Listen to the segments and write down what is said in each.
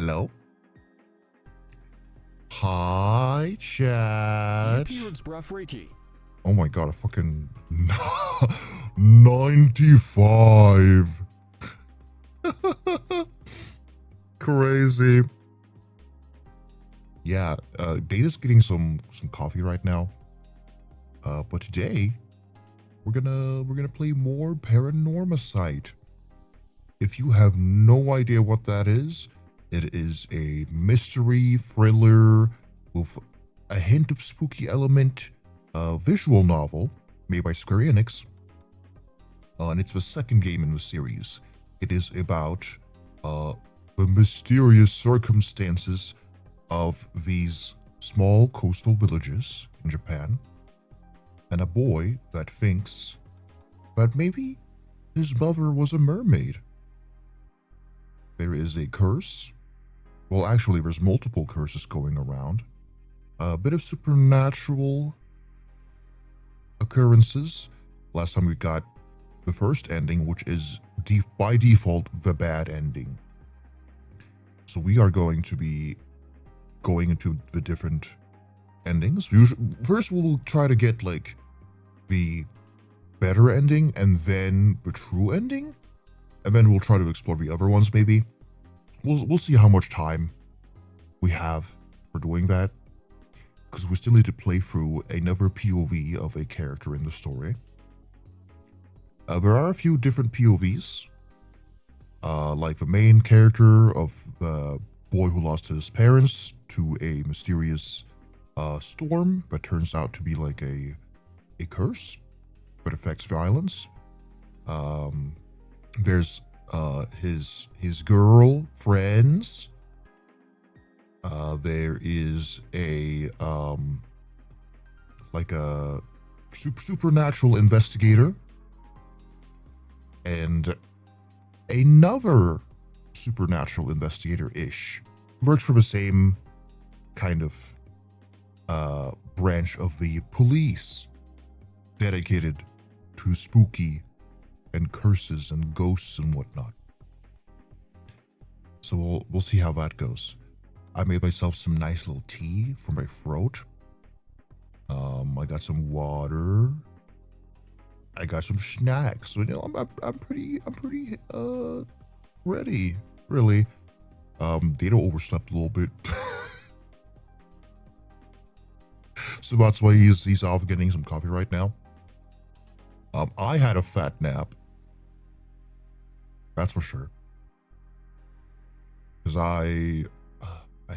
Hello? Hi, chat. Appearance bra freaky. Oh my god, a fucking 95. Crazy. Yeah, Data's getting some coffee right now. But today we're gonna play more PARANORMASIGHT. If you have no idea what that is, it is a mystery thriller with a hint of spooky element, visual novel made by Square Enix. And it's the second game in the series. It is about the mysterious circumstances of these small coastal villages in Japan, and a boy that thinks that maybe his mother was a mermaid. There is a curse. Well, actually, there's multiple curses going around. A bit of supernatural occurrences. Last time we got the first ending, which is by default the bad ending. So we are going to be going into the different endings. First, we'll try to get like the better ending and then the true ending, and then we'll try to explore the other ones. Maybe we'll see how much time we have for doing that, because we still need to play through another POV of a character in the story. There are a few different POVs, like the main character of the boy who lost his parents to a mysterious storm that turns out to be like a curse that affects violence. There's his girlfriends. There is a like a supernatural investigator, and another supernatural investigator-ish, works for the same kind of branch of the police, dedicated to spooky and curses and ghosts and whatnot. So we'll see how that goes. I made myself some nice little tea for my throat. I got some water. I got some snacks. So I'm pretty ready, really. Data overslept a little bit. So that's why he's off getting some coffee right now. I had a fat nap. That's for sure. Because I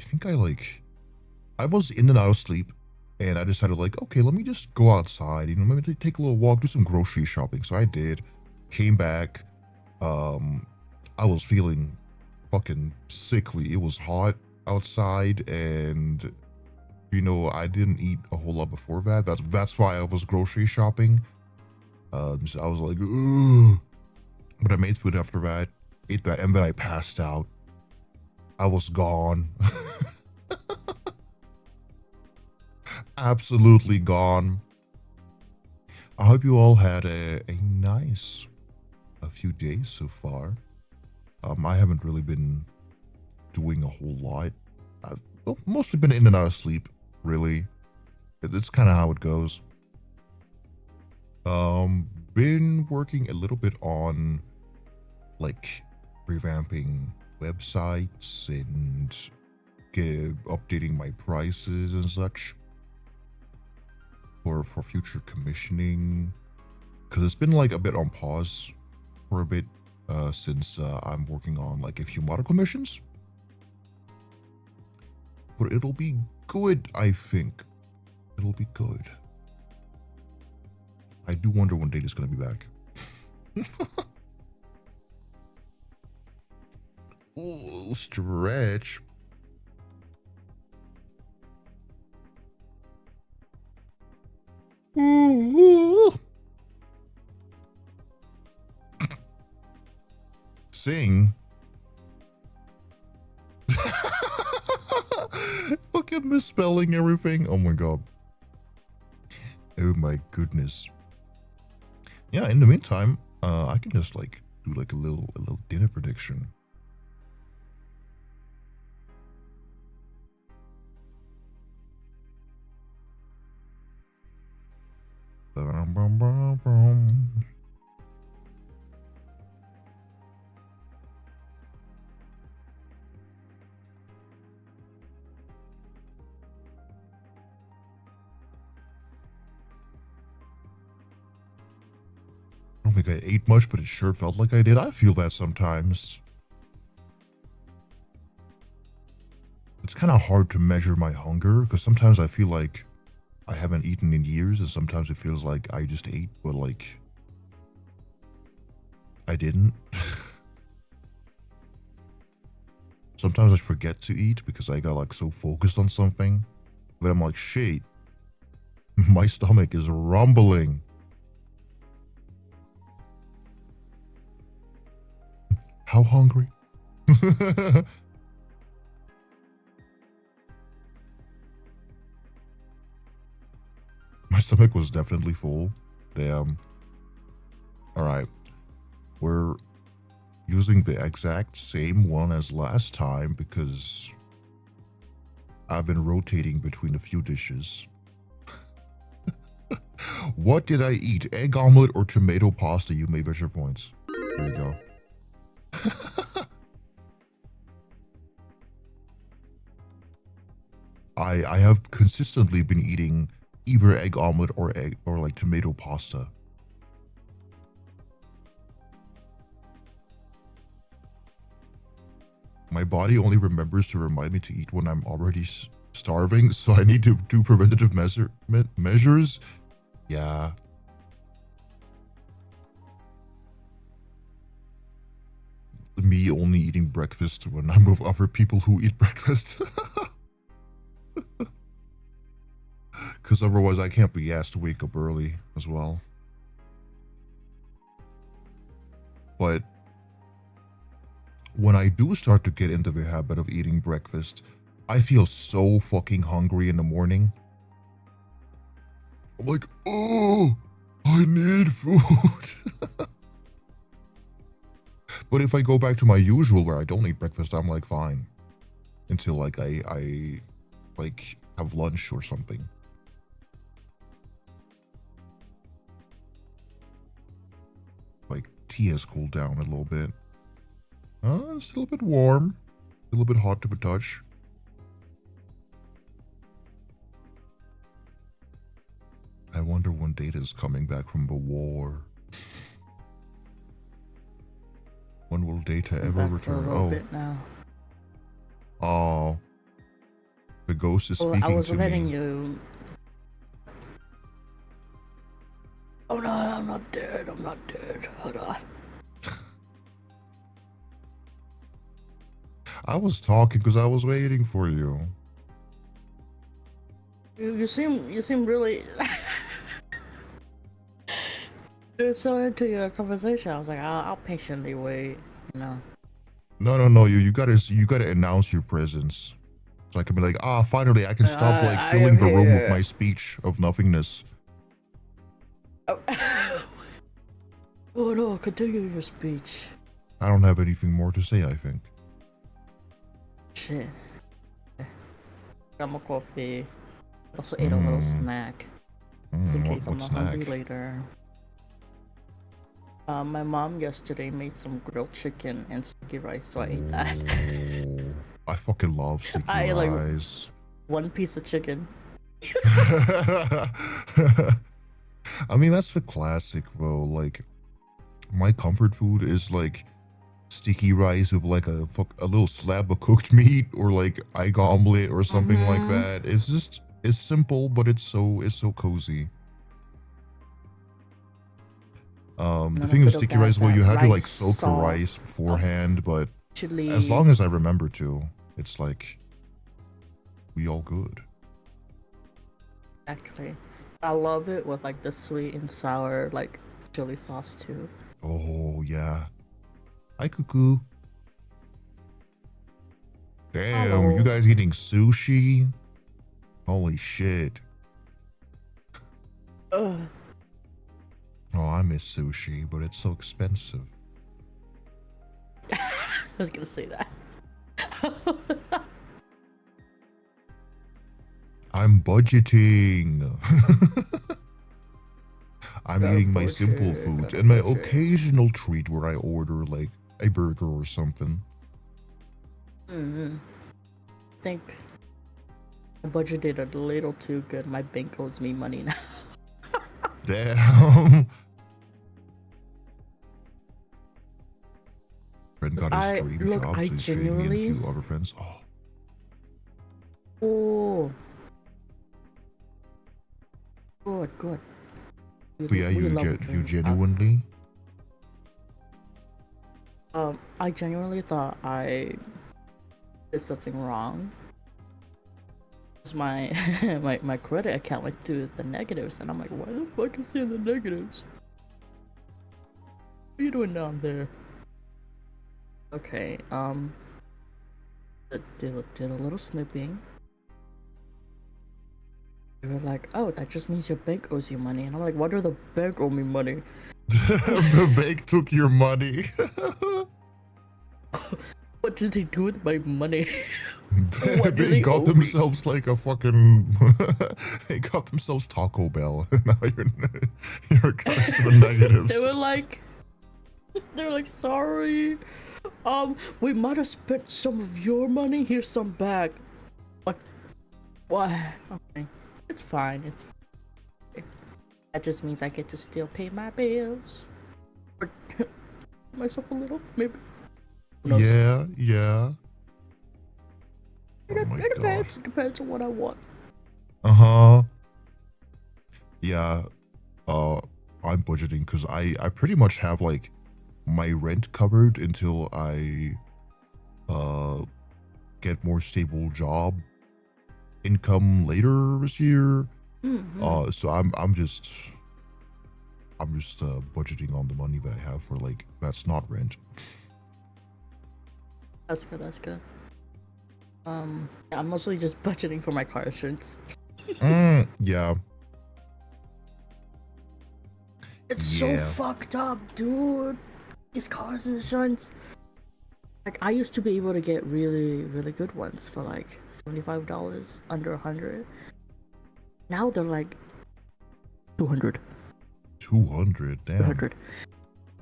think I was in and out of sleep, and I decided like, okay, let me just go outside, maybe take a little walk, do some grocery shopping. So I did, came back. I was feeling fucking sickly. It was hot outside, and I didn't eat a whole lot before that. That's why I was grocery shopping. So I was like, ugh. But I made food after that, ate that, and then I passed out. I was gone. Absolutely gone. I hope you all had a nice few days so far. I haven't really been doing a whole lot. I've mostly been in and out of sleep, really. It's kind of how it goes. Been working a little bit on like revamping websites and updating my prices and such for future commissioning, because it's been like a bit on pause for a bit since I'm working on like a few model commissions, but it'll be good. I think it'll be good. I do wonder when Data's gonna be back. Ooh, stretch. Ooh. Sing. Fucking misspelling everything. Oh my god. Oh my goodness. Yeah, in the meantime, I can just like do like a little dinner prediction. bum, bum, bum. I don't think I ate much, but it sure felt like I did. I feel that sometimes. It's kind of hard to measure my hunger because sometimes I feel like I haven't eaten in years, and sometimes it feels like I just ate, but like I didn't. Sometimes I forget to eat because I got like so focused on something, but I'm like, shit, my stomach is rumbling. How hungry? My stomach was definitely full. Damn. Alright. We're using the exact same one as last time because I've been rotating between a few dishes. What did I eat? Egg omelet or tomato pasta? You may measure points. There you go. I have consistently been eating either egg omelet or like tomato pasta. My body only remembers to remind me to eat when I'm already starving, so I need to do preventative measures. Yeah. Me only eating breakfast when I'm with other people who eat breakfast. Because otherwise I can't be asked to wake up early as well. But when I do start to get into the habit of eating breakfast, I feel so fucking hungry in the morning. I'm like, oh, I need food. But if I go back to my usual where I don't eat breakfast, I'm like fine. Until like I like have lunch or something. Like tea has cooled down a little bit. It's still a bit warm. A little bit hot to the touch. I wonder when Data is coming back from the war. When will Data ever return? Oh. Bit now. Oh. The ghost is speaking to me. I was letting you. Oh no, I'm not dead. I'm not dead. Hold on. I was talking because I was waiting for you. You seem really. You're so into your conversation. I was like, I'll patiently wait. You know. No. You gotta announce your presence, so I can be like, finally, I can stop like filling the room with my speech of nothingness. Oh. Oh no! Continue your speech. I don't have anything more to say. I think. Shit. Got my coffee. Also ate a little snack. Just in case I'm not hungry later. My mom yesterday made some grilled chicken and sticky rice, so I ate that. I fucking love sticky rice. Like one piece of chicken. I mean, that's the classic though. Like, my comfort food is like sticky rice with like a little slab of cooked meat or like egg omelet or something like that. It's simple, but it's so cozy. The thing with sticky rice, well, you have to like soak the rice beforehand, but as long as I remember to, it's like we all good. Exactly. I love it with like the sweet and sour like chili sauce too. Oh yeah. Hi, cuckoo. Damn, hello. You guys eating sushi? Holy shit. Ugh. Oh, I miss sushi, but it's so expensive. I was gonna say that. I'm budgeting. I'm Gotta eating my push simple it, food gotta and my push it. occasional treat where I order like a burger or something. I think I budgeted a little too good. My bank owes me money now. Damn. Friend got his dream job, so he's treating me and a few other friends. Oh. Good. But yeah, you genuinely? I genuinely thought I did something wrong. My my credit account went to the negatives, and I'm like, why the fuck is it in the negatives? What are you doing down there? Okay, did a little snooping. They were like, oh, that just means your bank owes you money, and I'm like, why do the bank owe me money? The bank took your money. What did they do with my money? They got themselves like a fucking. They got themselves Taco Bell. Now you're kind of negatives. They were like, sorry. We might have spent some of your money. Here's some back. What? Okay, it's fine. It's fine. That just means I get to still pay my bills. Or myself a little, maybe. Yeah. It depends on what I want. Yeah. I'm budgeting because I pretty much have like my rent covered until I get more stable job income later this year. So I'm just budgeting on the money that I have for like that's not rent. That's good. I'm mostly just budgeting for my car insurance. Yeah. It's so fucked up, dude. These cars insurance. Like, I used to be able to get really, really good ones for like $75, under $100. Now they're like $200. 200, damn. 200.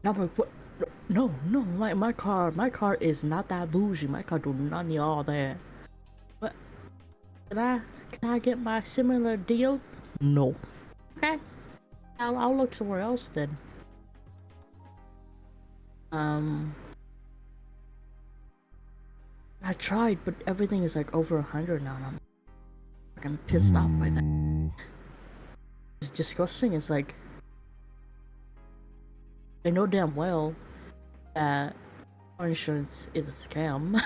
And I'm like, what? No, my car is not that bougie. My car do not need all that. But can I get my similar deal? No. Okay. I'll look somewhere else then. I tried, but everything is like over 100 now, and I'm fucking pissed off by that. It's disgusting. It's like, I know damn well that car insurance is a scam.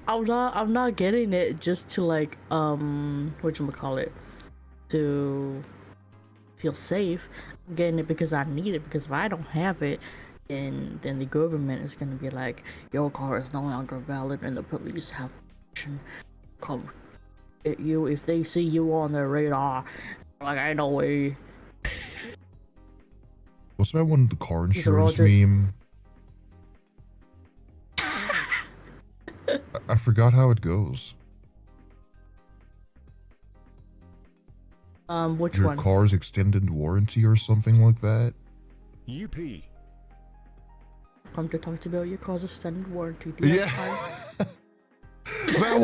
I'm not getting it just to like whatchamacallit, to feel safe. I'm getting it because I need it, because if I don't have it, then the government is gonna be like, your car is no longer valid, and the police have to come at you if they see you on their radar. Like, I know way. What's that one? The car insurance meme? I forgot how it goes. Which Your one? Your car's extended warranty or something like that? UP. Come to talk about your car's extended warranty. Yeah. that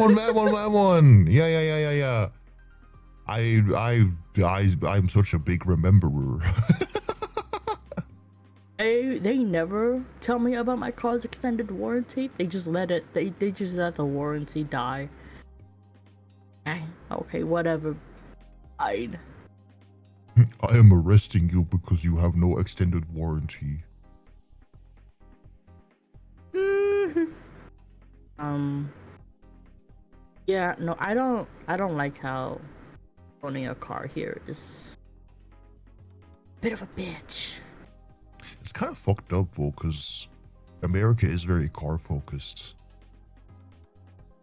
one. Yeah. I'm such a big rememberer. They never tell me about my car's extended warranty. They just let it. They just let the warranty die. Okay, whatever. Fine. I am arresting you because you have no extended warranty. Yeah, no, I don't like how owning a car here is a bit of a bitch. It's kind of fucked up though, because America is very car focused.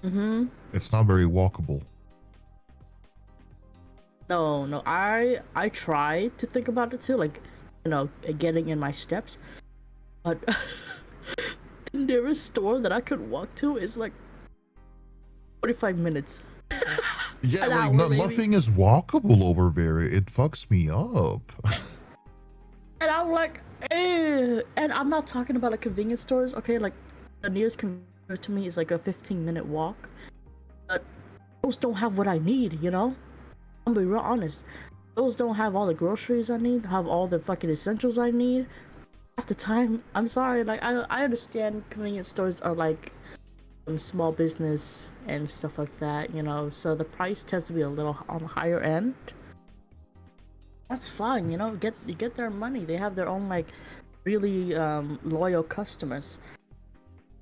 It's not very walkable. No, I try to think about it too, like, you know, getting in my steps, but the nearest store that I could walk to is like 45 minutes. Yeah, an like hour maybe. nothing is walkable over there. It fucks me up. And I'm like, eh. And I'm not talking about like convenience stores. Okay, like the nearest convenience store to me is like a 15-minute walk. But those don't have what I need, you know? I'm gonna be real honest. Those don't have all the groceries I need, have all the fucking essentials I need. Half the time, I'm sorry, like I understand convenience stores are like small business and stuff like that, you know, so the price tends to be a little on the higher end. That's fine, you know, get their money. They have their own like really loyal customers.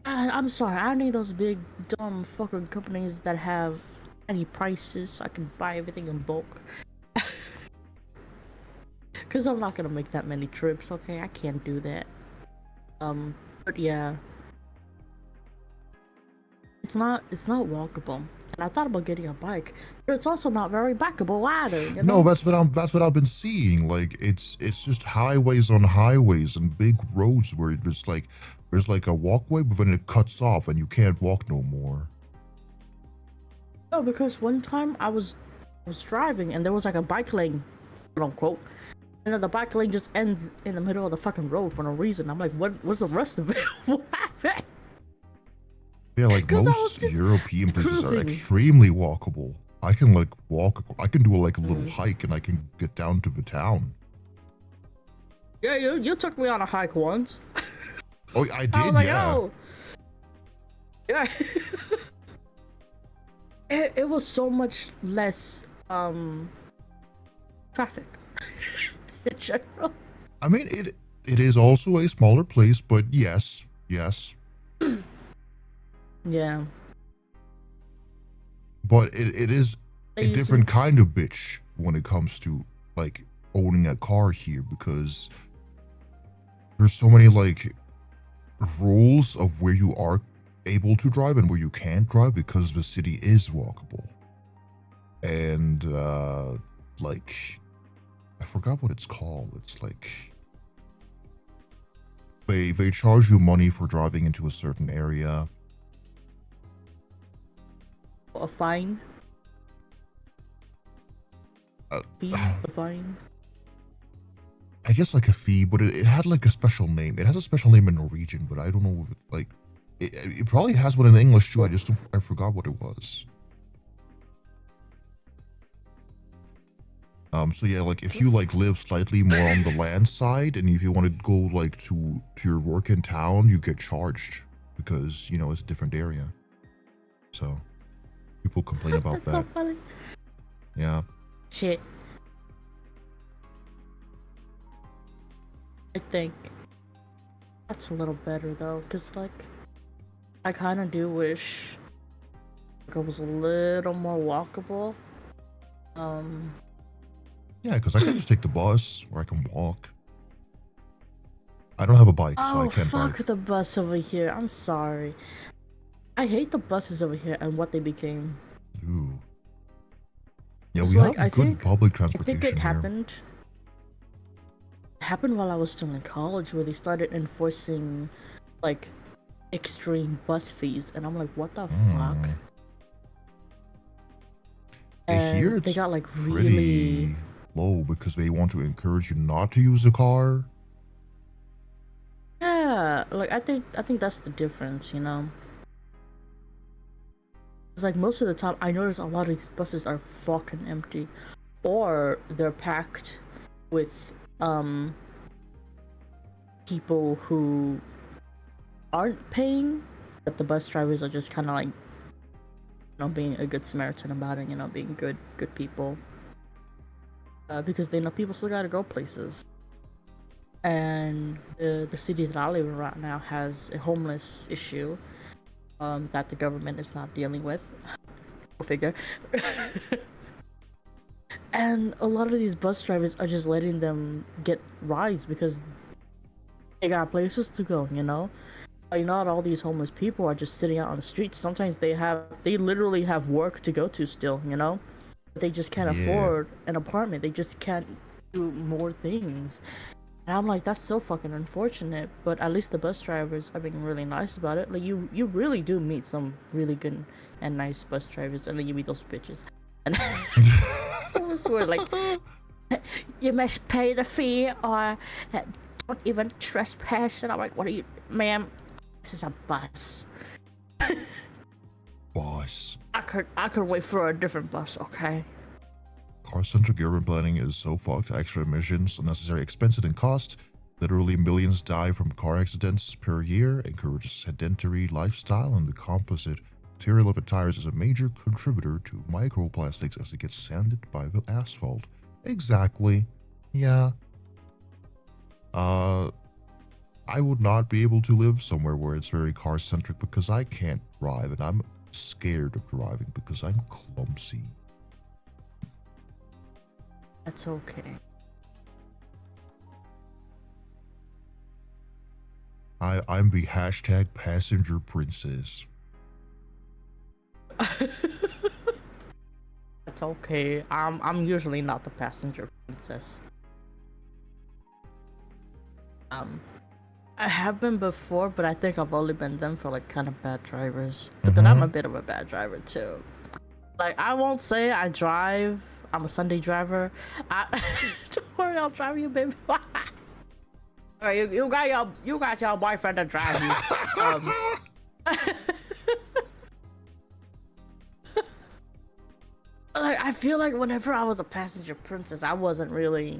I'm sorry, I need those big dumb fucking companies that have any prices so I can buy everything in bulk. Cause I'm not gonna make that many trips, okay? I can't do that. But yeah. It's not walkable. And I thought about getting a bike, but it's also not very bikeable either, you know? No, that's what I've been seeing. Like it's just highways on highways and big roads where there's like a walkway, but then it cuts off and you can't walk no more. No, because one time I was driving and there was like a bike lane, quote unquote, and then the bike lane just ends in the middle of the fucking road for no reason. I'm like, what's the rest of it? What happened? Yeah, like most European places are extremely walkable. I can like walk, I can do like a little hike and I can get down to the town. Yeah, you took me on a hike once. Oh, I did, I was like, yeah. oh. Yeah. It was so much less traffic in general. I mean, it is also a smaller place, but yes. Yeah. But it is a different kind of bitch when it comes to like owning a car here, because there's so many like rules of where you are able to drive and where you can't drive because the city is walkable. And like I forgot what it's called. It's like they charge you money for driving into a certain area. A fine? A fine? I guess like a fee, but it had like a special name. It has a special name in Norwegian, but I don't know if it, like it probably has one in English too. I forgot what it was. So yeah, like if you like live slightly more on the land side, and if you want to go like to your work in town, you get charged because, you know, it's a different area. So people complain about that. So funny. Yeah. Shit. I think that's a little better though, because like I kind of do wish like it was a little more walkable. Yeah, because I can just take the bus or I can walk. I don't have a bike, so I can't bike. Oh, fuck the bus over here. I'm sorry. I hate the buses over here and what they became. Ooh. Yeah, we like, have good public transportation I think it here. happened while I was still in college, where they started enforcing like extreme bus fees, and I'm like, what the fuck? And here it's they got like pretty low because they want to encourage you not to use the car. Yeah, like I think that's the difference, you know. It's like most of the time I notice a lot of these buses are fucking empty, or they're packed with people who aren't paying, but the bus drivers are just kind of like, you know, being a good Samaritan about it, you know, being good people, because they know people still gotta go places. And the city that I live in right now has a homeless issue that the government is not dealing with. Go figure. And a lot of these bus drivers are just letting them get rides because they got places to go, you know? Like, not all these homeless people are just sitting out on the streets. Sometimes they literally have work to go to still, you know? But they just can't afford an apartment. They just can't do more things. And I'm like, that's so fucking unfortunate. But at least the bus drivers are being really nice about it. Like, you really do meet some really good and nice bus drivers, and then you meet those bitches. And we're like, you must pay the fee or don't even trespass. And I'm like, what are you, ma'am? This is a bus. Bus. I could wait for a different bus, okay? Car-centric urban planning is so fucked. Extra emissions, unnecessary expenses and cost. Literally millions die from car accidents per year. Encourages sedentary lifestyle, and the composite material of the tires is a major contributor to microplastics as it gets sanded by the asphalt. Exactly. Yeah. I would not be able to live somewhere where it's very car-centric because I can't drive, and I'm scared of driving because I'm clumsy. That's okay. I'm the hashtag passenger princess. That's okay. I'm usually not the passenger princess. I have been before, but I think I've only been them for like kind of bad drivers. But then I'm a bit of a bad driver too. Like, I won't say I drive. I'm a Sunday driver. Don't worry, I'll drive you, baby. Alright, you got your boyfriend to drive you. Like, I feel like whenever I was a passenger princess, I wasn't really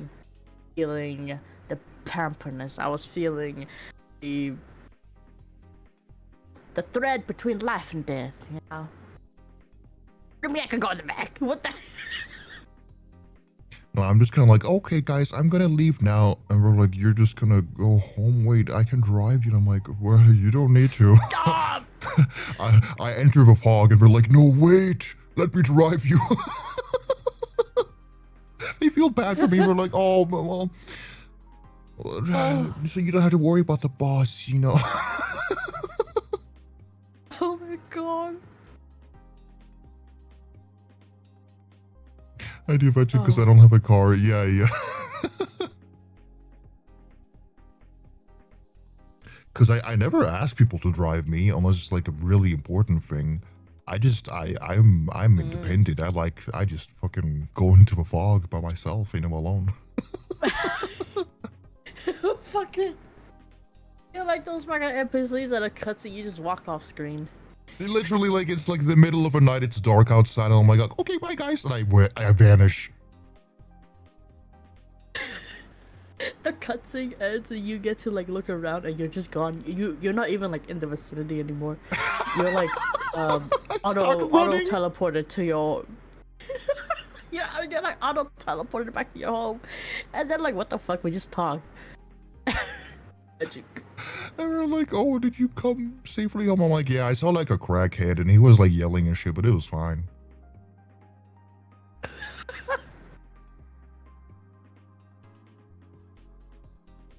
feeling the pamperness. I was feeling the thread between life and death, you know? What do you mean I can go in the back? What the? No, I'm just kind of like, okay, guys, I'm gonna leave now. And we're like, you're just gonna go home? Wait, I can drive you. And I'm like, well, you don't need to. Stop! I enter the fog and we're like, no, wait, let me drive you. They feel bad for me. We're like, oh, well, so you don't have to worry about the boss, you know. Oh my god. I do that too because I don't have a car. Yeah. Because I never ask people to drive me unless it's like a really important thing. I'm independent. I just fucking go into the fog by myself, you know, alone. Fucking. You're like those fucking NPCs that are cutscene, you just walk off screen. Literally, like, it's like the middle of the night, it's dark outside, and I'm like, okay, bye guys, and I vanish. The cutscene ends and you get to like look around and you're just gone. You're not even like in the vicinity anymore. You're like auto teleported to your you're like auto teleported back to your home. And then like, what the fuck, we just talk. Magic. And we're like, oh, did you come safely home? I'm like, yeah, I saw like a crackhead and he was like yelling and shit, but it was fine.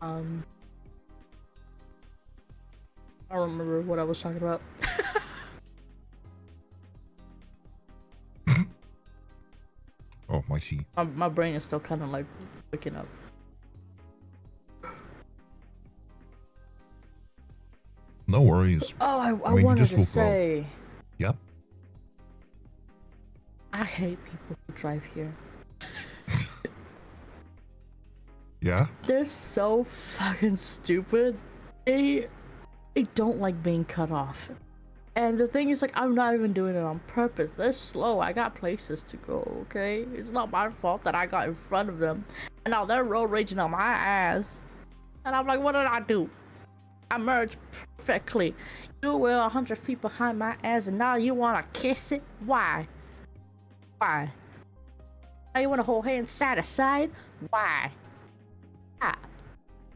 I don't remember what I was talking about. Oh, I see. My brain is still kind of like waking up. No worries. Oh, I wanted to say. Yep. I hate people who drive here. Yeah? They're so fucking stupid. They don't like being cut off. And the thing is, like, I'm not even doing it on purpose. They're slow. I got places to go, okay? It's not my fault that I got in front of them. And now they're road raging on my ass. And I'm like, what did I do? I merged perfectly. You were 100 feet behind my ass and now you want to kiss it? Why? Why? Now you want to hold hands side to side? Why?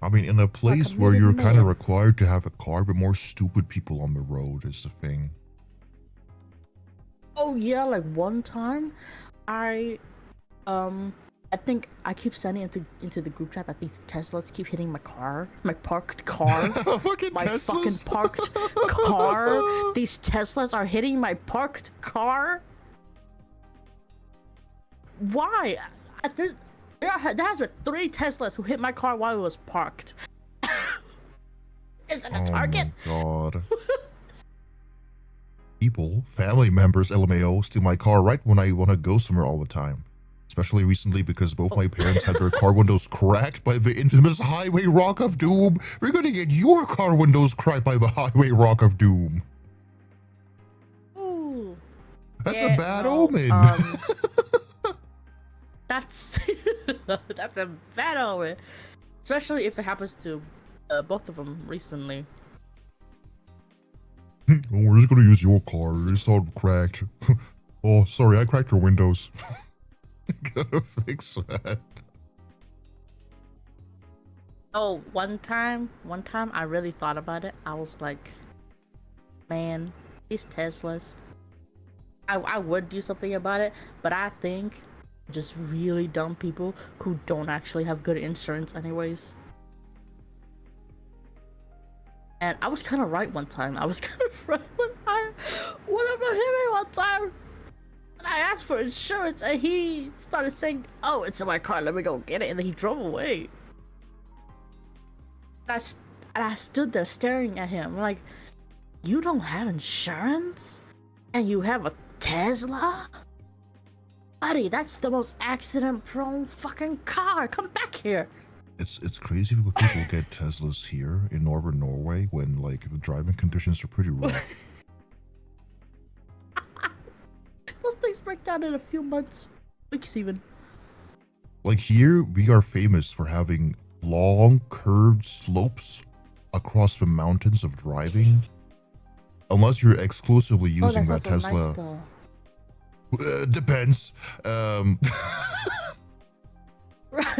I mean, in a place where you're kind of required to have a car, but more stupid people on the road is the thing. Oh yeah, like one time, I think I keep sending into the group chat that these Teslas keep hitting my car, my parked car. Fucking my Teslas? fucking parked car. These Teslas are hitting my parked car. Why? There has been 3 Teslas who hit my car while it was parked. Is it a target? Oh my god. people, family members, LMAO, steal my car right when I want to go somewhere all the time. Especially recently because both my parents had their car windows cracked by the infamous Highway Rock of Doom. We're gonna get your car windows cracked by the Highway Rock of Doom. Ooh. That's a bad omen. That's that's a bad omen, especially if it happens to both of them recently. Oh, we're just gonna use your car. It's all cracked. Oh, sorry, I cracked your windows. Gotta fix that. Oh, one time I really thought about it. I was like, man, these Teslas. I would do something about it, but I think just really dumb people who don't actually have good insurance anyways. And I was kind of right one time. I was kind of right when one of them hit me one time. And I asked for insurance, and he started saying, "Oh, it's in my car. Let me go get it." And then he drove away. And I stood there staring at him like, "You don't have insurance, and you have a Tesla, buddy? That's the most accident-prone fucking car. Come back here." It's crazy when people get Teslas here in northern Norway when like the driving conditions are pretty rough. Those things break down in a few months, weeks even. Like here, we are famous for having long curved slopes across the mountains of driving. Unless you're exclusively using that Tesla. Nice, depends.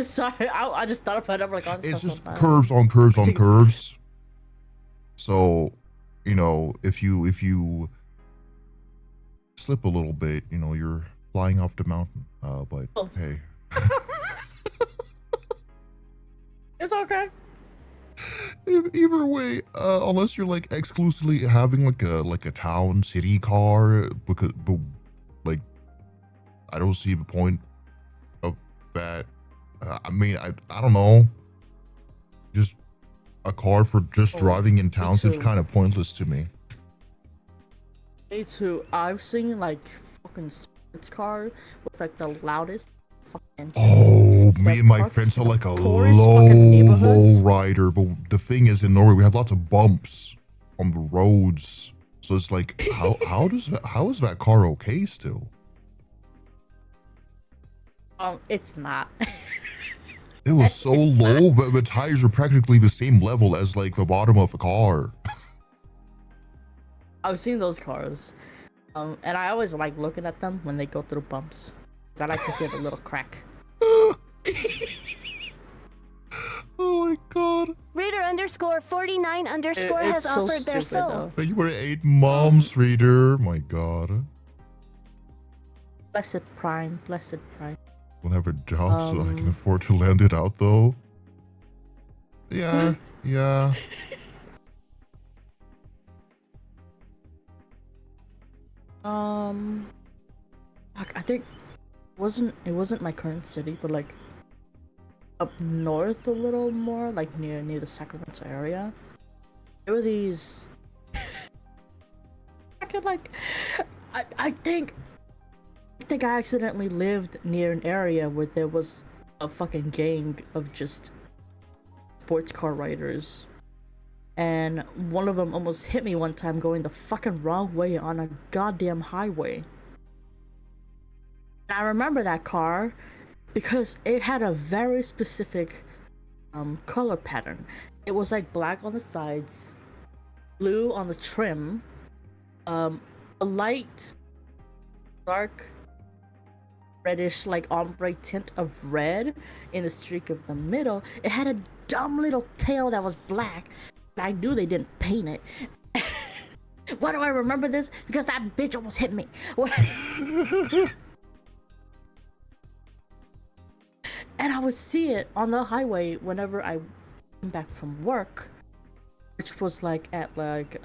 Sorry, I just thought about it. I'm like, oh, it's just curves on curves on curves. So, you know, if you slip a little bit, you know, you're flying off the mountain. But hey, it's okay. Either way, unless you're like exclusively having like a town city car, but like I don't see the point of that. I mean, I don't know. Just a car for just driving in town seems kind of pointless to me. Me too. I've seen like fucking sports car with like the loudest fucking. Oh, me and my friends are like a low rider, but the thing is, in Norway we have lots of bumps on the roads, so it's like how is that car okay still? It's not. It was so low that the tires are practically the same level as like the bottom of the car. I've seen those cars, and I always like looking at them when they go through bumps, because I like to hear the little crack. Oh my god. Reader _49_ has so offered their soul. Though. Thank you for 8 moms, Reader. My god. Blessed Prime, Blessed Prime. Don't have a job, so I can afford to lend it out though. Yeah, yeah. I think it wasn't my current city, but like up north a little more, like near the Sacramento area. There were these. I think I accidentally lived near an area where there was a fucking gang of just sports car riders. And one of them almost hit me one time going the fucking wrong way on a goddamn highway. And I remember that car because it had a very specific color pattern. It was like black on the sides, blue on the trim, a light dark reddish like ombre tint of red in the streak of the middle. It had a dumb little tail that was black. I knew they didn't paint it. Why do I remember this? Because that bitch almost hit me. And I would see it on the highway whenever I came back from work, which was like at like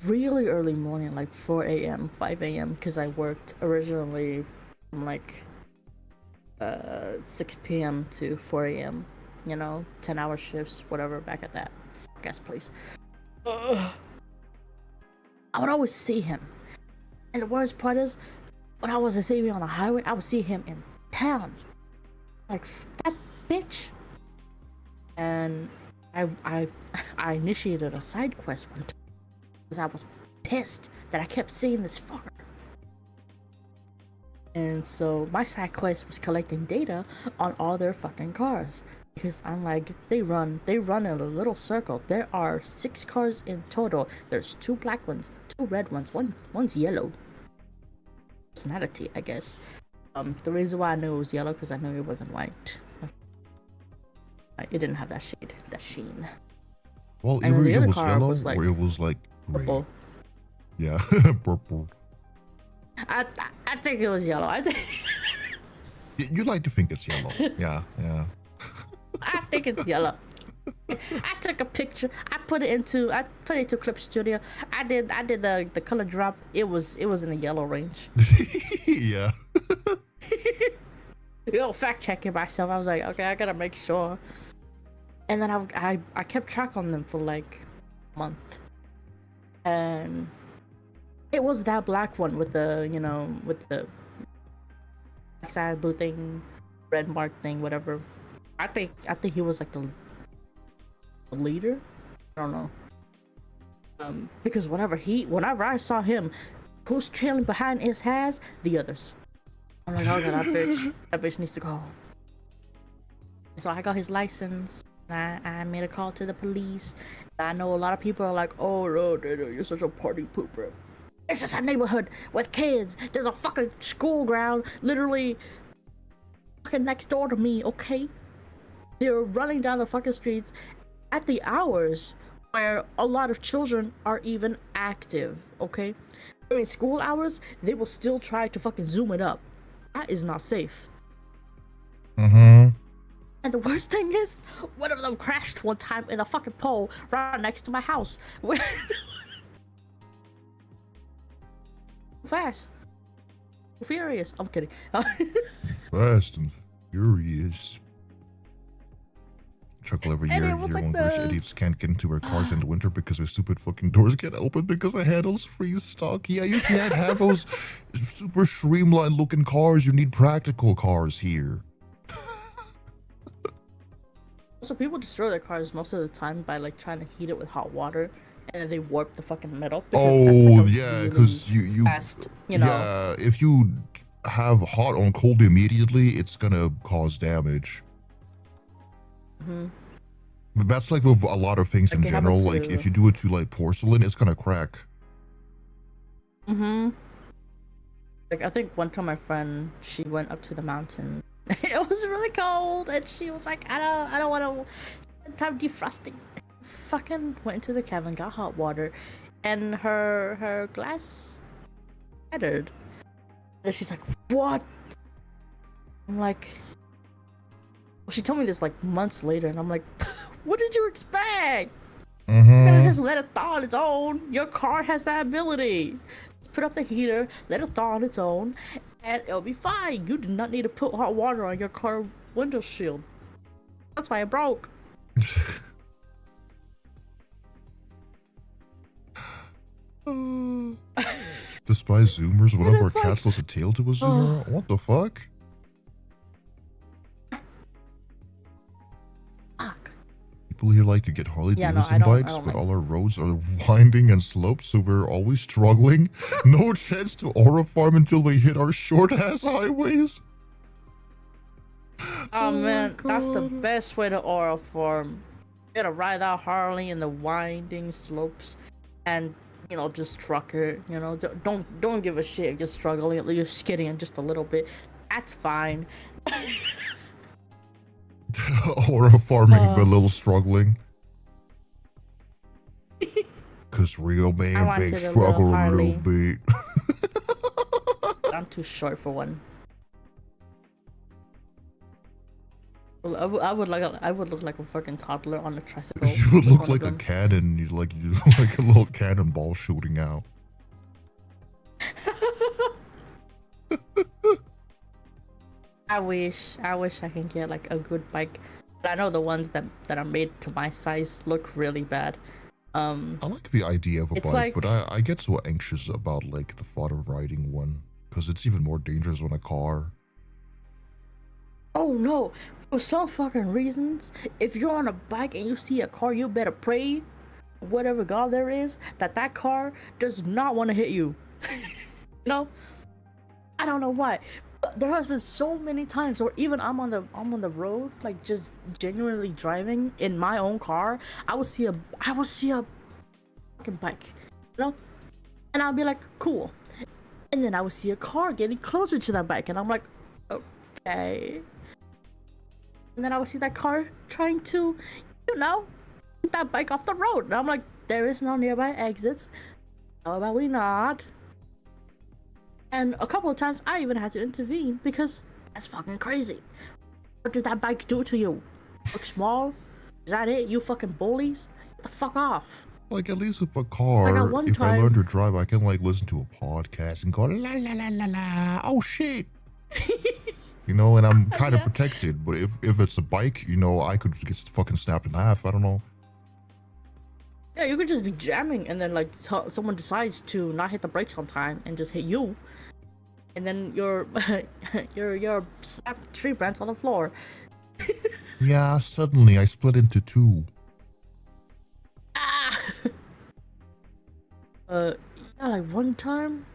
really early morning, like 4 a.m., 5 a.m. because I worked originally from like 6 p.m. to 4 a.m. You know, 10-hour shifts, whatever, back at that guest place. I would always see him. And the worst part is, when I wasn't seeing him on the highway, I would see him in town. Like, that bitch. And I initiated a side quest one time because I was pissed that I kept seeing this fucker. And so my side quest was collecting data on all their fucking cars. Because I'm like, they run in a little circle. There are 6 cars in total. There's 2 black ones, 2 red ones, one's yellow. Personality, I guess. The reason why I knew it was yellow because I knew it wasn't white. It didn't have that shade, that sheen. Well, And either the it other was car yellow was, like, or it was like gray. purple. Yeah, purple. I think it was yellow. I think You like to think it's yellow. Yeah. I think it's yellow. I took a picture. I put it into Clip Studio. I did the color drop. It was in the yellow range. Yeah. Yo, fact checking myself. I was like, okay, I gotta make sure. And then I kept track on them for like a month, and it was that black one with the with the backside blue thing, red mark thing, whatever. I think he was like the leader. I don't know. Because whenever I saw him, who's trailing behind his has the others. I'm like, oh god, that bitch needs to go. So I got his license. I made a call to the police. I know a lot of people are like, oh no, you're such a party pooper. It's just a neighborhood with kids. There's a fucking school ground literally fucking next door to me, okay? They're running down the fucking streets at the hours where a lot of children are even active, okay? During school hours, they will still try to fucking zoom it up. That is not safe. Mm-hmm. And the worst thing is, one of them crashed one time in a fucking pole right next to my house. Where fast. Furious. I'm kidding. Fast and furious. Chuckle every year was like when British idiots can't get into their cars in the winter because their stupid fucking doors get open because the handles freeze stock. Yeah, you can't have those super streamlined looking cars. You need practical cars here. So people destroy their cars most of the time by like trying to heat it with hot water, and then they warp the fucking metal. Oh yeah, because you fast, you know. Yeah, if you have hot on cold immediately, it's gonna cause damage. Mm-hmm. But that's like with a lot of things Like in general. Like if you do it to like porcelain, it's gonna crack. Mm-hmm. Like I think one time my friend, she went up to the mountain. It was really cold, and she was like, I don't want to spend time defrosting. Fucking went into the cabin, got hot water, and her glass shattered. And she's like, what? I'm like, well, she told me this like months later, and I'm like, what did you expect? You're gonna just let it thaw on its own. Your car has that ability. Just put up the heater, let it thaw on its own, and it'll be fine. You do not need to put hot water on your car window shield. That's why it broke. Despise Zoomers, one of our it's like, cats lost a tail to a Zoomer. What the fuck? Fuck. People here like to get Harley Yeah, no, Davidson I don't bikes, but like all our roads are winding and sloped, so we're always struggling. No chance to aura farm until we hit our short ass highways. Oh man, that's the best way to aura farm. You gotta ride that Harley in the winding slopes, and just truck it. Don't give a shit if you're struggling. You're skidding just a little bit. That's fine. Aura farming, but a little struggling. Cause real man, they struggle a little bit. I'm too short for one. I would look like a fucking toddler on a tricycle. You would look like a cannon. You like a little cannonball shooting out. I wish I can get like a good bike. But I know the ones that are made to my size look really bad. I like the idea of a It's bike, like- but I get so anxious about like the thought of riding one because it's even more dangerous on a car. Oh no, for some fucking reasons, if you're on a bike and you see a car, you better pray, whatever God there is, that car does not want to hit you. You know? I don't know why. But there has been so many times where even I'm on the road, like just genuinely driving in my own car, I will see a fucking bike, you know? And I'll be like, cool. And then I would see a car getting closer to that bike, and I'm like, okay. And then I would see that car trying to, you know, get that bike off the road. And I'm like, there is no nearby exits. How about we not? And a couple of times I even had to intervene because that's fucking crazy. What did that bike do to you? Look small? Is that it? You fucking bullies? Get the fuck off. Like at least with a car, Like, at one if I time- learn to drive, I can like listen to a podcast and go la la la la la. Oh shit. You know, and I'm kind of protected. But if it's a bike, you know, I could get fucking snapped in half. I don't know. Yeah, you could just be jamming and then like someone decides to not hit the brakes on time and just hit you. And then you're snapped tree branch on the floor. Yeah, suddenly I split into two. Ah! Yeah, like one time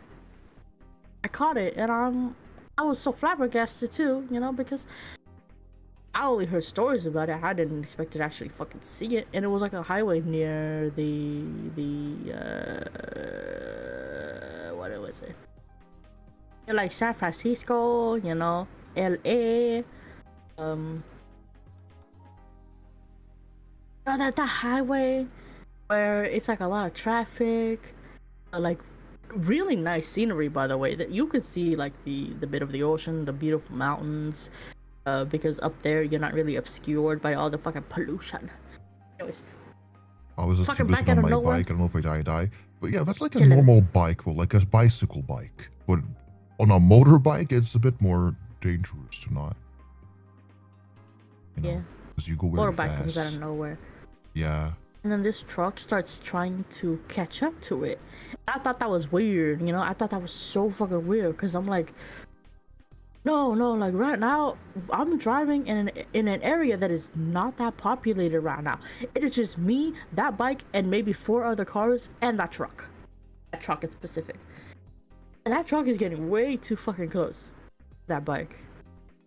I caught it and I was so flabbergasted too, you know, because I only heard stories about it. I didn't expect to actually fucking see it. And it was like a highway near the what was it? Like San Francisco, you know, LA, that highway where it's like a lot of traffic, like really nice scenery, by the way, that you could see like the bit of the ocean, the beautiful mountains, because up there you're not really obscured by all the fucking pollution. Anyways, I was just too fucking busy back on out my of nowhere. bike. I don't know if I die. But yeah, that's like a Chilling. normal bike, or like a bicycle bike. But on a motorbike, it's a bit more dangerous to not. You know, Yeah. because you go very motorbike comes out fast. of nowhere. Yeah. And then this truck starts trying to catch up to it. I thought that was weird, you know? I thought that was so fucking weird because I'm like, no, like right now, I'm driving in an area that is not that populated right now. It is just me, that bike, and maybe 4 other cars, and that truck. That truck in specific. And that truck is getting way too fucking close. That bike.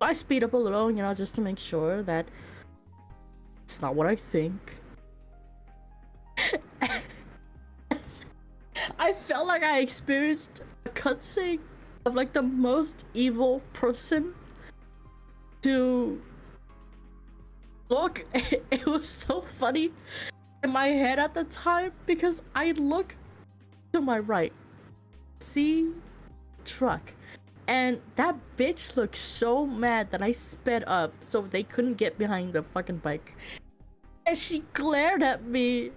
I speed up a little, you know, just to make sure that it's not what I think. I felt like I experienced a cutscene of like the most evil person to look. It was so funny in my head at the time because I look to my right, see truck, and that bitch looked so mad that I sped up so they couldn't get behind the fucking bike, and she glared at me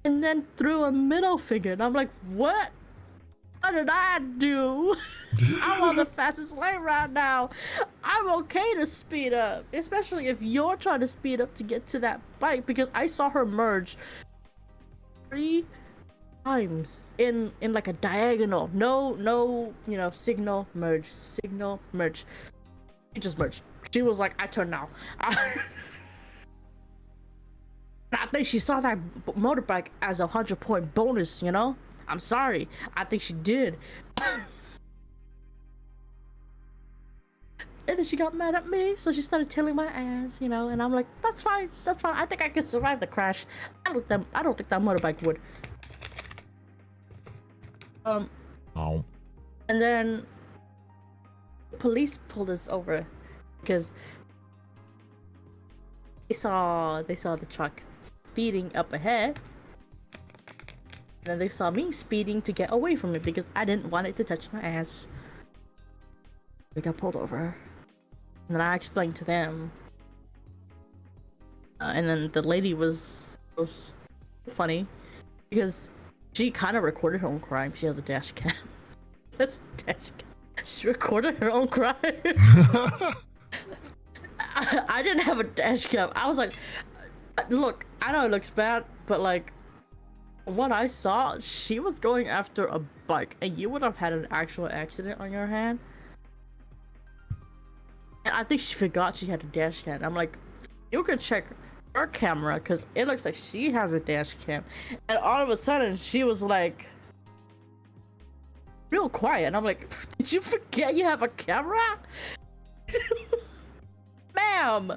and then threw a middle finger, and I'm like, what did I do? I'm on the fastest lane right now. I'm okay to speed up, especially if you're trying to speed up to get to that bike, because I saw her merge 3 times in like a diagonal. No, you know, signal merge. She just merged. She was like, I turn now. I think she saw that motorbike as a 100-point bonus, you know? I'm sorry. I think she did. And then she got mad at me, so she started tailing my ass, you know? And I'm like, that's fine. I think I can survive the crash. I don't think that motorbike would. Oh. And then the police pulled us over because they saw the truck speeding up ahead. And then they saw me speeding to get away from it because I didn't want it to touch my ass. We got pulled over. And then I explained to them. And then the lady was funny because she kind of recorded her own crime. She has a dash cam. That's a dash cam. She recorded her own crime. I didn't have a dash cam. I was like, look, I know it looks bad, but like, what I saw, she was going after a bike, and you would have had an actual accident on your hand. And I think she forgot she had a dash cam. I'm like, you can check her camera because it looks like she has a dash cam. And all of a sudden, she was like, real quiet. And I'm like, did you forget you have a camera? Ma'am,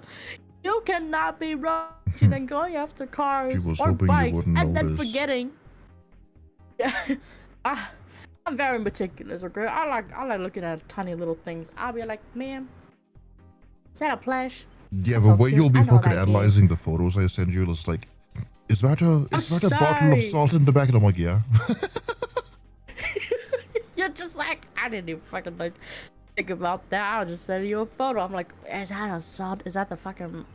you cannot be rushing and going after cars or bikes and then forgetting. Yeah, I'm very meticulous, okay? I like looking at tiny little things. I'll be like, ma'am, is that a plush? Yeah, the way you'll be fucking analyzing the photos I send you is like, is that a bottle of salt in the back? And I'm like, yeah. You're just like, I didn't even fucking like think about that. I'll just send you a photo. I'm like, is that a salt? Is that the fucking?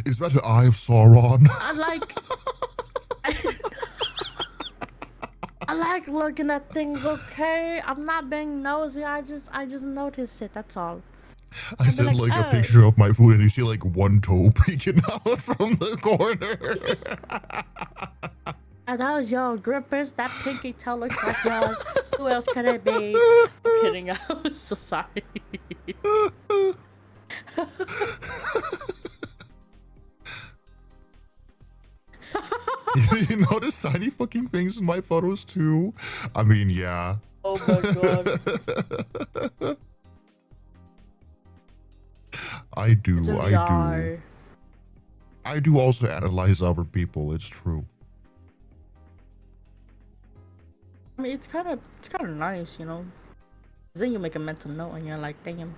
Is that the Eye of Sauron? I like. I like looking at things. Okay, I'm not being nosy. I just noticed it. That's all. I sent like a picture of my food, and you see like one toe peeking out from the corner. And that was your grippers. That pinky toe looks like yours. Who else could it be? I'm kidding. I'm so sorry. You notice tiny fucking things in my photos too? I mean, yeah. Oh my god. I do also analyze other people, it's true. I mean, it's kind of nice, you know. Then you make a mental note and you're like, damn.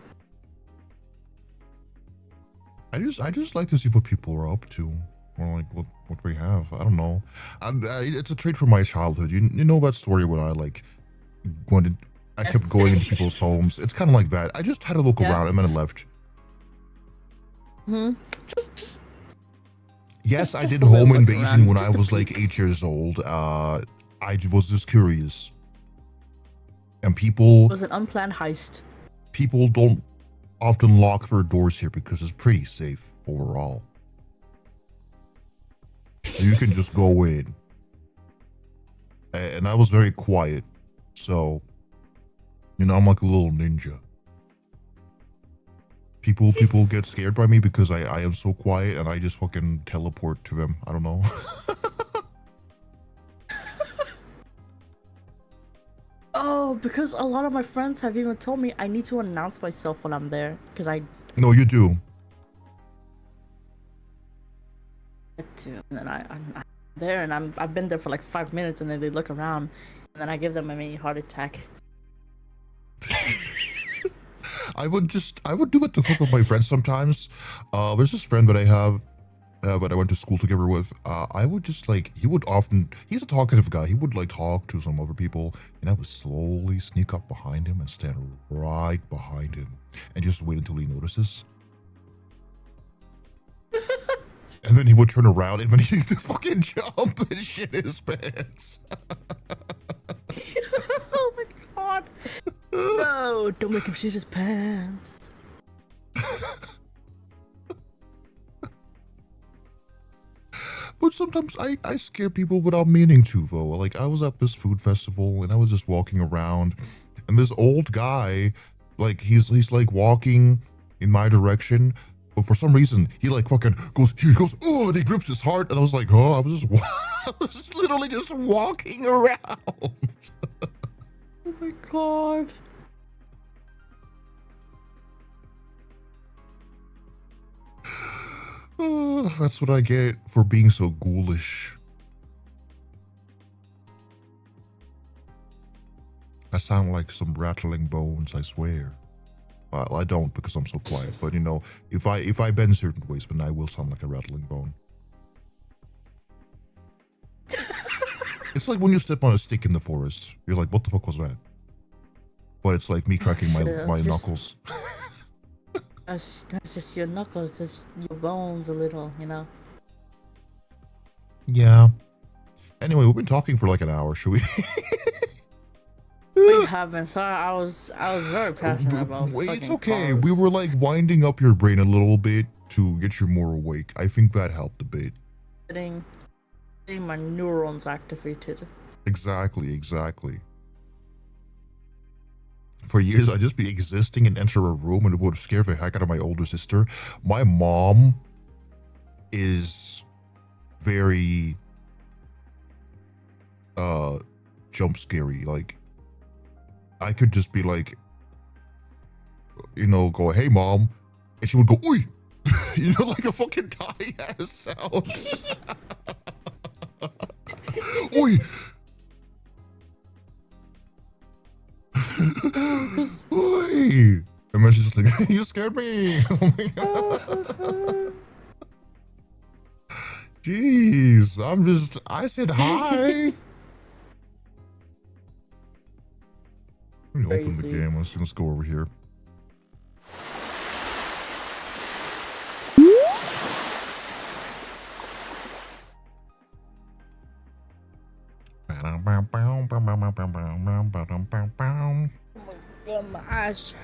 I just like to see what people are up to, or like what they have. I don't know. It's a trait from my childhood. You know that story when I kept going into people's homes. It's kind of like that. I just had to look around and then I left. Yes, I did home invasion when I was like 8 years old. I was just curious. And people... It was an unplanned heist. People don't often lock their doors here because it's pretty safe overall. So you can just go in. And I was very quiet. So, you know, I'm like a little ninja. People get scared by me because I am so quiet and I just fucking teleport to them. I don't know. Oh, because a lot of my friends have even told me I need to announce myself when I'm there. Because I... No, you do. And then I'm there and I've been there for like 5 minutes and then they look around and then I give them a mini heart attack. I would do it to fuck with my friends sometimes. There's this friend that I have that I went to school together with. I would just like, he's a talkative guy. He would like talk to some other people and I would slowly sneak up behind him and stand right behind him and just wait until he notices. And then he would turn around and then he'd fucking jump and shit his pants. Oh my god. No, don't make him shit his pants. But sometimes I scare people without meaning to, though. Like, I was at this food festival and I was just walking around and this old guy, like, he's like walking in my direction, but for some reason he like fucking goes, oh, and he grips his heart, and I was like, oh, I was just literally just walking around. Oh my god. That's what I get for being so ghoulish. I sound like some rattling bones, I swear. Well, I don't because I'm so quiet, but you know, if I bend certain ways, then I will sound like a rattling bone. It's like when you step on a stick in the forest. You're like, what the fuck was that? But it's like me cracking my knuckles. That's just your knuckles, just your bones a little, you know? Yeah. Anyway, we've been talking for like an hour, should we? We haven't. Sorry, I was very passionate about. Wait, it's okay. Cars. We were like winding up your brain a little bit to get you more awake. I think that helped a bit. Getting my neurons activated. Exactly. For years, I'd just be existing and enter a room and it would scare the heck out of my older sister. My mom is very jump scary. Like, I could just be like, you know, go, hey mom, and she would go, oi, you know, like a fucking dying ass sound. Oi. Oi. And then she's just like, you scared me. Oh my god. Jeez, I said hi. Let me open the game. Let's go over here. Oh my god, my eyes.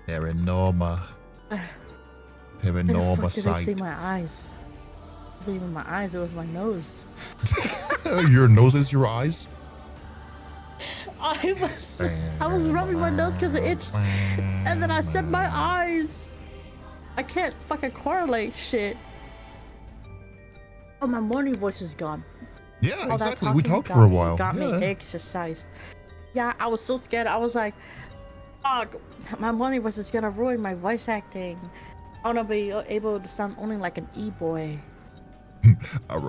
Paranormasight. Did I see my eyes? It wasn't even my eyes, it was my nose. Your nose is your eyes? I was rubbing my nose because it itched, and then I said my eyes. I can't fucking correlate shit. Oh, my morning voice is gone. Yeah, exactly. We talked for a while. Got me exercised. Yeah, I was so scared. I was like, fuck, my morning voice is gonna ruin my voice acting. I wanna be able to sound only like an e-boy. Oh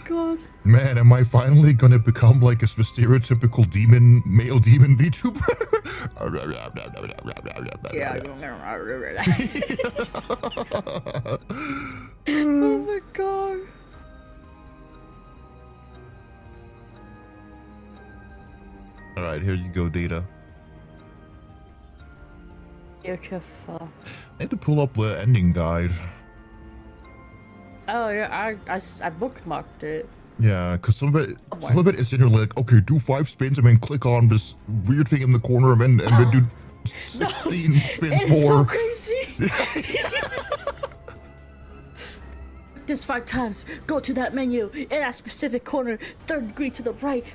god. Man, am I finally gonna become like a stereotypical male demon VTuber? Yeah. Oh my god. Alright, here you go, Data. Beautiful. I had to pull up the ending guide. Oh yeah, I bookmarked it. Yeah, because some of it is in here like, okay, do 5 spins and then click on this weird thing in the corner and then do 16 spins more. So crazy. This 5 times. Go to that menu in that specific corner, 3rd degree to the right,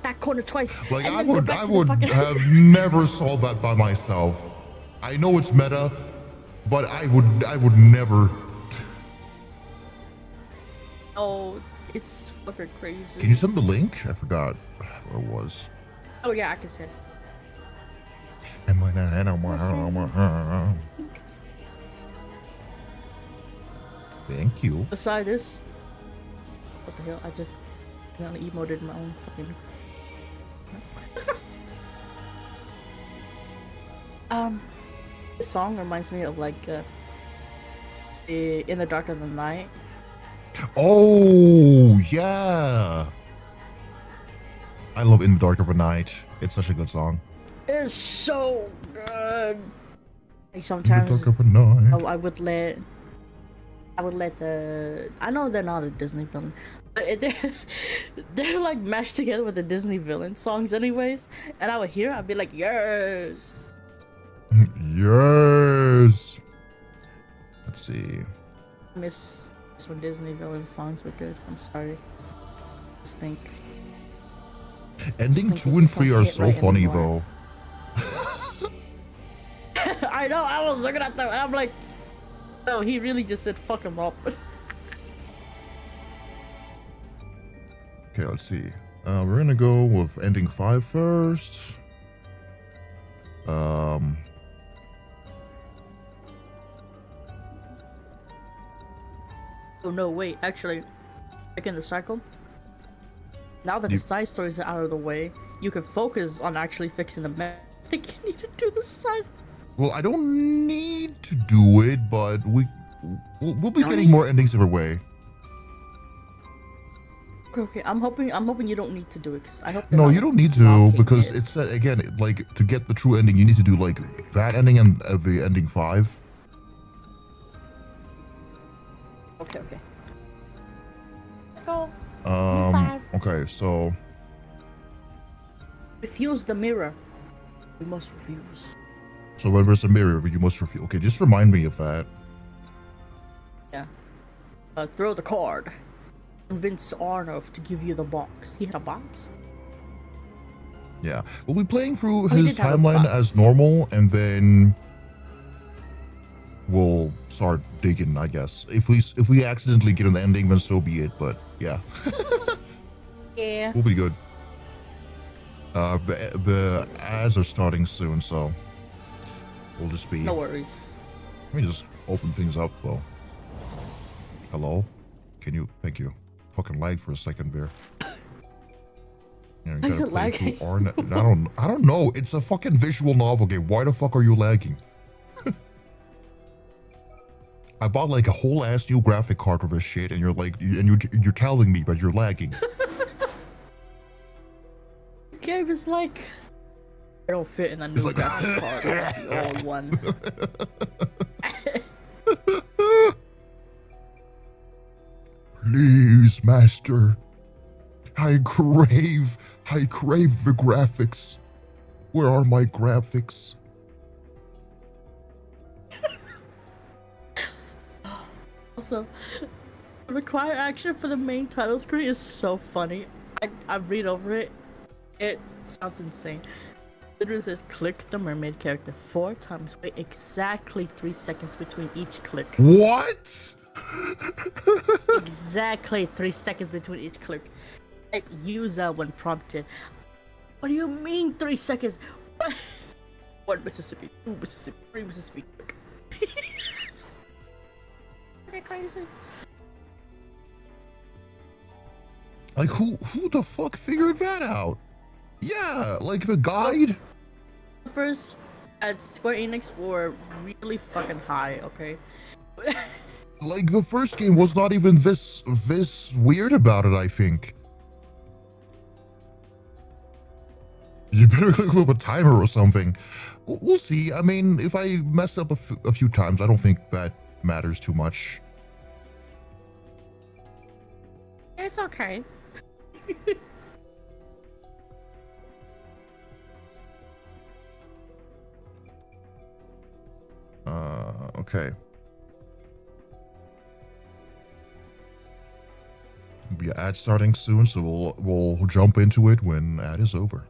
back corner twice. Like I would have never solved that by myself. I know it's meta, but I would never. Oh, it's fucking crazy. Can you send the link? I forgot where it was. Oh yeah, I can send. Thank you. Beside this, what the hell? I just kind of emoted my own fucking. This song reminds me of like In the Dark of the Night. Oh yeah, I love In the Dark of the Night. It's such a good song. It's so good. Like sometimes In the Dark of the Night. I would let the. I know they're not a Disney villain, but they're like mashed together with the Disney villain songs, anyways. And I would hear, I'd be like, yes. Yes. Let's see. I miss when Disney villain songs were good. I'm sorry. Just think. Ending 2 and 3 are so funny though. I know. I was looking at them and I'm like, no, he really just said fuck him up. Okay, let's see. We're gonna go with ending 5 first. Oh no, wait, actually, back in the cycle, now that the side stories are out of the way, you can focus on actually fixing the map. I think you need to do the side. Well, I don't need to do it, but we'll be getting more endings either way. Okay, I'm hoping you don't need to do it, because I hope. No, you don't need to, because it's again, like, to get the true ending, you need to do like that ending and the ending 5. Okay. Let's go. Okay, so Refuse the mirror. We must refuse. So when there's a mirror, you must refuse. Okay, just remind me of that. Yeah. Throw the card. Convince Arnulf to give you the box. He had a box? Yeah. We'll be playing through he his did have a timeline box. as normal, and then we'll start digging, I guess. If we accidentally get an ending, then so be it. But yeah. Yeah. We'll be good. The ads are starting soon, so we'll just be. No worries. Let me just open things up though. Hello? Can you? Thank you. Fucking lag for a second there. Yeah, Why is it lagging? I don't know. It's a fucking visual novel game. Why the fuck are you lagging? I bought like a whole ass new graphic card for this shit, and you're like, you're telling me, but you're lagging. The game is like, I don't fit in a new graphic card. All in one. Please, master. I crave the graphics. Where are my graphics? Also, the required action for the main title screen is so funny. I read over it. It sounds insane. Literally says click the mermaid character 4 times. Wait exactly 3 seconds between each click. What? Exactly 3 seconds between each click. Type user when prompted. What do you mean 3 seconds? What? 1 Mississippi, 2 Mississippi, 3 Mississippi. Click. Okay, crazy. Like who the fuck figured that out? Yeah, like the guide. Numbers at Square Enix were really fucking high. Okay. Like the first game was not even this weird about it, I think. You better click with a timer or something. We'll see. I mean, if I mess up a few times, I don't think that matters too much. It's okay. Okay. There'll be an ad starting soon, so we'll jump into it when ad is over.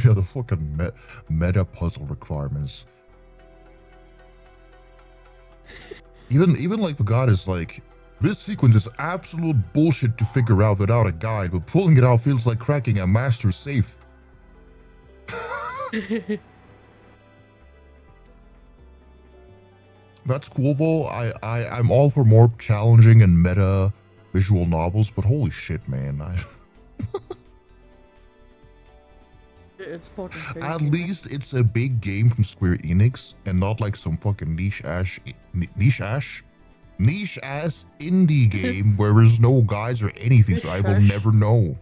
Yeah, the fucking meta puzzle requirements. Even like the god is like, this sequence is absolute bullshit to figure out without a guide, but pulling it out feels like cracking a master safe. That's cool though. I'm all for more challenging and meta visual novels, but holy shit, man. It's fucking crazy. At least it's a big game from Square Enix and not like some fucking niche ass indie game where there's no guides or anything, so I will never know.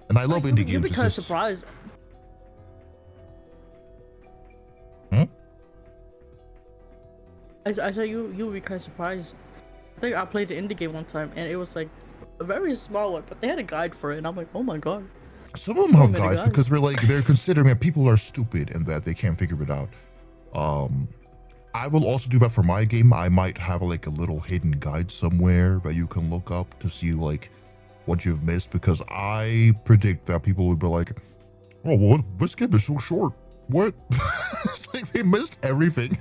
And I love indie games. You'll be kind of surprised. Hmm? I said you'll be kind of surprised. I think I played the indie game one time and it was like a very small one, but they had a guide for it, and I'm like, oh my god. Some of them have guides because they're considering that people are stupid and that they can't figure it out. I will also do that for my game. I might have like a little hidden guide somewhere that you can look up to see like what you've missed, because I predict that people will be like, oh, what? This game is so short. What? It's like they missed everything.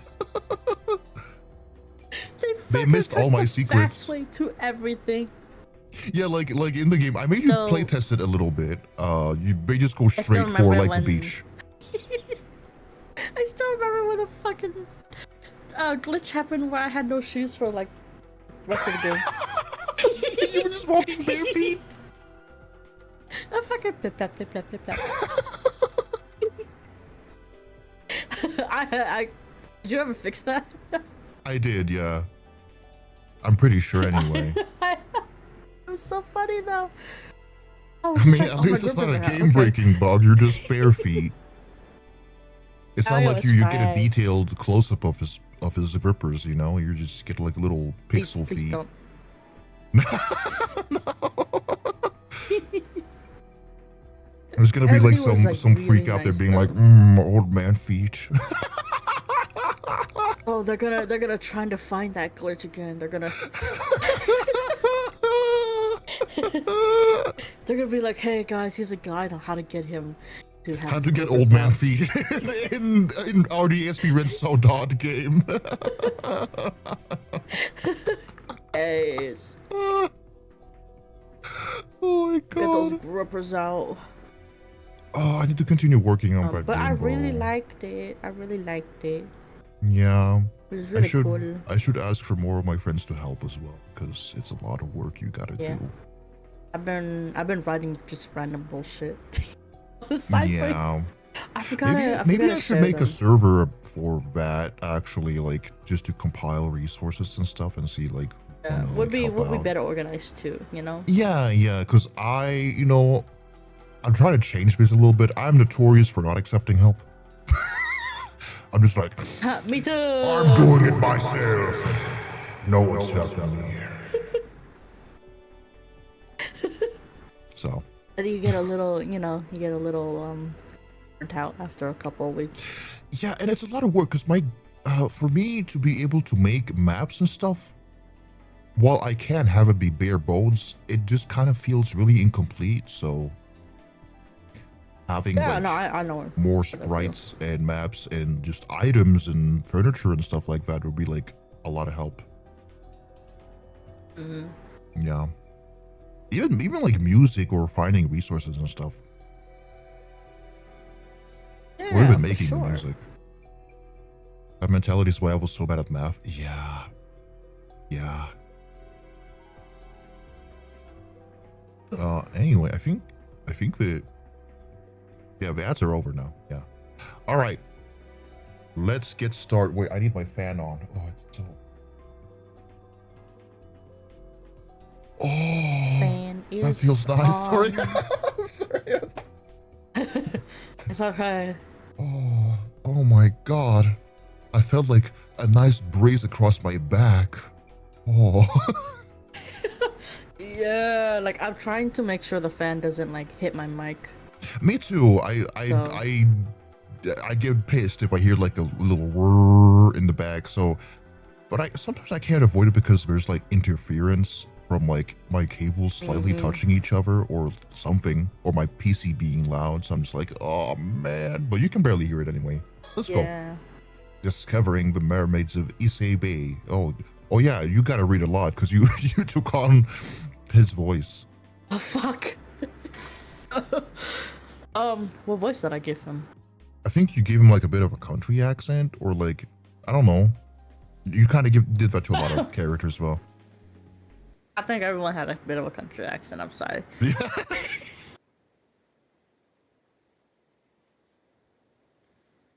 They missed all my secrets. Fastway to everything. Yeah, like in the game, I made you play test it a little bit. They just go straight for like the beach. I still remember when the fucking glitch happened where I had no shoes for like the rest of the game. You were just walking bare feet. I fucking pip pap pip pap pip pap. Did you ever fix that? I did, yeah. I'm pretty sure anyway. It was so funny though. Oh, I it's mean, like, at oh my least it's not a goodness, okay. game-breaking bug. You're just bare feet. It's not Oh, like it's you get a fine. detailed close-up of his rippers, you know? You just get like little pixel Please feet. don't. There's gonna be like Everything was, some really freak out there nice, being like, though. old man feet. Oh, they're gonna try to find that glitch again. They're gonna be like, hey guys, here's a guide on how to get him to have How his to get flippers old man out. feet in RDSB Red Soldad game. Yes. Oh my Get those god. grippers out. Oh, I need to continue working on that But game, I really bro. liked it. I really liked it. Yeah. It was really cool. I should ask for more of my friends to help as well, because it's a lot of work you gotta do. I've been writing just random bullshit. Yeah. Maybe I should make a server for that, actually, like just to compile resources and stuff and see like would be better organized too, you know? Yeah, because I'm trying to change this a little bit. I'm notorious for not accepting help. I'm just like, Me too. I'm doing it myself. No one's helping me. So. And you get a little, burnt out after a couple of weeks. Yeah, and it's a lot of work because for me to be able to make maps and stuff, while I can have it be bare bones, it just kind of feels really incomplete. So having I know more sprites and maps and just items and furniture and stuff like that would be like a lot of help. Yeah. Even like music or finding resources and stuff. Yeah, or even making for the sure. music. That mentality is why I was so bad at math. Yeah. Anyway, I think the ads are over now. Yeah. All right. Let's get started. Wait, I need my fan on. Oh, it's so. Oh, Fan is that feels nice. on. Sorry. It's okay. Oh my god. I felt like a nice breeze across my back. Oh. Yeah, like I'm trying to make sure the fan doesn't like hit my mic. Me too. I get pissed if I hear like a little whir in the back. So, but sometimes I can't avoid it because there's like interference from like my cables slightly touching each other or something, or my PC being loud. So I'm just like, oh man. But you can barely hear it anyway. Let's go. Discovering the mermaids of Issei Bay. Oh yeah, you gotta read a lot because you took on his voice. Oh fuck. What voice did I give him? I think you gave him like a bit of a country accent, or like, I don't know. You kind of did that to a lot of characters as well. I think everyone had a bit of a country accent. I'm sorry.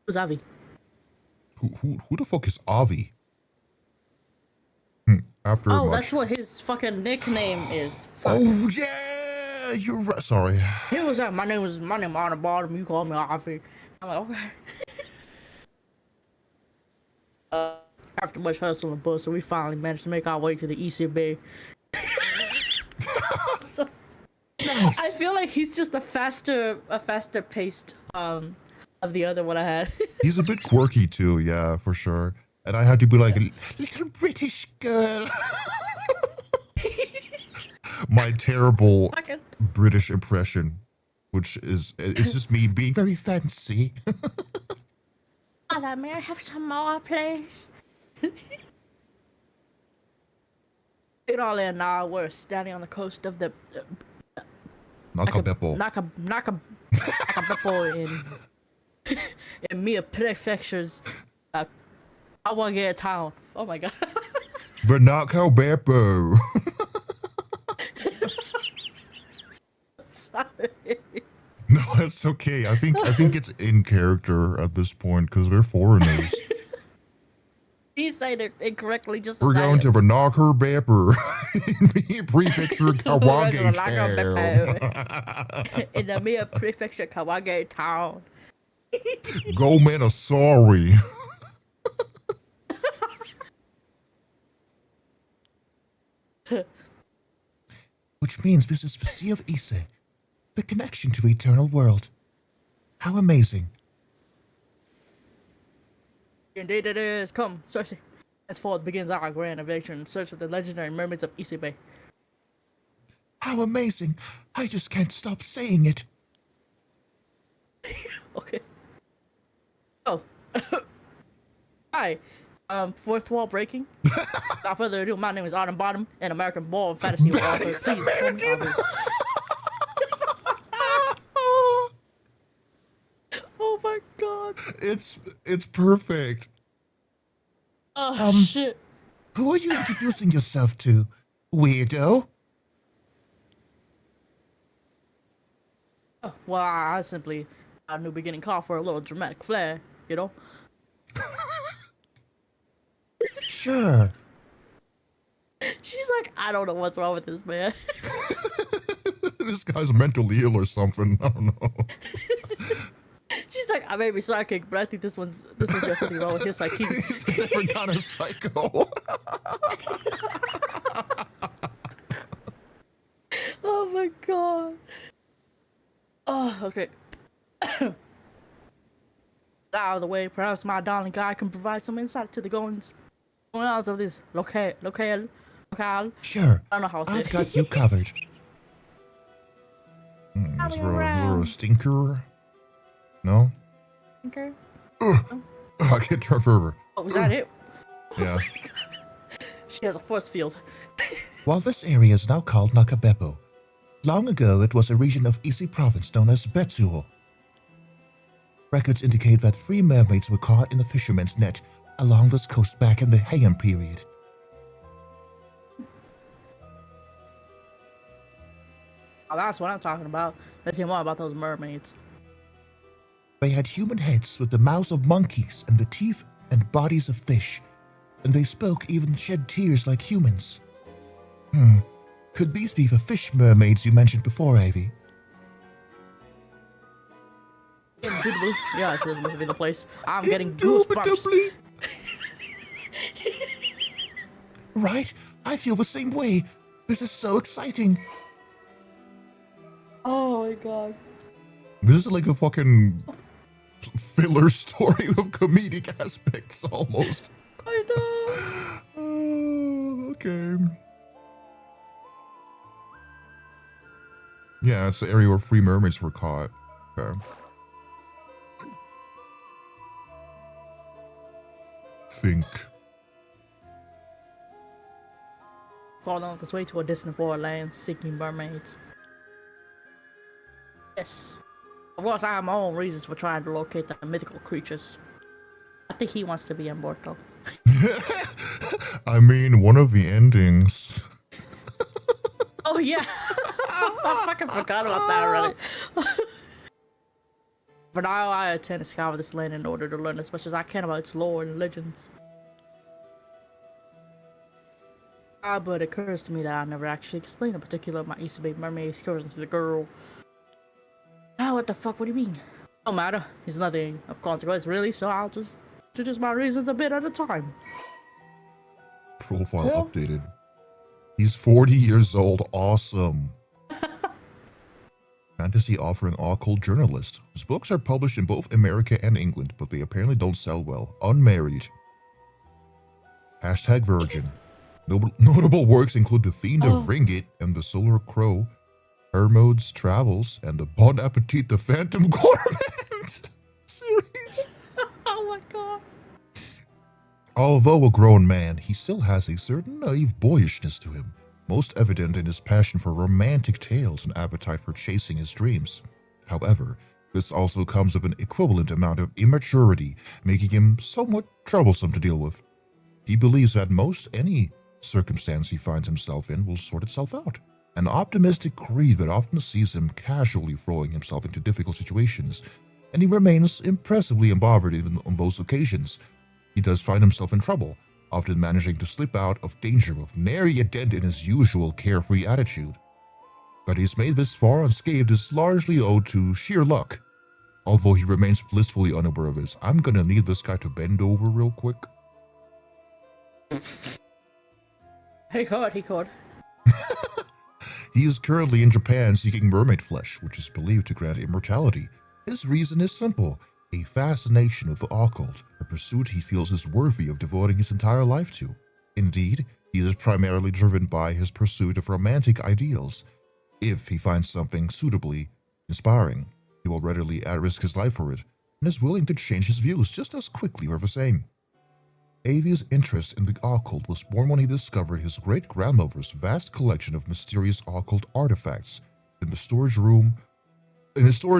Who's Avi? Who the fuck is Avi? After Oh, much. that's what his fucking nickname is. Fuck. Oh yeah, you're right. Sorry. He was like, my name on the bottom. You call me Avi. I'm like, okay. After much hustle and bustle, we finally managed to make our way to the ECB. So, Nice. I feel like he's just a faster paced of the other one I had. He's a bit quirky too, yeah, for sure. And I had to be like, little British girl. My terrible British impression, which is it's just me being very fancy. Mother, may I have some more, please? All in now, we're standing on the coast of the Nakabepo. Nakabepo in Mia Prefecture's Awage town. Oh my god. But not Nakabepo. Sorry. No, it's okay. I think it's in character at this point because we're foreigners. He said it incorrectly just We're as going to Vanaker Bepper in Prefecture Kawage Town. in the mere prefecture Kawage Town. Go man, sorry. Which means this is the Sea of Ise, the connection to the eternal world. How amazing. Indeed it is. Come, Cersei. Henceforth begins our grand invasion in search of the legendary mermaids of Ise Bay. How amazing. I just can't stop saying it. Okay. Oh. Hi. Fourth wall breaking. Without further ado, my name is Autumn Bottom, an American-born fantasy author. Please American. Oh my god. It's perfect. Oh shit. Who are you introducing yourself to, weirdo? Oh, well, I simply a new beginning call for a little dramatic flair, you know? Sure. She's like, I don't know what's wrong with this man. This guy's mentally ill or something. I don't know. She's like, I may be psychic, but I think this one's got something wrong with his psyche. He's a different kind of psycho. Oh my god. Oh, okay. Out of the way, perhaps my darling guy can provide some insight to the goings on of this locale. Sure. I don't know how to say I've it. got you covered. Is there a stinker? No? Okay. I can't turn further. Oh, was that it? Yeah. She has a force field. While this area is now called Nakabeppo, long ago it was a region of Ise province known as Betsuo. Records indicate that 3 mermaids were caught in the fisherman's net along this coast back in the Heian period. Oh, that's what I'm talking about. Let's hear more about those mermaids. They had human heads with the mouths of monkeys and the teeth and bodies of fish, and they spoke, even shed tears like humans. Could these be the fish mermaids you mentioned before, Avi? Indubitably. Yeah, this must be the place. I'm getting goosebumps. Right? I feel the same way. This is so exciting. Oh my god. This is like a fucking filler story of comedic aspects, almost. I know. Oh, okay. Yeah, it's the area where 3 mermaids were caught. Okay. Think. Falling on this way to a distant foreign land, seeking mermaids. Yes. Of course, I have my own reasons for trying to locate the mythical creatures. I think he wants to be on board, though. I mean, one of the endings. Oh, yeah. I fucking forgot about that already. For now, I intend to scour this land in order to learn as much as I can about its lore and legends. But it occurs to me that I never actually explained in particular my Ise Bay mermaid excursion to the girl. Ah, what the fuck? What do you mean? No matter. It's nothing of consequence, really, so I'll just introduce my reasons a bit at a time. Profile updated. He's 40 years old. Awesome. Fantasy author and occult journalist. His books are published in both America and England, but they apparently don't sell well. Unmarried. Hashtag virgin. Notable works include The Fiend of Ringit and The Solar Crow, Hermode's Travels, and The Bon Appetit, The Phantom Gourmand series. Oh my god. Although a grown man, he still has a certain naive boyishness to him, most evident in his passion for romantic tales and appetite for chasing his dreams. However, this also comes with an equivalent amount of immaturity, making him somewhat troublesome to deal with. He believes that most any circumstance he finds himself in will sort itself out. An optimistic creed that often sees him casually throwing himself into difficult situations, and he remains impressively unbothered even on those occasions. He does find himself in trouble, often managing to slip out of danger with nary a dent in his usual carefree attitude. That he's made this far unscathed is largely owed to sheer luck, although he remains blissfully unaware of this. I'm gonna need this guy to bend over real quick. He could. He is currently in Japan seeking mermaid flesh, which is believed to grant immortality. His reason is simple: a fascination with the occult, a pursuit he feels is worthy of devoting his entire life to. Indeed, he is primarily driven by his pursuit of romantic ideals. If he finds something suitably inspiring, he will readily risk his life for it, and is willing to change his views just as quickly or the same. Avi's interest in the occult was born when he discovered his great-grandmother's vast collection of mysterious occult artifacts in the storage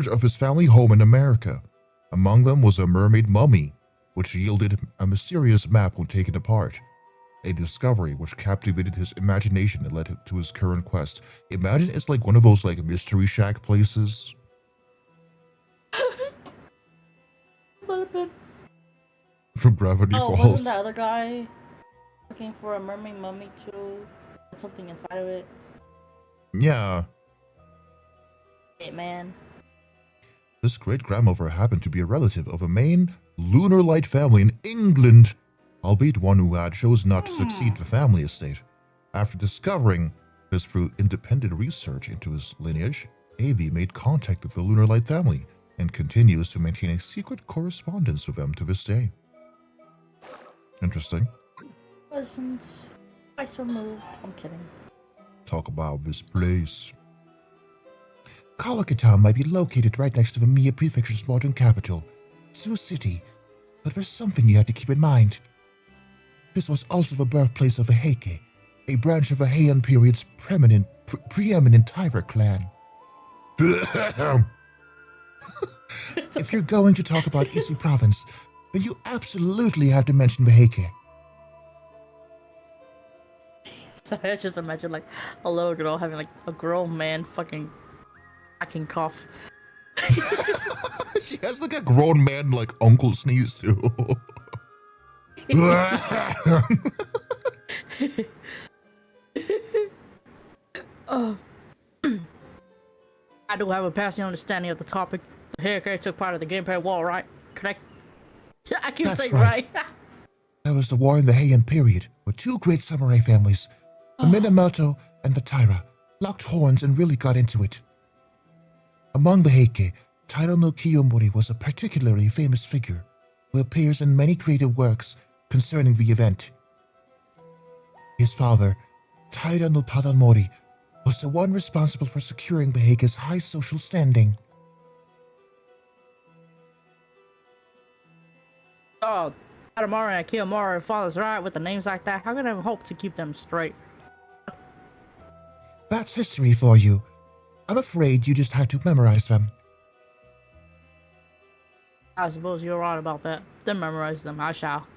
of his family home in America. Among them was a mermaid mummy, which yielded a mysterious map when taken apart. A discovery which captivated his imagination and led him to his current quest. Imagine it's like one of those Mystery Shack places. From Gravity Falls. Wasn't the other guy looking for a mermaid mummy too? Had something inside of it? Yeah. Hey, man. This great-grandmother happened to be a relative of a main lunar light family in England, albeit one who had chosen not to succeed the family estate. After discovering this through independent research into his lineage, Avi made contact with the lunar light family and continues to maintain a secret correspondence with them to this day. Interesting. Wasn't twice removed. I'm kidding. Talk about this place. Kalakatan might be located right next to the Mia Prefecture's modern capital, Sioux City, but there's something you have to keep in mind. This was also the birthplace of the Heike, a branch of the Heian period's preeminent Tyra clan. If you're going to talk about Ise Province, then you absolutely have to mention the Heike. So I just imagine a little girl having a grown man fucking cough. She has a grown man uncle sneeze too. I do have a passing understanding of the topic. The Heike took part of the Gamepad Wall, right? Correct? I keep That's saying right. right. There was the war in the Heian period, where two great samurai families, the Minamoto and the Taira, locked horns and really got into it. Among the Heike, Taira no Kiyomori was a particularly famous figure who appears in many creative works concerning the event. His father, Taira no Padanmori, was the one responsible for securing the Heike's high social standing. Oh, Adamari and Kiyomori father's right with the names like that. How can I hope to keep them straight? That's history for you. I'm afraid you just have to memorize them. I suppose you're right about that. Then memorize them. I shall.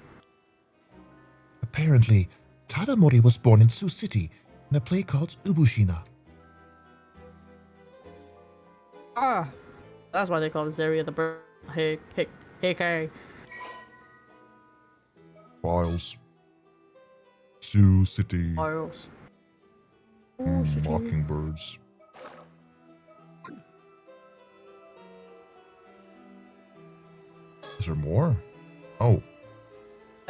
Apparently, Tadamori was born in Sioux City in a place called Ubushina. Ah, that's why they call this area the birth Heike. Files. Sioux City. Files. Mockingbirds. Is there more? Oh.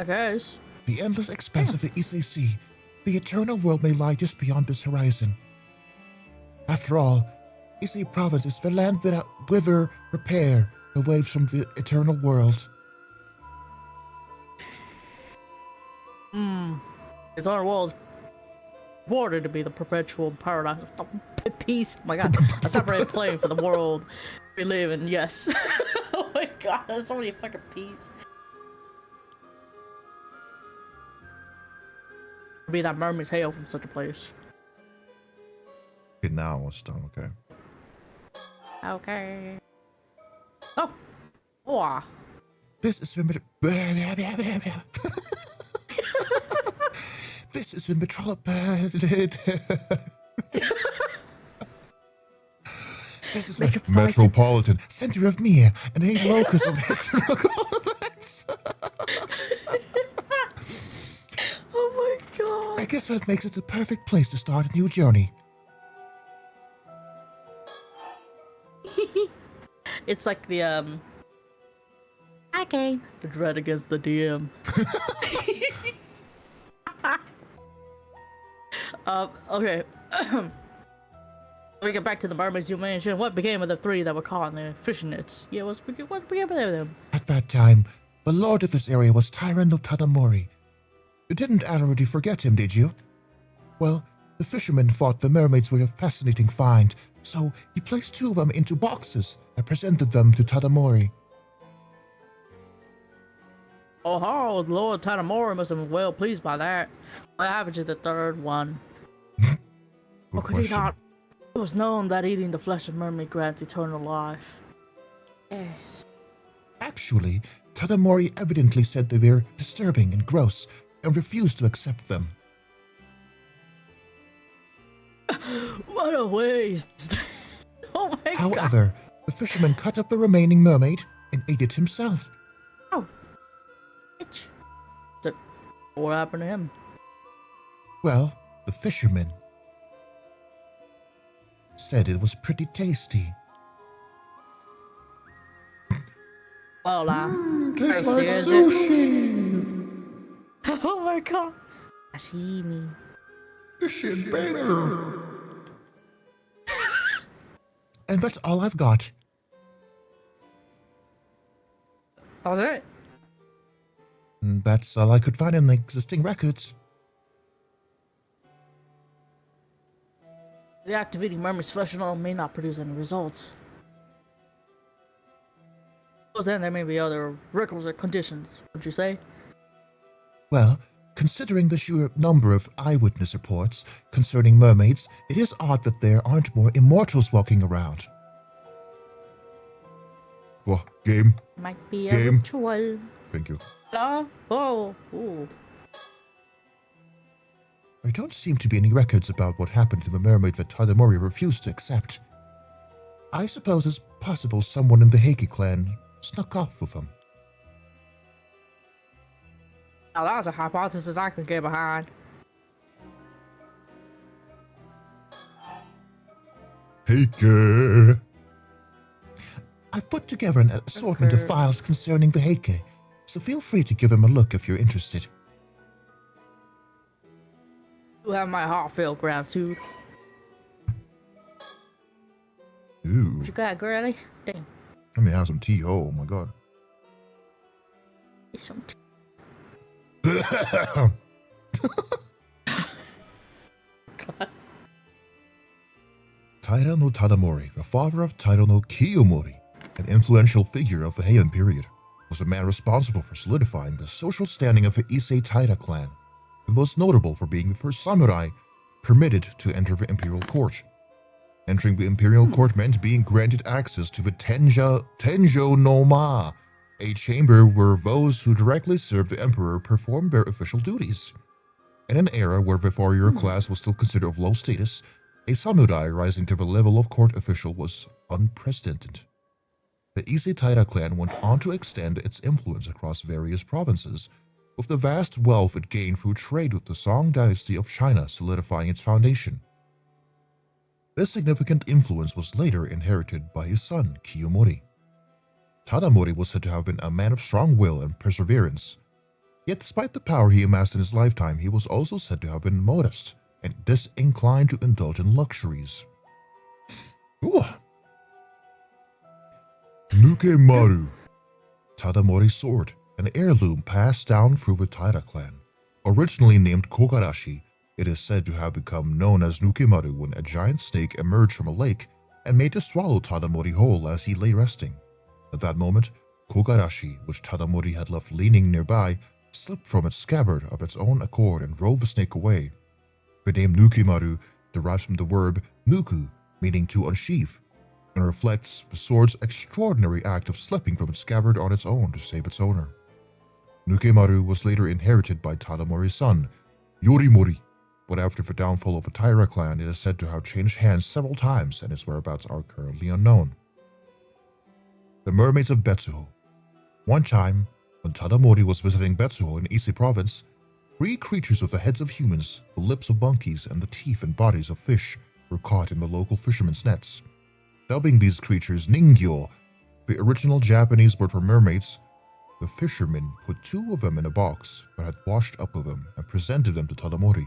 I guess. The endless expanse of the Ise Sea. The eternal world may lie just beyond this horizon. After all, Ise Province is the land without whither repair the waves from the eternal world. Its own world is bordered to be the perpetual paradise of peace. Oh my god, a separate plane for the world we live in. Yes. Oh my god, there's so many fucking peace. Be that mermaid's hail from such a place. Okay, now it's done. Okay. Okay. Oh. Wow. This is the This is the This is the metropolitan center of Mia and a locus of historical events. guess that makes it the perfect place to start a new journey. It's like the okay, the dread against the DM. Okay. We get back to the mermaids you mentioned. What became of the 3 that were caught in the fishing nets? Yeah, what became of them? At that time, the lord of this area was Tyra no Tadamori. You didn't already forget him, did you? Well, the fisherman thought the mermaids were a fascinating find, so he placed 2 of them into boxes and presented them to Tadamori. Oh, Lord Tadamori must have been well pleased by that. What happened to the 3rd one? Good Could he question. not? It was known that eating the flesh of mermaid grants eternal life. Yes. Actually, Tadamori evidently said they were disturbing and gross and refused to accept them. What a waste. Oh my god. However, the fisherman cut up the remaining mermaid and ate it himself. Oh. Bitch. What happened to him? Well, the fisherman said it was pretty tasty. Well, Tastes like sushi. Oh my god. Sashimi. Fish and banger. And that's all I've got. That was it? That's all I could find in the existing records. Deactivating mermaid's flesh and all may not produce any results. Then there may be other requisite conditions, would you say? Well, considering the sheer number of eyewitness reports concerning mermaids, it is odd that there aren't more immortals walking around. What? Game? Might be a Game. ritual. Thank you. Oh, ooh. There don't seem to be any records about what happened to the mermaid that Tadamori refused to accept. I suppose it's possible someone in the Heike clan snuck off with them. Now that's a hypothesis I could get behind. Heike! I've put together an assortment of files concerning the Heike, so feel free to give them a look if you're interested. You have my heartfelt gratitude. Ooh. What you got, girlie? Damn. Let me have some tea. Oh my god. Get some tea. Taira no Tadamori, the father of Taira no Kiyomori, an influential figure of the Heian period, was a man responsible for solidifying the social standing of the Issei Taira clan, and most notable for being the first samurai permitted to enter the imperial court. Entering the imperial court meant being granted access to the Tenjo no Ma, a chamber where those who directly served the emperor performed their official duties. In an era where the warrior class was still considered of low status, a samurai rising to the level of court official was unprecedented. The Issei Taira clan went on to extend its influence across various provinces, with the vast wealth it gained through trade with the Song dynasty of China solidifying its foundation. This significant influence was later inherited by his son, Kiyomori. Tadamori was said to have been a man of strong will and perseverance. Yet despite the power he amassed in his lifetime, he was also said to have been modest and disinclined to indulge in luxuries. Ooh. Nukemaru, Tadamori's sword, an heirloom passed down through the Taira clan. Originally named Kogarashi, it is said to have become known as Nukemaru when a giant snake emerged from a lake and made to swallow Tadamori whole as he lay resting. At that moment, Kogarashi, which Tadamori had left leaning nearby, slipped from its scabbard of its own accord and drove the snake away. The name Nukemaru derives from the verb nuku, meaning to unsheath, and reflects the sword's extraordinary act of slipping from its scabbard on its own to save its owner. Nukemaru was later inherited by Tadamori's son, Yorimori, but after the downfall of the Taira clan, it is said to have changed hands several times and its whereabouts are currently unknown. The Mermaids of Betsuho. One time, when Tadamori was visiting Betsuho in Ise province, 3 creatures with the heads of humans, the lips of monkeys, and the teeth and bodies of fish were caught in the local fishermen's nets. Dubbing these creatures Ningyo, the original Japanese word for mermaids, the fishermen put 2 of them in a box but had washed up with them and presented them to Tadamori.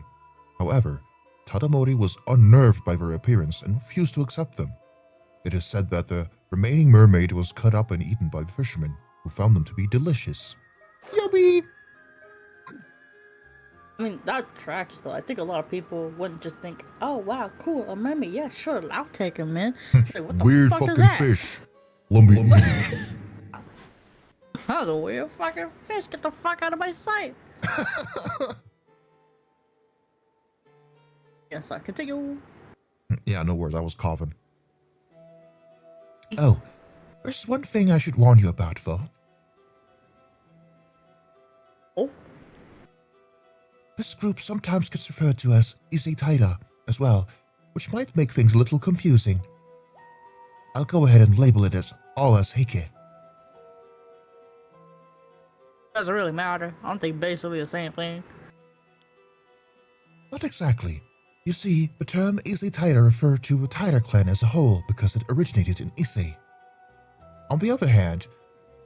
However, Tadamori was unnerved by their appearance and refused to accept them. It is said that the remaining mermaid was cut up and eaten by the fishermen, who found them to be delicious. Yummy! I mean, that tracks though. I think a lot of people wouldn't just think, oh wow, cool, a mermaid, yeah, sure, I'll take him, man. Like, what the Weird fuck is fucking that? fish. Lumby. That's a weird fucking fish. Get the fuck out of my sight. Yes, I continue. Yeah, no worries, I was coughing. Oh, there's one thing I should warn you about, though. Oh? This group sometimes gets referred to as Izetaira as well, which might make things a little confusing. I'll go ahead and label it as all as Heike. Doesn't really matter. Aren't they basically the same thing? Not exactly. You see, the term Izetaira referred to the Taira clan as a whole because it originated in Ise. On the other hand,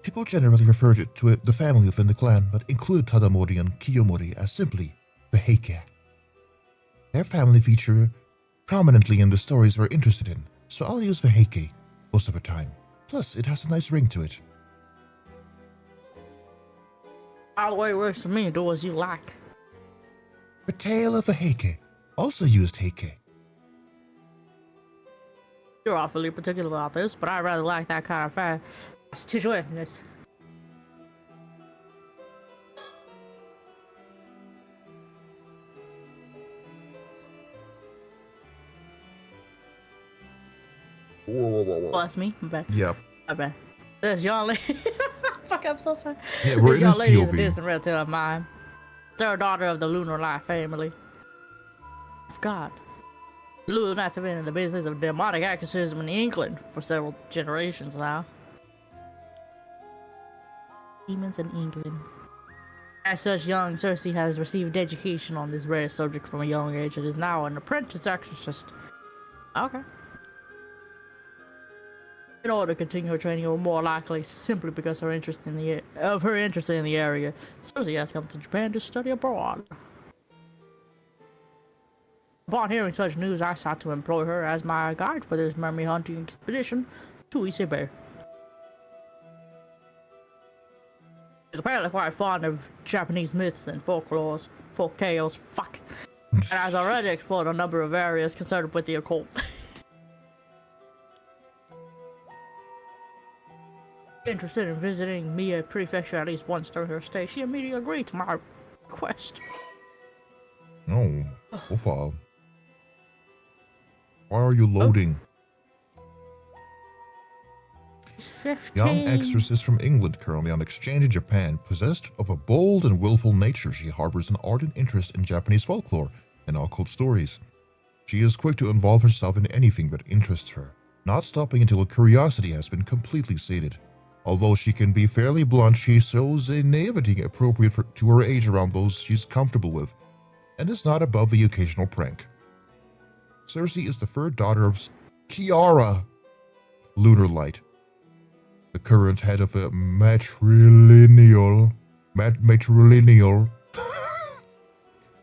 people generally referred to the family within the clan but included Tadamori and Kiyomori as simply the Heike. Their family feature prominently in the stories we're interested in, so I'll use the Heike most of the time. Plus, it has a nice ring to it. All the way works for me. Do as you like. The tale of the Heike, also used Heike. You're awfully particular about this, but I rather like that kind of situationness. Whoa. Oh, that's me. My bad. Yep. My bad. This young lady. Fuck, I'm so sorry. Yeah, we're this in young this lady is a POV. distant relative of mine. Third daughter of the Lunar Light family. God. The Lunar Knights have been in the business of demonic exorcism in England for several generations now. Demons in England. As such, young Cersei has received education on this rare subject from a young age and is now an apprentice exorcist. Okay. In order to continue her training, or more likely simply because her interest in the area, Cersei has come to Japan to study abroad. Upon hearing such news, I sought to employ her as my guide for this mermaid hunting expedition to Ise Bay. She's apparently quite fond of Japanese myths and folk tales, and has already explored a number of areas concerned with the occult. Interested in visiting Mie Prefecture at least once during her stay, she immediately agreed to my request. Oh, Ofa. Why are you loading? She's 15. Young exorcist from England currently on exchange in Japan, possessed of a bold and willful nature, she harbors an ardent interest in Japanese folklore and occult stories. She is quick to involve herself in anything that interests her, not stopping until her curiosity has been completely sated. Although she can be fairly blunt, she shows a naivety appropriate to her age around those she's comfortable with, and is not above the occasional prank. Cersei is the third daughter of Kiara Lunar Light, the current head of a matrilineal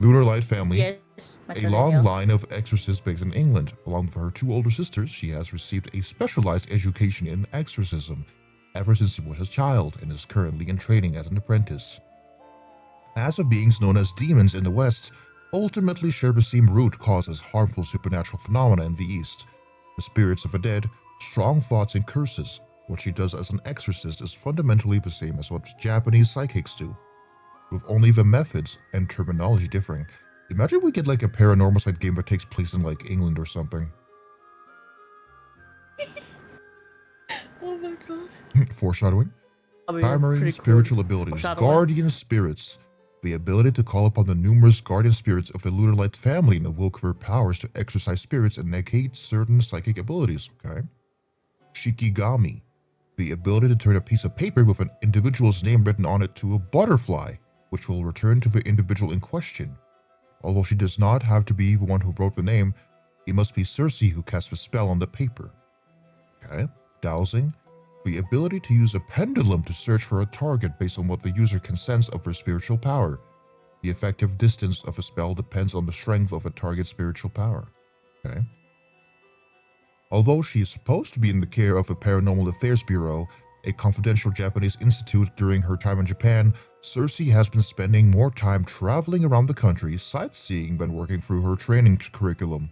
Lunar Light family, Yes, a long line of exorcists based in England. Along with her 2 older sisters, she has received a specialized education in exorcism ever since she was a child and is currently in training as an apprentice. As for beings known as demons in the West, ultimately share the same root causes harmful supernatural phenomena in the East. The spirits of the dead, strong thoughts and curses. What she does as an exorcist is fundamentally the same as what Japanese psychics do, with only the methods and terminology differing. Imagine we get like a PARANORMASIGHT game that takes place in like England or something. Oh my god. Foreshadowing. Primary spiritual abilities. Guardian spirits. The ability to call upon the numerous guardian spirits of the Lunar Light family and evoke their powers to exercise spirits and negate certain psychic abilities. Okay. Shikigami. The ability to turn a piece of paper with an individual's name written on it to a butterfly which will return to the individual in question. Although she does not have to be the one who wrote the name, it must be Circe who cast the spell on the paper. Okay, dowsing. The ability to use a pendulum to search for a target based on what the user can sense of their spiritual power. The effective distance of a spell depends on the strength of a target's spiritual power. Okay. Although she is supposed to be in the care of the Paranormal Affairs Bureau, a confidential Japanese institute during her time in Japan, Circe has been spending more time traveling around the country sightseeing than working through her training curriculum.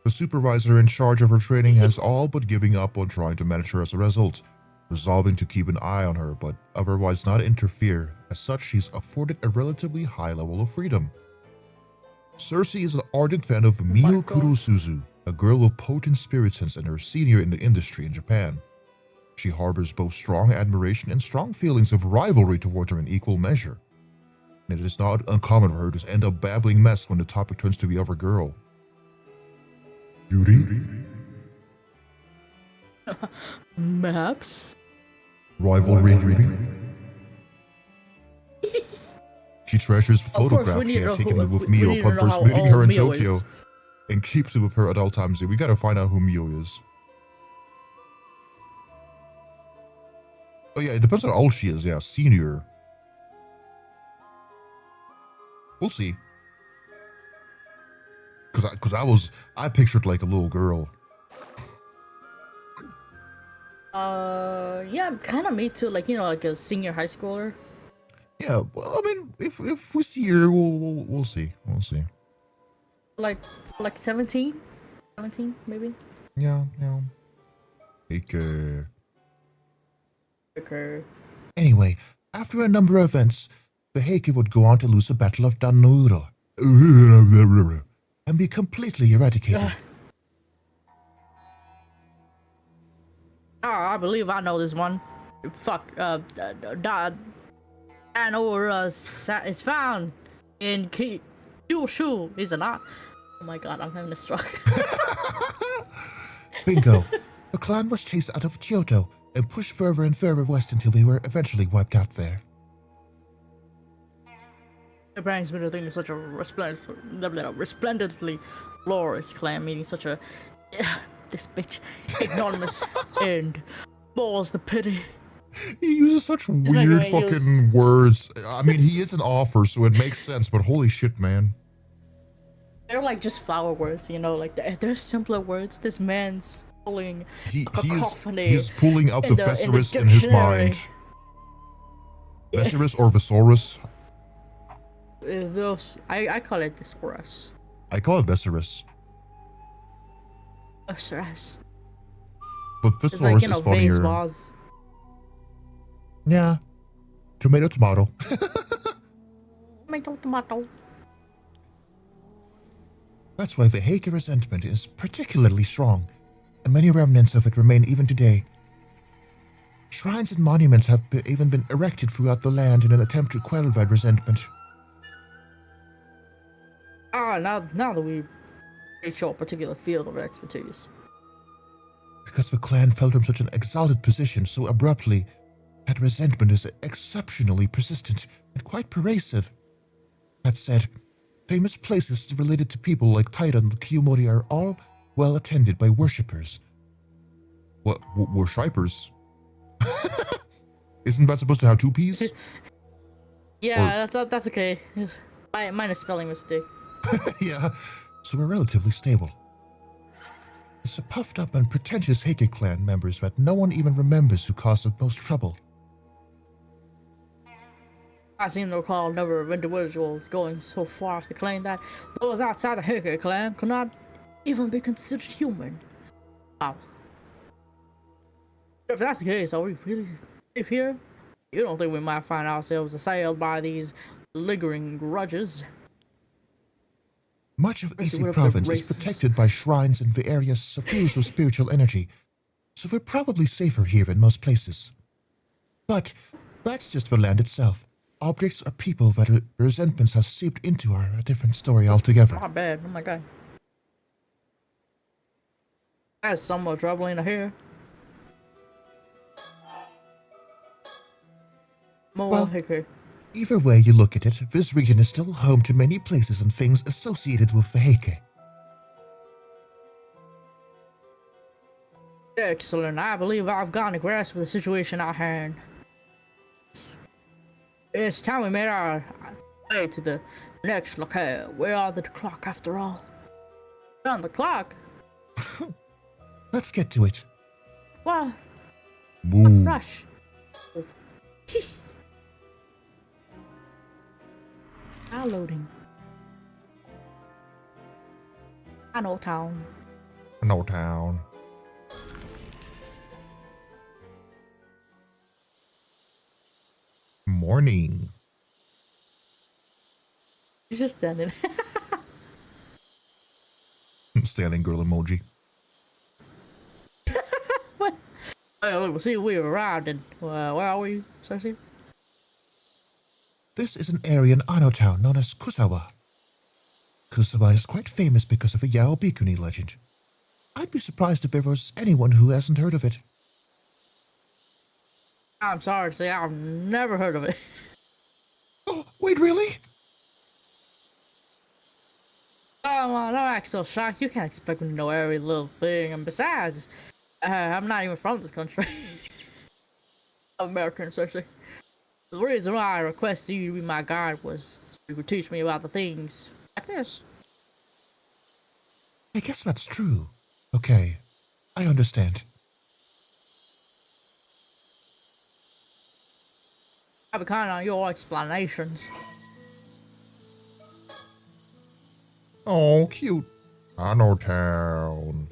The supervisor in charge of her training has all but giving up on trying to manage her as a result, resolving to keep an eye on her but otherwise not interfere. As such, she's afforded a relatively high level of freedom. Circe is an ardent fan of Miyo Kurosuzu, a girl with potent spirit sense and her senior in the industry in Japan. She harbors both strong admiration and strong feelings of rivalry towards her in equal measure. And it is not uncommon for her to end up babbling mess when the topic turns to the other girl. Yuri? Maps? Rivalry? She treasures photographs she had taken with Mio upon first meeting her in Tokyo and keeps it with her at all times. We gotta find out who Mio is. Oh yeah, it depends on how old she is. Yeah, senior. We'll see. Cause I pictured like a little girl. Yeah, kind of me too. Like, you know, like a senior high schooler. Yeah, well, I mean, if we see her, we'll see. We'll see. Like 17 maybe. Yeah. Okay. Anyway, after a number of events, the Heike would go on to lose the Battle of Danuro and be completely eradicated. I believe I know this one. Fuck, Danuro is found in Kyushu, is it not? Oh my god, I'm having a stroke. Bingo. The clan was chased out of Kyoto and pushed further and further west until they were eventually wiped out there. It brings me to think of such a resplendently glorious clan meeting such a this bitch ignominious and balls the pity. He uses such weird fucking words. I mean, he is an author, so it makes sense, but holy shit, man. They're like just flower words, you know, like they're simpler words. This man's pulling a cacophony. He's pulling out the thesaurus in his mind. Thesaurus or thesaurus? I call it thesaurus. I call it thesaurus. Thesaurus. But thesaurus is funnier. Vase. Yeah. Tomato. Tomato. That's why the Heike resentment is particularly strong, and many remnants of it remain even today. Shrines and monuments have even been erected throughout the land in an attempt to quell that resentment. Now that we reach a particular field of expertise. Because the clan fell from such an exalted position so abruptly, that resentment is exceptionally persistent and quite pervasive. That said, famous places related to people like Taira and Kiyomori are all well attended by worshippers. What? Worshippers? Isn't that supposed to have two P's? Yeah, that's okay. Mine is spelling mistake. Yeah, so we're relatively stable. It's the puffed up and pretentious Heike clan members that no one even remembers who caused the most trouble. I seem to recall a number of individuals going so far as to claim that those outside the Heike clan could not even be considered human. Wow. If that's the case, are we really safe here? You don't think we might find ourselves assailed by these lingering grudges? Much of Ise province is protected by shrines and the area suffused with spiritual energy, so we're probably safer here than most places. But that's just the land itself. Objects or people that resentments have seeped into are a different story altogether. Not bad, oh my god. That's somewhat troubling to hear. Well, Either way you look at it, this region is still home to many places and things associated with the Heike. Excellent. I believe I've gotten a grasp of the situation at hand. It's time we made our way to the next locale. Where are the clock after all? On the clock? Let's get to it. What? Move. Rush. Downloading. I know town. No town. Morning. He's just standing. Standing girl emoji. What? Well, we'll see. We arrived and where are we, Cersei? This is an area in Ano Town known as Kusawa. Kusawa is quite famous because of a Yao Bikuni legend. I'd be surprised if there was anyone who hasn't heard of it. I'm sorry to say I've never heard of it. Oh, wait, really? Oh, well, don't act so shocked. You can't expect me to know every little thing. And besides, I'm not even from this country. I'm American, Cersei. The reason why I requested you to be my guide was so you could teach me about the things like this. I guess that's true. Okay, I understand. I'll be counting on your explanations. Oh, cute. Ano Town.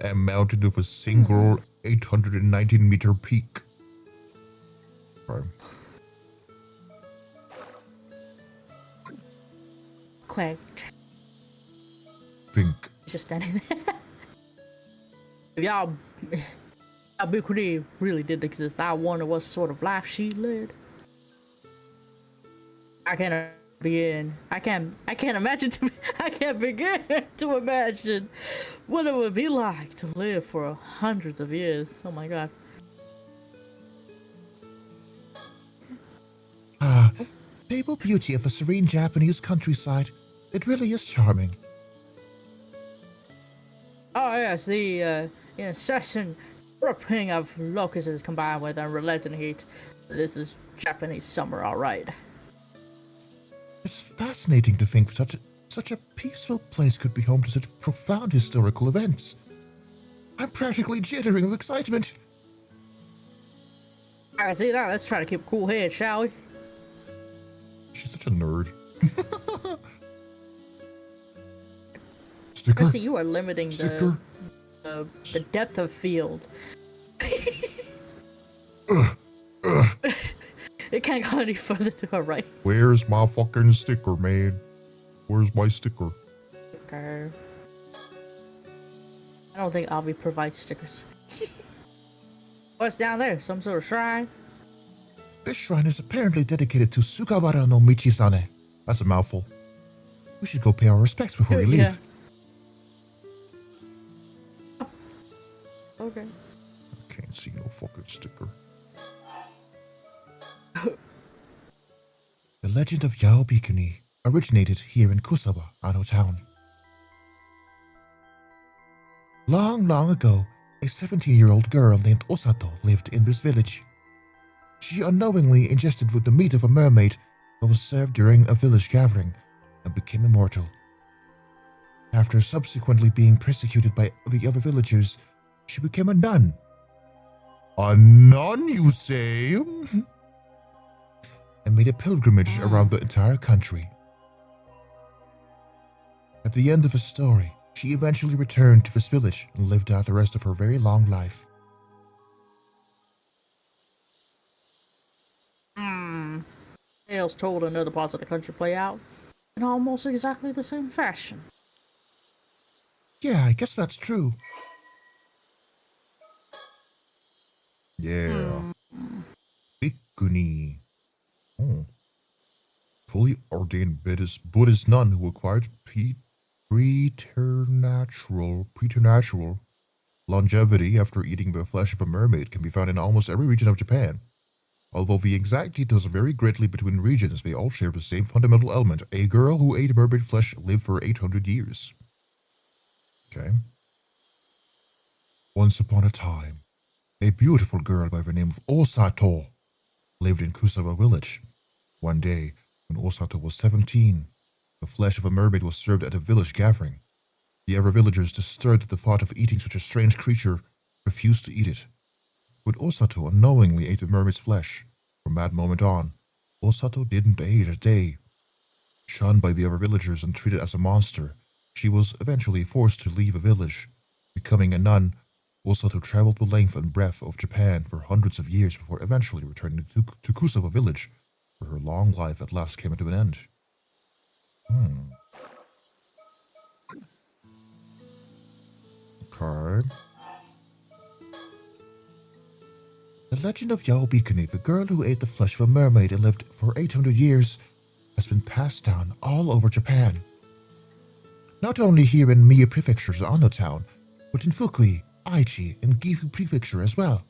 And mounted with a single 819-meter peak. Sorry. Correct. Think. It's just standing there. If y'all Bikuni really did exist, I wonder what sort of life she led. I can't begin to imagine what it would be like to live for hundreds of years. Oh my god. Ah, the beauty of the serene Japanese countryside. It really is charming. Oh yes, the incessant dripping of locusts combined with unrelenting heat. This is Japanese summer, alright. It's fascinating to think such a peaceful place could be home to such profound historical events. I'm practically jittering with excitement. I can see that. Let's try to keep a cool head, shall we? She's such a nerd. Sticker? Percy, you are limiting the depth of field. It can't go any further to our right. Where's my fucking sticker, man? Where's my sticker? Okay. I don't think Avi provides stickers. What's down there? Some sort of shrine? This shrine is apparently dedicated to Sugawara no Michisane. That's a mouthful. We should go pay our respects before we leave. Okay. I can't see no fucking sticker. The legend of Yao Bikuni originated here in Kusawa, Ano Town. Long, long ago, a 17-year-old girl named Osato lived in this village. She unknowingly ingested the meat of a mermaid that was served during a village gathering and became immortal. After subsequently being persecuted by the other villagers, she became a nun. A nun, you say? And made a pilgrimage around the entire country. At the end of the story, she eventually returned to this village and lived out the rest of her very long life. Tales told in other parts of the country play out in almost exactly the same fashion. Yeah, I guess that's true. Yeah. Bikuni. Oh. Fully ordained Buddhist nun who acquired preternatural longevity after eating the flesh of a mermaid can be found in almost every region of Japan. Although the exact details vary greatly between regions, they all share the same fundamental element. A girl who ate mermaid flesh lived for 800 years. Okay. Once upon a time, a beautiful girl by the name of Osato lived in Kusawa village. One day, when Osato was 17, the flesh of a mermaid was served at a village gathering. The other villagers, disturbed at the thought of eating such a strange creature, refused to eat it. But Osato unknowingly ate the mermaid's flesh. From that moment on, Osato didn't age a day. Shunned by the other villagers and treated as a monster, she was eventually forced to leave a village. Becoming a nun, Osato traveled the length and breadth of Japan for hundreds of years before eventually returning to Kusawa village, where her long life at last came to an end. Okay. The legend of Yaobikuni, the girl who ate the flesh of a mermaid and lived for 800 years, has been passed down all over Japan. Not only here in Mie Prefecture's Ano town, but in Fukui, Aichi, and Gifu Prefecture as well.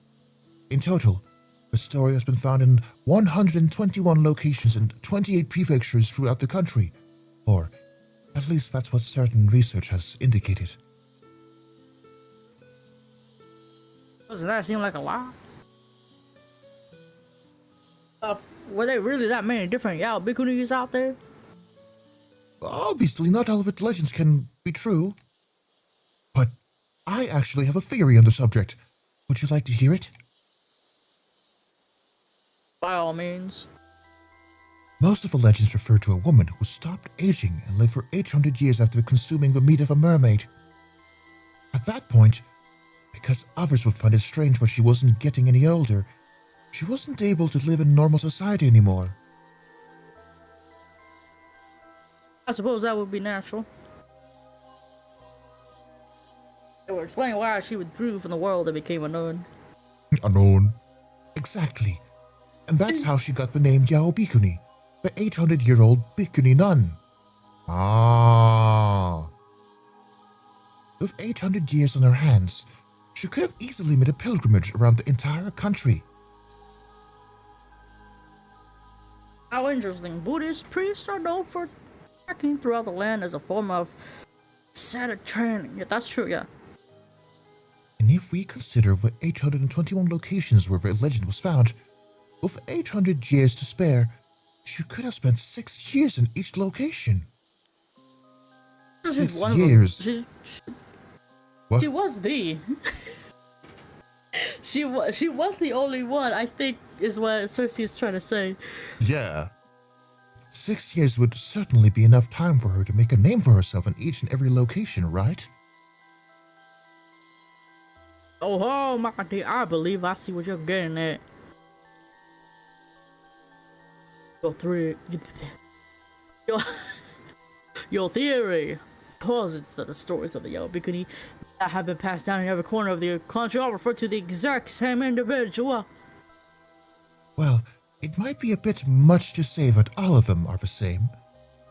In total, the story has been found in 121 locations in 28 prefectures throughout the country, or at least that's what certain research has indicated. Doesn't that seem like a lot? Were there really that many different Yaobikunis out there? Obviously, not all of its legends can be true. But I actually have a theory on the subject. Would you like to hear it? By all means. Most of the legends refer to a woman who stopped aging and lived for 800 years after consuming the meat of a mermaid. At that point, because others would find it strange that she wasn't getting any older, she wasn't able to live in normal society anymore. I suppose that would be natural. It would explain why she withdrew from the world and became a nun. A nun. Exactly. And that's how she got the name Yaobikuni, the 800-year-old Bikuni nun. Ah. With 800 years on her hands, she could have easily made a pilgrimage around the entire country. How interesting. Buddhist priests are known for trekking throughout the land as a form of ascetic training. Yeah, that's true, yeah. And if we consider the 821 locations where the legend was found, with 800 years to spare, she could have spent 6 years in each location. 6 years. What? She was the. she was the only one, I think, is what Cersei is trying to say. Yeah. 6 years would certainly be enough time for her to make a name for herself in each and every location, right? Oh, my dear, I believe I see what you're getting at. Your theory posits that the stories of the Yaobikuni that have been passed down in every corner of the country all refer to the exact same individual. Well, it might be a bit much to say that all of them are the same.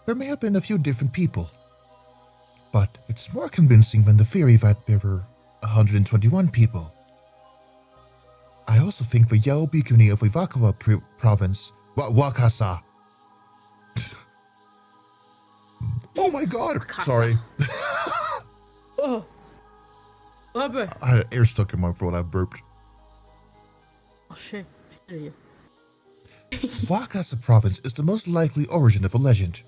There may have been a few different people. But it's more convincing than the theory that there were 121 people. I also think the Yaobikuni of Iwakawa province, Wakasa. Oh my god! Wakasa. Sorry. Oh. What? I had air stuck in my throat. I burped. Oh shit. Yeah. Wakasa province is the most likely origin of the legend.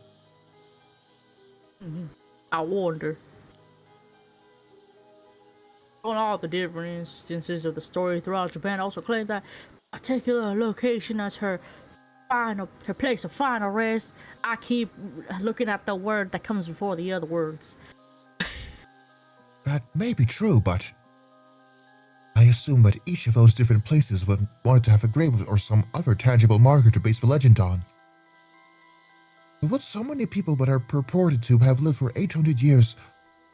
I wonder. On all the different instances of the story throughout Japan, also claim that a particular location as her place of final rest. I keep looking at the word that comes before the other words. That may be true, but I assume that each of those different places would want to have a grave or some other tangible marker to base the legend on. But would so many people that are purported to have lived for 800 years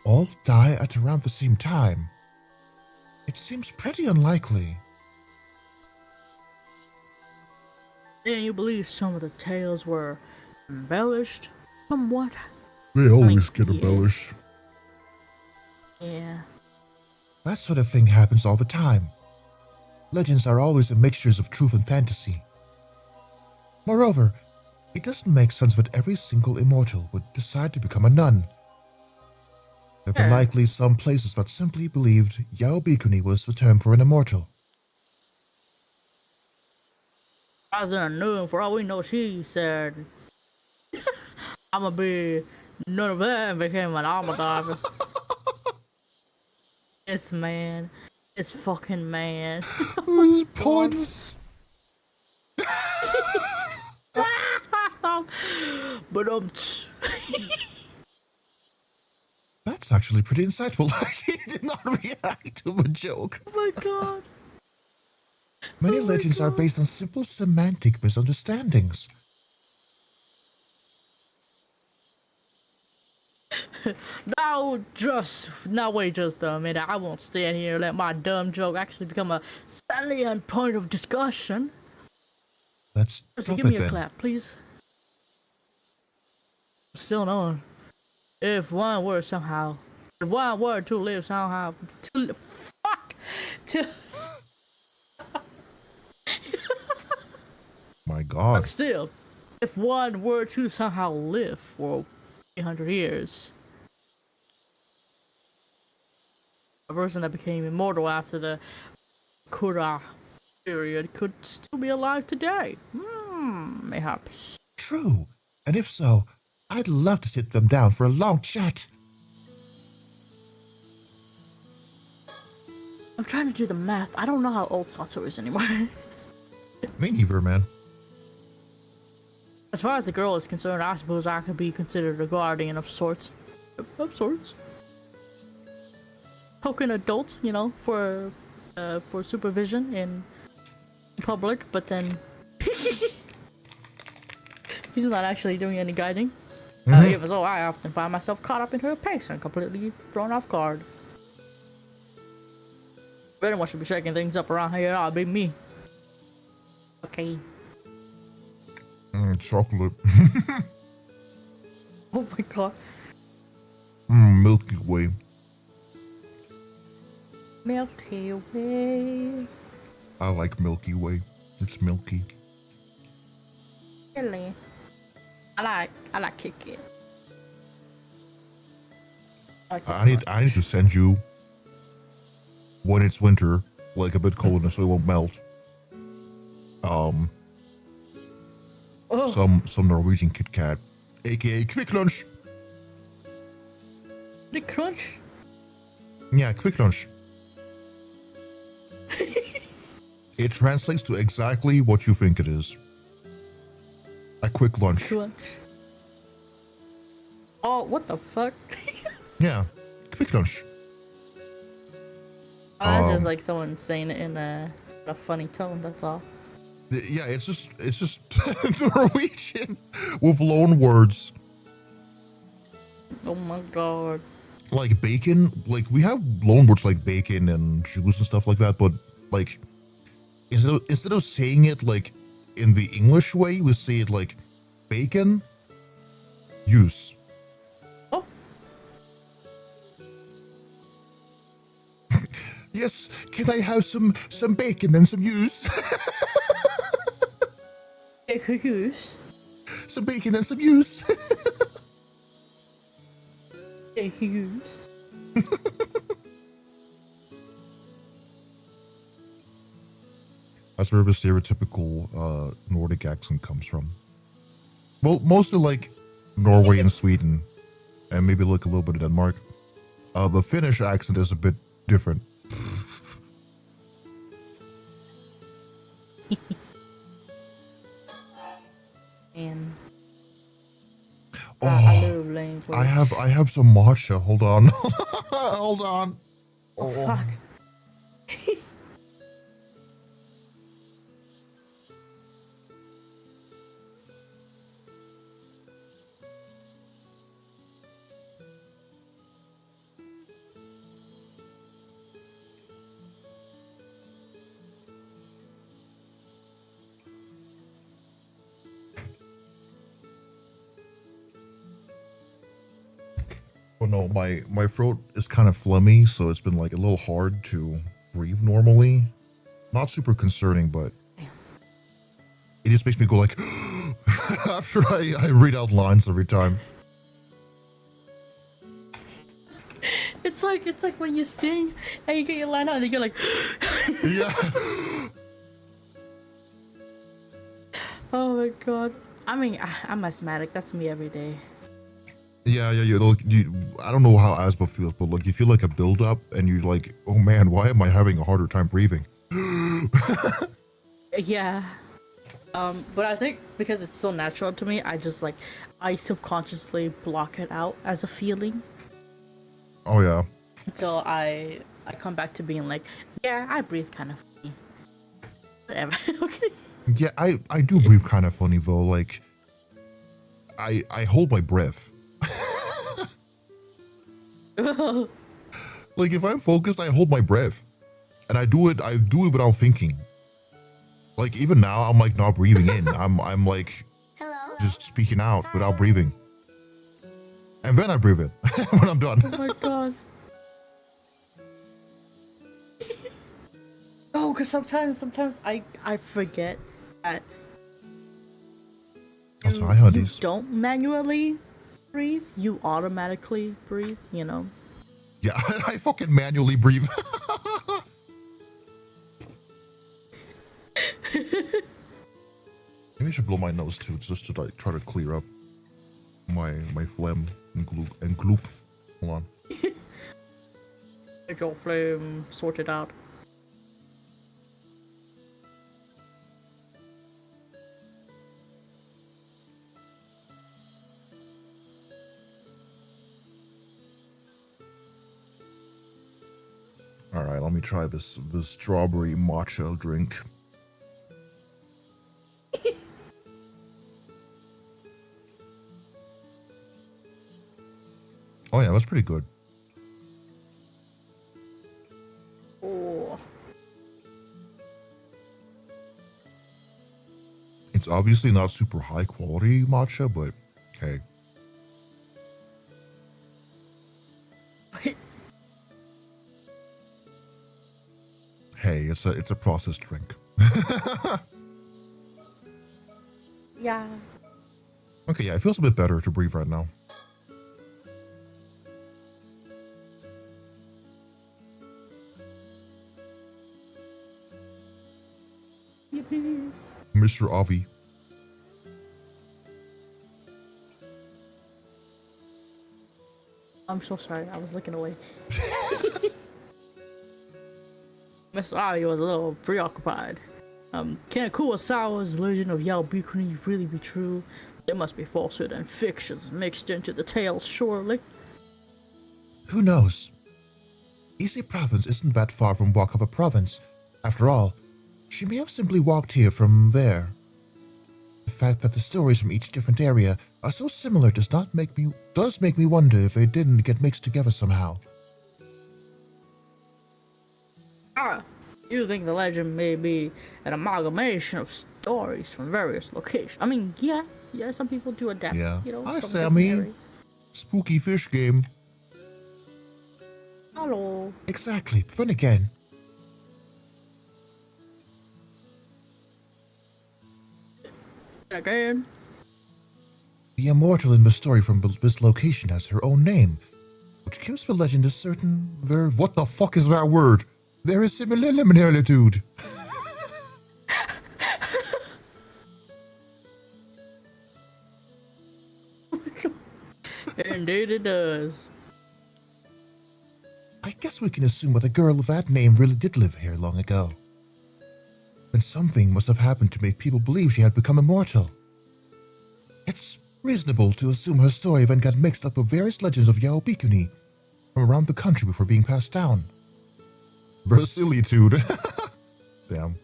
all die at around the same time? It seems pretty unlikely. Then you believe some of the tales were embellished somewhat? They always get embellished. Yeah. That sort of thing happens all the time. Legends are always a mixture of truth and fantasy. Moreover, it doesn't make sense that every single immortal would decide to become a nun. There were likely some places that simply believed Yaobikuni was the term for an immortal. Rather than a nun, for all we know, she said, I'm gonna be none of that and became an alma diver. This man. This fucking man. Those puns. But That's actually pretty insightful. She did not react to a joke. oh my god. Many legends are based on simple semantic misunderstandings. Now wait just a minute. I won't stand here and let my dumb joke actually become a salient point of discussion. Let's So give me a clap, please. Still on. If one were to live somehow, My God. But still, if one were to somehow live for 800 years, a person that became immortal after the Kura period could still be alive today. Mayhaps. True. And if so, I'd love to sit them down for a long chat. I'm trying to do the math. I don't know how old Sato is anymore. Me neither, man. As far as the girl is concerned, I suppose I could be considered a guardian of sorts. Token adult, you know, for supervision in public, but then he's not actually doing any guiding. Even so, I often find myself caught up in her pace and completely thrown off guard. If anyone should be shaking things up around here, I'll be me. Okay. Chocolate. Oh my god. Milky Way. Milky Way. I like Milky Way. It's milky. Really? I like Kit Kat. I need to send you, when it's winter, like a bit colder so it won't melt. Some Norwegian Kit Kat, aka Quick Lunch. The crunch? Yeah, Quick Lunch. It translates to exactly what you think it is. A quick lunch. Crunch. Oh, what the fuck? Yeah, quick lunch. Oh, that's just like someone saying it in a funny tone, that's all. Yeah, it's just Norwegian with loan words. Oh my god. Like bacon, like we have loan words like bacon and juice and stuff like that, but like instead of saying it like in the English way, we say it like bacon, use. Oh. Yes, can I have some bacon and some use? Use. Some bacon and some use. Use. That's where the stereotypical Nordic accent comes from. Well, mostly like Norway and Sweden, and maybe like a little bit of Denmark. The Finnish accent is a bit different. And Oh, I love language. I have some matcha. Hold on. Hold on. Oh, fuck. Oh no, my throat is kind of phlegmy, so it's been like a little hard to breathe normally. Not super concerning, but it just makes me go like After I read out lines every time. It's like when you sing and you get your line out and you're like, Yeah. oh my god. I mean, I'm asthmatic. That's me every day. Yeah. Look, I don't know how asthma feels, but like you feel like a buildup, and you're like, oh man, why am I having a harder time breathing? Yeah. But I think because it's so natural to me, I subconsciously block it out as a feeling. Oh yeah. Until I come back to being like, yeah, I breathe kind of funny. Whatever. Okay. Yeah, I do breathe kind of funny though. Like, I hold my breath. Like if I'm focused, I hold my breath, and I do it without thinking. Like even now, I'm like not breathing in. I'm like just speaking out without breathing, and then I breathe in when I'm done. Oh my god. Oh, because sometimes I forget that That's why I heard you these. don't manually breathe, you automatically breathe, you know? Yeah, I fucking manually breathe. Maybe I should blow my nose too, just to like try to clear up my phlegm and gloop. Hold on. Get your flame sorted out. All right, let me try this strawberry matcha drink. Oh yeah, that's pretty good. Oh. It's obviously not super high quality matcha, but hey. Hey, it's a processed drink. Yeah. Okay, yeah, it feels a bit better to breathe right now. Mr. Avi. I'm so sorry, I was looking away. Mr. Avi was a little preoccupied. Can Kurosawa's legend of Yaobikuni really be true? There must be falsehood and fictions mixed into the tales, surely. Who knows? Ise province isn't that far from Wakava province. After all, she may have simply walked here from there. The fact that the stories from each different area are so similar does make me wonder if they didn't get mixed together somehow. You think the legend may be an amalgamation of stories from various locations? I mean, yeah, some people do adapt. Yeah. You know, Hi, from Sammy. different areas. Spooky fish game. Hello. Exactly, but then again. Again. The immortal in the story from this location has her own name, which gives the legend a certain what the fuck is that word? Verisimilitude. Indeed it does. I guess we can assume that a girl of that name really did live here long ago. Then something must have happened to make people believe she had become immortal. It's reasonable to assume her story then got mixed up with various legends of Yaobikuni from around the country before being passed down. Verisimilitude. Damn.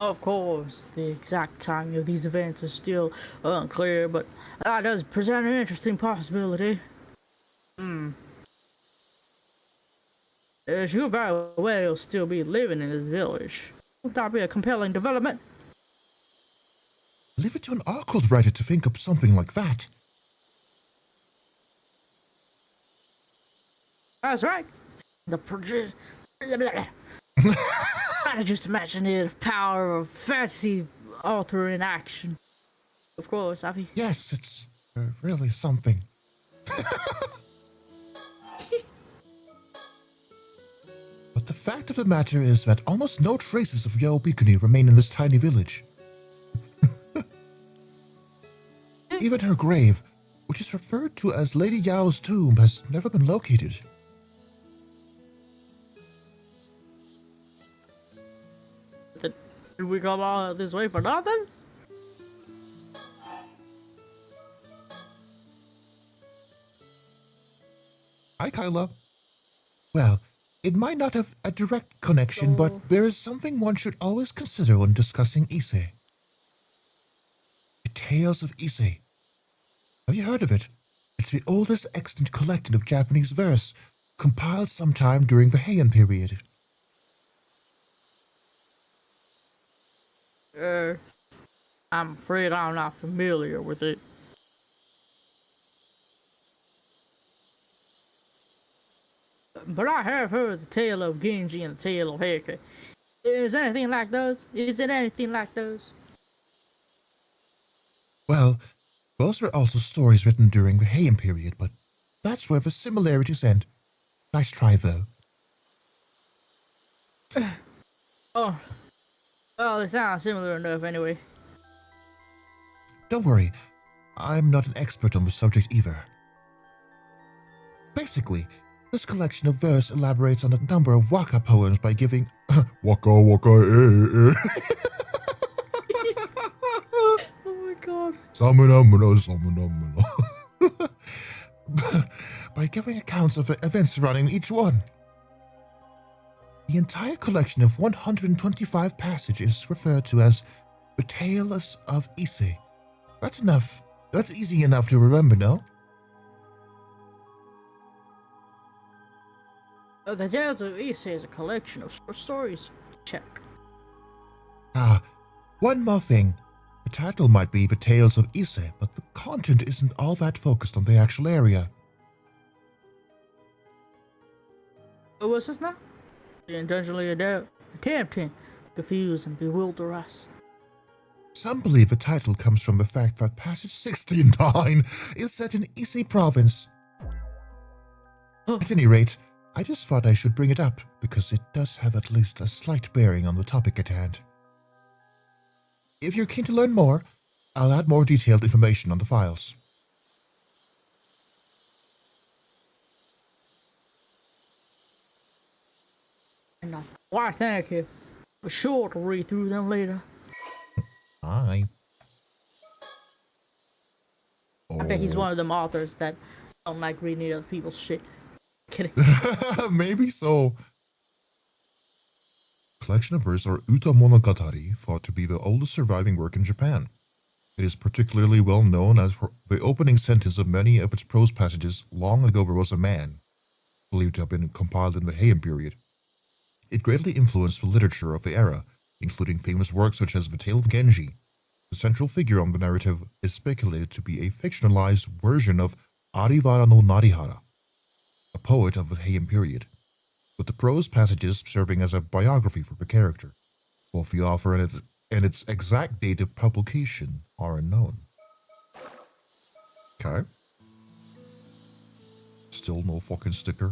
Of course, the exact timing of these events is still unclear, but that does present an interesting possibility. She could very well still be living in this village. Would that be a compelling development? Leave it to an occult writer to think up something like that. That's right. I just imaginative power of fantasy author in action. Of course, Avi. Yes, it's really something. But the fact of the matter is that almost no traces of Yaobikuni remain in this tiny village. Even her grave, which is referred to as Lady Yao's tomb, has never been located. Did we come all this way for nothing? Hi, Kyla. Well, it might not have a direct connection, but there is something one should always consider when discussing Issei. The Tales of Issei. Have you heard of it? It's the oldest extant collection of Japanese verse, compiled sometime during the Heian period. I'm afraid I'm not familiar with it. But I have heard the tale of Genji and the tale of Heike. Is anything like those? Is it anything like those? Well, those were also stories written during the Heian period, but that's where the similarities end. Nice try, though. Oh. Well, they sound similar enough anyway. Don't worry, I'm not an expert on the subject either. Basically, this collection of verse elaborates on a number of waka poems by giving waka waka eh. Oh my god. Samuna by giving accounts of the events surrounding each one. The entire collection of 125 passages is referred to as the Tales of Issei. That's enough. That's easy enough to remember, no? The Tales of Issei is a collection of short stories. Check. Ah, one more thing. The title might be The Tales of Issei, but the content isn't all that focused on the actual area. What was this now? Intentionally attempting to confuse and bewilder us. Some believe the title comes from the fact that passage 69 is set in Issei province. At any rate, I just thought I should bring it up because it does have at least a slight bearing on the topic at hand. If you're keen to learn more, I'll add more detailed information on the files. Why, thank you. Be sure to read through them later. Aye. I bet he's one of them authors that don't like reading other people's shit. Kidding. Maybe so. Collection of verse or Uta Monogatari thought to be the oldest surviving work in Japan. It is particularly well known as for the opening sentence of many of its prose passages. Long ago there was a man, believed to have been compiled in the Heian period. It greatly influenced the literature of the era, including famous works such as The Tale of Genji. The central figure on the narrative is speculated to be a fictionalized version of Ariwara no Narihara, a poet of the Heian period, with the prose passages serving as a biography for the character. Both the author and its exact date of publication are unknown. Okay. Still no fucking sticker.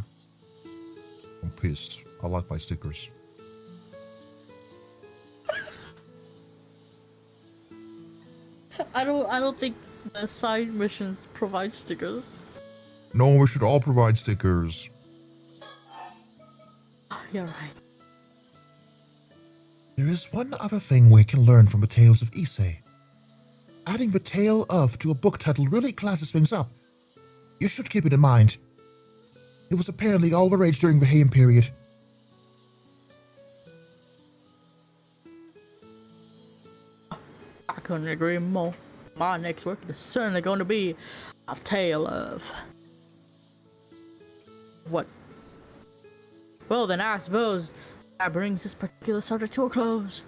I'm pissed. I like my stickers. I don't think the side missions provide stickers. No, we should all provide stickers. You're right. There is one other thing we can learn from the Tales of Issei. Adding the tale of to a book title really classes things up. You should keep it in mind. It was apparently all the rage during the Heian period. I couldn't agree more. My next work is certainly going to be a tale of... What? Well then, I suppose that brings this particular subject to a close.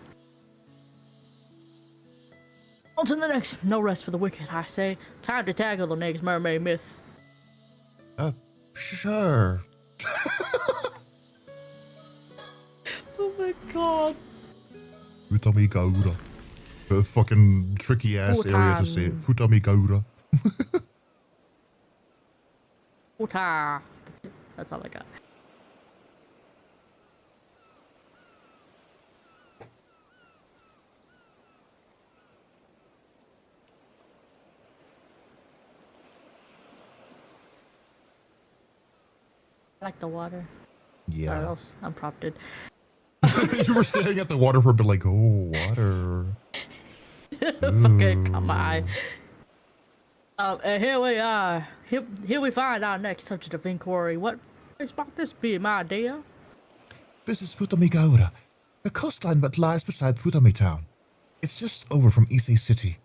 On to the next. No rest for the wicked, I say. Time to tackle the next mermaid myth. Sure. Oh my god. Futami Gaura. A fucking tricky ass area to say it. Futami Gaura. Uta. That's all I got. I like the water. Yeah. Or else I'm prompted. You were staring at the water for a bit like, oh, water. Fucking come on. And here we are. Here we find our next subject of inquiry. What might this be, my dear? This is Futami Gaura, a coastline that lies beside Futami town. It's just over from Ise City.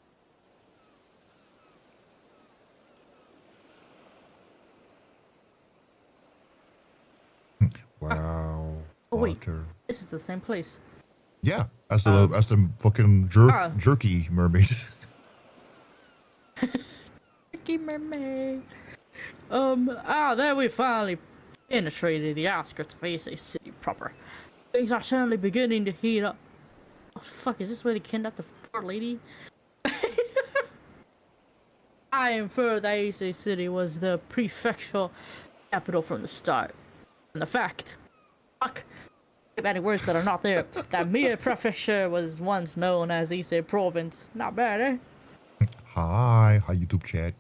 Wow. Oh wait, water. this is the same place. Yeah, as the fucking jerky mermaid. Jerky mermaid. There we finally penetrated the outskirts of Ise City proper. Things are certainly beginning to heat up. Oh fuck, is this where they kidnapped the poor lady? I infer that Ise City was the prefectural capital from the start. And the fact, fuck, any words that are not there, that Mia Prefecture was once known as Ise Province. Not bad, eh? Hi YouTube chat.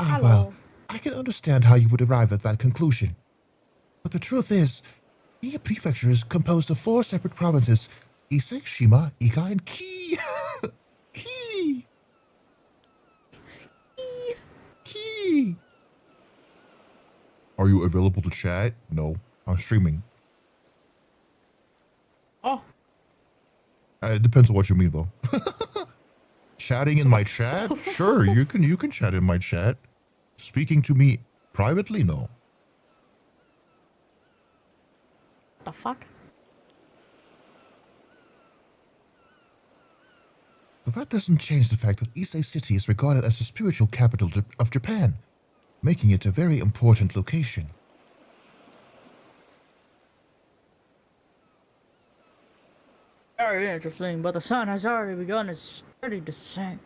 Hello. Well, I can understand how you would arrive at that conclusion. But the truth is, Mia Prefecture is composed of 4 separate provinces: Ise, Shima, Iga, and Ki. Ki. Ki. Are you available to chat? No, I'm streaming. Oh. It depends on what you mean, though. Chatting in my chat? Sure, you can chat in my chat. Speaking to me privately? No. The fuck? But that doesn't change the fact that Ise City is regarded as the spiritual capital of Japan, making it a very important location. Very interesting, but the sun has already begun its steady descent.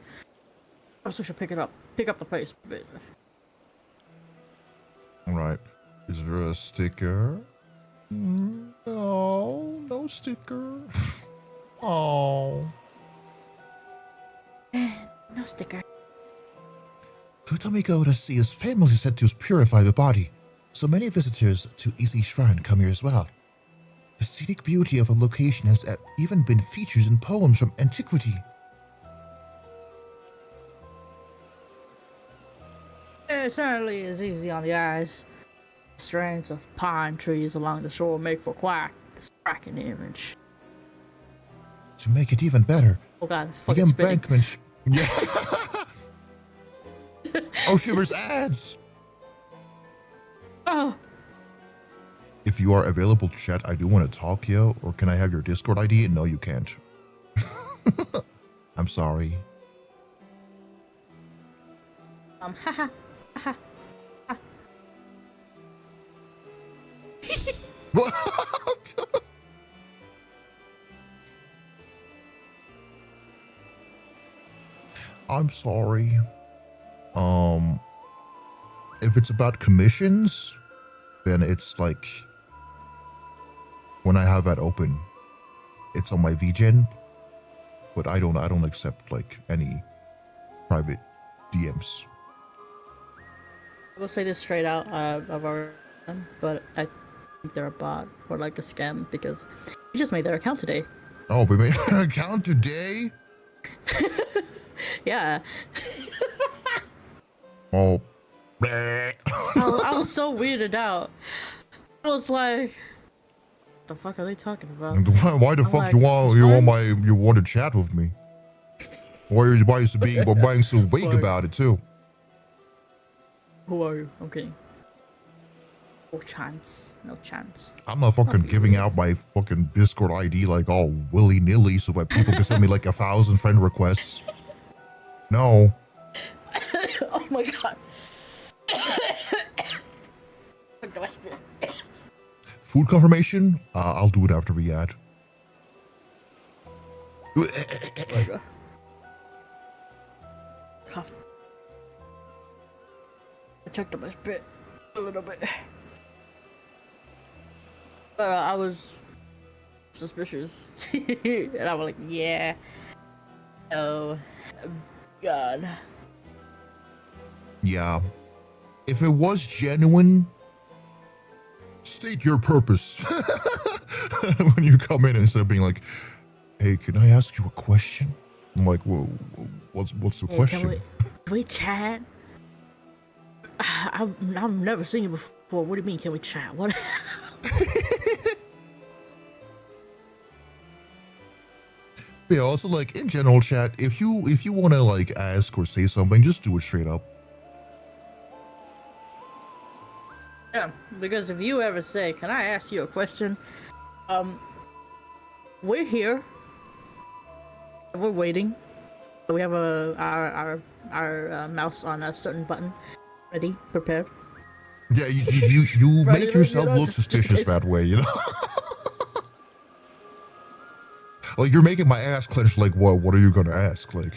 Perhaps we should pick up the pace a bit. Alright. Is there a sticker? No, no sticker. Oh. No sticker. Futami Gaura Sea is famously said to purify the body, so many visitors to Ise Shrine come here as well. The scenic beauty of a location has even been featured in poems from antiquity. It certainly is easy on the eyes. Strands of pine trees along the shore make for quite a striking image. To make it even better, Oh god, the fucking spitting. embankment. Yeah. Oh shit, there's ads. Oh, If you are available to chat, I do want to talk, yo. Or can I have your Discord ID? No, you can't. I'm sorry. haha. What? I'm sorry. If it's about commissions, then it's like when I have that open, it's on my VGen, but I don't accept like any private DMs. I will say this straight out. I've already done, but I think they're a bot or like a scam because we just made their account today. Oh, we made an account today? Yeah. Oh. I was so weirded out. I was like, what the fuck are they talking about? Why the fuck like, you want to chat with me? Why are you being so vague about it too? Who are you? I'm kidding. No chance. No chance. I'm not fucking giving out my fucking Discord ID like all willy-nilly so that people can send me like 1,000 friend requests. No. Oh my god. Food confirmation? I'll do it after we add. Cough. I checked up my spit a little bit. But I was suspicious. And I was like, yeah. Oh, God. Yeah. If it was genuine, state your purpose. When you come in, instead of being like, hey, can I ask you a question? I'm like, whoa, what's the question? Can we chat? I've never seen you before. What do you mean, can we chat? What? Yeah, also like in general chat, if you want to like ask or say something, just do it straight up. Yeah, because if you ever say, can I ask you a question? We're here. We're waiting. We have our mouse on a certain button, ready, prepared. Yeah, you make yourself look suspicious that way, you know. Like you're making my ass clench. Like what are you gonna ask? Like,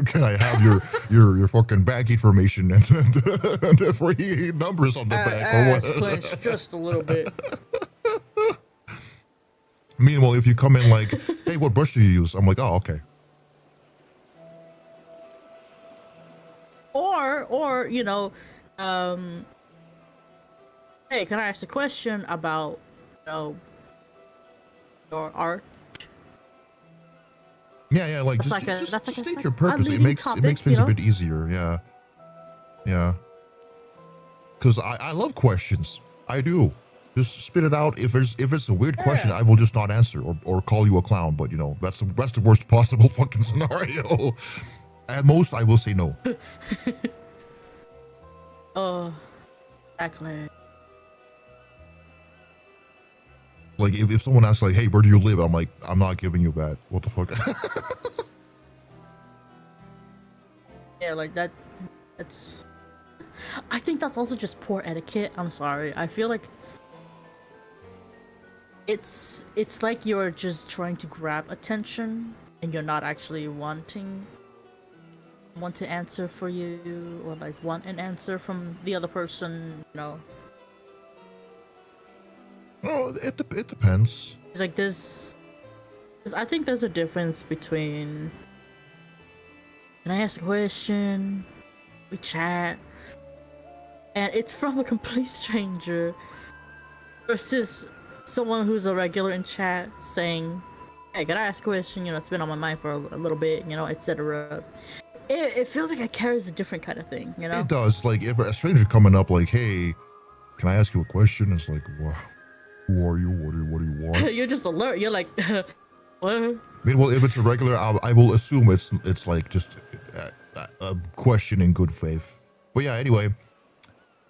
can I have your fucking bank information and the free numbers on the back or what? Ass clench just a little bit. Meanwhile, if you come in like, hey, what brush do you use? I'm like, oh, okay. Or you know, hey, can I ask a question about, you know, your art? Yeah, like That's just like state your purpose. It makes things a bit easier. Yeah. Because I love questions. I do. Just spit it out. If it's a weird question, I will just not answer or call you a clown. But you know, that's the worst possible fucking scenario. At most, I will say no. Exactly. Like if someone asks like, hey, where do you live? I'm like, I'm not giving you that. What the fuck? Yeah, like that's. I think that's also just poor etiquette. I'm sorry. I feel like it's like you're just trying to grab attention and you're not actually want to answer for you, or like want an answer from the other person, you know. Oh, it depends. It's like I think there's a difference between, can I ask a question? We chat. And it's from a complete stranger versus someone who's a regular in chat saying, hey, can I ask a question? You know, it's been on my mind for a little bit, you know, etc. It feels like it carries a different kind of thing, you know? It does. Like if a stranger coming up like, hey, can I ask you a question? It's like, wow. Who are you? What do you want? You're just alert. You're like, what? Well, if it's a regular, I will assume it's like just a question in good faith. But yeah, anyway,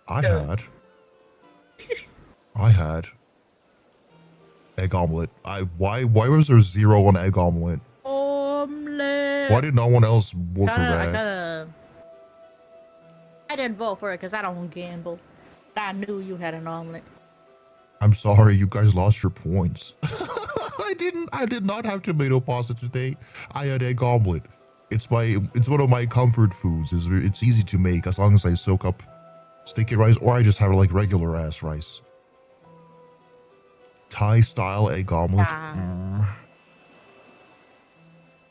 I had egg omelet. Why was there 0 on egg omelet? Omelet. Why did no one else vote for that? I didn't vote for it because I don't gamble. I knew you had an omelet. I'm sorry, you guys lost your points. I did not have tomato pasta today. I had egg omelet. It's one of my comfort foods. It's easy to make as long as I soak up sticky rice, or I just have like regular ass rice. Thai style egg omelet.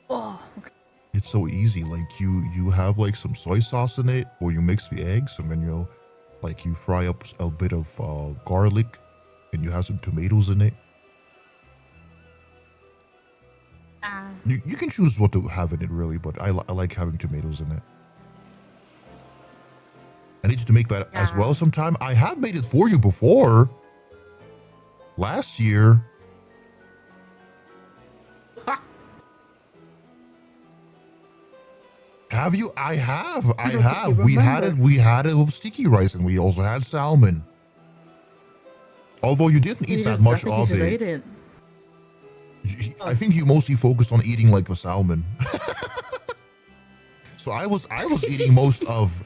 Oh, okay. It's so easy. Like you have like some soy sauce in it, or you mix the eggs, and then you fry up a bit of garlic, and you have some tomatoes in it. You can choose what to have in it, really, but I like having tomatoes in it. I need you to make that as well sometime. I have made it for you before. Last year. Have you? I have. We had it with sticky rice, and we also had salmon. Although you didn't eat that much of it. I think you mostly focused on eating like the salmon. So I was eating most of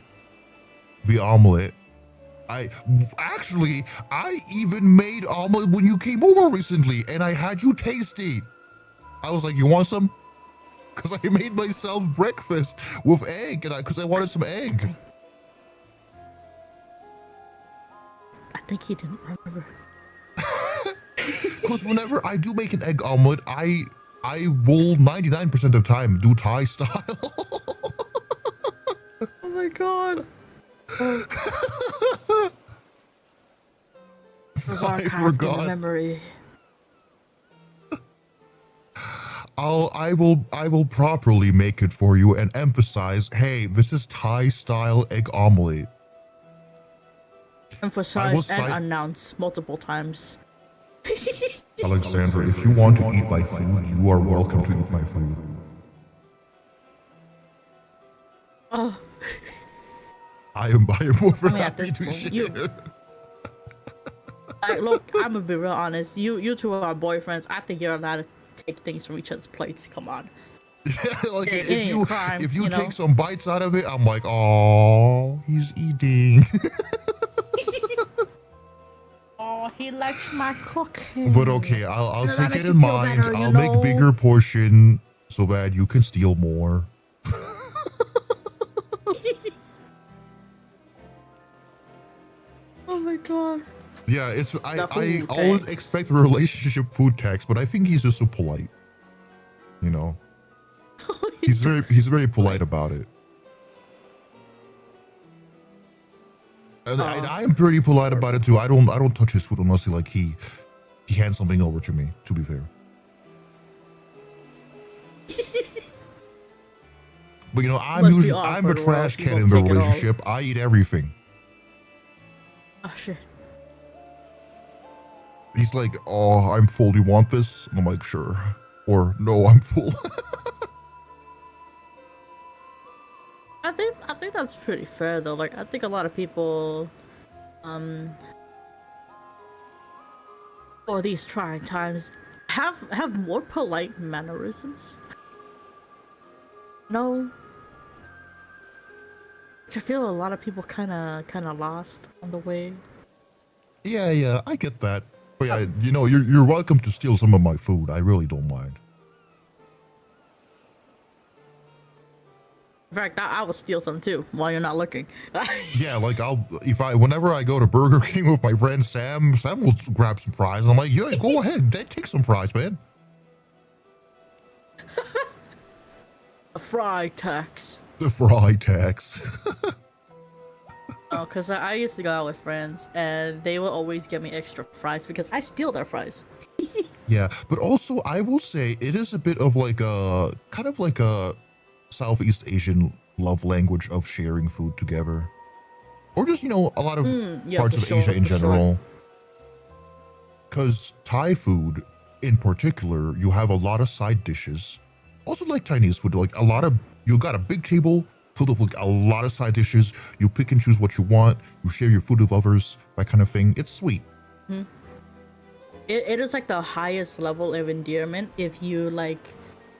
the omelet, I even made omelet when you came over recently, and I had you taste it. I was like, you want some? Because I made myself breakfast with egg, and because I wanted some egg. I think he didn't remember. Because whenever I do make an egg omelet, I will 99% of the time do Thai style. Oh my god. I forgot. Memory. I will properly make it for you and emphasize, hey, this is Thai style egg omelet. Emphasize and announce multiple times. Alexandra, if you want to eat my food, you are welcome to eat my food. Oh. I am more than happy to share. Look, I'm gonna be real honest. You two are boyfriends. I think you're allowed to take things from each other's plates. Come on. Yeah, like if you take some bites out of it, I'm like, oh, he's eating. Oh, he likes my cooking. But okay, I'll take it in mind. Better, I'll make bigger portion so that you can steal more. Oh my god. Yeah, I always expect a relationship food text, but I think he's just so polite. You know, he's very polite about it. And I am pretty polite about it too. I don't touch his food unless he hands something over to me, to be fair. But you know, I'm the trash can in the relationship. I eat everything. Oh shit. He's like, oh, I'm full. Do you want this? And I'm like, sure. Or no, I'm full. I think that's pretty fair though. Like I think a lot of people for these trying times have more polite mannerisms. No. Which I feel a lot of people kinda lost on the way. Yeah, I get that. But yeah, you know, you're welcome to steal some of my food. I really don't mind. In fact, I will steal some too while you're not looking. Yeah, like whenever I go to Burger King with my friend Sam will grab some fries. And I'm like, yeah, go ahead, take some fries, man. A fry tax. The fry tax. Oh, because I used to go out with friends and they will always give me extra fries because I steal their fries. Yeah, but also I will say it is a bit of like a kind of like a Southeast Asian love language of sharing food together, or just, you know, a lot of parts of Asia in general. Because Thai food in particular, you have a lot of side dishes. Also like Chinese food, like you got a big table filled with like a lot of side dishes. You pick and choose what you want. You share your food with others, that kind of thing. It's sweet. Mm-hmm. It is like the highest level of endearment if you like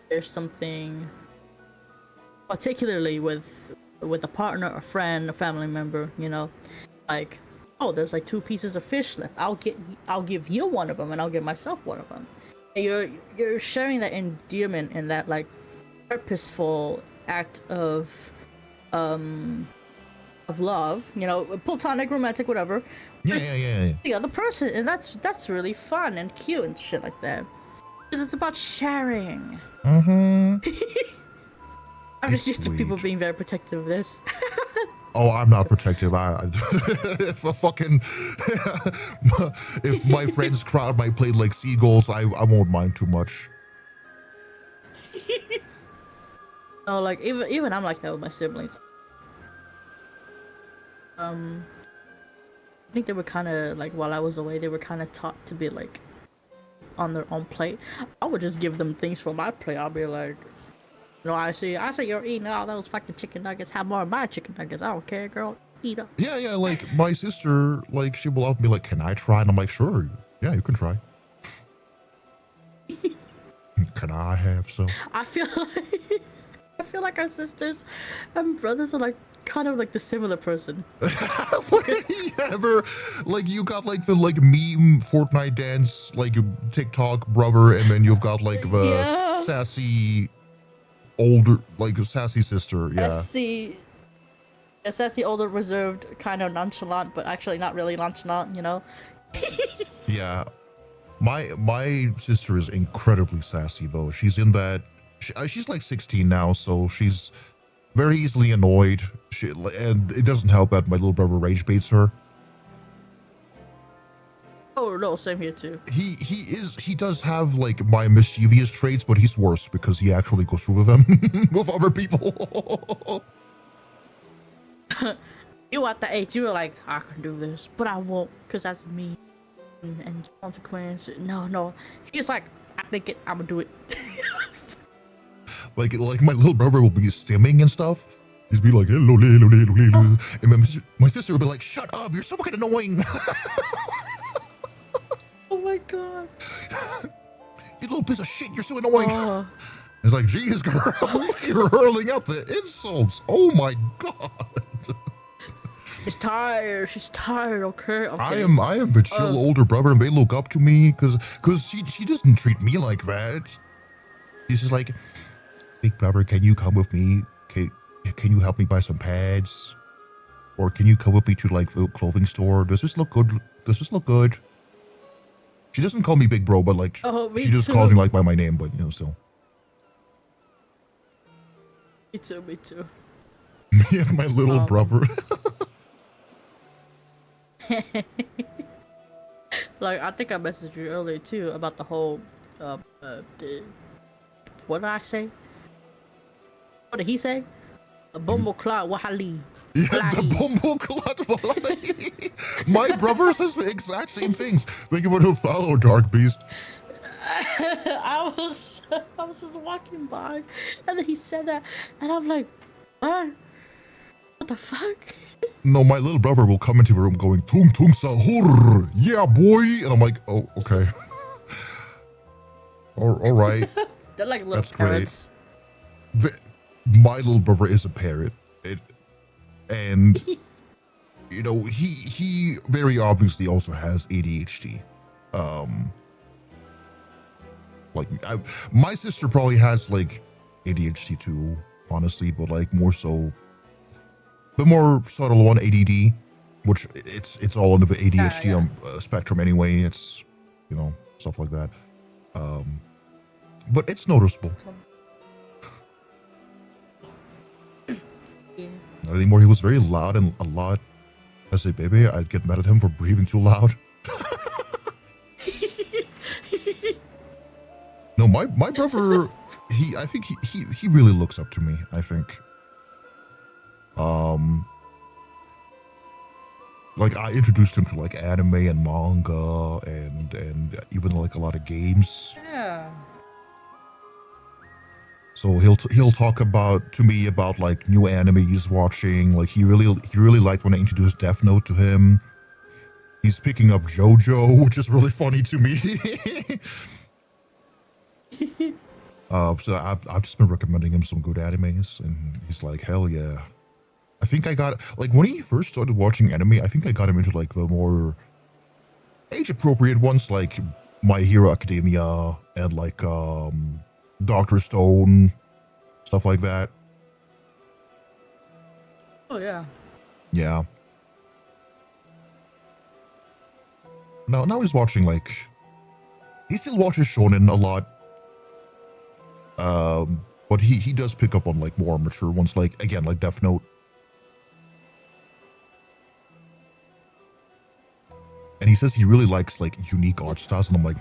there's something, particularly with a partner, a friend, a family member, you know, like, oh, there's like 2 pieces of fish left. I'll give you one of them and I'll give myself one of them. And you're sharing that endearment and that like purposeful act of love, you know, platonic, romantic, whatever. Yeah. The other person, and that's really fun and cute and shit like that. Because it's about sharing. I'm just used to people being very protective of this. Oh, I'm not protective. If my friends crowd my plate like seagulls, I won't mind too much. No, like even I'm like that with my siblings. I think they were kind of like, while I was away, they were kind of taught to be like on their own plate. I would just give them things from my plate. I'll be like, you know, I see you're eating all those fucking chicken nuggets. Have more of my chicken nuggets. I don't care, girl. Eat up. Yeah. Like my sister, like she will often be like, "Can I try?" And I'm like, "Sure. Yeah, you can try." Can I have some? I feel like our sisters and brothers are like kind of like the similar person. Ever, like, you got like the like meme Fortnite dance, like TikTok brother, and then you've got like the sassy older, like sassy sister. Yeah. Sassy, older, reserved, kind of nonchalant, but actually not really nonchalant, you know? Yeah. My sister is incredibly sassy though. She's in that, she's like 16 now, so she's very easily annoyed. And it doesn't help that my little brother rage baits her. Oh no, same here too. He does have like my mischievous traits, but he's worse because he actually goes through with them with other people. You at the age you were like, I can do this, but I won't, because that's me. And consequence. No. He's like, I think it, I'm gonna do it. like my little brother will be stimming and stuff. He's be like, hello, hello, hello, hello. And my sister will be like, shut up, you're so fucking annoying. Oh my god. You little piece of shit, you're so annoying. It's like, geez, girl, you're hurling out the insults. Oh my god. She's tired, okay? I am the chill older brother, and they look up to me because she doesn't treat me like that. She's just like, big brother, can you come with me? Can you help me buy some pads? Or can you come with me to like the clothing store? Does this look good? She doesn't call me big bro, but like she just calls me like by my name, but you know, still. Me too. Me and my little brother. Like, I think I messaged you earlier too about the whole what did I say? What did he say? A bumble clot wahali. Yeah, the bumble clot wahali. My brother says the exact same things. Think about who follow Dark Beast. I was just walking by, and then he said that, and I'm like, what the fuck? No, my little brother will come into the room going, tung tung sahur, yeah boy, and I'm like, oh, okay. all right. They're like little That's parrots. Great. My little brother is a parrot, and you know, he very obviously also has ADHD. Like my sister probably has like ADHD too, honestly, but like more so. The more subtle one, ADD, which it's all under the ADHD spectrum anyway. It's, you know, stuff like that. But it's noticeable. Yeah. Not anymore. He was very loud and a lot. I say, baby, I'd get mad at him for breathing too loud. No, my brother, I think he really looks up to me, I think. Like I introduced him to like anime and manga and even like a lot of games. Yeah. So he'll talk to me about like new anime he's watching. Like he really liked when I introduced Death Note to him. He's picking up JoJo, which is really funny to me. So I've just been recommending him some good animes, and he's like, hell yeah. I think I got, like, when he first started watching anime, I think I got him into, like, the more age-appropriate ones, like My Hero Academia and, like, Dr. Stone, stuff like that. Oh, yeah. Yeah. Now he's watching, like, he still watches shonen a lot. But he does pick up on, like, more mature ones, like, again, like Death Note. And he says he really likes, like, unique art styles, and I'm like,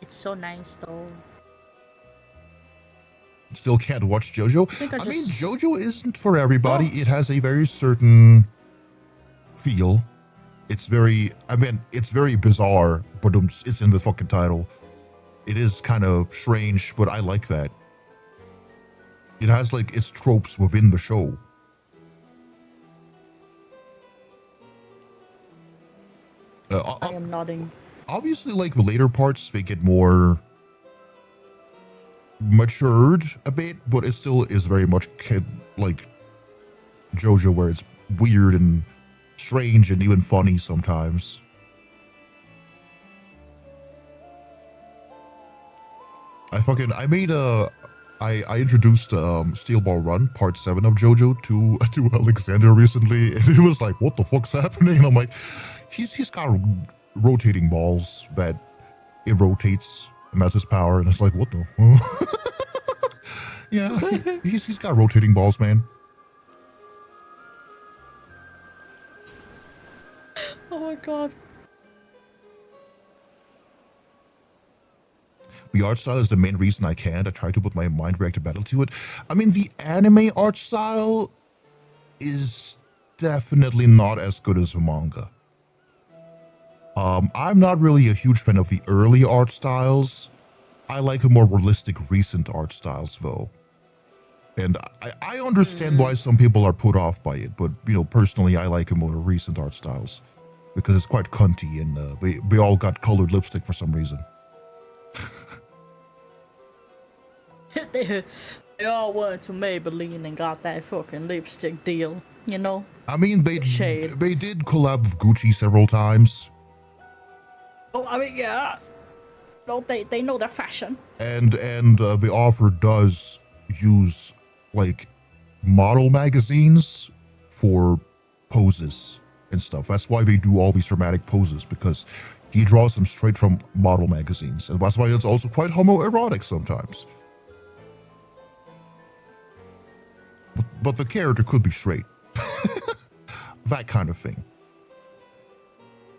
It's so nice, though. Still can't watch JoJo. I mean, JoJo isn't for everybody. It has a very certain feel. It's very, it's very bizarre, but it's in the fucking title. It is kind of strange, but I like that. It has, like, its tropes within the show. I am nodding. Obviously, like, the later parts, they get more matured a bit, but it still is very much like JoJo, where it's weird and strange and even funny sometimes. I introduced Steel Ball Run Part 7 of JoJo to Alexander recently, and he was like, what the fuck's happening? And I'm like, he's got rotating balls that it rotates, and that's his power. And it's like, what the? Yeah, he's got rotating balls, man. Oh my god. The art style is the main reason I can't. I try to put my mind reactive battle to it. I mean, the anime art style is definitely not as good as the manga. I'm not really a huge fan of the early art styles. I like the more realistic recent art styles, though. And I understand why some people are put off by it, but, you know, personally, I like the more recent art styles because it's quite cunty, and they all got colored lipstick for some reason. they all went to Maybelline and got that fucking lipstick deal, you know? I mean, they did collab with Gucci several times. Oh, I mean, yeah. No, they know their fashion. And the author does use, like, model magazines for poses and stuff. That's why they do all these dramatic poses, because he draws them straight from model magazines. And that's why it's also quite homoerotic sometimes. But the character could be straight. That kind of thing.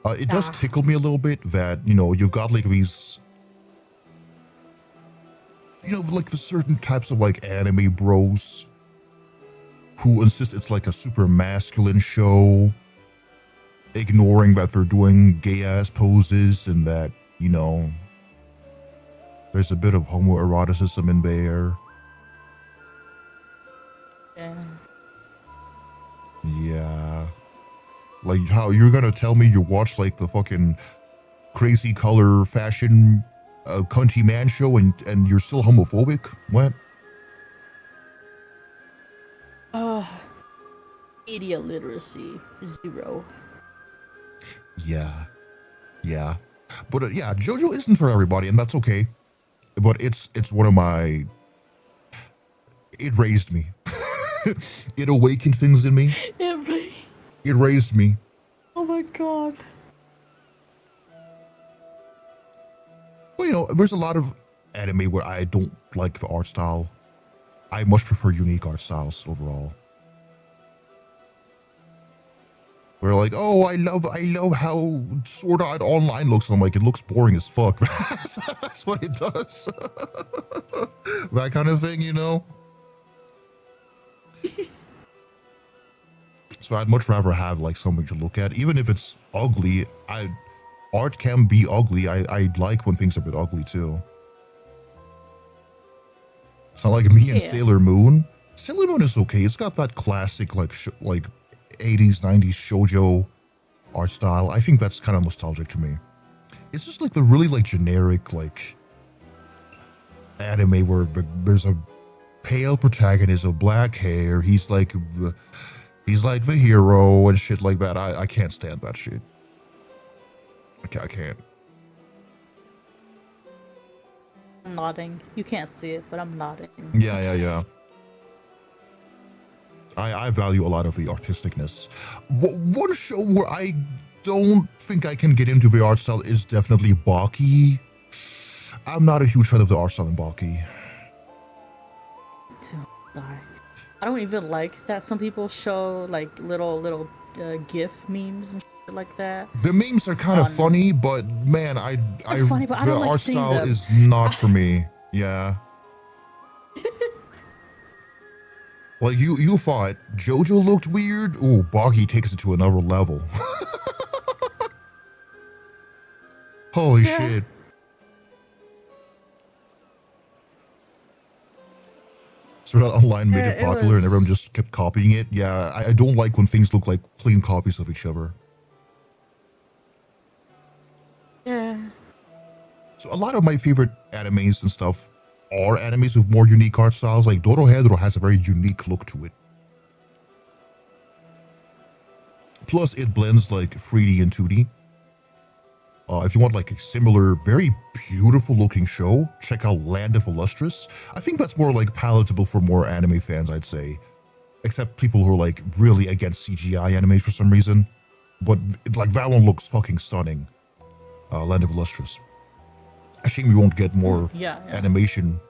It does tickle me a little bit that, you know, you've got like these, you know, like the certain types of like anime bros who insist it's like a super masculine show, ignoring that they're doing gay ass poses and that, you know, there's a bit of homoeroticism in there. Yeah. Like, how you're gonna tell me you watched like the fucking crazy color fashion cunty man show and you're still homophobic? What? Media literacy 0. Yeah. But yeah, JoJo isn't for everybody, and that's okay. But it's one of my. It raised me. It awakened things in me. It raised me. Oh my god. Well, you know, there's a lot of anime where I don't like the art style. I much prefer unique art styles overall. We're like, oh, I love how Sword Art Online looks. And I'm like, it looks boring as fuck. That's what it does. That kind of thing, you know? So I'd much rather have like something to look at, even if it's ugly. Art can be ugly. I like when things are a bit ugly too. It's not like me and Sailor Moon. Sailor Moon is okay. It's got that classic like 80s, 90s shoujo art style. I think that's kind of nostalgic to me. It's just like the really like generic like anime where there's a pale protagonist of black hair. He's like the hero and shit like that. I can't stand that shit. I can't. I'm nodding. You can't see it, but I'm nodding. Yeah. I value a lot of the artisticness. One show where I don't think I can get into the art style is definitely Baki. I'm not a huge fan of the art style in Baki. Sorry. I don't even like that some people show like little GIF memes and shit like that. The memes are kind of funny, but man, funny, but I don't the like art seeing style them. is not for me. Yeah. Like you thought JoJo looked weird? Ooh, Baki takes it to another level. Holy shit. So that online made it popular and everyone just kept copying it. Yeah, I don't like when things look like clean copies of each other. Yeah. So a lot of my favorite animes and stuff are animes with more unique art styles. Like Dorohedoro has a very unique look to it. Plus, it blends like 3D and 2D. If you want like a similar, very beautiful looking show, check out Land of Illustrious. I think that's more like palatable for more anime fans, I'd say. Except people who are like really against CGI anime for some reason. But like Valon looks fucking stunning. Land of Illustrious. I think we won't get more animation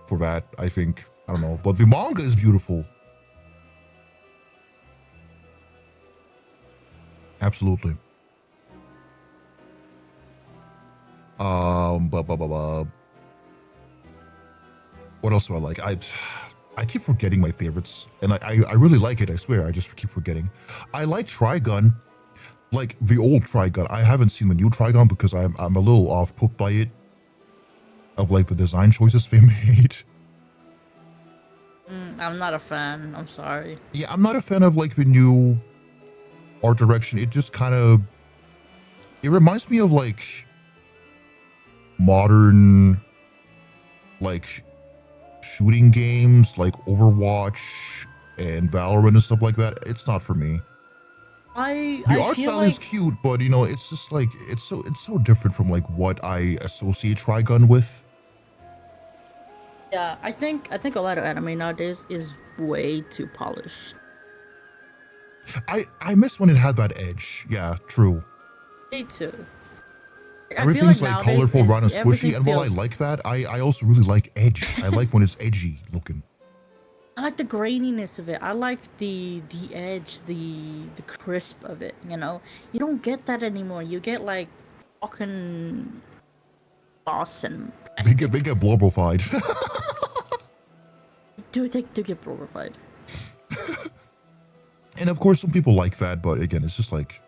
for that, I think. I don't know. But the manga is beautiful. Absolutely. What else do I like? I keep forgetting my favorites, and I really like it. I swear, I just keep forgetting. I like Trigun, like the old Trigun. I haven't seen the new Trigun because I'm a little off put by it, of like the design choices they made. I'm not a fan. I'm sorry. Yeah, I'm not a fan of like the new art direction. It just kind of, it reminds me of like modern like shooting games like Overwatch and Valorant and stuff like that. It's not for me. The art style is cute, but you know, it's just like it's so different from like what I associate Trigun with. Yeah, I think a lot of anime nowadays is way too polished. I miss when it had that edge. Yeah, true. Me too. Everything's like colorful, round, and squishy, and while I like that, I also really like edge. I like when it's edgy looking. I like the graininess of it. I like the edge, the crisp of it, you know? You don't get that anymore. You get like fucking gloss and they get blobbified. do get blobbified. And of course some people like that, but again, it's just like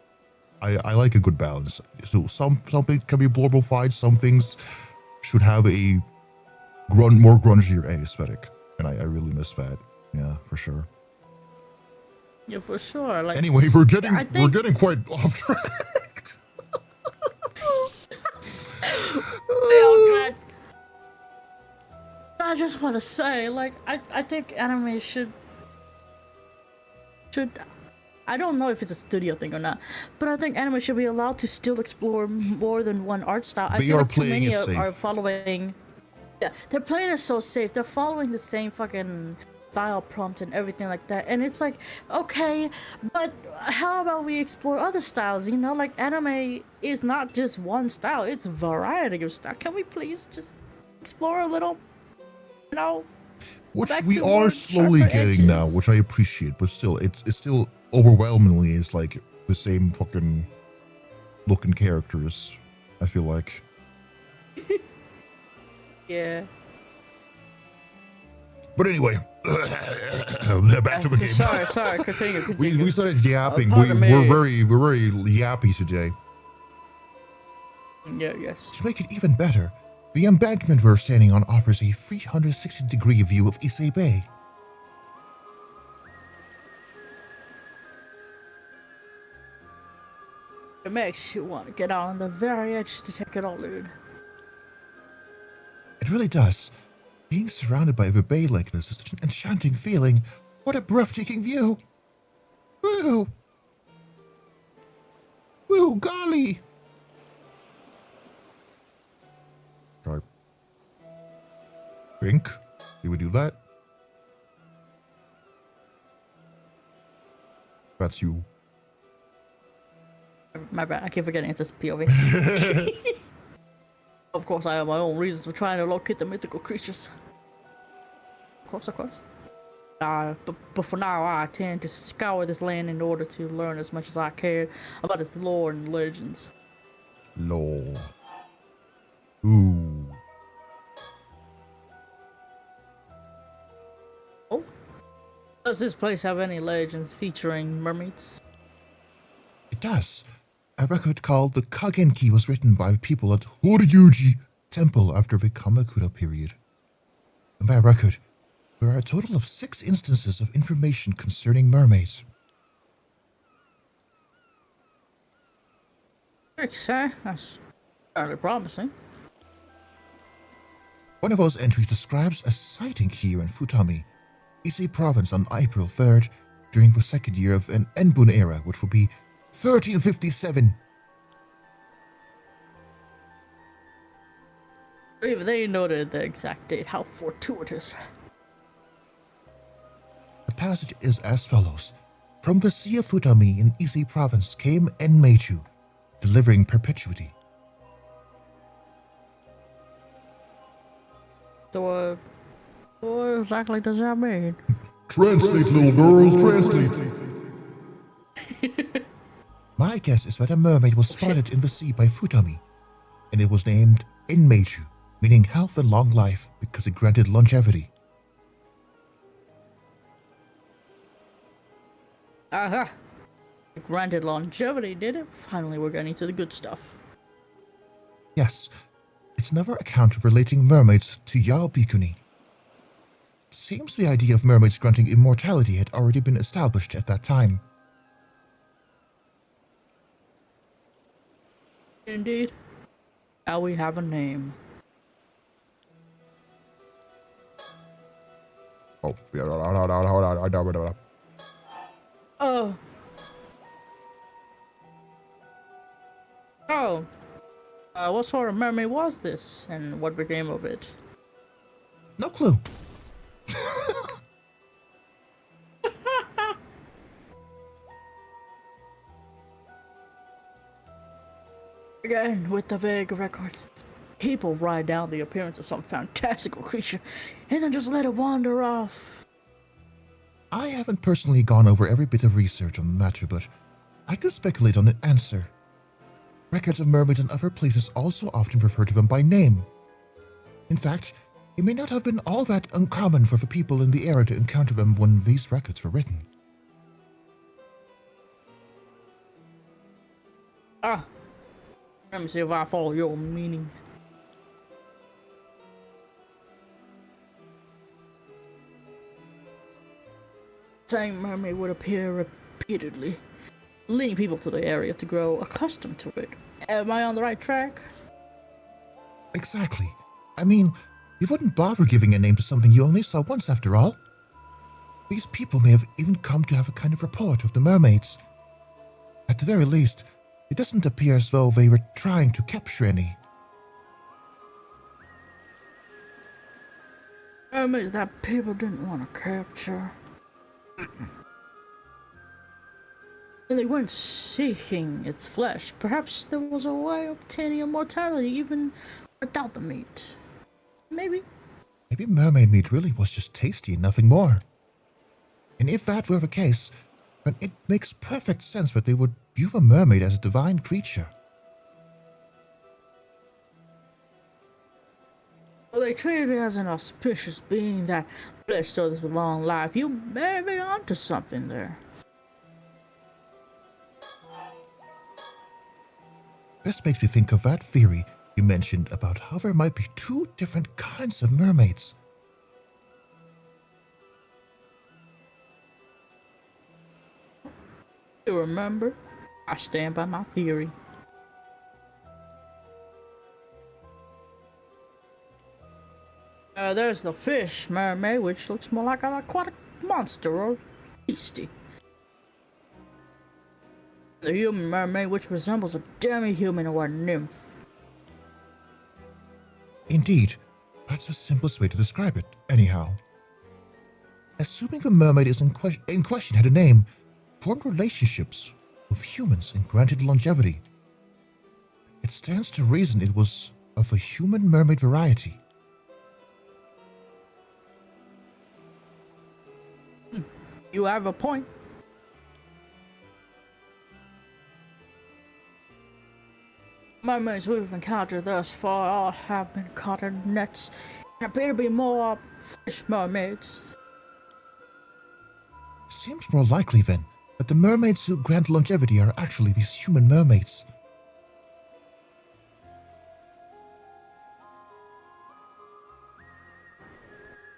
I like a good balance. So some things can be blobbified, some things should have a more grungier aesthetic. And I really miss that. Yeah, for sure. Yeah, for sure. Like anyway, we're getting quite off track. I just want to say, like, I think anime should. I don't know if it's a studio thing or not, but I think anime should be allowed to still explore more than one art style. I feel like too many are following. Yeah, they're playing it so safe. They're following the same fucking style prompt and everything like that. And it's like, okay, but how about we explore other styles? You know, like anime is not just one style; it's a variety of style. Can we please just explore a little? You know, which we are slowly getting now, which I appreciate. But still, it's still overwhelmingly is like the same fucking looking characters. I feel like. Yeah. But anyway, back to the game. Sorry, continue. We started yapping. We're very yappy today. Yeah, yes. To make it even better, the embankment we're standing on offers a 360-degree view of Issei Bay. It makes you want to get out on the very edge to take it all in. It really does. Being surrounded by the bay like this is such an enchanting feeling. What a breathtaking view. Woo! Woo, golly! Sorry. Pink, did we do that? That's you. My bad, I keep forgetting it's just POV. Of course, I have my own reasons for trying to locate the mythical creatures. Of course. But for now, I intend to scour this land in order to learn as much as I can about its lore and legends. Lore. Ooh. Oh? Does this place have any legends featuring mermaids? It does. A record called the Kagenki was written by people at Horyuji Temple after the Kamakura period. In that record, there are a total of 6 instances of information concerning mermaids. Sir, that's fairly promising. One of those entries describes a sighting here in Futami, Ise province on April 3rd during the second year of an Enbun era, which will be 1357. If they noted the exact date, how fortuitous. The passage is as follows. From the Sea of Futami in Ise province came Enmeiju, delivering perpetuity. So, what exactly does that mean? Translate, little girl, translate. My guess is that a mermaid was spotted in the sea by Futami, and it was named Enmeiju, meaning health and long life because it granted longevity. Aha! It granted longevity, did it? Finally, we're getting to the good stuff. Yes, it's another account of relating mermaids to Yao Bikuni. It seems the idea of mermaids granting immortality had already been established at that time. Indeed. Now we have a name. Oh, Oh. Oh. What sort of mermaid was this, and what became of it? no clue. Again, with the vague records, people write down the appearance of some fantastical creature, and then just let it wander off. I haven't personally gone over every bit of research on the matter, but I could speculate on an answer. Records of mermaids in other places also often refer to them by name. In fact, it may not have been all that uncommon for the people in the area to encounter them when these records were written. Ah, let me see if I follow your meaning. Same mermaid would appear repeatedly, leading people to the area to grow accustomed to it. Am I on the right track? Exactly. I mean, you wouldn't bother giving a name to something you only saw once after all. These people may have even come to have a kind of rapport with the mermaids. At the very least, it doesn't appear as though they were trying to capture any. Mermaids that people didn't want to capture. And they weren't seeking its flesh. Perhaps there was a way of obtaining immortality even without the meat. Maybe. Maybe mermaid meat really was just tasty and nothing more. And if that were the case, then it makes perfect sense that they would view a mermaid as a divine creature. Well, they treated it as an auspicious being that blessed others with long life. You may be onto something there. This makes me think of that theory you mentioned about how there might be two different kinds of mermaids. You remember? I stand by my theory. There's the fish mermaid, which looks more like an aquatic monster or beastie. The human mermaid, which resembles a demi-human or a nymph. Indeed, that's the simplest way to describe it, anyhow. Assuming the mermaid is in question had a name, formed relationships with humans and granted longevity, it stands to reason it was of a human mermaid variety. You have a point. Mermaids we've encountered thus far all have been caught in nets and appear to be more fish mermaids. Seems more likely, then, that the mermaids who grant longevity are actually these human mermaids.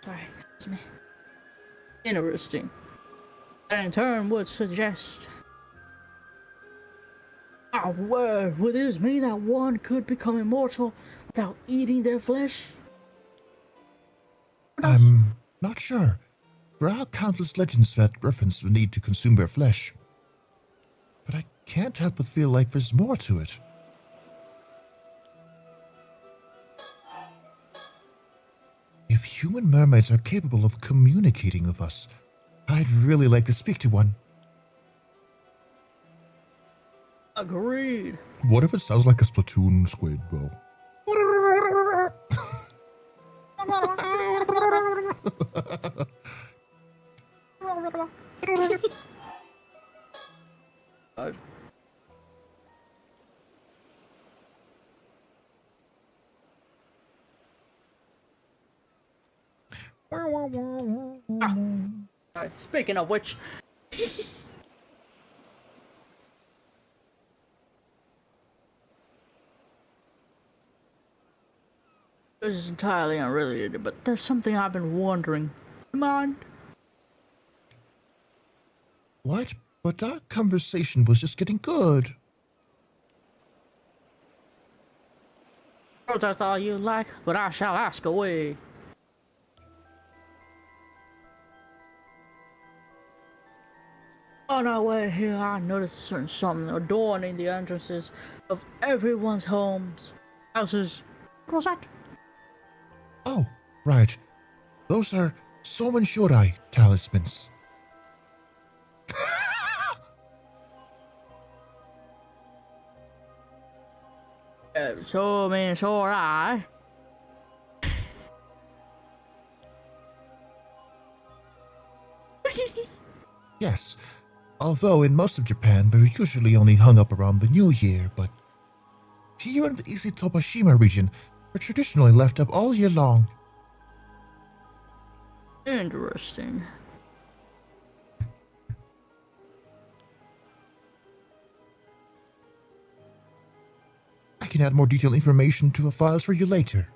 Sorry, excuse me. Interesting. That in turn would suggest... Oh, word, would this mean that one could become immortal without eating their flesh? I'm not sure. There are countless legends that reference the need to consume their flesh. But I can't help but feel like there's more to it. If human mermaids are capable of communicating with us, I'd really like to speak to one. Agreed. What if it sounds like a Splatoon squid, bro? Speaking of which, this is entirely unrelated, but there's something I've been wondering. Mind? What? But our conversation was just getting good. Oh, that's all you like, but I shall ask away. On our way here, I noticed a certain something adorning the entrances of everyone's homes, houses. What was that? Oh, right. Those are Somen Shodai talismans. So, man, so I. Yes, although in most of Japan they're usually only hung up around the New Year, but here in the Ise-Tobashima region, they're traditionally left up all year long. Interesting. I can add more detailed information to the files for you later.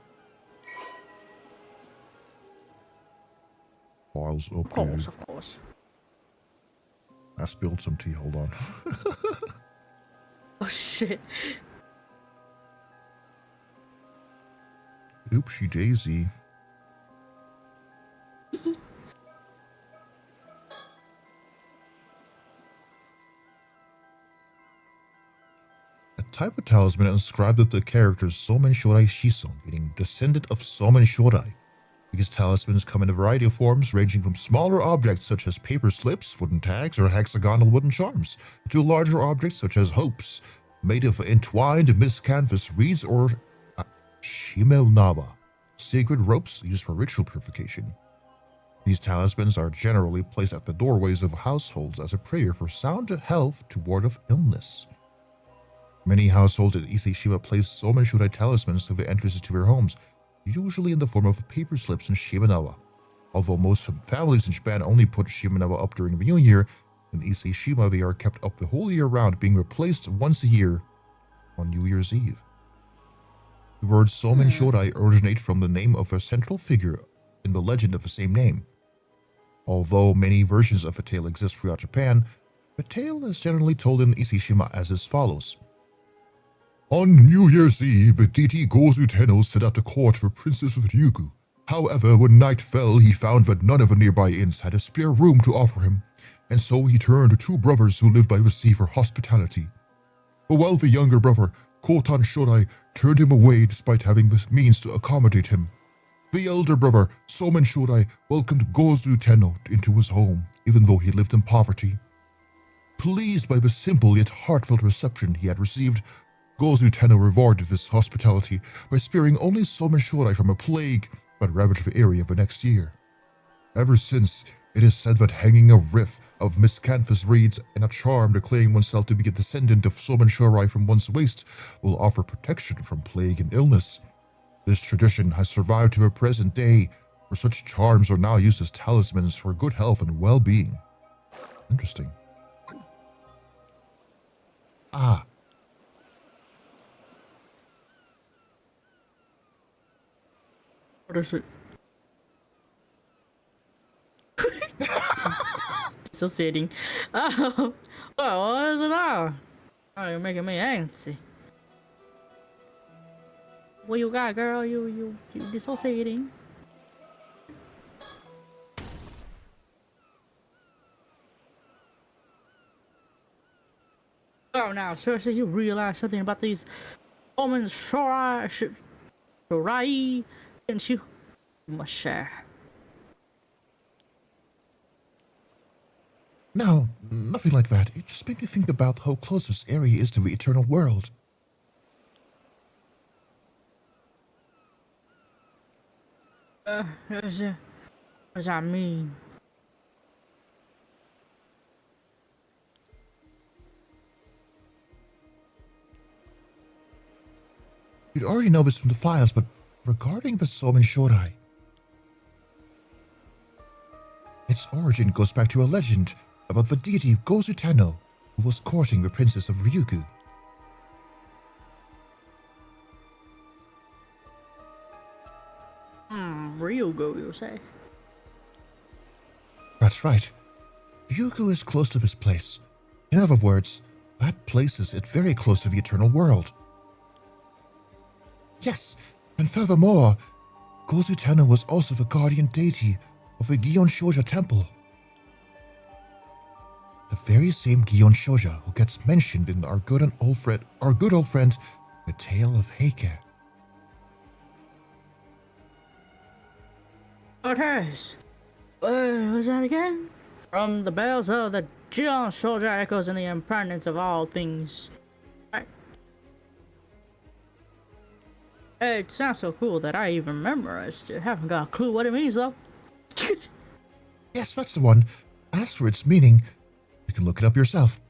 Files updated. Of course. I spilled some tea, hold on. Oh shit. Oopsie daisy. A type of talisman inscribed with the characters Somen Shodai Shison, meaning descendant of Somen Shodai. These talismans come in a variety of forms, ranging from smaller objects such as paper slips, wooden tags, or hexagonal wooden charms, to larger objects such as hopes, made of entwined miscanthus reeds or shimelnawa, sacred ropes used for ritual purification. These talismans are generally placed at the doorways of households as a prayer for sound health to ward off illness. Many households in Ise-Shima place Somen Shodai talismans to the entrances to their homes, usually in the form of paper slips and shimenawa. Although most families in Japan only put shimenawa up during the New Year, in Ise-Shima they are kept up the whole year round, being replaced once a year on New Year's Eve. The word Somen Shodai originates from the name of a central figure in the legend of the same name. Although many versions of the tale exist throughout Japan, the tale is generally told in Ise-Shima as follows. On New Year's Eve, the deity Gozu Tenno set out to court for Princess Ryugu. However, when night fell, he found that none of the nearby inns had a spare room to offer him, and so he turned to two brothers who lived by the sea for hospitality. But while the younger brother, Kotan Shodai, turned him away despite having the means to accommodate him, the elder brother, Somen Shodai, welcomed Gozu Tenno into his home, even though he lived in poverty. Pleased by the simple yet heartfelt reception he had received, Gozu Tenno rewarded this hospitality by sparing only Somen Shodai from a plague that ravaged the area the next year. Ever since, it is said that hanging a wreath of miscanthus reeds and a charm declaring oneself to be a descendant of Somen Shodai from one's waist will offer protection from plague and illness. This tradition has survived to the present day, where such charms are now used as talismans for good health and well-being. Interesting. Ah. What is it? Dissociating. Oh, well, what is it now? Oh, you're making me antsy. What you got, girl? You dissociating? Oh, now, seriously, you realize something about these women Shorai, didn't you? You must share. No, nothing like that. It just made me think about how close this area is to the eternal world. What does that mean? You'd already know this from the files, but regarding the Somen Shorai, its origin goes back to a legend about the deity Gozu Tenno, who was courting the princess of Ryugu. Ryugu, you say? That's right. Ryugu is close to this place. In other words, that places it very close to the eternal world. Yes, and furthermore, Gozu Tenno was also the guardian deity of the Gion Shoja temple. The very same Gion Shoja who gets mentioned in our good old friend, The Tale of Heike. What is? What was that again? From the bells of the Gion Shoja echoes in the impermanence of all things. Right. It sounds so cool that I even memorized it. Haven't got a clue what it means though. Yes, that's the one. As for its meaning, you can look it up yourself.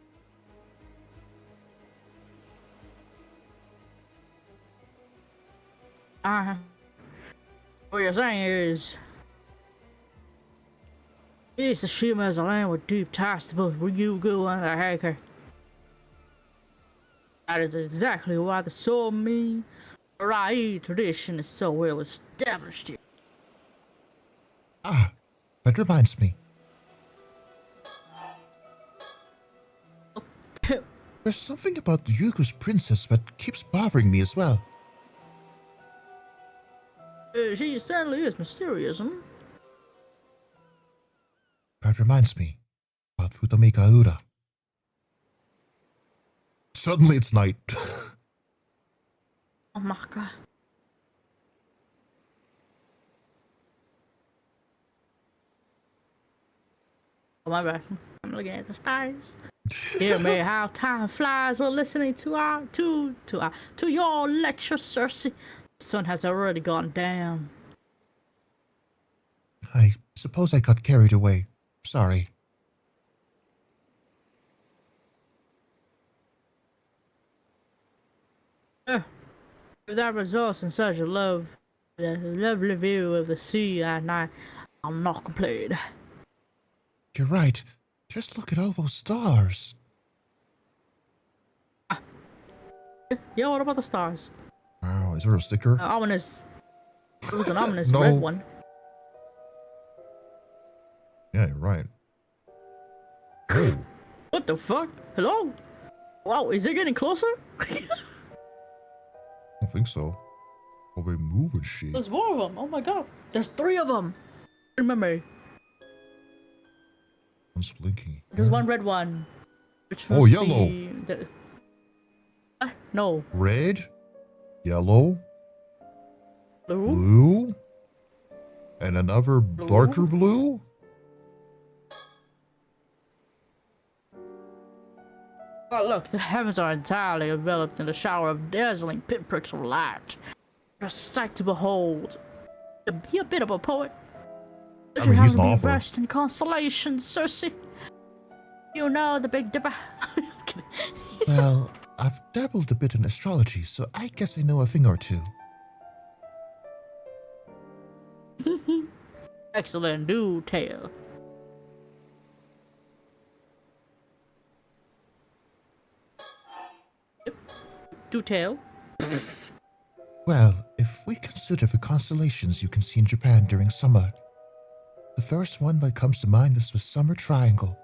What you're saying is, East Tsushima is a land with deep ties to both Ryugu and the Heike. That is exactly why the Somi Rai tradition is so well established here. Ah, that reminds me. There's something about Ryugu's princess that keeps bothering me as well. She certainly is mysterious, hmm? That reminds me about Futami Kaura. Suddenly it's night. Oh my god. Oh my bad. I'm looking at the stars. Dear me, how time flies. We're listening to your lecture, Cersei. The sun has already gone down. I suppose I got carried away. Sorry. That results in such a lovely view of the sea at night. I'll not complain. You're right. Just look at all those stars. Yeah, what about the stars? Wow, is there a sticker? Ominous. It was an ominous No. red one. Yeah, you're right. Oh, What the fuck? Hello? Wow, is it getting closer? I don't think so. Oh, they move and shit. There's more of them. Oh my god. There's 3 of them. Remember, One's blinking. there's one red one. Which Oh, must yellow. be the... No. Red, yellow, Blue? blue, and another Blue? darker blue? Oh look, the heavens are entirely enveloped in a shower of dazzling pinpricks of light. A sight to behold. Be a bit of a poet. I mean, he's an be author. versed in constellations, Cersei. You know the Big Dipper. I'm kidding. Well, I've dabbled a bit in astrology, so I guess I know a thing or two. Excellent, do tell. Yep. Do tell. Well, if we consider the constellations you can see in Japan during summer, the first one that comes to mind is the Summer Triangle.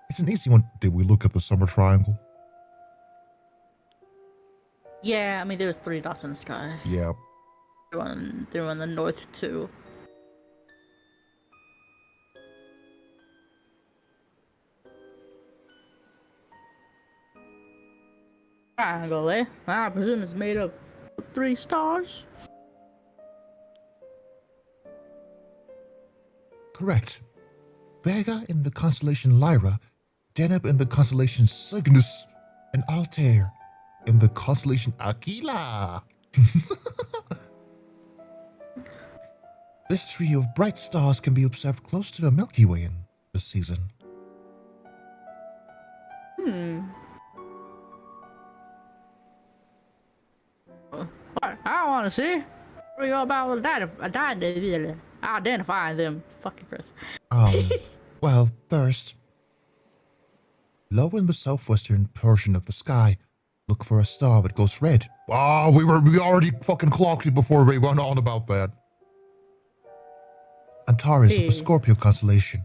It's an easy one. Did we look at the Summer Triangle? Yeah, I mean there's 3 dots in the sky. Yeah. They're on the north too. triangle, eh? I presume it's made of 3 stars. Correct. Vega in the constellation Lyra, Deneb in the constellation Cygnus, and Altair in the constellation Aquila. This trio of bright stars can be observed close to the Milky Way in this season. What? I want to see. What do you go about identifying them? Fucking Chris. Well, first, low in the southwestern portion of the sky, look for a star that goes red. Ah, we already fucking clocked it before we went on about that. Antares of the Scorpio constellation.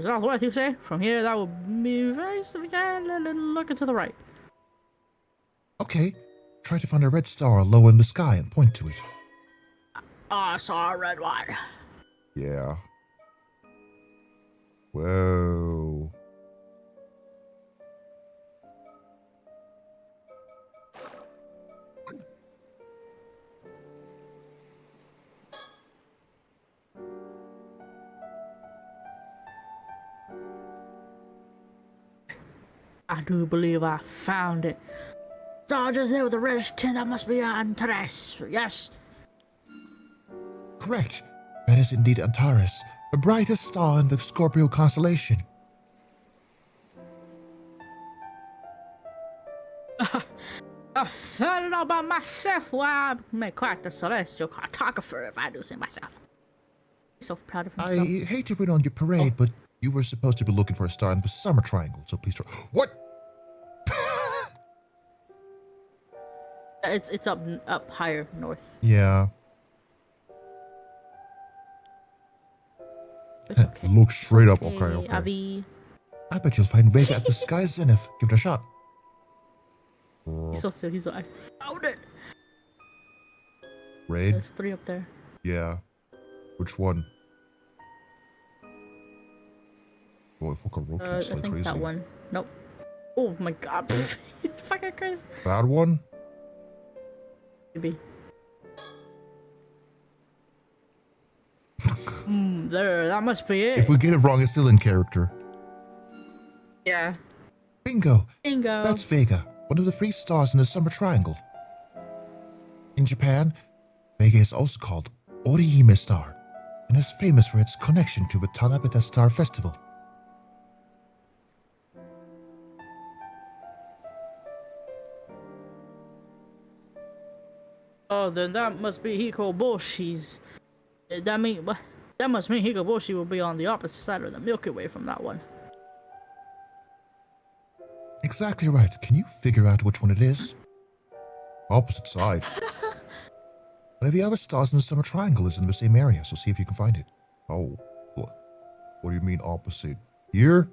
Southwest, you say? From here, that would be very looking to the right. Okay, try to find a red star low in the sky and point to it. Oh, I saw a red one. Yeah. Whoa. I do believe I found it. Star just there with the reddish tint. That must be Antares. Yes. Correct. That is indeed Antares, the brightest star in the Scorpio constellation. I found it all by myself. Well, I'm quite the celestial cartographer, if I do say myself. He's so proud of himself. I hate to win on your parade, but you were supposed to be looking for a star in the summer triangle, so please try. What? It's up higher north. Yeah. It's okay. Look straight up. Okay. Avi. I bet you'll find Vega at the sky's zenith. Give it a shot. He's so silly. I found it. Red? There's 3 up there. Yeah. Which one? Oh, I fucking rotates I like think crazy. that one. Nope. Oh my god. It's fucking crazy. That one? Maybe. There, that must be it. If we get it wrong, it's still in character. Yeah. Bingo. Bingo. That's Vega, one of the 3 stars in the summer triangle. In Japan, Vega is also called Orihime Star and is famous for its connection to the Tanabata Star Festival. Oh, then that must be Hikoboshi's. That must mean Hikoboshi will be on the opposite side of the Milky Way from that one. Exactly right. Can you figure out which one it is? Opposite side. One of the other stars in the summer triangle is in the same area, so see if you can find it. Oh, what do you mean opposite? Here?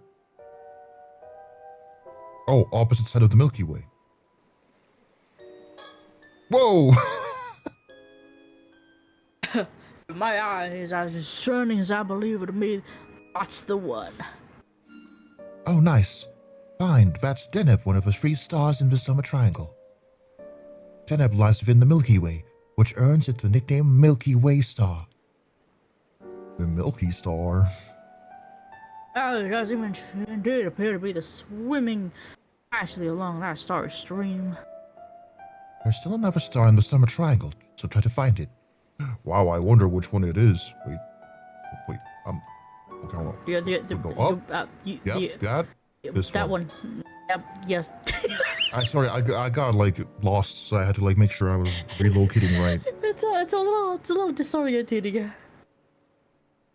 Oh, opposite side of the Milky Way. Whoa! My eyes are as certain as I believe it to me. That's the one. Oh, nice. Find, that's Deneb, one of the 3 stars in the summer triangle. Deneb lies within the Milky Way, which earns it the nickname Milky Way Star. The Milky Star? Oh, it does indeed appear to be the swimming actually along that starry stream. There's still another star in the summer triangle, so try to find it. Wow, I wonder which one it is. Wait, okay, hold on. Go up? That? This that one. Yep, yes. Sorry, I got like lost, so I had to like make sure I was relocating right. It's a little disorientating.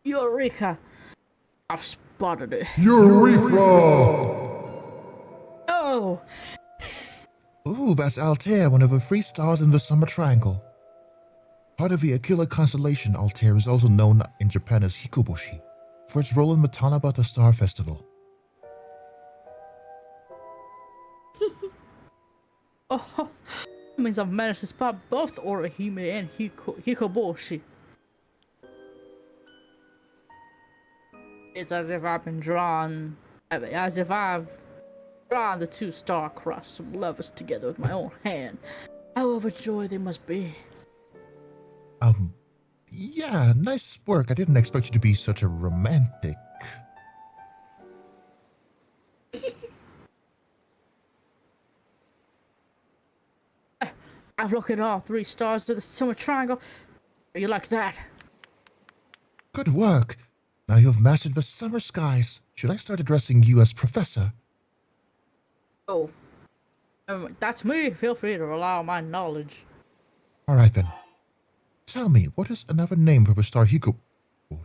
Eureka! I've spotted it. Eureka! Oh! Ooh, that's Altair, one of the 3 stars in the summer triangle. Part of the Aquila constellation, Altair is also known in Japan as Hikoboshi, for its role in the Tanabata Star Festival. Oh, that means I've managed to spot both Orihime and Hikoboshi. It's as if I've been drawn, as if I've drawn the two star-crossed lovers together with my own hand. How overjoyed they must be. Yeah, nice work. I didn't expect you to be such a romantic. I've looked at all three stars of the summer triangle. Are you like that? Good work. Now you have mastered the summer skies. Should I start addressing you as Professor? Oh, that's me. Feel free to rely on my knowledge. All right then. Tell me, what is another name for the star Higo? Oh,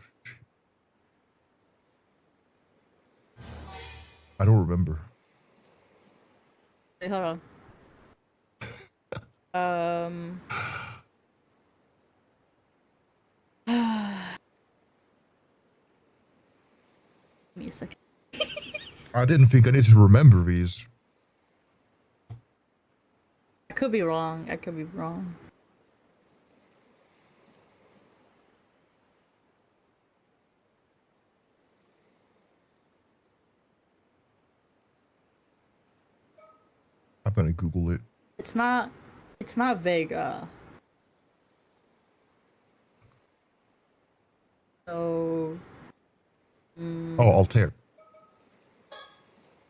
I don't remember. Wait, hold on. Give me a second. I didn't think I needed to remember these. I could be wrong. I could be wrong. I'm gonna Google it. It's not Vega. So Oh, Altair.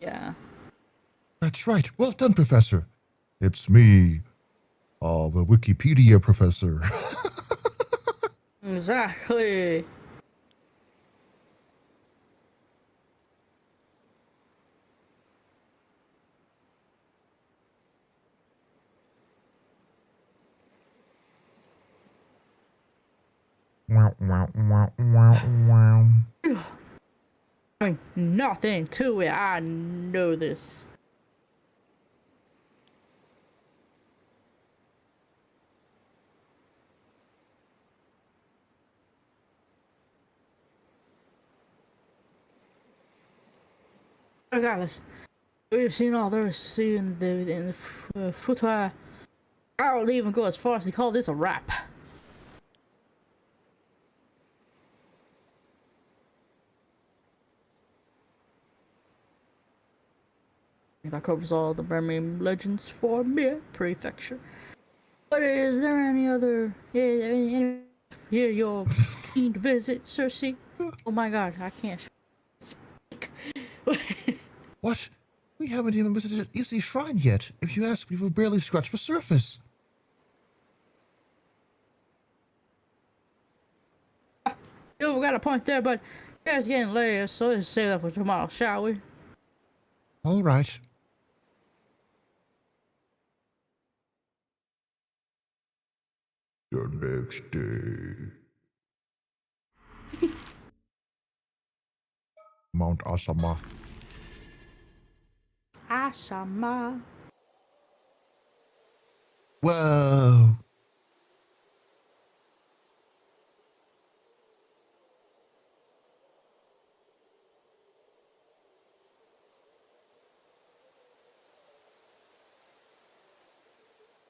yeah. That's right. Well done, Professor. It's me, the Wikipedia professor. Exactly. Wow, wow, wow, wow, wow. I mean, nothing to it. I know this. Regardless, we've seen all there is to see in the footwear. I would even go as far as to call this a rap. That covers all the Mermaid legends for Mir Prefecture. But is there any other here your keen visit, Cersei? Oh my god, I can't speak. What? We haven't even visited Isi Shrine yet. If you ask, we've barely scratched the surface. You got a point there, but it's getting late, so let's save that for tomorrow, shall we? All right. The next day. Mount Asama. Asama. Whoa.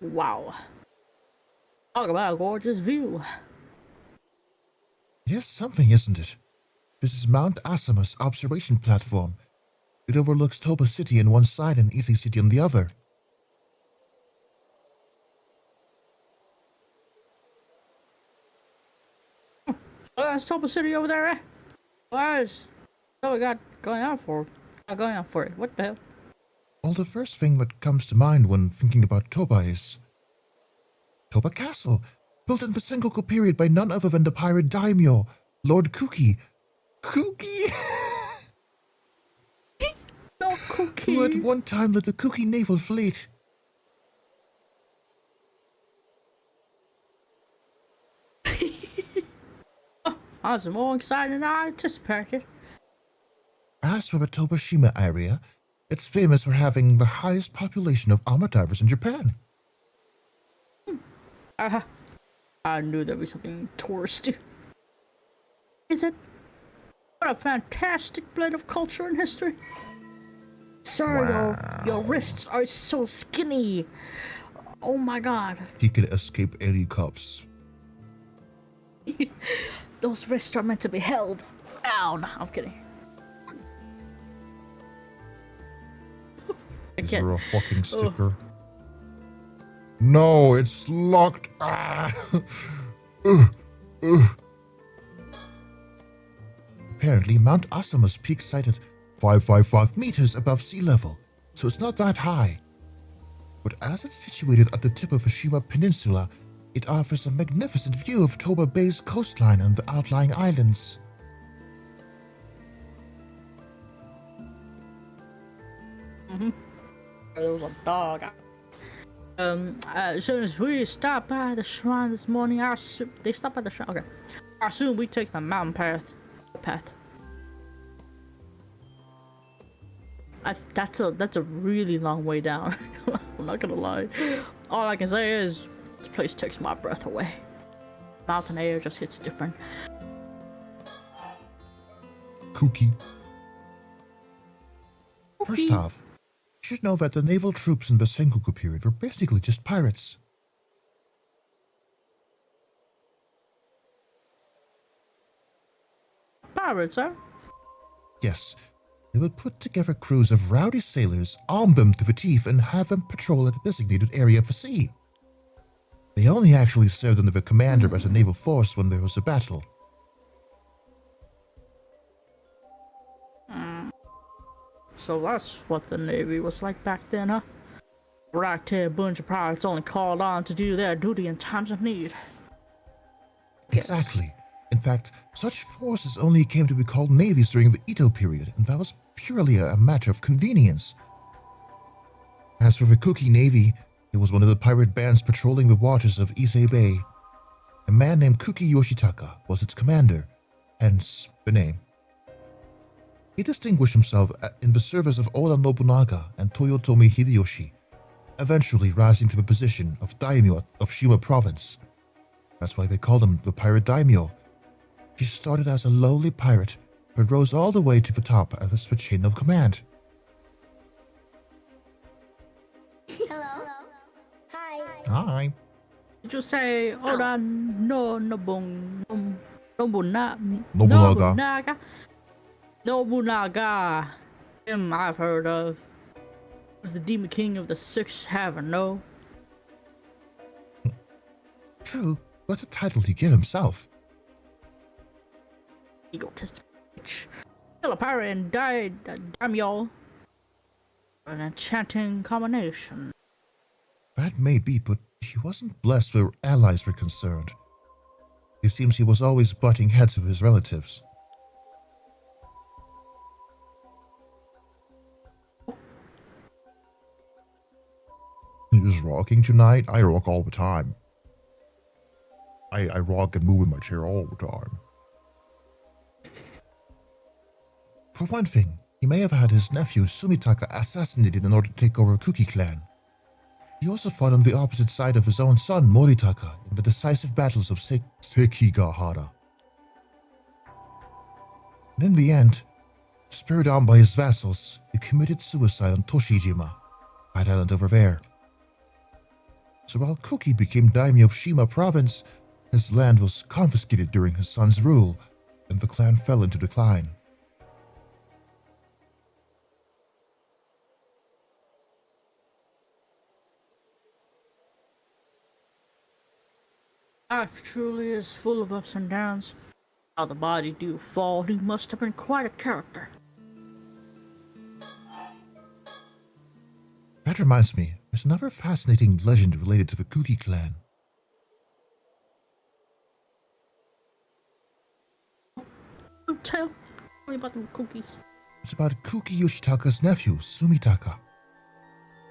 Wow. Talk about a gorgeous view. It is something, isn't it? This is Mount Asama's observation platform. It overlooks Toba City on one side and Isi City on the other. Oh, that's Topa City over there, eh? What we got going on for? Going on for it? What the hell? Well, the first thing that comes to mind when thinking about Toba is Toba Castle, built in the Sengoku period by none other than the pirate daimyo, Lord Kuki. Kuki? No cookie. Who at one time led the Kuki naval fleet. That's more exciting than I anticipated. As for the Tobashima area, it's famous for having the highest population of armor divers in Japan. I knew there'd be something touristy. Is it? What a fantastic blend of culture and history. Sir, your wrists are so skinny. Oh my god. He can escape any cuffs. Those wrists are meant to be held. down. I'm kidding. Is there a fucking sticker? No, it's locked. Ah. Apparently, Mount Asamus peak sighted 555 meters above sea level, so it's not that high. But as it's situated at the tip of Oshima Peninsula, it offers a magnificent view of Toba Bay's coastline and the outlying islands. There was a dog. As soon as we stopped by the shrine this morning, they stopped by the shrine. Okay. I assume we take the mountain path. That's a really long way down. I'm not gonna lie. All I can say is this place takes my breath away. Mountain air just hits different. Kooky. First off, you should know that the naval troops in the Sengoku period were basically just pirates. Pirates, huh? Yes, they would put together crews of rowdy sailors, arm them to the teeth, and have them patrol at a designated area of the sea. They only actually served under the commander as a naval force when there was a battle. So that's what the Navy was like back then, huh? Ragtag bunch of pirates only called on to do their duty in times of need. Exactly. In fact, such forces only came to be called navies during the Edo period, and that was purely a matter of convenience. As for the Kuki Navy, it was one of the pirate bands patrolling the waters of Ise Bay. A man named Kuki Yoshitaka was its commander, hence the name. He distinguished himself in the service of Oda Nobunaga and Toyotomi Hideyoshi, eventually rising to the position of daimyo of Shima province. That's why they called him the Pirate Daimyo. He started as a lowly pirate, but rose all the way to the top as the chain of command. Hello. Hi. Hi. Did you say Oda Nobunaga. Nobunaga. Him I've heard of. Was the demon king of the Sixth Heaven, no? True, but a title he gave himself. Egotistical bitch. Still a pirate and daimyo. An enchanting combination. That may be, but he wasn't blessed where allies were concerned. It seems he was always butting heads with his relatives. Is rocking tonight? I rock all the time. I rock and move in my chair all the time. For one thing, he may have had his nephew Sumitaka assassinated in order to take over Kuki clan. He also fought on the opposite side of his own son Moritaka in the decisive battles of Sekigahara. And in the end, spurred on by his vassals, he committed suicide on Toshijima, that island over there. So while Kuki became daimyo of Shima province, his land was confiscated during his son's rule, and the clan fell into decline. Life truly is full of ups and downs. How the body do fall, he must have been quite a character. That reminds me, there's another fascinating legend related to the Kuki clan. Tell me about the cookies. It's about Kuki Yoshitaka's nephew, Sumitaka.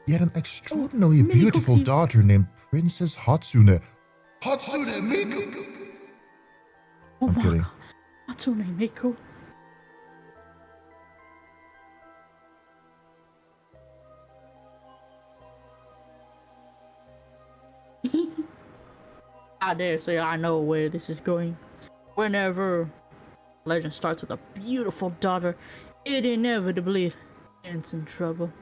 He had an extraordinarily mini beautiful cookies. daughter named Princess Hatsune. Hatsune Miku! Oh I'm my kidding. God. What's her name, Miku? I dare say I know where this is going. Whenever legend starts with a beautiful daughter, it inevitably ends in trouble.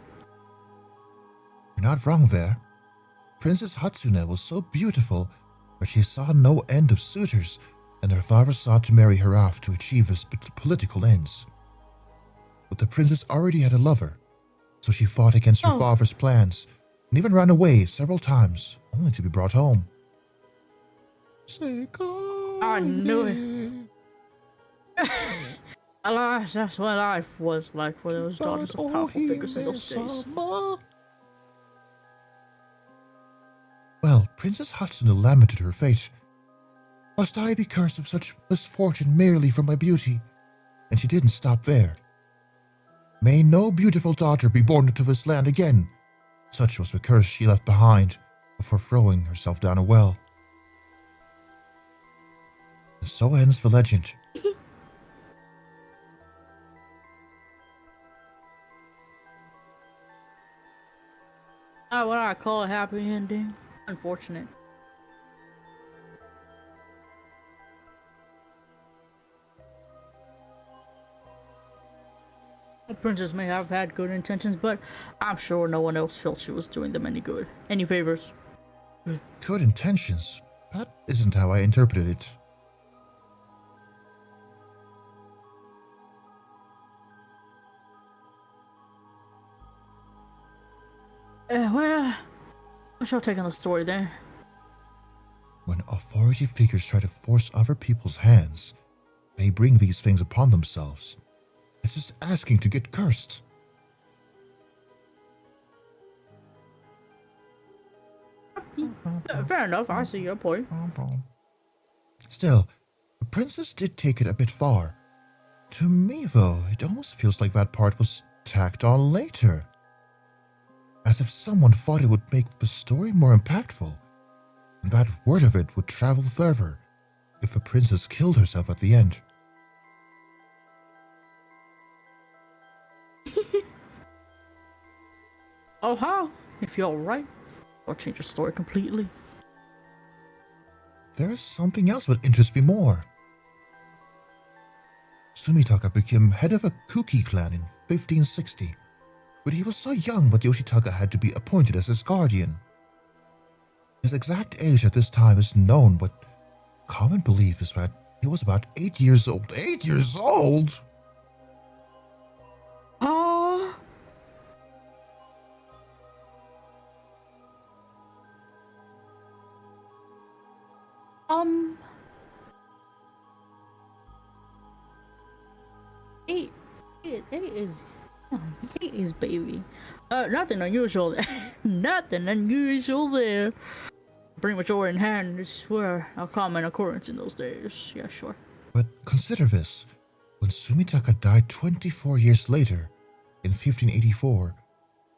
You're not wrong there. Princess Hatsune was so beautiful that she saw no end of suitors, and her father sought to marry her off to achieve his political ends. But the princess already had a lover, so she fought against her father's plans and even ran away several times, only to be brought home. Say I knew it. Alas, that's what life was like for those daughters of powerful figures in those days. Well, Princess Hatsune lamented her fate. Must I be cursed with such misfortune merely for my beauty? And she didn't stop there. May no beautiful daughter be born into this land again. Such was the curse she left behind before throwing herself down a well. And so ends the legend. What I call a happy ending. Unfortunate. The princess may have had good intentions, but I'm sure no one else felt she was doing them any good. Any favors? Good intentions? That isn't how I interpreted it. Well, I shall take on the story then. When authority figures try to force other people's hands, they bring these things upon themselves. It's just asking to get cursed. Fair enough, I see your point. Still, the princess did take it a bit far. To me, though, it almost feels like that part was tacked on later. As if someone thought it would make the story more impactful, and that word of it would travel further if the princess killed herself at the end. Oh, how? If you're right, I'll change the story completely. There's something else that interests me more. Sumitaka became head of a Kuki clan in 1560, but he was so young that Yoshitaka had to be appointed as his guardian. His exact age at this time is known, but common belief is that he was about 8 years old. 8 years old?! Eight is baby. Nothing unusual there. Nothing unusual there. Premature in hand is were a common occurrence in those days. Yeah, sure. But consider this. When Sumitaka died 24 years later, in 1584,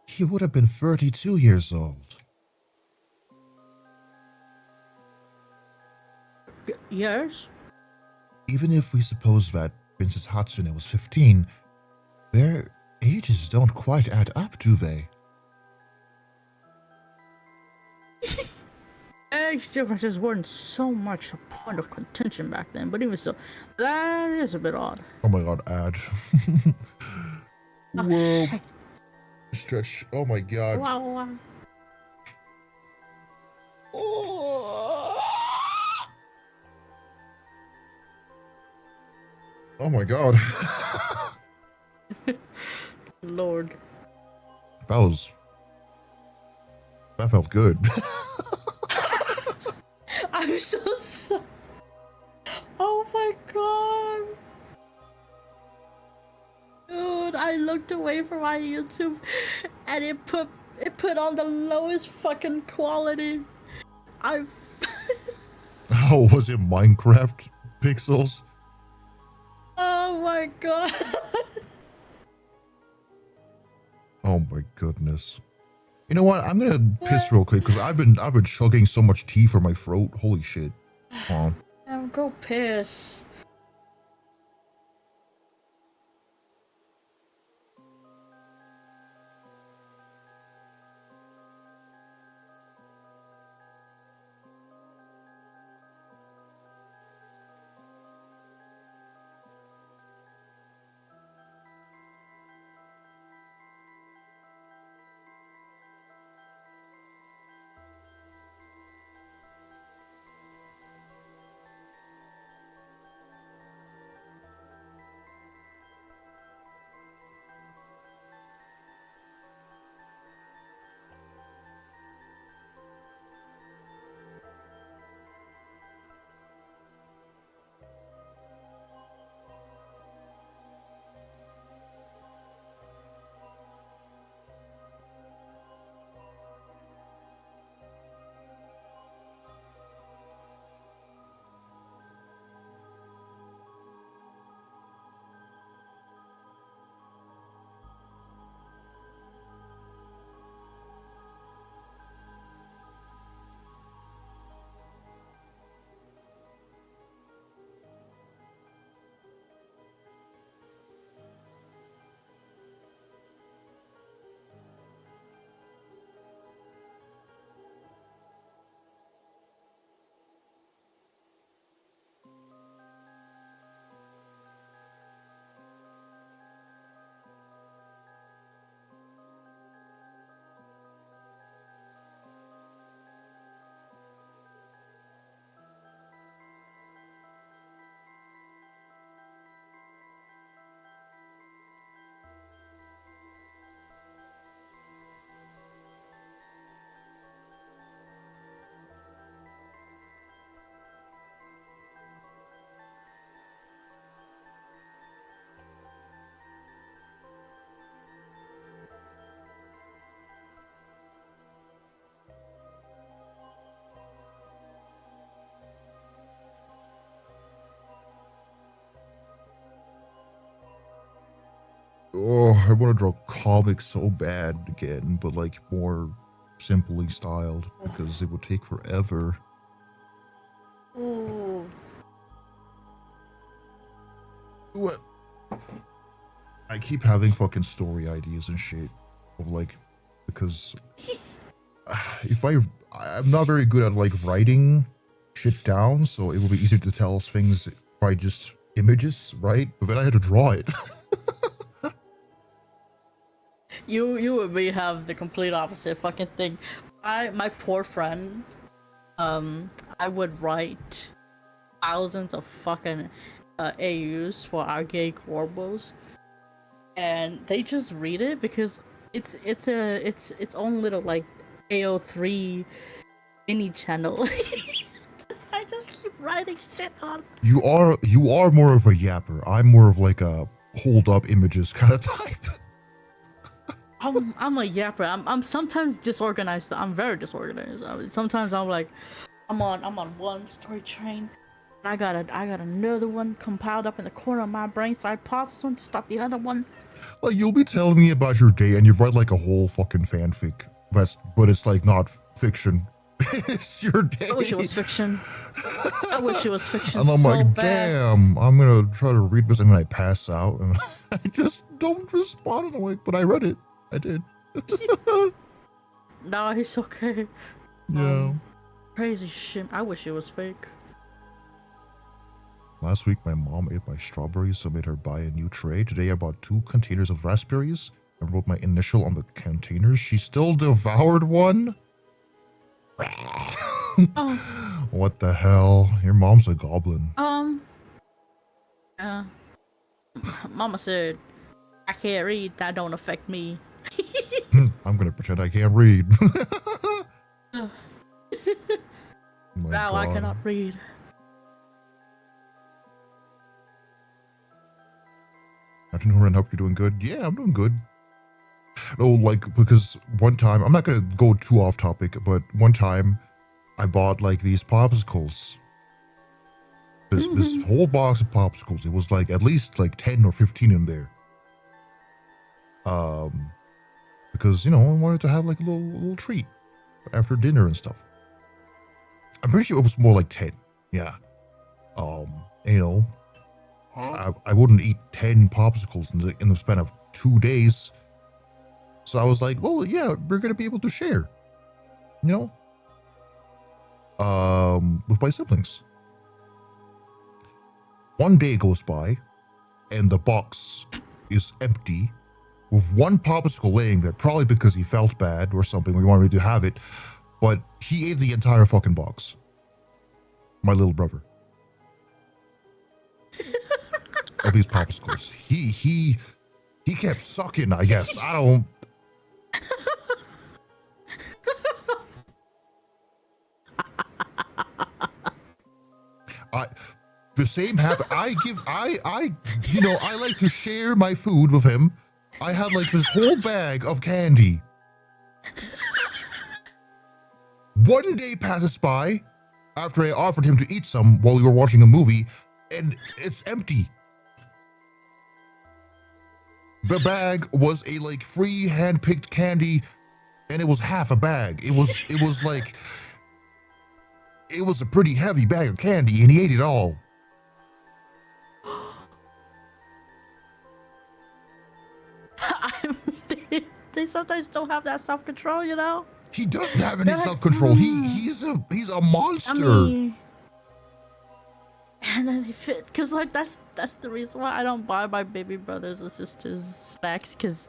he would have been 32 years old. Yes? Even if we suppose that Princess Hatsune was 15, their ages don't quite add up, do they? Age differences weren't so much a point of contention back then, but even so, that is a bit odd. Oh my god, add. Whoa. Shit. Stretch. Oh my god. Wow. Oh my god. Lord. That felt good. I'm so sorry. Oh my god. Dude, I looked away from my YouTube and it put on the lowest fucking quality. Oh, was it Minecraft pixels? Oh my god. Oh my goodness. You know what? I'm gonna piss real quick because I've been chugging so much tea for my throat. Holy shit. Hold on. Go piss. Oh, I want to draw comics so bad again, but like more simply styled because it would take forever. Ooh. What? I keep having fucking story ideas and shit of like, because if I'm not very good at like writing shit down, so it would be easier to tell us things by just images, right? But then I had to draw it. You and me have the complete opposite fucking thing. My poor friend, I would write thousands of fucking AUs for our gay corbos, and they just read it because it's its own little like AO3 mini channel. I just keep writing shit on. You are more of a yapper. I'm more of like a hold up images kind of type. I'm a yapper. I'm sometimes disorganized. I'm very disorganized. Sometimes I'm like, I'm on one story train, and I got another one compiled up in the corner of my brain. So I pause this one to start the other one. Like you'll be telling me about your day, and you write like a whole fucking fanfic, but it's like not fiction. It's your day. I wish it was fiction. I wish it was fiction. And I'm so like, bad. damn, I'm gonna try to read this, and then I pass out, and I just don't respond. And I'm like, but I read it. I did. No, it's okay. Yeah. Crazy shit. I wish it was fake. Last week, my mom ate my strawberries, so made her buy a new tray. Today, I bought 2 containers of raspberries and wrote my initial on the containers. She still devoured one? Oh. What the hell? Your mom's a goblin. Yeah. Mama said, I can't read. That don't affect me. I'm gonna pretend I can't read. Now God. I cannot read. I don't know, and hope you're doing good. Yeah, I'm doing good. No, like, because one time, I'm not gonna go too off topic, but one time I bought like these popsicles. This whole box of popsicles. It was like at least like 10 or 15 in there. Because, you know, I wanted to have like a little treat after dinner and stuff. I'm pretty sure it was more like 10. Yeah. You know, I wouldn't eat 10 popsicles in the span of 2 days. So I was like, well, yeah, we're going to be able to share, you know, with my siblings. One day goes by and the box is empty with one popsicle laying there, probably because he felt bad or something. We wanted to have it, but he ate the entire fucking box. My little brother. Of these popsicles. He kept sucking, I guess. I don't. The same happened. You know, I like to share my food with him. I had like this whole bag of candy. One day passes by after I offered him to eat some while we were watching a movie, and it's empty. The bag was a like free hand-picked candy, and it was half a bag. It was a pretty heavy bag of candy, and he ate it all. I mean, they sometimes don't have that self-control, you know? He doesn't have any self-control. He's a monster. I mean, and then they fit, cause like that's the reason why I don't buy my baby brothers and sisters snacks, cause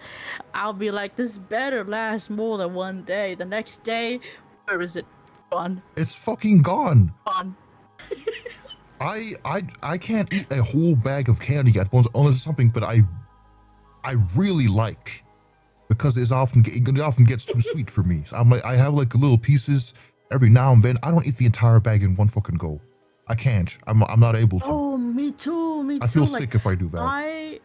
I'll be like, this better last more than one day. The next day, where is it? Gone. It's fucking gone. Gone. I can't eat a whole bag of candy at once unless it's something that I really like, because it often gets too sweet for me. So I'm like, I have like little pieces every now and then. I don't eat the entire bag in one fucking go. I can't. I'm not able to. Oh, me too. Me too. I feel like, sick if I do that.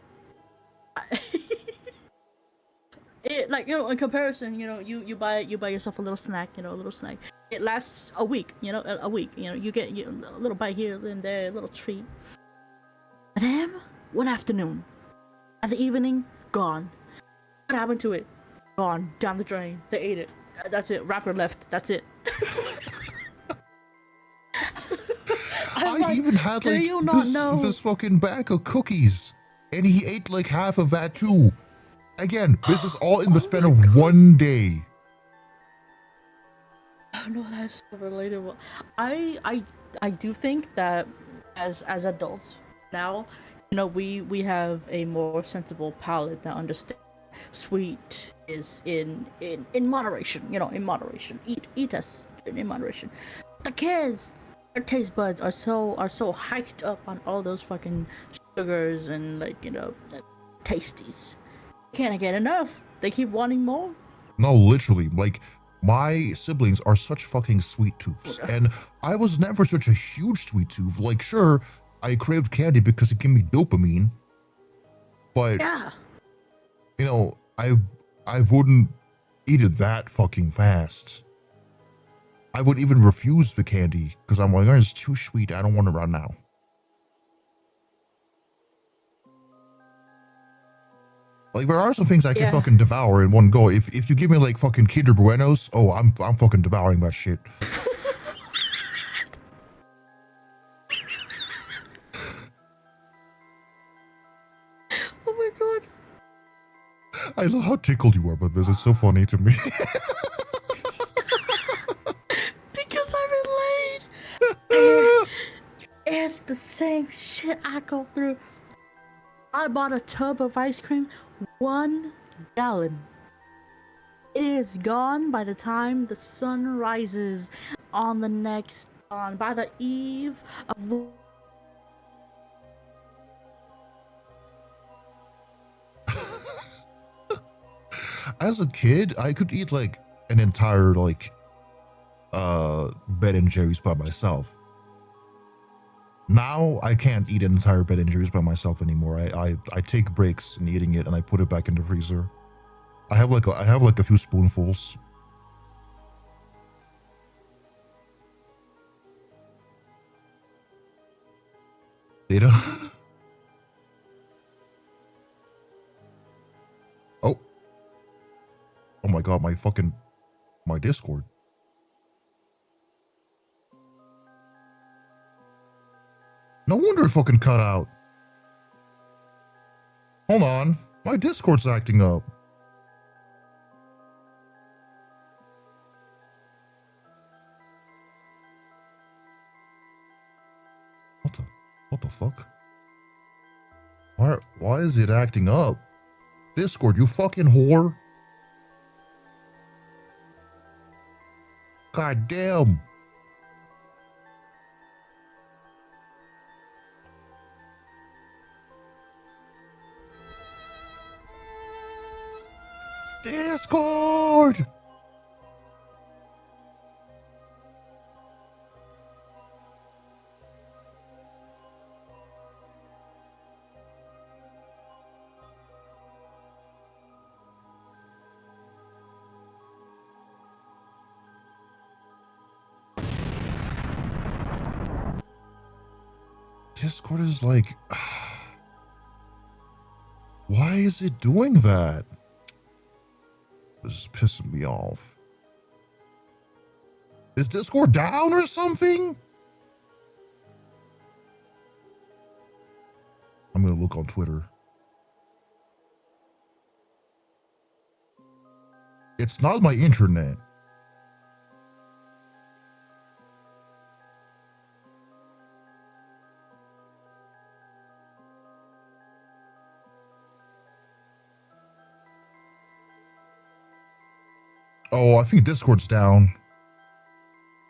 Like, you know, in comparison, you know, you buy yourself a little snack, you know, a little snack. It lasts a week, you know, a week. You know, you get a little bite here and there, a little treat. And then one afternoon, at the evening, gone. What happened to it? Gone. Down the drain. They ate it. That's it. Wrapper left. That's it. I even had like this fucking bag of cookies, and he ate like half of that too. Again, this is all in the span of 1 day. Oh no, that's so relatable. I do think that as adults now, you know, we have a more sensible palate that understands sweet is in moderation. You know, in moderation. Eat us in moderation. The kids, their taste buds are so hyped up on all those fucking sugars and like, you know, the tasties. Can't get enough. They keep wanting more. No, literally, like my siblings are such fucking sweet tooths, and I was never such a huge sweet tooth. Like, sure, I craved candy because it gave me dopamine, but yeah, you know, I wouldn't eat it that fucking fast. I would even refuse the candy because I'm like, oh, it's too sweet. I don't want it right now. Like, there are some things I can fucking devour in one go. If you give me like fucking Kinder Buenos, oh, I'm fucking devouring that shit. Oh my god. I love how tickled you are by this. It's so funny to me. Because I relate. It's the same shit I go through. I bought a tub of ice cream, 1 gallon. It is gone by the time the sun rises on the next dawn, by the eve of... As a kid, I could eat like an entire like Ben and Jerry's by myself. Now I can't eat an entire Ben and Jerry's by myself anymore. I take breaks in eating it and I put it back in the freezer. I have like a few spoonfuls. Data. Oh. Oh my god, my Discord. No wonder it fucking cut out. Hold on. My Discord's acting up. What the fuck? Why is it acting up? Discord, you fucking whore. God damn. Discord! Discord is like... Why is it doing that? This is pissing me off. Is Discord down or something? I'm gonna look on Twitter. It's not my internet. Oh, I think Discord's down.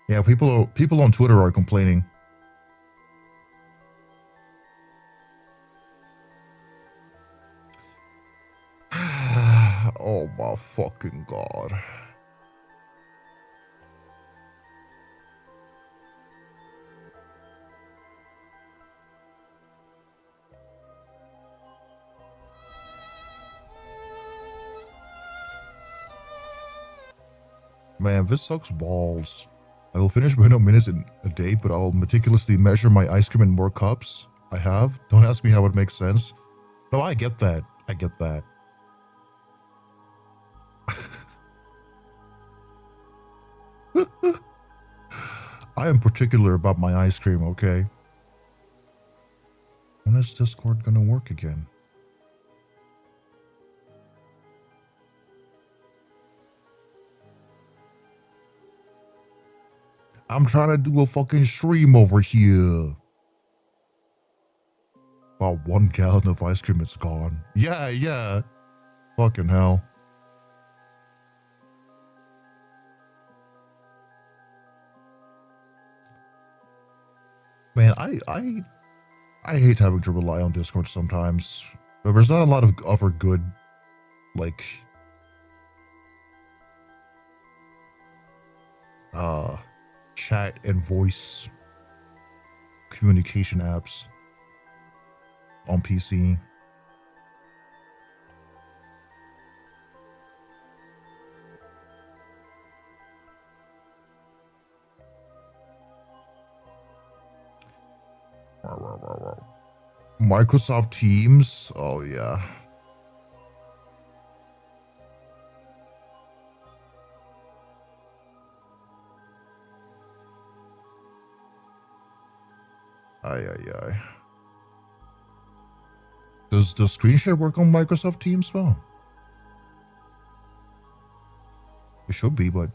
Yeah, people on Twitter are complaining. Oh my fucking god. Man, this sucks balls. I will finish my minutes in a day, but I'll meticulously measure my ice cream in more cups I have. Don't ask me how it makes sense. No, I get that. I get that. I am particular about my ice cream, okay? When is Discord gonna work again? I'm trying to do a fucking stream over here. About 1 gallon of ice cream, it's gone. Yeah. Fucking hell. Man, I hate having to rely on Discord sometimes. But there's not a lot of other good, like, chat and voice communication apps on PC. Microsoft Teams? Oh, yeah. Aye. Does screen share work on Microsoft Teams? Well, it should be, but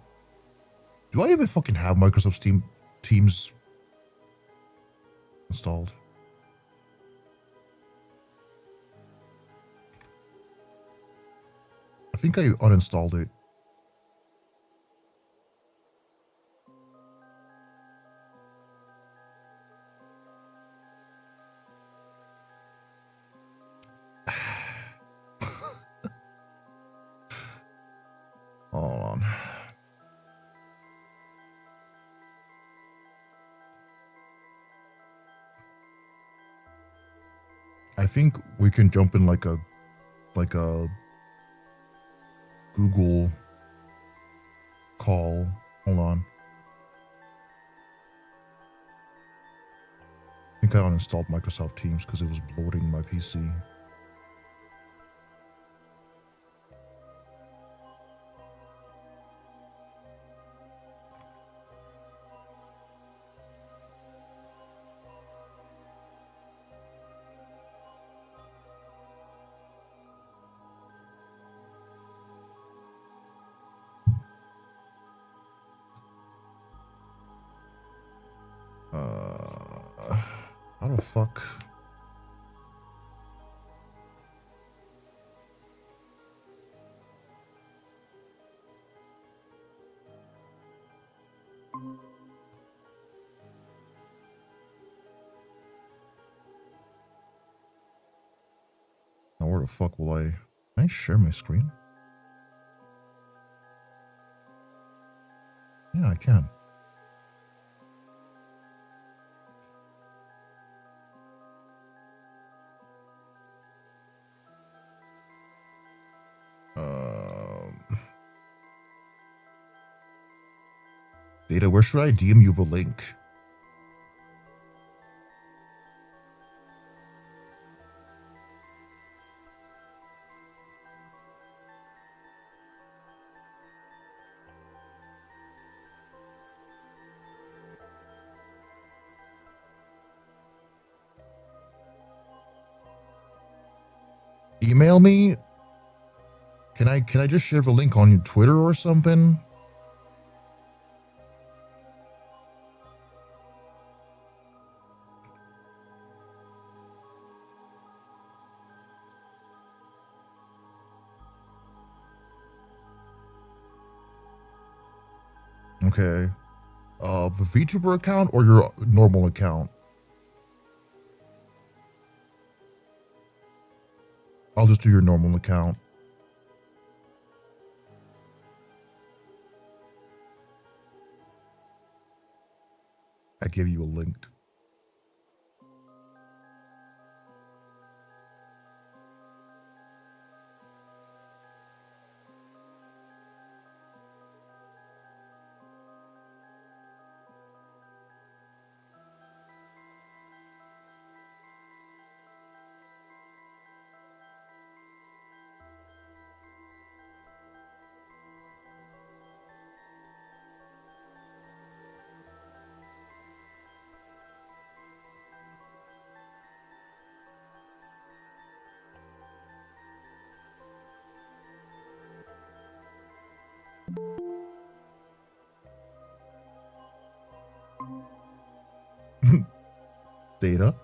do I even fucking have Microsoft Teams installed? I think I uninstalled it. Hold on. I think we can jump in like a Google call. Hold on. I think I uninstalled Microsoft Teams because it was bloating my PC. How the fuck? Now where the fuck will I? Can I share my screen? Yeah, I can. Data, where should I DM you the link? Email me? Can I just share the link on Twitter or something? Okay. The VTuber account or your normal account? I'll just do your normal account. I give you a link. Data.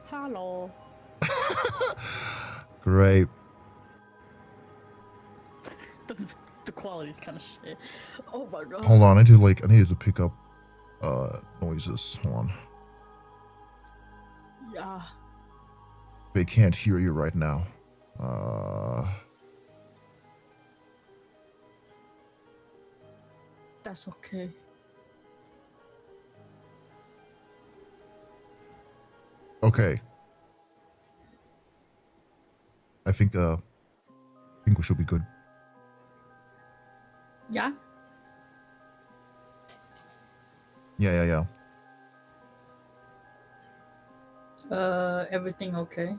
Hello. Great. The quality's kind of shit. Oh my god. Hold on, I needed to pick up noises. Hold on. Yeah. They can't hear you right now. That's okay. Okay. I think we should be good. Yeah. Yeah. Everything okay?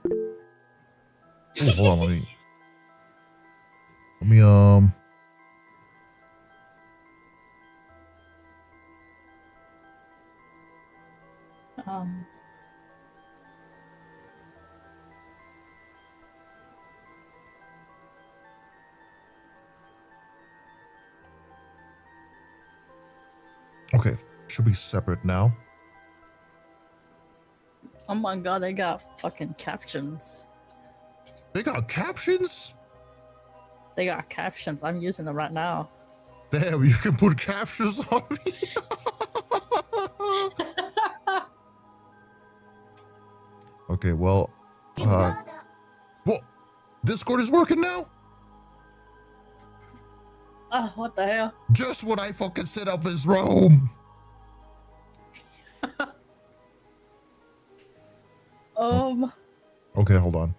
Oh, hold on, let me Okay, should be separate now. Oh my god, they got fucking captions. They got captions? They got captions. I'm using them right now. Damn, you can put captions on me. Okay, well, what? Discord is working now? Oh, what the hell? Just when I fucking set up this room. Okay, hold on.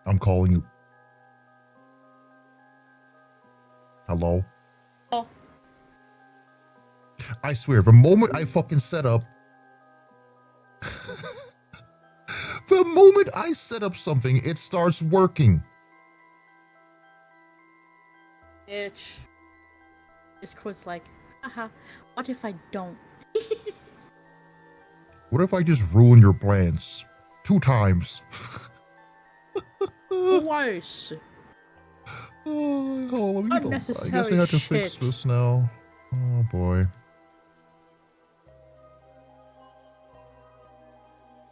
I'm calling you. Hello? Oh. I swear, the moment I fucking set up... the moment I set up something, it starts working. Bitch. Discord's like, haha, what if I don't? What if I just ruin your plans? 2 times. Twice. Oh, I guess Unnecessary I have to fix shit. this now. Oh boy.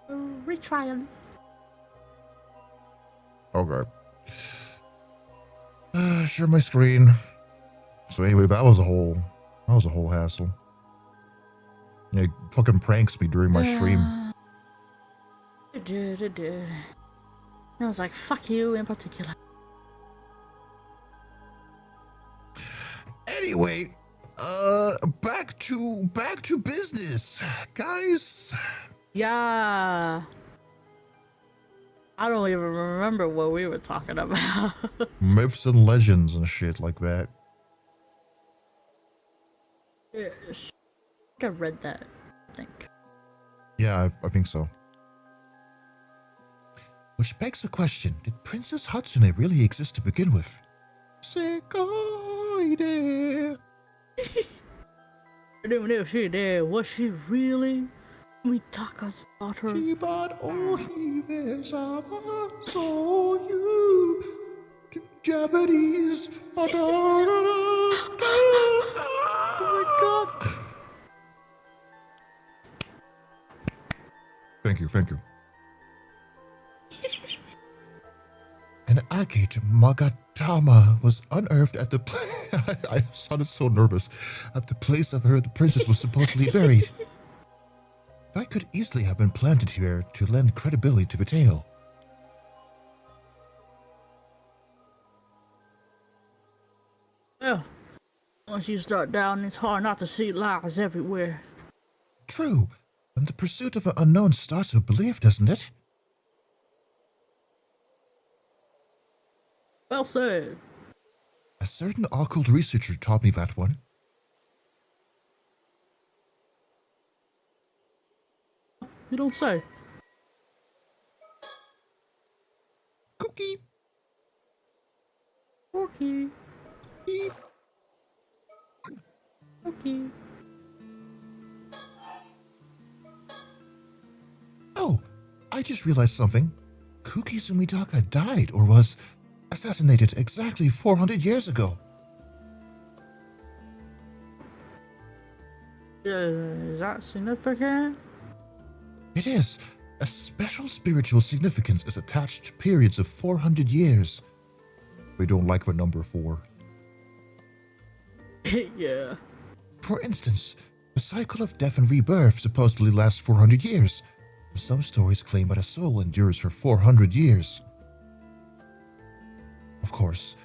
Retrial. Okay. Share my screen. So anyway, that was a whole hassle. Yeah, it fucking pranks me during my stream. I was like, fuck you in particular. Anyway, back to business, guys. Yeah. I don't even remember what we were talking about. Myths and legends and shit like that. Yes. I think I read that, I think. Yeah, I think so. Which begs the question, did Princess Hatsune really exist to begin with? Sekoide. I don't know if she did. Was she really Mitaka's daughter? Shibat Ohime Sama, so you Japanese. Oh my god. Thank you. An agate Magatama was unearthed at the I sounded so nervous. At the place of where the princess was supposedly buried. That could easily have been planted here to lend credibility to the tale. Well, once you start down, it's hard not to see lies everywhere. True, and the pursuit of an unknown starts with belief, doesn't it? Well said. A certain occult researcher taught me that one. You don't say. Cookie. Okay. Beep. Okay. I just realized something. Kuki Sumitaka died or was assassinated exactly 400 years ago. Is that significant? It is. A special spiritual significance is attached to periods of 400 years. We don't like the number 4. Yeah. For instance, the cycle of death and rebirth supposedly lasts 400 years. Some stories claim that a soul endures for 400 years. Of course,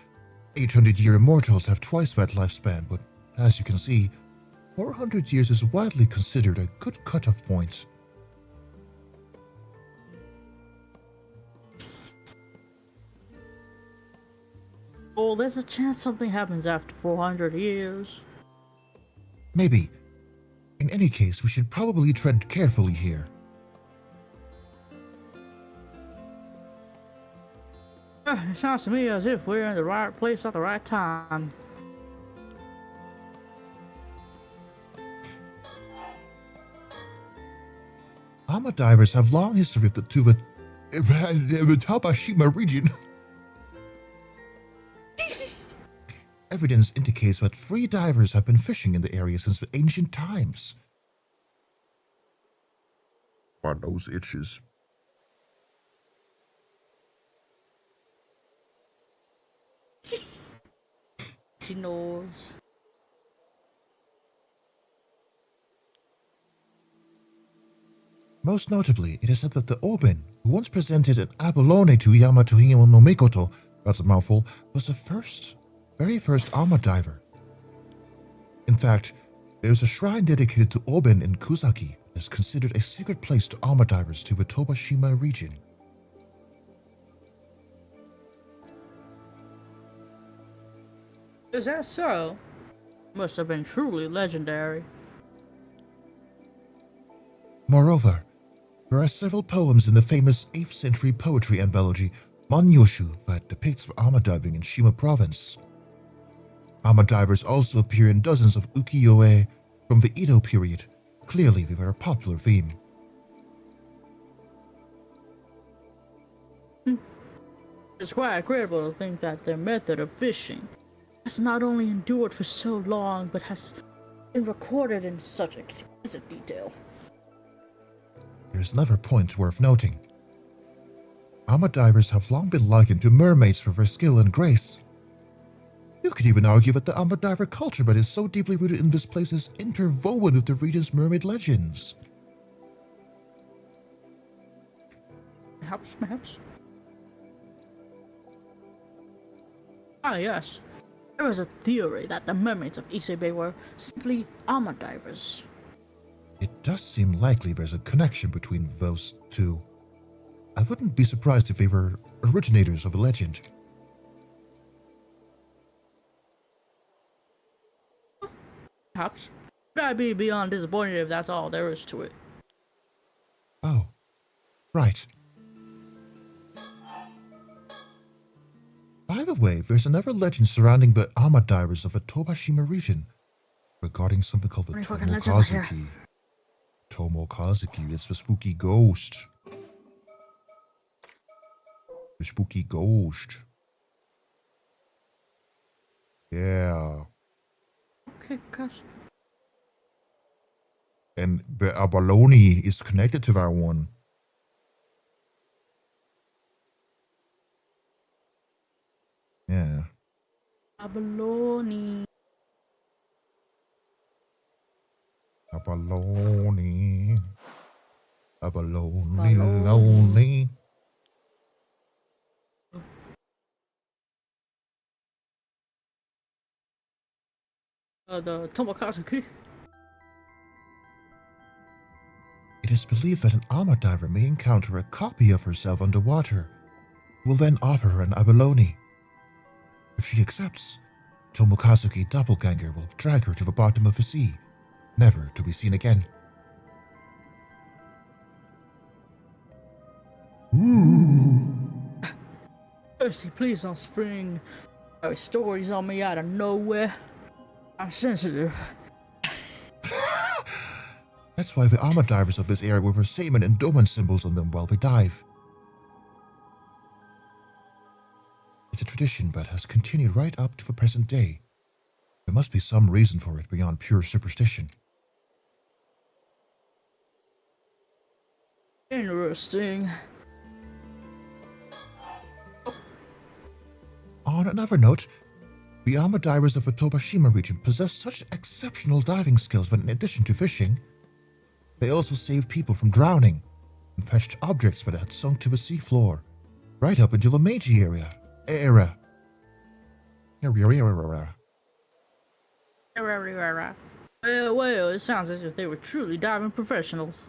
800-year immortals have twice that lifespan, but as you can see, 400 years is widely considered a good cutoff point. Well, there's a chance something happens after 400 years. Maybe. In any case, we should probably tread carefully here. It sounds to me as if we're in the right place at the right time. Ama divers have long history to the Tabashima region. Evidence indicates that free divers have been fishing in the area since the ancient times. My nose itches. She knows. Most notably, it is said that the Oben, who once presented an abalone to Yamatohime no Mikoto, that's a mouthful, was the very first Ama diver. In fact, there is a shrine dedicated to Oben in Kusaki that is considered a sacred place to Ama divers to the Tobashima region. Is that so? Must have been truly legendary. Moreover, there are several poems in the famous 8th century poetry anthology Manyoshu that depicts the Ama diving in Shima province. Ama divers also appear in dozens of ukiyo-e from the Edo period. Clearly, they were a popular theme. It's quite incredible to think that their method of fishing has not only endured for so long, but has been recorded in such exquisite detail. There's another point worth noting. Ama divers have long been likened to mermaids for their skill and grace. You could even argue that the Ama diver culture that is so deeply rooted in this place is interwoven with the region's mermaid legends. Perhaps. Ah, yes. There is a theory that the mermaids of Isebe were simply Ama divers. It does seem likely there's a connection between those two. I wouldn't be surprised if they were originators of a legend. Perhaps. But I'd be beyond disappointed if that's all there is to it. Oh, right. By the way, there's another legend surrounding the Ama divers of the Tobashima region regarding something called the Tomokazuki. Tomokazuki, it's the spooky ghost. The spooky ghost. Yeah. Okay, cuz. And the abalone is connected to that one. Yeah. Abalone. Abalone. Abalone, lonely. The Tomokazuki. It is believed that an Ama diver may encounter a copy of herself underwater, who will then offer her an abalone. If she accepts, Tomokazuki doppelganger will drag her to the bottom of the sea, never to be seen again. Percy, please don't spring stories on me out of nowhere. I'm sensitive. That's why the armor divers of this area wear Seaman and Doman symbols on them while they dive. It's a tradition that has continued right up to the present day. There must be some reason for it beyond pure superstition. Interesting. On another note, the armor divers of the Tobashima region possess such exceptional diving skills that in addition to fishing, they also saved people from drowning and fetched objects that had sunk to the seafloor, right up into the Meiji area. Well, it sounds as if they were truly diving professionals.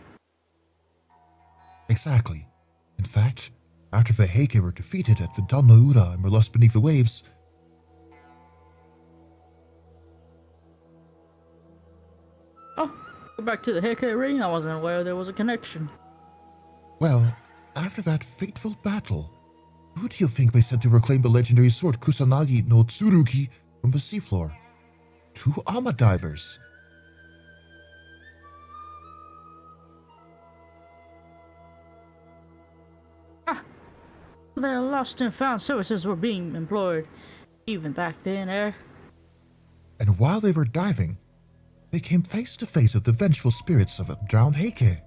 Exactly. In fact, after the Heike were defeated at the Dannoura and were lost beneath the waves, Oh, go back to the Heike ring. I wasn't aware there was a connection. well, after that fateful battle, who do you think they sent to reclaim the legendary sword Kusanagi no Tsurugi from the seafloor? 2 armor divers. Their lost and found services were being employed, even back then, And while they were diving, they came face to face with the vengeful spirits of a drowned Heike.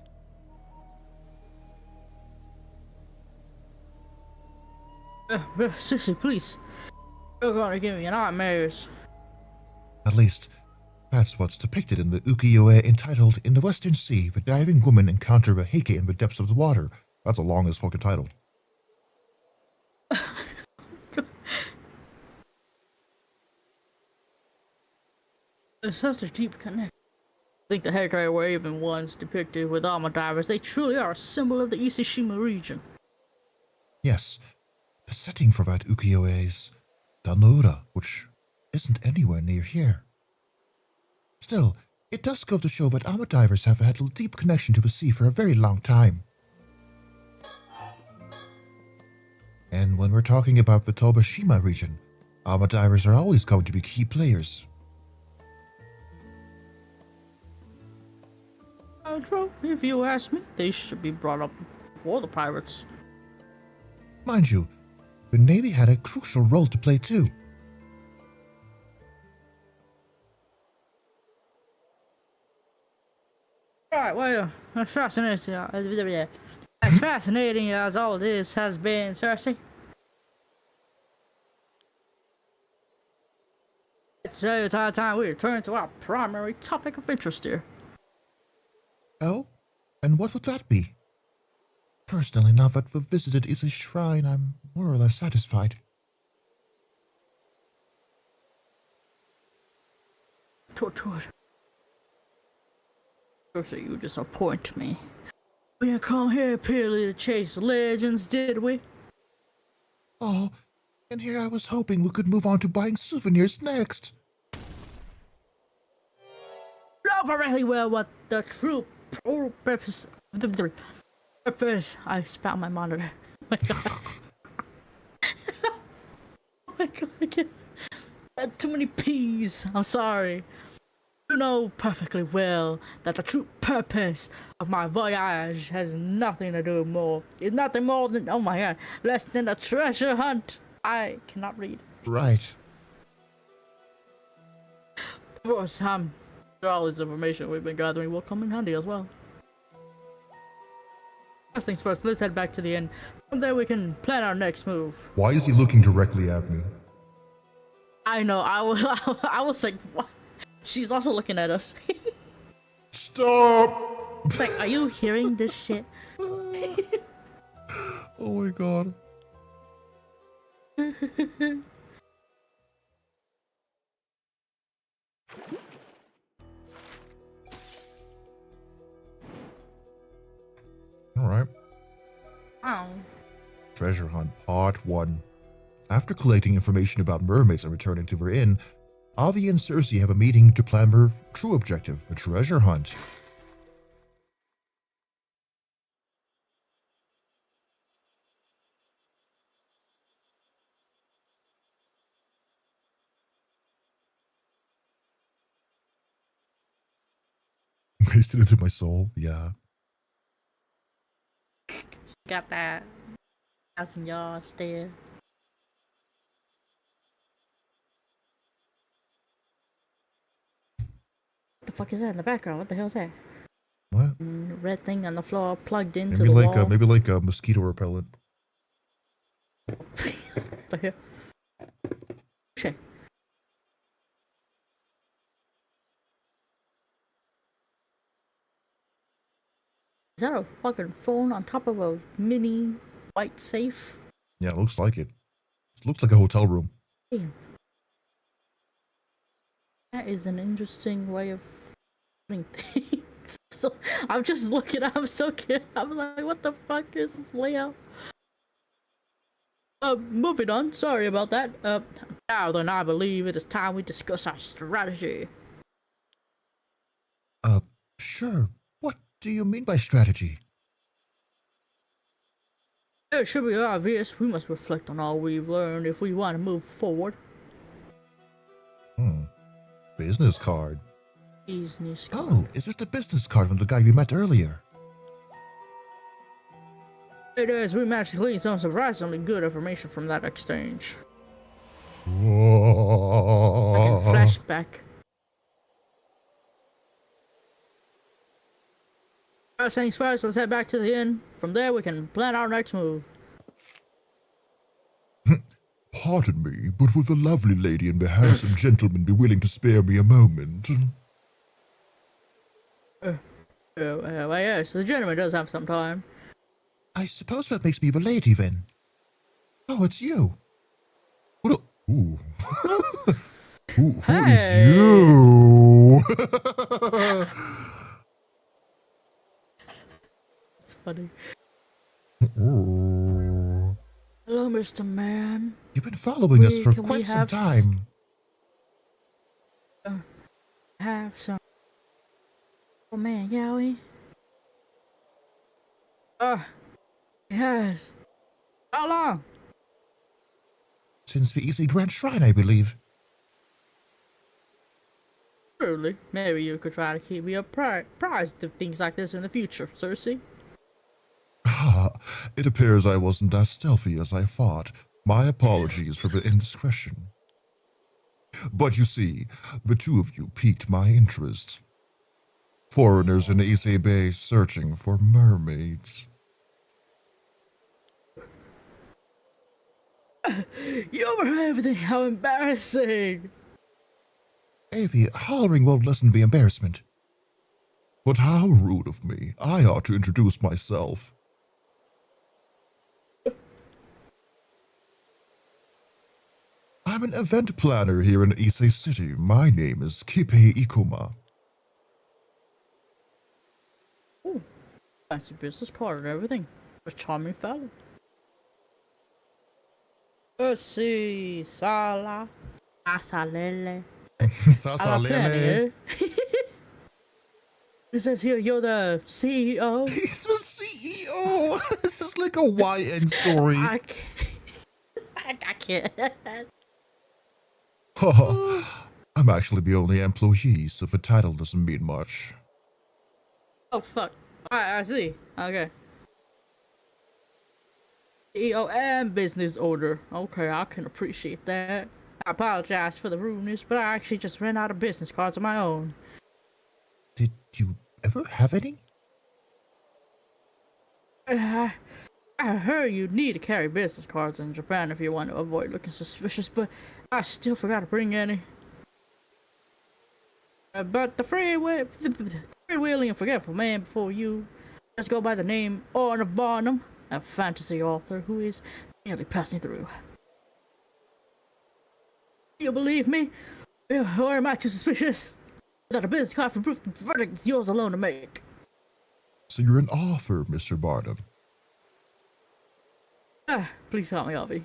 Sissy, please. You're gonna give me nightmares. At least, that's what's depicted in the ukiyo-e entitled In the Western Sea, the diving women encounter a Heike in the depths of the water. That's a long as fucking title. There's such a deep connection. I think the Heike were even ones depicted with armor divers. They truly are a symbol of the Isishima region. Yes, the setting for that ukiyo-e is Dannoura, which isn't anywhere near here. Still, it does go to show that armor divers have had a deep connection to the sea for a very long time. And when we're talking about the Tobashima region, armor divers are always going to be key players. True, if you ask me, they should be brought up before the pirates. Mind you, the Navy had a crucial role to play too. Right, well, as fascinating as all this has been, Cersei, it's high time we return to our primary topic of interest here. Oh? And what would that be? Personally, now that we've visited Isa's shrine, I'm more or less satisfied. Tortured. Cersei, you disappoint me. We didn't come here purely to chase legends, did we? Oh, and here I was hoping we could move on to buying souvenirs next. Know very well what the true purpose. I spat on my monitor. Oh my god. Oh my god, I can't. I had too many P's. I'm sorry. You know perfectly well that the true purpose of my voyage has nothing to do more. It's nothing more than, oh my god, less than a treasure hunt. I cannot read. Right. Of course, all this information we've been gathering will come in handy as well. First things first, let's head back to the inn. From there we can plan our next move. Why is he looking directly at me? I know, I was like, what? She's also looking at us. Stop! It's like, are you hearing this shit? Oh my god. Alright. Oh. Treasure Hunt Part 1. After collecting information about mermaids and returning to their inn, Avi and Cersei have a meeting to plan their true objective, the treasure hunt. Pasted into my soul. Yeah. Got that 1,000-yard stare. What the fuck is that in the background? What the hell is that? What? Red thing on the floor plugged into Maybe the like wall. maybe like a mosquito repellent. But here. Shit. Is that a fucking phone on top of a mini white safe? Yeah, it looks like it. It looks like a hotel room. Damn. That is an interesting way of putting things. So I'm just looking. I'm so curious. I'm like, what the fuck is this layout? Moving on. Sorry about that. Now then, I believe it is time we discuss our strategy. Sure. What do you mean by strategy? It should be obvious. We must reflect on all we've learned if we want to move forward. Business card. Business card. Oh, is this the business card from the guy we met earlier? It is. We managed to glean some surprisingly good information from that exchange. Whoa. Flashback. First things first, let's head back to the inn. From there, we can plan our next move. Pardon me, but would the lovely lady and the handsome gentleman be willing to spare me a moment? Well, yes, the gentleman does have some time. I suppose that makes me the lady then. Oh, it's you. What a, ooh. Who Hey. is you? It's funny. Ooh. Hello, Mr. Man. You've been following us for Can we quite some have time. Have some. Oh man, yeah, we. Yes. How long? Since the Easy Grand Shrine, I believe. Truly. Maybe you could try to keep me apprised of things like this in the future, Cersei. Ah, it appears I wasn't as stealthy as I thought. My apologies for the indiscretion. But you see, the two of you piqued my interest. Foreigners in Ise Bay searching for mermaids. You overheard everything. How embarrassing. Avi, hollering won't lessen the embarrassment. But how rude of me. I ought to introduce myself. I'm an event planner here in Ise City. My name is Kipe Ikoma. Ooh, fancy business card and everything. A charming fellow. Let's see. Sala. Asalele. Sasalele. It says here you're the CEO. He's the CEO. This is like a YN story. I can't. I'm actually the only employee, so the title doesn't mean much. Oh fuck. I see. Okay. CEO and business owner. Okay, I can appreciate that. I apologize for the rudeness, but I actually just ran out of business cards of my own. Did you ever have any? I heard you need to carry business cards in Japan if you want to avoid looking suspicious, but I still forgot to bring any. But the freewheeling and forgetful man before you, let's go by the name Orn of Barnum, a fantasy author who is merely passing through. You believe me? Or am I too suspicious? Without a business card for proof, the verdict is yours alone to make. So you're an author, Mr. Barnum. Please help me, Avi.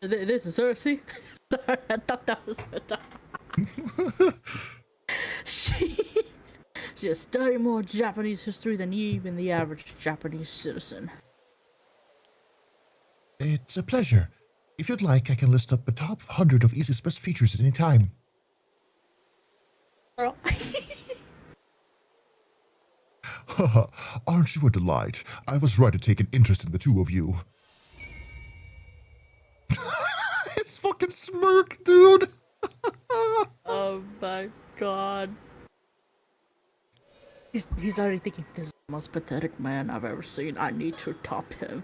This is Cersei. Sorry, I thought that was her. She has studied more Japanese history than even the average Japanese citizen. It's a pleasure. If you'd like, I can list up the top 100 of Easy's best features at any time. Girl. Haha, aren't you a delight? I was right to take an interest in the two of you. It's fucking smirk, dude. Oh my god. He's already thinking, this is the most pathetic man I've ever seen. I need to top him.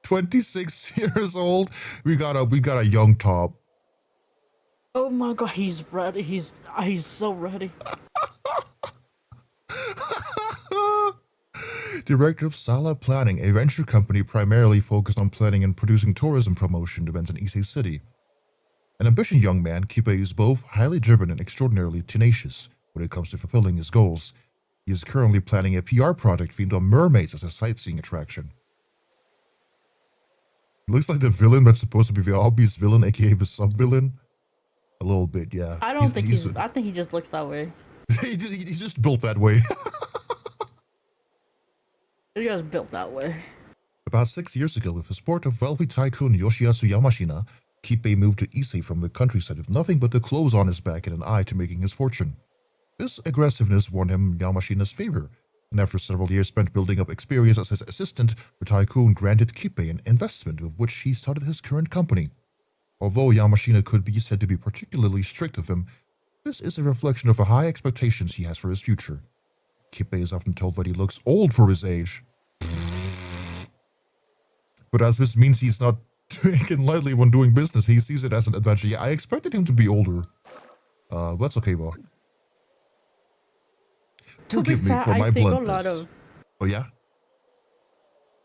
26 years old. We got a young top. Oh my god, he's ready. He's so ready. Director of Sala Planning, a venture company primarily focused on planning and producing tourism promotion events in Ise City. An ambitious young man, Kipe is both highly driven and extraordinarily tenacious when it comes to fulfilling his goals. He is currently planning a PR project themed on mermaids as a sightseeing attraction. Looks like the villain that's supposed to be the obvious villain, aka the sub-villain. A little bit, yeah. I don't think he's I think he just looks that way. He's just built that way. He just built that way. About 6 years ago, with the support of wealthy tycoon Yoshiyasu Yamashina, Kippei moved to Ise from the countryside with nothing but the clothes on his back and an eye to making his fortune. This aggressiveness won him Yamashina's favor, and after several years spent building up experience as his assistant, the tycoon granted Kippei an investment with which he started his current company. Although Yamashina could be said to be particularly strict with him, this is a reflection of the high expectations he has for his future. Kippei is often told that he looks old for his age. But as this means he's not taken lightly when doing business, he sees it as an adventure. Yeah, I expected him to be older. That's okay, though. Forgive me for my bluntness. Oh yeah?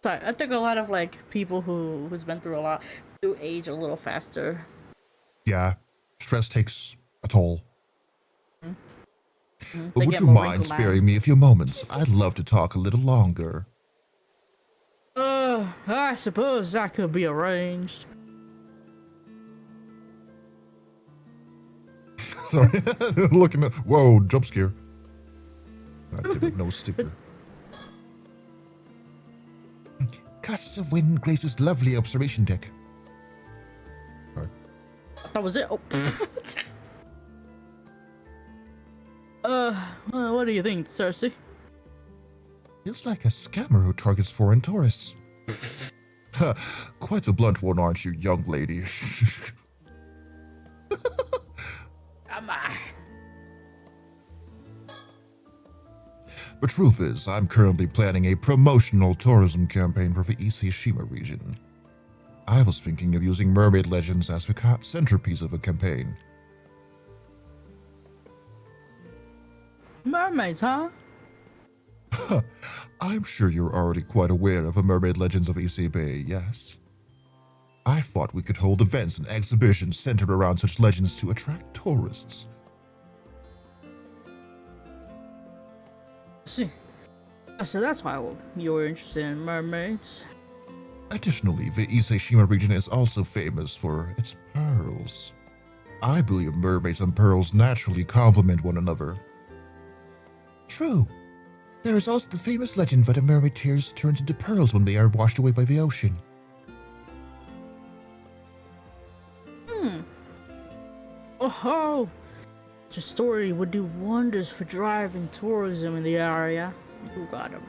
Sorry, I think a lot of like people who's been through a lot do age a little faster. Yeah, stress takes a toll. But would you more mind sparing me a few moments? I'd love to talk a little longer. I suppose that could be arranged. Sorry, looking at whoa, jump scare. God damn it, no sticker. Gusts of wind grace this lovely observation deck. Sorry. That was it. Oh. What do you think, Cersei? Feels like a scammer who targets foreign tourists. Quite a blunt one, aren't you, young lady? Am I? The truth is, I'm currently planning a promotional tourism campaign for the Ise-Shima region. I was thinking of using mermaid legends as the centerpiece of the campaign. Mermaids, huh? I'm sure you're already quite aware of the mermaid legends of Ise Bay, yes? I thought we could hold events and exhibitions centered around such legends to attract tourists. See, so that's why you were interested in mermaids. Additionally, the Ise-Shima region is also famous for its pearls. I believe mermaids and pearls naturally complement one another. True. There is also the famous legend that a mermaid tears turns into pearls when they are washed away by the ocean. Oh, the story would do wonders for driving tourism in the area. You got him.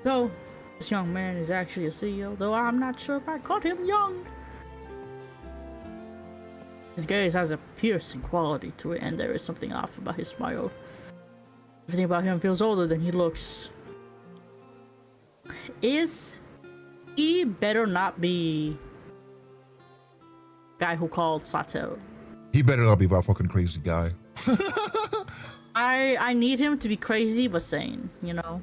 So, this young man is actually a CEO, though I'm not sure if I caught him young. His gaze has a piercing quality to it, and there is something off about his smile. Everything about him feels older than he looks. He better not be guy who called Sato. He better not be that fucking crazy guy. I need him to be crazy but sane, you know?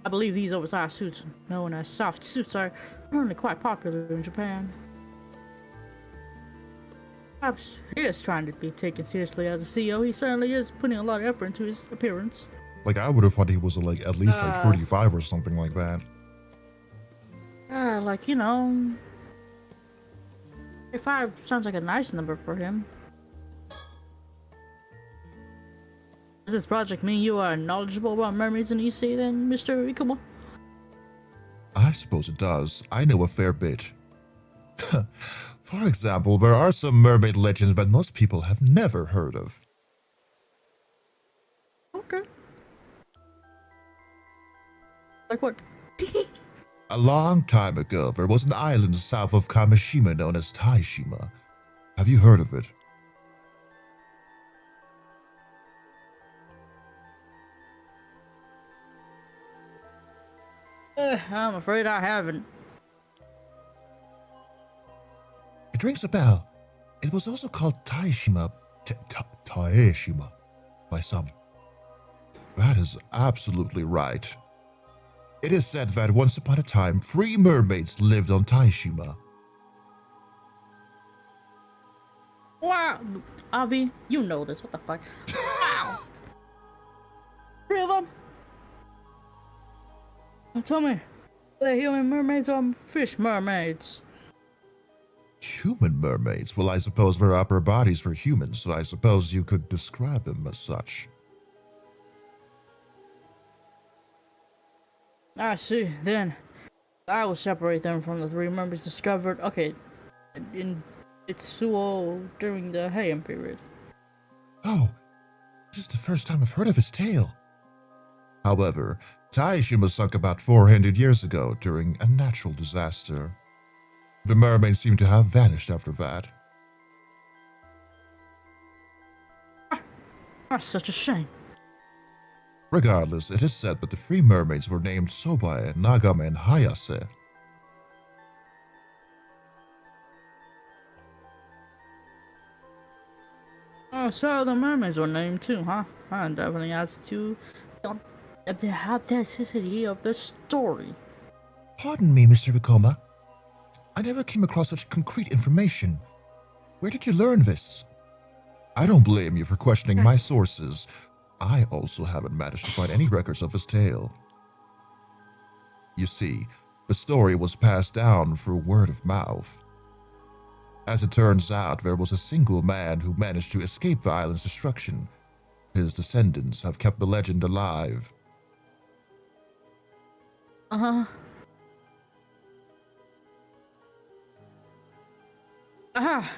I believe these oversized suits, known as soft suits, are currently quite popular in Japan. Perhaps he is trying to be taken seriously as a CEO. He certainly is putting a lot of effort into his appearance. Like, I would have thought he was like at least like 35 or something like that. Like, you know, 35 sounds like a nice number for him. Does this project mean you are knowledgeable about mermaids in EC then, Mr. Ikuma? I suppose it does. I know a fair bit. For example, there are some mermaid legends that most people have never heard of. Okay. Like what? A long time ago, there was an island south of Kamishima known as Taishima. Have you heard of it? I'm afraid I haven't. It rings a bell. It was also called Taishima, Taishima, by some. That is absolutely right. It is said that once upon a time, 3 mermaids lived on Taishima. Wow, Avi, you know this. What the fuck? Wow. 3 of them? Now tell me, are they human mermaids or fish mermaids? Human mermaids? Well, I suppose their upper bodies were human, so I suppose you could describe them as such. I see, then I will separate them from the 3 mermaids discovered, okay, in Itsuo during the Heian period. Oh, this is the first time I've heard of his tale. However, Taishima sunk about 400 years ago during a natural disaster. The mermaids seem to have vanished after that. That's such a shame. Regardless, it is said that the 3 mermaids were named Sobae, Nagame, and Hayase. Oh, so the mermaids were named too, huh? That definitely adds to the authenticity of the story. Pardon me, Mr. Ikoma. I never came across such concrete information. Where did you learn this? I don't blame you for questioning my sources. I also haven't managed to find any records of his tale. You see, the story was passed down through word of mouth. As it turns out, there was a single man who managed to escape the island's destruction. His descendants have kept the legend alive. Uh-huh. Aha!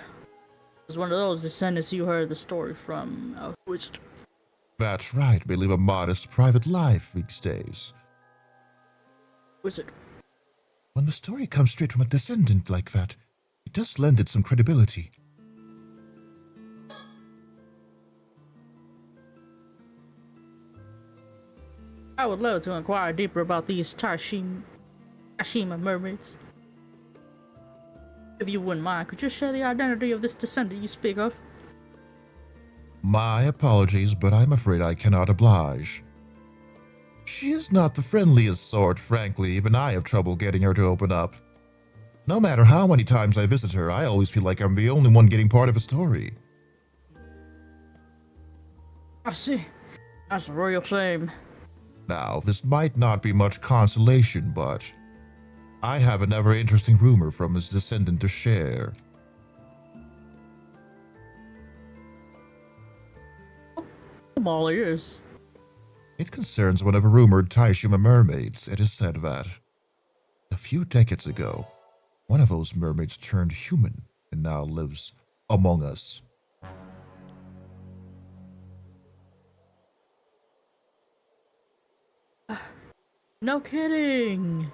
It was one of those descendants you heard the story from. Who is it? That's right, they live a modest private life these days. Who is it? When the story comes straight from a descendant like that, it does lend it some credibility. I would love to inquire deeper about these Tashima mermaids. If you wouldn't mind, could you share the identity of this descendant you speak of? My apologies, but I'm afraid I cannot oblige. She is not the friendliest sort, frankly. Even I have trouble getting her to open up. No matter how many times I visit her, I always feel like I'm the only one getting part of a story. I see. That's a real shame. Now, this might not be much consolation, but I have an ever-interesting rumor from his descendant to share. I'm all ears. It concerns one of the rumored Taishima mermaids. It is said that a few decades ago, one of those mermaids turned human and now lives among us. No kidding.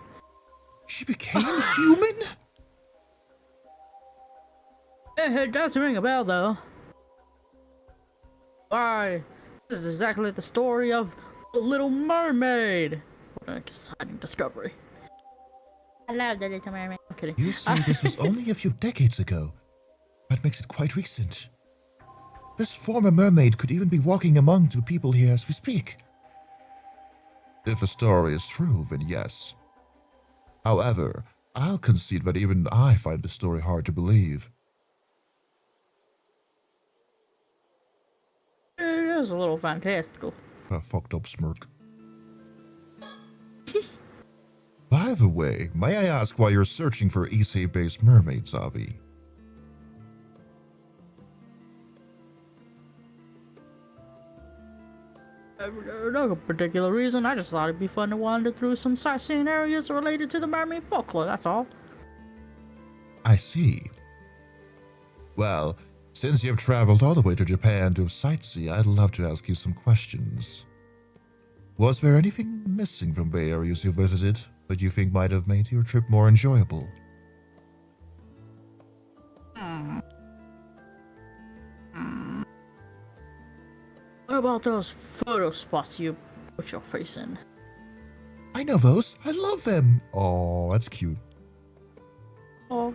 She became human? It does ring a bell, though. Why, this is exactly the story of the Little Mermaid. What an exciting discovery. I love the Little Mermaid. I'm kidding. You say this was only a few decades ago. That makes it quite recent. This former mermaid could even be walking among the people here as we speak. If the story is true, then yes. However, I'll concede that even I find the story hard to believe. It is a little fantastical. A fucked up smirk. By the way, may I ask why you're searching for Issei-based mermaids, Avi? No particular reason. I just thought it'd be fun to wander through some sightseeing areas related to the mermaid folklore, that's all. I see. Well, since you've traveled all the way to Japan to sightsee, I'd love to ask you some questions. Was there anything missing from Bay areas you visited that you think might have made your trip more enjoyable? What about those photo spots you put your face in? I know those. I love them. Oh, that's cute. Oh,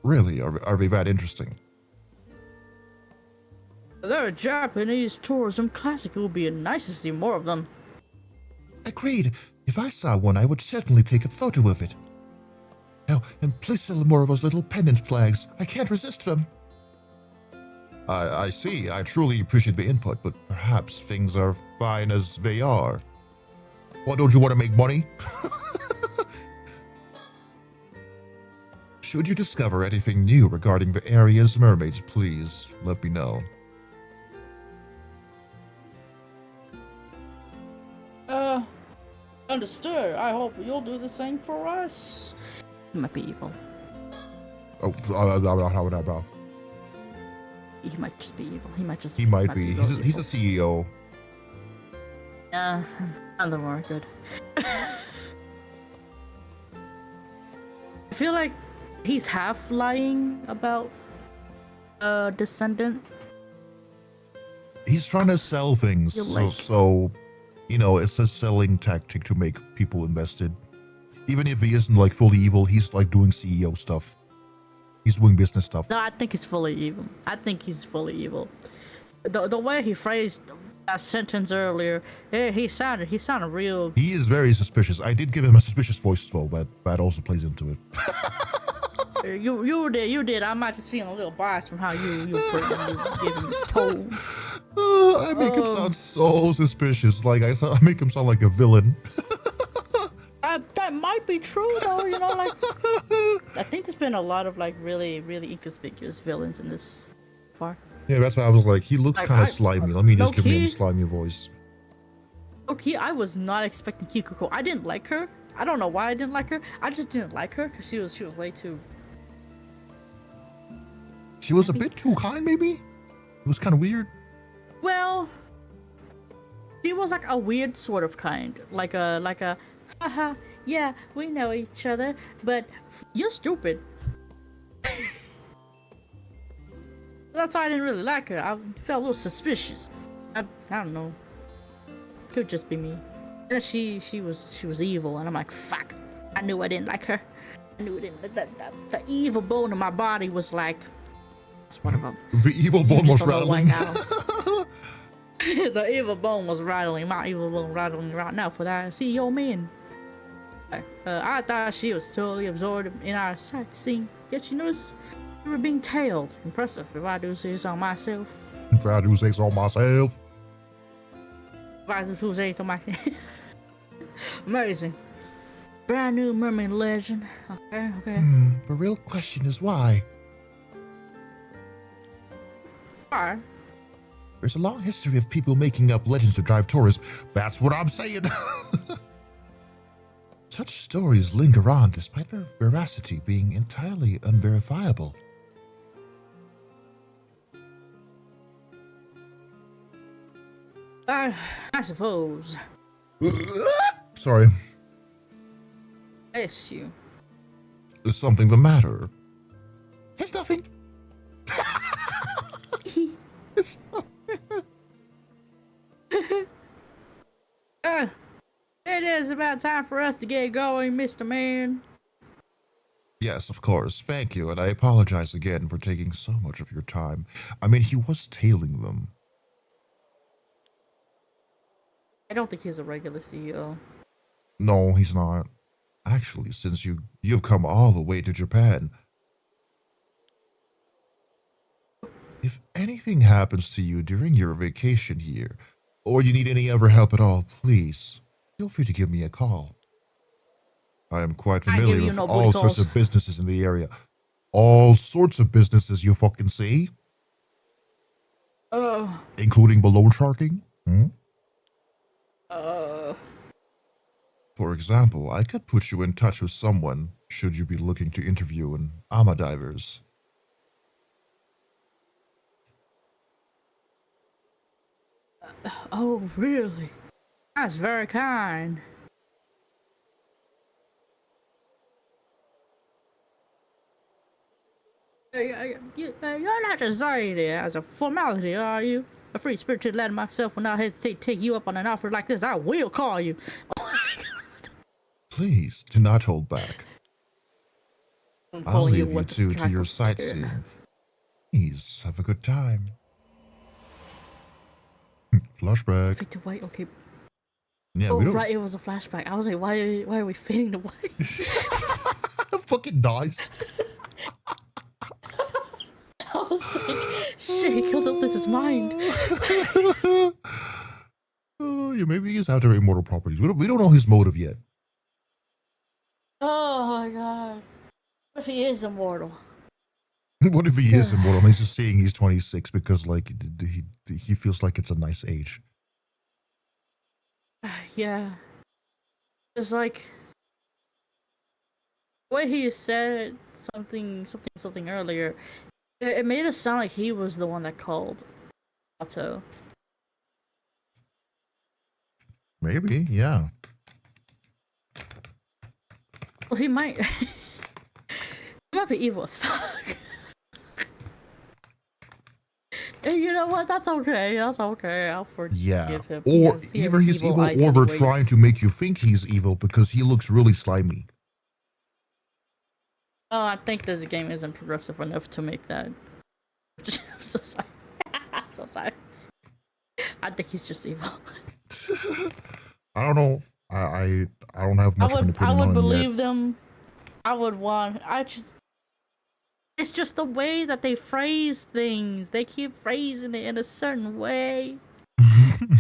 Really? Are they that interesting? they're a Japanese tourism classic. It would be nice to see more of them. Agreed. If I saw one, I would certainly take a photo of it. Oh, and please sell more of those little pendant flags. I can't resist them. I see. I truly appreciate the input, but perhaps things are fine as they are. Why don't you want to make money? Should you discover anything new regarding the area's mermaids, please let me know. Understood. I hope you'll do the same for us. He might be evil. Oh, He might just be evil. He might just. he might be. He's really a evil. CEO. Yeah, I'm the more good. I feel like he's half lying about descendant. He's trying to sell things, You're like- so you know, it's a selling tactic to make people invested. Even if he isn't like fully evil, he's like doing CEO stuff. He's doing business stuff. No, I think he's fully evil. The way he phrased that sentence earlier, he sounded real. He is very suspicious. I did give him a suspicious voice though, but that also plays into it. You did. I might just feel a little biased from how you give him this tone. I make him sound so suspicious. Like I make him sound like a villain. That might be true though, you know, like I think there's been a lot of like really inconspicuous villains in this far. Yeah, that's why I was like, he looks Like, kind of slimy. Let me just give him a low-key- slimy voice. Okay, I was not expecting Kikuko. I didn't like her. I don't know why I didn't like her. I just didn't like her because she was way too. She was a bit too kind, maybe? It was kind of weird. Well, she was like a weird sort of kind, like a, haha, yeah, we know each other, but you're stupid. That's why I didn't really like her. I felt a little suspicious. I don't know. Could just be me. And then she was evil, and I'm like, fuck. I knew I didn't like her. I knew it didn't. The evil bone in my body was like, it's one of them. The evil bone was Just a little rattling. like, the evil bone was rattling. My evil bone rattling right now for that CEO man. I thought she was totally absorbed in our sightseeing. Yet you notice you were being tailed. Impressive, if I do say so myself. If I do say so myself. If I do say so myself. Amazing. Brand new mermaid legend. Okay. The real question is why? Why? There's a long history of people making up legends to drive tourists. That's what I'm saying. Such stories linger on despite their veracity being entirely unverifiable. I suppose. Sorry. Bless you. Is something the matter? It's nothing. It's not. It is about time for us to get going, Mr. Man. Yes, of course. Thank you, and I apologize again for taking so much of your time. I mean, he was tailing them. I don't think he's a regular CEO. No, he's not. Actually, since you've come all the way to Japan, if anything happens to you during your vacation here, or you need any other help at all, please feel free to give me a call. I am quite familiar with all sorts of businesses in the area. All sorts of businesses, you fucking see? Oh. Including the loan sharking? For example, I could put you in touch with someone should you be looking to interview an AMA divers. Oh, really? That's very kind. You're not just saying it as a formality, are you? A free spirited lad myself will not hesitate to take you up on an offer like this. I will call you. Oh my god. Please, do not hold back. I'm I'll calling leave you with the two to your strike. sightseeing. Please, have a good time. Flashback. Fade to white, okay. Yeah, Oh, we don't... right, it was a flashback. I was like, why are we fading to white? Fucking dies. I was like, shit, he killed up his mind. Yeah, maybe he's out there immortal properties. We don't know his motive yet. Oh my god. What if he is immortal? What if he is immortal? He's just saying he's 26 because, like, he feels like it's a nice age. Yeah. It's like the way he said something earlier. It made it sound like he was the one that called Otto. Maybe, yeah. Well, he might. He might be evil as fuck. And you know what? That's okay. That's okay. I'll forgive him. Or either he's evil or they're trying to make you think he's evil because he looks really slimy. Oh, I think this game isn't progressive enough to make that. I'm so sorry. I'm so sorry. I think he's just evil. I don't know. I don't have much of an opinion on him I would believe yet. them. It's just the way that they phrase things. They keep phrasing it in a certain way.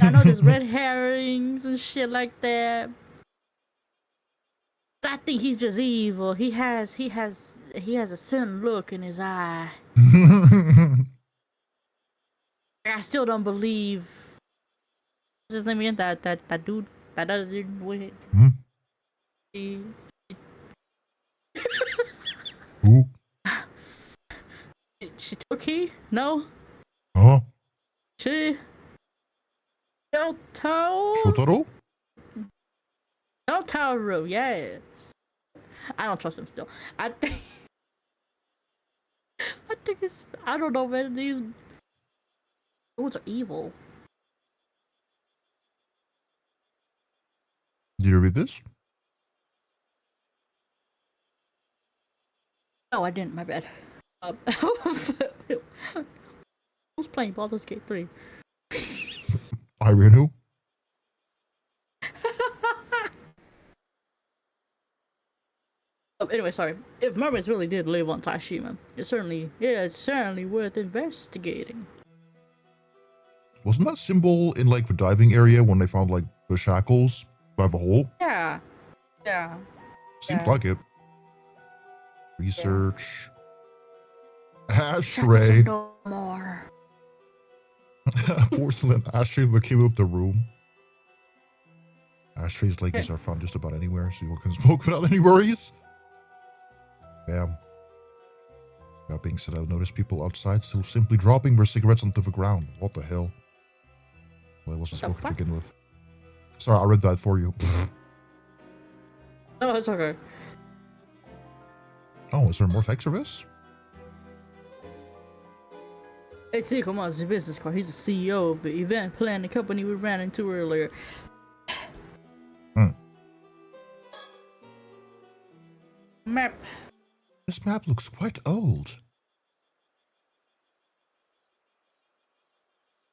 I know there's red herrings and shit like that. I think he's just evil. He has a certain look in his eye. I still don't believe. What's his name again? That dude, that other dude with it. Who? Shitoki? No. Huh? Shotaro? Shotaro? Shotaro, yes. I don't trust him still. I think it's. I don't know, man. These dudes are evil. Did you read this? No, I didn't. My bad. Who's playing Baldur's Gate 3? Irene who? Anyway, sorry. If mermaids really did live on Tashima, it's certainly worth investigating. Wasn't that symbol in like the diving area when they found like the shackles by the hole? Yeah. Seems like it. Research. Yeah. Ashtray. No more. Porcelain ashtray that came up the room. Ashtrays like this are found just about anywhere, so you can smoke without any worries. Bam. That being said, I've noticed people outside still simply dropping their cigarettes onto the ground. What the hell? Well, I wasn't smoking to begin with. Sorry, I read that for you. No, it's okay. Oh, is there more text of this? It's Ikoma's business card. He's the CEO of the event planning company we ran into earlier. Map. This map looks quite old.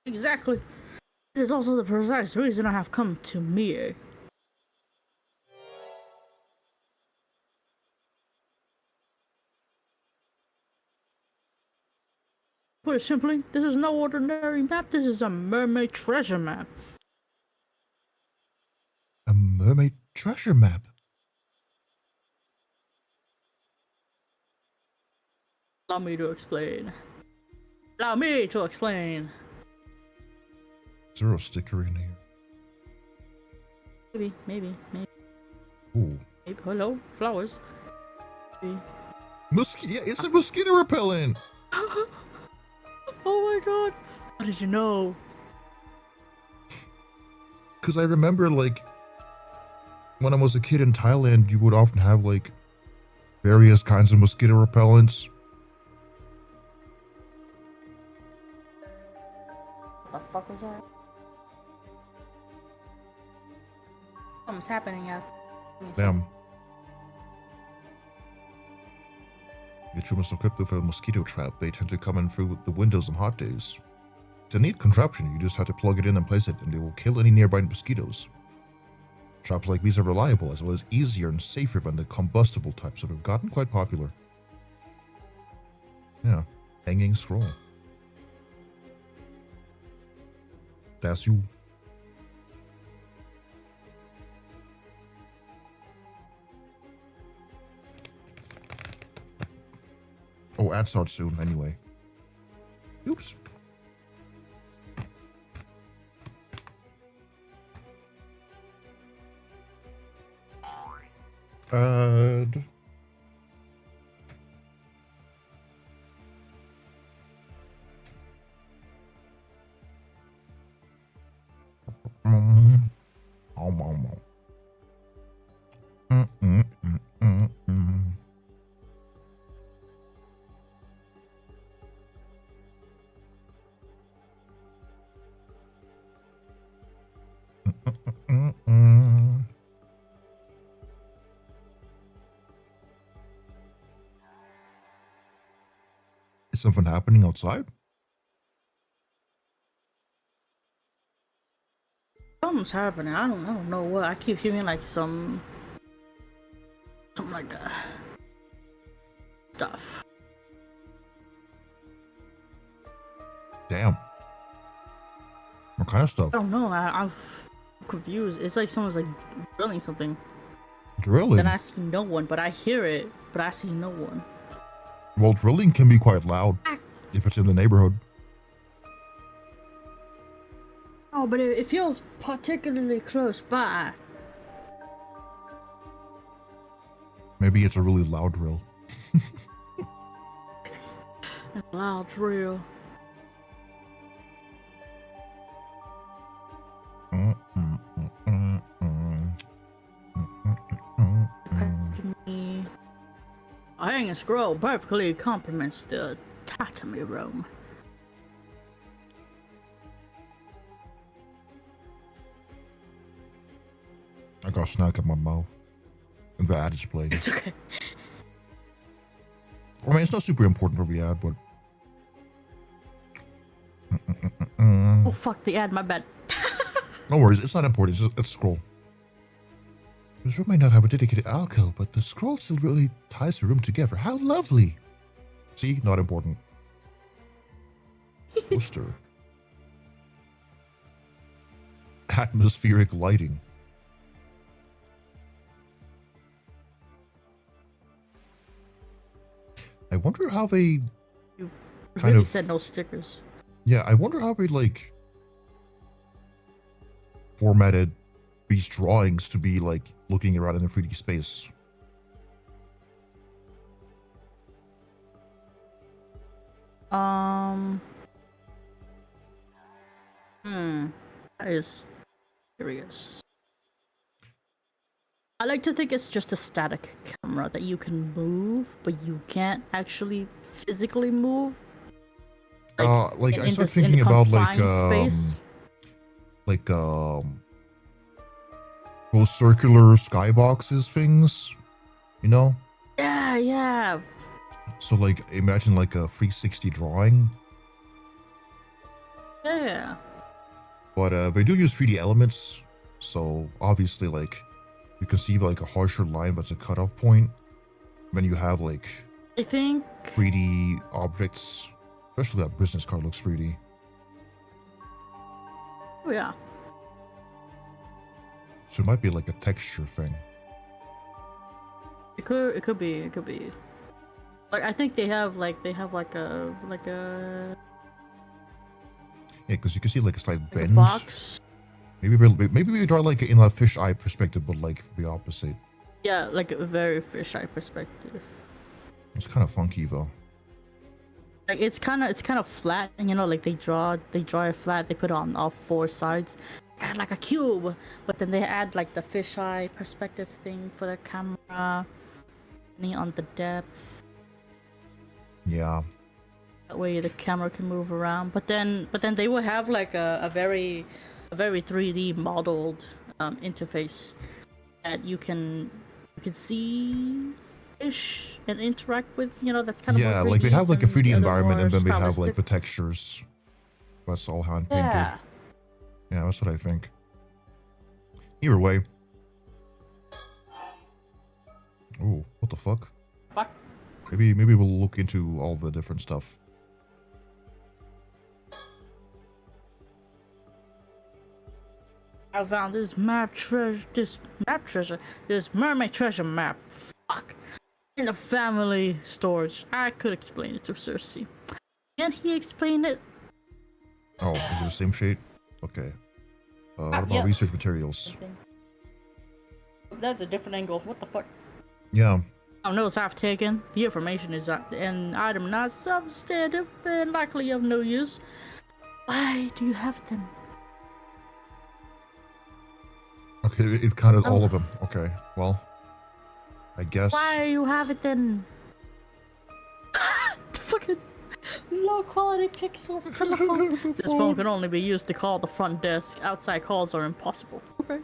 Exactly. It is also the precise reason I have come to Mir. Put it simply, this is no ordinary map. This is a mermaid treasure map. A mermaid treasure map? Allow me to explain. Allow me to explain. Is there a sticker in here? Maybe. Ooh. Maybe. Hello, flowers. Maybe. Yeah, it's a mosquito repellent. Oh my god! How did you know? Because I remember, like, when I was a kid in Thailand, you would often have, like, various kinds of mosquito repellents. What the fuck was that? Something's happening out. Damn. If you must equip with a mosquito trap, they tend to come in through the windows on hot days. It's a neat contraption, you just have to plug it in and place it, and they will kill any nearby mosquitoes. Traps like these are reliable, as well as easier and safer than the combustible types that have gotten quite popular. Yeah, hanging scroll. That's you. Oh, ad starts soon, anyway. Oops. Ad. Is something happening outside? Something's happening. I don't know what. I keep hearing like something like that stuff. Damn. What kind of stuff? I don't know. I'm confused. It's like someone's like drilling something. Drilling? Then I see no one, but I hear it, but I see no one. Well, drilling can be quite loud if it's in the neighborhood. Oh, but it feels particularly close by. Maybe it's a really loud drill. It's a loud drill. A hanging scroll perfectly complements the tatami room. I got a snack in my mouth. And the ad is playing. It's okay. I mean, it's not super important for the ad, but... Oh, fuck the ad, my bad. No worries, it's not important, it's a scroll. This room might not have a dedicated alcove, but the scroll still really ties the room together. How lovely! See? Not important. Poster. Atmospheric lighting. I wonder how they You kind really of said no stickers. Yeah, I wonder how they like formatted these drawings to be like looking around in the 3D space. That is curious. I like to think it's just a static camera that you can move, but you can't actually physically move. Like I start in thinking the about confined space. those circular skyboxes things, you know? Yeah. So like imagine like a 360 drawing. Yeah. But they do use 3D elements, so obviously like you can see like a harsher line that's a cutoff point. Then you have like I think 3D objects, especially that business card looks 3D. Oh yeah. So it might be like a texture thing. It could be. Like I think they have like a Yeah, because you can see like a slight like a bend. box. Maybe we draw like in a fish-eye perspective, but like the opposite. Yeah, like a very fish-eye perspective. It's kind of funky though. Like it's kind of flat, you know, like they draw it flat, they put it on all four sides, kind of like a cube, but then they add like the fisheye perspective thing for the camera, on the depth. Yeah. That way the camera can move around, but then they will have like a very 3D modeled interface that you can see ish and interact with, you know, that's kind of yeah, more like they have like a 3D the other environment, and then they have like stylistic. the textures. That's all hand painted. Yeah. Yeah, that's what I think. Either way. Oh, what the fuck? Fuck. Maybe we'll look into all the different stuff. I found this mermaid treasure map. Fuck. In the family storage. I could explain it to Cersei. Can he explain it? Oh, is it the same shade? Okay. What about yeah. research materials? Okay. That's a different angle. What the fuck? Yeah. Notes I've taken. The information is an item not substantive and likely of no use. Why do you have it then? Okay, it counted all of them. Okay, well, I guess. Why you have it then? The fucking low quality pixel telephone. This phone can only be used to call the front desk. Outside calls are impossible. Okay.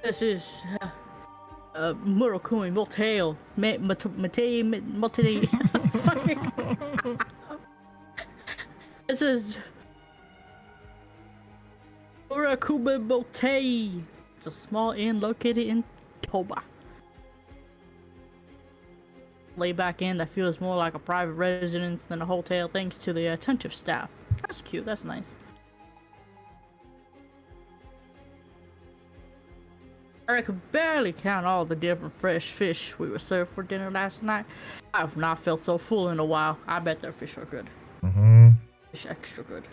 This is Murakumi Motel. Fucking. This is Murakumi Motel. It's a small inn located in Toba. Lay back in that feels more like a private residence than a hotel thanks to the attentive staff. That's cute, that's nice. I could barely count all the different fresh fish we were served for dinner last night. I've not felt so full in a while. I bet their fish are good. Fish extra good.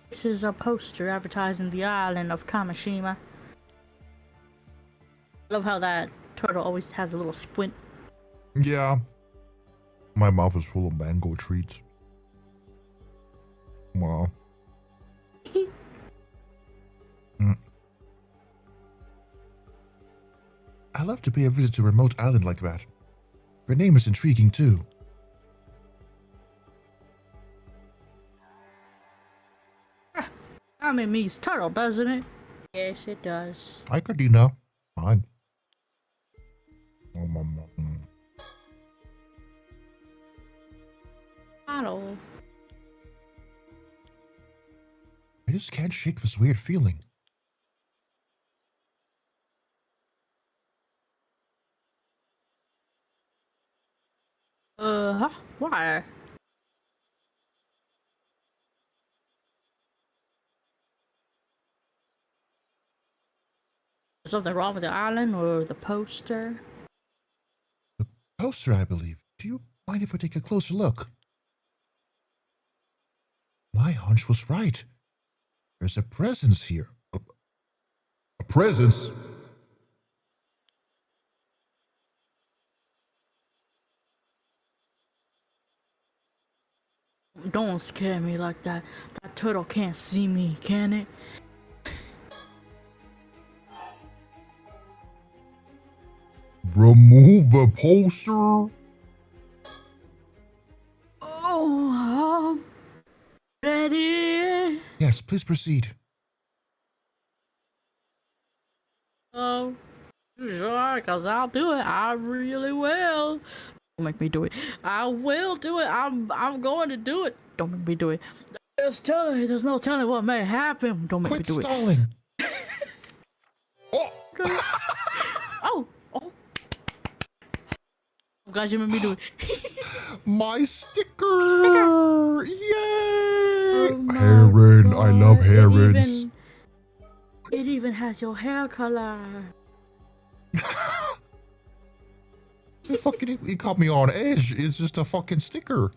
This is a poster advertising the island of Kamishima. I love how that turtle always has a little squint. Yeah. My mouth is full of mango treats. Wow. I love to pay a visit to a remote island like that. Her name is intriguing too. I mean, means turtle, doesn't it? Yes, it does. Hi, Cardina. Fine. Hello. I just can't shake this weird feeling. Why? Is something wrong with the island or the poster? The poster, I believe. Do you mind if I take a closer look? My hunch was right. There's a presence here. A presence? Don't scare me like that. That turtle can't see me, can it? Remove the poster? Oh, ready? Yes, please proceed. Oh, sure, cause I'll do it. I really will. Don't make me do it. I will do it. I'm going to do it. Don't make me do it. There's no telling what may happen. Don't make me do Stalling. it. Oh. Oh. I'm glad you made me do it. My sticker! Yay! Oh Heron, I love herons. It even has your hair color. He caught me on edge. It's just a fucking sticker.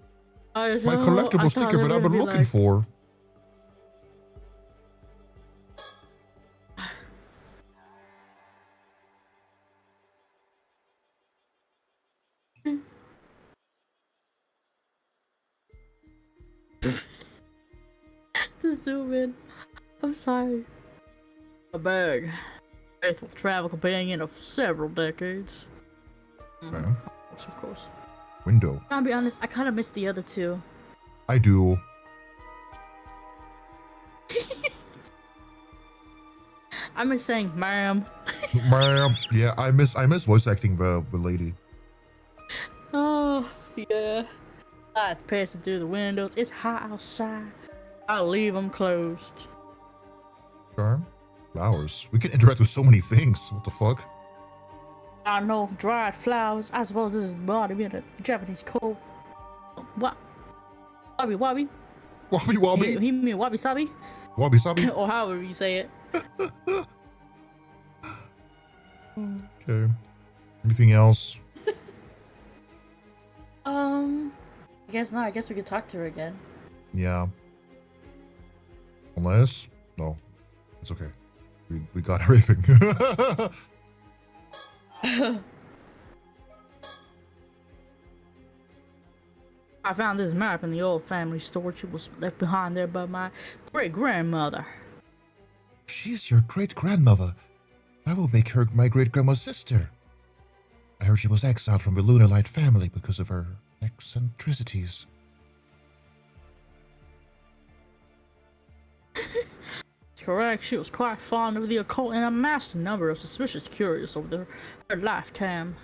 I My collectible sticker that I've been looking for. To zoom in. I'm sorry. A bag. Faithful travel companion of several decades. Okay. Of course. Window. I'll be honest, I kind of missed the other two. I do. I miss saying ma'am. Ma'am. Yeah, I miss voice acting the lady. Oh, yeah. Lights passing through the windows. It's hot outside. I'll leave them closed. Charm. Flowers. We can interact with so many things. What the fuck? I know, dried flowers. I suppose this is the body being a Japanese code. What? Wabi wabi? Wabi wabi? He mean wabi sabi? Wabi sabi? Or however you say it. Okay. Anything else? I guess not. I guess we could talk to her again. Yeah. Unless... No. It's okay. We got everything. I found this map in the old family storage. It was left behind there by my great-grandmother. She's your great-grandmother. I will make her my great-grandma's sister. I heard she was exiled from the Lunar Light family because of her eccentricities. Correct, she was quite fond of the occult and amassed a number of suspicious curios over her lifetime.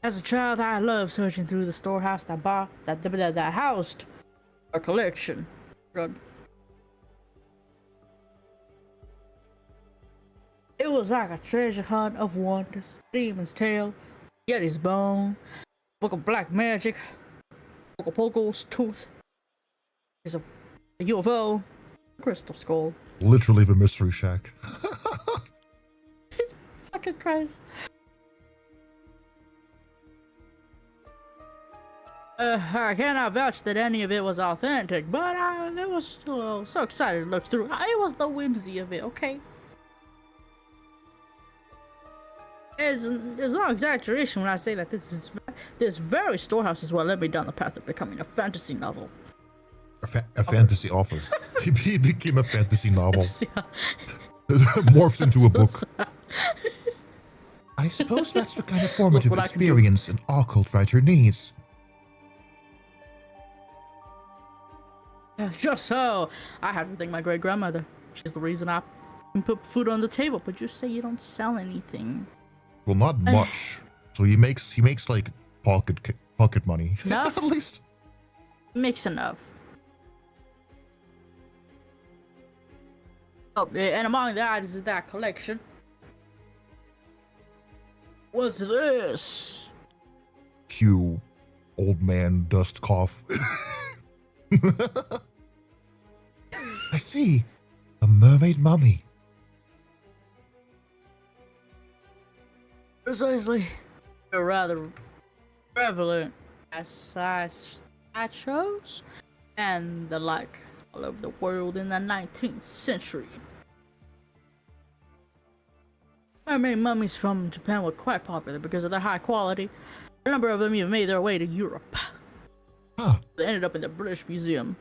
As a child, I loved searching through the storehouse that housed her collection. It was like a treasure hunt of wonders. Demon's Tail, Yeti's Bone, Book of Black Magic, Book of Pogo's Tooth, is a UFO, Crystal Skull. Literally the Mystery Shack. Fucking Christ. I cannot vouch that any of it was authentic, but I was so excited to look through. It was the whimsy of it, okay? There's no exaggeration when I say that this very storehouse is what led me down the path of becoming a fantasy novel. A fantasy author. He became a fantasy novel. Morphs into a book. I suppose that's the kind of formative experience an occult writer needs. Just so. I have to thank my great-grandmother. She's the reason I can put food on the table, but you say you don't sell anything. Well, not much. So he makes like pocket money. Enough? At least. Makes enough. Oh, and among the items of that collection was this. Cue old man dust cough. I see. A mermaid mummy. Precisely. They're rather prevalent as sideshows and the like all over the world in the 19th century. Mermaid mummies from Japan were quite popular because of their high quality. A number of them even made their way to Europe. Huh. They ended up in the British Museum.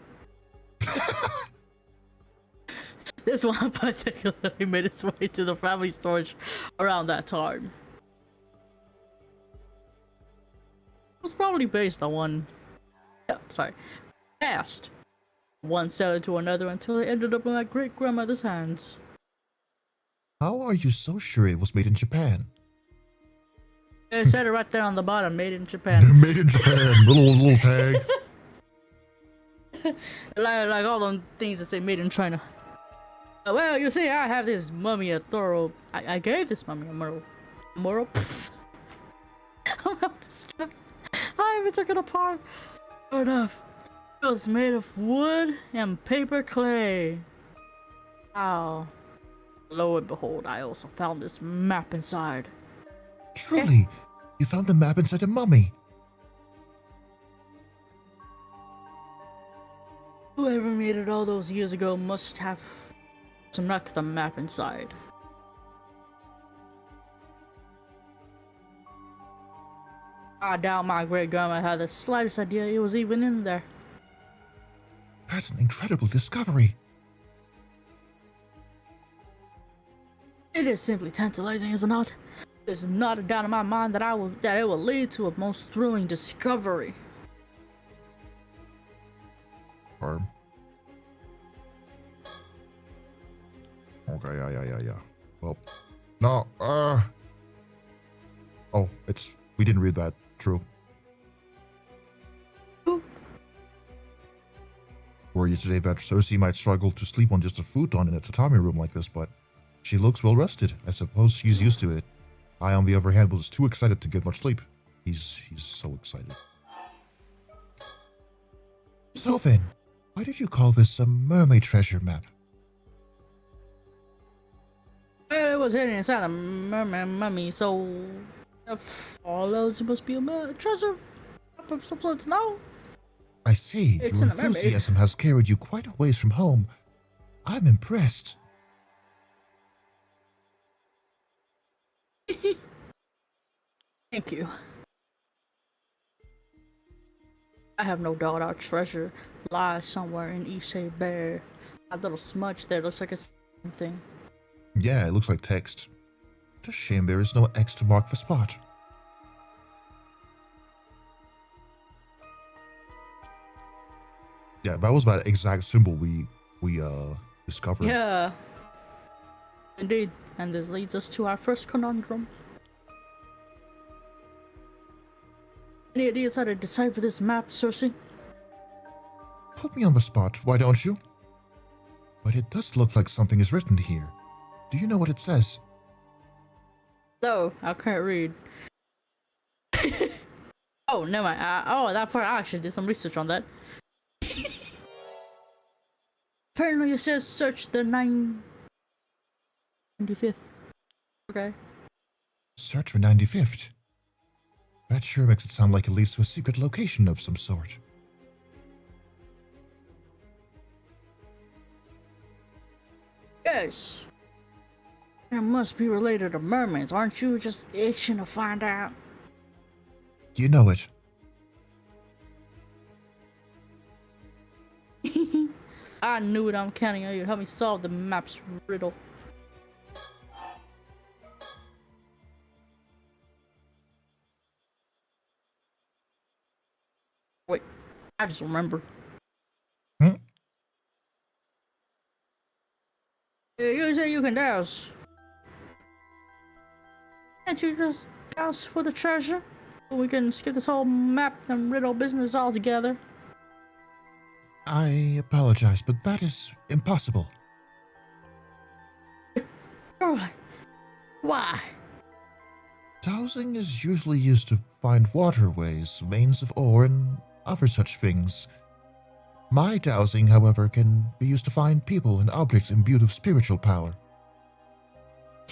This one particularly made its way to the family storage around that time. It was probably based on one... passed one seller to another until it ended up in my great-grandmother's hands. How are you so sure it was made in Japan? It said it right there on the bottom, made in Japan. Made in Japan, little tag. like all them things that say made in China. Well, you see, I have this mummy a thorough... I gave this mummy a moral... I even took it apart. Sure enough. It was made of wood and paper clay. Wow. Lo and behold, I also found this map inside. Truly, you found the map inside a mummy. Whoever made it all those years ago must have snuck the map inside. I doubt my great-grandma had the slightest idea it was even in there. That's an incredible discovery. It is simply tantalizing, is it not? There's not a doubt in my mind that it will lead to a most thrilling discovery. Okay, yeah. Well, no, oh, we didn't read that. True. Ooh. Worried yesterday that Cersei might struggle to sleep on just a futon in a tatami room like this, but she looks well rested. I suppose she's used to it. I, on the other hand, was too excited to get much sleep. He's so excited. So then, why did you call this a mermaid treasure map? It was hidden inside the mermaid mummy, so it follows it must be a treasure of some sorts. No, I see. It's Your in a mermaid. enthusiasm has carried you quite a ways from home. I'm impressed. Thank you. I have no doubt our treasure lies somewhere in Ishe Bear. That little smudge there looks like it's something. Yeah, it looks like text. It's a shame there is no X to mark the spot. Yeah, that was that exact symbol we discovered. Yeah. Indeed. And this leads us to our first conundrum. Any ideas how to decipher this map, Cersei? Put me on the spot, why don't you? But it does look like something is written here. Do you know what it says? No, I can't read. Oh, never mind. That part, I actually did some research on that. Apparently it says search the 95th. Okay. Search for 95th. That sure makes it sound like it leads to a secret location of some sort. Yes. It must be related to mermaids. Aren't you just itching to find out? You know it. I knew it. I'm counting on you to help me solve the map's riddle. Wait, I just remembered. You say you can douse. Can't you just douse for the treasure? We can skip this whole map and riddle business altogether. I apologize, but that is impossible. Oh, why? Dowsing is usually used to find waterways, veins of ore, and other such things. My dowsing, however, can be used to find people and objects imbued with spiritual power.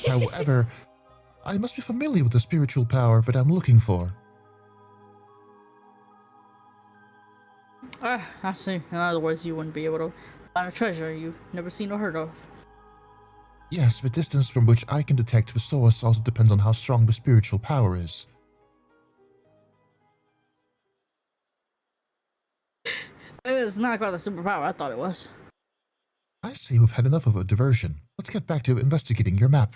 However, I must be familiar with the spiritual power that I'm looking for. I see. In other words, you wouldn't be able to find a treasure you've never seen or heard of. Yes, the distance from which I can detect the source also depends on how strong the spiritual power is. It's not quite the superpower I thought it was. I see we've had enough of a diversion. Let's get back to investigating your map.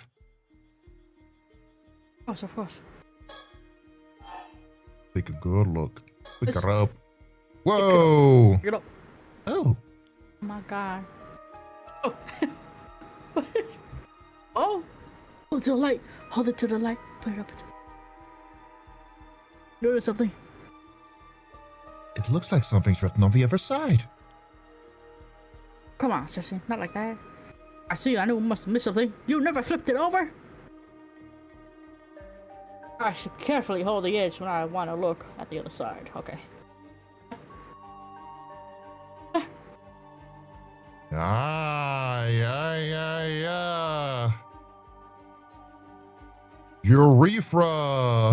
Of course. Take a good look. Pick her up. Whoa! Pick it up. Oh. Oh my god. Oh. Oh. Hold it to the light. Hold it to the light. Put it up. Notice something. It looks like something's written on the other side. Come on, Cersei. Not like that. I see. I knew we must have missed something. You never flipped it over? I should carefully hold the edge when I want to look at the other side. Okay. Yeah. Urethra!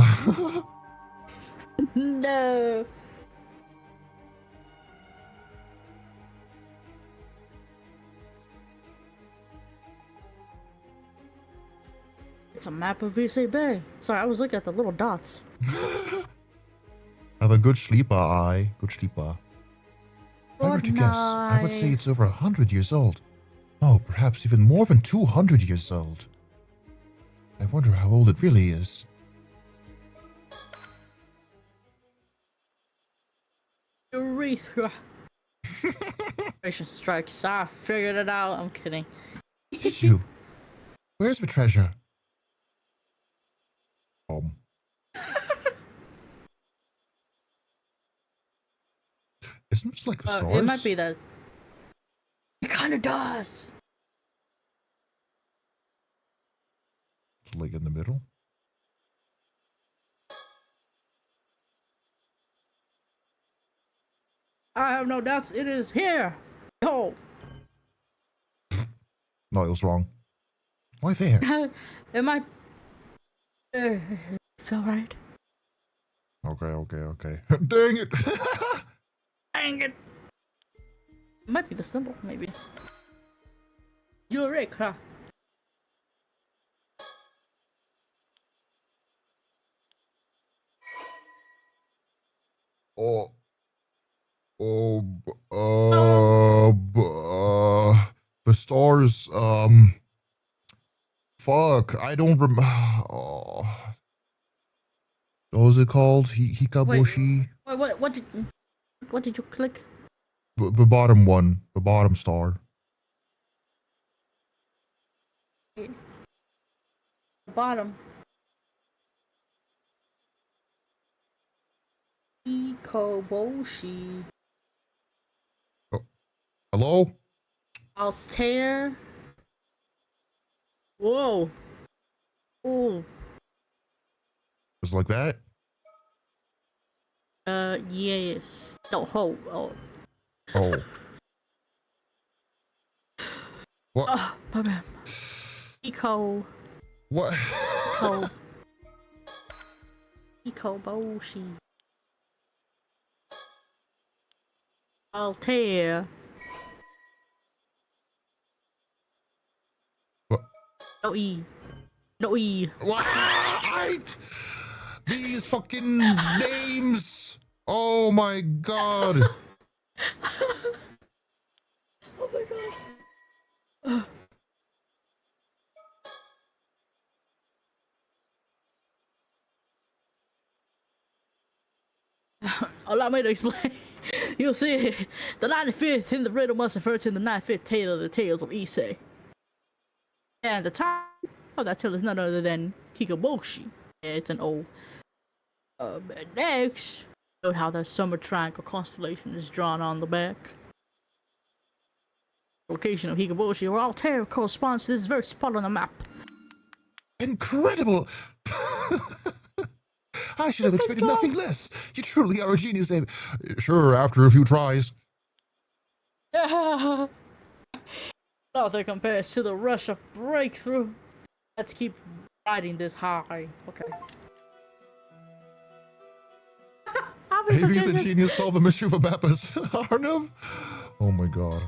No. It's a map of VC Bay. Sorry, I was looking at the little dots. Have a good sleeper, I. Good sleeper. If I were to Good guess, I would say night. it's over 100 years old. Oh, perhaps even more than 200 years old. I wonder how old it really is. Urethra. Operation strikes. I figured it out. I'm kidding. Did you? Where's the treasure? Isn't this like the stars? It might be that. It kind of does. It's like in the middle. I have no doubts. It is here. Behold. No, it was wrong. Why there? It might. Feel right. Okay. Dang it! Dang it. It might be the symbol, maybe. Eureka. Oh. The stars, fuck, I don't remember. Oh. What was it called? Hikaboshi? Wait, what did you click? The bottom one, the bottom star. Bottom. Ikoboshi. Oh. Hello? Altair. Whoa. Oh. Just like that? Yes. No, hold. Oh. Oh. What? Oh, my bad. What? Ikoboshi. Altair. What? No E. No E. What? These fucking names! Oh my god! Oh my god. Allow me to explain. You'll see the 95th in the riddle must refer to the 95th tale of the tales of Issei. And the time of that tale is none other than Hikoboshi. It's an O. Next, note how the summer triangle constellation is drawn on the back. The location of Hikoboshi, where Altair corresponds to this very spot on the map. Incredible! I should have expected nothing less. You truly are a genius, Abe. Sure, after a few tries. Nothing compares to the rush of breakthrough. Let's keep riding this high. Okay. Abe's a genius, solve a mystery for Bappas. Arnav? Oh my god.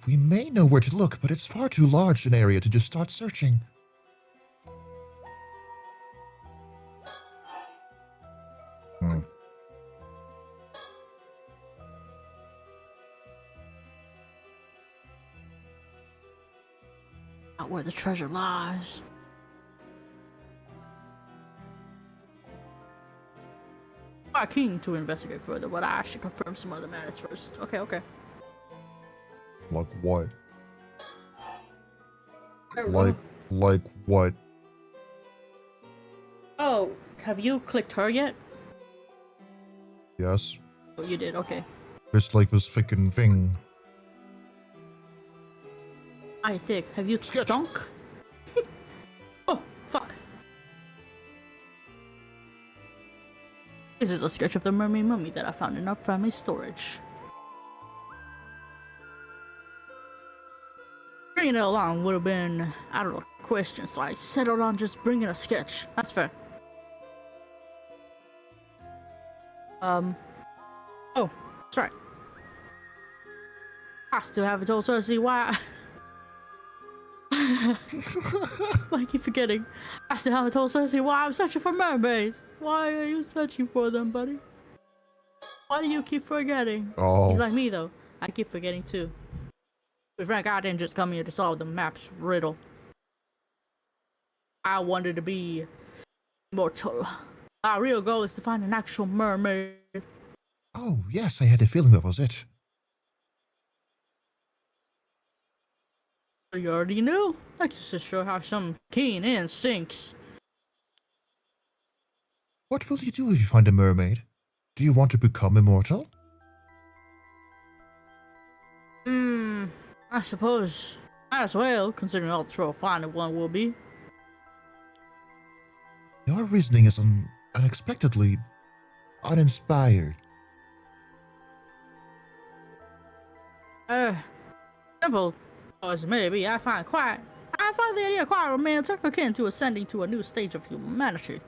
We may know where to look, but it's far too large an area to just start searching. Not where the treasure lies. I'm keen to investigate further, but I should confirm some other matters first. Okay. Like what? Very well. Like what? Oh, have you clicked her yet? Yes. Oh, you did. Okay. It's like this freaking thing. I think. Have you Sketch. stunk? Oh, fuck. This is a sketch of the mermaid mummy that I found in our family storage. bringing it along would have been out of the question, so I settled on just bringing a sketch. That's fair. Oh, that's right. I still haven't told Cersei why. I keep forgetting. I still haven't told Cersei why I'm searching for mermaids. Why are you searching for them, buddy? Why do you keep forgetting? Oh. He's like me, though. I keep forgetting, too. But Frank, I didn't just come here to solve the map's riddle. I wanted to be immortal. Our real goal is to find an actual mermaid. Oh, yes, I had a feeling that was it. You already knew. I just sure have some keen instincts. What will you do if you find a mermaid? Do you want to become immortal? I suppose as well, considering how thorough finding one will be. Your reasoning is unexpectedly uninspired. Simple as it may be, I find the idea quite romantic, akin to ascending to a new stage of humanity.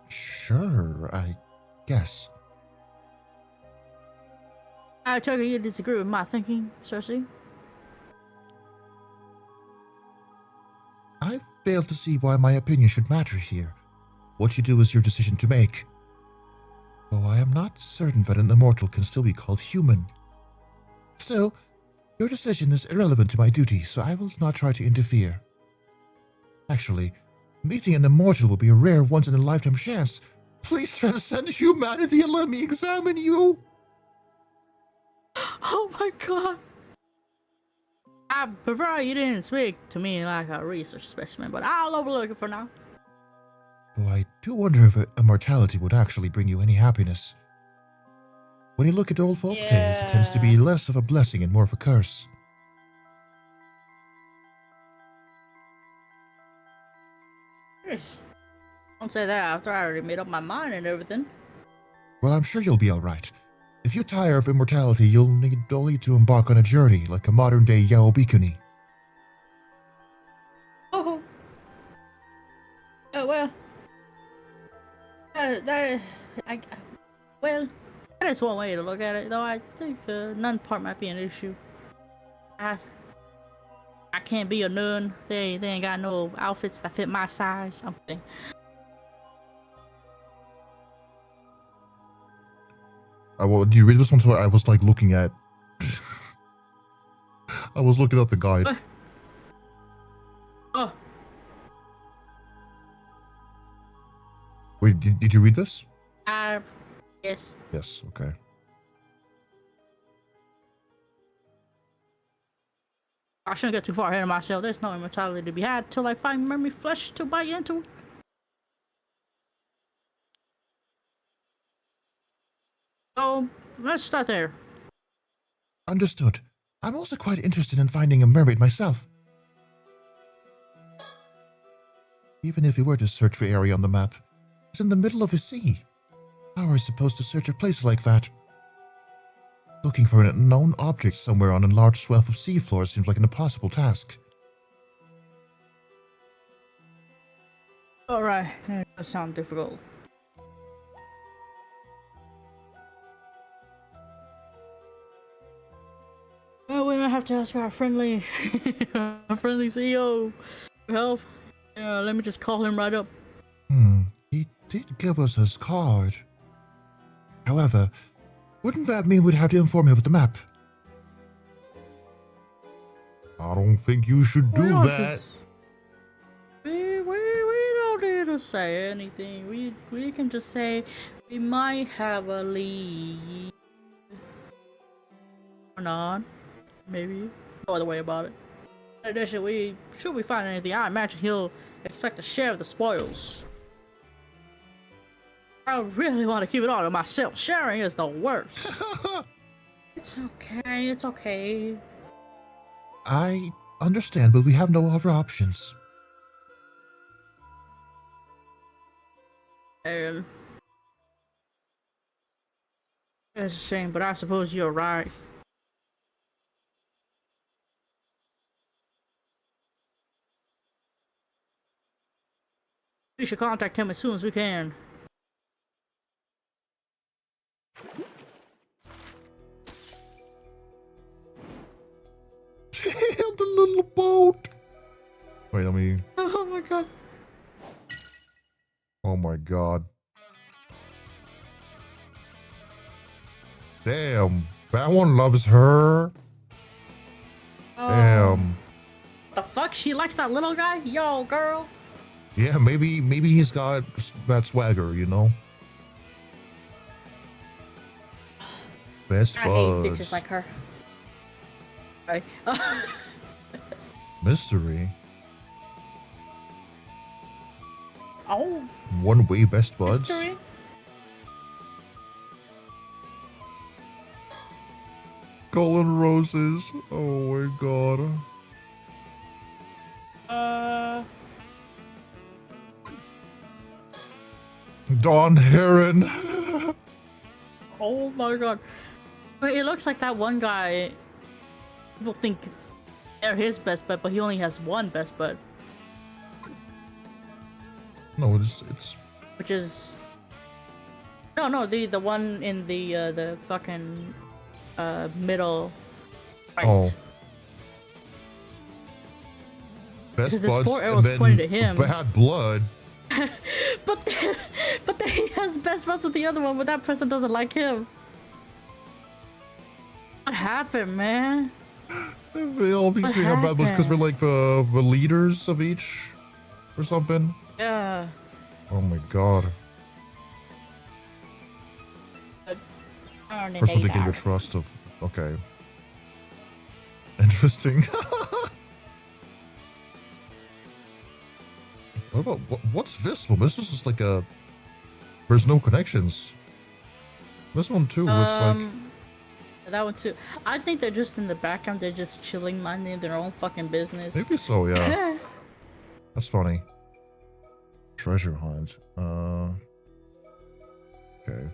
Sure, I guess. I take it you disagree with my thinking, Cersei? I fail to see why my opinion should matter here. What you do is your decision to make. Though I am not certain that an immortal can still be called human. Still, your decision is irrelevant to my duty, so I will not try to interfere. Actually, meeting an immortal will be a rare once-in-a-lifetime chance. Please transcend humanity and let me examine you. Oh my god. I prefer you didn't speak to me like a research specimen, but I'll overlook it for now. Though I do wonder if immortality would actually bring you any happiness. When you look at old folk tales, it tends to be less of a blessing and more of a curse. Don't say that after I already made up my mind and everything. Well, I'm sure you'll be alright. If you tire of immortality, you'll need only to embark on a journey like a modern-day Yaobikuni. Oh. Well. Well, that is one way to look at it, though I think the nun part might be an issue. I can't be a nun. They ain't got no outfits that fit my size. Something. Well, do you read this one? So I was like looking at. I was looking up the guide. Oh. Wait, did you read this? Yes. Yes. Okay. I shouldn't get too far ahead of myself. There's no immortality to be had till I find mermaid flesh to bite into. So, let's start there. Understood. I'm also quite interested in finding a mermaid myself. Even if we were to search for area on the map, it's in the middle of the sea. How are we supposed to search a place like that? Looking for an unknown object somewhere on a large swath of seafloor seems like an impossible task. Alright, that does sound difficult. Well, we might have to ask our friendly CEO for help. Yeah, let me just call him right up. He did give us his card. However, wouldn't that mean we'd have to inform him of the map? I don't think you should do that. We don't need to say anything. We can just say we might have a lead. Or not. Maybe. No other way about it. In addition, should we find anything, I imagine he'll expect a share of the spoils. I really want to keep it all to myself. Sharing is the worst. It's okay, it's okay. I understand, but we have no other options. And it's a shame, but I suppose you're right. We should contact him as soon as we can. The little boat. Wait, let me. Oh my god. Oh my god. Damn, that one loves her. Damn. The fuck? She likes that little guy? Yo, girl. Yeah, maybe he's got that swagger, you know. Best I hate buds. bitches like her. Right. Mystery. Oh. One way best buds. Mystery. Golden roses. Oh my god. Dawn Heron. Oh my god. But it looks like that one guy. People think they're his best bud, but he only has one best bud. No, it's. Which is. No, the one in the fucking middle. Right. Oh. Best Because there's buds 4 and arrows then pointed at him. bad blood. but then he has best buds with the other one, but that person doesn't like him. What happened, man? They all these three have bad blood because we're like the leaders of each, or something. Yeah. Oh my god. First one to gain the trust of. Okay. Interesting. What about what's this one? This is just like a. There's no connections. This one too. It's like. That one too. I think they're just in the background. They're just chilling, minding their own fucking business. Maybe so. Yeah. That's funny. Treasure hunt. Okay.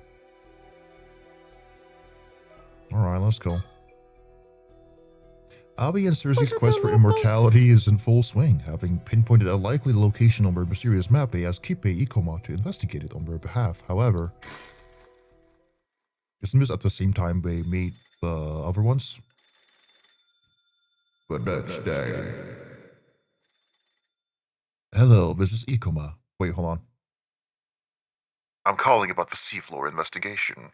All right, let's go. Abby and Cersei's quest for immortality is in full swing. Having pinpointed a likely location on their mysterious map, they ask Kippe Ikoma to investigate it on their behalf. However, isn't this at the same time they meet the other ones? The next day. Hello, this is Ikoma. Wait, hold on. I'm calling about the seafloor investigation.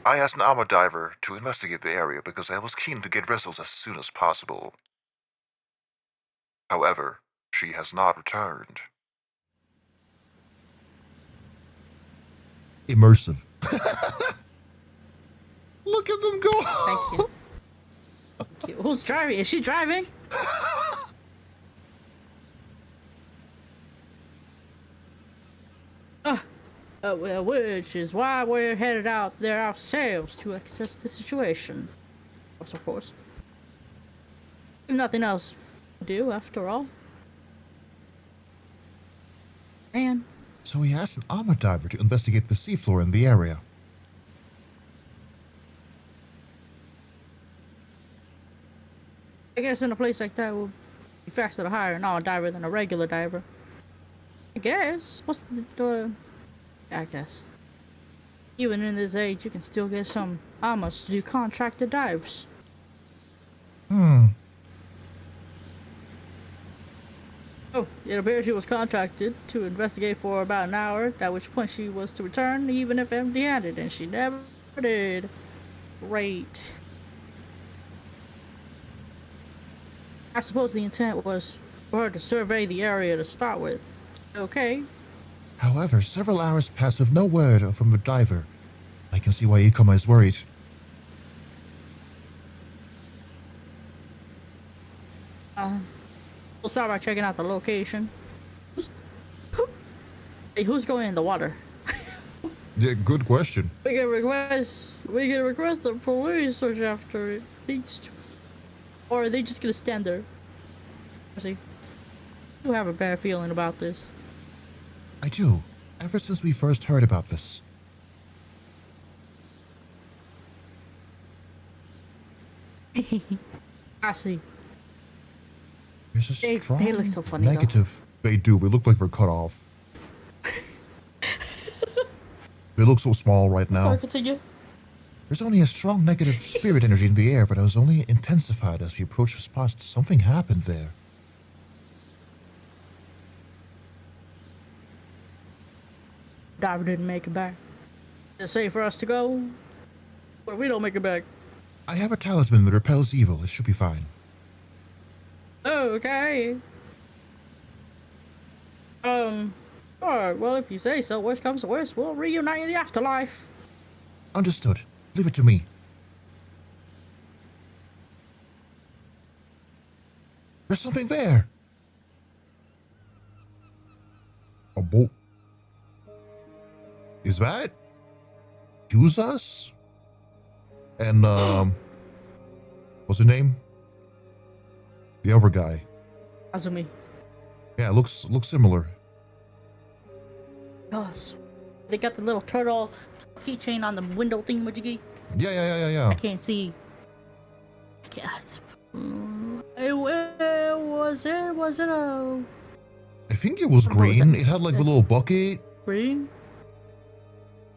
I asked an armor diver to investigate the area because I was keen to get results as soon as possible. However, she has not returned. Immersive. Look at them go! Thank you. Okay, who's driving? Is she driving? Well, which is why we're headed out there ourselves to assess the situation. Of course. Nothing else to do, after all. Man. So he asked an armor diver to investigate the seafloor in the area. I guess in a place like that, we'll be faster to hire an armor diver than a regular diver. I guess. What's the I guess. Even in this age, you can still get some armors to do contracted dives. Hmm. Oh, it appears she was contracted to investigate for about an hour, at which point she was to return, even if empty-handed, and she never did. Great. I suppose the intent was for her to survey the area to start with. Okay. However, several hours pass with no word from the diver. I can see why Ikoma is worried. We'll start by checking out the location. Who's going in the water? Yeah, good question. We can request the police search after it needs to. Or are they just gonna stand there? See, I have a bad feeling about this. I do. Ever since we first heard about this. I see. There's a strong They look so funny, negative They do. They look like they're cut off. They look so small right now. Sorry, continue. There's only a strong negative spirit energy in the air, but it was only intensified as we approached the spot. Something happened there. Diver didn't make it back. Is it safe for us to go? What if we don't make it back? I have a talisman that repels evil. It should be fine. Okay. Alright, well, if you say so, worst comes to worst, we'll reunite in the afterlife. Understood. Leave it to me. There's something there. A boat. Is that Jesus? And what's her name? The other guy. Azumi. Yeah, looks similar. Gosh. They got the little turtle keychain on the window thingamajiggy. Yeah. I can't see. I can't. Was it a I think it was green. It had like a little bucket. green?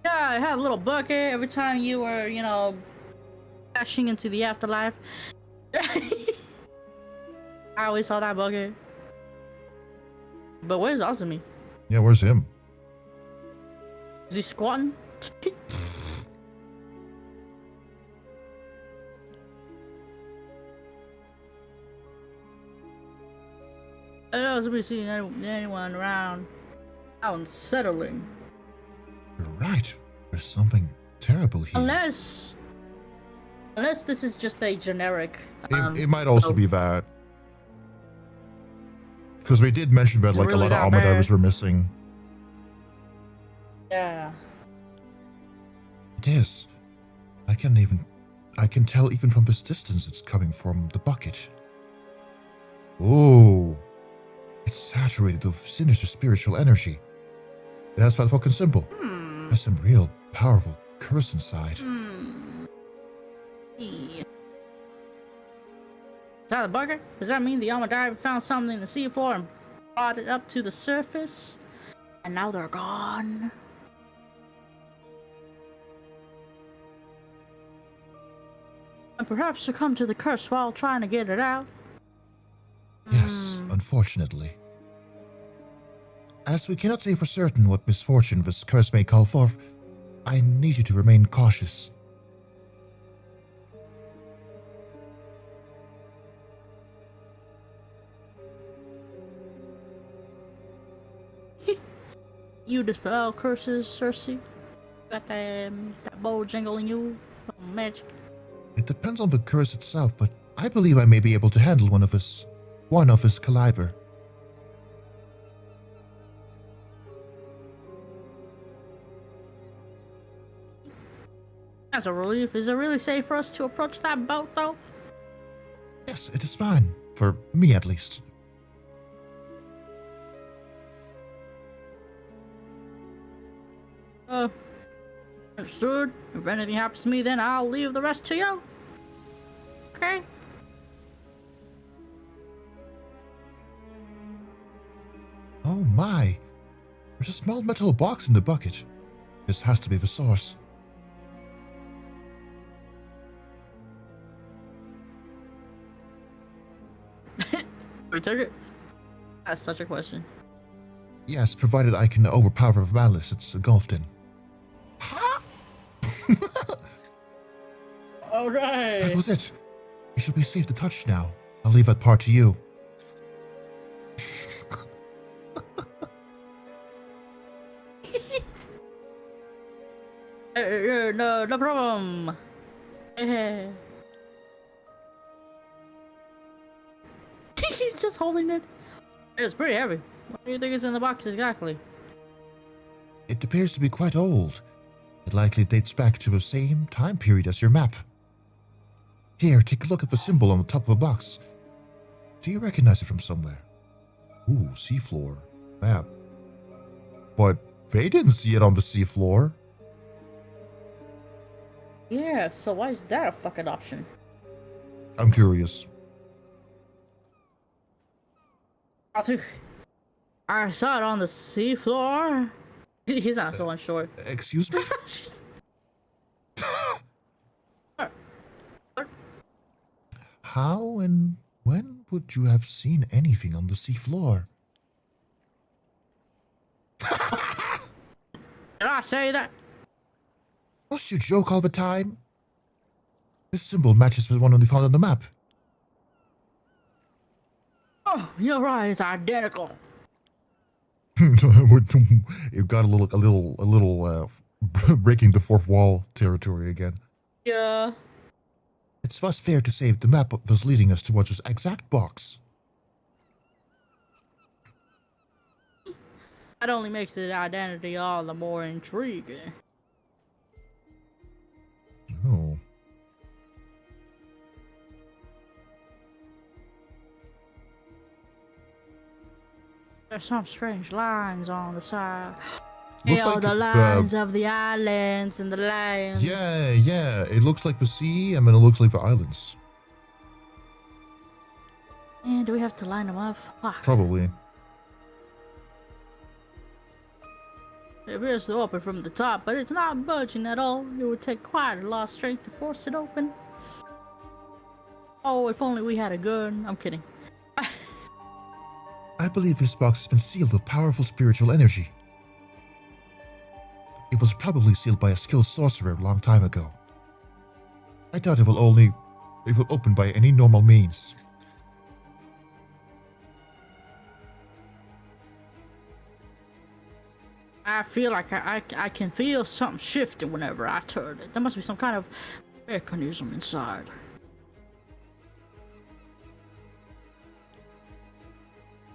Yeah, it had a little bucket every time you were, crashing into the afterlife. I always saw that bucket. But where's Azumi? Yeah, where's him? Is he squatting? I don't know, seeing anyone around. How unsettling. You're right. There's something terrible here. Unless this is just a generic. It might also be that. Because we did mention that like really a lot of armadillos were missing. Yeah. It is. I can tell even from this distance it's coming from the bucket. Oh. It's saturated with sinister spiritual energy. It has that fucking symbol. Has some real powerful curse inside. Yeah. Is that the bucket? Does that mean the Armadillo found something in the seafloor and brought it up to the surface? And now they're gone? And perhaps succumb to the curse while trying to get it out? Yes, unfortunately. As we cannot say for certain what misfortune this curse may call forth, I need you to remain cautious. You dispel curses, Cersei? Got that bow jingling you? Magic. It depends on the curse itself, but I believe I may be able to handle one of his caliber. That's a relief. Is it really safe for us to approach that boat, though? Yes, it is fine. For me, at least. Understood. If anything happens to me, then I'll leave the rest to you. Okay? Oh my. There's a small metal box in the bucket. This has to be the source. We took it? That's such a question. Yes, provided I can overpower the malice it's engulfed in. Okay. That was it. It should be safe to touch now. I'll leave that part to you. No problem. He's just holding it. It's pretty heavy. What do you think is in the box exactly? It appears to be quite old. It likely dates back to the same time period as your map. Here, take a look at the symbol on the top of the box. Do you recognize it from somewhere? Ooh, seafloor. Map. But they didn't see it on the seafloor. Yeah, so why is that a fucking option? I'm curious. I think I saw it on the seafloor. He's not so unsure. Excuse me? How and when would you have seen anything on the seafloor? Did I say that? Must you joke all the time? This symbol matches the one only found on the map. Oh, you're right. It's identical. It got a little breaking the fourth wall territory again. Yeah. It's thus fair to say the map was leading us towards this exact box. That only makes the identity all the more intriguing. Oh. There's some strange lines on the side. Looks They are like, the lines of the islands and the lands. Yeah. It looks like the sea, and then it looks like the islands. And do we have to line them up? Fuck. Probably. It appears to open from the top, but it's not budging at all. It would take quite a lot of strength to force it open. Oh, if only we had a gun. I'm kidding. I believe this box has been sealed with powerful spiritual energy. It was probably sealed by a skilled sorcerer a long time ago. I doubt it will open by any normal means. I feel like I can feel something shifting whenever I turn it. There must be some kind of mechanism inside.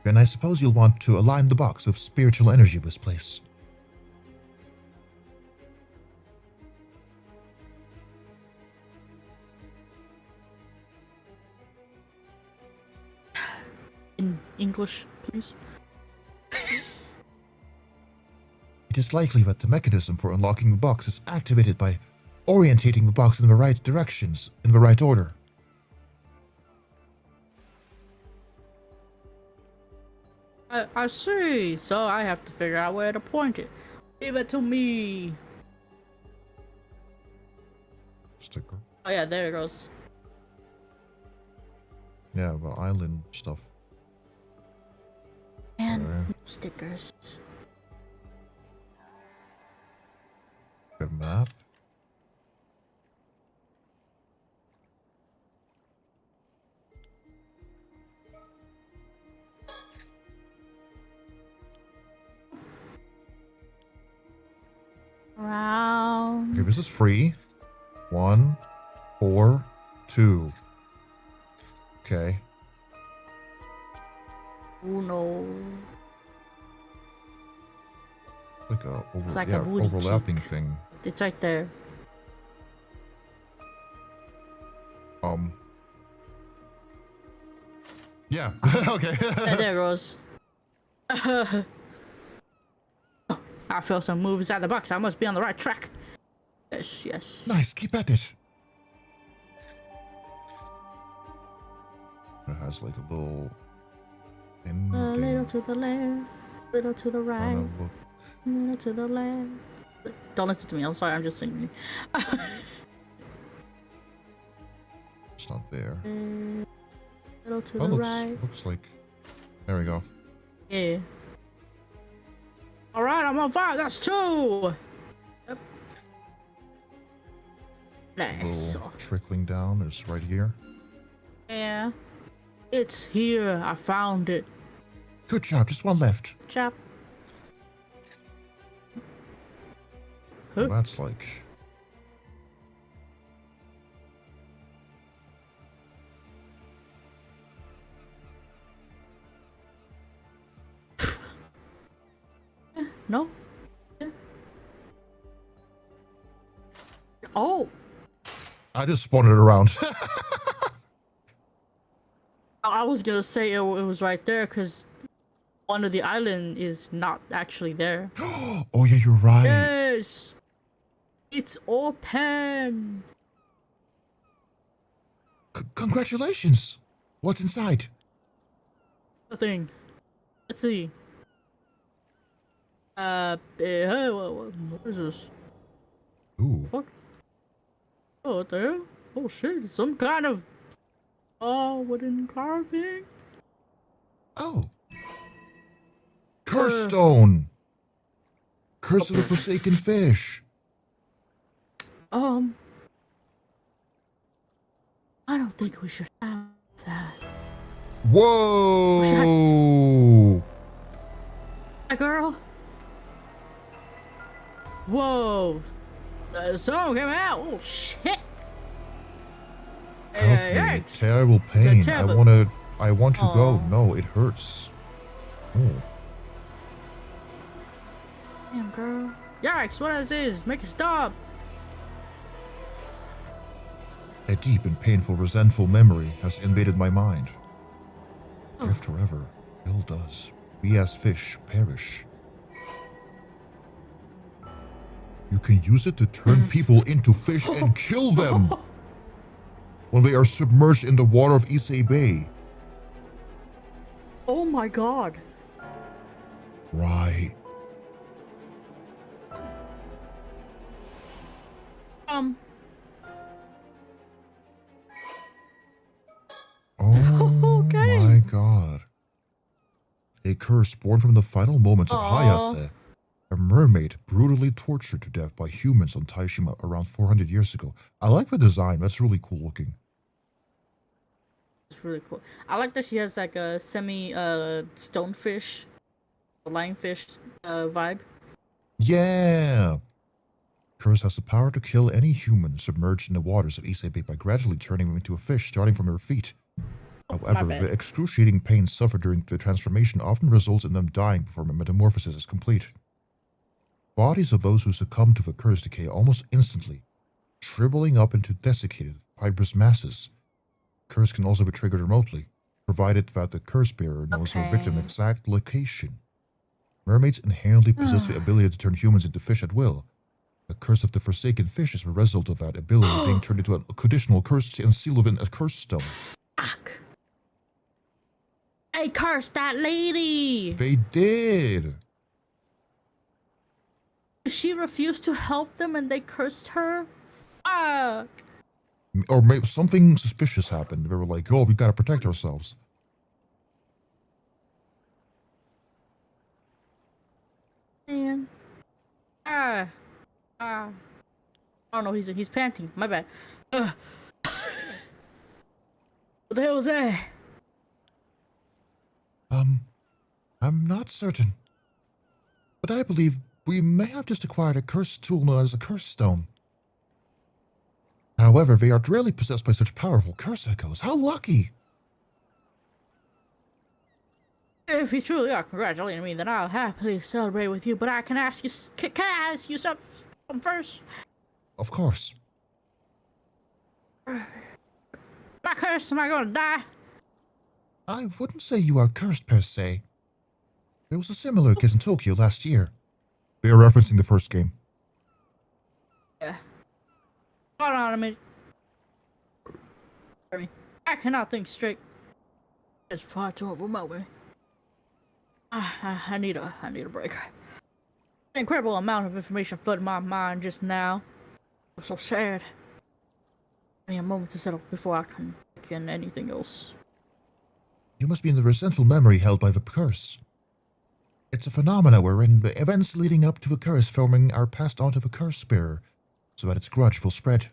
And I suppose you'll want to align the box with spiritual energy of this place. In English, please. It is likely that the mechanism for unlocking the box is activated by orientating the box in the right directions, in the right order. I see. So I have to figure out where to point it. Give it to me. Sticker. Oh yeah, there it goes. Yeah, well, island stuff. And There. stickers. Good map. Round. Okay, this is free. 1, 4, 2. Okay. Uno. Like a It's like a booty overlapping cheek. thing. It's right there. Yeah. Okay. Yeah, there it goes. I feel some move inside the box. I must be on the right track. Yes, yes. Nice. Keep at it. It has like a little. A little to the left, little to the right, Look. little to the left. Don't listen to me. I'm sorry. I'm just singing. It's not there. Little to Oh, the right. looks like. There we go. Yeah. All right, I'm on 5. That's 2. Yep. Nice. Little trickling down is right here. Yeah. It's here. I found it. Good job. Just one left. Chop. Well, that's like. No. Yeah. Oh. I just spun it around. I was gonna say it was right there because one of the island is not actually there. Oh yeah, you're right. Yes. It's open. Congratulations. What's inside? The thing. Let's see. Hey, what is this? Ooh. Fuck. Oh, what the hell? Oh shit, some kind of wooden carving. Oh. Curse stone. Curse of the Forsaken Fish. I don't think we should have that. Whoa. Hey, girl. Whoa. The song came out. Oh shit. Help me. Terrible pain. Terrible. I want to go. Aw. No, it hurts. Oh. Damn, girl. Yikes, what is this? Make it stop. A deep and painful, resentful memory has invaded my mind. Drift forever. Ill does. We as fish perish. You can use it to turn people into fish and kill them when they are submerged in the water of Issei Bay. Oh my god. Right. Oh Okay. my god. A curse born from the final moments of Hayase, a mermaid brutally tortured to death by humans on Taishima around 400 years ago. I like the design. That's really cool looking. It's really cool. I like that she has like a semi stonefish, lionfish vibe. Yeah. Curse has the power to kill any human submerged in the waters of Issei Bay by gradually turning them into a fish starting from her feet. However, the excruciating pain suffered during the transformation often results in them dying before the metamorphosis is complete. Bodies of those who succumb to the curse decay almost instantly, shriveling up into desiccated, fibrous masses. Curse can also be triggered remotely, provided that the curse bearer knows their victim's exact location. Mermaids inherently possess the ability to turn humans into fish at will. The curse of the Forsaken Fish is the result of that ability being turned into a conditional curse and sealed within a curse stone. Fuck. They cursed that lady. They did. She refused to help them and they cursed her? Fuck. Or maybe something suspicious happened. They were like, oh, we gotta protect ourselves. Man. Oh no, he's panting. My bad. What the hell was that? I'm not certain. But I believe we may have just acquired a cursed tool known as a curse stone. However, they are rarely possessed by such powerful curse echoes. How lucky! If you truly are congratulating me, then I'll happily celebrate with you. But I can ask you, can I ask you something first? Of course. Am I cursed? Am I gonna die? I wouldn't say you are cursed per se. There was a similar case in Tokyo last year. They are referencing the first game. Yeah. Hold on a minute. I cannot think straight. It's far too overwhelming. I need a break. An incredible amount of information flooded my mind just now. I'm so sad. I need a moment to settle before I can begin anything else. You must be in the resentful memory held by the curse. It's a phenomena wherein the events leading up to the curse forming are passed on to the curse bearer, so that its grudge will spread.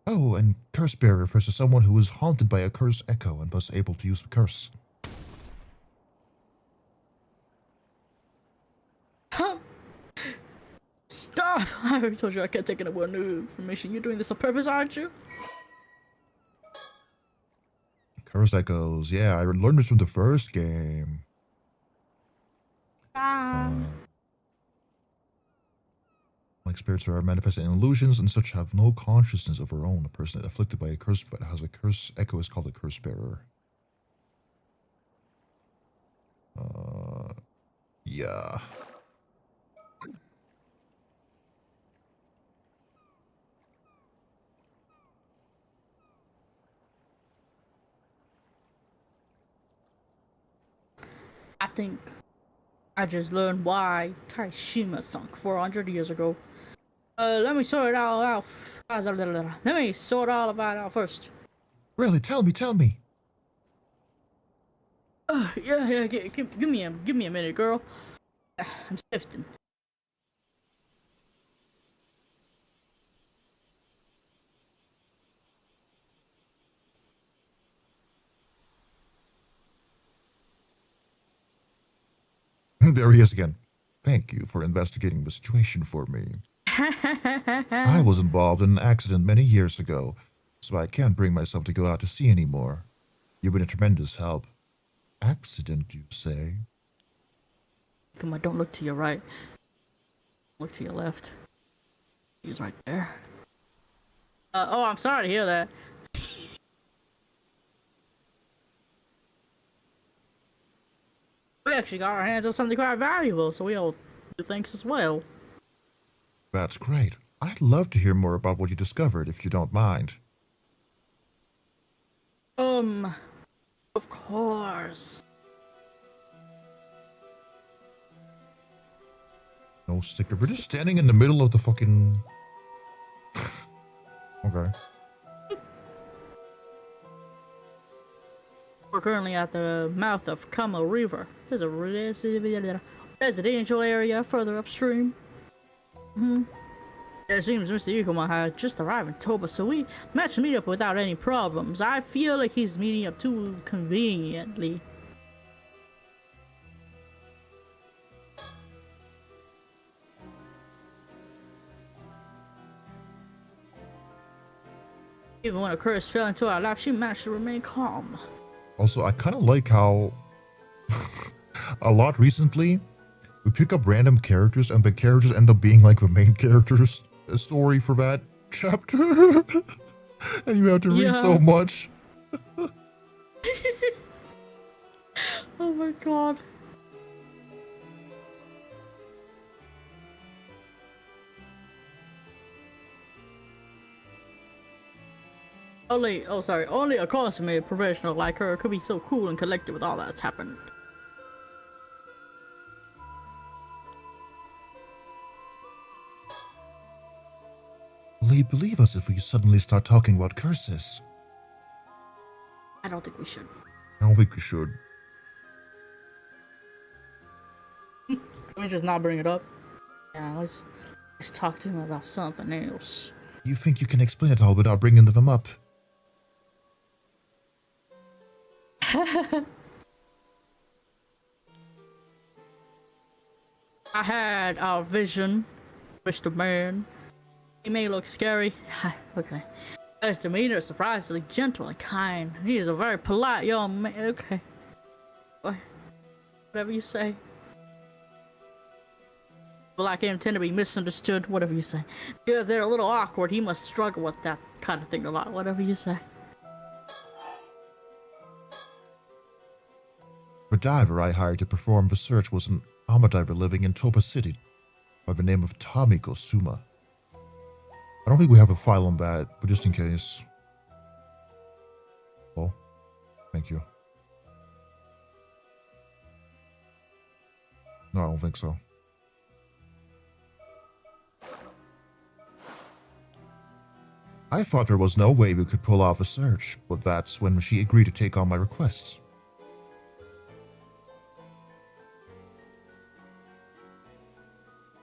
Oh, and curse bearer refers to someone who is haunted by a curse echo and thus able to use the curse. Stop! I already told you I can't take any more new information. You're doing this on purpose, aren't you? Curse echoes, yeah, I learned this from the first game. Like spirits are manifested in illusions and such have no consciousness of her own. A person afflicted by a curse but has a curse echo is called a curse bearer. Yeah. I think I just learned why Taishima sunk 400 years ago. Let me sort it all out. Let me sort all of that out first. Really? Tell me. Yeah. Give me a minute, girl. I'm sifting. There he is again. Thank you for investigating the situation for me. I was involved in an accident many years ago, so I can't bring myself to go out to sea anymore. You've been a tremendous help. Accident, you say? Come on, don't look to your right. Look to your left. He's right there. Oh, I'm sorry to hear that. We actually got our hands on something quite valuable, so we all do thanks as well. That's great. I'd love to hear more about what you discovered, if you don't mind. Of course. No sticker. We're just standing in the middle of the fucking... Okay. We're currently at the mouth of Kamo River. There's a residential area further upstream. It seems Mr. Yukuma had just arrived in Toba, so we managed to meet up without any problems. I feel like he's meeting up too conveniently. Even when a curse fell into our lap, she managed to remain calm. Also, I kind of like how a lot recently we pick up random characters and the characters end up being like the main character's story for that chapter. And you have to read so much. Oh my god. Only a consummate professional like her could be so cool and collected with all that's happened. Will he believe us if we suddenly start talking about curses? I don't think we should. I don't think we should. Can we just not bring it up? Yeah, let's talk to him about something else. You think you can explain it all without bringing them up? I had our vision, Mr. Man. He may look scary. Okay. His demeanor is surprisingly gentle and kind. He is a very polite young man. Okay. Whatever you say. Well, I can't tend to be misunderstood. Whatever you say. Because they're a little awkward. He must struggle with that kind of thing a lot. Whatever you say. The diver I hired to perform the search was an armor diver living in Toba City by the name of Tamiko Suma. I don't think we have a file on that, but just in case. Well, thank you. No, I don't think so. I thought there was no way we could pull off a search, but that's when she agreed to take on my requests.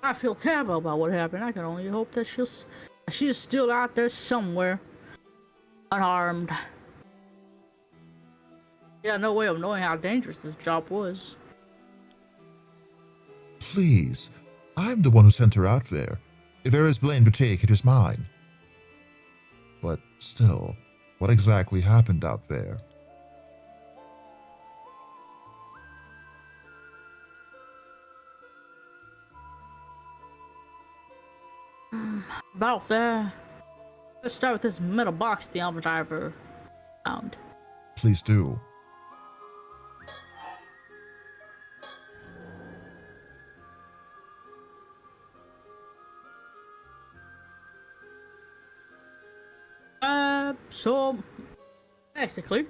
I feel terrible about what happened. I can only hope that she's still out there somewhere, unarmed. Yeah, no way of knowing how dangerous this job was. Please, I'm the one who sent her out there. If there is blame to take, it is mine. But still, what exactly happened out there? About there. Let's start with this metal box the armor diver found. Please do. So basically,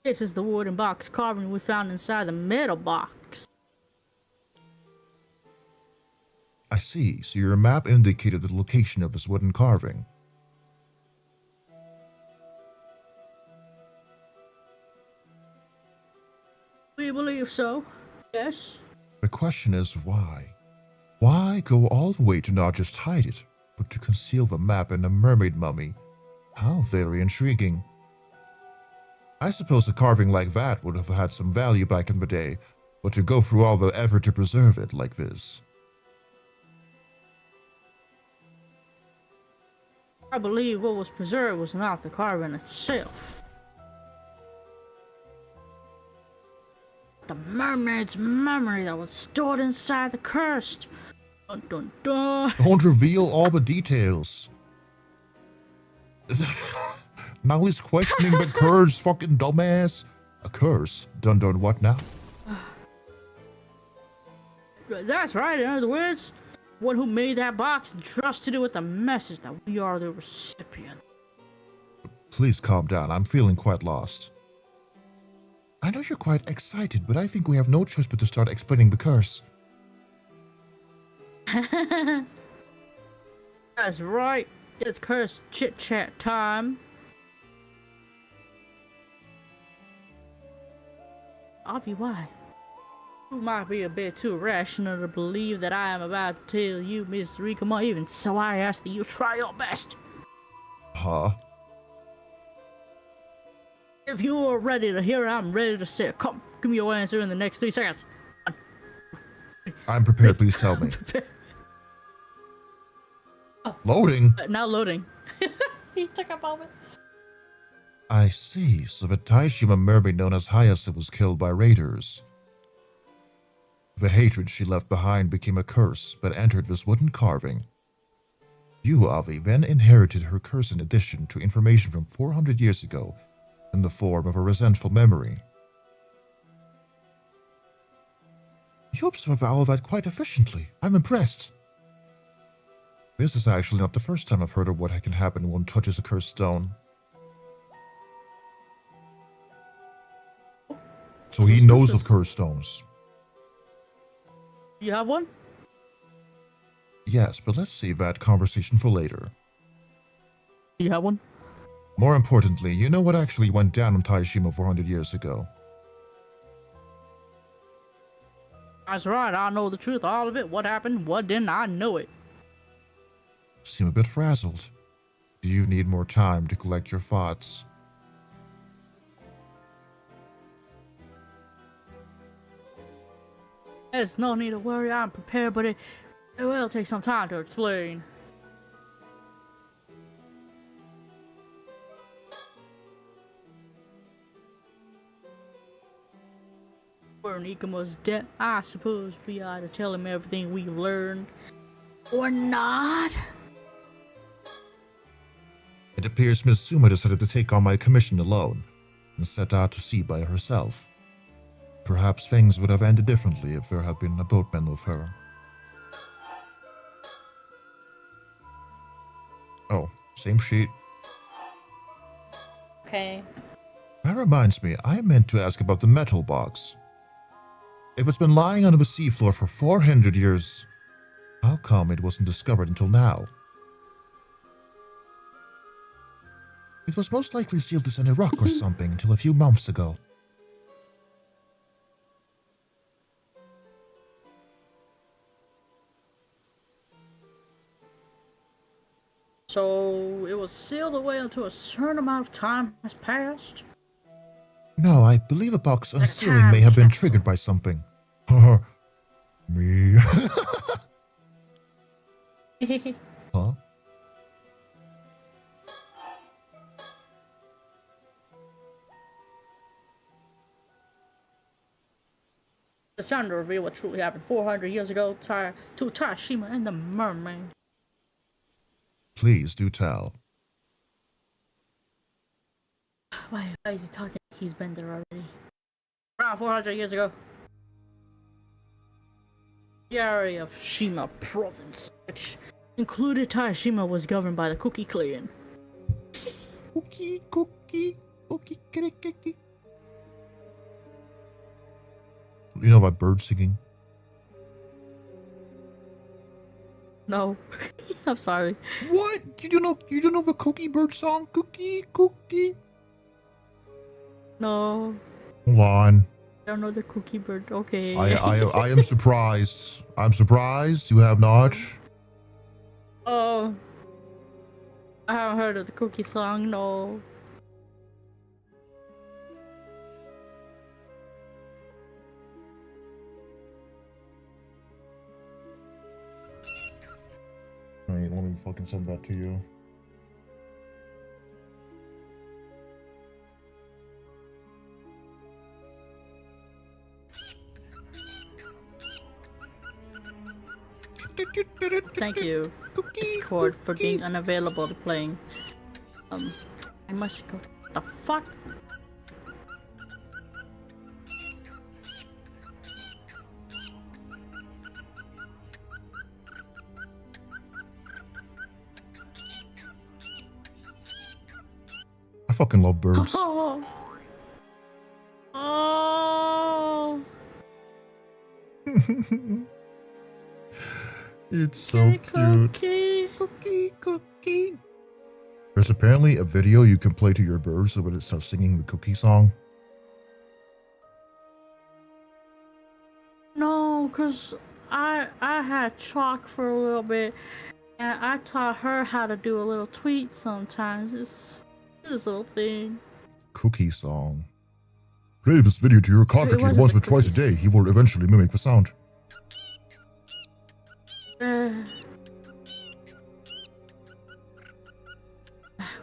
this is the wooden box carving we found inside the metal box. I see, so your map indicated the location of this wooden carving. We believe so. Yes. The question is why? Why go all the way to not just hide it, but to conceal the map in a mermaid mummy? How very intriguing. I suppose a carving like that would have had some value back in the day, but to go through all the effort to preserve it like this. I believe what was preserved was not the carving itself. The mermaid's memory that was stored inside the curse. Dun dun dun. Don't reveal all the details. Now he's questioning the curse, fucking dumbass. A curse? Dun dun what now? That's right, in other words, one who made that box entrusted it with the message that we are the recipient. Please calm down, I'm feeling quite lost. I know you're quite excited, but I think we have no choice but to start explaining the curse. That's right, it's curse chit-chat time. Avi, why? You might be a bit too rational to believe that I am about to tell you, Miss Rikama, even so I ask that you try your best. Huh? If you are ready to hear it, I'm ready to say it. Come, give me your answer in the next 3 seconds. I'm prepared, please tell me. Loading? Now loading. He took a moment. I see, so the Taishima mermaid known as Hayase was killed by raiders. The hatred she left behind became a curse that entered this wooden carving. You, Avi, then inherited her curse in addition to information from 400 years ago in the form of a resentful memory. You observe all of that quite efficiently. I'm impressed. This is actually not the first time I've heard of what can happen when one touches a cursed stone. So he knows of cursed stones. You have one? Yes, but let's save that conversation for later. You have one? More importantly, you know what actually went down in Taishima 400 years ago. That's right, I know the truth, all of it. What happened, what didn't, I know it. Seem a bit frazzled. Do you need more time to collect your thoughts? There's no need to worry, I'm prepared, but it will take some time to explain. Where Nikama's dead, I suppose we ought to tell him everything we've learned. Or not? It appears Miss Suma decided to take on my commission alone and set out to sea by herself. Perhaps things would have ended differently if there had been a boatman with her. Oh, same sheet. Okay. That reminds me, I meant to ask about the metal box. If it's been lying under the seafloor for 400 years, how come it wasn't discovered until now? It was most likely sealed as in a rock or something until a few months ago. So it was sealed away until a certain amount of time has passed? No, I believe a box The unsealing may have been time capsule. triggered by something. Me. Huh? It's time to reveal what truly happened 400 years ago to Taishima and the Mermaid. Please do tell. Why is he talking like he's been there already? Around 400 years ago, the area of Shima province, which included Taishima, was governed by the Cookie clan. Cookie, cookie, cookie, kitty, kitty. You know about bird singing? No. I'm sorry. What? You don't know the Cookie Bird song? Cookie, cookie. No. Hold on. I don't know the Cookie Bird. Okay. I am surprised. I'm surprised you have not. Oh. I haven't heard of the Cookie song, no. Alright, let me fucking send that to you. Thank you, Discord, for being unavailable to playing. I must go. The fuck? I fucking love birds. Oh. Oh. It's so cute. Cookie. Cookie, cookie. There's apparently a video you can play to your bird so that it starts singing the cookie song. No, cause I had chalk for a little bit, and I taught her how to do a little tweet sometimes. It's this little thing. Cookie song. Play this video to your cockatoo once or twice a day. He will eventually mimic the sound.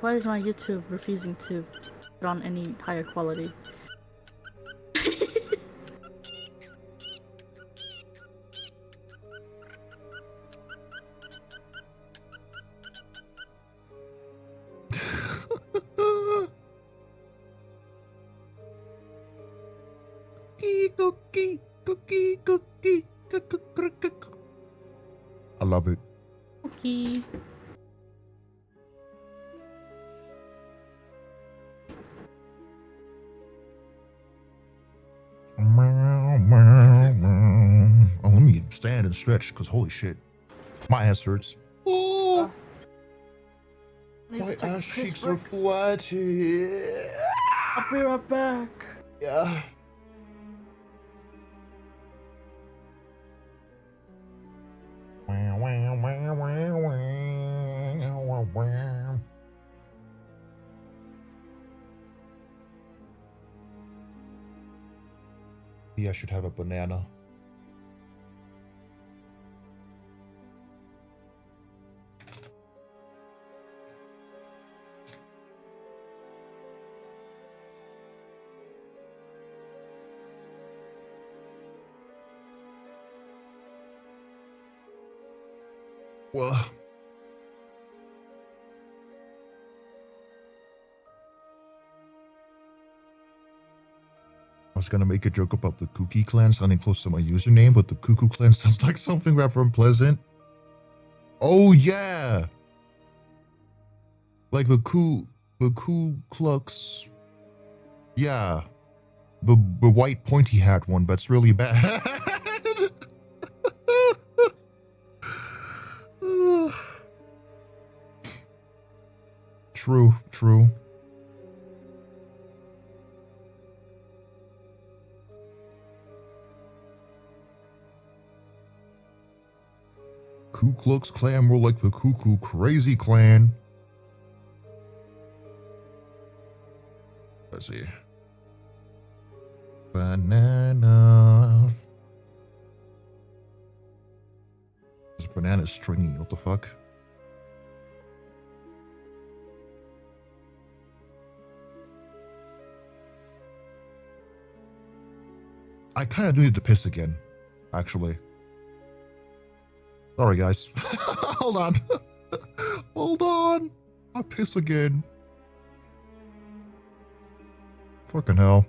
Why is my YouTube refusing to put on any higher quality? Cookie, cookie, cookie, cookie. I love it. Cookie. Oh, let me stand and stretch, because holy shit. My ass hurts. Oh, my ass cheeks are flat. I'll be right back. Yeah. Maybe I should have a banana. Well, I was gonna make a joke about the Kooky Clan sounding close to my username, but the Cuckoo Clan sounds like something rather unpleasant. Oh yeah! Like the Ku Klux. Yeah. The white pointy hat one, that's really bad. True, true. Ku Klux Klan more like the Cuckoo Crazy Clan. Let's see. Banana. This banana is stringy, what the fuck? I kind of need to piss again, actually. Sorry, guys. Hold on. Hold on. I piss again. Fucking hell.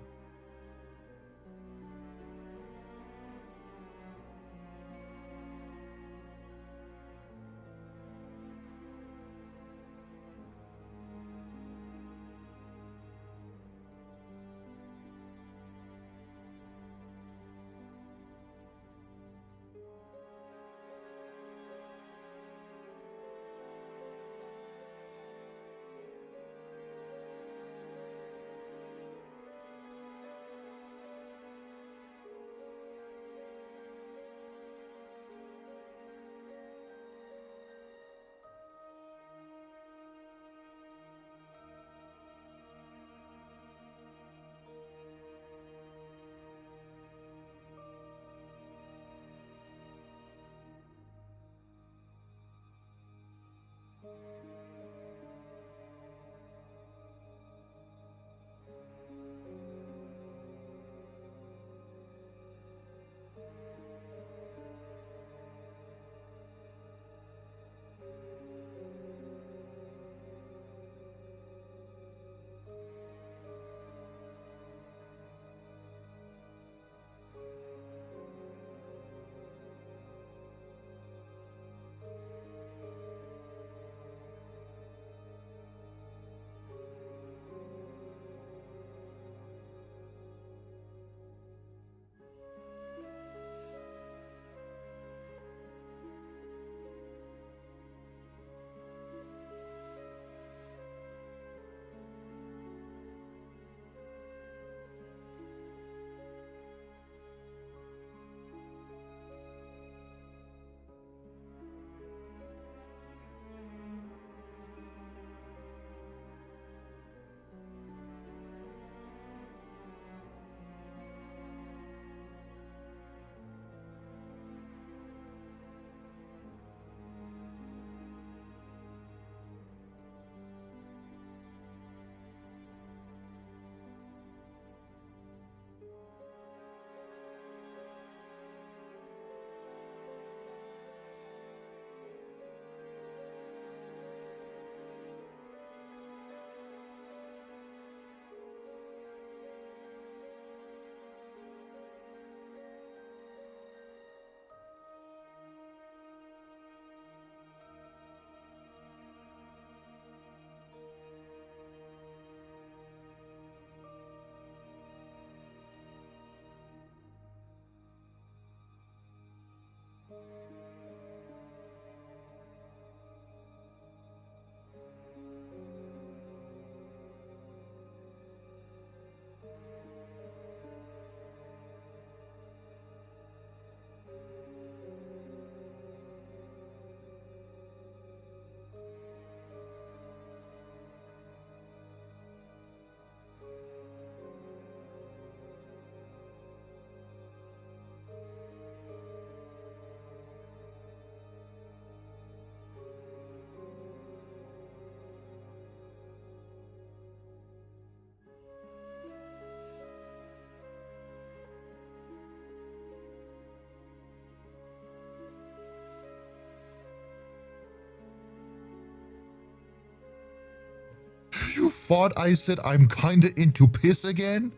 You thought I said I'm kinda into piss again?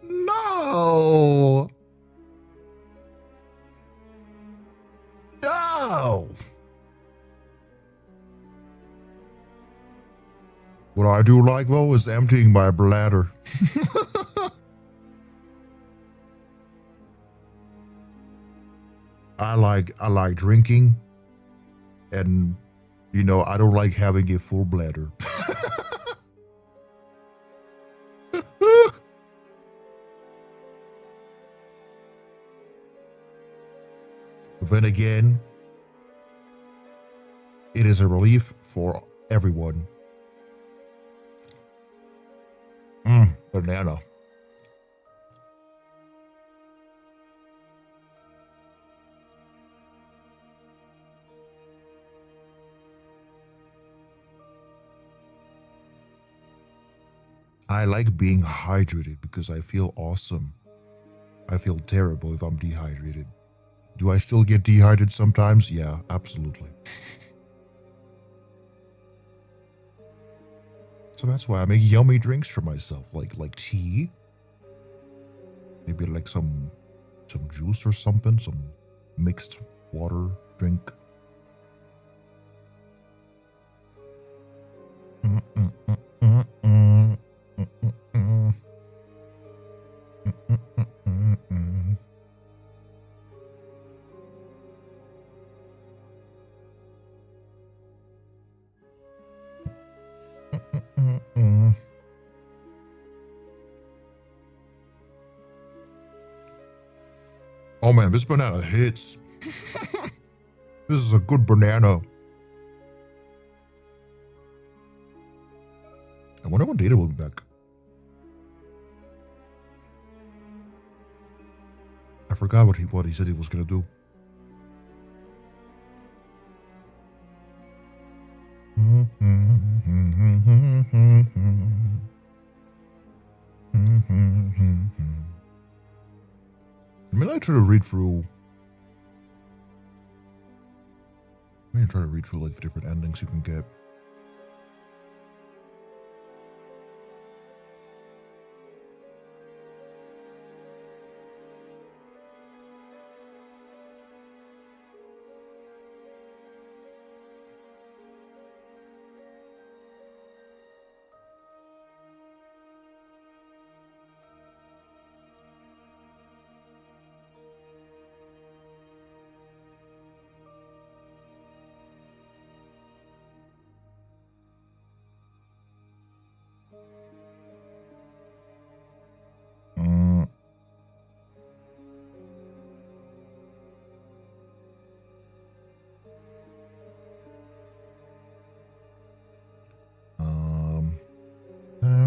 No! No! What I do like, though, is emptying my bladder. I like drinking, and, you know, I don't like having a full bladder. But then again, it is a relief for everyone. Banana. I like being hydrated because I feel awesome. I feel terrible if I'm dehydrated. Do I still get dehydrated sometimes? Yeah, absolutely. So that's why I make yummy drinks for myself, like tea. Maybe like some juice or something, some mixed water drink. Oh man, this banana hits. This is a good banana. I wonder when Data will be back. I forgot what he said he was gonna do. might try to read through. I'm gonna try to read through like the different endings you can get.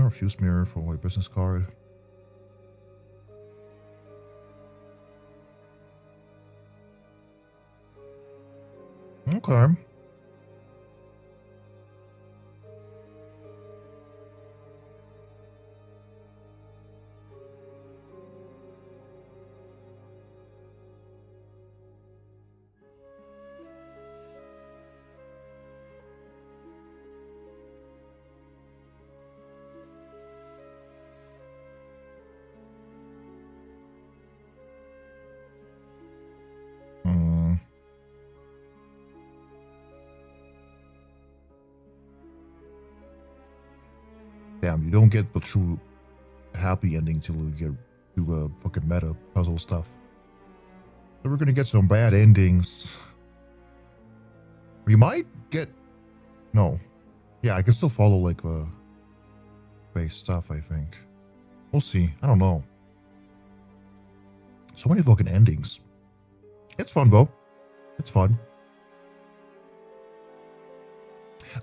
Refuse mirror for my business card. Okay. Damn, you don't get the true happy ending till you get to fucking meta puzzle stuff. So we're gonna get some bad endings. We might get... No. Yeah, I can still follow like base stuff, I think. We'll see. I don't know. So many fucking endings. It's fun though. It's fun.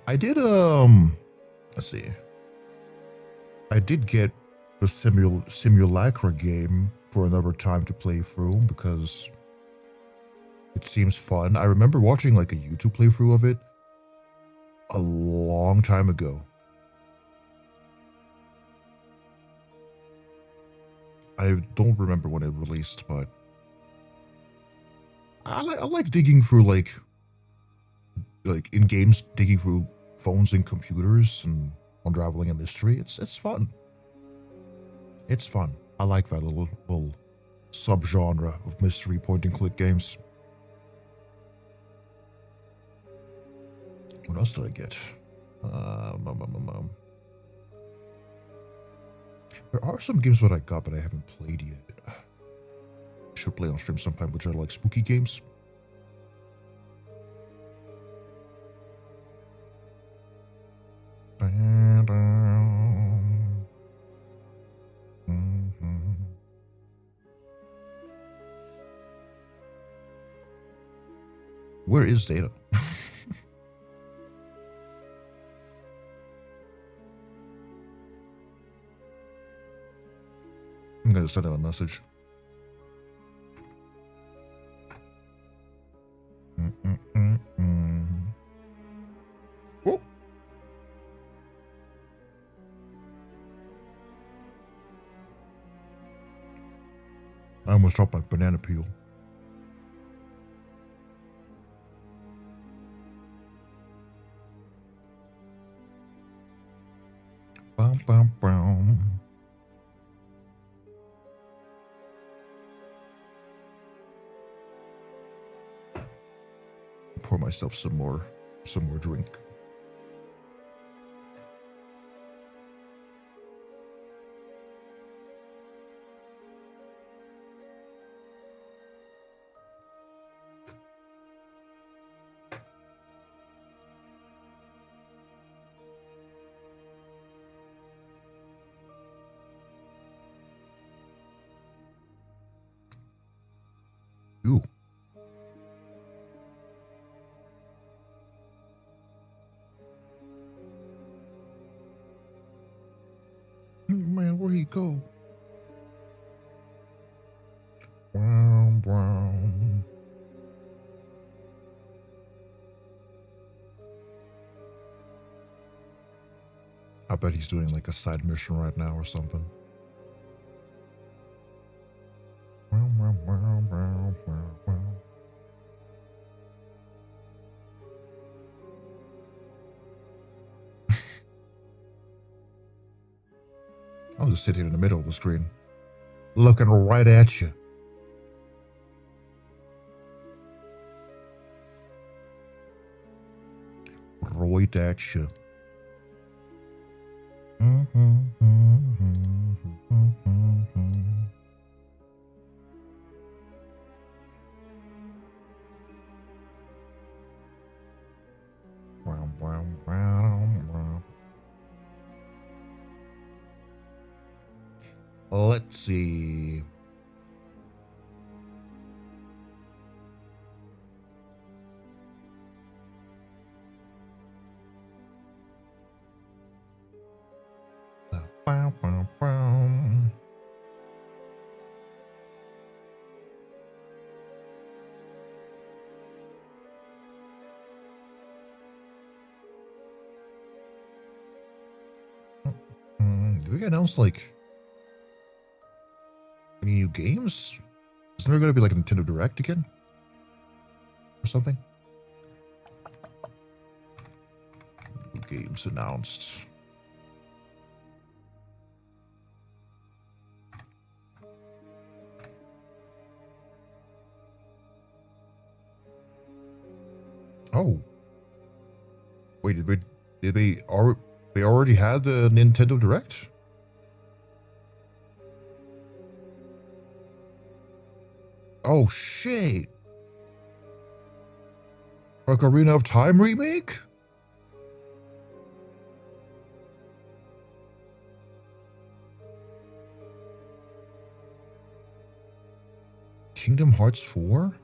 I did let's see. I did get the simulacra game for another time to play through because it seems fun. I remember watching like a YouTube playthrough of it a long time ago. I don't remember when it released, but I like digging through like in games, digging through phones and computers and unraveling a mystery. It's fun. It's fun. I like that little subgenre of mystery point and click games. What else did I get? There are some games that I got but I haven't played yet. Should play on stream sometime, which are like spooky games. Where is Data? I'm gonna send him a message. Oh. I almost dropped my banana peel. Bum, bum, bum. Pour myself some more drink. Ooh. Man, where'd he go? Brown, brown. I bet he's doing like a side mission right now or something. Brown, I'll just sit here in the middle of the screen, looking right at you. Right at you. Let's see. Did we announce like any new games? Isn't there going to be like a Nintendo Direct again? Or something? New games announced. Oh. Wait, did they already had the Nintendo Direct? Oh shit. Ocarina of Time remake? Kingdom Hearts 4?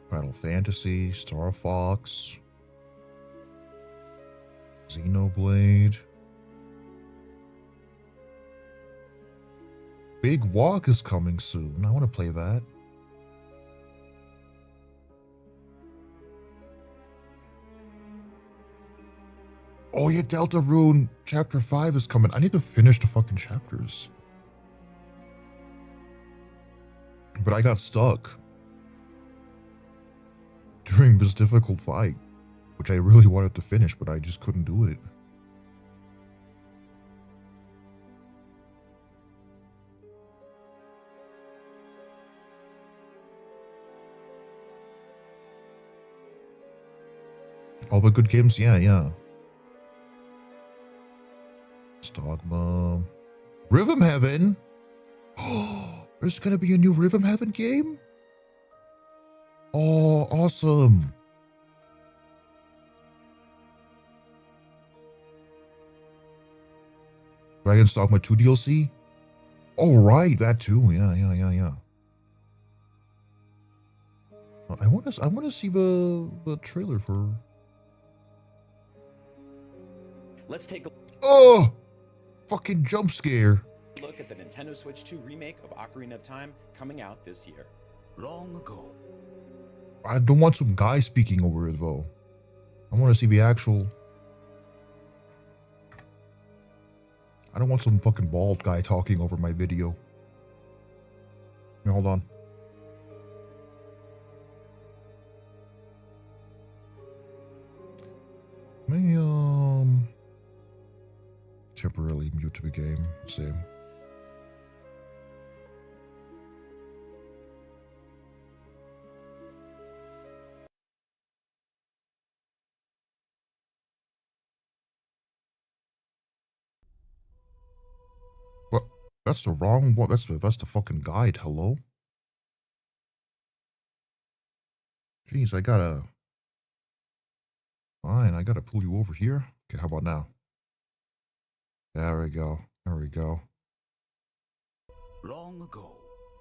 Final Fantasy, Star Fox, Xenoblade. Big Walk is coming soon. I want to play that. Oh yeah, Deltarune Chapter 5 is coming. I need to finish the fucking chapters. But I got stuck during this difficult fight, which I really wanted to finish, but I just couldn't do it. All the good games, yeah. Dogma. Rhythm Heaven? Oh, there's gonna be a new Rhythm Heaven game? Oh, awesome. Dragon's Dogma 2 DLC? Oh, right, that too. Yeah. I want to see the trailer for. Let's take a Oh, fucking jump scare. look at the Nintendo Switch 2 remake of Ocarina of Time coming out this year. Long ago. I don't want some guy speaking over it though. I want to see the actual. I don't want some fucking bald guy talking over my video. Now, hold on. Let me temporarily mute the game. Same. What? That's the wrong one. That's the fucking guide. Hello? Jeez, I gotta. Fine, I gotta pull you over here. Okay, how about now? There we go. There we go. Long ago,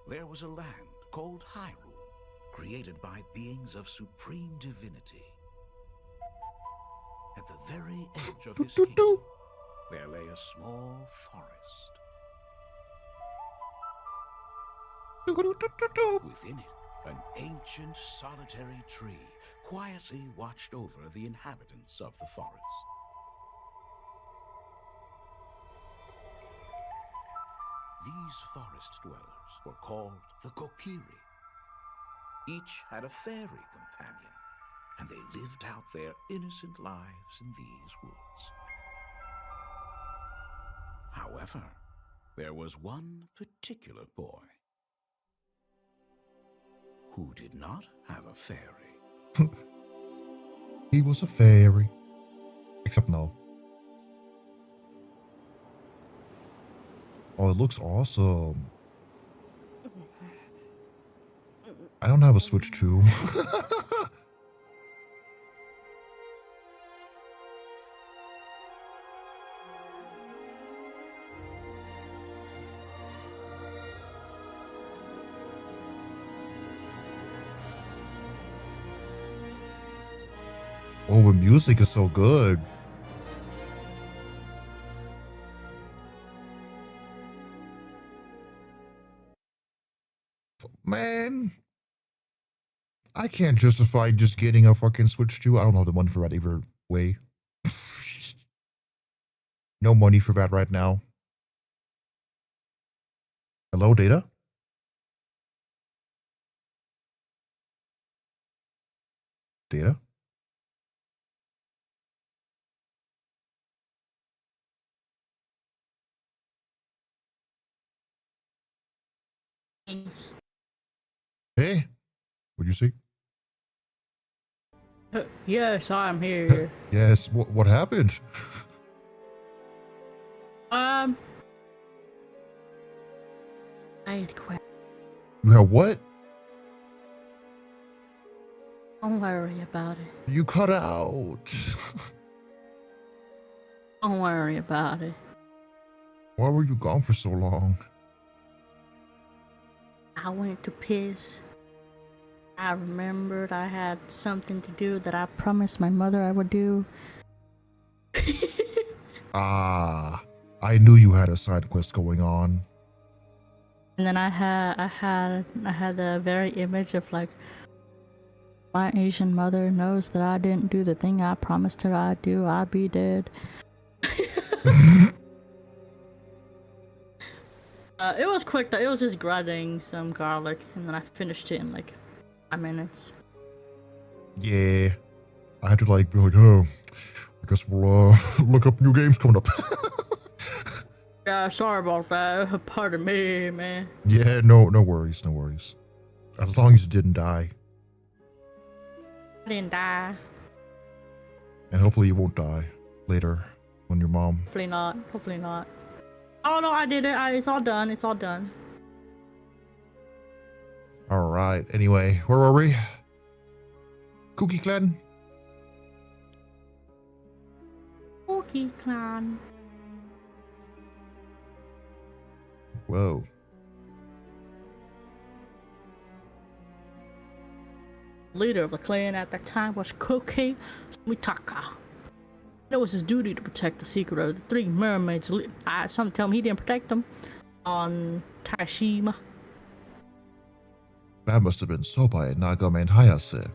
there was a land called Hyrule, created by beings of supreme divinity. At the very edge of his kingdom, there lay a small forest. Within it, an ancient solitary tree quietly watched over the inhabitants of the forest. These forest dwellers were called the Kokiri. Each had a fairy companion, and they lived out their innocent lives in these woods. However, there was one particular boy who did not have a fairy. He was a fairy. Except no. Oh, it looks awesome. I don't have a Switch 2. Oh, the music is so good. Man, I can't justify just getting a fucking Switch 2. I don't have the money for that either way. No money for that right now. Hello, Data? Data? Hey, what'd you say? Yes, I'm here. Yes, what happened? I had quit. You have what? Don't worry about it. You cut out. Don't worry about it. Why were you gone for so long? I went to piss. I remembered I had something to do that I promised my mother I would do. Ah, I knew you had a side quest going on. And then I had the very image of like, my Asian mother knows that I didn't do the thing I promised her I'd do. I'd be dead. It was quick though. It was just grating some garlic, and then I finished it in like 5 minutes. Yeah, I had to like be like, oh, I guess we'll look up new games coming up. Yeah, sorry about that. Pardon me, man. Yeah, no worries, no worries. As long as you didn't die, I didn't die. and hopefully you won't die later when your mom. Hopefully not. Hopefully not. Oh no, I did it. It's all done. It's all done. All right. Anyway, where were we? Cookie Clan. Cookie Clan. Whoa. Leader of the clan at that time was Koke Mitaka. It was his duty to protect the secret of the 3 mermaids. Some tell me he didn't protect them on Tashima. That must have been Soba and Nagame and Hayase.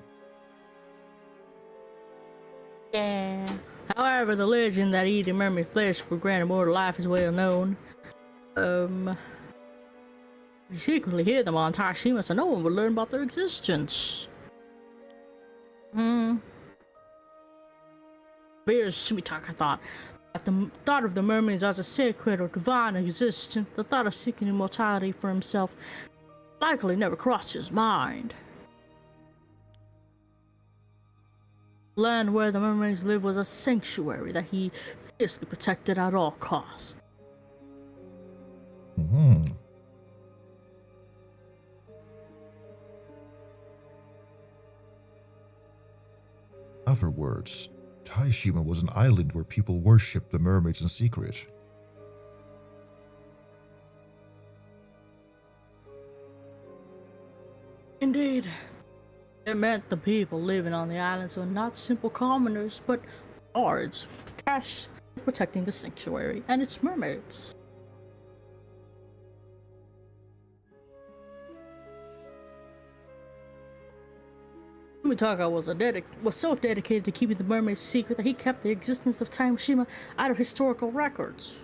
Yeah. However, the legend that eating mermaid flesh would grant immortal life is well known. He secretly hid them on Tashima so no one would learn about their existence. Bears Shimitaka thought that the thought of the mermaids as a sacred or divine existence, the thought of seeking immortality for himself, likely never crossed his mind. The land where the mermaids lived was a sanctuary that he fiercely protected at all costs. Mm-hmm. In other words, Taishima was an island where people worshipped the mermaids in secret. Indeed. It meant the people living on the islands were not simple commoners, but bards, tasked with protecting the sanctuary and its mermaids. Mitaka was so dedicated to keeping the mermaids secret that he kept the existence of Taishima out of historical records.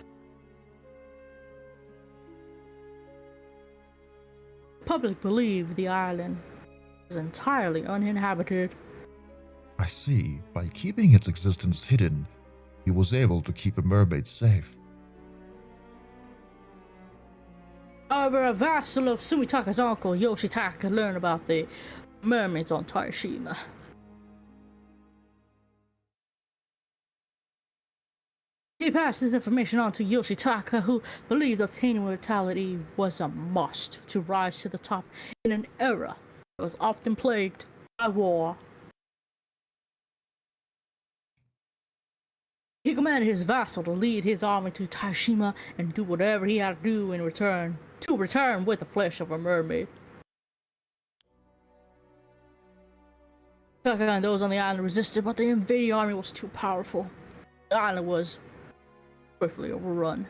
public believed the island was entirely uninhabited. I see. By keeping its existence hidden, he was able to keep the mermaids safe. However, a vassal of Sumitaka's uncle, Yoshitaka, learned about the mermaids on Taishima. He passed this information on to Yoshitaka, who believed obtaining immortality was a must to rise to the top in an era that was often plagued by war. He commanded his vassal to lead his army to Taishima and do whatever he had to do in return with the flesh of a mermaid. Taka and those on the island resisted, but the invading army was too powerful. The island was swiftly overrun.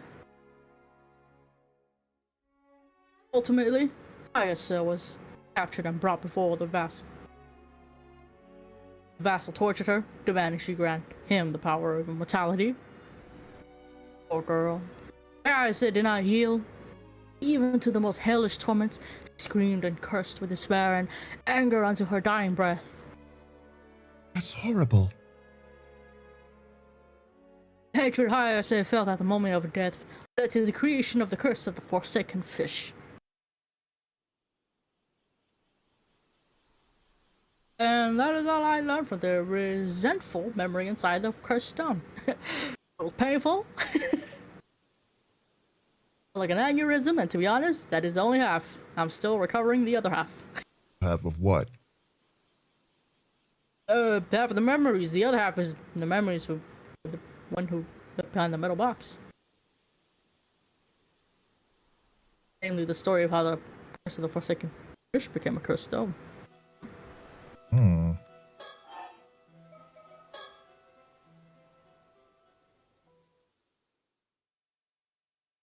Ultimately, Ayase was captured and brought before the vassal. The vassal tortured her, demanding she grant him the power of immortality. Poor girl. Ayase did not yield. Even to the most hellish torments, she screamed and cursed with despair and anger unto her dying breath. That's horrible. The hatred Ayase felt at the moment of her death led to the creation of the curse of the Forsaken Fish. And that is all I learned from the resentful memory inside the cursed stone. It was painful. Like an aneurysm, and to be honest, that is only half. I'm still recovering the other half. Half of what? Half of the memories. The other half is the memories of the one who left behind the metal box. Namely, the story of how the curse of the Forsaken Fish became a cursed stone.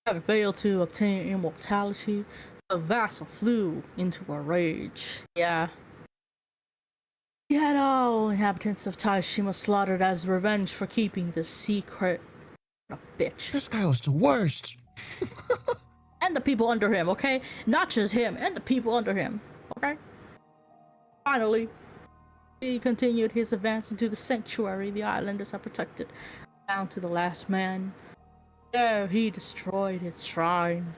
Having failed to obtain immortality, the vassal flew into a rage. Yeah. He had all inhabitants of Taishima slaughtered as revenge for keeping the secret. What a bitch. This guy was the worst. And the people under him, okay? Not just him, and the people under him, okay? Finally, he continued his advance into the sanctuary the islanders had protected, down to the last man. There, he destroyed its shrine.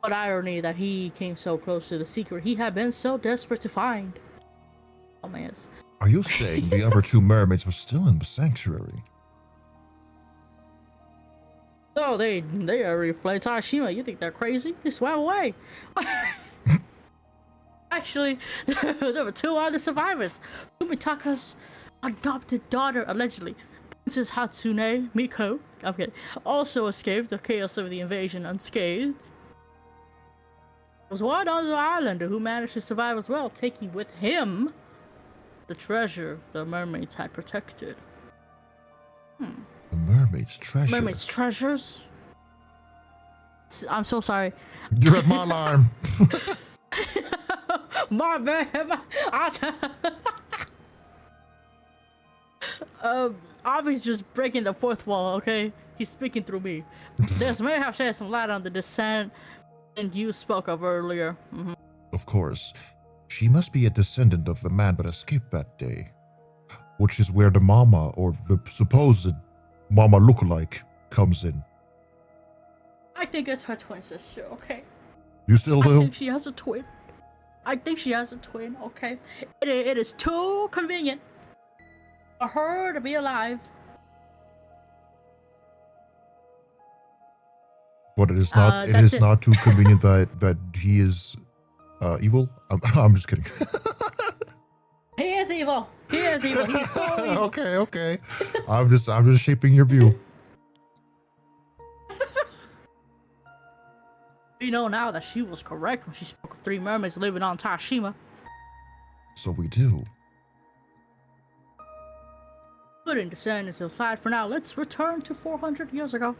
What irony that he came so close to the secret he had been so desperate to find. Oh man. Are you saying the other two mermaids were still in the sanctuary? Oh, they already fled Taishima. You think they're crazy? They swam away. Actually, there were two other survivors. Sumitaka's adopted daughter, allegedly, Princess Hatsune Miko, also escaped the chaos of the invasion unscathed. There was one other islander who managed to survive as well, taking with him the treasure the mermaids had protected. The mermaid's treasure? Mermaid's treasures? I'm so sorry. You're at my alarm. My bad. Avi's just breaking the fourth wall, okay? He's speaking through me. This may have shed some light on the descent and you spoke of earlier. Of course. She must be a descendant of the man that escaped that day. Which is where the mama, or the supposed mama lookalike, comes in. I think it's her twin sister, okay? You still do? I think she has a twin. Okay? It is too convenient for her to be alive. But it is not. It is not too convenient that he is evil. I'm just kidding. He is evil. He's so evil. Okay. I'm just shaping your view. We know now that she was correct when she spoke of three mermaids living on Taishima. So we do. Putting descendants aside for now, let's return to 400 years ago.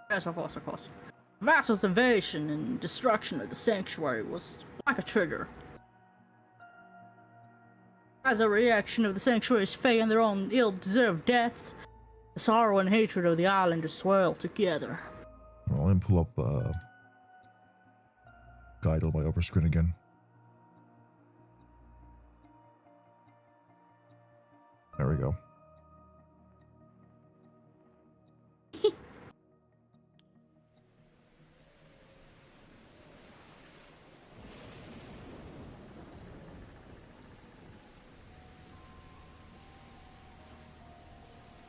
Yes, of course. Vassal's invasion and destruction of the sanctuary was like a trigger. As a reaction of the sanctuary's fate and their own ill-deserved deaths, the sorrow and hatred of the islanders swirled together. Well, let me pull up guide on my overscreen again. There we go.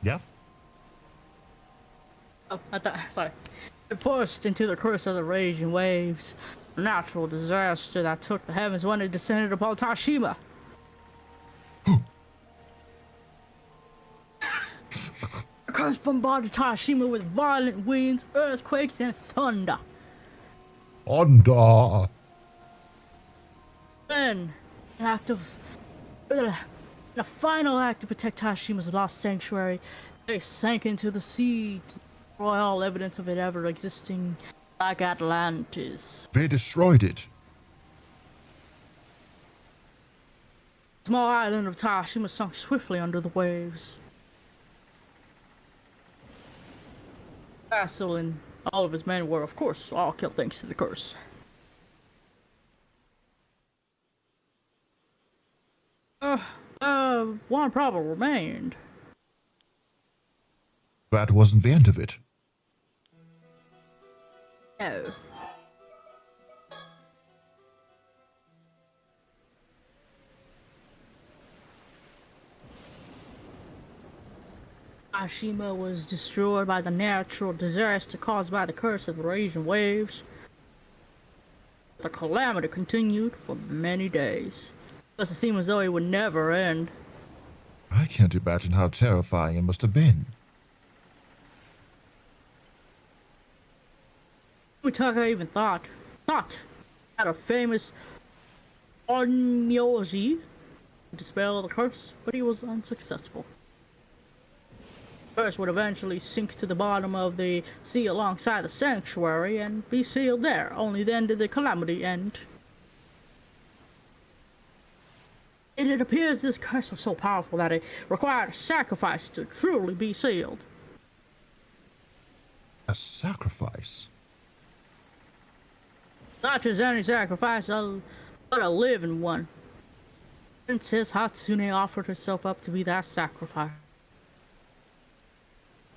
Yeah. Oh, I thought, sorry. Forced into the curse of the raging waves, a natural disaster that took the heavens when it descended upon Tashima. The curse bombarded Tashima with violent winds, earthquakes, and thunder. Onda. Then, in a final act to protect Tashima's lost sanctuary, they sank into the sea to destroy all evidence of it ever existing, like Atlantis. They destroyed it. The small island of Tashima sunk swiftly under the waves. Vassal and all of his men were, of course, all killed thanks to the curse. One problem remained. That wasn't the end of it. No. Tashima was destroyed by the natural disaster caused by the curse of the raging waves. The calamity continued for many days. Thus it seemed as though it would never end. I can't imagine how terrifying it must have been. Utaka even thought that a famous Onmyoji to dispel the curse, but he was unsuccessful. The curse would eventually sink to the bottom of the sea alongside the sanctuary and be sealed there. Only then did the calamity end. And it appears this curse was so powerful that it required a sacrifice to truly be sealed. A sacrifice? Not just any sacrifice, but a living one. Princess Hatsune offered herself up to be that sacrifice.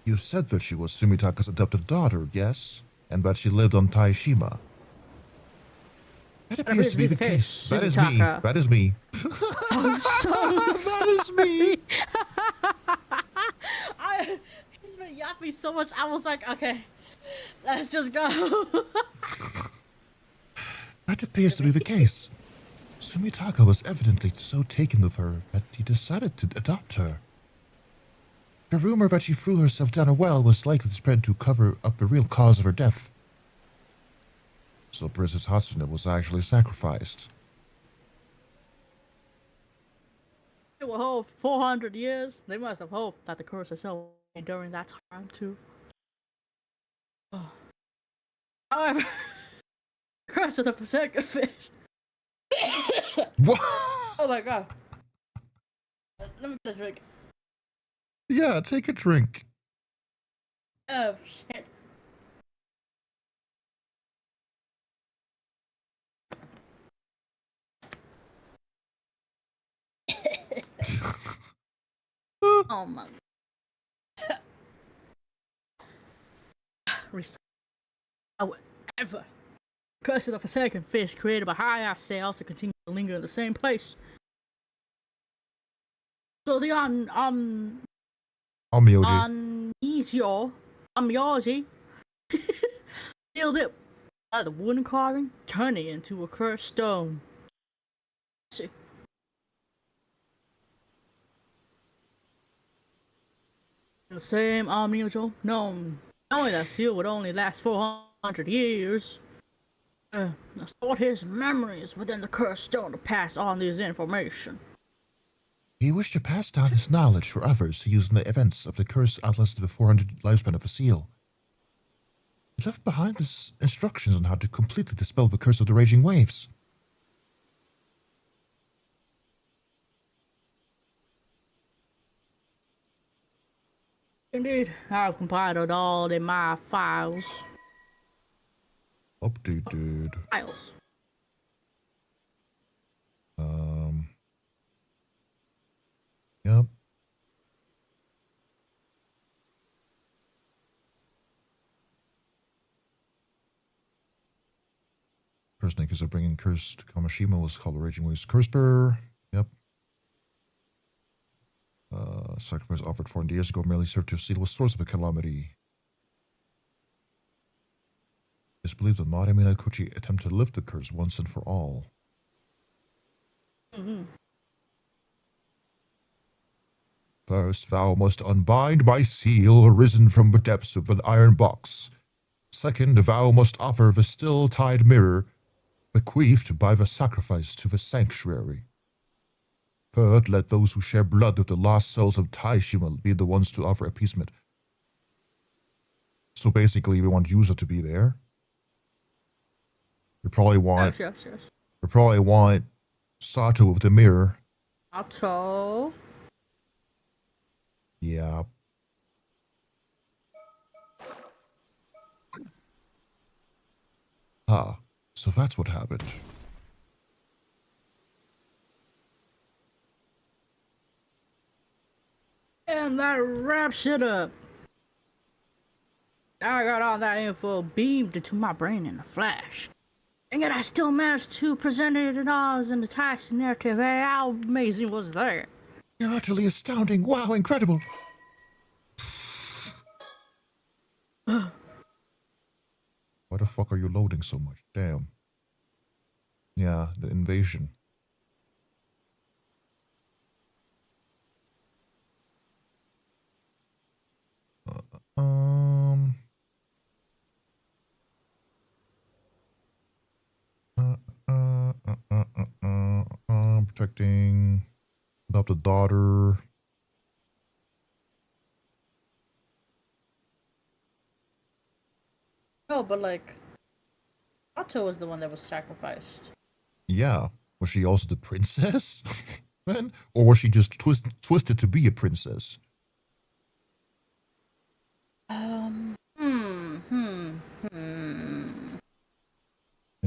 You said that she was Sumitaka's adopted daughter, yes? And that she lived on Taishima. That appears to be the case. That is me. That is me. I'm so That is me. He's been yapping so much, I was like, okay, let's just go. That appears to be the case. Sumitaka was evidently so taken with her that he decided to adopt her. The rumor that she threw herself down a well was likely to spread to cover up the real cause of her death. So Princess Hatsune was actually sacrificed. It will hold 400 years. They must have hoped that the curse herself during that time too. Oh. However, the curse of the Forsaken Fish. What? Oh my god. Let me get a drink. Yeah, take a drink. Oh shit. Oh my. Restart. However, curse of the Forsaken Fish created by high-ass sales to continue to linger in the same place. So the Onmyoji sealed it by the wooden carving, turning it into a cursed stone. See. The same Onmyoji, knowing that seal would only last 400 years, stored his memories within the cursed stone to pass on this information. He wished to pass down his knowledge for others to use in the events of the curse outlasted the 400 lifespan of the seal. He left behind his instructions on how to completely dispel the curse of the raging waves. Indeed, I've compiled all in my files. Updated. Files. Person accused of bringing curse to Kamishima was called Raging Waves Curse Bearer. Yep. Sacrifice offered 400 years ago merely served to seal the source of the calamity. It's believed that Marimi and Kochi attempt to lift the curse once and for all. First, thou must unbind my seal arisen from the depths of an iron box. Second, thou must offer the still-tied mirror bequeathed by the sacrifice to the sanctuary. Third, let those who share blood with the lost souls of Taishima be the ones to offer appeasement. So basically, we want Yuza to be there. We probably want... Yes. We probably want Sato with the mirror. Sato. Yeah. Ah, so that's what happened. And that wraps it up. I got all that info beamed into my brain in a flash. And yet I still managed to present it in all as an attached narrative. Hey, how amazing was that? You're utterly astounding. Wow, incredible. Why the fuck are you loading so much? Damn. Yeah, the invasion. Protecting adopted daughter. No, but like, Sato was the one that was sacrificed. Yeah. Was she also the princess? Then? Or was she just twisted to be a princess? And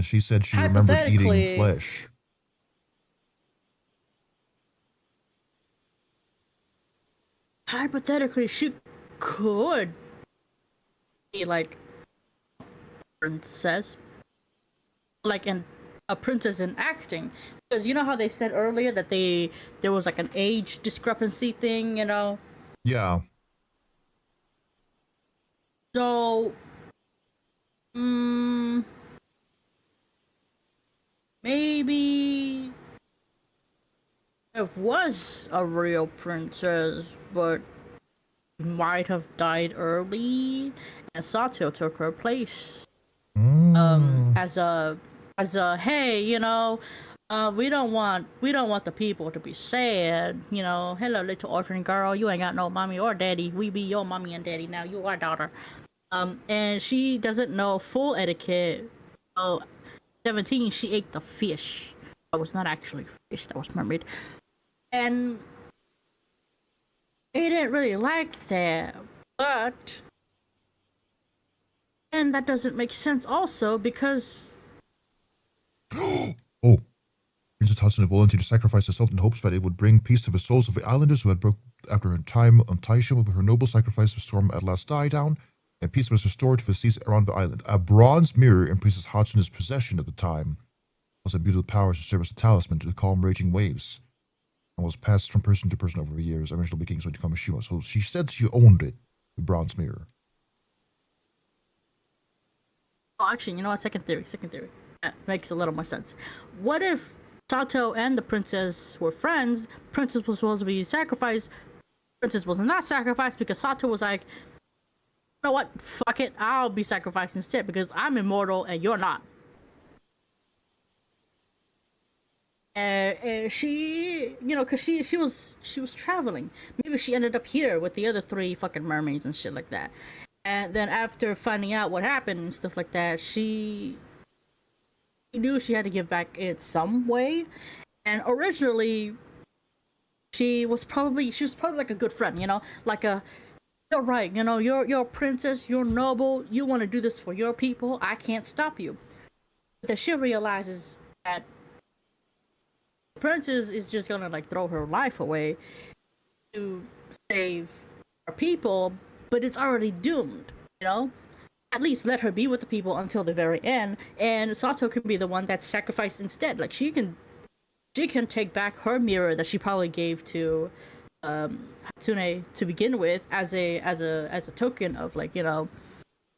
she said she remembered eating flesh. Hypothetically, she could be like a princess, like a princess in acting, because you know how they said earlier that there was like an age discrepancy thing, you know? Yeah. So, maybe it was a real princess, but might have died early, and Sato took her place. As a hey, you know, we don't want the people to be sad, you know. Hello, little orphan girl, you ain't got no mommy or daddy. We be your mommy and daddy now. You our daughter. And she doesn't know full etiquette. Oh, 17, she ate the fish. That was not actually fish. That was mermaid. And they didn't really like that, but and that doesn't make sense also because Oh, Princess Hatsune volunteered to sacrifice herself in hopes that it would bring peace to the souls of the islanders who had broke after her time on Taishima. With her noble sacrifice, the storm at last died down, and peace was restored to the seas around the island. A bronze mirror in Princess Hatsune's possession at the time was imbued with powers to serve as a talisman to calm raging waves, and was passed from person to person over the years, eventually becoming to Kamishima. So she said she owned it, the bronze mirror. oh, actually, you know what? Second theory. That makes a little more sense. What if Sato and the princess were friends? Princess was supposed to be sacrificed. Princess was not sacrificed because Sato was like, you know what? Fuck it. I'll be sacrificed instead because I'm immortal and you're not. And she, you know, cause she was traveling. Maybe she ended up here with the other 3 fucking mermaids and shit like that. And then after finding out what happened and stuff like that, she knew she had to give back in some way. And originally, she was probably like a good friend, you know, like you're right, you know, you're a princess, you're noble, you want to do this for your people, I can't stop you. But then she realizes that the princess is just gonna like throw her life away to save her people, but it's already doomed, you know? at least let her be with the people until the very end, and Sato can be the one that's sacrificed instead. Like she can take back her mirror that she probably gave to Hatsune to begin with as a token of, like, you know,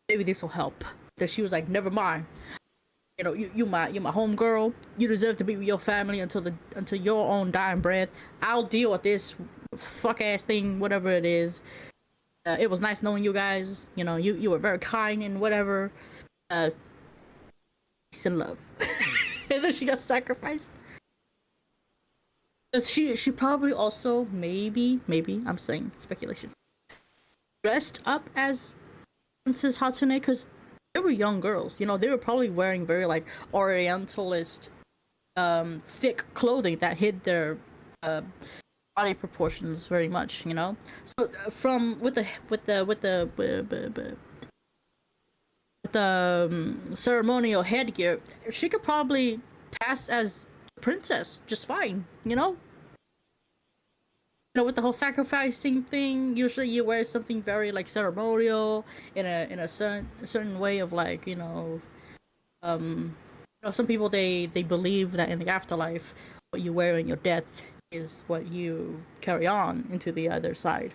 maybe this will help. That she was like, never mind. You know, you're my homegirl. You deserve to be with your family until your own dying breath. I'll deal with this fuck ass thing, whatever it is. It was nice knowing you guys. You know, you were very kind and whatever. Peace and love. And then she got sacrificed. She probably also maybe I'm saying speculation, dressed up as Princess Hatsune, because they were young girls. You know, they were probably wearing very like Orientalist, thick clothing that hid their body proportions very much. You know, so from with the ceremonial headgear, she could probably pass as princess just fine. You know. You know, with the whole sacrificing thing, usually you wear something very like ceremonial in a certain way of, like, you know, some people they believe that in the afterlife, what you wear in your death is what you carry on into the other side.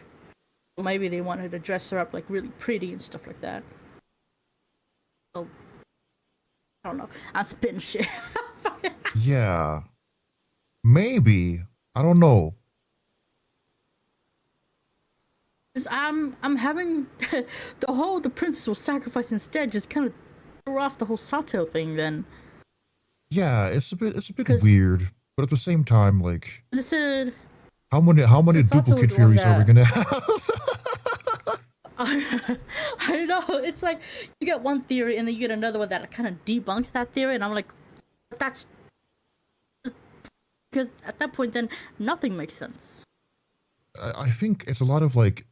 So maybe they wanted to dress her up like really pretty and stuff like that. So I don't know. I'm spitting shit. Yeah, maybe, I don't know. I'm having the princess was sacrificed instead just kind of threw off the whole Sato thing then. Yeah, it's a bit weird, but at the same time, like, this is how many duplicate theories are we gonna have? I know, it's like you get one theory and then you get another one that kind of debunks that theory, and I'm like, that's because at that point then nothing makes sense. I think it's a lot of like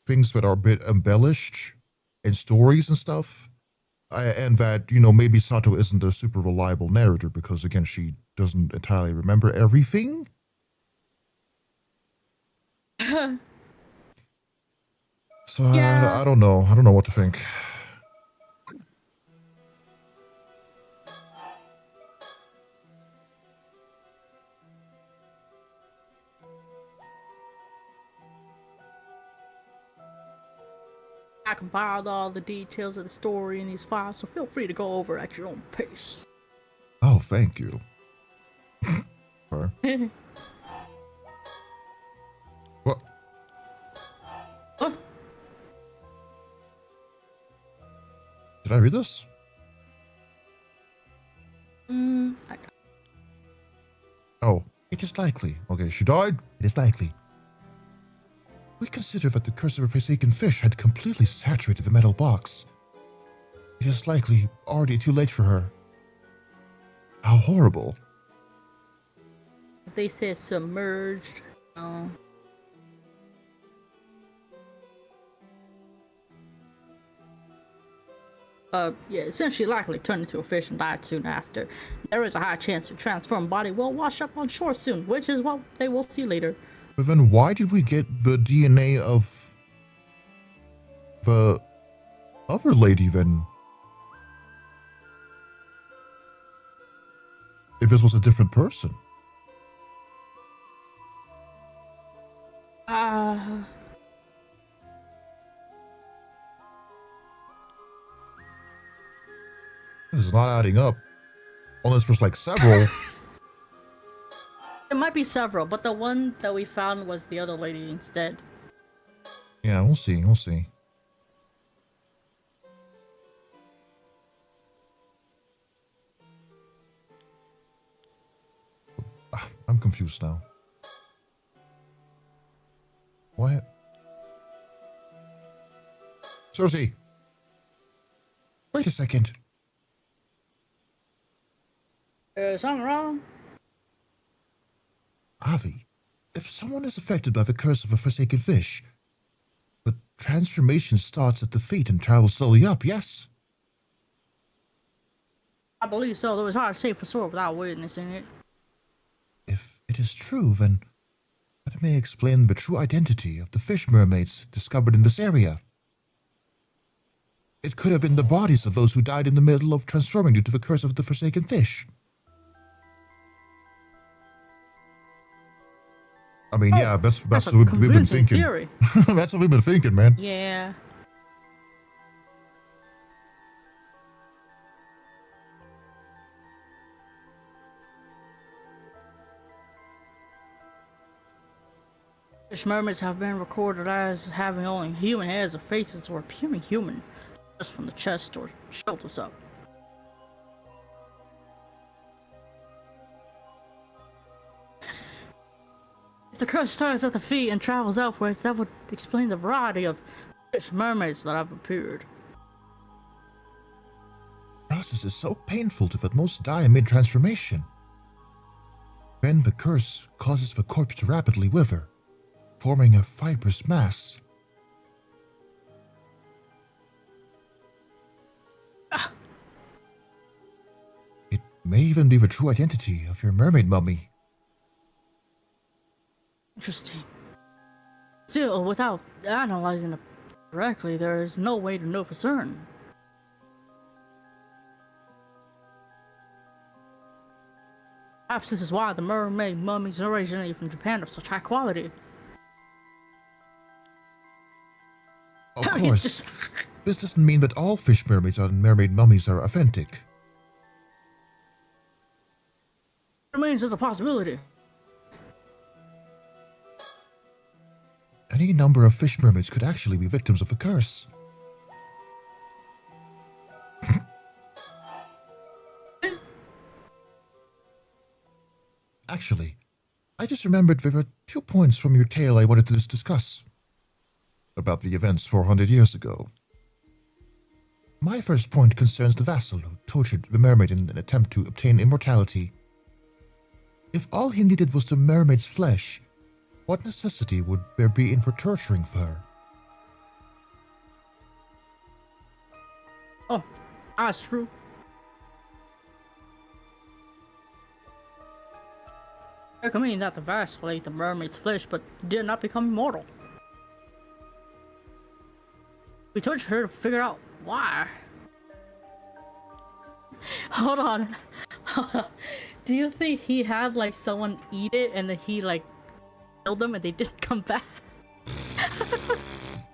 things that are a bit embellished in stories and stuff, and that, you know, maybe Sato isn't a super reliable narrator because, again, she doesn't entirely remember everything. So yeah. I don't know what to think. I compiled all the details of the story in these files, so feel free to go over at your own pace. Oh, thank you. What? What? Did I read this? Oh, it is likely. Okay, she died. It is likely. We consider that the curse of a forsaken fish had completely saturated the metal box. It is likely already too late for her. How horrible. They say submerged. Yeah, essentially likely turned into a fish and died soon after. There is a high chance her transformed body will wash up on shore soon, which is what they will see later. But then why did we get the DNA of the other lady then? If this was a different person. This is not adding up. Unless there's like several. It might be several, but the one that we found was the other lady instead. Yeah, we'll see. We'll see. I'm confused now. What? Cersei! Wait a second. Is something wrong? Avi, if someone is affected by the curse of a forsaken fish, the transformation starts at the feet and travels slowly up, yes? I believe so, though it's hard to say for sure without witnessing it. If it is true, then that may explain the true identity of the fish mermaids discovered in this area. It could have been the bodies of those who died in the middle of transforming due to the curse of the forsaken fish. I mean, yeah, that's what we've been thinking. Theory. That's what we've been thinking, man. Yeah. Fish mermaids have been recorded as having only human heads or faces or appearing human, just from the chest or shoulders up. If the curse starts at the feet and travels upwards, that would explain the variety of fish mermaids that have appeared. The process is so painful that most die amid transformation. Then the curse causes the corpse to rapidly wither, forming a fibrous mass. It may even be the true identity of your mermaid mummy. Interesting. Still, without analyzing it correctly, there is no way to know for certain. Perhaps this is why the mermaid mummies originated from Japan of such high quality. Of course, this doesn't mean that all fish mermaids and mermaid mummies are authentic. Remains as a possibility. Any number of fish mermaids could actually be victims of a curse. Actually, I just remembered there were 2 points from your tale I wanted to discuss. About the events 400 years ago. My first point concerns the vassal who tortured the mermaid in an attempt to obtain immortality. If all he needed was the mermaid's flesh, what necessity would there be in for torturing her? Oh, that's true. I mean that the vassal ate the mermaid's flesh but did not become immortal. We tortured her to figure out why. Hold on. Do you think he had like someone eat it and then he like killed them and they didn't come back?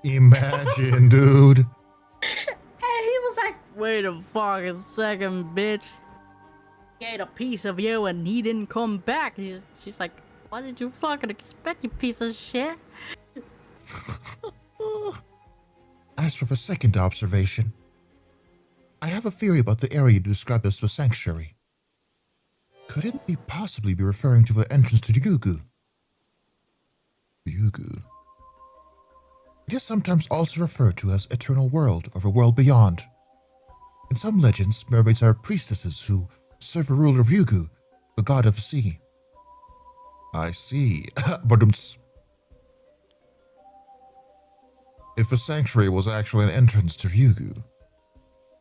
Imagine, dude. And he was like, wait a fucking second, bitch. He ate a piece of you and he didn't come back. She's like, what did you fucking expect, you piece of shit? As for the second observation, I have a theory about the area you described as the sanctuary. Could it possibly be referring to the entrance to the Yugu? Yugu. It is sometimes also referred to as eternal world or the world beyond. In some legends, mermaids are priestesses who serve the ruler of Yugu, the god of the sea. I see. Badumts. If the sanctuary was actually an entrance to Ryugu,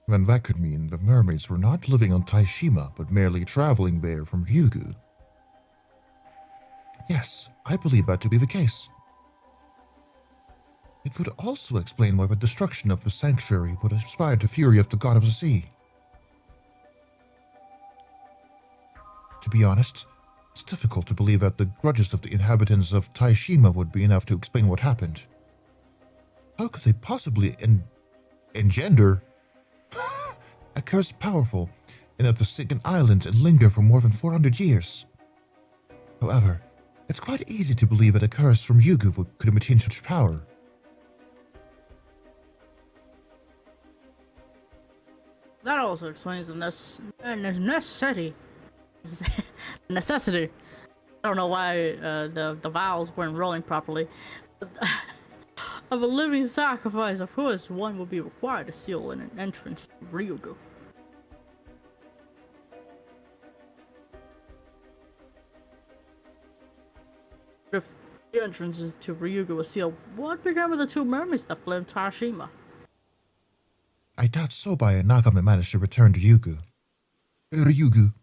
then that could mean the mermaids were not living on Taishima, but merely traveling there from Ryugu. Yes, I believe that to be the case. It would also explain why the destruction of the sanctuary would inspire the fury of the god of the sea. To be honest, it's difficult to believe that the grudges of the inhabitants of Taishima would be enough to explain what happened. How could they possibly engender a curse powerful enough to sink an island and linger for more than 400 years? However, it's quite easy to believe that a curse from Yugu could maintain such power. That also explains the necessity. Necessity. I don't know why the vowels weren't rolling properly. Of a living sacrifice, of course, one would be required to seal in an entrance to Ryugu. If the entrance to Ryugu was sealed, what became of the 2 mermaids that fled Tarashima? I doubt Sobai and Nagame managed to return to Ryugu.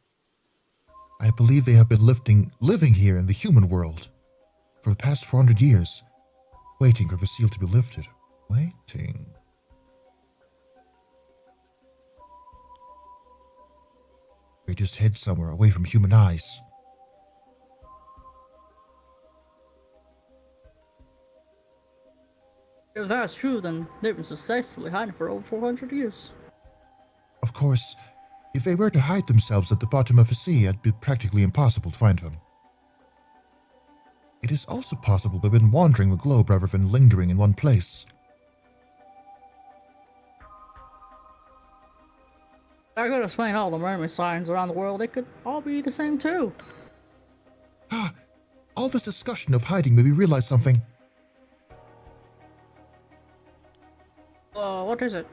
I believe they have been living here in the human world for the past 400 years, waiting for the seal to be lifted. Waiting. buried his head somewhere away from human eyes. If that's true, then they've been successfully hiding for over 400 years. Of course, if they were to hide themselves at the bottom of the sea, it'd be practically impossible to find them. It is also possible they've been wandering the globe rather than lingering in one place. I could explain all the mermaid signs around the world. They could all be the same too. All this discussion of hiding made me realize something. What is it?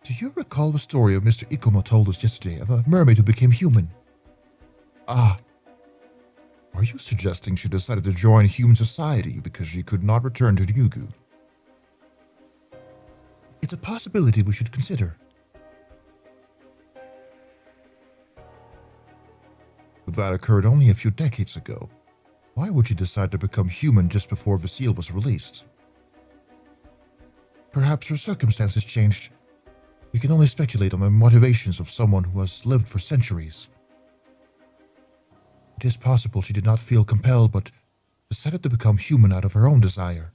Do you recall the story of Mr. Ikomo told us yesterday of a mermaid who became human? Are you suggesting she decided to join human society because she could not return to Ryugu? It's a possibility we should consider. But that occurred only a few decades ago. Why would she decide to become human just before the seal was released? Perhaps her circumstances changed. We can only speculate on the motivations of someone who has lived for centuries. It is possible she did not feel compelled, but decided to become human out of her own desire.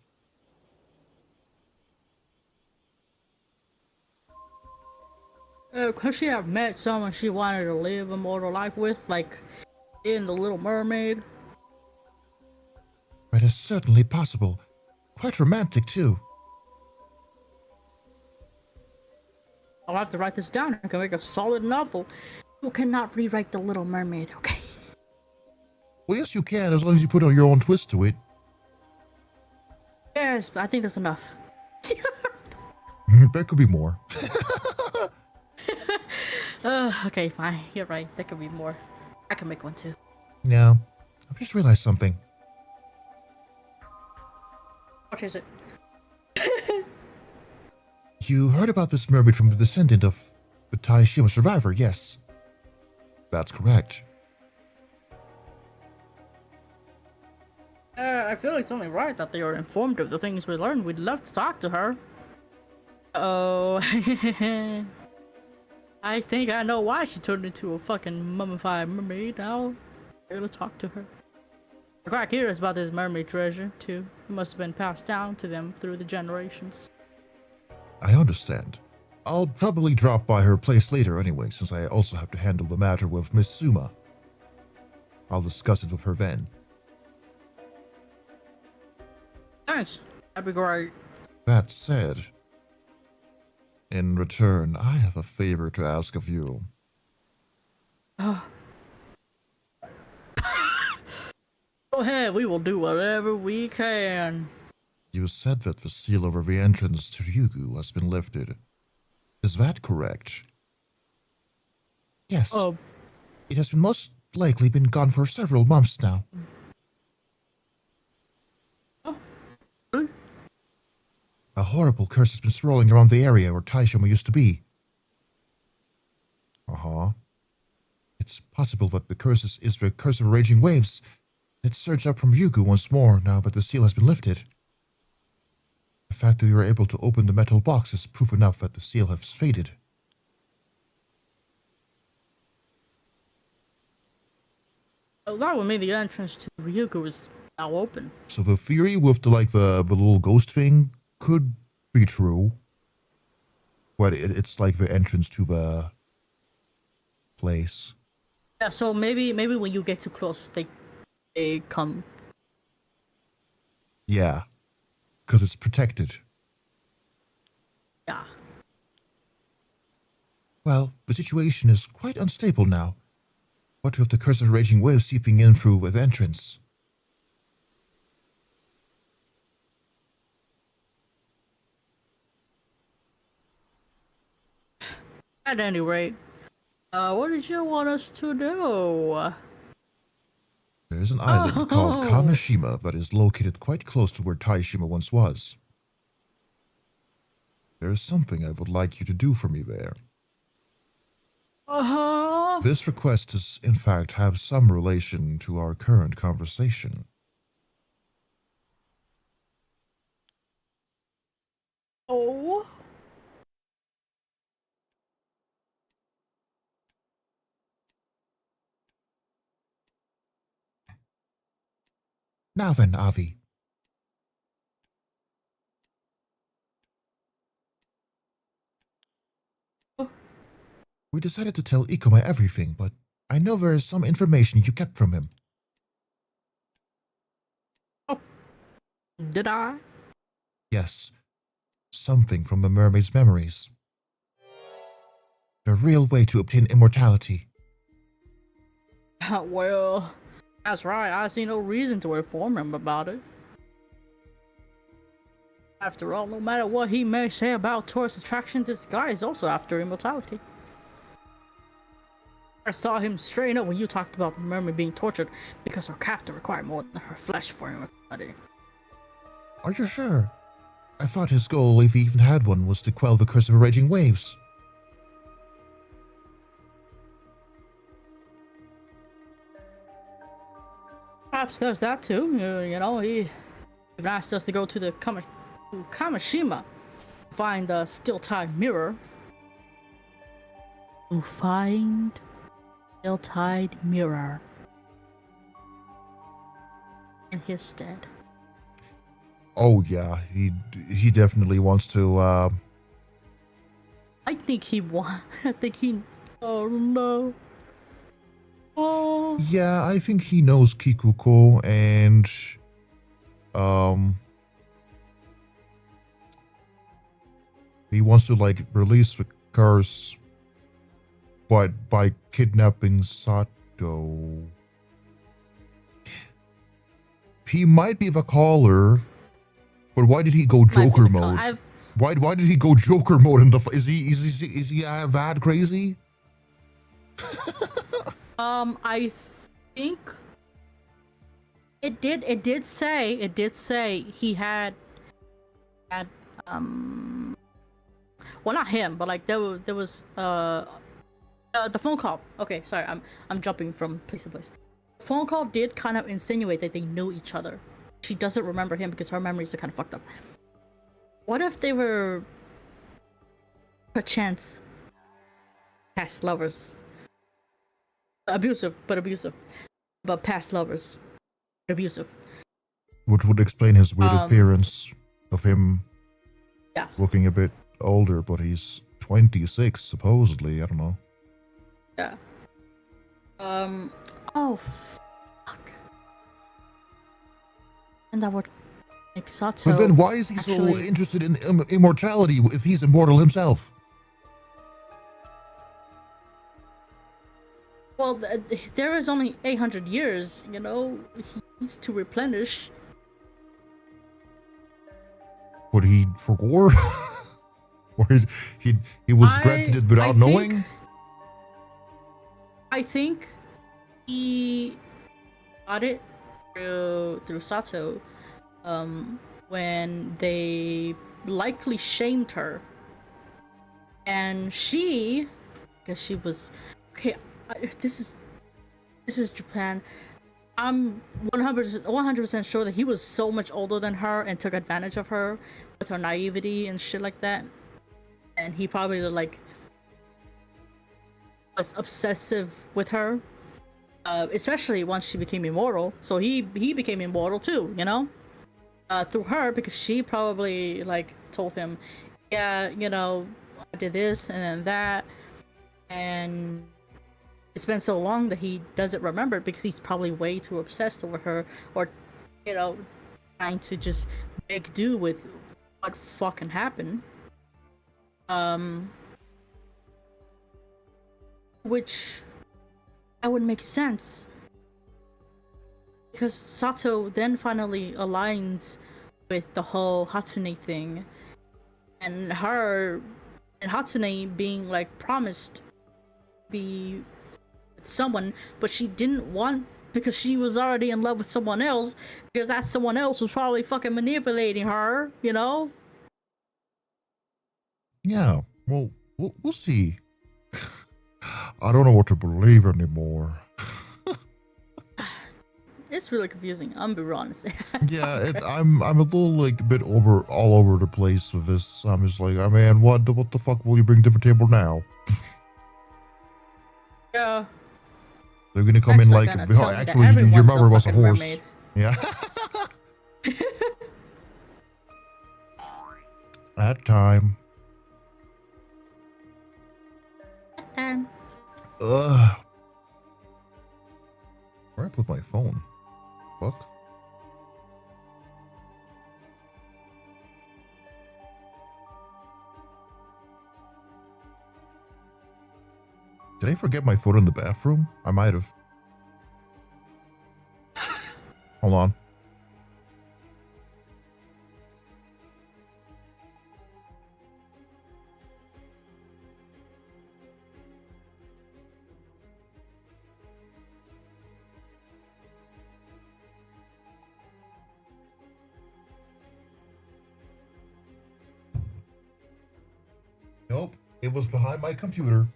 Could she have met someone she wanted to live a mortal life with, like in The Little Mermaid? That is certainly possible. Quite romantic, too. I'll have to write this down. I can make a solid novel. You cannot rewrite The Little Mermaid, okay? Well, yes, you can, as long as you put on your own twist to it. Yes, but I think that's enough. There could be more. Okay, fine. You're right. There could be more. I can make one too. Now, I've just realized something. What is it? You heard about this mermaid from the descendant of the Taishima survivor, yes? That's correct. I feel it's only right that they are informed of the things we learned. We'd love to talk to her. Oh, I think I know why she turned into a fucking mummified mermaid. Now, I'm gonna talk to her. I'm quite curious about this mermaid treasure, too. It must have been passed down to them through the generations. I understand. I'll probably drop by her place later anyway, since I also have to handle the matter with Miss Suma. I'll discuss it with her then. Thanks. That'd be great. That said, in return, I have a favor to ask of you. Go ahead, we will do whatever we can. You said that the seal over the entrance to Ryugu has been lifted. Is that correct? Yes. It has been most likely been gone for several months now. A horrible curse has been swirling around the area where Taishima used to be. It's possible that the curse is the curse of raging waves. It surged up from Ryugu once more now that the seal has been lifted. The fact that we were able to open the metal box is proof enough that the seal has faded. That would mean the entrance to Ryugu is now open. So the theory with the little ghost thing could be true. But it's like the entrance to the place. Yeah, so maybe when you get too close, they come. Yeah. Because it's protected. Yeah. Well, the situation is quite unstable now. What with the curse of raging waves seeping in through the entrance? At any rate, what did you want us to do? There's an island called Kamishima that is located quite close to where Taishima once was. There's something I would like you to do for me there. This request does, in fact, have some relation to our current conversation. Oh. Now then, Avi. We decided to tell Ikoma everything, but I know there is some information you kept from him. Oh, did I? Yes, something from the mermaid's memories. The real way to obtain immortality. Well, that's right. I see no reason to inform him about it. After all, no matter what he may say about tourist attraction, this guy is also after immortality. I saw him straight up when you talked about the mermaid being tortured because her captor required more than her flesh for immortality. Are you sure? I thought his goal, if he even had one, was to quell the curse of the raging waves. Perhaps there's that too. You know, he even asked us to go to the Kamishima to find the still-tied mirror. To find still-tied mirror in his stead. Oh yeah, he definitely wants to. I think he I think he. Oh no. Oh. Yeah, I think he knows Kikuko, and he wants to like release the curse, but by kidnapping Sato. He might be the caller, but why did he go Joker mode? Why did he go Joker mode in the? Is he that crazy? I think it did say he had well, not him, but like there was the phone call. Okay, sorry, I'm jumping from place to place. The phone call did kind of insinuate that they knew each other. She doesn't remember him because her memories are kind of fucked up. What if they were perchance past lovers? Abusive, but past lovers. Abusive. Which would explain his weird appearance of him looking a bit older, but he's 26 supposedly. I don't know. Yeah. Oh, fuck. And that would make Sato. But then why is he so interested in immortality if he's immortal himself? Well, there is only 800 years, you know, he needs to replenish. But he forgot? Or he was granted it without knowing? I think he got it through Sato when they likely shamed her. And she, because she was, okay, this is Japan. I'm 100% sure that he was so much older than her and took advantage of her with her naivety and shit like that. And he probably like was obsessive with her, especially once she became immortal. So he became immortal too, you know, through her, because she probably like told him, yeah, you know, I did this and then that, and it's been so long that he doesn't remember because he's probably way too obsessed over her, or, you know, trying to just make do with what fucking happened. Which that would make sense, because Sato then finally aligns with the whole Hatsune thing, and her and Hatsune being like promised to be with someone, but she didn't want, because she was already in love with someone else, because that someone else was probably fucking manipulating her, you know? Yeah, well, we'll see. I don't know what to believe anymore. It's really confusing, I'm being honest. Yeah, I'm a little like a bit all over the place with this. I'm just like, oh man, what the fuck will you bring to the table now? Yeah. They're gonna come in like, actually, your mother was a horse. Mermaid. Yeah. That time. Ugh. Where I put my phone? Fuck. Did I forget my phone in the bathroom? I might have. Hold on. Nope, it was behind my computer.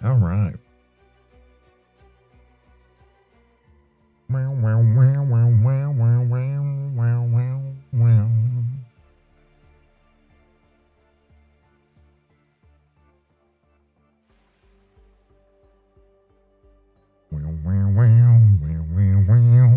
All right. Wow, wow, wow, wow, wow, wow, wow, wow, wow, wow. Wow, wow, wow, wow, wow, wow.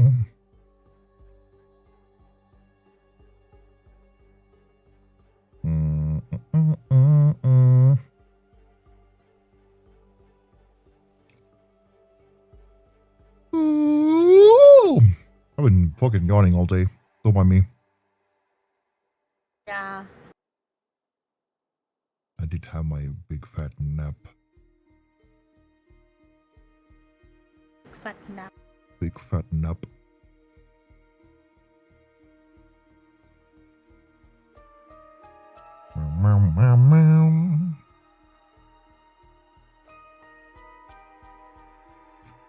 Ooh. I've been fucking yawning all day. Don't mind me. Yeah. I did have my big fat nap. Fat nap. Big fat nap. Meow, meow, meow.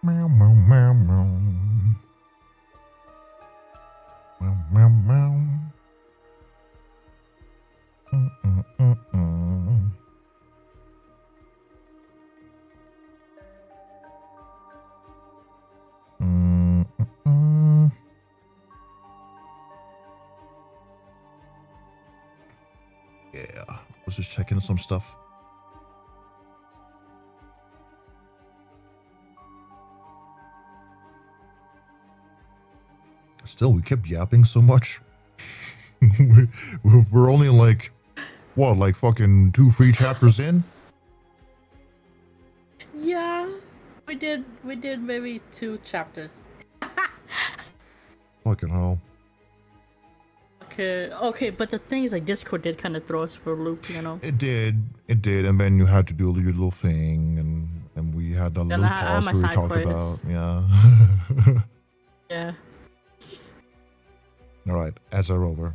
Meow, meow, meow, meow. Meow, meow, meow. Yeah, was just checking some stuff. Still, we kept yapping so much. We're only like, what, like fucking 2 free chapters in? Yeah, we did maybe 2 chapters. Fucking hell. Okay, but the thing is, like, Discord did kind of throw us for a loop, you know? It did, and then you had to do your little thing, and we had a little pause where we talked about, yeah. Yeah. All right, ads are over.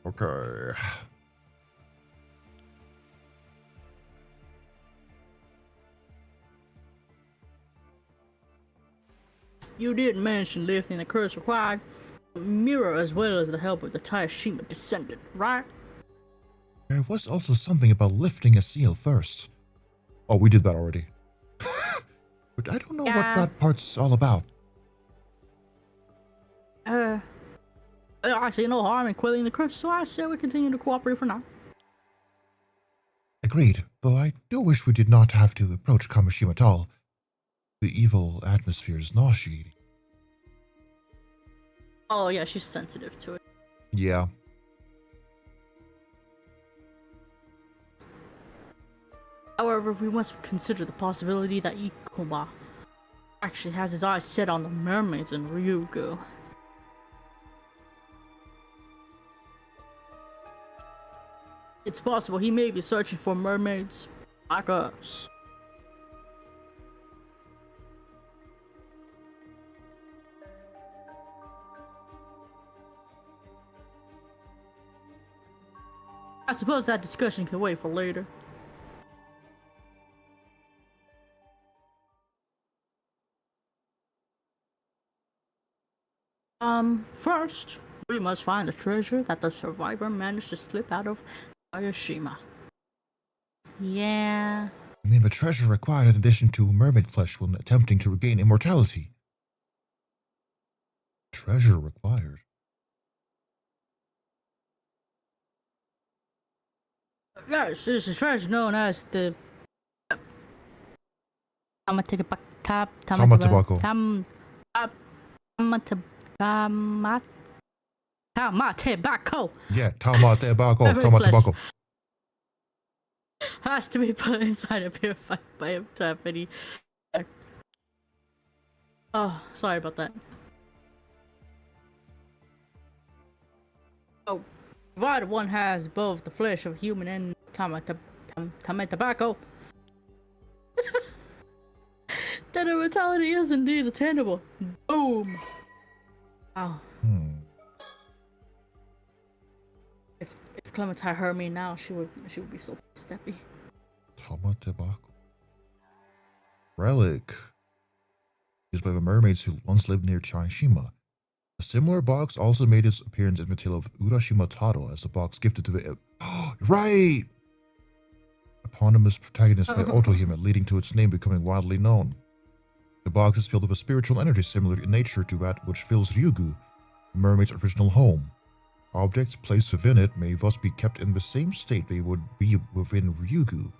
Okay. You did mention lifting the curse required mirror as well as the help of the Tayashima descendant, right? There was also something about lifting a seal first. Oh, we did that already. But I don't know what that part's all about. I see no harm in quelling the curse, so I say we continue to cooperate for now. Agreed, though I do wish we did not have to approach Kamishima at all. The evil atmosphere is nauseating. Oh yeah, she's sensitive to it. Yeah. However, we must consider the possibility that Ikuba actually has his eyes set on the mermaids in Ryugu. It's possible he may be searching for mermaids like us. I suppose that discussion can wait for later. First, we must find the treasure that the survivor managed to slip out of Hiroshima. Yeah. I mean, the treasure required in addition to mermaid flesh when attempting to regain immortality. Treasure required. Yes, this is treasure known as the Tamatabako. Tamatabako. Yeah, Tamatabako. Has to be put inside a purified by him to have any. Oh, sorry about that. Oh, provided one has both the flesh of human and tobacco, then immortality is indeed attainable. Boom. Wow. If Clementine heard me now, she would be so steppy. Tamatabako. Relic. Used by the mermaids who once lived near Taishima. A similar box also made its appearance in the tale of Urashima Taro as a box gifted to the right! Eponymous protagonist by Otohime, leading to its name becoming widely known. The box is filled with a spiritual energy similar in nature to that which fills Ryugu, the mermaid's original home. Objects placed within it may thus be kept in the same state they would be within Ryugu.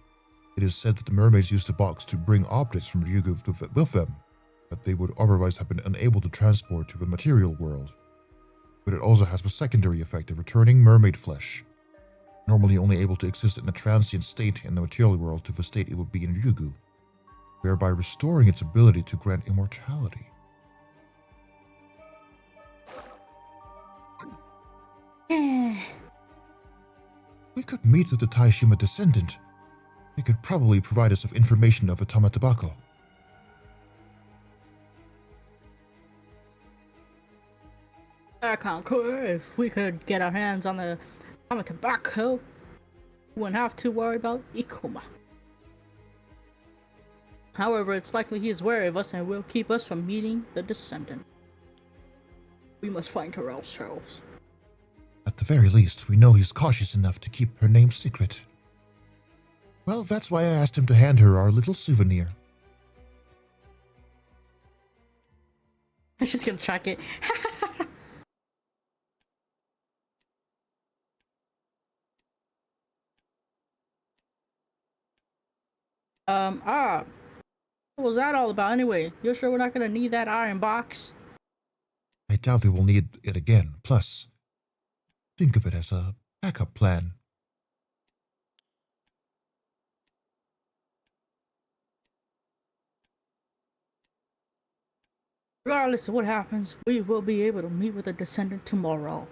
It is said that the mermaids used the box to bring objects from Ryugu with them that they would otherwise have been unable to transport to the material world. But it also has the secondary effect of returning mermaid flesh, normally only able to exist in a transient state in the material world to the state it would be in Ryugu, thereby restoring its ability to grant immortality. We could meet with the Taishima descendant. They could probably provide us with information of a Tamatabako. Concur, if we could get our hands on the Tamatabako, we wouldn't have to worry about Ikoma. However, it's likely he is wary of us and will keep us from meeting the descendant. We must find her ourselves. At the very least, we know he's cautious enough to keep her name secret. Well, that's why I asked him to hand her our little souvenir. She's gonna track it. What was that all about anyway? You're sure we're not gonna need that iron box? I doubt we will need it again. Plus, think of it as a backup plan. Regardless of what happens, we will be able to meet with the descendant tomorrow.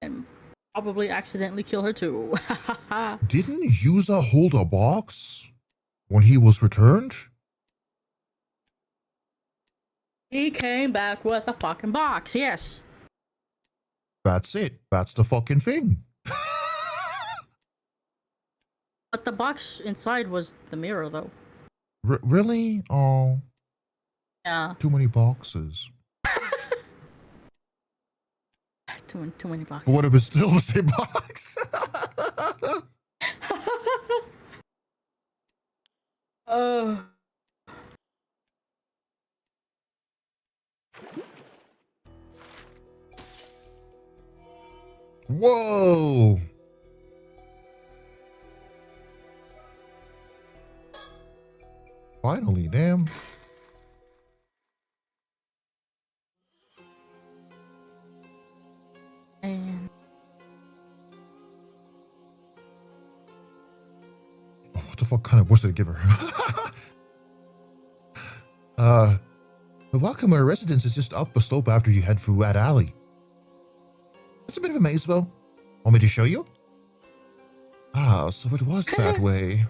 And probably accidentally kill her too. Didn't Yuza hold a box when he was returned? He came back with a fucking box, yes. That's it. That's the fucking thing. But the box inside was the mirror, though. Really? Oh. Yeah. Too many boxes. Too many boxes. But what if it's still the same box? Whoa! Finally, damn. And oh, what the fuck kind of bush did I give her? The Wakamoe residence is just up a slope after you head through that alley. It's a bit of a maze, though. Want me to show you? Ah, so it was that way.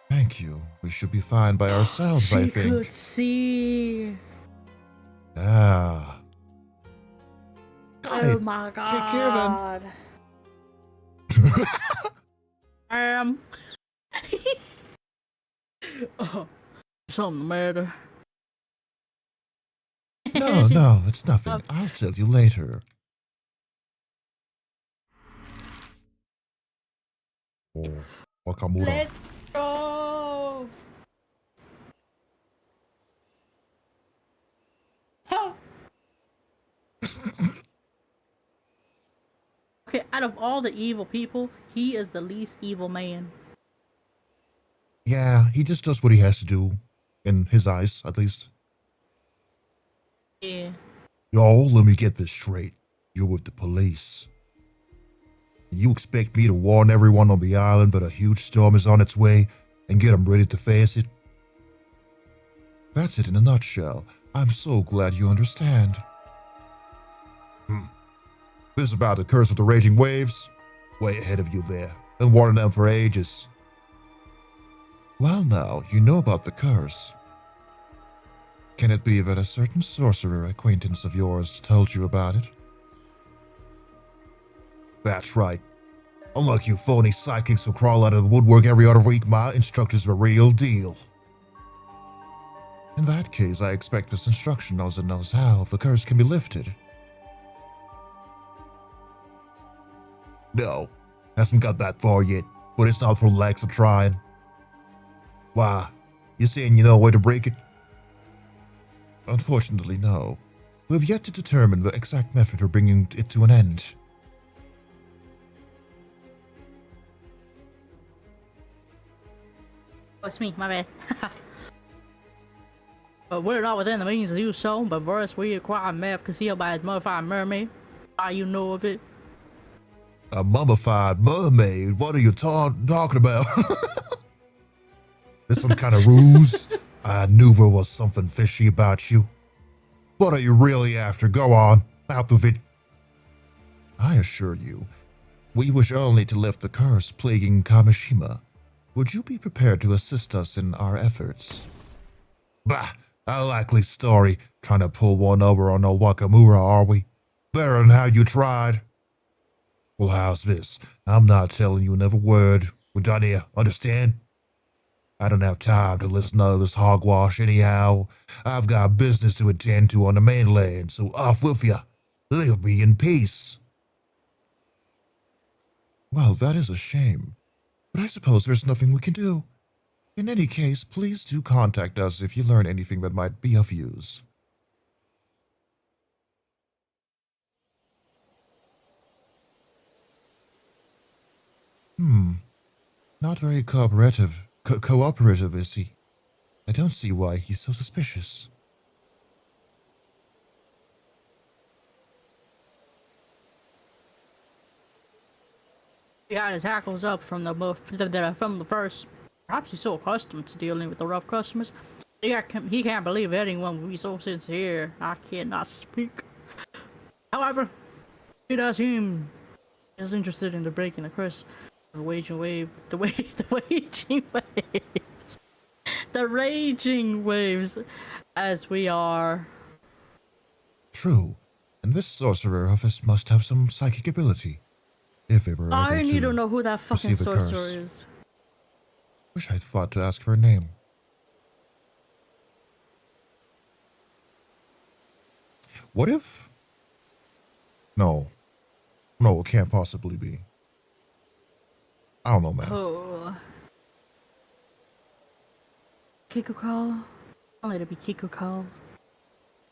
Thank you. We should be fine by ourselves, I think. She could see. Ah. Got Oh it. my god. Take care, then. Oh, something the matter. No, it's nothing. I'll tell you later. Oh, Wakamura. Let's go. Okay, out of all the evil people, he is the least evil man. Yeah, he just does what he has to do. In his eyes, at least. Yeah. Yo, let me get this straight. You're with the police. You expect me to warn everyone on the island that a huge storm is on its way and get them ready to face it? That's it in a nutshell. I'm so glad you understand. This is about the curse of the raging waves. Way ahead of you there. Been warning them for ages. Well now, you know about the curse. Can it be that a certain sorcerer acquaintance of yours told you about it? That's right. Unlike you phony psychics who crawl out of the woodwork every other week, my instructor's the real deal. In that case, I expect this instruction knows how the curse can be lifted. No, hasn't got that far yet, but it's not for lack of trying. Why, you saying you know a way to break it? Unfortunately, no. We have yet to determine the exact method for bringing it to an end. Oh, it's me, my bad. But we're not within the means to do so, but first we acquire a map concealed by a mummified mermaid. How you know of it? A mummified mermaid? What are you talking about? This some kind of ruse? I knew there was something fishy about you. What are you really after? Go on, out of it. I assure you, we wish only to lift the curse plaguing Kamishima. Would you be prepared to assist us in our efforts? Bah, a likely story. Trying to pull one over on old Wakamura, are we? Better than how you tried. Well, how's this? I'm not telling you another word. We're done here, understand? I don't have time to listen to this hogwash anyhow. I've got business to attend to on the mainland, so off with ya. Leave me in peace. Well, that is a shame, but I suppose there's nothing we can do. In any case, please do contact us if you learn anything that might be of use. Not very cooperative. Cooperative, is he? I don't see why he's so suspicious. He had his hackles up from the first. Perhaps he's so accustomed to dealing with the rough customers. He can't believe anyone would be so sincere. I cannot speak. However, he does seem is interested in the breaking the curse. The raging waves. The raging waves, as we are. True, and this sorcerer of his must have some psychic ability. If they were able I need to to know who that fucking receive the sorcerer curse. is. Wish I'd thought to ask for a name. What if... No, it can't possibly be. I don't know, man. Oh. Kikuko? I'll let it be Kikuko.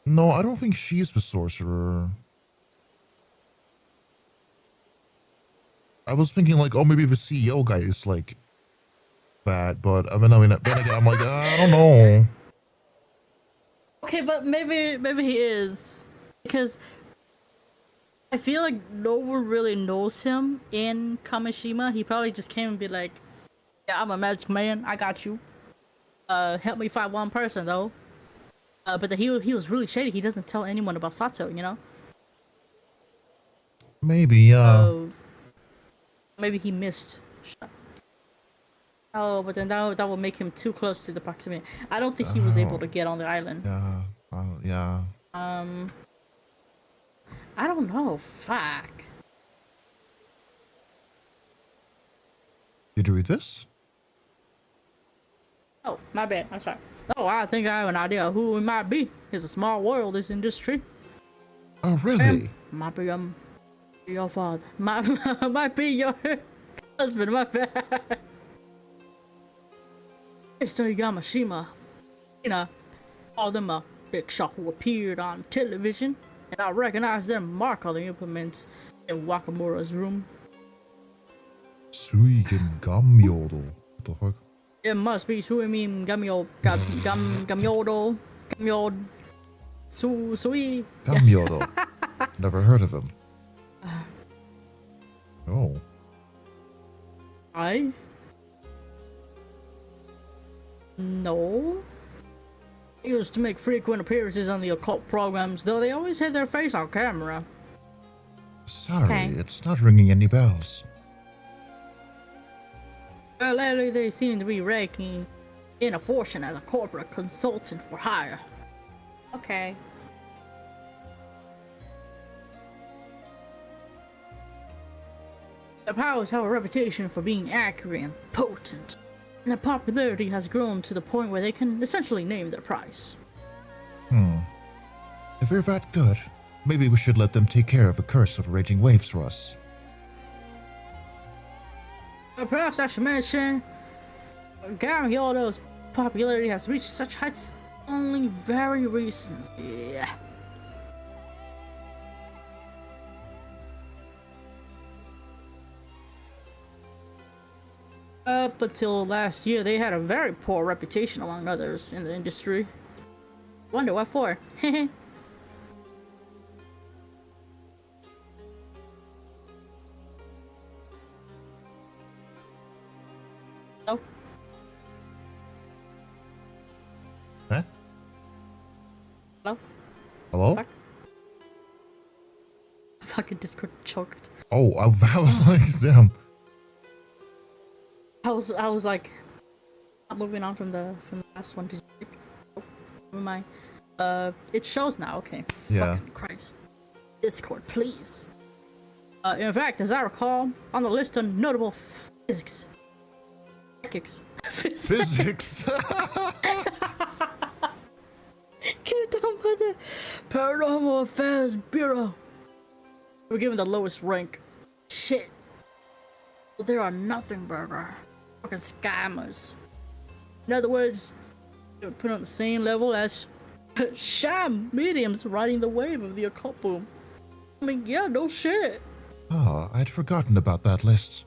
No, I don't think she's the sorcerer. I was thinking like, oh, maybe the CEO guy is like that, but then again, I'm like, I don't know. Okay, but maybe he is, because I feel like no one really knows him in Kamishima. He probably just came and be like, "Yeah, I'm a magic man. I got you. Help me find one person though." But he was really shady. He doesn't tell anyone about Sato, you know. Maybe, yeah. Maybe he missed. Oh, but then that would make him too close to the proximity. I don't think he was able to get on the island. Yeah, yeah. I don't know. Fuck. Did you read this? Oh, my bad. I'm sorry. Oh, I think I have an idea of who it might be. It's a small world, this industry. Oh, really? Might be your father. Might be your husband. My bad. Mr. Yamashima. You know, all them a big shot who appeared on television, and I recognize their mark on the implements in Wakamura's room. Suigen Gamyodo. What the fuck? It must be swimming gamyodo sui. Gamyodo. Never heard of him. Oh. No. They used to make frequent appearances on the occult programs, though they always had their face on camera. Sorry, Okay. it's not ringing any bells. Well, lately they seem to be raking in a fortune as a corporate consultant for hire. Okay. The powers have a reputation for being accurate and potent, and their popularity has grown to the point where they can essentially name their price. If they're that good, maybe we should let them take care of the curse of raging waves for us. Perhaps I should mention, Gamyodo's popularity has reached such heights only very recently. Up until last year, they had a very poor reputation among others in the industry. Wonder what for? Oh. Huh? Hello? Hello? Fuck. Fucking Discord choked. Oh, I was like, damn. I was like, moving on from the last one. Did you? Oh, never mind. It shows now. Okay. Yeah. Fucking Christ. Discord, please. In fact, as I recall, on the list of notable psychics. Physics. Get down by the Paranormal Affairs Bureau. We're given the lowest rank. Shit. Well, there are nothing burger. Fucking scammers. In other words, they were put on the same level as sham mediums riding the wave of the occult boom. I mean, yeah, no shit. Ah, I'd forgotten about that list.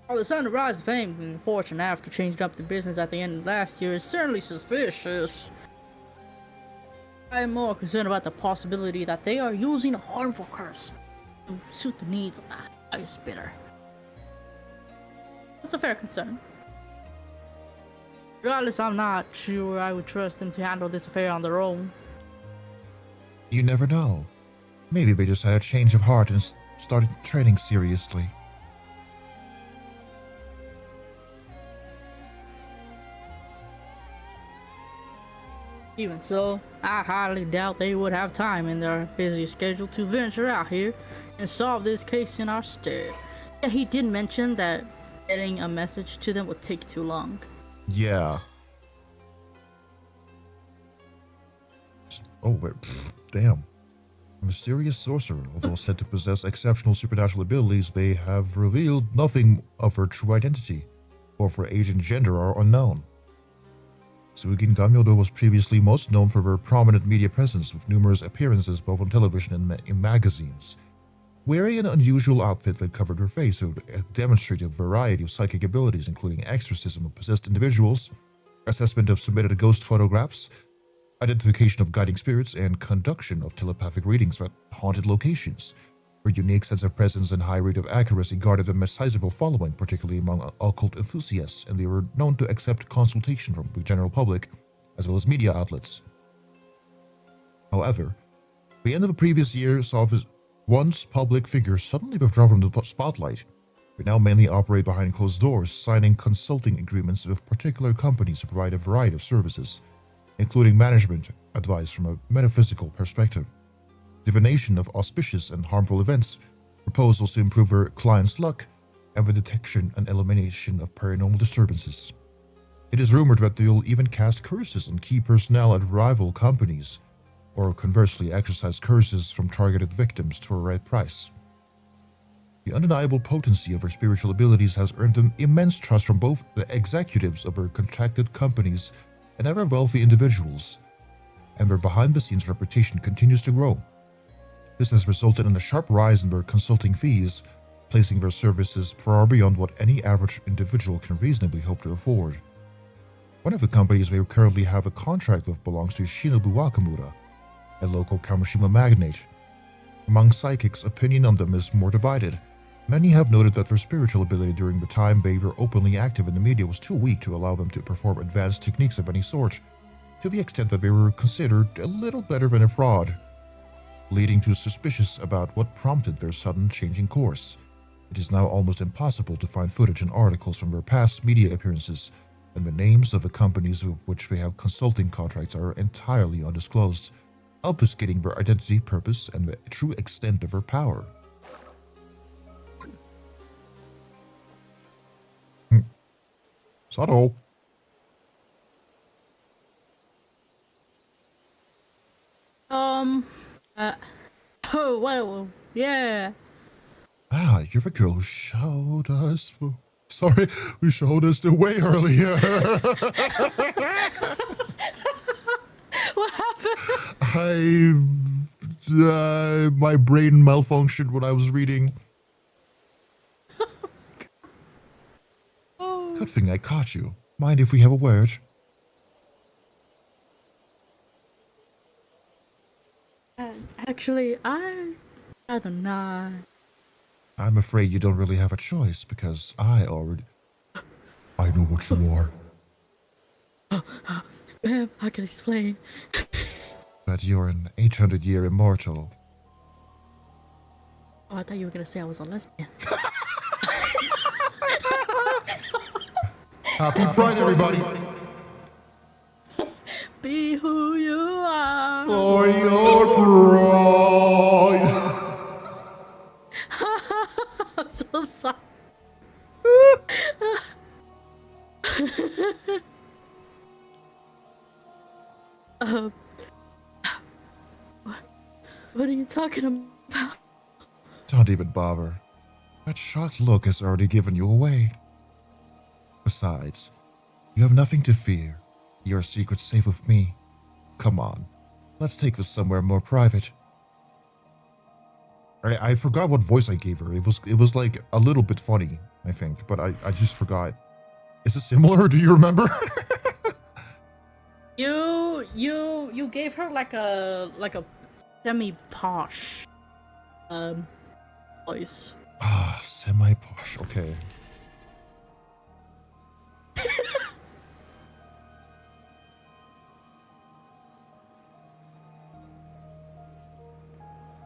While the sudden rise of fame and fortune after changing up the business at the end of last year is certainly suspicious, I am more concerned about the possibility that they are using a harmful curse to suit the needs of the ice bidder. That's a fair concern. Regardless, I'm not sure I would trust them to handle this affair on their own. You never know. Maybe they just had a change of heart and started training seriously. Even so, I highly doubt they would have time in their busy schedule to venture out here and solve this case in our stead. Yeah, he did mention that getting a message to them would take too long. Yeah. Oh, wait, damn. A mysterious sorcerer, although said to possess exceptional supernatural abilities, they have revealed nothing of her true identity, or for age and gender are unknown. Suigin Gamyodo was previously most known for her prominent media presence, with numerous appearances both on television and in magazines. Wearing an unusual outfit that covered her face, who demonstrated a variety of psychic abilities, including exorcism of possessed individuals, assessment of submitted ghost photographs, identification of guiding spirits, and conduction of telepathic readings at haunted locations. Her unique sense of presence and high rate of accuracy guarded a sizable following, particularly among occult enthusiasts, and they were known to accept consultation from the general public, as well as media outlets. However, the end of the previous year saw his once public figure suddenly withdraw from the spotlight. They now mainly operate behind closed doors, signing consulting agreements with particular companies to provide a variety of services, including management advice from a metaphysical perspective, divination of auspicious and harmful events, proposals to improve her clients' luck, and the detection and elimination of paranormal disturbances. It is rumored that they will even cast curses on key personnel at rival companies, or conversely exercise curses from targeted victims to a right price. The undeniable potency of her spiritual abilities has earned them immense trust from both the executives of her contracted companies and other wealthy individuals, and their behind-the-scenes reputation continues to grow. This has resulted in a sharp rise in their consulting fees, placing their services far beyond what any average individual can reasonably hope to afford. One of the companies we currently have a contract with belongs to Shinobu Wakamura, a local Kamishima magnate. Among psychics, opinion on them is more divided. Many have noted that their spiritual ability during the time they were openly active in the media was too weak to allow them to perform advanced techniques of any sort, to the extent that they were considered a little better than a fraud, leading to suspicions about what prompted their sudden changing course. It is now almost impossible to find footage and articles from their past media appearances, and the names of the companies with which they have consulting contracts are entirely undisclosed, obfuscating their identity, purpose, and the true extent of their power. Sato. Oh, well, yeah. Ah, you're the girl who showed us who showed us the way earlier. What happened? My brain malfunctioned when I was reading. Oh. Good thing I caught you. Mind if we have a word? Actually, I don't know. I'm afraid you don't really have a choice because I know what you are. Ma'am, I can explain. But you're an 800-year immortal. Oh, I thought you were gonna say I was a lesbian. Happy Pride, everybody! Be who you are. For your pride! I'm so sorry. What are you talking about? Don't even bother. That shocked look has already given you away. Besides, you have nothing to fear. Your secret's safe with me. Come on, let's take this somewhere more private. I forgot what voice I gave her. It was like a little bit funny, I think, but I just forgot. Is it similar? Do you remember? You gave her like a semi-posh voice. Ah, semi-posh, okay.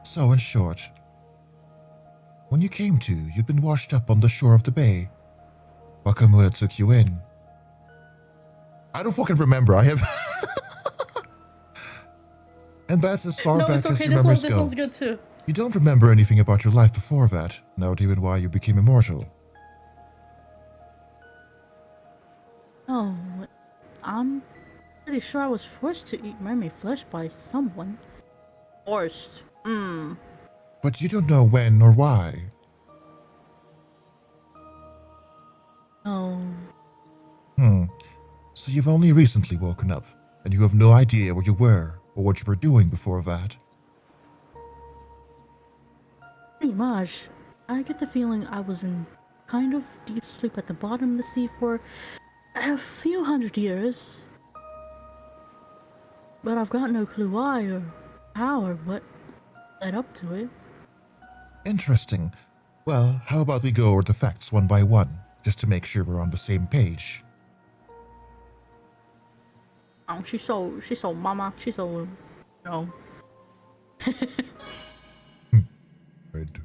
So in short, when you came to, you'd been washed up on the shore of the bay. Wakamura took you in. I don't fucking remember, I have... And that's as far back as your memories go. This one's good too. You don't remember anything about your life before that, not even why you became immortal. Oh, I'm pretty sure I was forced to eat mermaid flesh by someone. Forced. But you don't know when or why. Oh. So you've only recently woken up, and you have no idea where you were or what you were doing before that. Pretty much. I get the feeling I was in kind of deep sleep at the bottom of the sea for a few hundred years. But I've got no clue why or how or what led up to it. Interesting. Well, how about we go over the facts one by one, just to make sure we're on the same page. Oh, she's so mama. She's so, you know. Good.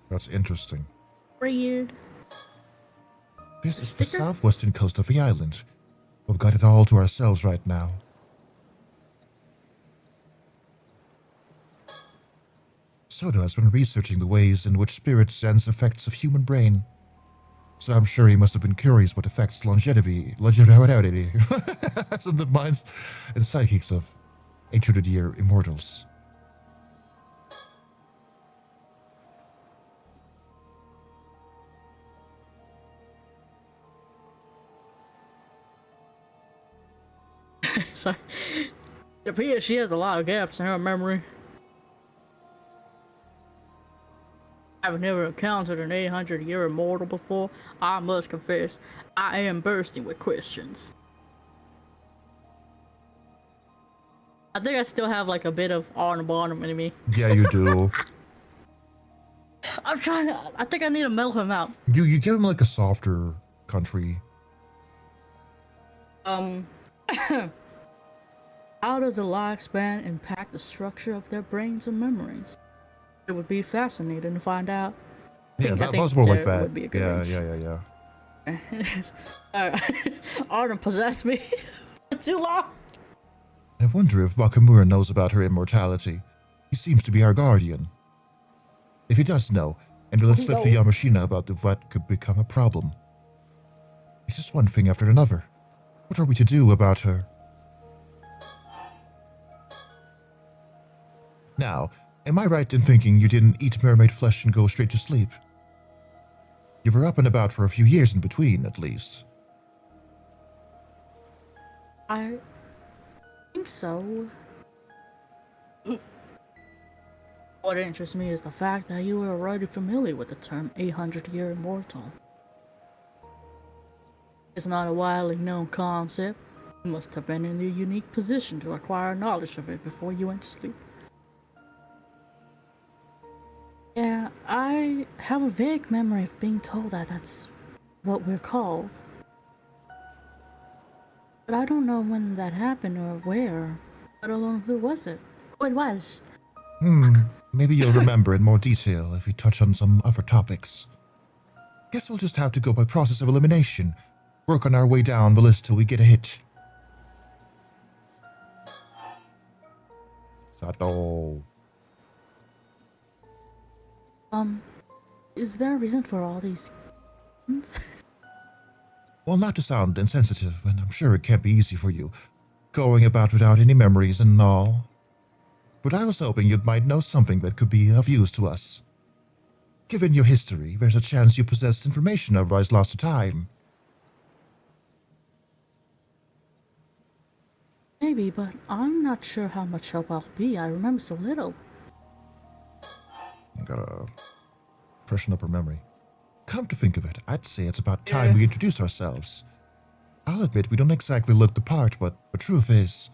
That's interesting. Weird. This is the southwestern coast of the island. We've got it all to ourselves right now. Soto has been researching the ways in which spirit sense effects of human brain. So I'm sure he must have been curious what affects longevity on the minds and psychics of 800-year immortals. Sorry. It appears she has a lot of gaps in her memory. I've never encountered an 800-year immortal before. I must confess, I am bursting with questions. I think I still have like a bit of Arnold Barnum in me. Yeah, you do. I'm trying to. I think I need to mellow him out. You give him like a softer country. How does a lifespan impact the structure of their brains and memories? It would be fascinating to find out. Yeah, I that think was more like there that. would be a good range. Arnold possessed me for too long. I wonder if Bakamura knows about her immortality. He seems to be our guardian. If he does know, and he'll slip to Yamashina about what could become a problem. It's just one thing after another. What are we to do about her? Now, am I right in thinking you didn't eat mermaid flesh and go straight to sleep? You were up and about for a few years in between, at least. I think so. What interests me is the fact that you were already familiar with the term 800-year immortal. It's not a widely known concept. You must have been in a unique position to acquire knowledge of it before you went to sleep. Yeah, I have a vague memory of being told that that's what we're called. But I don't know when that happened or where, let alone who was it. Who it was. Maybe you'll remember in more detail if we touch on some other topics. Guess we'll just have to go by process of elimination. Work on our way down the list till we get a hit. Sato. Is there a reason for all these Well, not to sound insensitive, and I'm sure it can't be easy for you, going about without any memories and all. But I was hoping you might know something that could be of use to us. Given your history, there's a chance you possess information otherwise lost to time. Maybe, but I'm not sure how much help I'll be. I remember so little. Gotta freshen up her memory. Come to think of it, I'd say it's about time we introduced ourselves. I'll admit we don't exactly look the part, but the truth is...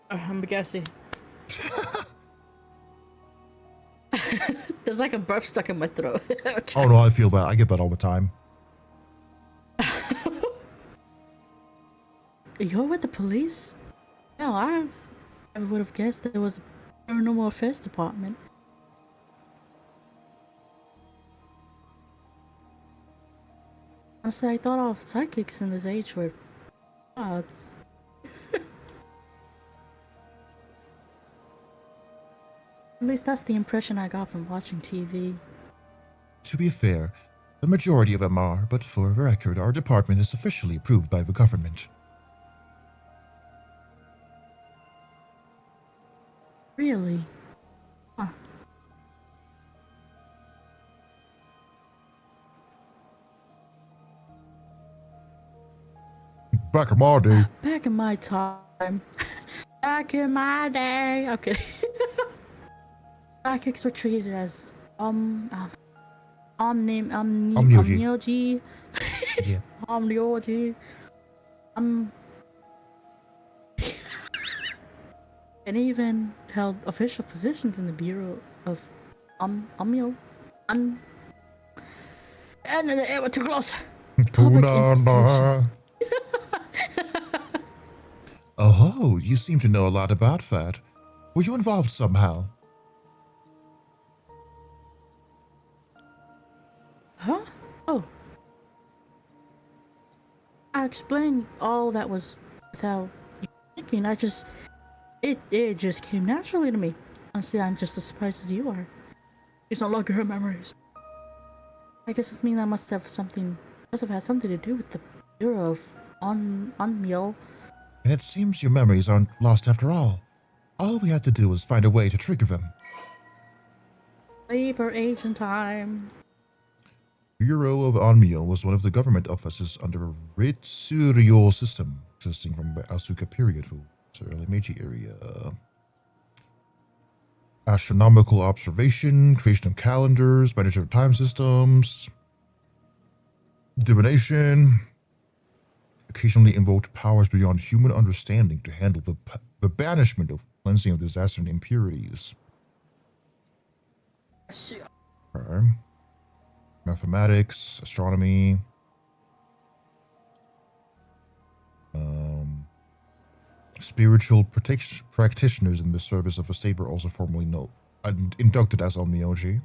I'm guessing. There's like a burp stuck in my throat. Oh no, I feel that. I get that all the time. You're with the police? No, I would have guessed there was a paranormal affairs department. Honestly, I thought all psychics in this age were gods. At least that's the impression I got from watching TV. To be fair, the majority of them are, but for the record, our department is officially approved by the government. Really? Huh. Back in my day. Back in my time. Back in my day. Okay. Psychics were treated as omnioji. Yeah. Omnioji. And even held official positions in the Bureau of Omnio. And they were too close. Oh, you seem to know a lot about that. Were you involved somehow? Huh? Oh. I explained all that was without thinking. It just came naturally to me. Honestly, I'm just as surprised as you are. It's no longer her memories. I guess this means I must have had something to do with the Bureau of Onmyo. And it seems your memories aren't lost after all. All we had to do was find a way to trigger them. Labor agent time. Bureau of Onmyo was one of the government offices under a Ritsuryo system existing from the Asuka period to early Meiji area. Astronomical observation, creation of calendars, management of time systems, divination, occasionally invoked powers beyond human understanding to handle the banishment of cleansing of disaster and impurities. Okay. Mathematics, astronomy, spiritual practitioners in the service of a state were also formally inducted as Onmyoji.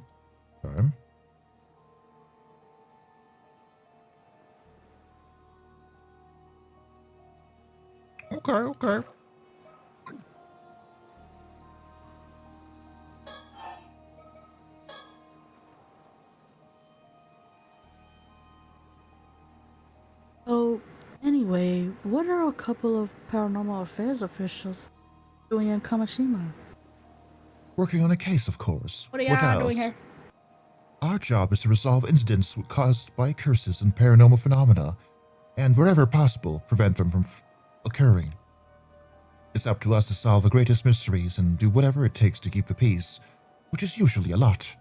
Okay. Okay. Oh, anyway, what are a couple of paranormal affairs officials doing in Kamishima? Working on a case, of course. What are y'all doing else? here? Our job is to resolve incidents caused by curses and paranormal phenomena, and wherever possible, prevent them from occurring. It's up to us to solve the greatest mysteries and do whatever it takes to keep the peace, which is usually a lot.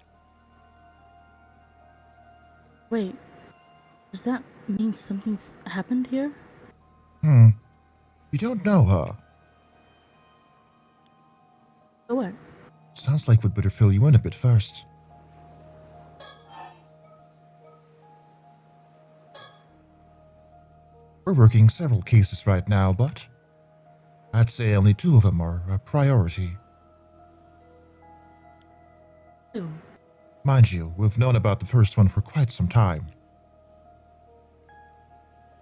Wait, does that mean something's happened here? You don't know, huh? So what? Sounds like we'd better fill you in a bit first. We're working several cases right now, but I'd say only 2 of them are a priority. Ew. Mind you, we've known about the first one for quite some time.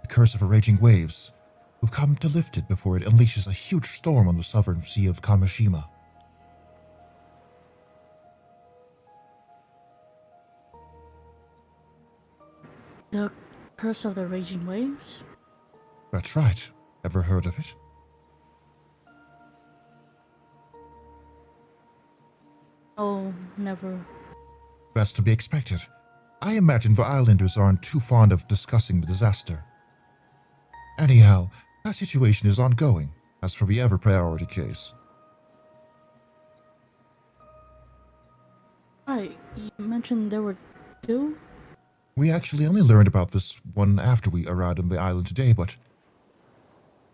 The curse of raging waves. We've come to lift it before it unleashes a huge storm on the southern sea of Kamishima. The curse of the raging waves? That's right. Ever heard of it? Oh, never. That's to be expected. I imagine the islanders aren't too fond of discussing the disaster. Anyhow, that situation is ongoing, as for the ever priority case. Right, you mentioned there were 2? We actually only learned about this one after we arrived on the island today, but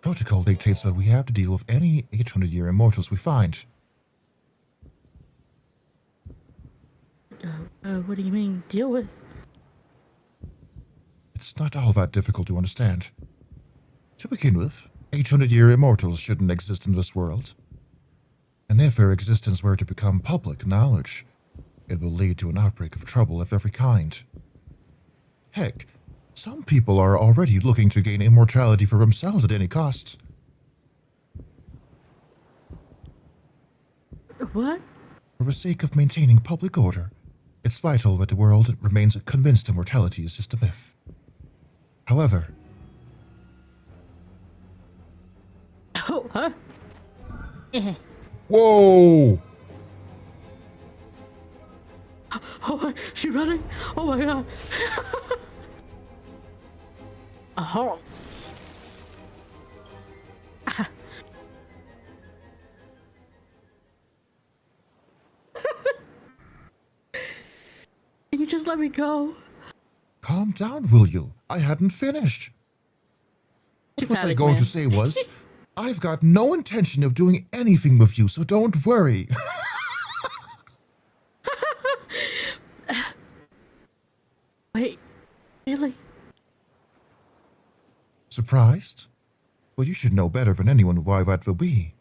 protocol dictates that we have to deal with any 800-year immortals we find. What do you mean, deal with? It's not all that difficult to understand. To begin with, 800-year immortals shouldn't exist in this world. And if their existence were to become public knowledge, it will lead to an outbreak of trouble of every kind. Heck, some people are already looking to gain immortality for themselves at any cost. What? For the sake of maintaining public order, it's vital that the world remains convinced immortality is just a myth. However... Oh, huh? Whoa! Oh, she's running! Oh my god! Oh. Can you just let me go? Calm down, will you? I hadn't finished. What was I going to say was, I've got no intention of doing anything with you, so don't worry. Wait, really? Surprised? Well, you should know better than anyone why that will be.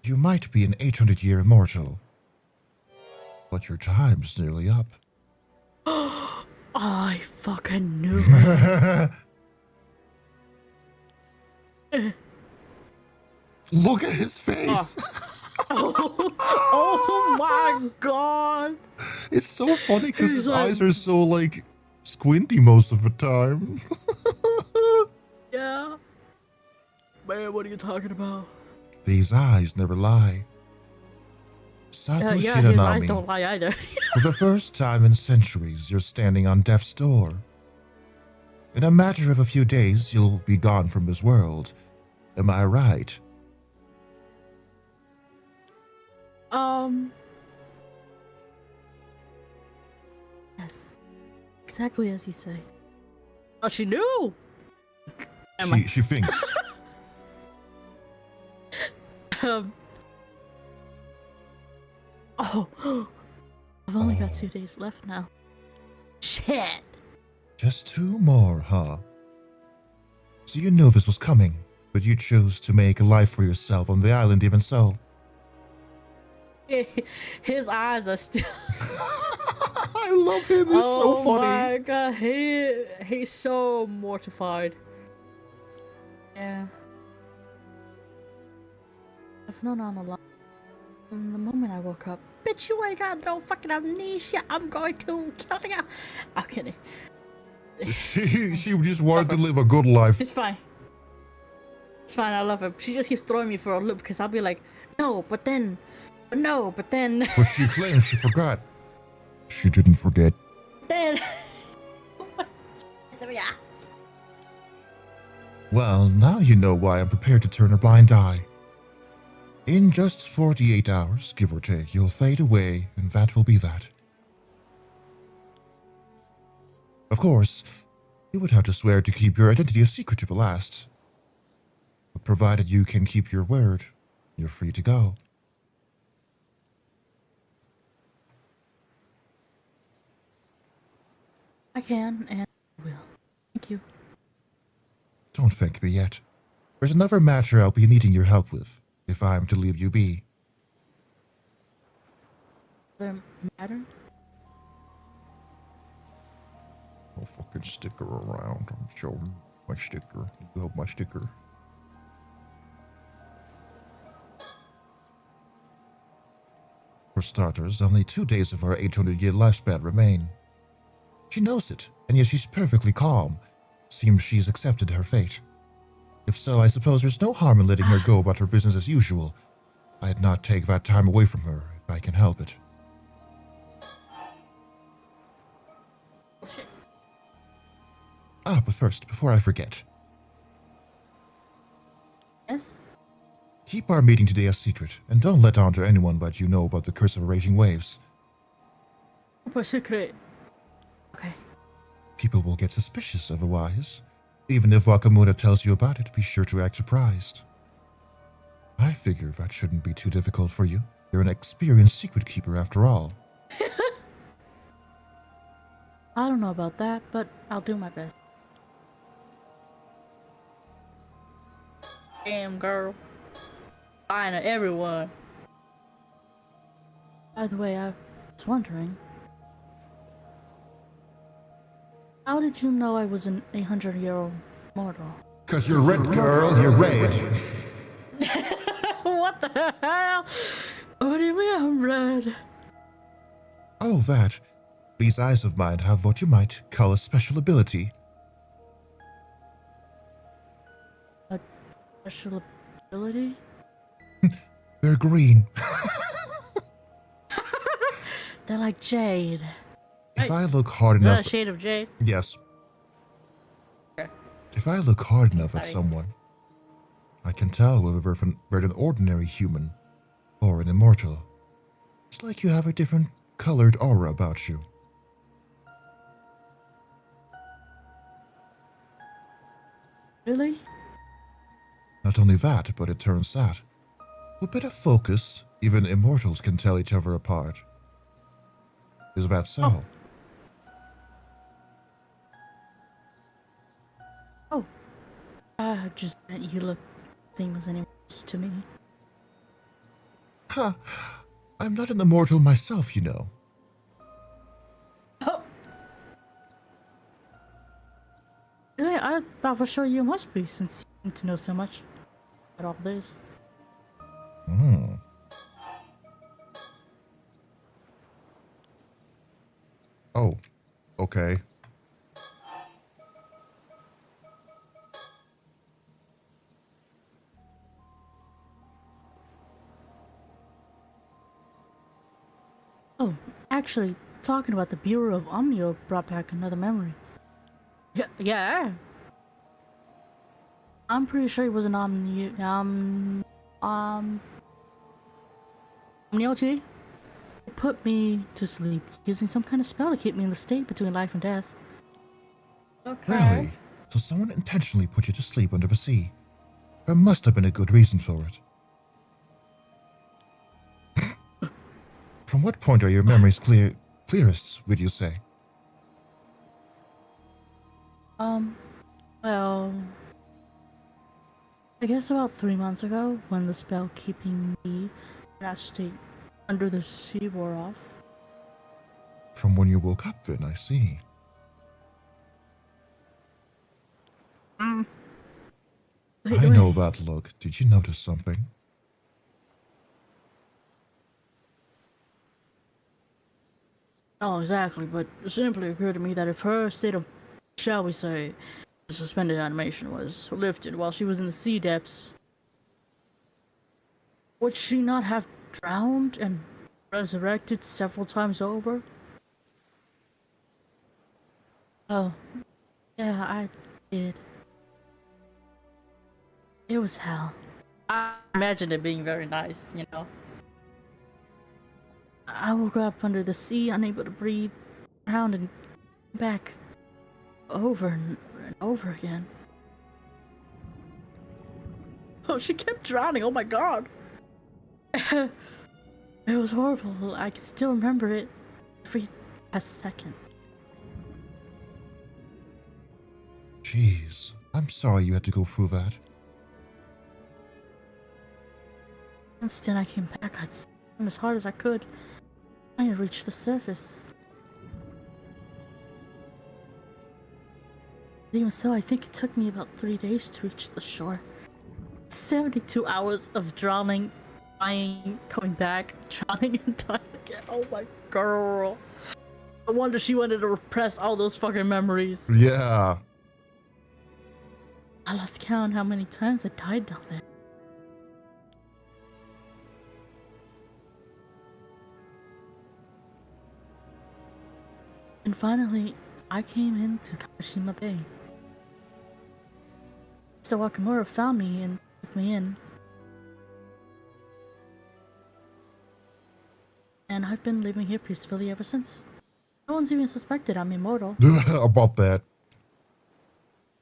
You might be an 800-year immortal, but your time's nearly up. I fucking knew it. Look at his face! Oh my god! It's so funny because his He's like- eyes are so, like, squinty most of the time. Yeah. Man, what are you talking about? These eyes never lie. Sato Yeah, his eyes Shiranami. don't lie either. For the first time in centuries, you're standing on death's door. In a matter of a few days, you'll be gone from this world. Am I right? Yes. Exactly as you say. Oh, she knew! She thinks. Oh, I've only got 2 days left now. Shit! Just 2 more, huh? So you knew this was coming, but you chose to make a life for yourself on the island even so. His eyes are still... I love him, he's so funny. Oh my god, he's so mortified. Yeah. I've known all along. From the moment I woke up, bitch, you ain't got no fucking amnesia. I'm going to kill you. I'm kidding. She just wanted to live a good life. It's fine. It's fine, I love her. She just keeps throwing me for a loop because I'll be like, no, but then. But she claims she forgot. She didn't forget. Then. Well, now you know why I'm prepared to turn a blind eye. In just 48 hours, give or take, you'll fade away, and that will be that. Of course, you would have to swear to keep your identity a secret to the last. But provided you can keep your word, you're free to go. I can and will. Thank you. Don't thank me yet. There's another matter I'll be needing your help with, if I'm to leave you be. Other matter? No fucking sticker around. I'm showing my sticker. You have my sticker. For starters, only 2 days of our 800-year lifespan remain. She knows it, and yet she's perfectly calm. Seems she's accepted her fate. If so, I suppose there's no harm in letting her go about her business as usual. I'd not take that time away from her if I can help it. But first, before I forget. Yes? Keep our meeting today a secret, and don't let on to anyone but you know about the curse of raging waves. Super secret. Okay. People will get suspicious otherwise. Even if Wakamura tells you about it, be sure to act surprised. I figure that shouldn't be too difficult for you. You're an experienced secret keeper after all. I don't know about that, but I'll do my best. Damn, girl. Fine to everyone. By the way, I was wondering. How did you know I was an 800-year-old mortal? 'Cause you're red, girl, you're red. What the hell? What do you mean I'm red? Oh, that. These eyes of mine have what you might call a special ability. A special ability? They're green. They're like jade. If I look hard Is that enough... a shade of jade? Yes. Okay. If I look hard enough at Sorry. someone, I can tell whether they're an ordinary human or an immortal. It's like you have a different colored aura about you. Really? Not only that, but it turns out, with a bit of focus, even immortals can tell each other apart. Is that so? Oh. I just meant you look same as anyone else to me. Huh. I'm not an immortal myself, you know. Oh. Really? I thought for sure you must be, since you seem to know so much about all this. Oh, okay. Actually, talking about the Bureau of Omnio brought back another memory. Yeah. I'm pretty sure it was an Omnioty. It put me to sleep using some kind of spell to keep me in the state between life and death. Okay. Really? So someone intentionally put you to sleep under the sea? There must have been a good reason for it. From what point are your memories clearest, would you say? Well, I guess about 3 months ago, when the spell keeping me in that state under the sea wore off. From when you woke up then, I see. Wait, I know that look. Did you notice something? Oh, exactly, but it simply occurred to me that if her state of, shall we say, suspended animation was lifted while she was in the sea depths, would she not have drowned and resurrected several times over? Oh, yeah, I did. It was hell. I imagine it being very nice, you know. I woke up under the sea, unable to breathe, around and back, over and over again. Oh, she kept drowning, oh my god! It was horrible, I can still remember it every second. Jeez, I'm sorry you had to go through that. Instead, I came back, I'd swim as hard as I could, trying to reach the surface. But even so, I think it took me about 3 days to reach the shore. 72 hours of drowning, dying, coming back, drowning and dying again. Oh my girl. No wonder she wanted to repress all those fucking memories. Yeah. I lost count how many times I died down there. And finally, I came into Kawashima Bay. Mr. Wakamura found me and took me in. And I've been living here peacefully ever since. No one's even suspected I'm immortal. About that.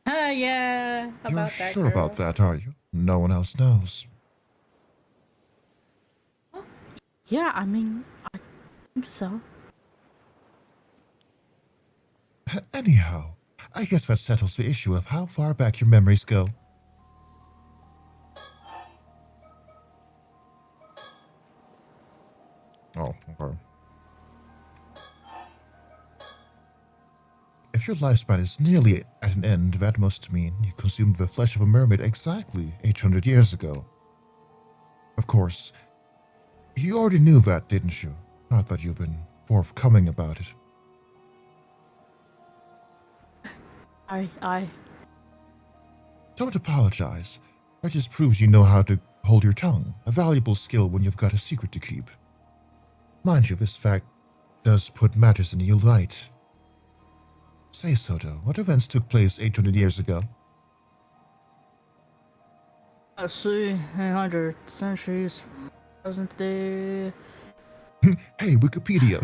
Yeah. You're About that, sure girl. about that, are you? No one else knows. Yeah, I mean, I think so. Anyhow, I guess that settles the issue of how far back your memories go. Oh, okay. If your lifespan is nearly at an end, that must mean you consumed the flesh of a mermaid exactly 800 years ago. Of course, you already knew that, didn't you? Not that you've been forthcoming about it. I Don't apologize. That just proves you know how to hold your tongue, a valuable skill when you've got a secret to keep. Mind you, this fact does put matters in a new light. Say, Soto, what events took place 800 years ago? Let's see, 800 centuries, present day. Hey, Wikipedia.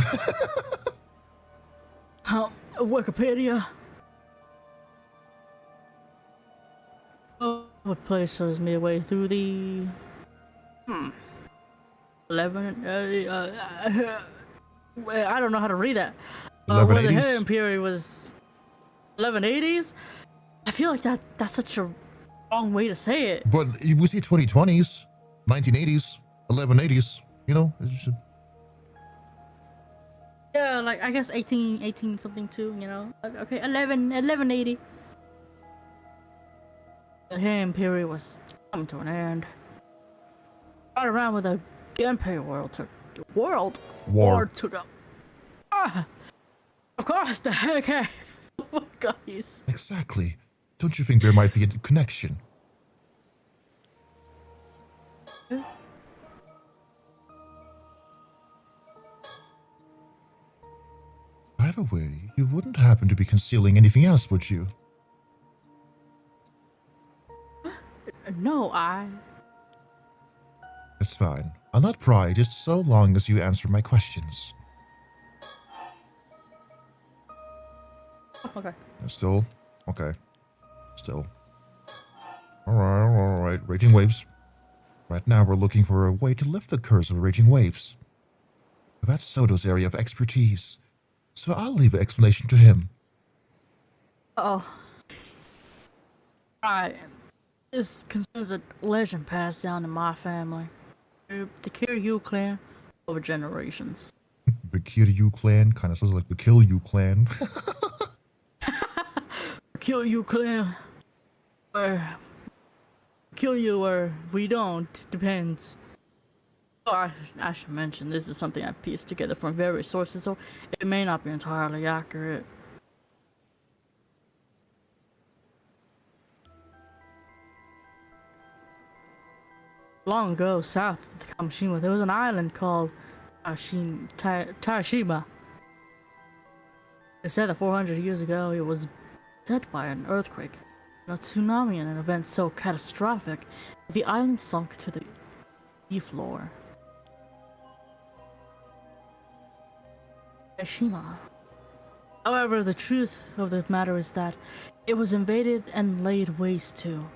Wikipedia. What places midway through the 11 I don't know how to read that. Where the 1180s? Heian period was 1180s. I feel like that's such a wrong way to say it. But we say 2020s, 1980s, 1180s, you know? It's just, Yeah, like I guess 18 something too, you know. Okay, 1180. The Heian period was coming to an end. Right around with the Genpei war took up. Ah, of course, the Heian. Oh my god, he's... exactly. Don't you think there might be a connection? By the way, you wouldn't happen to be concealing anything else, would you? No, It's fine. I'll not pry just so long as you answer my questions. Okay. Still? Okay. Still. Alright. Raging waves. Right now we're looking for a way to lift the curse of raging waves. That's Soto's area of expertise, so I'll leave the explanation to him. Oh. Alright. This concerns a legend passed down in my family. The Kiryu clan over generations. The Kiryu clan kind of sounds like the Kill You clan. Kill you clan. Or kill you or we don't. Depends. Oh, I should mention this is something I pieced together from various sources, so it may not be entirely accurate. Long ago, south of the Kamishima, there was an island called Taishima. It said that 400 years ago it was hit by an earthquake, a tsunami, and an event so catastrophic that the island sunk to the sea floor. Taishima. However, the truth of the matter is that it was invaded and laid waste to.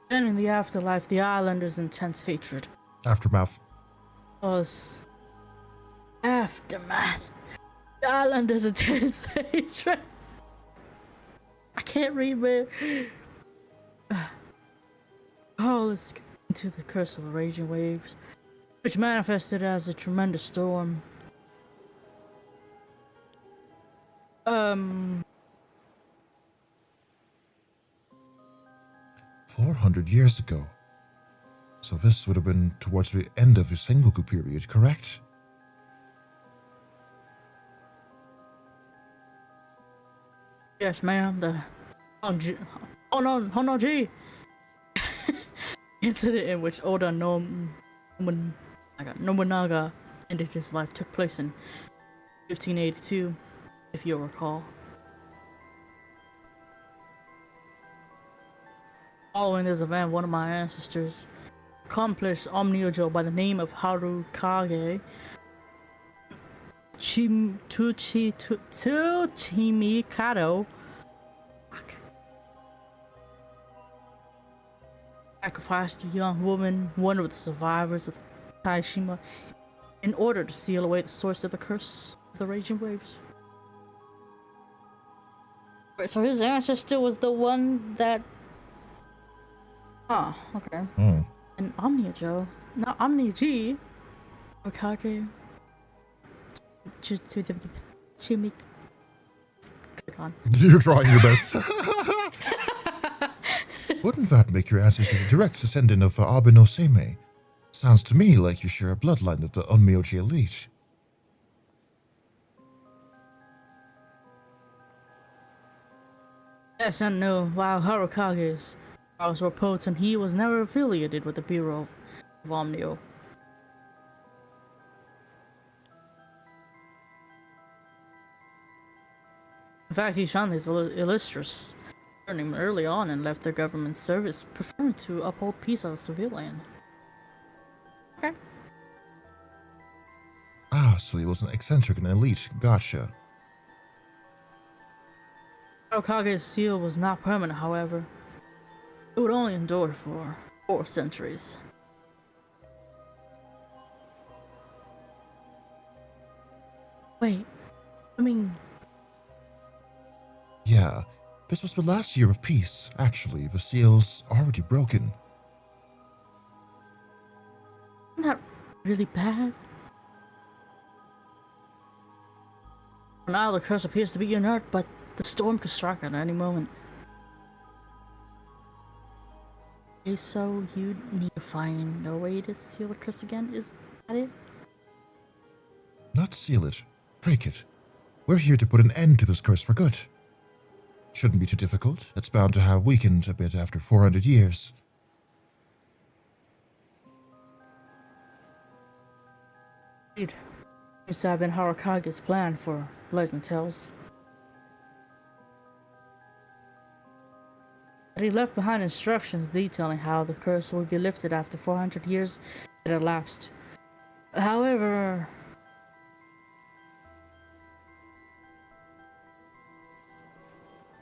Then in the afterlife, the islanders' intense hatred Aftermath. was aftermath. The islanders' intense hatred. I can't read, man. Calls into the curse of the raging waves, which manifested as a tremendous storm. 400 years ago. So this would have been towards the end of the Sengoku period, correct? Yes, ma'am. The Honoji incident in which Oda Nobunaga ended his life took place in 1582, if you'll recall. Following this event, one of my ancestors, accomplished Omniojo by the name of Harukage Tsuchimikado, sacrificed a young woman, one of the survivors of Taishima, in order to seal away the source of the curse of the raging waves. Wait, so his ancestor was the one that... Ah, okay. And Omniojo, not Omniji, Okage, Chimik. Click on. You're trying your best. Wouldn't that make your ancestors a direct descendant of Abe no Seimei? Sounds to me like you share a bloodline of the Onmyoji elite. Yes and no. While Harukage's powers were potent, he was never affiliated with the Bureau of Omnio. In fact, he shunned his illustrious surname early on and left the government service, preferring to uphold peace as a civilian. Okay. Ah, so he was an eccentric and elite. Gotcha. Harukage's seal was not permanent, however. It would only endure for 4 centuries. Wait, I mean... Yeah, this was the last year of peace. Actually, the seal's already broken. Isn't that really bad? For now, the curse appears to be inert, but the storm could strike at any moment. Okay, so you need to find a way to seal the curse again? Is that it? Not seal it, break it. We're here to put an end to this curse for good. Shouldn't be too difficult. It's bound to have weakened a bit after 400 years. It seems to have been Harakage's plan for legend tales. But he left behind instructions detailing how the curse would be lifted after 400 years had elapsed. However,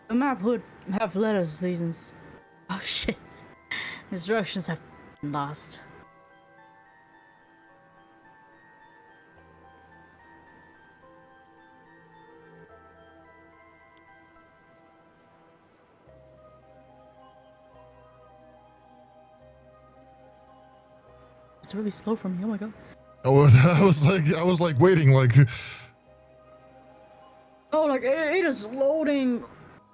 the map would have letters, seasons. Oh shit. Instructions have been lost. It's really slow for me. Oh my god. Oh, I was like waiting, like. Oh, like it is loading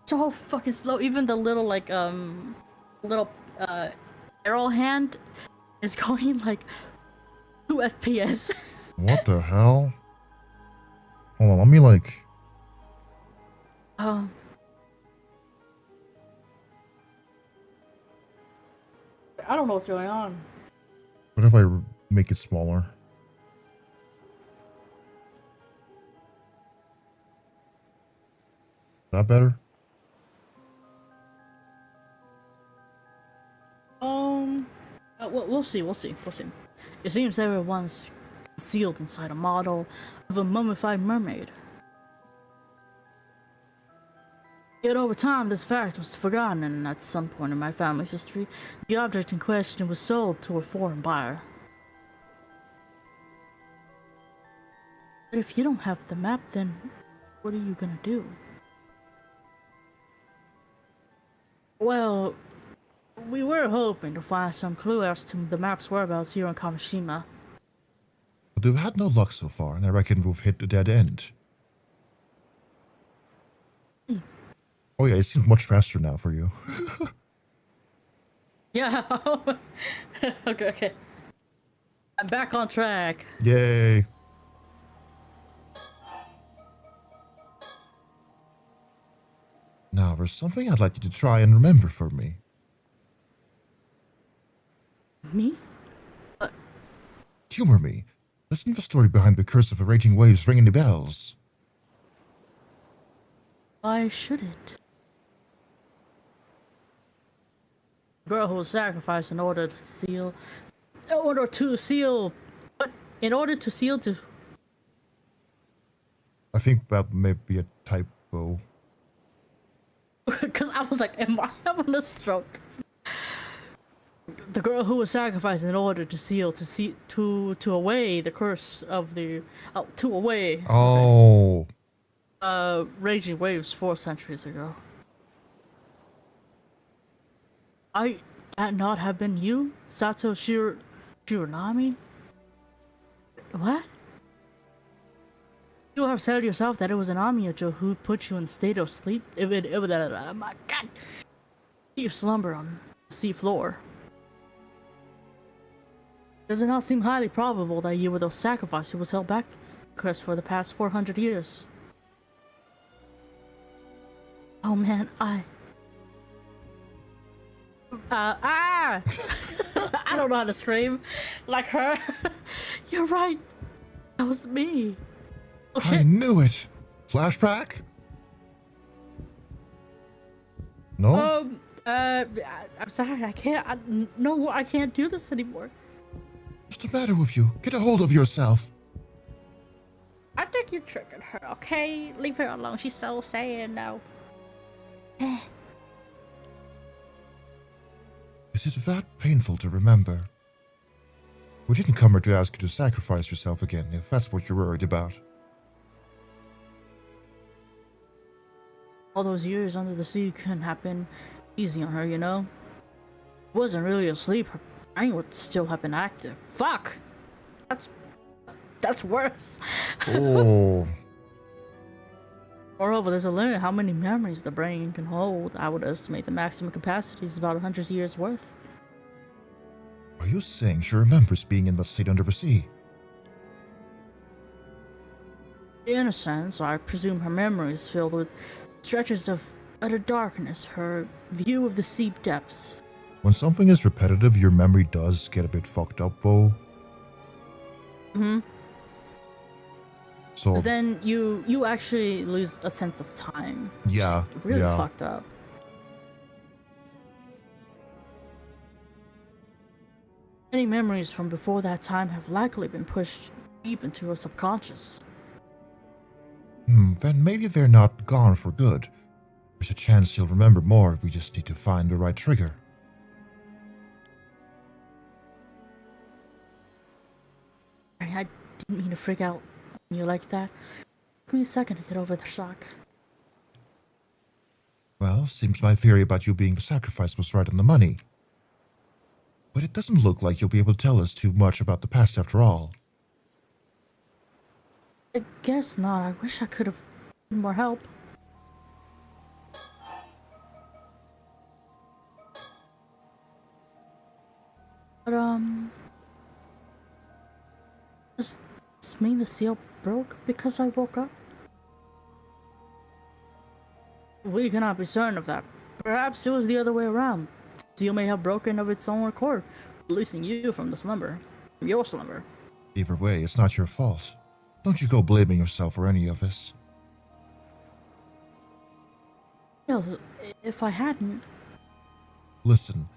so fucking slow. Even the little little arrow hand is going like 2 FPS. What the hell? Hold on, let me like. I don't know what's going on. What if I make it smaller? That better? We'll see. It seems they were once concealed inside a model of a mummified mermaid. Yet over time, this fact was forgotten, and at some point in my family's history, the object in question was sold to a foreign buyer. But if you don't have the map, then what are you gonna do? Well, we were hoping to find some clue as to the map's whereabouts here in Kamishima. But we've had no luck so far, and I reckon we've hit a dead end. Oh yeah, it seems much faster now for you. Yeah. Okay. I'm back on track. Yay. Now, there's something I'd like you to try and remember for me. Me? Humor me. Listen to the story behind the curse of the raging waves ringing the bells. Why should it? The girl who was sacrificed in order to seal to I think that may be a typo. because I was like, am I having a stroke? The girl who was sacrificed in order to seal to away the curse of the raging waves 4 centuries ago. That not have been you, Sato Shiranami? What? You have said yourself that it was an Amiyajo who put you in a state of sleep. Oh my god! You slumber on the sea floor. Does it not seem highly probable that you were the sacrifice who was held back curse for the past 400 years? Oh man, I don't know how to scream like her. You're right. That was me. Oh, I shit. knew it. Flashback? No? I'm sorry. I can't. No, I can't do this anymore. What's the matter with you? Get a hold of yourself. I think you triggered her. Okay, leave her alone. She's so sad now. Is it that painful to remember? We didn't come here to ask you to sacrifice yourself again, if that's what you're worried about. All those years under the sea couldn't have been easy on her, you know? Wasn't really asleep. Her brain would still have been active. Fuck! That's worse. Oh. Moreover, there's a limit how many memories the brain can hold. I would estimate the maximum capacity is about 100 years worth. Are you saying she remembers being in the state under the sea? In a sense, I presume her memory is filled with stretches of utter darkness, her view of the sea depths. When something is repetitive, your memory does get a bit fucked up, though. So then you actually lose a sense of time. yeah, Just really yeah. fucked up. Many memories from before that time have likely been pushed deep into your subconscious. Then maybe they're not gone for good. There's a chance you'll remember more. We just need to find the right trigger. I didn't mean to freak out when you like that. Give me a second to get over the shock. Well, seems my theory about you being the sacrifice was right on the money. But it doesn't look like you'll be able to tell us too much about the past after all. I guess not. I wish I could have more help. But does this mean the seal broke because I woke up? We cannot be certain of that. Perhaps it was the other way around. The seal may have broken of its own accord, releasing you from the slumber. From your slumber. Either way, it's not your fault. Don't you go blaming yourself or any of this. Hell, if I hadn't... Listen,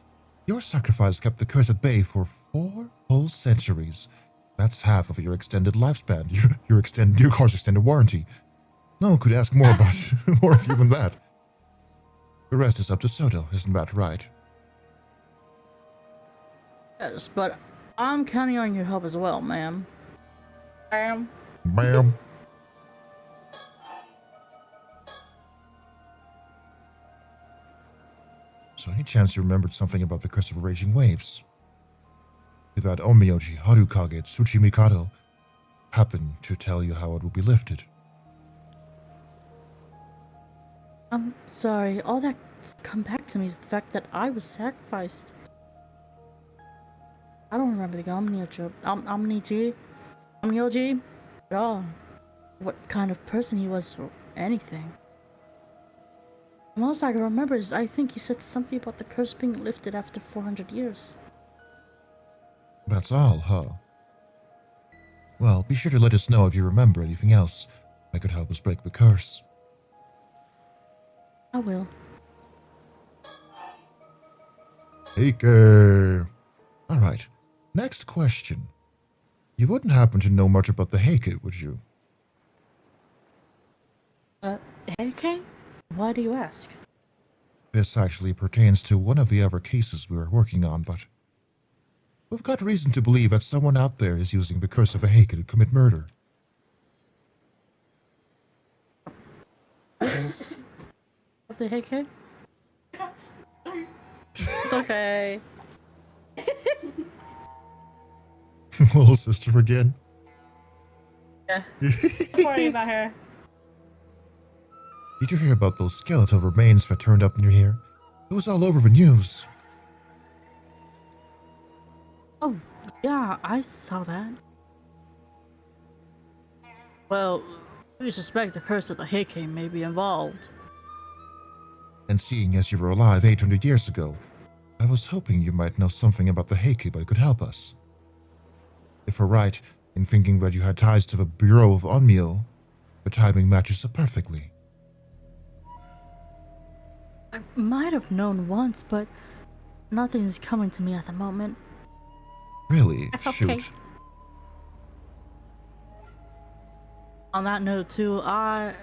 your sacrifice kept the curse at bay for 4 whole centuries. That's half of your extended lifespan, your car's extended warranty. No one could ask more about more of you than that. The rest is up to Soto, isn't that right? Yes, but I'm counting on your help as well, ma'am. Ma'am. Bam. So any chance you remembered something about the curse of raging waves? Did that Onmyoji, Harukage, Tsuchimikado happen to tell you how it will be lifted? I'm sorry, all that's come back to me is the fact that I was sacrificed. I don't remember the Onmyoji at all. What kind of person he was or anything. The most I can remember is I think he said something about the curse being lifted after 400 years. That's all, huh? Well, be sure to let us know if you remember anything else that could help us break the curse. I will. Heike! Alright, next question. You wouldn't happen to know much about the Heike, would you? Heike? Why do you ask? This actually pertains to one of the other cases we were working on, but we've got reason to believe that someone out there is using the curse of a Heike to commit murder. Of the Heike? It's okay. Little sister again. Yeah. Don't worry about her. Did you hear about those skeletal remains that turned up near here? It was all over the news. Oh, yeah, I saw that. Well, we suspect the curse of the Heike may be involved. And seeing as you were alive 800 years ago, I was hoping you might know something about the Heike that could help us. If we're right in thinking that you had ties to the Bureau of Onmyo, the timing matches up perfectly. I might have known once, but nothing's coming to me at the moment. Really? That's Shoot. okay. On that note, too, I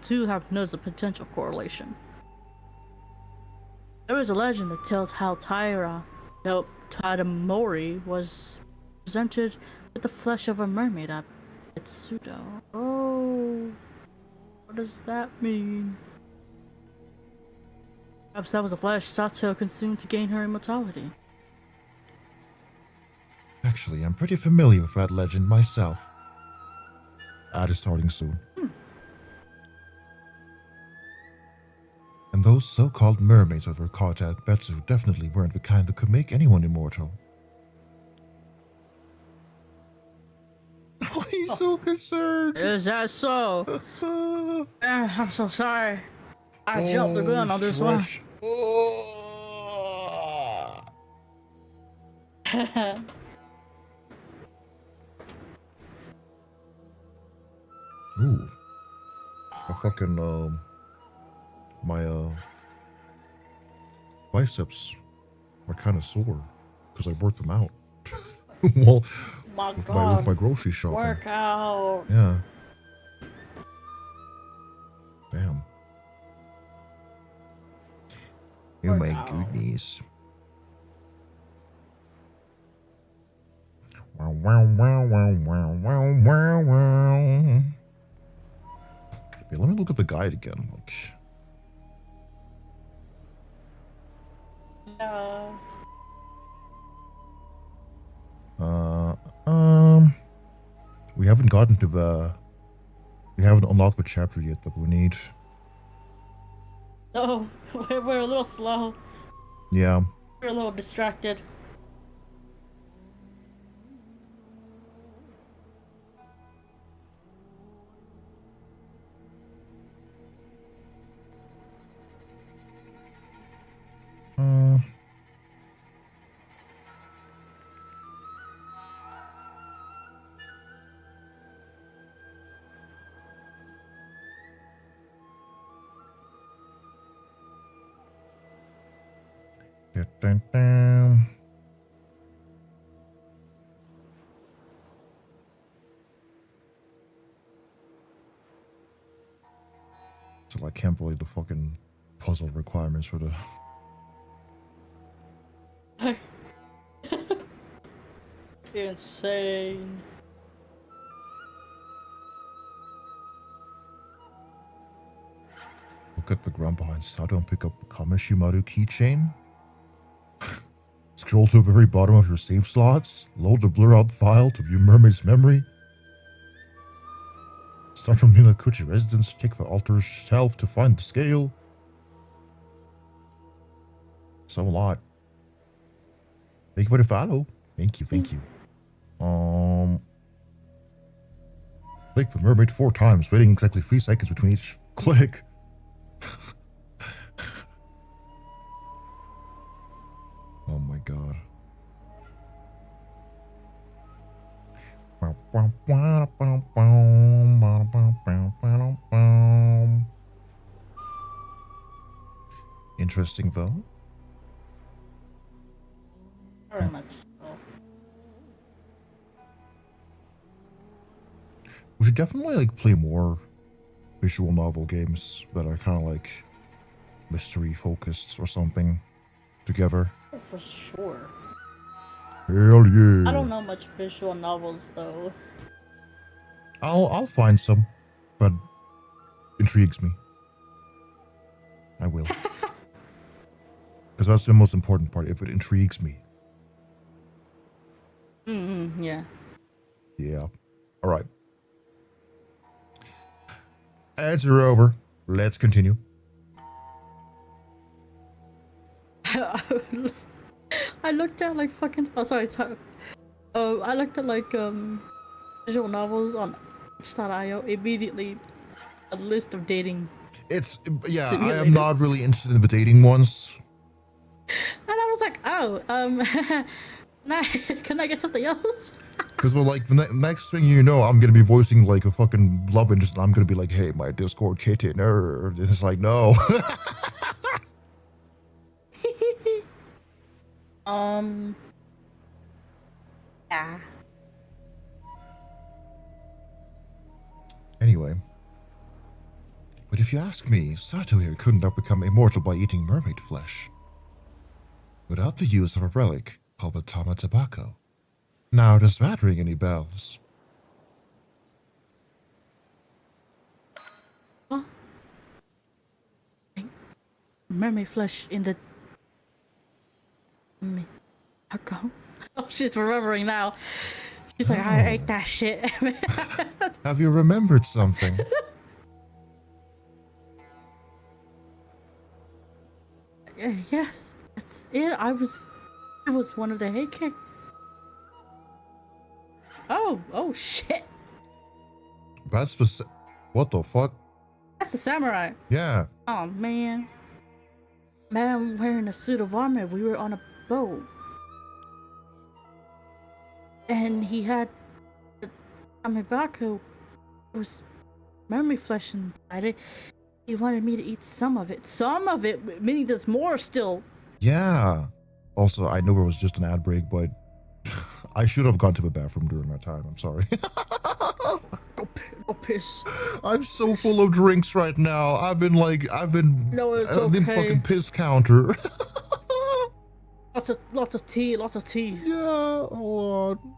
too have noticed a potential correlation. There is a legend that tells how Tadamori was presented with the flesh of a mermaid at Itsudo. Oh, what does that mean? Perhaps that was the flesh Sato consumed to gain her immortality. Actually, I'm pretty familiar with that legend myself. Ad is starting soon. And those so-called mermaids that were caught at Betsu definitely weren't the kind that could make anyone immortal. Oh, he's so concerned. Is that so? I'm so sorry. I jumped the gun on this one. Oh. Ooh. I fucking, my, biceps are kind of sore because I worked them out. Well, My with God. my grocery shopping. Workout. Yeah. Damn. Oh my goodness. Wow, wow, wow, wow, wow, wow, wow, wow. Okay, let me look at the guide again. Look. We haven't gotten to we haven't unlocked the chapter yet that we need. No, we're a little slow. Yeah. We're a little distracted. Dun, dun, dun. So I can't believe the fucking puzzle requirements for the. Insane. Look at the ground behind Sato and pick up Kameshimaru keychain. Scroll to the very bottom of your save slots. Load the blur out file to view Mermaid's memory. Start from Minakuchi residence. Check the altar shelf to find the scale. So a lot. Thank you for the follow. Thank you, thank you. Click the mermaid 4 times, waiting exactly 3 seconds between each click. Oh my god. Interesting though. Very much so. We should definitely like play more visual novel games that are kind of like mystery focused or something together. Oh, for sure. Hell yeah. I don't know much visual novels though. I'll find some, but intrigues me. I will. Because that's the most important part, if it intrigues me. Yeah. Yeah. All right. Ads are over. Let's continue. I looked at like fucking. Oh, sorry. I looked at like visual novels on itch.io. Immediately, a list of dating. It's yeah. I simulators. am not really interested in the dating ones. And I was like, oh, can I get something else? Because well, like the next thing you know, I'm gonna be voicing like a fucking love interest, and I'm gonna be like, "Hey, my Discord kitty nerd." It's like, no. Yeah. Anyway, but if you ask me, Sato here couldn't have become immortal by eating mermaid flesh without the use of a relic called the traumadumping. Now, does that ring any bells? Huh? Mermaid flesh in the. Oh, she's remembering now. She's like, I ate that shit. Have you remembered something? Yes, that's it. It was one of the Heike. Oh shit. That's for. What the fuck? That's a samurai. Yeah. Oh man. Man wearing a suit of armor. We were on a boat. And he had Amibako was mermaid flesh inside it. He wanted me to eat some of it. Some of it, meaning there's more still. Yeah. Also, I know it was just an ad break, but I should have gone to the bathroom during that time. I'm sorry. Go piss. I'm so full of drinks right now. I've been No, it's okay. the fucking piss counter. Lots of tea. Yeah, hold on.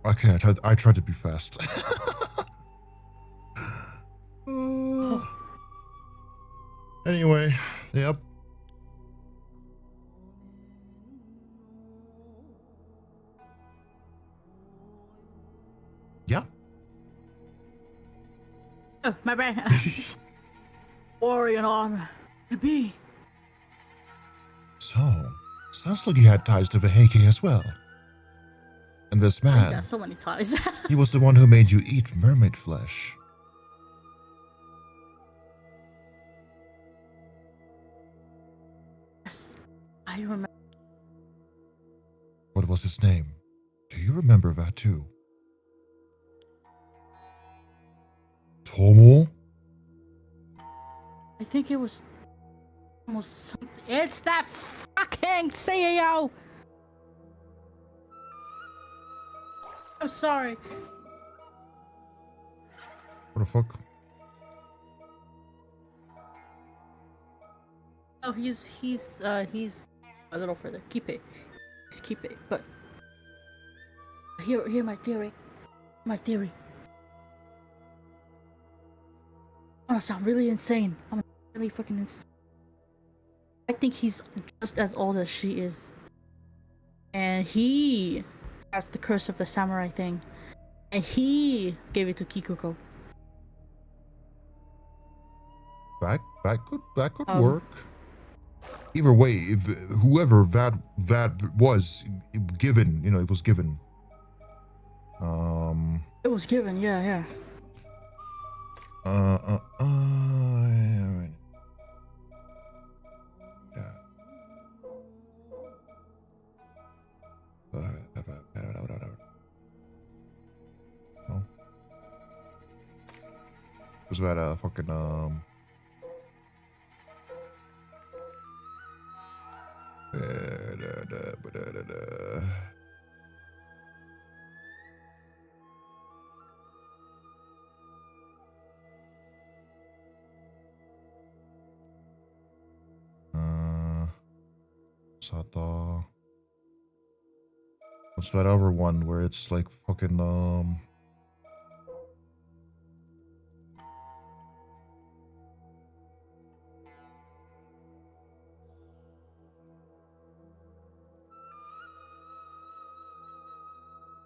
Okay, I tried to be fast. Anyway, yep. Yeah. Oh, my bad. Warrior armor. To be. So, sounds like you had ties to the Heike as well. And this I man, got so many ties. he was the one who made you eat mermaid flesh. Yes, I remember. What was his name? Do you remember that too? Tomo? I think it was almost something. It's that fucking CEO. I'm sorry. What the fuck? Oh, he's a little further. Keep it. Just keep it. But here my theory. My theory. I'm gonna sound really insane. I'm really fucking insane. I think he's just as old as she is. And he has the curse of the samurai thing. And he gave it to Kikuko. That could work. Either way, if whoever that was given, you know, it was given. It was given, yeah. No. Was that a fucking Sata. What's that other one where it's like fucking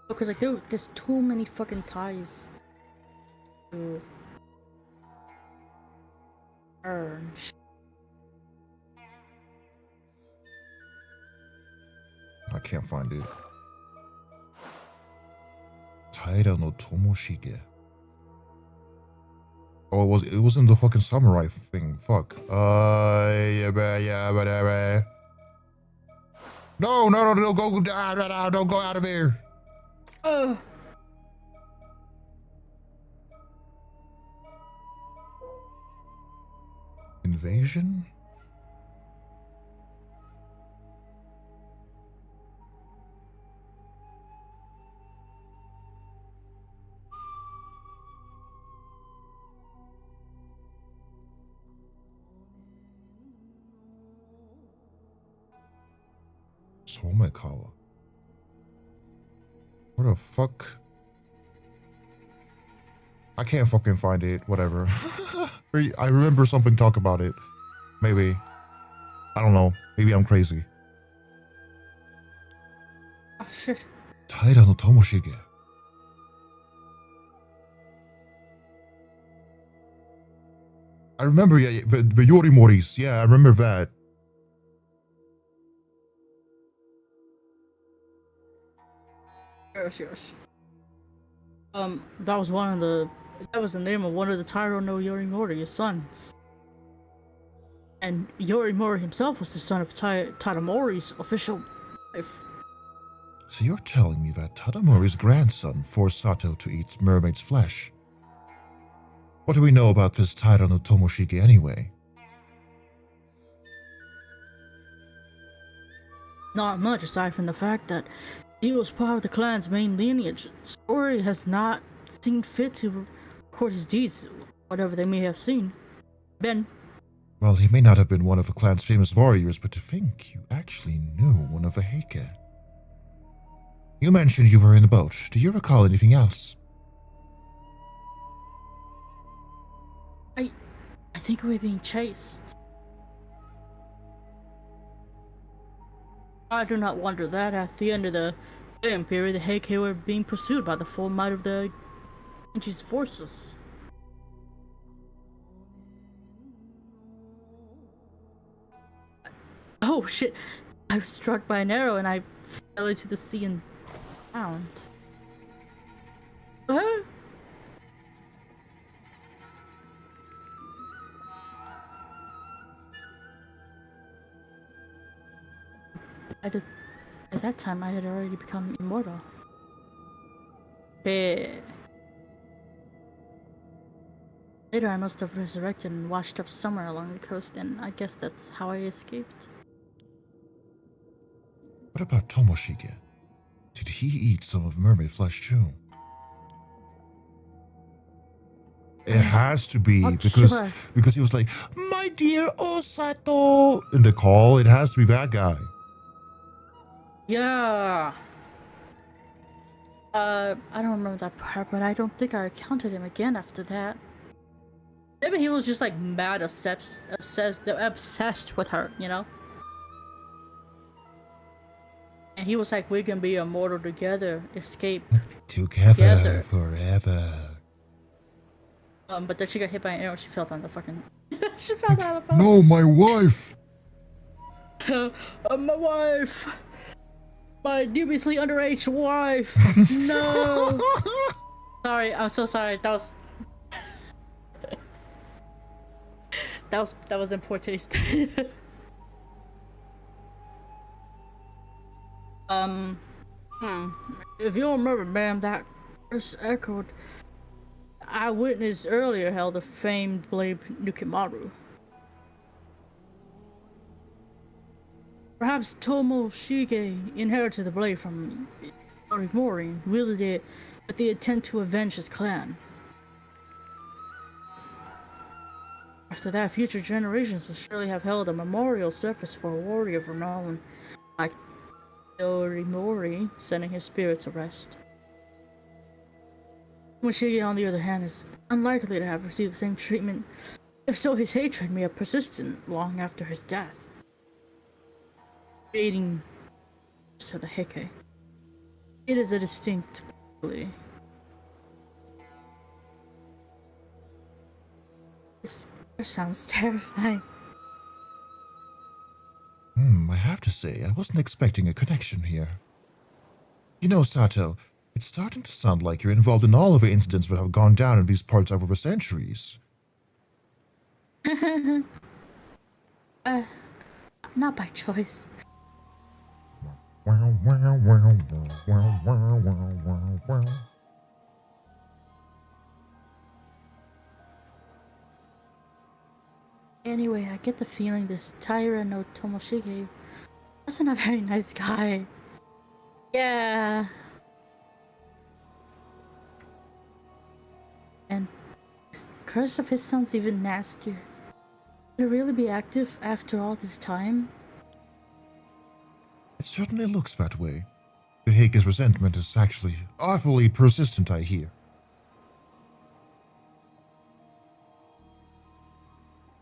Because like there's too many fucking ties to earn. I can't find it. Taira no Tomoshige. Oh, it was in the fucking samurai thing. Fuck. Yeah. No, don't go, don't go out of here. Invasion? Somekawa. What the fuck? I can't fucking find it. Whatever. I remember something talk about it. Maybe. I don't know. Maybe I'm crazy. Oh shit. Taira no Tomoshige. I remember, yeah, the Yorimoris. Yeah, I remember that. Yes. That was the name of one of the Tairo no Yorimori's sons. And Yorimori himself was the son of Tadamori's official wife. So you're telling me that Tadamori's grandson forced Sato to eat mermaid's flesh? What do we know about this Taira no Tomoshige anyway? Not much aside from the fact that he was part of the clan's main lineage. Story has not seen fit to record his deeds, whatever they may have seen. Ben. Well, he may not have been one of the clan's famous warriors, but to think you actually knew one of the Heike. You mentioned you were in a boat. Do you recall anything else? I think we were being chased. I do not wonder that at the end of the Heian period, the Heike were being pursued by the full might of the Genji's forces. Oh shit! I was struck by an arrow and I fell into the sea and drowned. Huh? At that time, I had already become immortal. Later, I must have resurrected and washed up somewhere along the coast, and I guess that's how I escaped. What about Tomoshige? Did he eat some of mermaid flesh too? It has to be because he was like, "My dear Osato," in the call. It has to be that guy. Yeah. I don't remember that part, but I don't think I encountered him again after that. Maybe he was just like mad, obsessed with her, you know? And he was like, we can be immortal together, escape together forever. But then she got hit by an arrow, she fell down the fucking... she fell down the boat. No, my wife! My wife! My deviously underage wife! No! Sorry, I'm so sorry, that was in poor taste. If you remember, ma'am, that first echoed. I witnessed earlier how the famed blade Nukimaru. Perhaps Tomoshige inherited the blade from Yorimori, wielded it with the intent to avenge his clan. After that, future generations will surely have held a memorial service for a warrior of renown like Yorimori, sending his spirit to rest. Tomoshige, on the other hand, is unlikely to have received the same treatment. If so, his hatred may have persisted long after his death, creating the Heike. It is a distinct possibility. This sounds terrifying. I have to say, I wasn't expecting a connection here. You know, Sato, it's starting to sound like you're involved in all of the incidents that have gone down in these parts over the centuries. Not by choice. Anyway, I get the feeling this Taira no Tomoshige wasn't a very nice guy. Yeah. And this curse of his sounds even nastier. Could it really be active after all this time? It certainly looks that way. Behege's resentment is actually awfully persistent, I hear.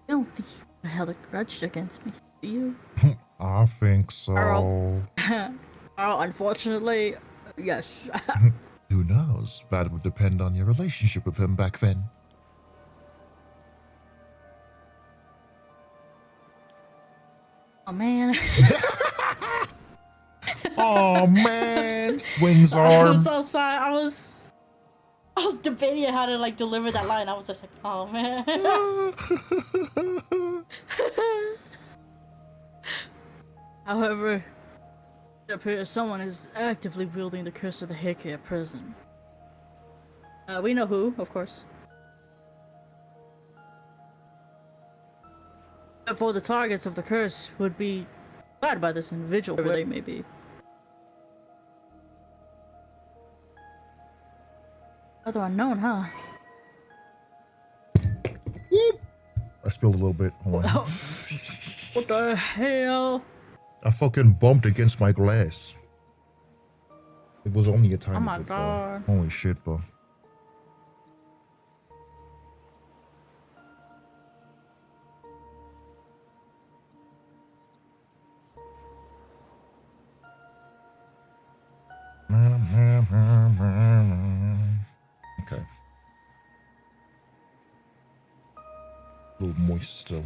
I don't think he held a grudge against me, do you? I think so. Oh, unfortunately, yes. Who knows? That would depend on your relationship with him back then. Oh man. Oh man, swings arm. I'm so sorry. I was debating how to like deliver that line. I was just like, oh man. However, it appears someone is actively wielding the curse of the Heike at present. We know who, of course. Therefore, the targets of the curse would be led by this individual, whoever they may be. Other unknown, huh? Whoop. I spilled a little bit. Hold on. What the hell? I fucking bumped against my glass. It was only a tiny Oh my bit, god. though. Holy shit, bro. Okay. A little moist still.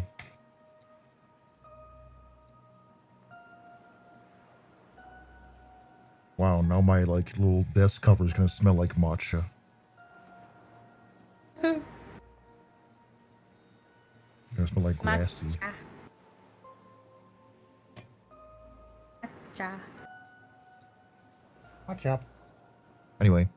Wow, now my like little desk cover is gonna smell like matcha. It's gonna smell like glassy. Matcha. Anyway.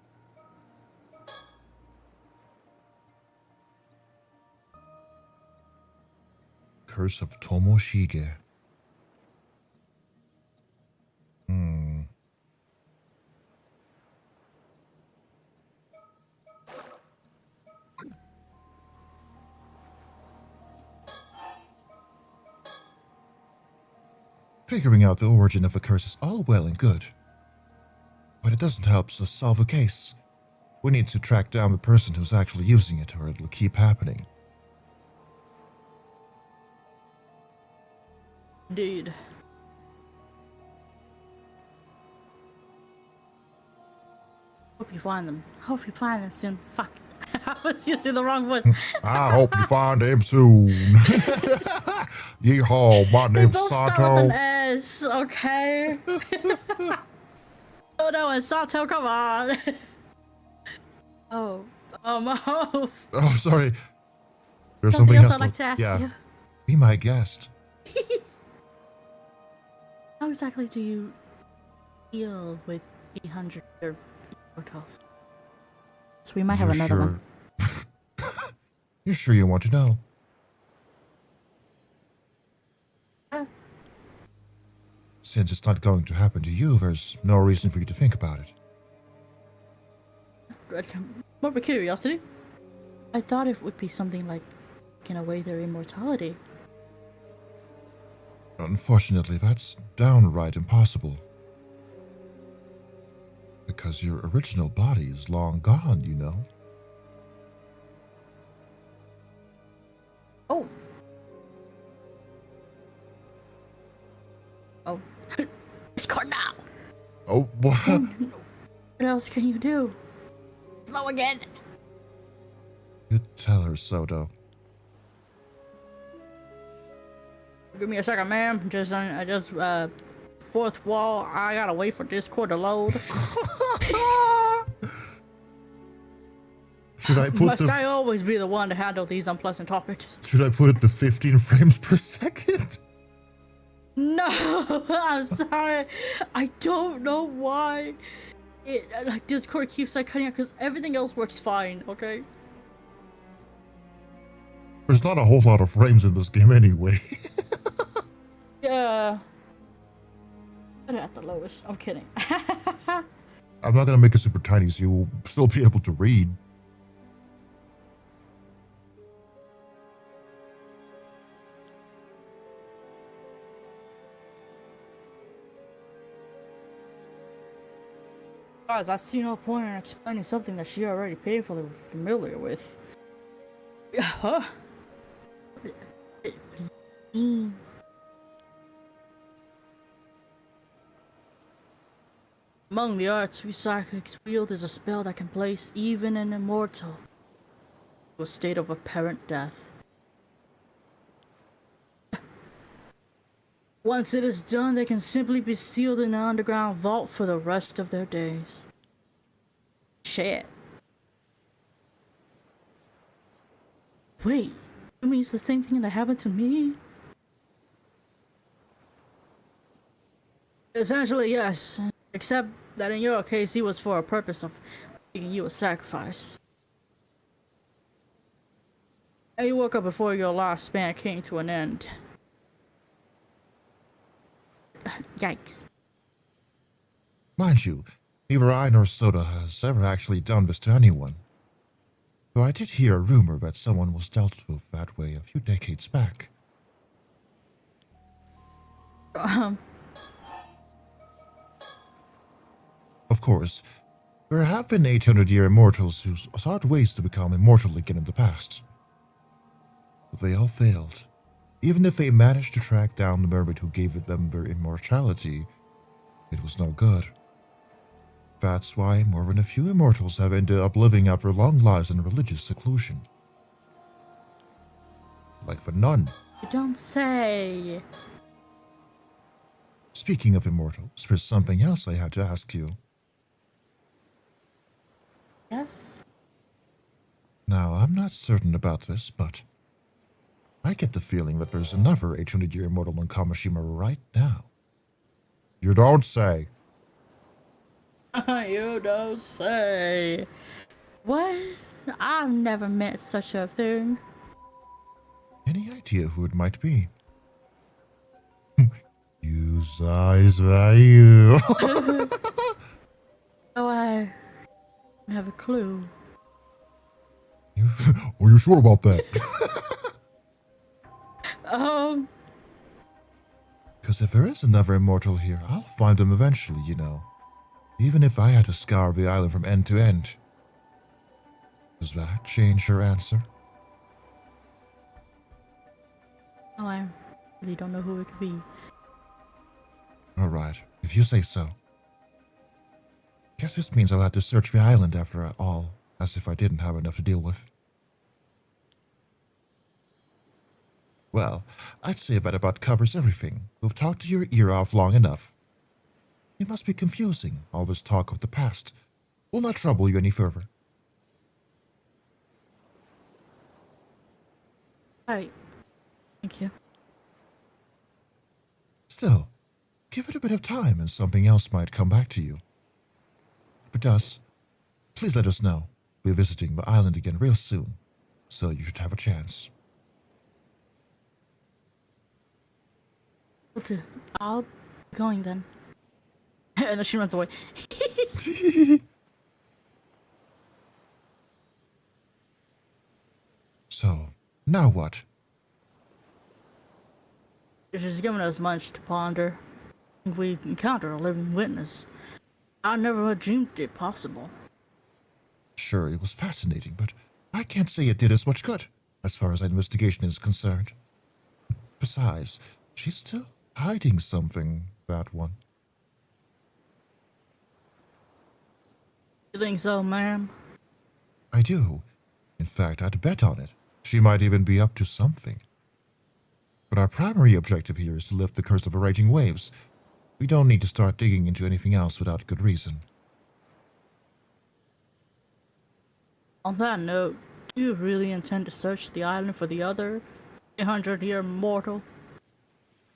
Curse of Tomoshige. Figuring out the origin of a curse is all well and good, but it doesn't help us solve a case. We need to track down the person who's actually using it, or it'll keep happening. Indeed. Hope you find them. Hope you find them soon. Fuck. I was using the wrong voice. I hope you find him soon. Yeehaw, my name's Don't start with Sato. an S, okay? Oh no, and Sato, come on. Oh, oh. Oh, sorry. There's Something something else else. I'd like to ask you. Be my guest. How exactly do you deal with 800 portals? So we might have another one. You're sure you want to know? Since it's not going to happen to you, there's no reason for you to think about it. More by curiosity. I thought it would be something like taking away their immortality. Unfortunately, that's downright impossible. Because your original body is long gone, you know. Oh. Oh. It's caught now. Oh, what? Oh, no. What else can you do? Slow again. You tell her, Soto. give me a second, ma'am. Fourth wall. I gotta wait for Discord to load. Should I put Must I always be the one to handle these unpleasant topics? Should I put it to 15 frames per second? No, I'm sorry. I don't know why. Like Discord keeps like cutting out because everything else works fine. Okay. There's not a whole lot of frames in this game anyway. Yeah. Put it at the lowest. I'm kidding. I'm not gonna make it super tiny, so you'll still be able to read. Guys, I see no point in explaining something that she already painfully familiar with. Huh? Among the arts we psychics wield is a spell that can place even an immortal to a state of apparent death. Once it is done, they can simply be sealed in an underground vault for the rest of their days. Shit. Wait, it means the same thing that happened to me? Essentially, yes. Except that in your case, he was for a purpose of making you a sacrifice. And you woke up before your lifespan came to an end. Yikes. Mind you, neither I nor Soda has ever actually done this to anyone. Though I did hear a rumor that someone was dealt with that way a few decades back. Of course, there have been 800-year immortals who sought ways to become immortal again in the past. But they all failed. Even if they managed to track down the mermaid who gave them their immortality, it was no good. That's why more than a few immortals have ended up living out their long lives in religious seclusion. Like the nun. You don't say. Speaking of immortals, there's something else I had to ask you. Yes? Now, I'm not certain about this, but I get the feeling that there's another 800-year immortal in Kamishima right now. You don't say. You don't say. What? I've never met such a thing. Any idea who it might be? Use eyes by you. Oh, I don't have a clue. Are you sure about that? Because if there is another immortal here, I'll find him eventually, you know. Even if I had to scour the island from end to end. Does that change your answer? Oh, I really don't know who it could be. Alright, if you say so. Guess this means I'll have to search the island after all, as if I didn't have enough to deal with. Well, I'd say that about covers everything. We've talked your ear off long enough. It must be confusing, all this talk of the past. Will not trouble you any further. Right. Thank you. Still, give it a bit of time and something else might come back to you. If it does, please let us know. We're visiting the island again real soon, so you should have a chance. I'll be going then. And then she runs away. So, now what? She's given us much to ponder. We encountered a living witness. I never had dreamed it possible. Sure, it was fascinating, but I can't say it did us much good, as far as our investigation is concerned. Besides, she's still hiding something, that one. You think so, ma'am? I do. In fact, I'd bet on it. She might even be up to something. But our primary objective here is to lift the curse of the raging waves. We don't need to start digging into anything else without good reason. On that note, do you really intend to search the island for the other 800-year mortal?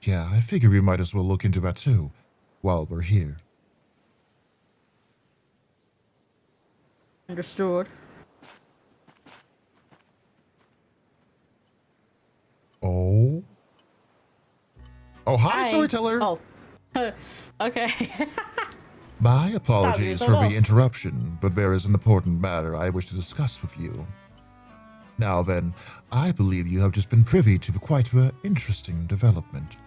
Yeah, I figure we might as well look into that too, while we're here. Understood. Oh, hi, Hi. storyteller! Oh, okay. My apologies so for lost. the interruption, but there is an important matter I wish to discuss with you. Now then, I believe you have just been privy to quite the interesting development.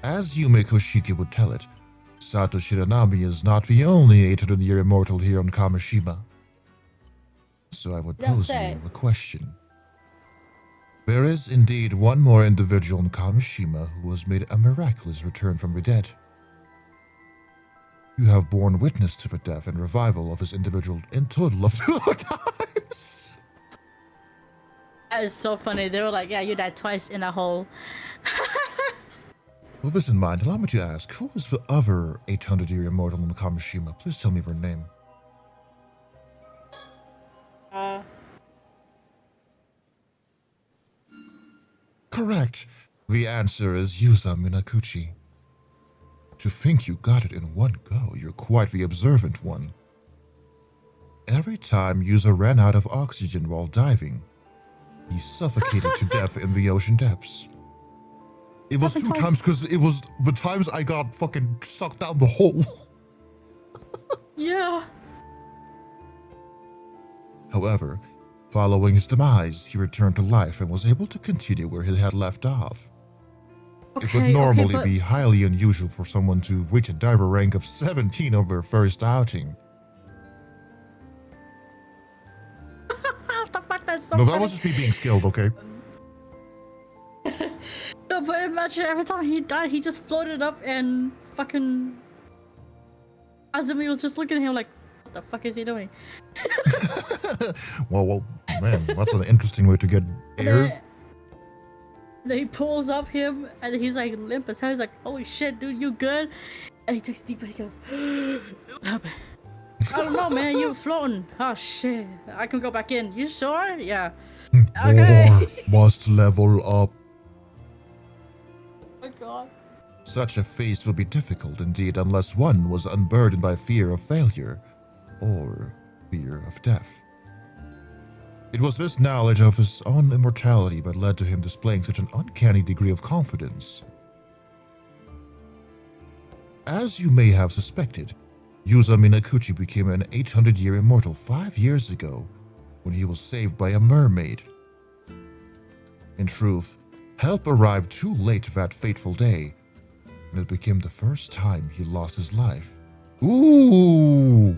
As Yume Koshiki would tell it, Sato Shiranami is not the only 800-year immortal here on Kamishima. So I would Don't pose say. you a question. There is indeed one more individual in Kamishima who has made a miraculous return from the dead. You have borne witness to the death and revival of his individual in total of 2 times. That is so funny. They were like, yeah, you died twice in a hole. With this in mind, allow me to ask, who is the other 800-year immortal in Kamishima? Please tell me their name. Correct. The answer is Yuza Minakuchi. To think you got it in one go, you're quite the observant one. Every time Yuza ran out of oxygen while diving, he suffocated to death in the ocean depths. It was 2 times because it was the times I got fucking sucked down the hole. Yeah. However, following his demise, he returned to life and was able to continue where he had left off. It would normally be highly unusual for someone to reach a diver rank of 17 on their first outing. What the fuck? That's so No, that funny. was just me being skilled, okay? No, but imagine every time he died, he just floated up and fucking... Azumi was just looking at him like, what the fuck is he doing? Well, man, that's an interesting way to get air. Then he pulls up him and he's like limp as hell. He's like, holy shit, dude, you good? And he takes a deep breath. He goes, what happened? I don't know, man. You were floating. Oh shit. I can go back in. You sure? Yeah. Okay. More must level up. Oh my god. Such a feat would be difficult indeed unless one was unburdened by fear of failure or fear of death. It was this knowledge of his own immortality that led to him displaying such an uncanny degree of confidence. As you may have suspected, Yuza Minakuchi became an 800-year immortal 5 years ago when he was saved by a mermaid. In truth, help arrived too late that fateful day, and it became the first time he lost his life. Ooh!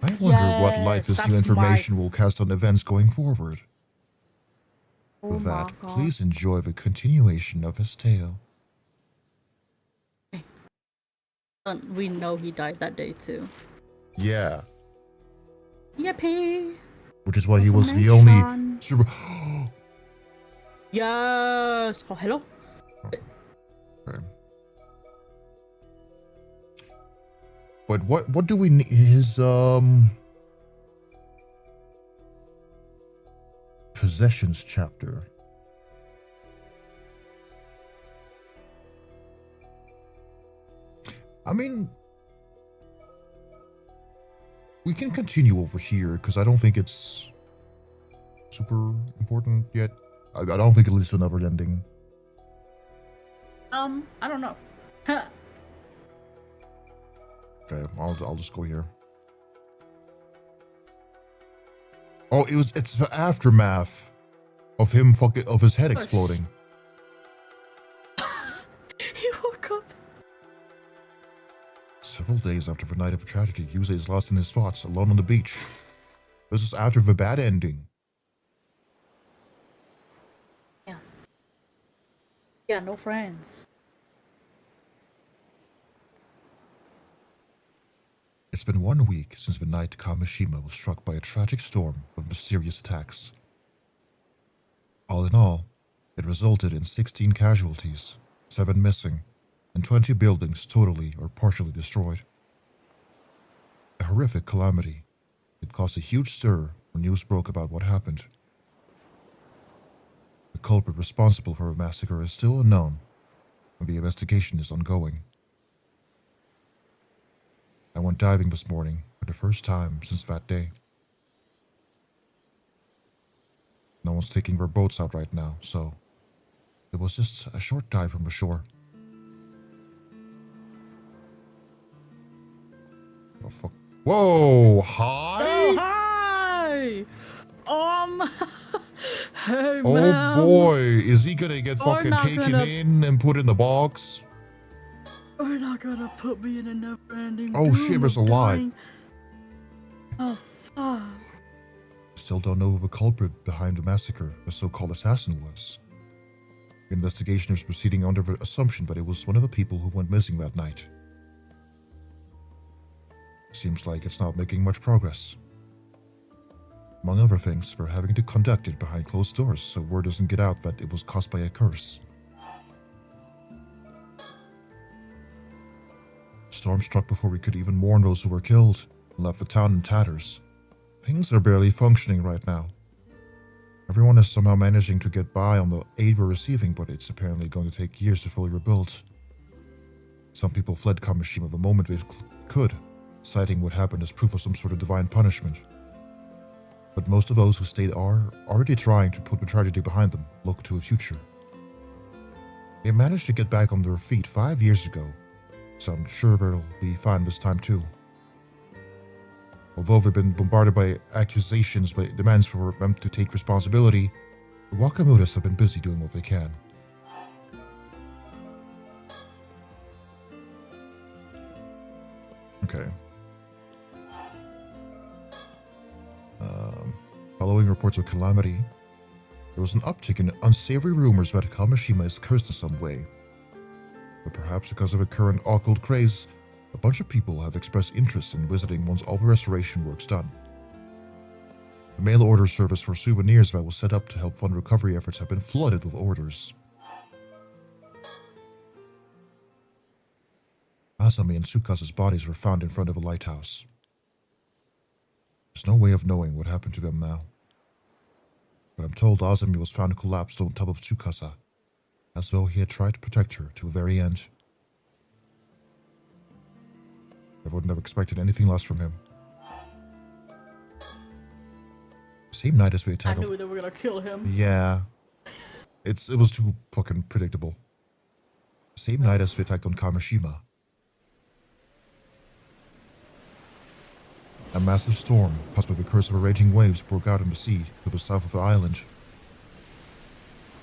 I wonder what light this new information will cast on events going forward. With that, please enjoy the continuation of his tale. We know he died that day too. Yeah. Yippee! Which is why he was the only super. Yes! Oh, hello? Okay. But what do we need? His possessions chapter. I mean, we can continue over here because I don't think it's super important yet. I don't think it leads to another ending. I don't know. Okay, I'll just go here. Oh, it's the aftermath of him of his head exploding. He woke up. Several days after the night of tragedy, Yuza is lost in his thoughts, alone on the beach. This is after the bad ending. Yeah. Yeah, no friends. It's been 1 week since the night Kamishima was struck by a tragic storm of mysterious attacks. All in all, it resulted in 16 casualties, 7 missing, and 20 buildings totally or partially destroyed. A horrific calamity. It caused a huge stir when news broke about what happened. The culprit responsible for the massacre is still unknown, and the investigation is ongoing. I went diving this morning for the first time since that day. No one's taking their boats out right now, so it was just a short dive from the shore. Oh, fuck. Whoa, hi? Oh, hi! Hey, Oh man. boy, is he gonna get We're fucking not taken gonna- in and put in the box? We're not gonna put me in a never-ending Oh shit, doom there's a of lie. dying. Oh, fuck. Still don't know who the culprit behind the massacre, the so-called assassin, was. The investigation is proceeding under the assumption that it was one of the people who went missing that night. Seems like it's not making much progress. Among other things, they're having to conduct it behind closed doors so word doesn't get out that it was caused by a curse. Storm struck before we could even mourn those who were killed and left the town in tatters. Things are barely functioning right now. Everyone is somehow managing to get by on the aid we're receiving, but it's apparently going to take years to fully rebuild. Some people fled Kamishima the moment they could, citing what happened as proof of some sort of divine punishment. But most of those who stayed are already trying to put the tragedy behind them, look to a future. They managed to get back on their feet 5 years ago, so I'm sure they'll be fine this time too. Although they've been bombarded by accusations, by demands for them to take responsibility, the Wakamuras have been busy doing what they can. Okay. Following reports of calamity, there was an uptick in unsavory rumors that Kamishima is cursed in some way. But perhaps because of the current occult craze, a bunch of people have expressed interest in visiting once all the restoration work's done. The mail order service for souvenirs that was set up to help fund recovery efforts have been flooded with orders. Asami and Tsukasa's bodies were found in front of a lighthouse. There's no way of knowing what happened to them now. But I'm told Asami was found collapsed on top of Tsukasa, as though he had tried to protect her to the very end. I wouldn't have expected anything less from him. Same night as we I attacked. knew they were gonna kill him. Yeah. It was too fucking predictable. Same night as we attacked on Kamishima. A massive storm, caused by the curse of raging waves, broke out in the sea to the south of the island.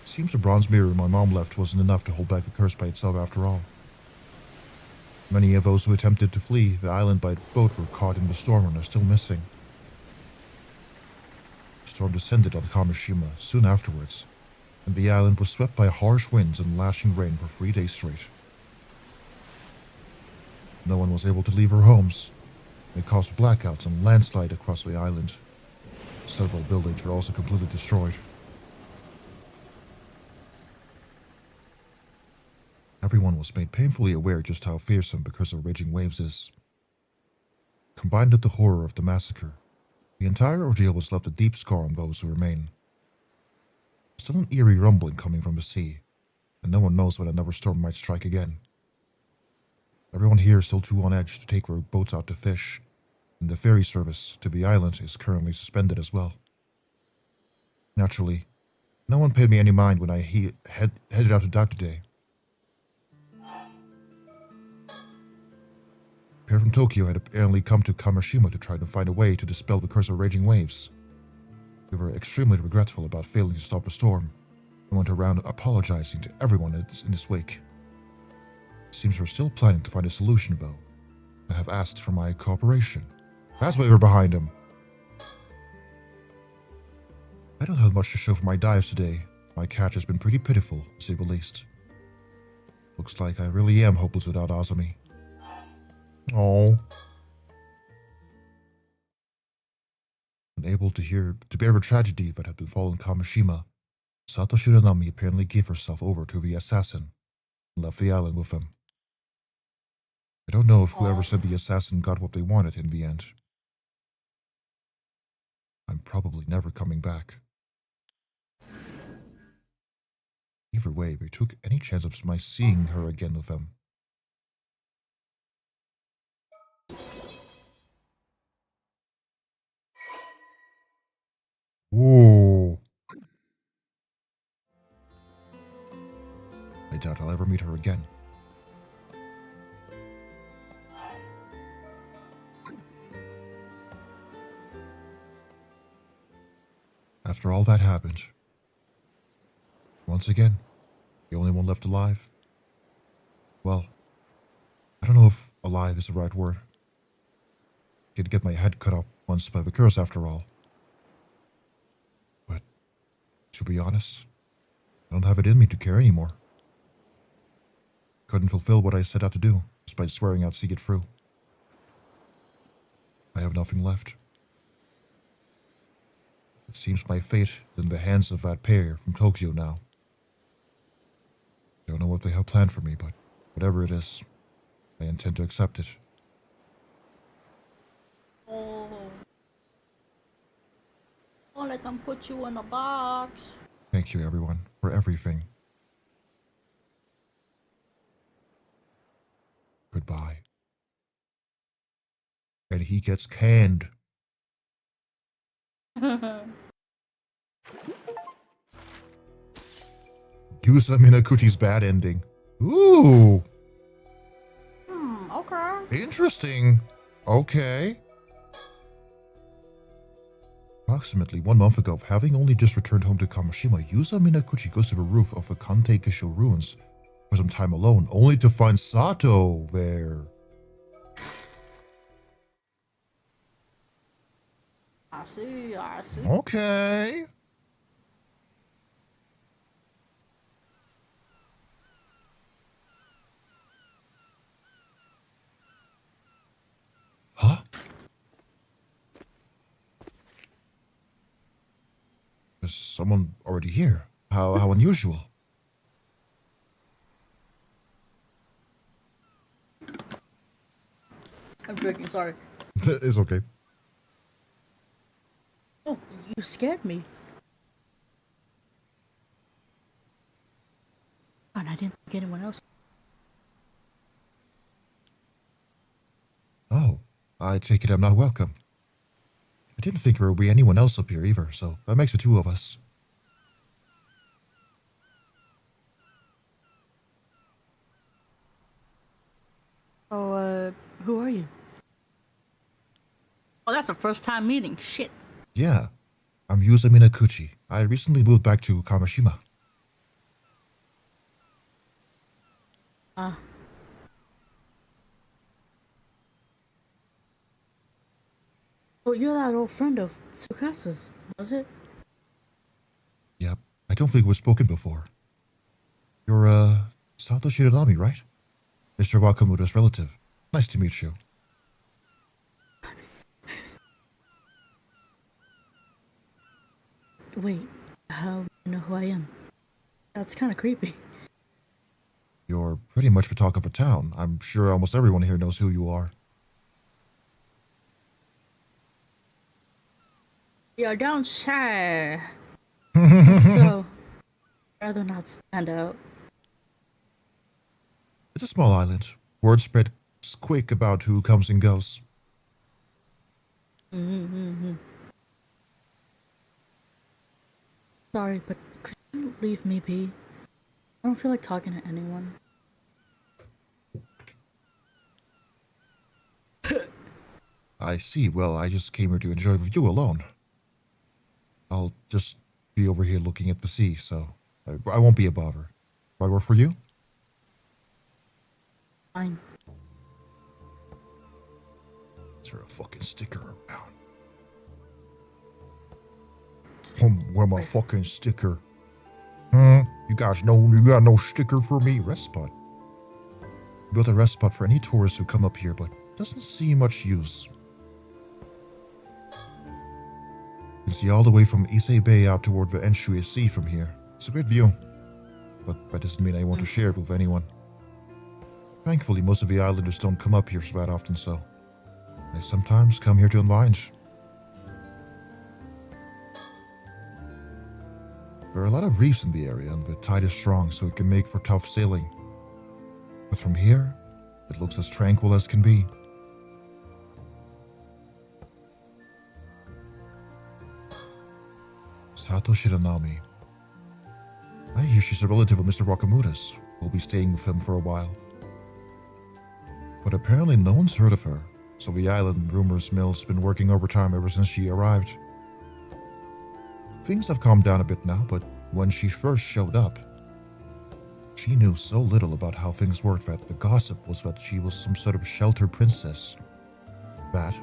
Seems the bronze mirror my mom left wasn't enough to hold back the curse by itself after all. Many of those who attempted to flee the island by boat were caught in the storm and are still missing. The storm descended on Kamishima soon afterwards, and the island was swept by harsh winds and lashing rain for 3 days straight. No one was able to leave their homes. It caused blackouts and landslide across the island. Several buildings were also completely destroyed. Everyone was made painfully aware just how fearsome the curse of raging waves is. Combined with the horror of the massacre, the entire ordeal has left a deep scar on those who remain. Still an eerie rumbling coming from the sea, and no one knows when another storm might strike again. Everyone here is still too on edge to take their boats out to fish, and the ferry service to the island is currently suspended as well. Naturally, no one paid me any mind when I headed out to dive today. A pair from Tokyo had apparently come to Kamishima to try to find a way to dispel the curse of raging waves. They were extremely regretful about failing to stop the storm, and went around apologizing to everyone in its wake. It seems we're still planning to find a solution though, and have asked for my cooperation. That's why we're behind him. I don't have much to show for my dives today. My catch has been pretty pitiful, to say the least. Looks like I really am hopeless without Asami. Oh. Unable to bear the tragedy that had befallen Kamishima, Sato Shiranami apparently gave herself over to the assassin and left the island with him. I don't know if whoever sent the assassin got what they wanted in the end. I'm probably never coming back. Either way, they took any chance of my seeing her again with him. Whoa. I doubt I'll ever meet her again. After all that happened, once again, the only one left alive. Well, I don't know if alive is the right word. Did get my head cut off once by the curse after all. But, to be honest, I don't have it in me to care anymore. Couldn't fulfill what I set out to do, despite swearing I'd see it through. I have nothing left. It seems my fate is in the hands of that pair from Tokyo now. I don't know what they have planned for me, but whatever it is, I intend to accept it. Oh. Don't let them put you in a box. Thank you, everyone, for everything. Goodbye. And he gets canned. Yusa Minakuchi's bad ending. Ooh. Okay. Interesting. Okay. Approximately 1 month ago, having only just returned home to Kamishima, Yusa Minakuchi goes to the roof of the Kantei Kisho ruins for some time alone, only to find Sato there. I see. Okay. Huh? There's someone already here. How unusual. I'm drinking, sorry. It's okay. Oh, you scared me. And I didn't think anyone else. Oh, I take it I'm not welcome. I didn't think there would be anyone else up here either, so that makes the two of us. Oh, who are you? Oh, that's a first time meeting. Shit. Yeah, I'm Yusa Minakuchi. I recently moved back to Kamishima. Oh, you're that old friend of Tsukasa's, was it? Yep, I don't think we've spoken before. You're, Sato Shiranami, right? Mr. Wakamoto's relative. Nice to meet you. Wait, how do you know who I am? That's kind of creepy. You're pretty much the talk of the town. I'm sure almost everyone here knows who you are. Yo, don't shy. So, rather not stand out. It's a small island. Word spread quick about who comes and goes. Sorry, but could you leave me be? I don't feel like talking to anyone. I see. Well, I just came here to enjoy the view alone. I'll just be over here looking at the sea, so I won't be a bother. Right work for you? Fine. Is there a fucking sticker around? Where my fucking sticker? You guys know you got no sticker for me? Rest spot. Built a rest spot for any tourists who come up here, but doesn't see much use. You can see all the way from Ise Bay out toward the Enshui Sea from here. It's a great view, but that doesn't mean I want to share it with anyone. Thankfully, most of the islanders don't come up here that often, so they sometimes come here to unwind. There are a lot of reefs in the area, and the tide is strong, so it can make for tough sailing. But from here, it looks as tranquil as can be. Sato Shiranami. I hear she's a relative of Mr. Wakamura's. We'll be staying with him for a while. But apparently no one's heard of her, so the island rumors mill's been working overtime ever since she arrived. Things have calmed down a bit now, but when she first showed up, she knew so little about how things worked that the gossip was that she was some sort of sheltered princess. That,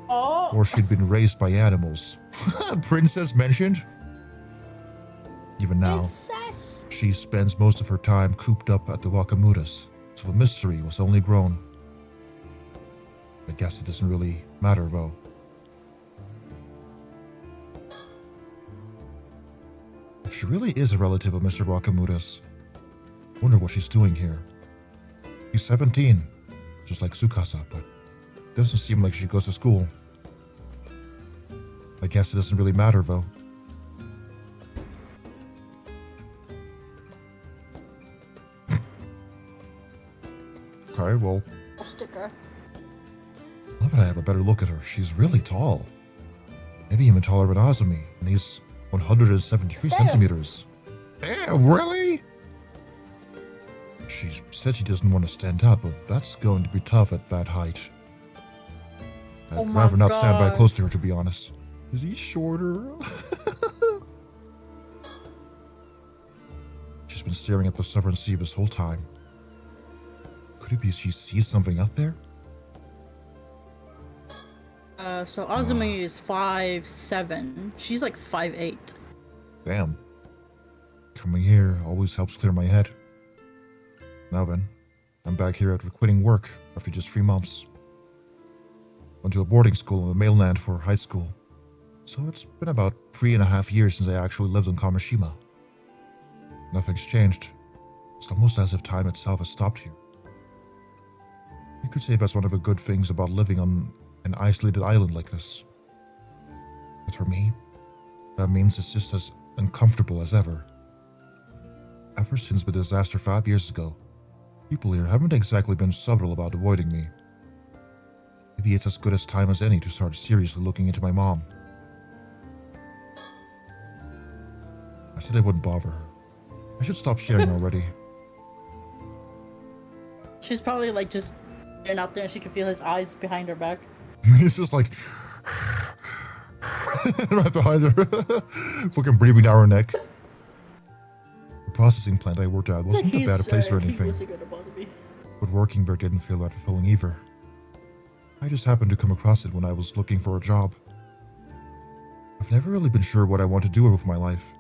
or she'd been raised by animals. Princess mentioned? Even now, she spends most of her time cooped up at the Wakamura's, so the mystery was only grown. I guess it doesn't really matter though. If she really is a relative of Mr. Wakamura's, I wonder what she's doing here. She's 17, just like Tsukasa, but doesn't seem like she goes to school. I guess it doesn't really matter though. Okay, well, Sticker. now that I have a better look at her, she's really tall. Maybe even taller than Azumi, and he's 173 centimeters. Damn, really? She said she doesn't want to stand up, but that's going to be tough at that height. I'd rather not stand by close to her, to be honest. Is he shorter? She's been staring at the Southern Sea this whole time. Could it be she sees something out there? So Azumi is 5'7". She's like 5'8". Damn. Coming here always helps clear my head. Now then, I'm back here after quitting work after just 3 months. Went to a boarding school in the mainland for high school. So it's been about 3.5 years since I actually lived in Kamishima. Nothing's changed. It's almost as if time itself has stopped here. You could say that's one of the good things about living on an isolated island like this. But for me, that means it's just as uncomfortable as ever. Ever since the disaster 5 years ago, people here haven't exactly been subtle about avoiding me. Maybe it's as good a time as any to start seriously looking into my mom. I said I wouldn't bother her. I should stop sharing already. She's probably like just staring out there and she can feel his eyes behind her back. He's just like right behind her, fucking breathing down her neck. The processing plant I worked at wasn't a bad place or anything, but working there didn't feel that fulfilling either. I just happened to come across it when I was looking for a job. I've never really been sure what I want to do with my life.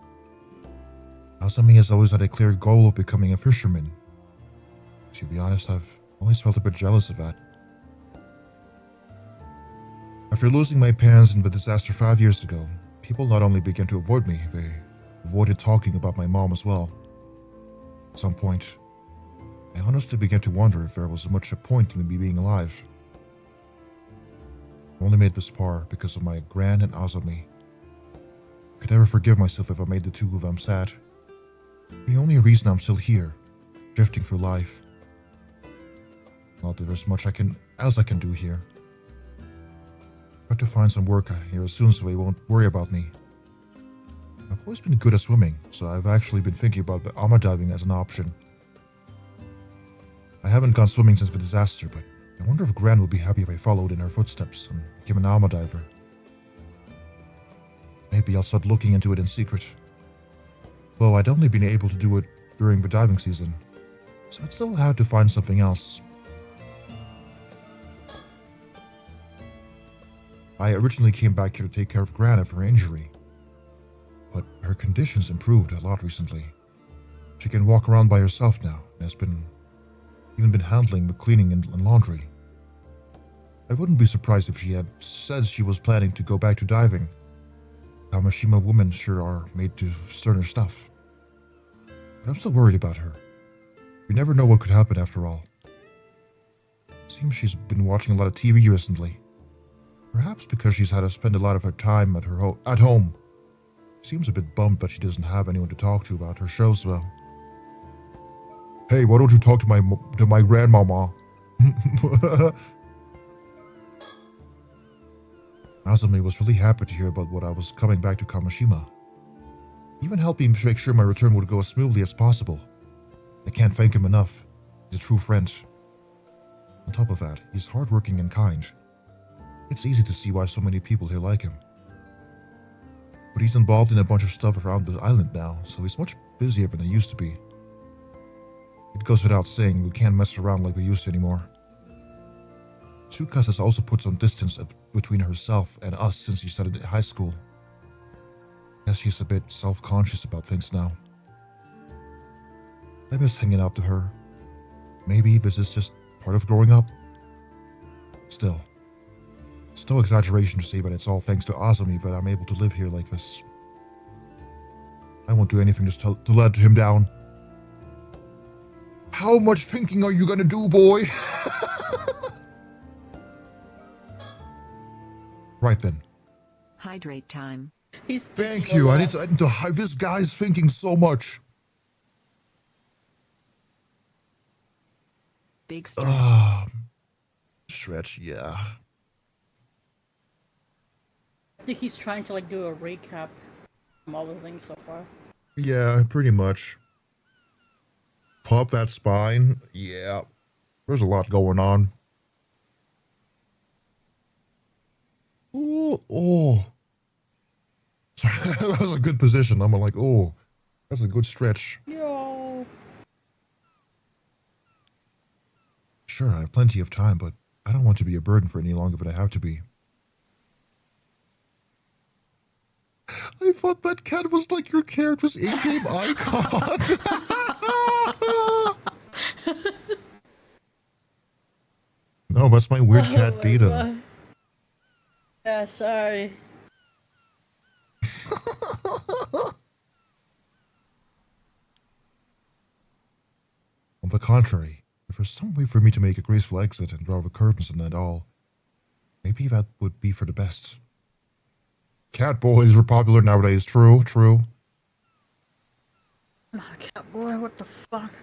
Asami has always had a clear goal of becoming a fisherman. To be honest, I've always felt a bit jealous of that. After losing my parents in the disaster 5 years ago, people not only began to avoid me, they avoided talking about my mom as well. At some point, I honestly began to wonder if there was much a point in me being alive. I only made this far because of my Gran and Azami. I could never forgive myself if I made the two of them sad. The only reason I'm still here, drifting through life. Not that there's much else I can do here. Got to find some work here as soon so they won't worry about me. I've always been good at swimming, so I've actually been thinking about armor diving as an option. I haven't gone swimming since the disaster, but I wonder if Gran would be happy if I followed in her footsteps and became an armor diver. Maybe I'll start looking into it in secret. Though I'd only been able to do it during the diving season, so I'd still have to find something else. I originally came back here to take care of Gran after her injury, but her condition's improved a lot recently. She can walk around by herself now and has even been handling the cleaning and laundry. I wouldn't be surprised if she had said she was planning to go back to diving. Kamishima women sure are made to sterner stuff. But I'm still worried about her. We never know what could happen after all. Seems she's been watching a lot of TV recently. Perhaps because she's had to spend a lot of her time at home. Seems a bit bummed that she doesn't have anyone to talk to about her shows though. Hey, why don't you talk to my grandmama? Azumi was really happy to hear about what I was coming back to Kamishima. He even helped me make sure my return would go as smoothly as possible. I can't thank him enough. He's a true friend. On top of that, he's hardworking and kind. It's easy to see why so many people here like him. But he's involved in a bunch of stuff around the island now, so he's much busier than he used to be. It goes without saying, we can't mess around like we used to anymore. Tsukasa has also put some distance between herself and us since she started high school. Guess she's a bit self-conscious about things now. I miss hanging out to her. Maybe this is just part of growing up. Still, it's no exaggeration to say that it's all thanks to Azumi that I'm able to live here like this. I won't do anything just to let him down. How much thinking are you gonna do, boy? Right then. Hydrate time. Thank you. I need to this guy's thinking so much. Big stretch. Stretch, yeah. I think he's trying to like do a recap from all the things so far. Yeah, pretty much. Pop that spine. Yeah. There's a lot going on. Oh. Sorry, that was a good position. I'm like, oh, that's a good stretch. Yo. Sure, I have plenty of time, but I don't want to be a burden for any longer than I have to be. I thought that cat was like your character's in-game icon. No, that's my weird cat, Dita. God. Yeah, sorry. On the contrary, if there's some way for me to make a graceful exit and draw the curtains and all, maybe that would be for the best. Cat boys are popular nowadays, true. I'm not a cat boy, what the fuck?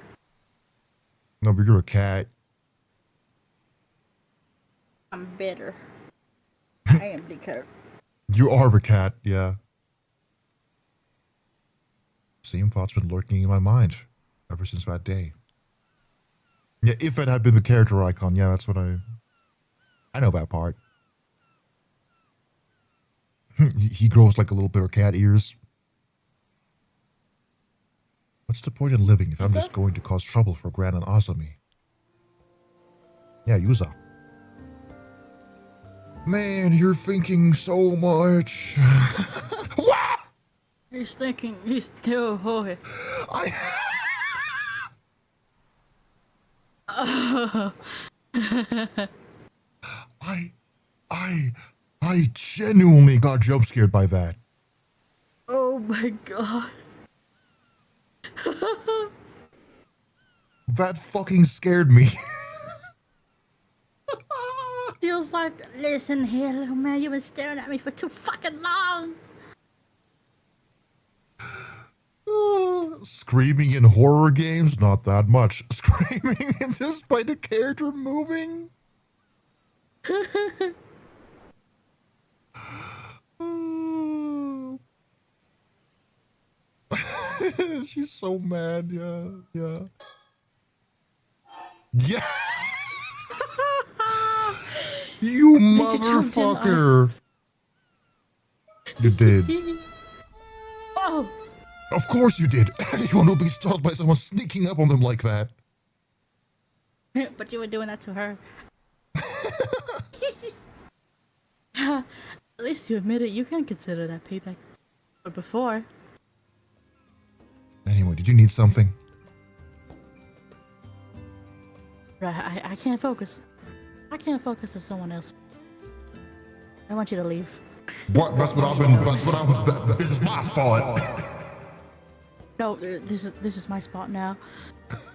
No, but you're a cat. I'm bitter. I am the cat. You are the cat, yeah. Same thought's been lurking in my mind ever since that day. Yeah, if it had been the character icon, yeah, that's what I know that part. He grows like a little pair of cat ears. What's the point in living if I'm just going to cause trouble for Gran and Asami? Yeah, Yuza. Man, you're thinking so much. What? He's thinking, he's still holy. I genuinely got jump scared by that. Oh my god. That fucking scared me. She was like, listen here, little man, you've been staring at me for too fucking long. Screaming in horror games, not that much. Screaming and just by the character moving. She's so mad, yeah. You motherfucker. You did. Oh. Of course you did. Anyone will be startled by someone sneaking up on them like that. But you were doing that to her. At least you admit it. You can consider that payback. But before. Anyway, did you need something? Right, I can't focus. I can't focus with someone else. I want you to leave. What? This is my spot. No, this is my spot now.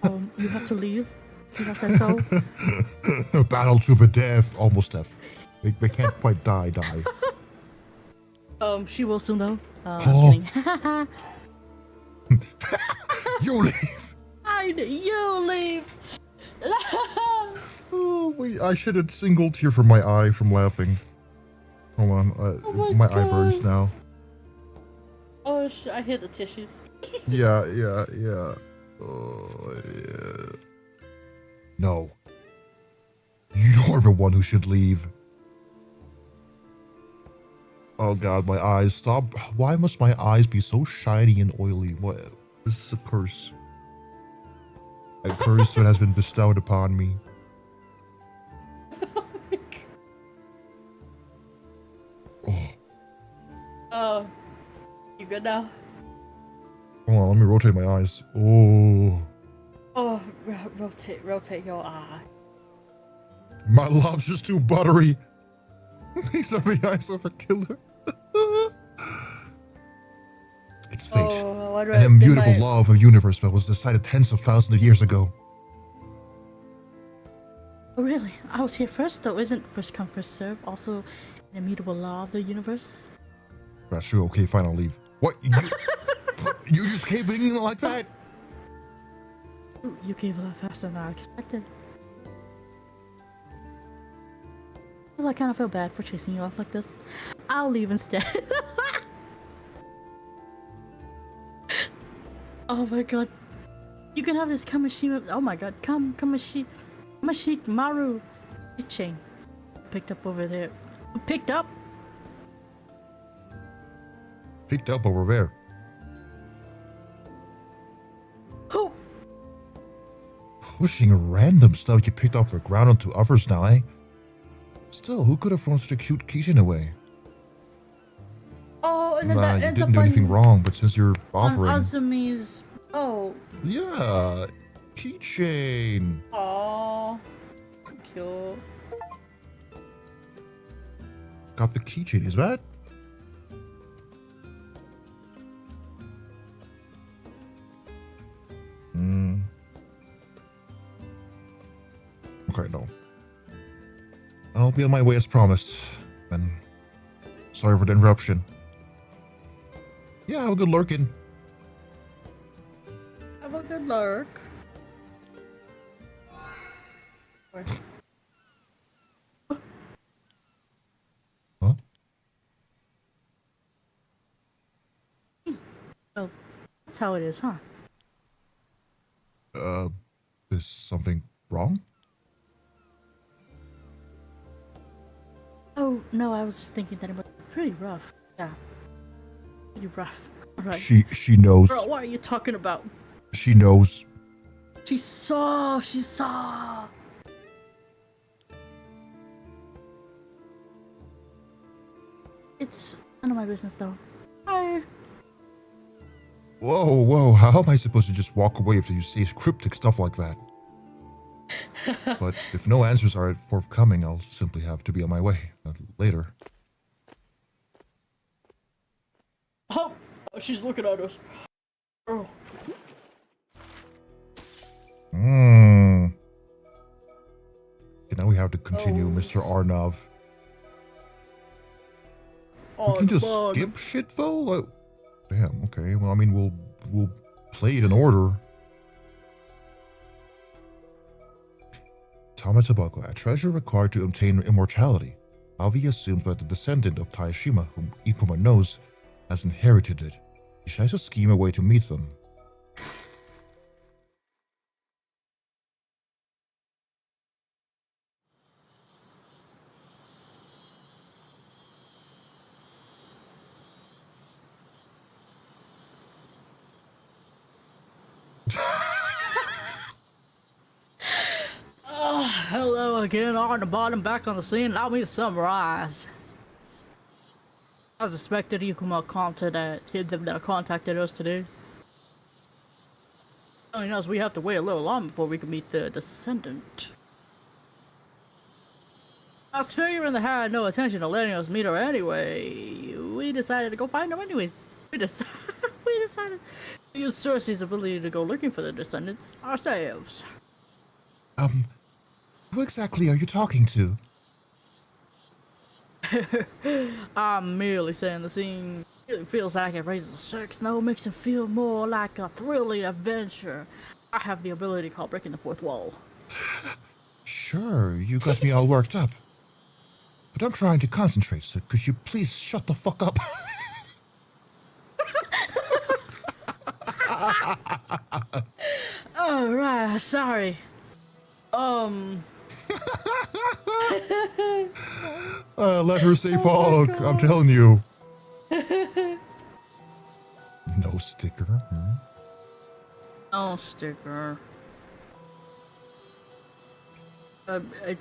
You have to leave. Because I said so. Battle to the death. Almost death. They can't quite die. She will soon though. I'm Oh. kidding. You leave. You leave. Oh, wait, I shed a single tear from my eye from laughing. Hold on, Oh my God. eye burns now. Oh, I hear the tissues. Yeah. Oh, yeah. No. You're the one who should leave. Oh God, my eyes, stop. Why must my eyes be so shiny and oily? What? This is a curse. A curse that has been bestowed upon me. Oh, you good now? Hold on, let me rotate my eyes. Oh. Oh, rotate your eye. My lobster's too buttery. These are the eyes of a killer. It's fate. Oh, An immutable law of a universe that was decided tens of thousands of years ago. Oh, really? I was here first, though. Isn't first come, first serve also an immutable law of the universe? That's true. Okay, fine, I'll leave. What? You just came in like that? Ooh, you came a lot faster than I expected. Well, I kind of feel bad for chasing you off like this. I'll leave instead. Oh my god. You can have this Kamishima. Oh my god. Kamishima Maru keychain. Picked up over there. Picked up? Picked up over there. Who? Pushing random stuff you picked off the ground onto others now, eh? Still, who could have thrown such a cute keychain away? Oh, and then Nah, that you ends didn't up do anything on, wrong, but since you're offering... on Azumi's... Oh. Yeah, keychain. Aww. Cute. Got the keychain, is that? Okay, no. I'll be on my way as promised. And sorry for the interruption. Yeah, have a good lurking. Have a good lurk. Huh? Oh, that's how it is, huh? Is something wrong? Oh, no, I was just thinking that it was pretty rough. Yeah. Pretty rough. Alright. She knows. Bro, what are you talking about? She knows. She saw. It's none of my business, though. Hi. Whoa, how am I supposed to just walk away after you say cryptic stuff like that? But if no answers are forthcoming, I'll simply have to be on my way later. Oh, she's looking at us. Oh. Okay, now we have to continue, Mr. Arnav. We can just skip shit though? Damn, okay. Well, I mean, we'll play it in order. Traumadumping, a treasure required to obtain immortality. Avi assumes that the descendant of Taishima, whom Ikuma knows, has inherited it. He tries to scheme a way to meet them. Hello again, on the bottom, back on the scene. Allow me to summarize. As expected, Ikuma contacted us today. Telling us we have to wait a little long before we can meet the descendant. As figuring they had no intention of letting us meet her anyway, we decided to go find her anyways. We decided Use Cersei's ability to go looking for the descendants ourselves. Who exactly are you talking to? I'm merely saying the scene really feels like it raises the stakes. No, makes it feel more like a thrilling adventure. I have the ability called breaking the fourth wall. Sure, you got me all worked up. But I'm trying to concentrate, so could you please shut the fuck up? Oh, right, sorry. Let her say Oh fog, my I'm God. telling you. No sticker. No sticker. It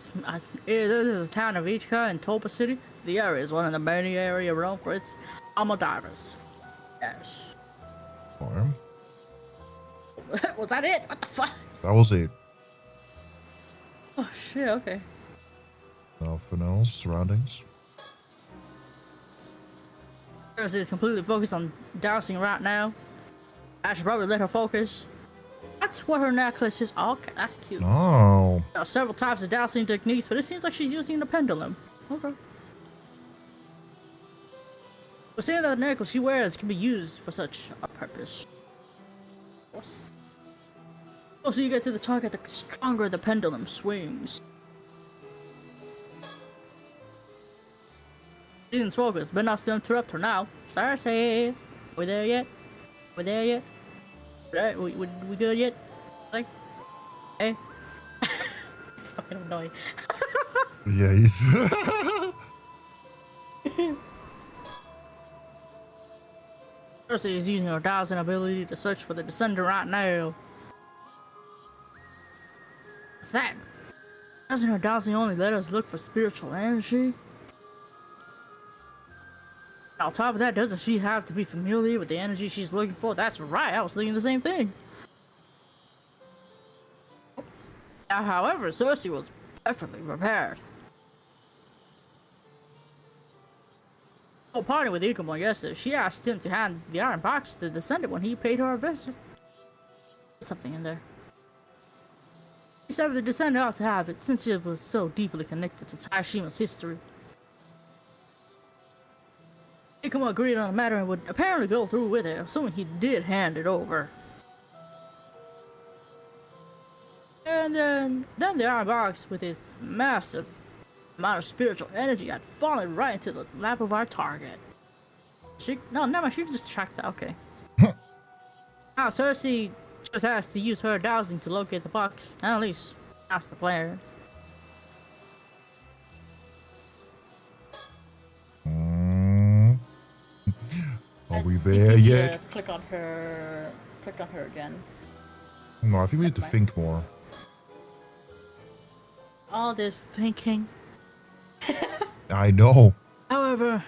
is a town of Ichka in Topa City. The area is one of the many areas known for its divers. Yes. Farm. Was that it? What the fuck? That was it. Oh shit, okay. Nothing else. Surroundings. Cersei is completely focused on dousing right now. I should probably let her focus. That's what her necklace is. Oh, okay, that's cute. Oh. There are several types of dowsing techniques, but it seems like she's using the pendulum. Okay. We're saying that the necklace she wears can be used for such a purpose. Of course. The closer you get to the target, the stronger the pendulum swings. She's in focus, but not to interrupt her now. Cersei, we there yet? We there yet? Right, we good yet? Like, hey. It's fucking annoying. Yeah, he's... Cersei is using her dowsing ability to search for the descendant right now. What's that? Doesn't her dowsing only let us look for spiritual energy? On top of that, doesn't she have to be familiar with the energy she's looking for? That's right, I was thinking the same thing. Now, however, Cersei was perfectly prepared. While partying with Ikamon yesterday, she asked him to hand the iron box to the descendant when he paid her a visit. Something in there. She said the descendant ought to have it since it was so deeply connected to Tashima's history. Ikamon agreed on the matter and would apparently go through with it, assuming he did hand it over. And then the iron box, with its massive amount of spiritual energy, had fallen right into the lap of our target. No, never mind, she just tracked that, okay. Now, Cersei just has to use her dowsing to locate the box, at least that's the plan. Are we there yet? Click on her again. No, I think we need to think more. All this thinking. I know. However,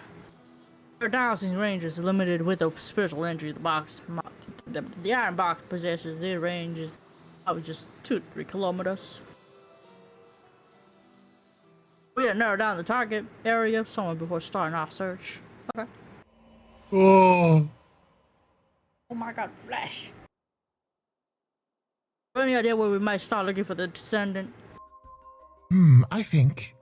her dowsing range is limited with the spiritual energy the box. The iron box possesses. Their range is probably just 2-3 kilometers. We gotta narrow down the target area somewhere before starting our search. Okay. Oh. Oh my god, flash. Any idea where we might start looking for the descendant? I think...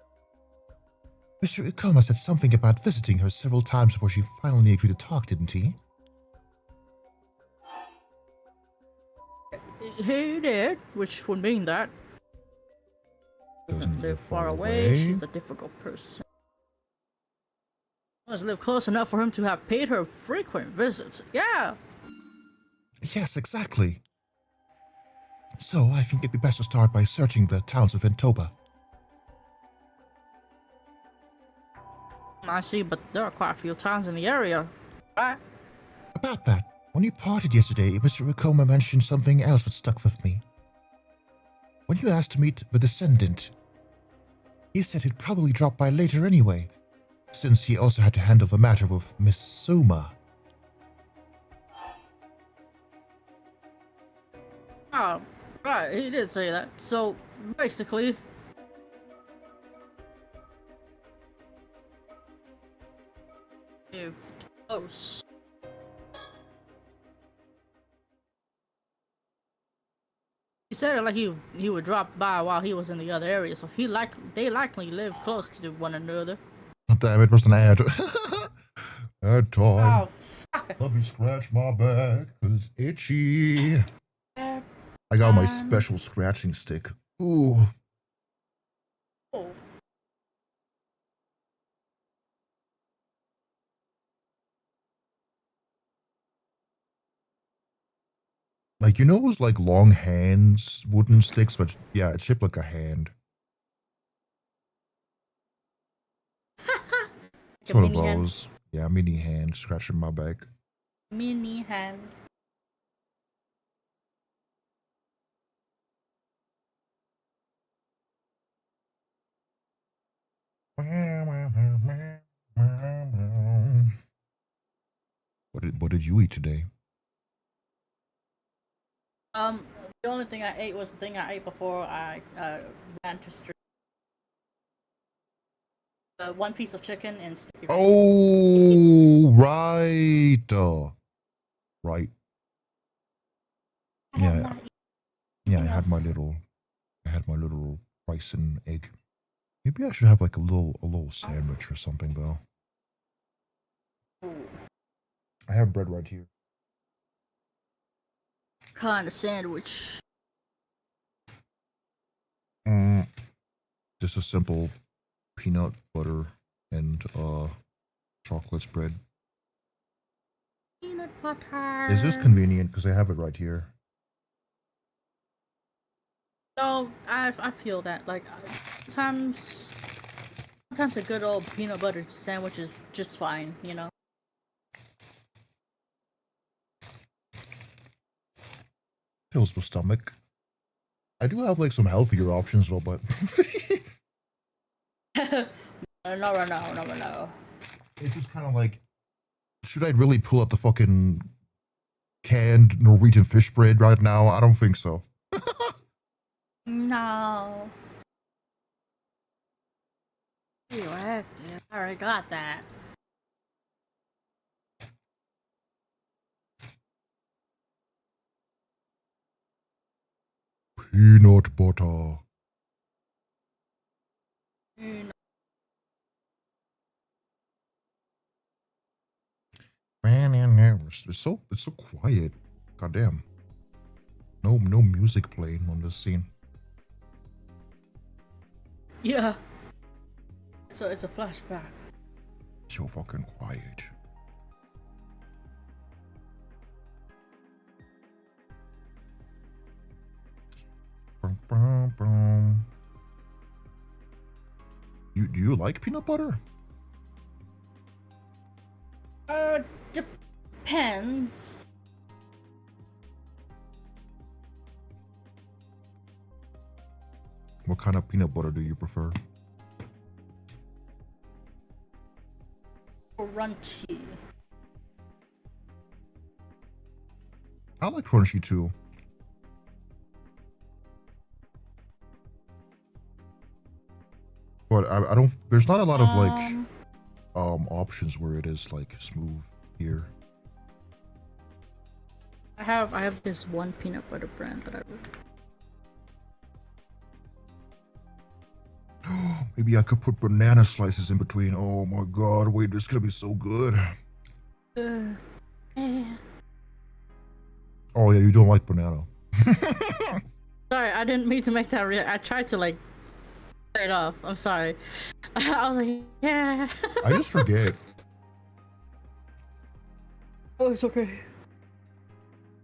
Mr. Ikoma said something about visiting her several times before she finally agreed to talk, didn't he? He did, which would mean that Doesn't live far away. She's a difficult person. Must live close enough for him to have paid her frequent visits. Yeah. Yes, exactly. So I think it'd be best to start by searching the towns of Ventoba. I see, but there are quite a few towns in the area, right? About that, when you partied yesterday, Mr. Ikoma mentioned something else that stuck with me. When you asked to meet the descendant, he said he'd probably drop by later anyway, since he also had to handle the matter with Miss Suma. Oh, right, he did say that. So, basically... if close... He said it like he would drop by while he was in the other area, so they likely live close to one another. Damn, it was an ad. Ad time. Oh fuck! Let me scratch my back, cause it's itchy. I got my special scratching stick. Ooh. Oh. Like, you know those like long hands, wooden sticks, but yeah, it's shaped like a hand. It's one of those. Yeah, mini hand scratching my back. Mini hand. What did you eat today? The only thing I ate was the thing I ate before I ran to street. 1 piece of chicken and sticky rice. Oh, right. Right. Yeah. Yeah, I had my little rice and egg. Maybe I should have like a little sandwich or something though. I have bread right here. Kind of sandwich. Just a simple peanut butter and chocolate spread. Peanut butter. Is this convenient? Because I have it right here. No, I feel that like sometimes a good old peanut butter sandwich is just fine, you know. Fills my stomach. I do have like some healthier options though, but no. it's just kind of like, should I really pull out the fucking canned Norwegian fish bread right now? I don't think so. No. You active. I already got that. Peanut butter. It's so quiet. Goddamn. No music playing on this scene. Yeah. So it's a flashback. So fucking quiet. Do you like peanut butter? Depends. What kind of peanut butter do you prefer? Crunchy. I like crunchy too. But I don't, there's not a lot of like options where it is like smooth here. I have this one peanut butter brand that I Maybe I could put banana slices in between. Oh my god, wait, this is gonna be so good. Oh yeah, you don't like banana. Sorry, I didn't mean to make that I tried to like turn it off. I'm sorry. I was like, yeah. I just forget. Oh, it's okay.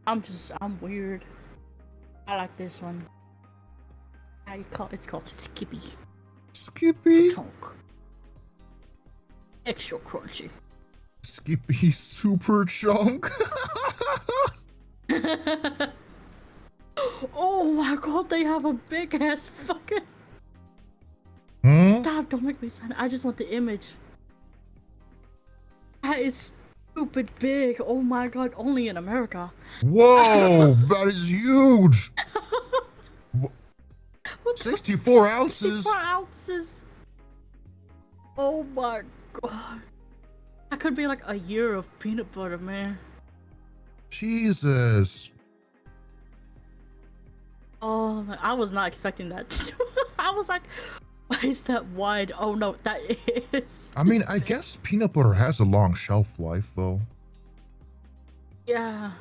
I'm weird. I like this one. How you call it's called Skippy. Skippy? Chunk. Extra crunchy. Skippy super chunk. Oh my god, they have a big ass fucking. Stop, don't make me sign. I just want the image. That is stupid big. Oh my god, only in America. Whoa, that is huge. 64 ounces. 64 ounces. Oh my god. That could be like a year of peanut butter, man. Jesus. Oh, I was not expecting that. I was like, why is that wide? Oh no, that is. I mean, I guess peanut butter has a long shelf life, though. Yeah.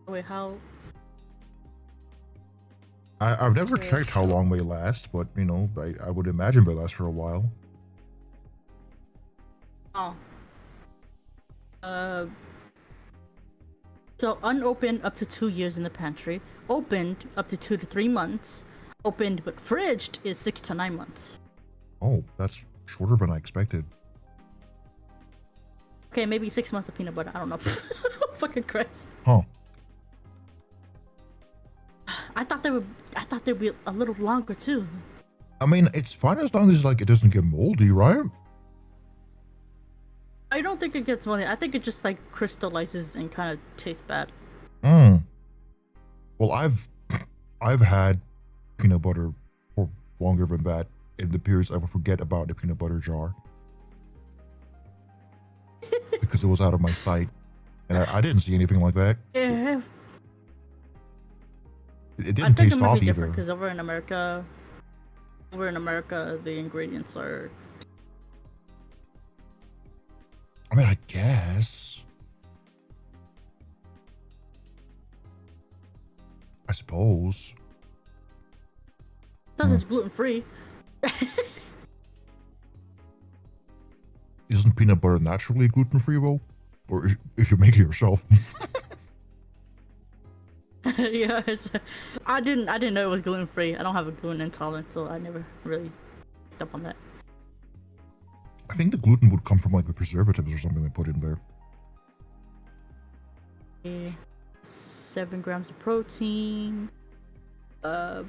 Wait, how? I've never checked how long they last, but you know, I would imagine they last for a while. Oh. So unopened up to 2 years in the pantry. Opened up to 2 to 3 months. Opened but fridged is 6 to 9 months. Oh, that's shorter than I expected. Okay, maybe 6 months of peanut butter. I don't know. Fucking Christ. Huh. I thought they'd be a little longer too. I mean, it's fine as long as like it doesn't get moldy, right? I don't think it gets moldy. I think it just like crystallizes and kind of tastes bad. Well, I've had peanut butter for longer than that in the periods I would forget about the peanut butter jar. Because it was out of my sight. And I didn't see anything like that. Yeah. It didn't taste off either. Because over in America, the ingredients are. I mean, I guess. I suppose. Because it's gluten free. Isn't peanut butter naturally gluten free though? Or if you make it yourself? Yeah, I didn't know it was gluten free. I don't have a gluten intolerance, so I never really picked up on that. I think the gluten would come from like the preservatives or something they put in there. Yeah, 7 grams of protein. How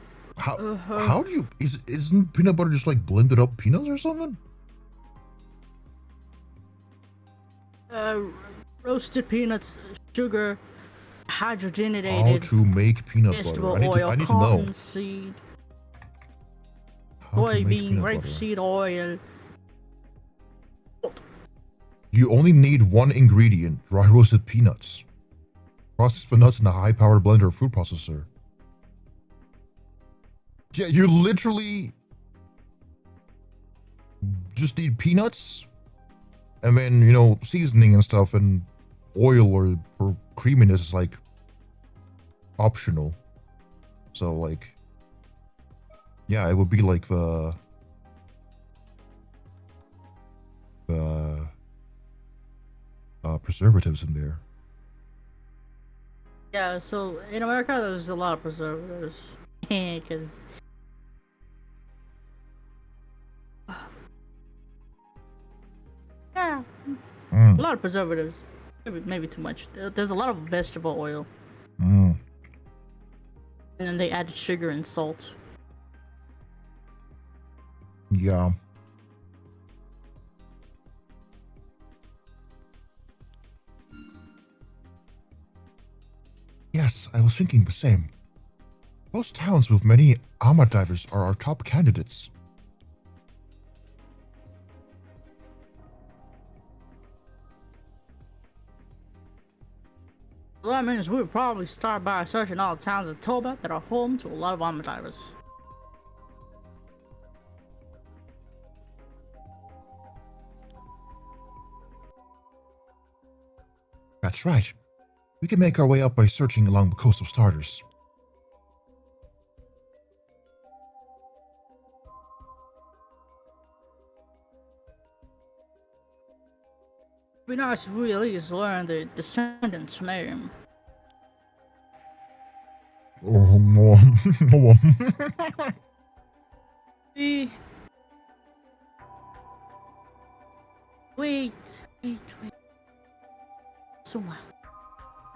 do you isn't peanut butter just like blended up peanuts or something? Roasted peanuts, sugar, hydrogenated. How to make peanut butter? Vegetable I need oil, to know. cottonseed, How to make soybean, peanut butter. rapeseed oil. You only need one ingredient: dry roasted peanuts. Process the nuts in a high-powered blender or food processor. Yeah, you literally just need peanuts, and then you know seasoning and stuff, and oil or for creaminess is like optional. So like, yeah, it would be like the preservatives in there. Yeah, so in America, there's a lot of preservatives. Because. Yeah. A lot of preservatives. Maybe too much. There's a lot of vegetable oil. And then they added sugar and salt. Yeah. Yes, I was thinking the same. Most towns with many armor divers are our top candidates. Well, that means we would probably start by searching all the towns in Toba that are home to a lot of armor divers. That's right. We can make our way up by searching along the coast of Starters. It'd be nice if we at least learn the descendant's name. Oh, no. No. Wait. Suma.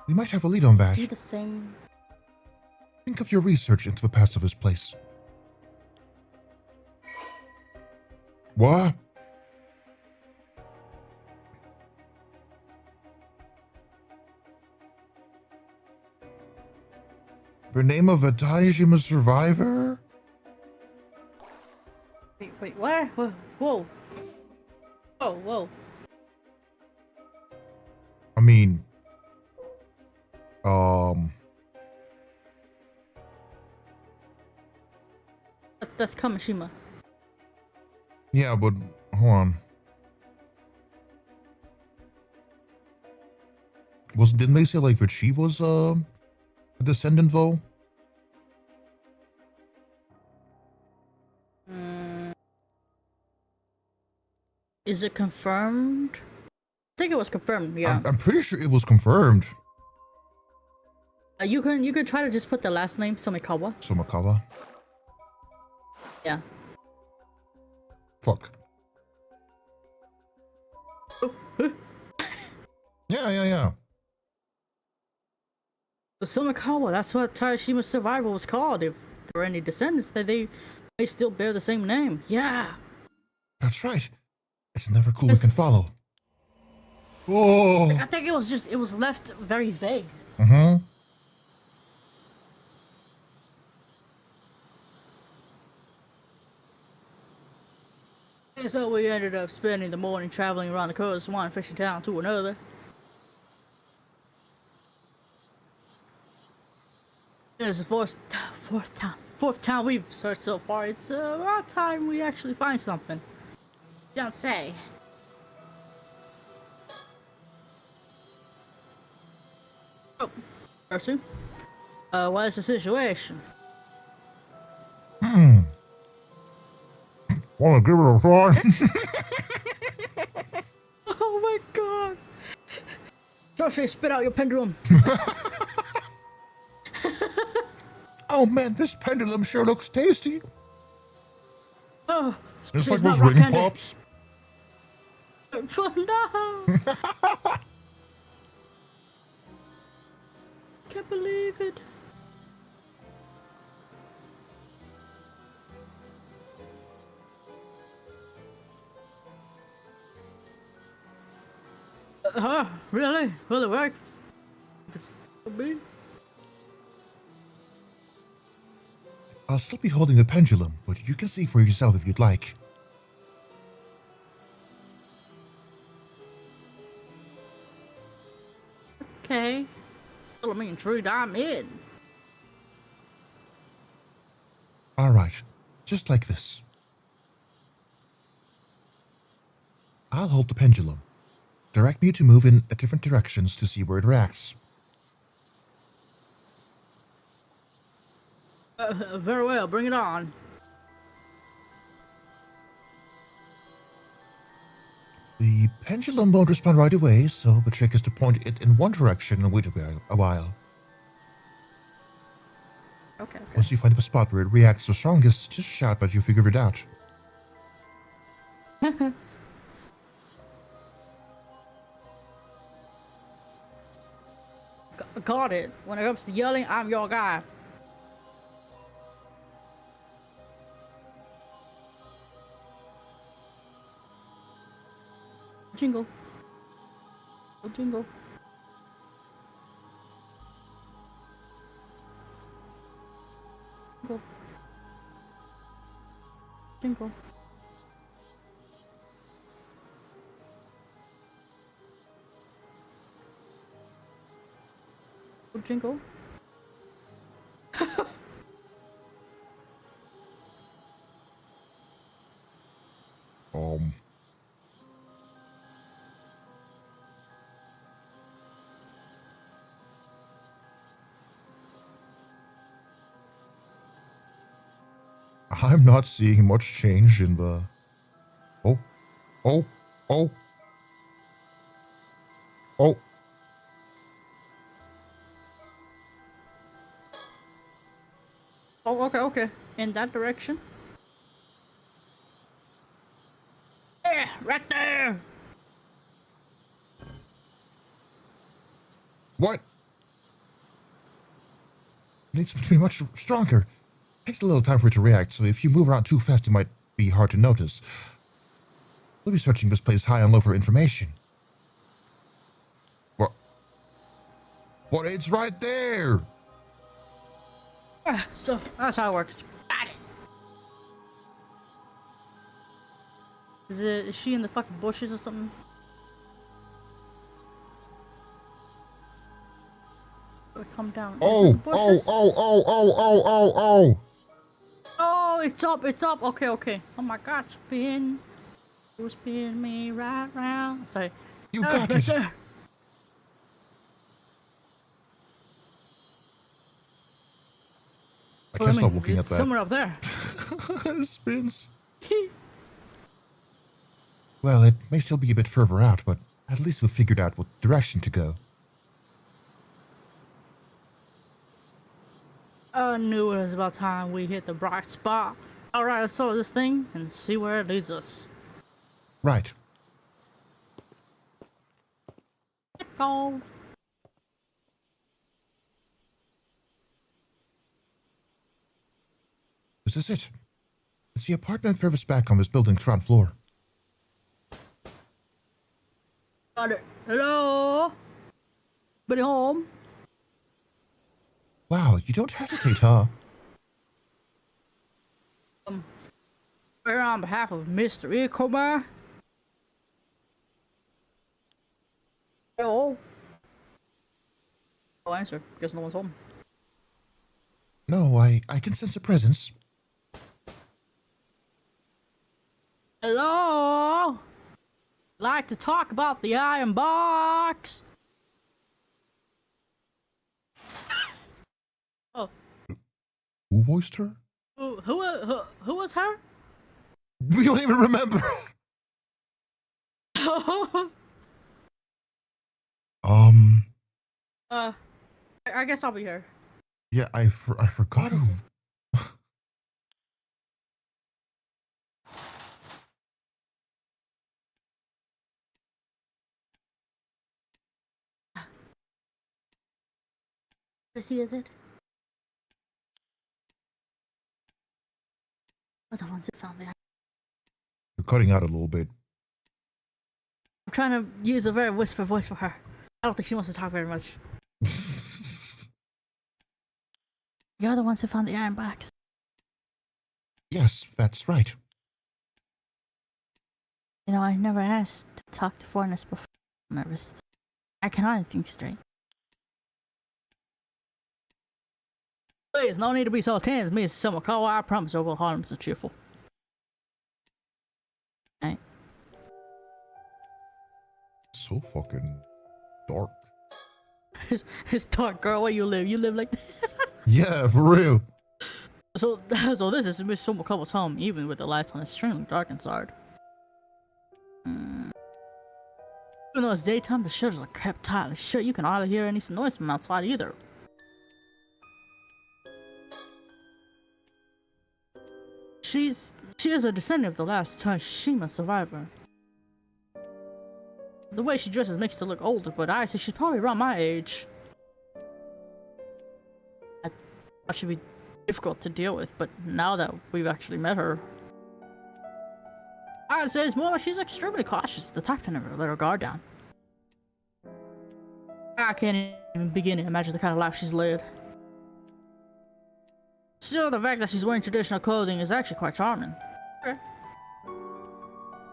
We might have a lead on that. Be the same. Think of your research into the past of this place. What? The name of a Daijima survivor? Wait, what? Whoa. Whoa. I mean, That's Kamishima. Yeah, but hold on. Didn't they say like that she was a descendant though? Is it confirmed? I think it was confirmed. Yeah. I'm pretty sure it was confirmed. You can try to just put the last name Somikawa. Somikawa. Yeah. Fuck. Yeah. Somikawa, that's what Taishima's survival was called. If there were any descendants, they may still bear the same name. Yeah. That's right. It's another clue we can follow. Oh. I think it was left very vague. Mm-hmm. And so we ended up spending the morning traveling around the coast, one fishing town to another. This is the fourth town we've searched so far. It's about time we actually find something. You don't say. Oh, Artu. What is the situation? Wanna give it a try? Oh my god! Joshua, spit out your pendulum. Oh man, this pendulum sure looks tasty. Oh, It's like not those rock ring candy. pops. No! Can't believe it. Really? Will it work? If it's me? I'll still be holding the pendulum, but you can see for yourself if you'd like. Okay. Well, I mean, Trude, I'm in. Alright, just like this. I'll hold the pendulum. Direct me to move in different directions to see where it reacts. Very well, bring it on. The pendulum won't respond right away, so the trick is to point it in one direction and wait a while. Okay. Once you find a spot where it reacts the strongest, just shout that you figured it out. Got it. When it comes to yelling, I'm your guy. Jingle. Oh, jingle. Jingle. Jingle. Oh, jingle. I'm not seeing much change in the... Oh. Oh. Oh, okay. In that direction? Yeah, right there! What? It needs to be much stronger. Takes a little time for it to react, so if you move around too fast, it might be hard to notice. We'll be searching this place high and low for information. What? But it's right there! So, that's how it works. Got it! Is she in the fucking bushes or something? Or come down. Oh! Oh, it's up, it's up. Okay, okay. Oh my God, spin. You spin me right round. Sorry. You got it. There. I can't stop looking at that. Somewhere up there. It spins. Well, it may still be a bit further out, but at least we figured out what direction to go. I knew it was about time we hit the bright spot. Alright, let's follow this thing and see where it leads us. Right. Go. This is it. It's the apartment furthest back on this building's ground floor. Got it. Hello? Buddy home? Wow, you don't hesitate, huh? We're on behalf of Mr. Ikoma. Hello? No answer. Guess no one's home. No, I can sense a presence. Hello? Like to talk about the iron box? Oh, Who voiced her? who was her? We don't even remember. I guess I'll be here. Yeah, I forgot who. Percy, is it? We're the ones who found the. You're cutting out a little bit. I'm trying to use a very whisper voice for her. I don't think she wants to talk very much. You're the ones who found the iron box. Yes, that's right. You know, I never asked to talk to foreigners before. I'm nervous. I can hardly think straight. Please, no need to be so tense, Miss Summercall. I promise I will harm so cheerful. Right. So fucking dark. It's dark, girl. Where you live? You live like. Yeah, for real. So this is Miss Summercall's home, even with the lights on. It's extremely dark inside. Even though it's daytime, the shutters are kept tightly shut. You can hardly hear any noise from outside either. She is a descendant of the last Tashima survivor. The way she dresses makes her look older, but I say she's probably around my age. That should be difficult to deal with, but now that we've actually met her, I'd say it's more like she's extremely cautious, the type to never let her guard down. I can't even begin to imagine the kind of life she's led. Still, the fact that she's wearing traditional clothing is actually quite charming. Okay.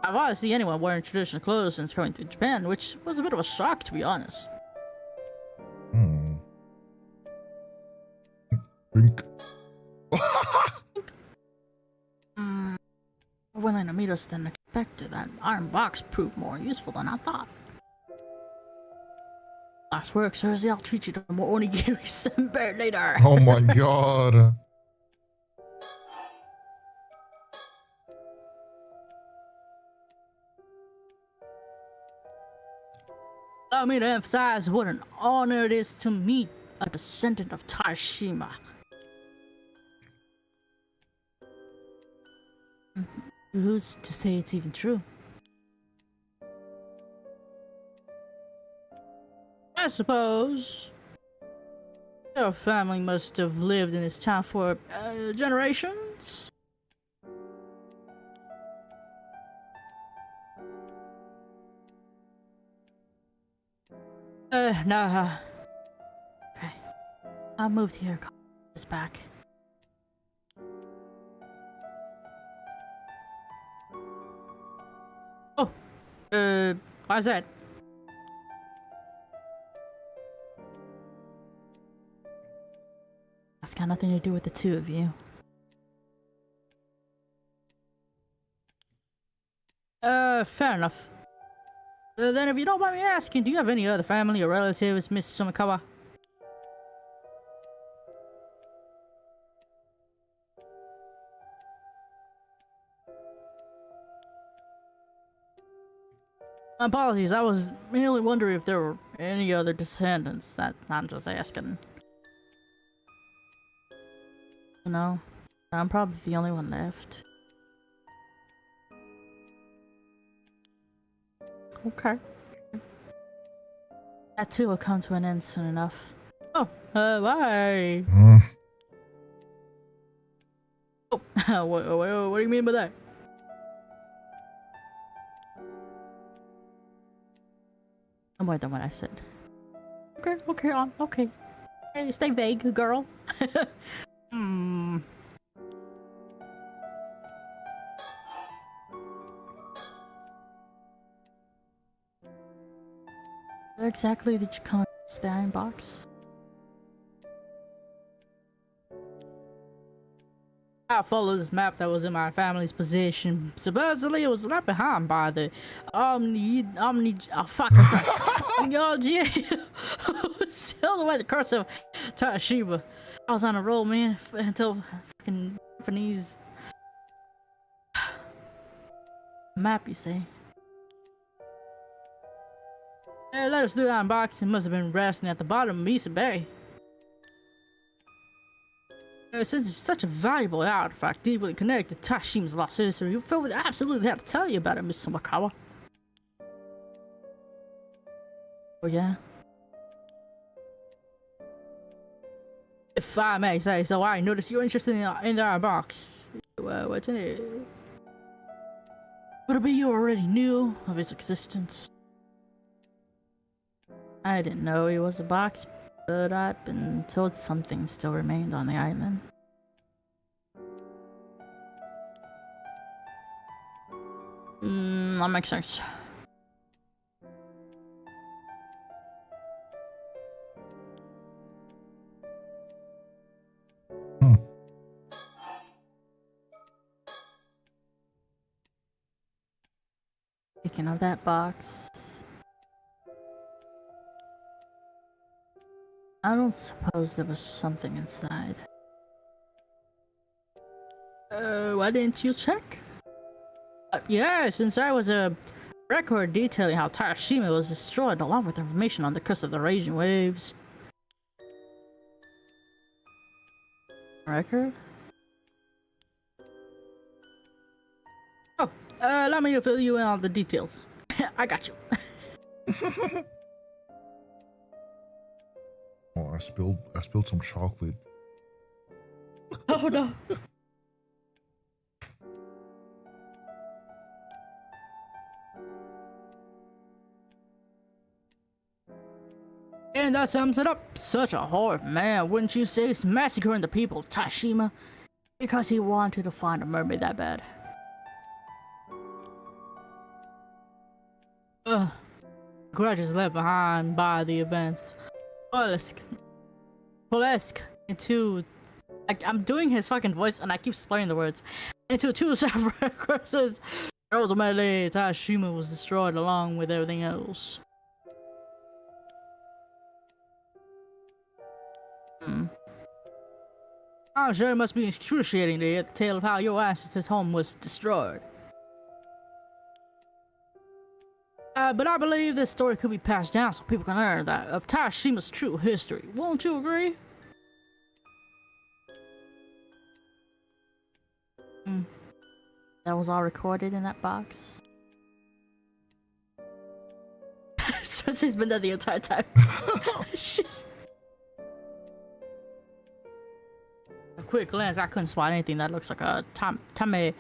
I've hardly seen anyone wearing traditional clothes since coming to Japan, which was a bit of a shock, to be honest. Think. Willing to meet us than expected. That iron box proved more useful than I thought. Last work, Thursday. I'll treat you to more onigiri senpai later. Oh my god. Allow me to emphasize what an honor it is to meet a descendant of Tashima. Who's to say it's even true? I suppose your family must have lived in this town for generations. No. Okay. I moved here. Is back. Oh. Why's that? That's got nothing to do with the two of you. Fair enough. Then if you don't mind me asking, do you have any other family or relatives, Miss Sumikawa? Apologies, I was merely wondering if there were any other descendants. That I'm just asking. You know, I'm probably the only one left. Okay. That too will come to an end soon enough. Oh, bye. Oh, what do you mean by that? More than what I said. Okay, okay. Hey, stay vague, girl. Where exactly did you come across the iron box? I followed this map that was in my family's possession. Supposedly, it was left behind by the oh fuck! Oh yeah, sailed away the curse of Tashiba. I was on a roll, man, until fucking Japanese map, you say. Hey, let us do that unboxing. Must have been resting at the bottom of Misa Bay. Since it's such a valuable artifact deeply connected to Tashima's lost history, you feel we absolutely had to tell you about it, Miss Sumikawa. Oh yeah? If I may say so, I noticed you're interested in the box. What's in it? Would it be you already knew of its existence? I didn't know it was a box, but I've been told something still remained on the island. That makes sense. Speaking of that box, I don't suppose there was something inside. Why didn't you check? Yeah, since I was a record detailing how Tashima was destroyed along with information on the curse of the raging waves. Record? Oh, allow me to fill you in on the details. I got you. Oh, I spilled some chocolate. Oh no. And that sums it up. Such a horrid man, wouldn't you say, is massacring the people of Tashima because he wanted to find a mermaid that bad. Grudges left behind by the events. Polesque into... I'm doing his fucking voice and I keep slurring the words. Into two separate curses. Ultimately, Tashima was destroyed along with everything else. I'm sure it must be excruciating to hear the tale of how your ancestors' home was destroyed. But I believe this story could be passed down so people can learn that of Tashima's true history. Won't you agree? That was all recorded in that box. So she's been there the entire time. She's... A quick glance, I couldn't spot anything that looks like a Tamatabaka.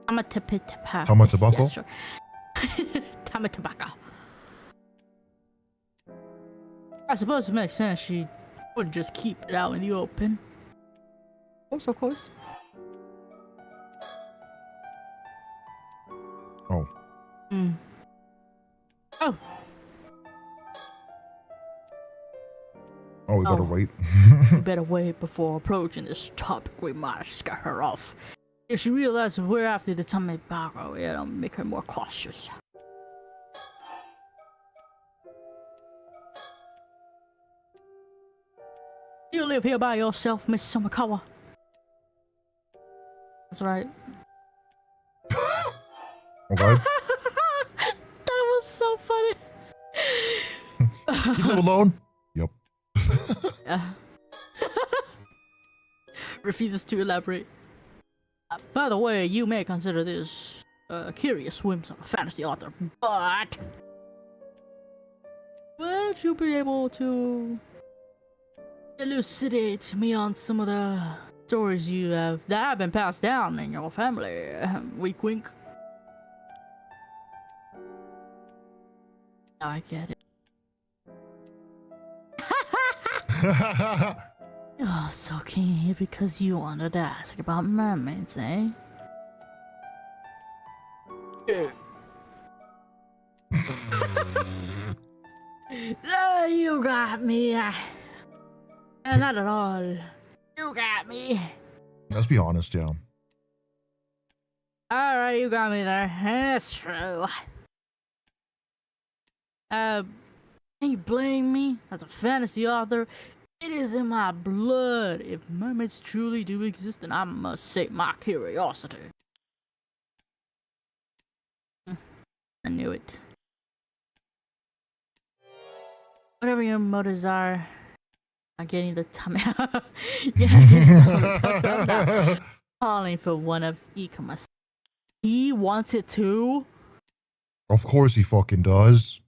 Tamatabako? Yeah, sure. Tamatabaka. I suppose it makes sense she wouldn't just keep it out in the open. Of course. Oh. Oh. Oh, we better wait. We better wait before approaching this topic. We might scare her off. If she realizes we're after the tummy barrow, it'll make her more cautious. You live here by yourself, Miss Somakawa. That's right. Okay. That was so funny. You live alone? Yep. Yeah. Refuses to elaborate. By the way, you may consider this curious whims of a fantasy author, but would you be able to elucidate me on some of the stories you have that have been passed down in your family? Wink, wink. I get it. You're so keen here because you wanted to ask about mermaids, eh? You got me. Not at all. You got me. Let's be honest, yeah. Alright, you got me there. That's true. Can you blame me? As a fantasy author, it is in my blood. If mermaids truly do exist, then I must sate my curiosity. I knew it. Whatever your motives are, I'm getting the tummy. Calling for one of Ikamas. He wants it too? Of course he fucking does.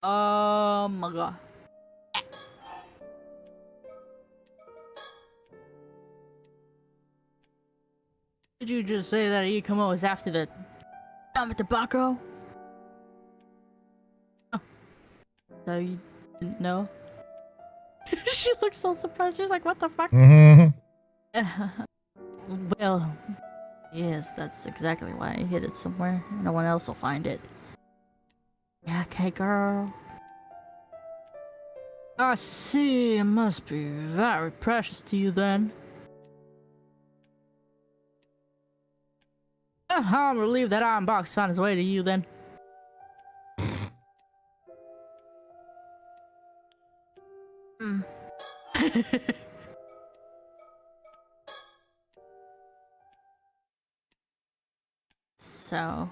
Oh my god. Did you just say that Ikamo is after the tobacco? Oh. So you didn't know? She looks so surprised. She's like, what the fuck? Well, yes, that's exactly why I hid it somewhere. No one else will find it. Yeah, okay, girl. I see. It must be very precious to you then. I'm relieved that Iron Box found its way to you then. So,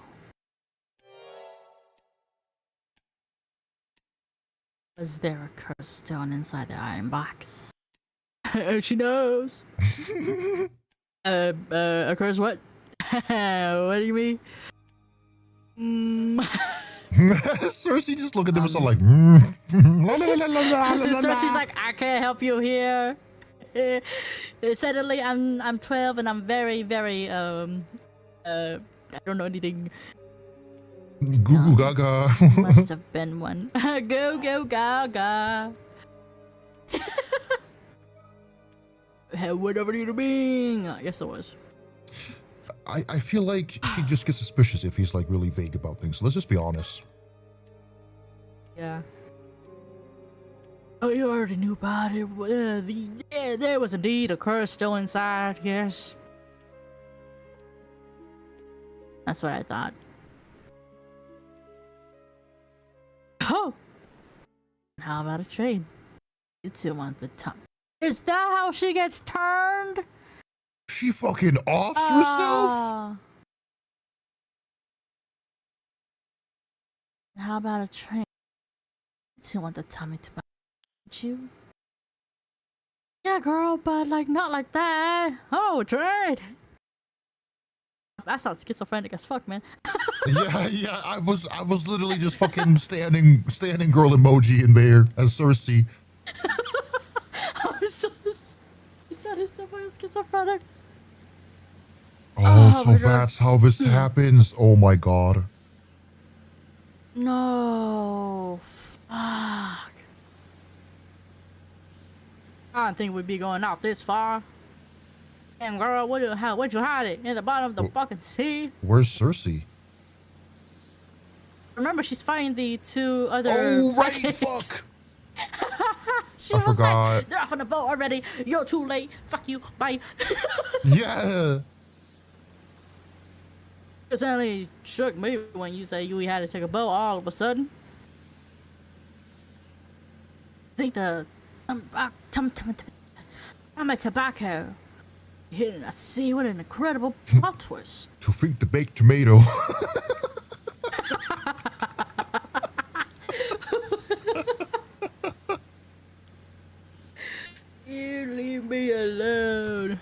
was there a curse stone inside the iron box? She knows. A curse what? What do you mean? Cersei just look at them and like, Cersei's like, I can't help you here. Suddenly, I'm 12 and I'm very, very I don't know anything. Goo goo gaga. Must have been one. Go go gaga. Whatever you mean. Yes, there was. I feel like she just gets suspicious if he's like really vague about things. Let's just be honest. Yeah. Oh, you already knew about it. Yeah, there was indeed a curse still inside. Yes. That's what I thought. Oh! How about a trade? You two want the top. Is that how she gets turned? She fucking offs herself? How about a trade? You two want the tummy to bite you? Yeah, girl, but like not like that. Oh, trade! That sounds schizophrenic as fuck, man. yeah. I was literally just fucking standing girl emoji in there as Cersei. I'm so schizophrenic. Oh, so that's how this happens. Oh my god. No, fuck. I don't think we'd be going off this far. Damn, girl, where'd you hide it? In the bottom of the fucking sea? Where's Cersei? Remember, she's fighting the two other. Oh, right, Vikings. fuck. I forgot. Like, they're off on the boat already. You're too late. Fuck you. Bye. Yeah. It only shook me when you say you had to take a boat all of a sudden. I think the tobacco hitting a sea with an incredible plot twist. To think the baked tomato. You leave me alone.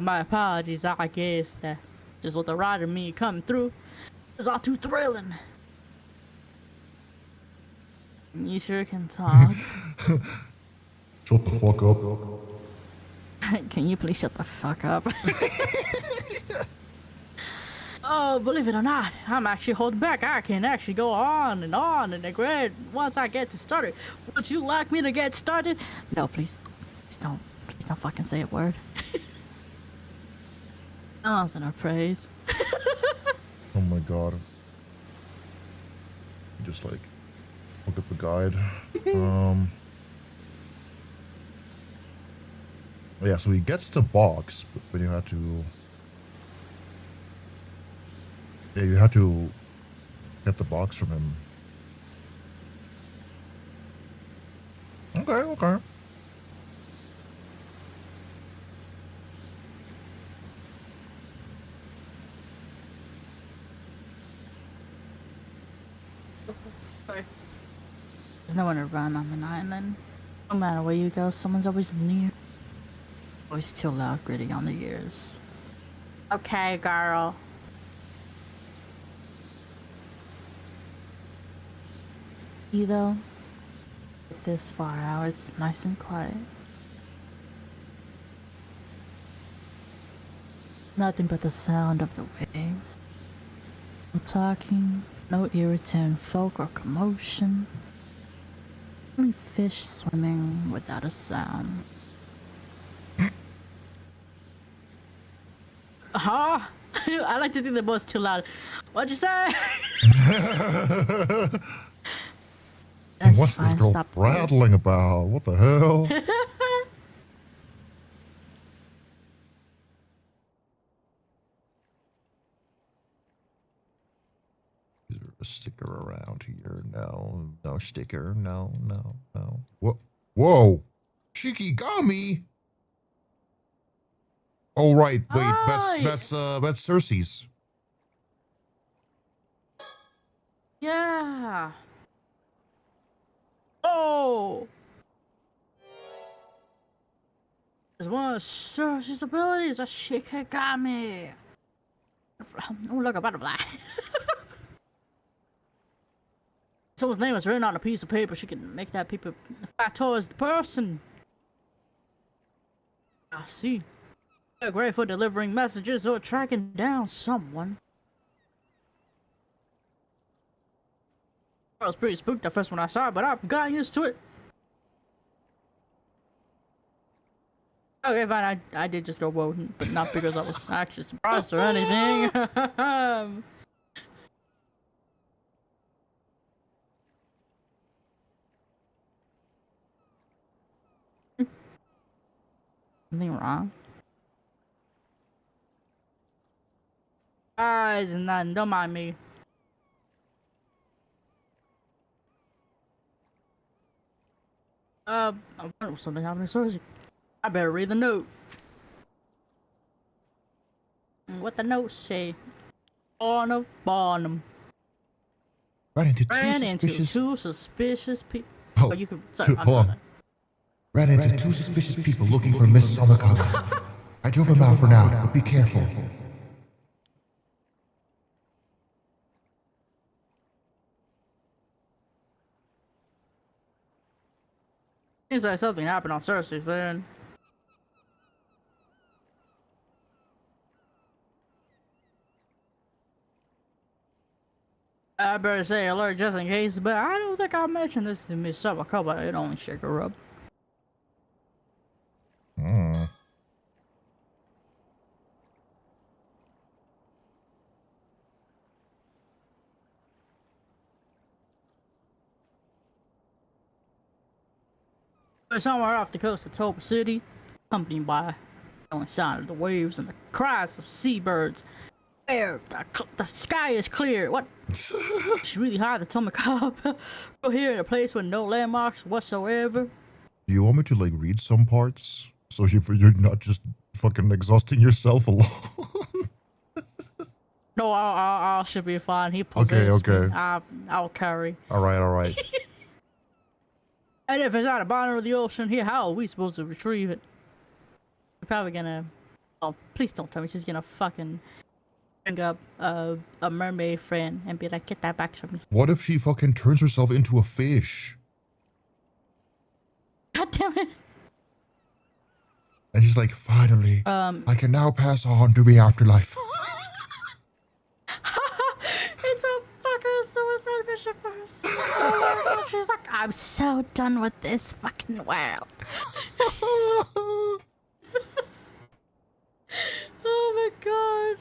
My apologies. I guess that just what the writer me coming through is all too thrilling. You sure can talk. Shut the fuck up. Can you please shut the fuck up? Oh, believe it or not, I'm actually holding back. I can actually go on and agree once I get started. Would you like me to get started? No, please. Please don't fucking say a word. That wasn't a praise. Oh my god. Just like look at the guide. Yeah, so he gets the box, but you have to. Yeah, you have to get the box from him. Okay. There's no one to run on an island. No matter where you go, someone's always near. Always too loud, gritty on the ears. Okay, girl. You though, this far out, it's nice and quiet. Nothing but the sound of the waves. No talking, no irritant folk or commotion. Only fish swimming without a sound. Huh? I like to think the boat's too loud. What'd you say? And what's this girl prattling about? What the hell? Is there a sticker around here? No, no sticker. No. What? Whoa, Shikigami. Oh right, wait, that's Cersei's. Yeah. Oh. There's one of Cersei's abilities, a Shikigami. Oh, look, a butterfly. Someone's name is written on a piece of paper. She can make that paper fly towards the person. I see. They're great for delivering messages or tracking down someone. I was pretty spooked at first when I saw it, but I've gotten used to it. Okay, fine. I did just go whoa, but not because I was actually surprised or anything. Something wrong? It's nothing. Don't mind me. I wonder if something happened to Cersei. I better read the note. What the note say? Born of Barnum. Ran into two suspicious people. Oh, you could. Sorry, hold on. Ran into two suspicious people looking for Miss Somakawa. I drove him out for now, but be careful. Seems like something happened on Cersei's then. I better say alert just in case, but I don't think I mentioned this to Miss Somakawa. It only shake her up. Somewhere off the coast of Toba City, accompanied by only sound of the waves and the cries of seabirds. Where the sky is clear. What? It's really high, the Tommy Cobb. Go here in a place with no landmarks whatsoever. Do you want me to like read some parts so you're not just fucking exhausting yourself alone? No, I should be fine. He possesses Okay. me. I'll carry. All right. And if it's at the bottom of the ocean here, how are we supposed to retrieve it? We're probably gonna... Oh, please don't tell me she's gonna fucking bring up a mermaid friend and be like, get that back from me. What if she fucking turns herself into a fish? God damn it. And she's like, finally, I can now pass on to the afterlife. It's a fucking suicide mission for herself. Oh my God, she's like, I'm so done with this fucking world. Oh my God.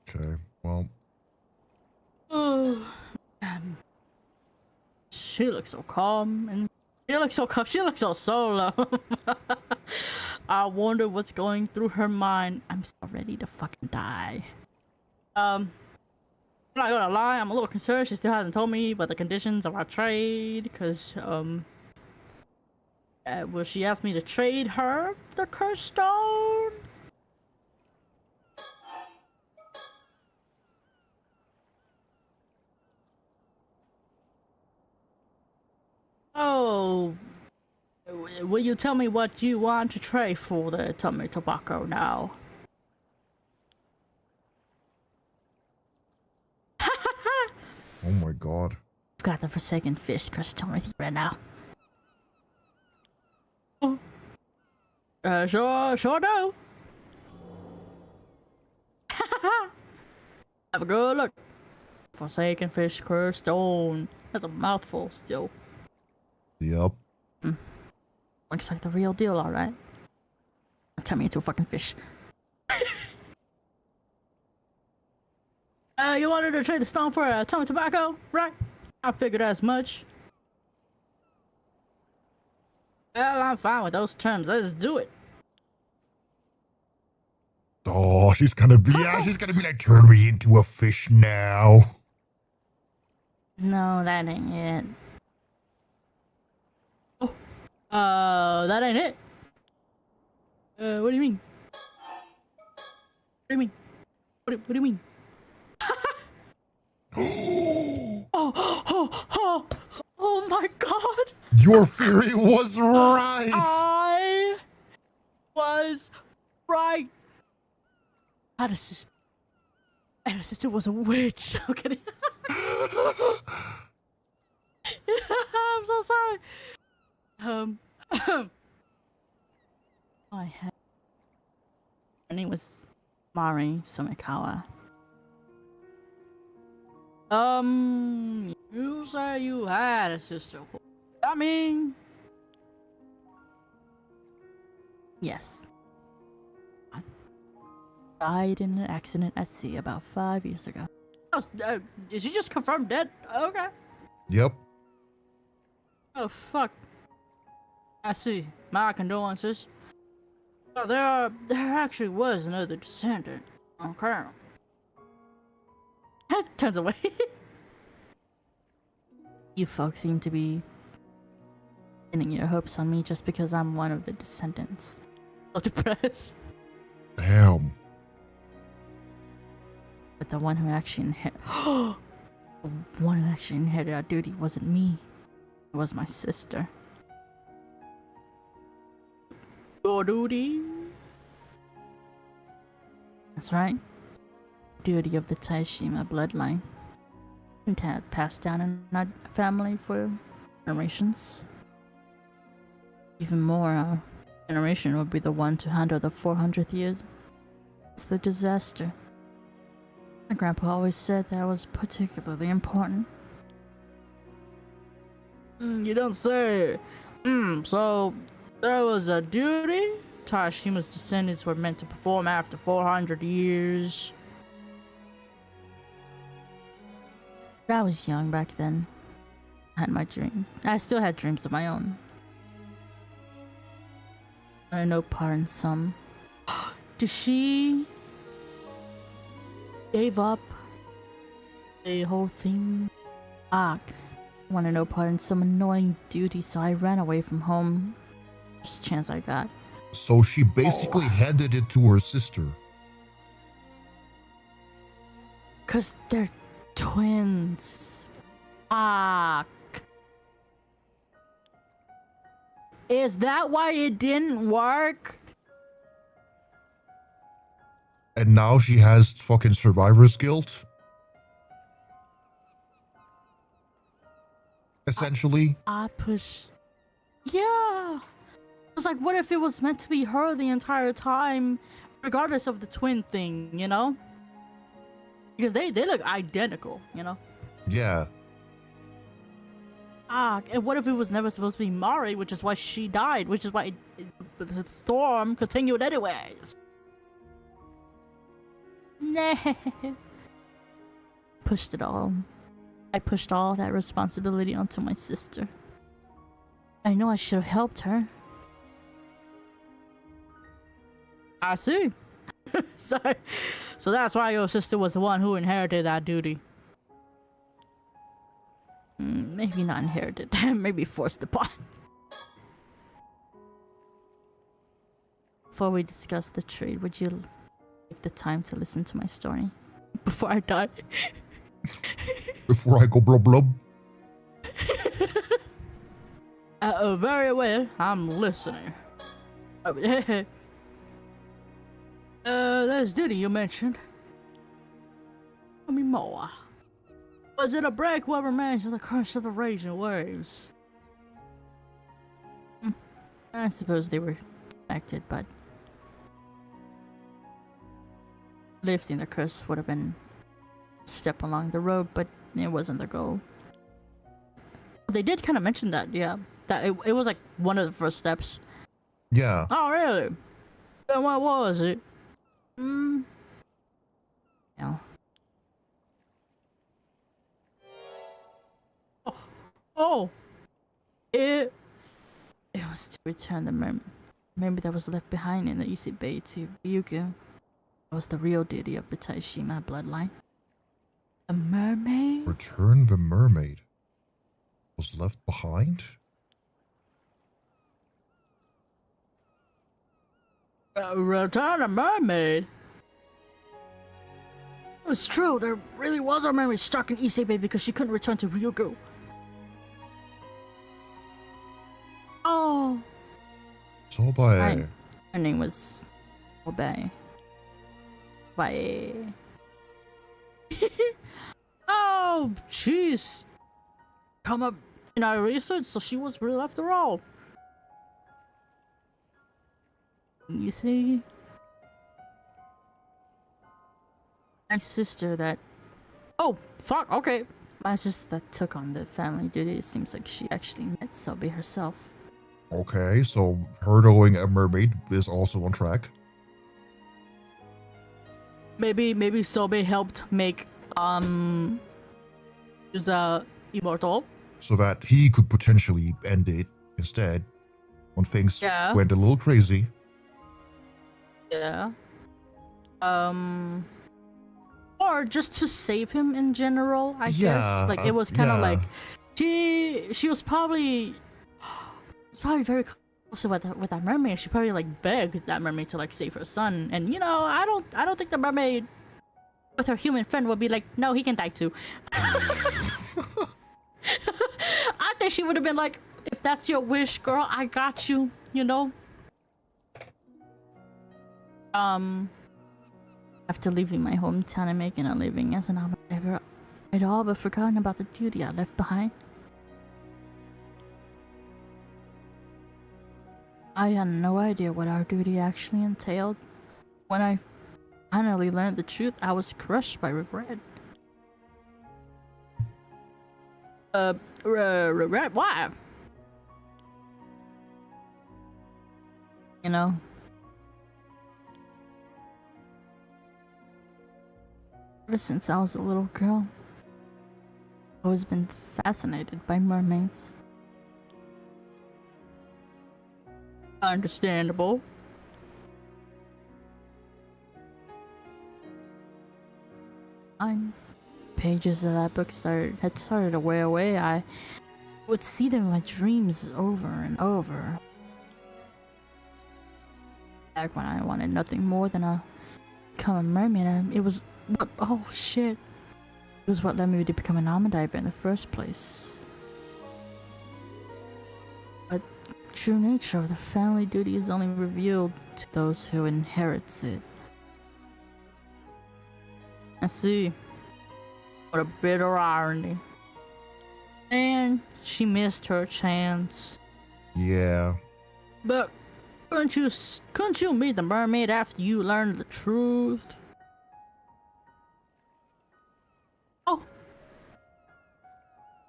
Okay, well. Oh, she looks so calm and she looks so solo. I wonder what's going through her mind. I'm so ready to fucking die. I'm not gonna lie, I'm a little concerned she still hasn't told me about the conditions of our trade, because will she ask me to trade her the cursed stone? Oh, will you tell me what you want to trade for the tummy tobacco now? Oh my God. I've got the Forsaken Fish crystal with you right now. Sure do. Have a good look. Forsaken Fish crystal. That's a mouthful still. Yep. Looks like the real deal, alright. Turn me into a fucking fish. You wanted to trade the stone for a ton of tobacco, right? I figured as much. Well, I'm fine with those terms. Let's do it. Oh, she's gonna be like, turn me into a fish now. No, that ain't it. Oh, that ain't it. What do you mean? What do you mean? What do you mean? Oh my God! Your theory was right. I was right. I had a sister. And her sister was a witch. I'm kidding. I'm so sorry. I had. Her name was Mari Sumikawa. You say you had a sister. I mean, yes. I died in an accident at sea about 5 years ago. Did you just confirm dead? Okay. Yep. Oh fuck. I see. My condolences. Oh, there actually was another descendant. Okay. Turns away. You folks seem to be pinning your hopes on me just because I'm one of the descendants. So depressed. Damn. But the one who actually inherited our duty wasn't me. It was my sister. Your duty? That's right. Duty of the Taishima bloodline. It had passed down in our family for generations. Even more, our generation would be the one to handle the 400th year. It's the disaster. My grandpa always said that was particularly important. You don't say. So there was a duty Tashima's descendants were meant to perform after 400 years. I was young back then. I had my dream. I still had dreams of my own. I know part in some. Did she gave up the whole thing? I want to know part in some annoying duty, so I ran away from home. First chance I got. So she basically handed it to her sister. Cause they're twins. Fuck. Is that why it didn't work? And now she has fucking survivor's guilt? Essentially? I push. Yeah. I was like, what if it was meant to be her the entire time, regardless of the twin thing, you know? Because they look identical, you know? Yeah. And what if it was never supposed to be Mari, which is why she died, which is why the storm continued anyways? Nah. Pushed it all. I pushed all that responsibility onto my sister. I know I should have helped her. I see. So that's why your sister was the one who inherited that duty. Maybe not inherited, maybe forced upon. Before we discuss the trade, would you take the time to listen to my story? Before I die? Before I go blub blub? Very well, I'm listening. There's duty you mentioned. Tell me more. Was it a break what remains of the curse of the raging waves? I suppose they were connected, but lifting the curse would have been a step along the road, but it wasn't the goal. They did kind of mention that, yeah. That it was like one of the first steps. Yeah. Oh, really? Then what was it? Yeah. Oh, it was to return the mermaid that was left behind in the Easy Bay to Ryugu. That was the real duty of the Taishima bloodline. A mermaid? Return the mermaid was left behind? Return a mermaid? It was true, there really was a mermaid stuck in Issei Bay because she couldn't return to Ryugu. Oh. Sobae. Her name was Sobae. Bye. Oh, she's come up in our research, so she was real after all. You see? My sister that... Oh, fuck, okay. My sister that took on the family duty, it seems like she actually met Sobae herself. Okay, so her knowing a mermaid is also on track. Maybe Sobae helped make Yuza immortal. So that he could potentially end it instead when things went a little crazy. Yeah. Or just to save him in general, I guess. Like it was kind of like she was probably very close with that mermaid. She probably like begged that mermaid to like save her son. And you know, I don't think the mermaid with her human friend would be like, no, he can die too. I think she would have been like, if that's your wish, girl, I got you, you know? After leaving my hometown and making a living as an operator, I'd all but forgotten about the duty I left behind. I had no idea what our duty actually entailed. When I finally learned the truth, I was crushed by regret. Regret? Why? You know? Ever since I was a little girl, I've always been fascinated by mermaids. Understandable. Times pages of that book had started to wear away. I would see them in my dreams over and over. Back when I wanted nothing more than a become a mermaid, it was what? Oh shit! It was what led me to become an armor diver in the first place. But the true nature of the family duty is only revealed to those who inherit it. I see. What a bitter irony. And she missed her chance. Yeah. But couldn't you meet the mermaid after you learned the truth? Oh.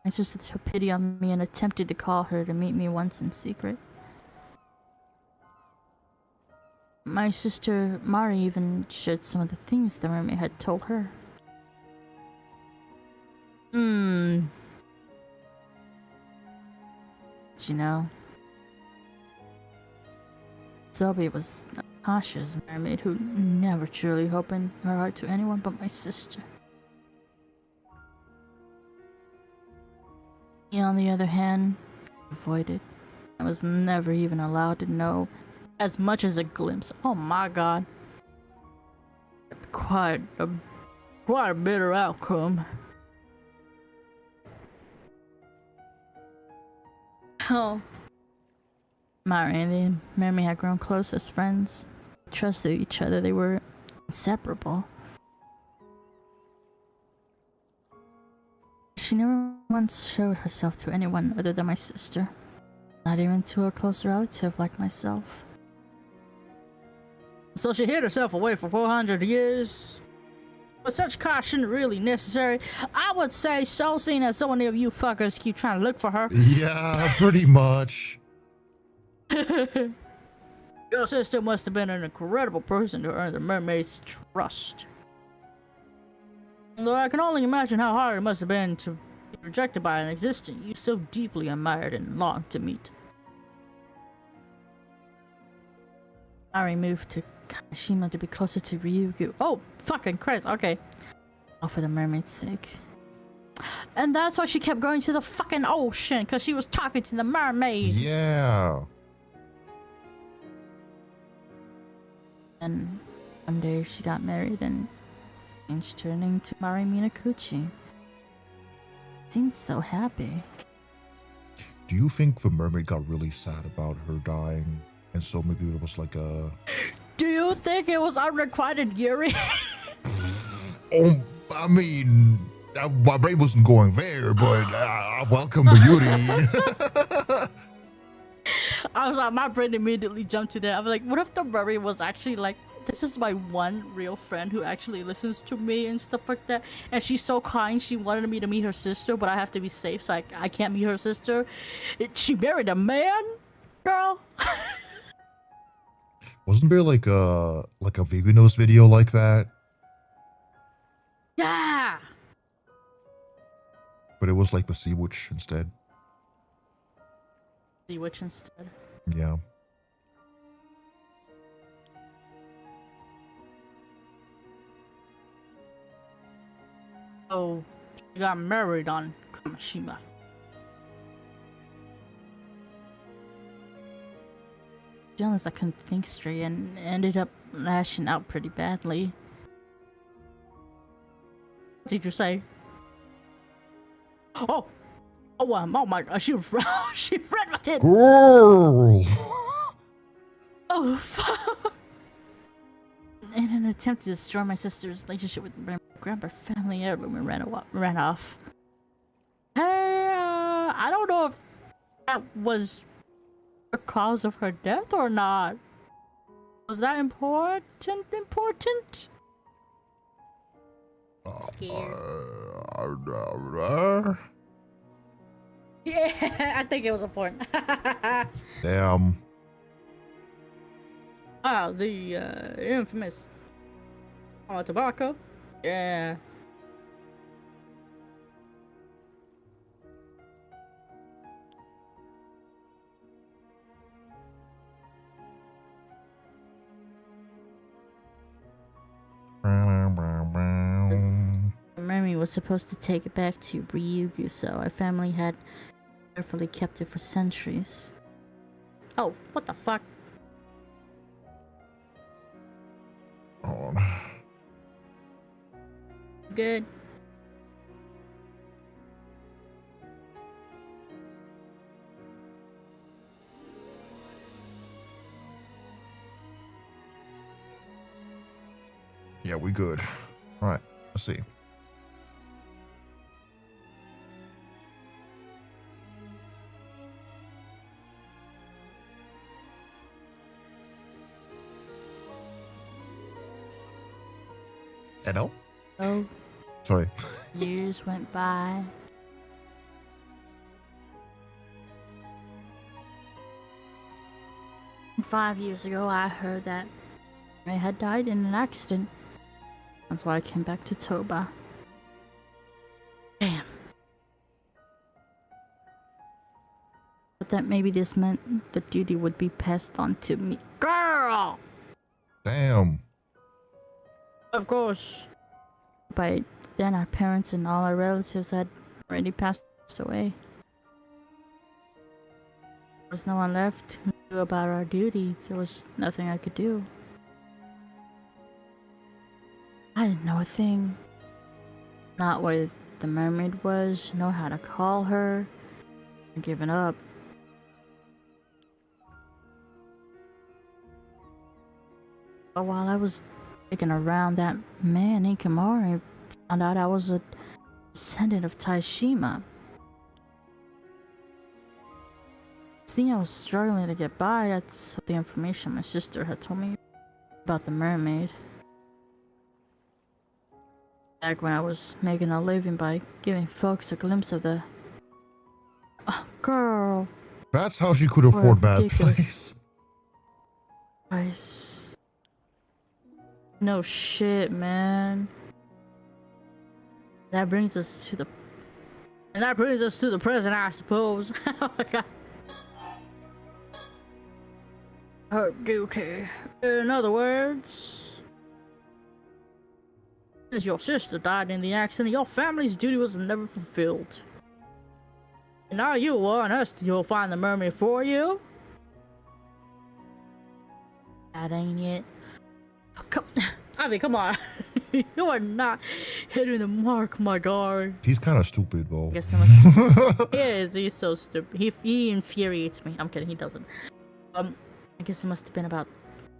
My sister took pity on me and attempted to call her to meet me once in secret. My sister Mari even shared some of the things the mermaid had told her. You know, Sylvia was a cautious mermaid who never truly opened her heart to anyone but my sister. Me, on the other hand, avoided. I was never even allowed to know as much as a glimpse. Oh my god. Quite a bitter outcome. Oh. Mari and Mermaid had grown close as friends. Trusted each other. They were inseparable. She never once showed herself to anyone other than my sister. Not even to a close relative like myself. So she hid herself away for 400 years? Was such caution really necessary? I would say so, seeing as so many of you fuckers keep trying to look for her. Yeah, pretty much. Your sister must have been an incredible person to earn the mermaid's trust. Though I can only imagine how hard it must have been to be rejected by an existence you so deeply admired and longed to meet. Mari moved to Kamishima to be closer to Ryugu. Oh, fucking Christ, okay. All for the mermaid's sake. And that's why she kept going to the fucking ocean, because she was talking to the mermaid. Yeah. And one day she got married and changed her name to Mari Minakuchi. Seemed so happy. Do you think the mermaid got really sad about her dying? And so maybe it was like a... Do you think it was unrequited Yuri? Oh, I mean, my brain wasn't going there, but welcome to Yuri. I was like, my brain immediately jumped to that. I was like, what if the mermaid was actually like, this is my one real friend who actually listens to me and stuff like that. And she's so kind. She wanted me to meet her sister, but I have to be safe, so I can't meet her sister. She married a man, girl. Wasn't there like a Vivinos video like that? Yeah. But it was like the Sea Witch instead. The witch instead. Yeah. Oh, she got married on Kamishima. To be honest, I couldn't think straight and ended up lashing out pretty badly. What did you say? Oh my god, she read with it. Girl. Oh fuck. In an attempt to destroy my sister's relationship with my grandpa family heirloom and ran off. Hey, I don't know if that was the cause of her death or not. Was that important? Yeah, I think it was important. Damn. Ah, the infamous tobacco. Yeah. was supposed to take it back to Ryugu, so our family had carefully kept it for centuries. Oh, what the fuck? Oh. Good. Yeah, we good. All right, let's see. Hello? Oh, Sorry. years went by. And 5 years ago, I heard that I had died in an accident. That's why I came back to Toba. Damn. But that maybe this meant the duty would be passed on to me. Girl! Damn. Of course. By then, our parents and all our relatives had already passed away. There was no one left who knew about our duty. There was nothing I could do. I didn't know a thing. Not where the mermaid was, know how to call her. I'd given up. But while I was digging around that man in Kamari, I found out I was a descendant of Taishima. Seeing I was struggling to get by, that's the information my sister had told me about the mermaid. Back when I was making a living by giving folks a glimpse of the... Oh, girl. That's how she could afford What a that place. Price. No shit, man. That brings us to the... And that brings us to the present, I suppose. Oh my god. Her duty. In other words... Since your sister died in the accident, your family's duty was never fulfilled. And now you want us to find the mermaid for you? That ain't it. Oh, come, Ivy, come on. You are not hitting the mark, my guy. He's kind of stupid, though. I guess that must... He is. He's so stupid. He infuriates me. I'm kidding. He doesn't. I guess it must have been about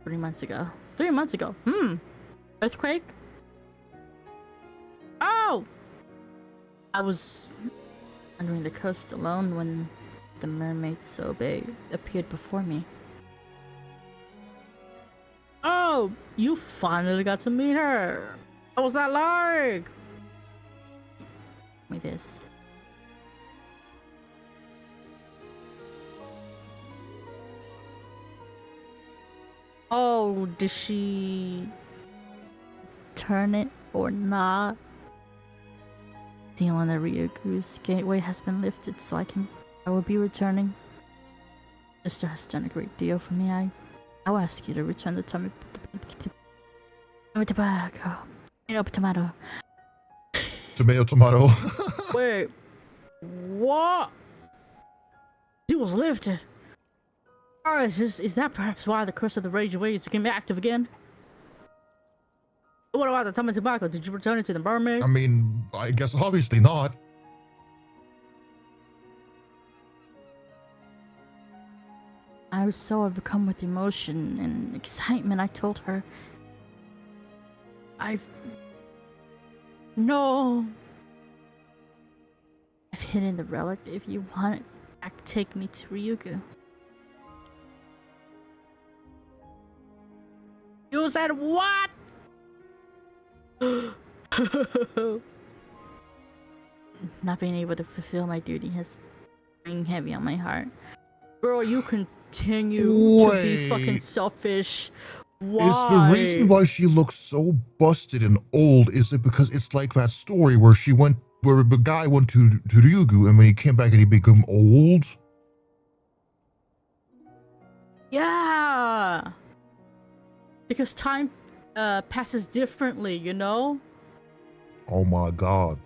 3 months ago. 3 months ago. Earthquake? Oh! I was wandering the coast alone when the mermaid Sobe appeared before me. Oh! You finally got to meet her! What was that like? Give me this. Oh, did she turn it or not? Seal on the Ryugu's gateway has been lifted, so I will be returning. Sister has done a great deal for me. I'll ask you to return the tummy tobacco. Tomato. Tomato. Wait. What? She was lifted. Oh, is that perhaps why the curse of the rage waves became active again? What about the tummy tobacco? Did you return it to the mermaid? I mean, I guess obviously not. I was so overcome with emotion and excitement, I told her... No! I've hidden the relic. If you want it back, take me to Ryugu. You said what? Not being able to fulfill my duty has been heavy on my heart. Girl, you continue to be fucking selfish. Why? Is the reason why she looks so busted and old, is it because it's like that story where the guy went to Ryugu and when he came back and he became old? Yeah. Because time passes differently, you know? Oh my god.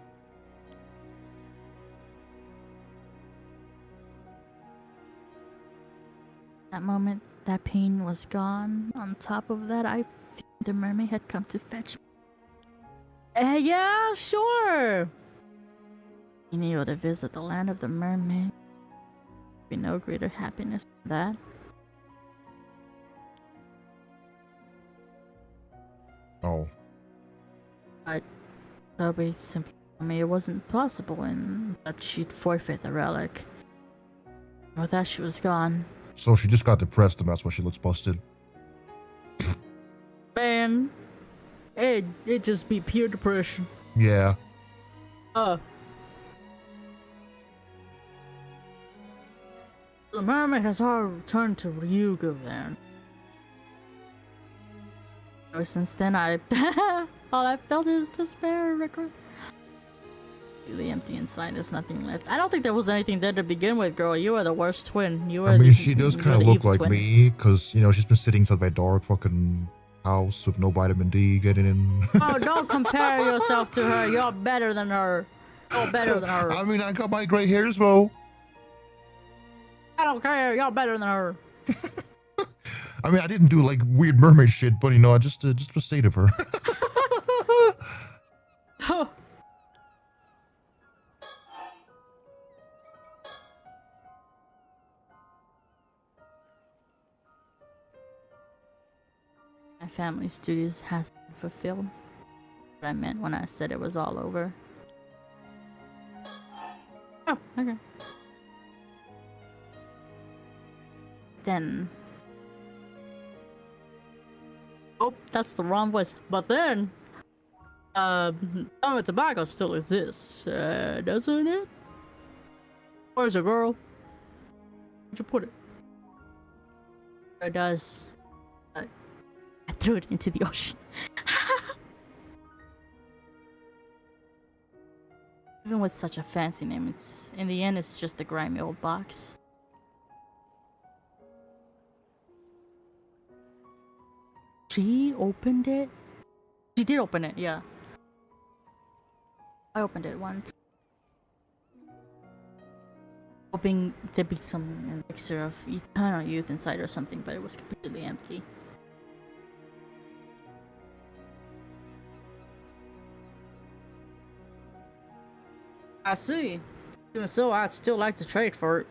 That moment, that pain was gone. On top of that, I feel the mermaid had come to fetch me. Yeah, sure. Being able to visit the land of the mermaid. Be no greater happiness than that. Oh. But Toby simply told me it wasn't possible and that she'd forfeit the relic. With that, she was gone. So she just got depressed and that's why she looks busted. Man, it just be pure depression. Yeah. The mermaid has all returned to Ryuga then. Ever since then, all I felt is despair and regret. Really empty inside. There's nothing left. I don't think there was anything there to begin with, girl. You are the worst twin. You are. I mean, she does kind of look like twin. me, because, you know, she's been sitting inside my dark fucking house with no vitamin D getting in. Oh, don't compare yourself to her. You're better than her. You're better than her. I mean, I got my gray hairs, though. I don't care. You're better than her. I mean, I didn't do, like, weird mermaid shit, but, you know, I just was state of her. My family's duties has been fulfilled. What I meant when I said it was all over. Oh, okay. Then. Oh, that's the wrong voice. But then, tobacco still exists, doesn't it? Where's it, girl? Where'd you put it? It does. I threw it into the ocean. Even with such a fancy name, it's in the end, it's just a grimy old box. She opened it? She did open it, yeah. I opened it once. Hoping there'd be some elixir of eternal youth inside or something, but it was completely empty. I see. Even so, I'd still like to trade for it.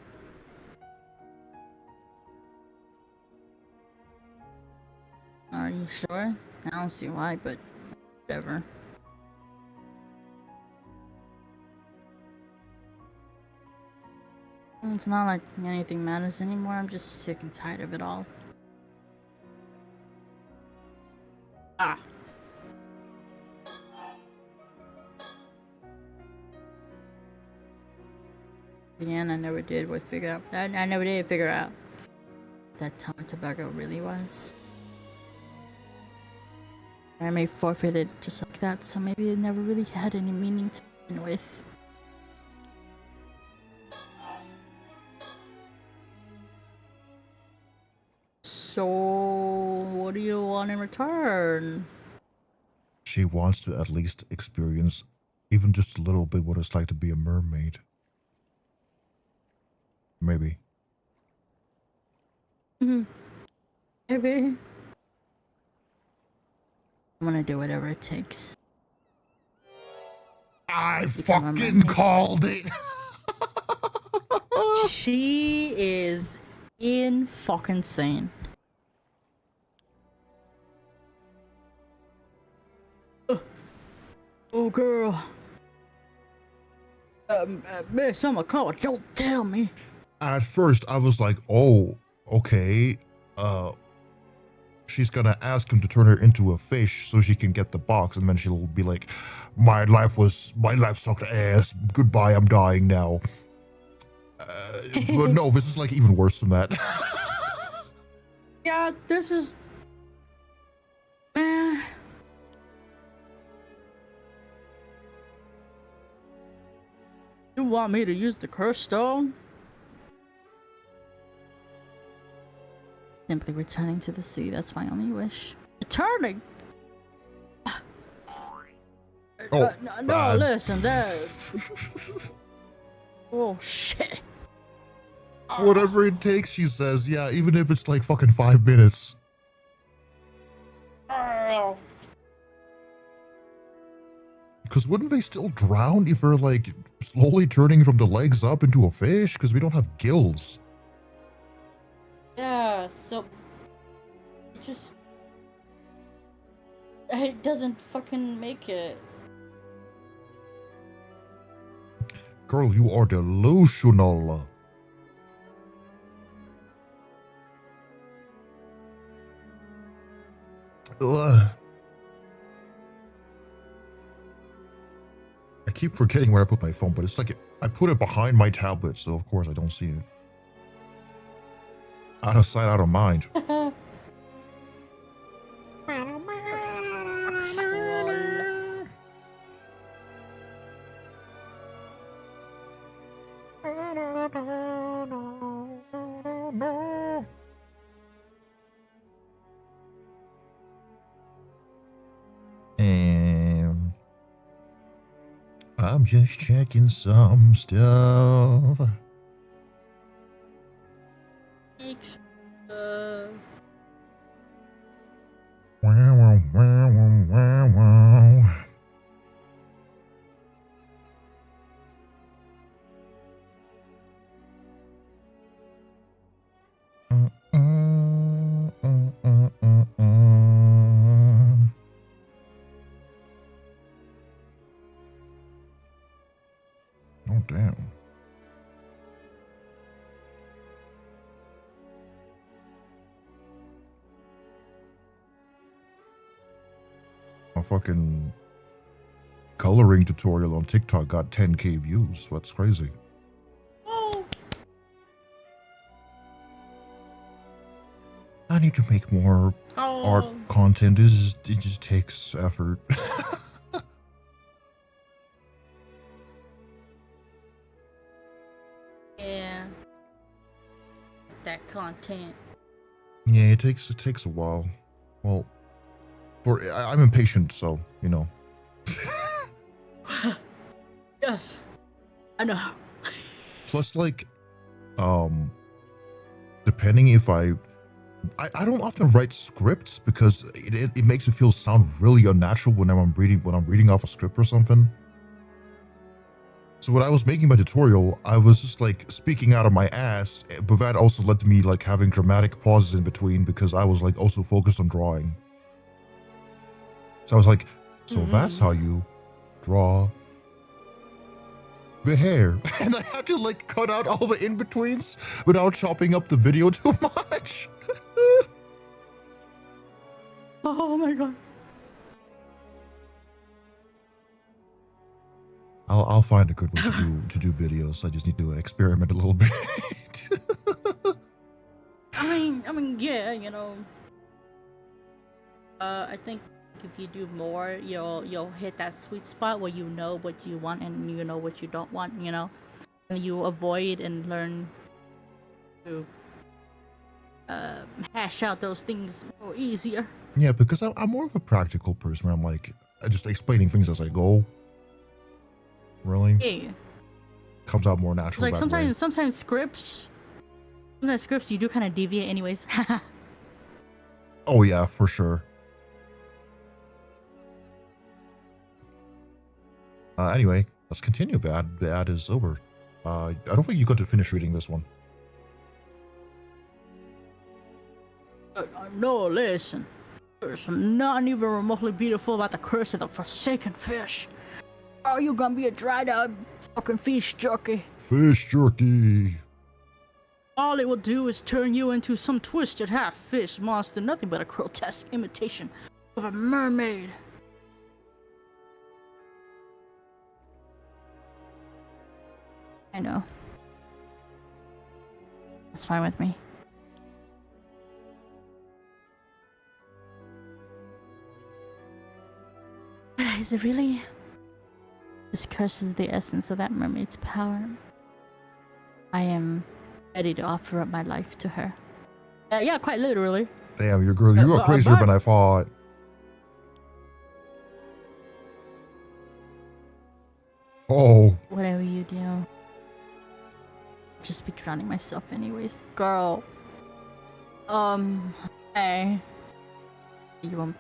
Are you sure? I don't see why, but whatever. It's not like anything matters anymore. I'm just sick and tired of it all. Ah. In the end, I never did figure out. I never did figure out that tobacco really was. I may forfeit it just like that, so maybe it never really had any meaning to begin with. So, what do you want in return? She wants to at least experience even just a little bit what it's like to be a mermaid. Maybe. Maybe. I'm gonna do whatever it takes. I fucking called it! She is in fucking sane. Oh, girl. Miss, I'm a call. Don't tell me. At first, I was like, oh, okay. She's gonna ask him to turn her into a fish so she can get the box, and then she'll be like, my life sucked ass. Goodbye, I'm dying now. But no, this is like even worse than that. Yeah, this is... Man... You want me to use the curse stone? Simply returning to the sea, that's my only wish. Returning? No, listen, that... Oh, shit. Whatever it takes, she says. Yeah, even if it's like fucking 5 minutes. Because wouldn't they still drown if they're like slowly turning from the legs up into a fish? Because we don't have gills. Yeah, so it doesn't fucking make it. Girl, you are delusional. Ugh. I keep forgetting where I put my phone, but it's like I put it behind my tablet, so of course I don't see it. Out of sight, out of mind. I'm just checking some stuff. Wow, wow, wow, wow, wow. Oh, damn. A fucking coloring tutorial on TikTok got 10K views. That's crazy. Oh. I need to make more art content. It just takes effort. Yeah. That content. Yeah, it takes a while. Well, I'm impatient, so you know. Yes, I know. Plus, like, depending if I don't often write scripts because it makes me sound really unnatural when I'm reading off a script or something. So when I was making my tutorial, I was just like speaking out of my ass, but that also led to me like having dramatic pauses in between because I was like also focused on drawing. So I was like, so that's how you draw the hair. And I had to like cut out all the in-betweens without chopping up the video too much. Oh my god. I'll find a good way to do videos. I just need to experiment a little bit. I mean, yeah, you know. I think if you do more, you'll hit that sweet spot where you know what you want and you know what you don't want, you know, and you avoid and learn to hash out those things more easier. Yeah, because I'm more of a practical person where I'm like just explaining things as I go. Really? Yeah. Comes out more natural. It's like sometimes scripts you do kind of deviate anyways. Oh yeah, for sure. Anyway, let's continue. The ad is over. I don't think you got to finish reading this one. No, listen. There's nothing even remotely beautiful about the curse of the forsaken fish. Are you gonna be a dried out fucking fish jerky? Fish jerky. All it will do is turn you into some twisted half-fish monster, nothing but a grotesque imitation of a mermaid. I know. That's fine with me. Is it really? This curse is the essence of that mermaid's power. I am ready to offer up my life to her. Yeah, quite literally. Damn, you are crazier than I thought. Oh. Whatever you do, just be drowning myself anyways. Girl. Hey. You want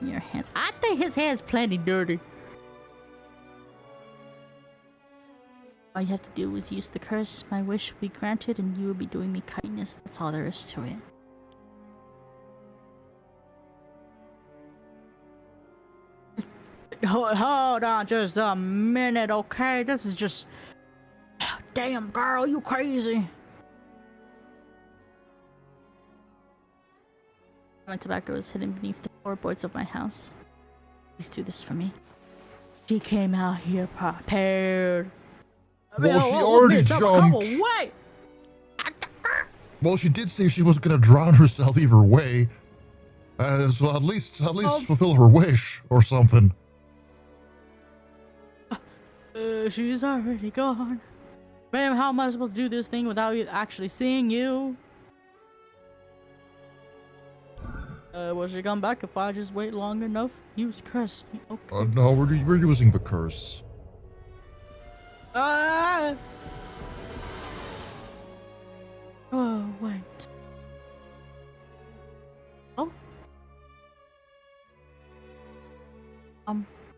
your hands? I think his hands plenty dirty. All you have to do is use the curse. My wish will be granted and you will be doing me kindness. That's all there is to it. Hold on just a minute, okay? This is just... Damn, girl, you crazy. My tobacco is hidden beneath the floorboards of my house. Please do this for me. She came out here prepared. Well, she already jumped. Wait. Well, she did say she was gonna drown herself either way. So at least fulfill her wish or something. She's already gone. Ma'am, how am I supposed to do this thing without actually seeing you? Will she come back if I just wait long enough? Use curse. Okay. No, we're using the curse. Oh, wait. Oh.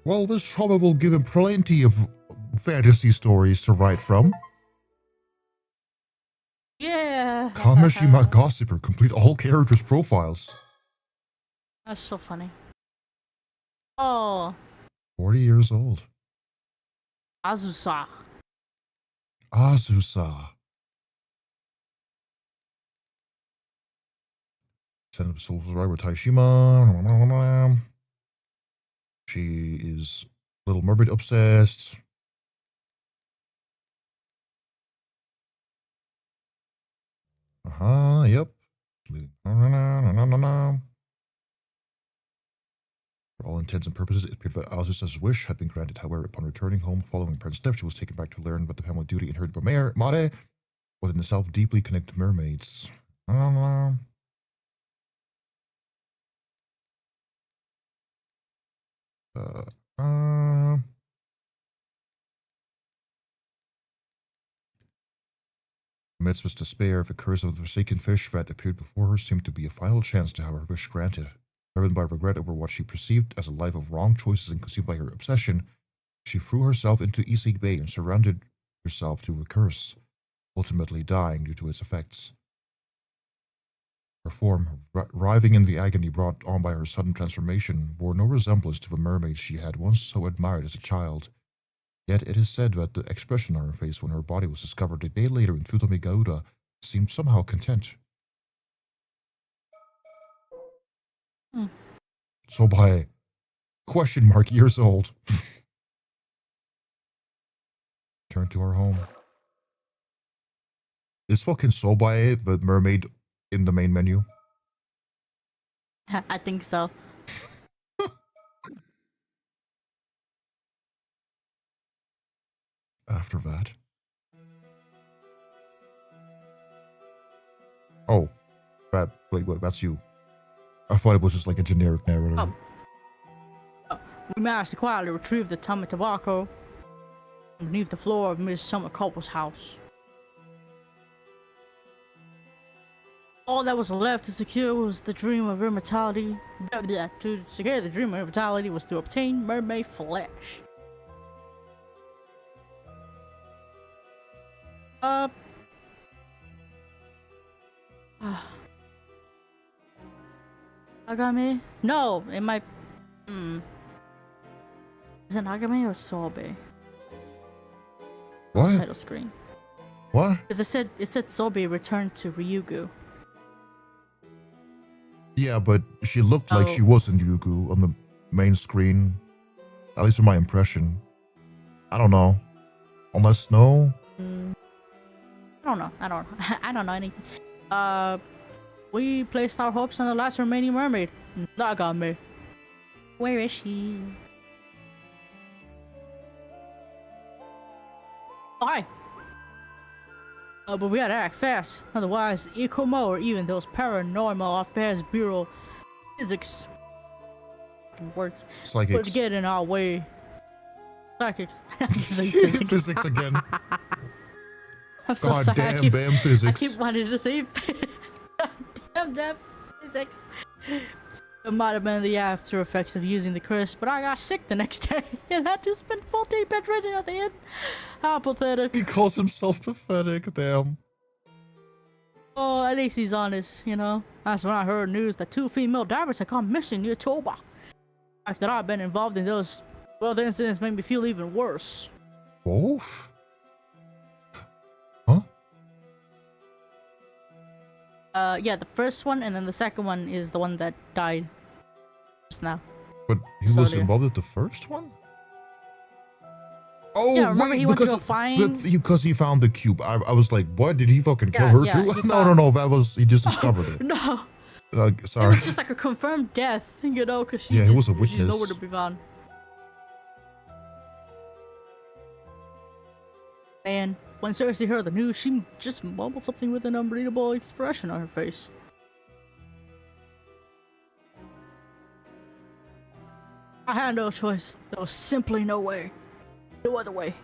Well, this trauma will give him plenty of fantasy stories to write from. Yeah. Kamishima Gossiper, complete all characters' profiles. That's so funny. Oh. 40 years old. Azusa. Send up Soul's right with Taishima. She is Little Mermaid obsessed. Yep. For all intents and purposes, it appeared that Azusa's wish had been granted. However, upon returning home following parents' death, she was taken back to learn about the family duty inherited by Mare, within itself deeply connected mermaids. Amidst this despair, the curse of the forsaken fish that appeared before her seemed to be a final chance to have her wish granted. Driven by regret over what she perceived as a life of wrong choices and consumed by her obsession, she threw herself into Isig Bay and surrendered herself to the curse, ultimately dying due to its effects. Her form, writhing in the agony brought on by her sudden transformation, bore no resemblance to the mermaid she had once so admired as a child. Yet it is said that the expression on her face when her body was discovered a day later in Futomi Gouda seemed somehow content. So by years old. Turn to our home. Is fucking Sobae the mermaid in the main menu? I think so. After that. Oh. Wait, that's you. I thought it was just like a generic narrator. We managed to quietly retrieve the tummy tobacco beneath the floor of Miss Summer Copple's house. All that was left to secure was the dream of immortality. To secure the dream of immortality was to obtain mermaid flesh. Agame? No, it might. Is it Agame or Sobe? What? Title screen. What? Because it said Sobe returned to Ryugu. Yeah, but she looked like she was in Ryugu on the main screen. At least from my impression. I don't know. Unless no. I don't know. I don't know anything. We placed our hopes on the last remaining mermaid, Nagame. Where is she? Hi. But we gotta act fast, otherwise Ikomo or even those paranormal affairs bureau physics words would get in our way. Psychics. Physics again. I'm so God sorry. damn, damn I physics. keep wanting to say damn that physics. It might have been the after effects of using the curse, but I got sick the next day and had to spend 4 days bedridden at the end. How pathetic. He calls himself pathetic, damn. Oh, at least he's honest, you know? That's when I heard news that 2 female divers had gone missing near Toba. The fact that I've been involved in those, well, the incidents made me feel even worse. Both? Huh? Yeah, the first one, and then the second one is the one that died just now. But he was Sorry. involved with the first one? Oh, Yeah, remember wait, he went to because go find... because he found the cube. I was like, what? Did he fucking kill Yeah, her yeah, too? he No, that was, he just discovered it. No, it Sorry. was just like a confirmed death, you know, because Yeah, he was a she's witness. nowhere to be found. And when Cersei heard the news, she just mumbled something with an unreadable expression on her face. I had no choice. There was simply no way. No other way.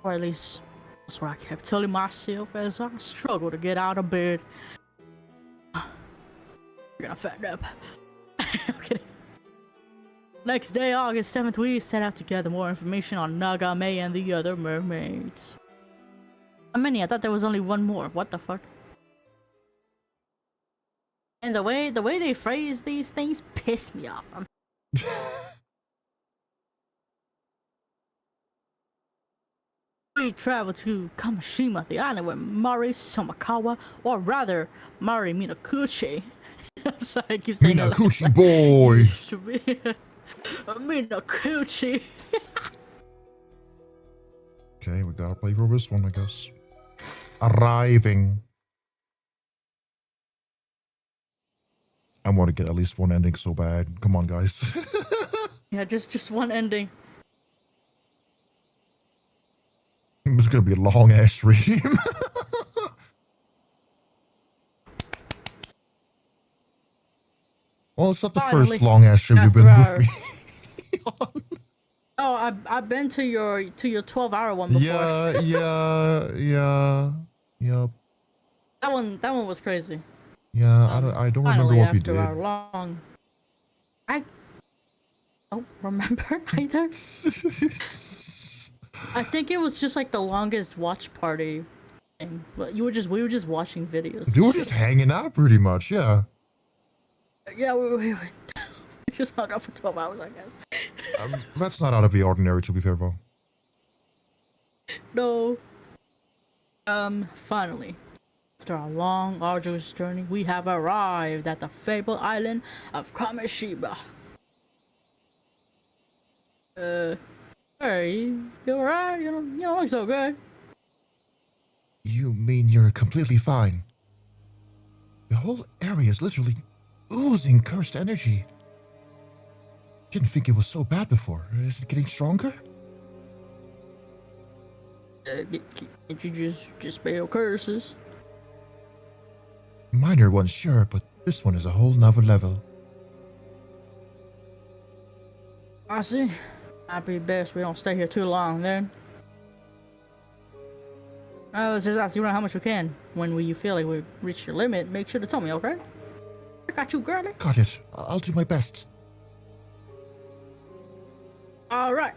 Or at least, that's what I kept telling myself as I struggled to get out of bed. You're gonna fatten up. I'm kidding. Next day, August 7th, we set out to gather more information on Nagame and the other mermaids. How many? I thought there was only one more. What the fuck? And the way they phrase these things piss me off. We traveled to Kamishima, the island where Mari Somakawa, or rather, Mari Minakuchi. I'm sorry, I keep saying Minakuchi boy. Minakuchi. Okay, we gotta play for this one, I guess. Arriving. I want to get at least one ending so bad. Come on, guys. Yeah, just one ending. It's gonna be a long ass stream. Well, it's not the Finally, first long ass stream you've been after with me. Oh, I've been to your 12-hour one before. Yeah. That one was crazy. Yeah, I don't remember Finally, what we after did. our long, I don't remember either. I think it was just like the longest watch party thing. But we were just watching videos. You were just hanging out pretty much, yeah. Yeah, we just hung out for 12 hours, I guess. That's not out of the ordinary, to be fair, though. No. Finally, after a long, arduous journey, we have arrived at the fabled island of Kamishima. Hey, you alright? You don't look so good. You mean you're completely fine? The whole area is literally oozing cursed energy. Didn't think it was so bad before. Is it getting stronger? Can't you just spell curses? Minor ones, sure, but this one is a whole nother level. I see. Might be best we don't stay here too long then. Let's just ask you how much we can. When you feel like we reach your limit, make sure to tell me, okay? I got you, girlie. Got it. I'll do my best. Alright.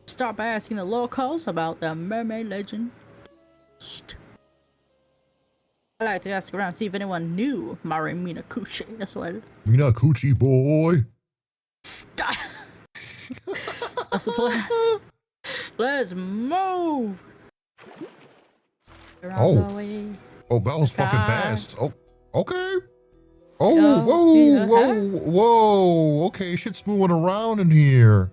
Start by asking the locals about the mermaid legend. I like to ask around, see if anyone knew Mari Minakuchi. That's what. Minakuchi boy. Stop. That's the plan. Let's move. Oh, that was fucking fast. Oh, okay. Oh, Yo, whoa. Okay, shit's moving around in here.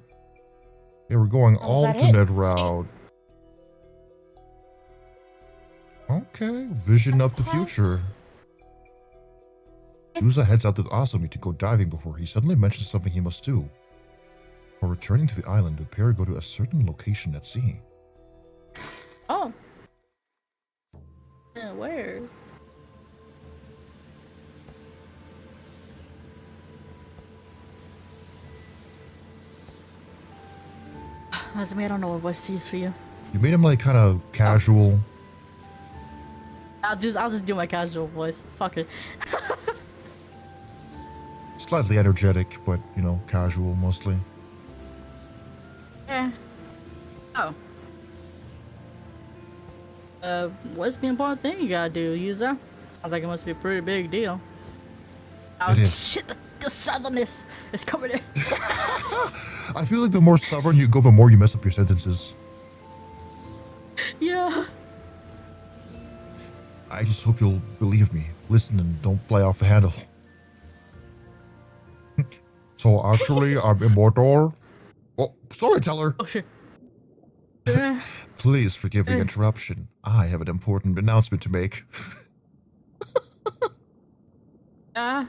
Yeah, we're going alternate route. Okay, vision of the future. Yuza heads out to Asami to go diving before he suddenly mentions something he must do. While returning to the island, the pair go to a certain location at sea. Oh. Yeah, where? Asami, I don't know what voice to use for you. You made him like kind of casual. I'll just do my casual voice. Fuck it. Slightly energetic, but, you know, casual mostly. Yeah. Oh. What's the important thing you gotta do, user? Sounds like it must be a pretty big deal. Oh, It is. Shit, the southernness is coming in. I feel like the more southern you go, the more you mess up your sentences. Yeah. I just hope you'll believe me. Listen and don't play off the handle. So actually, I'm immortal. Oh, storyteller. Oh shit. Please forgive the interruption. I have an important announcement to make. Oh,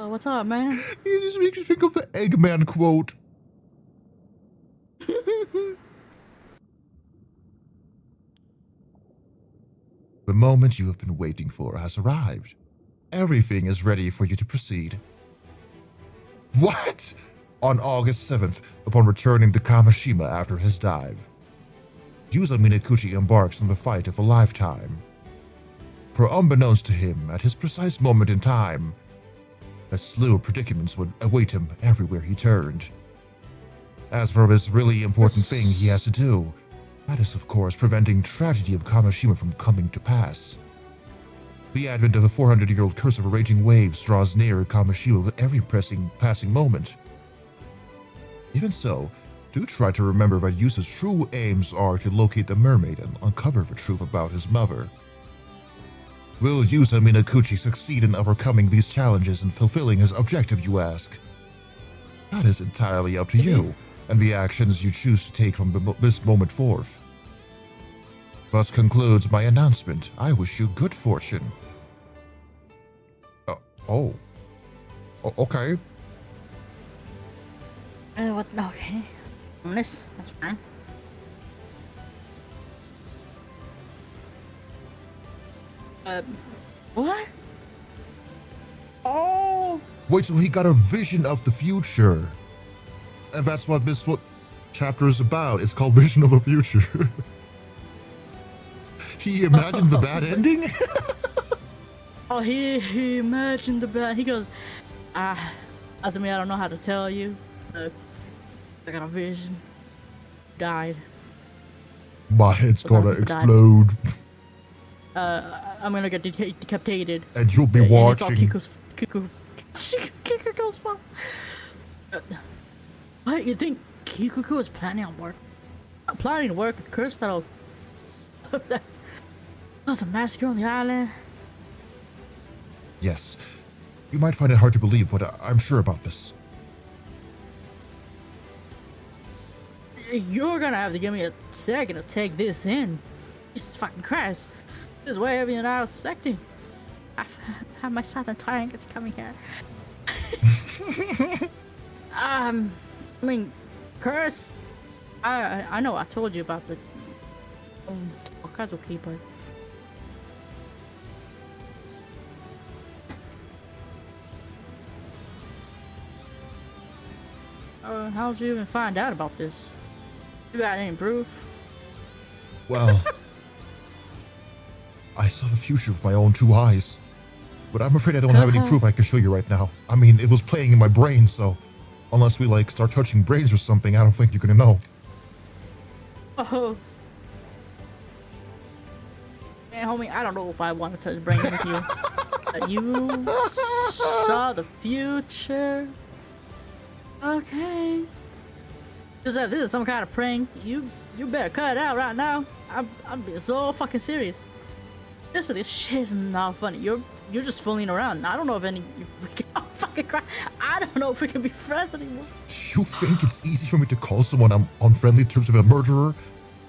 what's up, man? You just makes me think of the Eggman quote. The moment you have been waiting for has arrived. Everything is ready for you to proceed. What? On August 7th, upon returning to Kamishima after his dive, Yuzo Minakuchi embarks on the fight of a lifetime. For unbeknownst to him, at his precise moment in time, a slew of predicaments would await him everywhere he turned. As for this really important thing he has to do, that is of course preventing tragedy of Kamishima from coming to pass. The advent of a 400-year-old curse of raging waves draws near Kamishima with every passing moment. Even so, do try to remember that Yusa's true aims are to locate the mermaid and uncover the truth about his mother. Will Yusa Minakuchi succeed in overcoming these challenges and fulfilling his objective, you ask? That is entirely up to you, and the actions you choose to take from this moment forth. Thus concludes my announcement. I wish you good fortune. Okay. What? Okay. That's fine. What? Oh! Wait, so he got a vision of the future. And that's what this chapter is about. It's called Vision of the Future. He imagined the bad ending? Oh, he imagined the bad. He goes, as I don't know how to tell you. I got a vision. Died. My head's gonna explode. I'm gonna get decapitated. And you'll be watching. And it's all Kikuko's fault. What, you think Kikuko is planning to work a curse that'll... There's a massacre on the island? Yes. You might find it hard to believe, but I'm sure about this. You're gonna have to give me a second to take this in. Jesus fucking Christ. This is way heavier than I was expecting. I have my southern triangles coming here. I mean, curse. I know I told you about the Okazu keeper. How'd you even find out about this? You got any proof? Well, I saw the future with my own two eyes. But I'm afraid I don't have any proof I can show you right now. I mean, it was playing in my brain, so unless we like start touching brains or something, I don't think you're gonna know. Oh. Man, homie, I don't know if I want to touch brains with you. You saw the future. Okay. Just if this is some kind of prank, you better cut it out right now. I'm being so fucking serious. This shit is not funny. You're just fooling around. I don't know if oh, fucking crap. I don't know if we can be friends anymore. You think it's easy for me to call someone I'm on friendly terms with a murderer?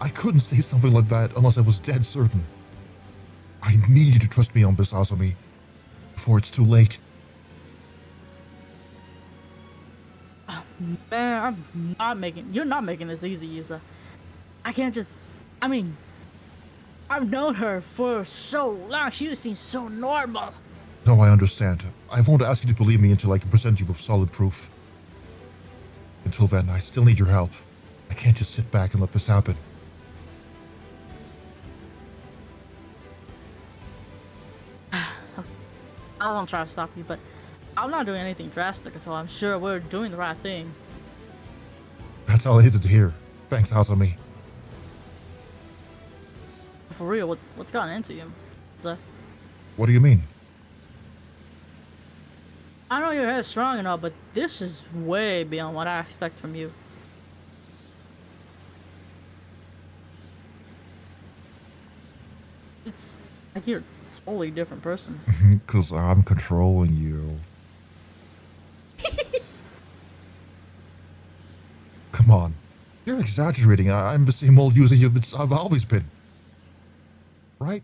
I couldn't say something like that unless I was dead certain. I need you to trust me on this, Azumi, before it's too late. Man, you're not making this easy, Yusa. I can't just, I've known her for so long. She just seems so normal. No, I understand. I won't ask you to believe me until I can present you with solid proof. Until then, I still need your help. I can't just sit back and let this happen. I won't try to stop you, but I'm not doing anything drastic at all. I'm sure we're doing the right thing. That's all I needed to hear. Thanks, Azami. For real, what's gotten into you? So, What do you mean? I know your head's strong and all, but this is way beyond what I expect from you. It's like you're a totally different person. Because I'm controlling you. Come on. You're exaggerating. I'm the same old user I've always been. Right?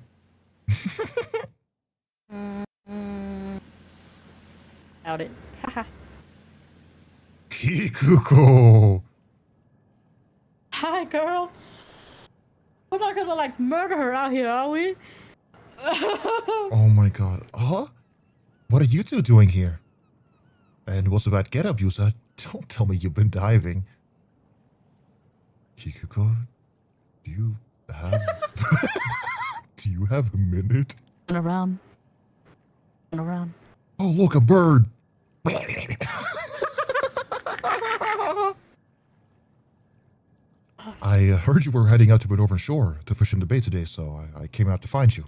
Doubt it. Haha. Kikuko! Hi, girl. We're not gonna like murder her out here, are we? Oh my god. Huh? What are you two doing here? And what's about get up, Yusa? Don't tell me you've been diving. Kikuko, do you have... do you have a minute? Turn around. Turn around. Oh, look, a bird! I heard you were heading out to the northern shore to fish in the bay today, so I came out to find you.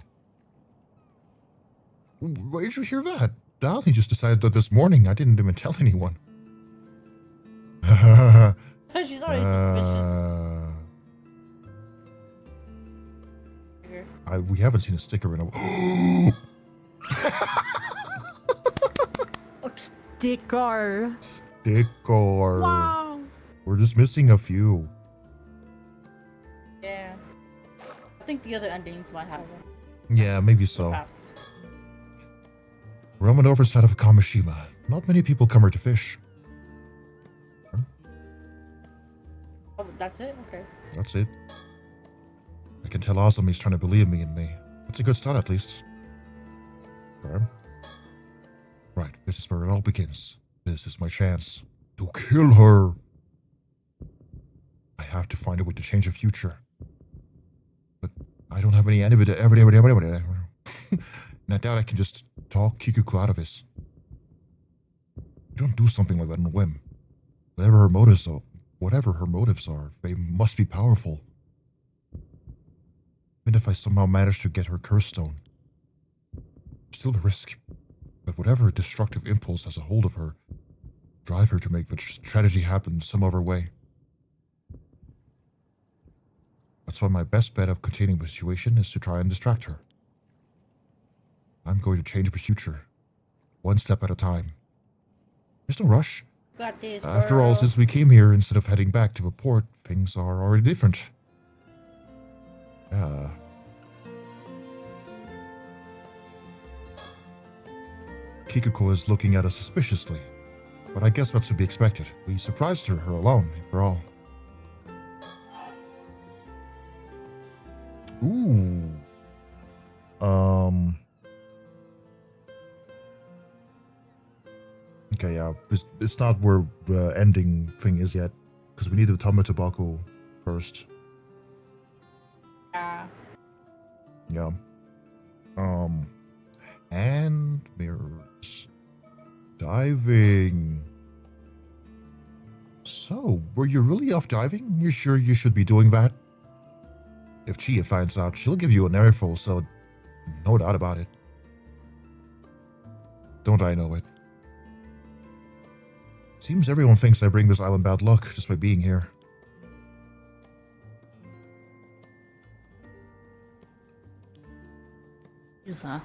Why did you hear that? Dolly just decided that this morning. I didn't even tell anyone. She's already suspicious. We haven't seen a sticker in a... Sticker. Sticker. Wow. We're just missing a few. Yeah. I think the other endings might have one. Yeah, maybe so. Perhaps. We're on the northern side of Kamishima. Not many people come here to fish. Oh, that's it? Okay. That's it. I can tell Azami's trying to believe me in me. That's a good start, at least. Okay. Right, this is where it all begins. This is my chance to kill her. I have to find a way to change her future. But I don't have any evidence. And I doubt I can just talk Kikuko out of this. You don't do something like that on a whim. Whatever her motives are, they must be powerful. Even if I somehow manage to get her curse stone, still a risk. But whatever destructive impulse has a hold of her, drive her to make the tragedy happen some other way. That's why my best bet of containing the situation is to try and distract her. I'm going to change the future, one step at a time. There's no rush. Got this, After all, girl. since we came here, instead of heading back to the port, things are already different. Yeah. Kikuko is looking at us suspiciously, but I guess that's to be expected. We surprised her alone, after all. Ooh. Okay, yeah, it's not where the ending thing is yet, because we need the Tamatabako first. Yeah. Hand mirrors. Diving. So, were you really off diving? You sure you should be doing that? If Chia finds out, she'll give you an earful, so no doubt about it. Don't I know it? Seems everyone thinks I bring this island bad luck just by being here. Yusa.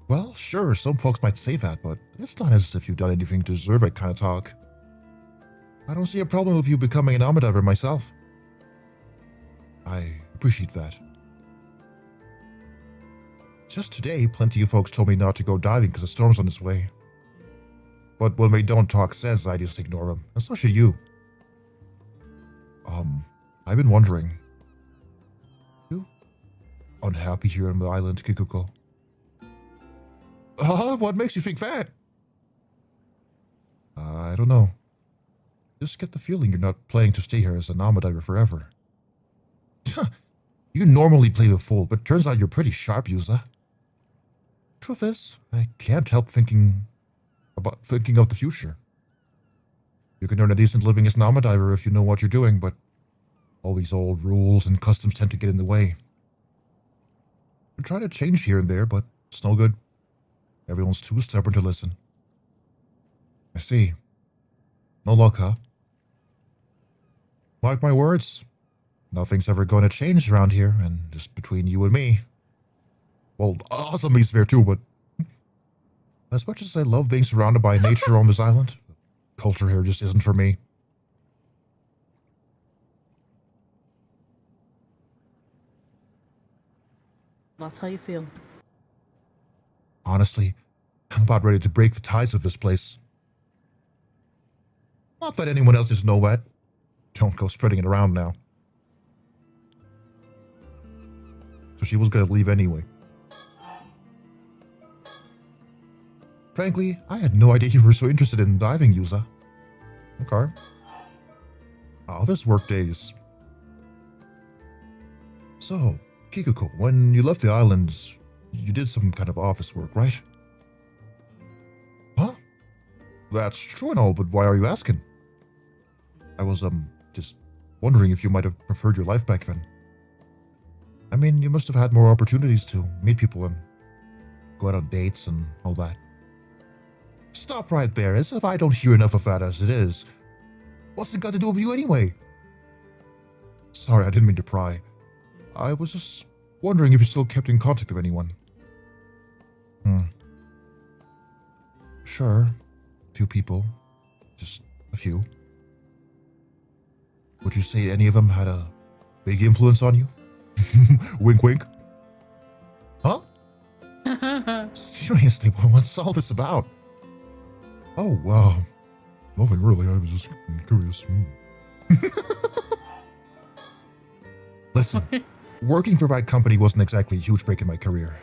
Well, sure, some folks might say that, but it's not as if you've done anything to deserve it kind of talk. I don't see a problem with you becoming an armor diver myself. I appreciate that. Just today, plenty of folks told me not to go diving because the storm's on its way. But when they don't talk sense, I just ignore them, and so should you. I've been wondering. You unhappy here on the island, Kikuko? What makes you think that? I don't know. Just get the feeling you're not planning to stay here as an armor diver forever. You normally play the fool, but turns out you're pretty sharp, Yusa. Truth is, I can't help thinking of the future. You can earn a decent living as an armor diver if you know what you're doing, but all these old rules and customs tend to get in the way. I try to change here and there, but it's no good. Everyone's too stubborn to listen. I see. No luck, huh? Mark my words. Nothing's ever going to change around here, and just between you and me. Well, Azumi's there too, but as much as I love being surrounded by nature on this island, culture here just isn't for me. That's how you feel. Honestly, I'm about ready to break the ties of this place. Not that anyone else doesn't know that. Don't go spreading it around now. So she was gonna leave anyway. Frankly, I had no idea you were so interested in diving, Yuza. Okay. Office work days. So, Kikuko, when you left the islands, you did some kind of office work, right? Huh? That's true and all, but why are you asking? I was, just wondering if you might have preferred your life back then. I mean, you must have had more opportunities to meet people and go out on dates and all that. Stop right there, as if I don't hear enough of that as it is. What's it got to do with you anyway? Sorry, I didn't mean to pry. I was just wondering if you still kept in contact with anyone. Sure. Few people. Just a few. Would you say any of them had a big influence on you? Wink, wink. Huh? Seriously, what's all this about? Oh, wow. Nothing really, I was just curious. Listen, working for that company wasn't exactly a huge break in my career.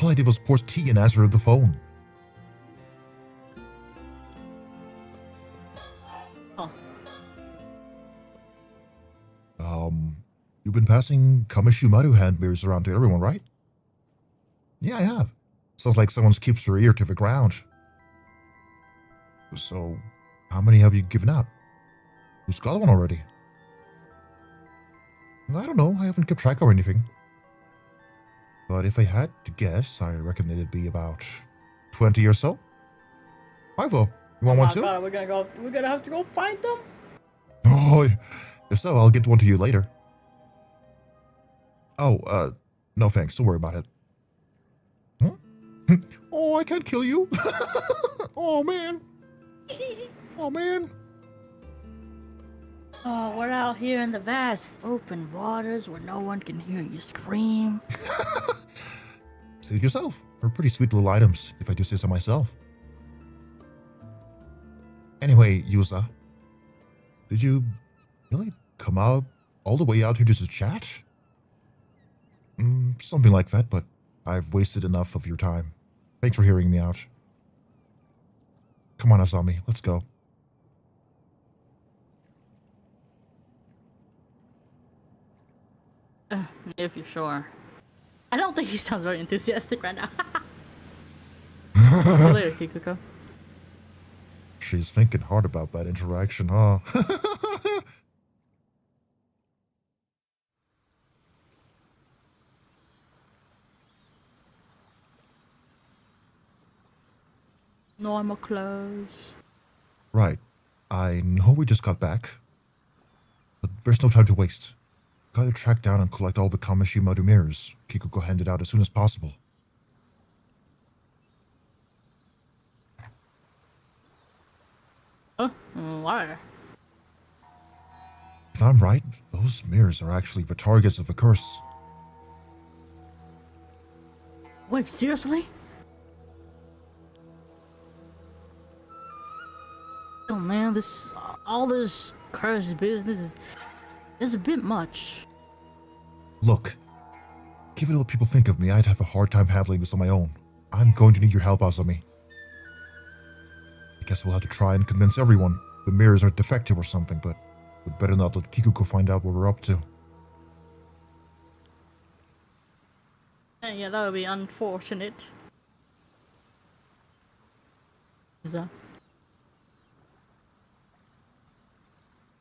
All I did was pour tea and answer the phone. You've been passing Kameshimaru hand mirrors around to everyone, right? Yeah, I have. Sounds like someone keeps their ear to the ground. So, how many have you given out? Who's got one already? I don't know, I haven't kept track or anything. But if I had to guess, I reckon it'd be about 20 or so. Ivo, you want one too? God, we're gonna have to go find them? Oh, if so, I'll get one to you later. Oh, no thanks, don't worry about it. Huh? Oh, I can't kill you. Oh, man. Oh, man. Oh, we're out here in the vast open waters where no one can hear you scream. Suit yourself. They're pretty sweet little items, if I do say so myself. Anyway, Yuza, did you really come out all the way out here just to chat? Something like that, but I've wasted enough of your time. Thanks for hearing me out. Come on, Asami, let's go. If you're sure. I don't think he sounds very enthusiastic right now. See you later, Kikuko. She's thinking hard about that interaction, huh? Normal clothes. Right. I know we just got back, but there's no time to waste. Gotta track down and collect all the Kameshimaru mirrors Kikuko handed out as soon as possible. Why? If I'm right, those mirrors are actually the targets of the curse. Wait, seriously? Oh man, all this cursed business is a bit much. Look, given what people think of me, I'd have a hard time handling this on my own. I'm going to need your help, Azumi. I guess we'll have to try and convince everyone the mirrors are defective or something, but we'd better not let Kikuko find out what we're up to. Yeah, that would be unfortunate. 'Cause, I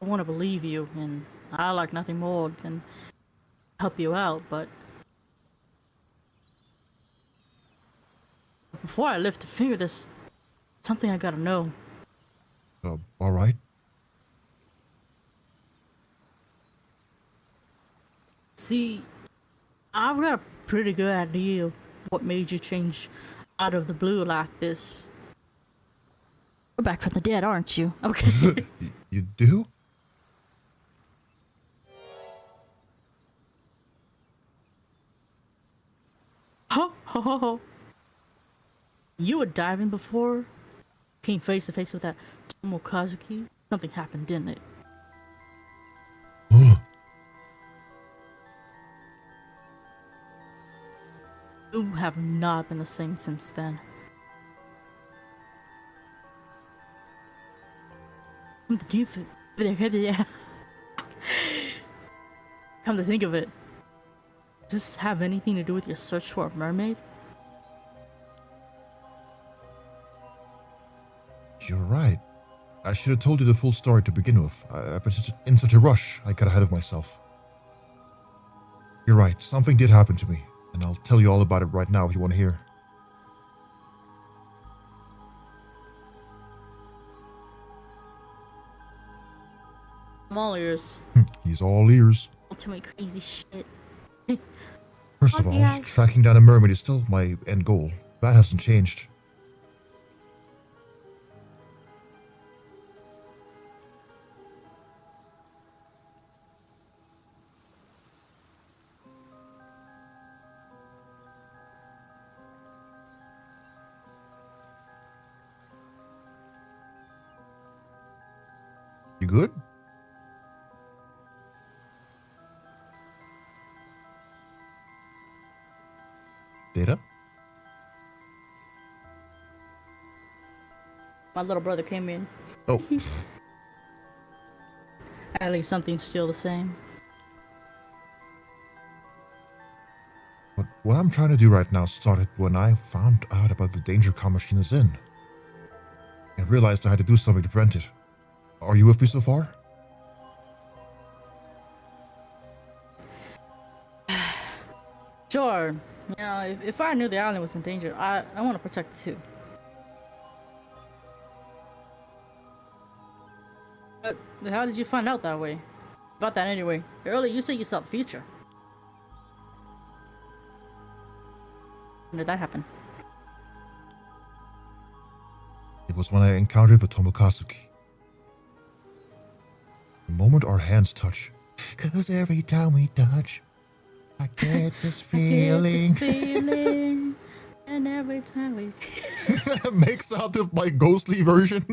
want to believe you, and I like nothing more than help you out, but before I lift a finger, there's something I gotta know. All right. See, I've got a pretty good idea of what made you change out of the blue like this. You're back from the dead, aren't you? Okay. You do? Ho ho ho ho. You were diving before? Came face to face with that Tomokazuki? Something happened, didn't it? You have not been the same since then. Come to think of it, does this have anything to do with your search for a mermaid? You're right. I should have told you the full story to begin with. I've been in such a rush, I got ahead of myself. You're right, something did happen to me, and I'll tell you all about it right now if you want to hear. I'm all ears. He's all ears. Don't tell me crazy shit. First of all, tracking down a mermaid is still my end goal. That hasn't changed. You good? Data? My little brother came in. Oh. At least something's still the same. But what I'm trying to do right now started when I found out about the danger Kamashina is in. And realized I had to do something to prevent it. Are you with me so far? Sure. You know, if I knew the island was in danger, I want to protect it too. But how did you find out that way? About that anyway. Earlier you said you saw the future. When did that happen? It was when I encountered the Tomokazuki. The moment our hands touch. 'Cause every time we touch, I get this feeling. And every time we... Makes out of my ghostly version.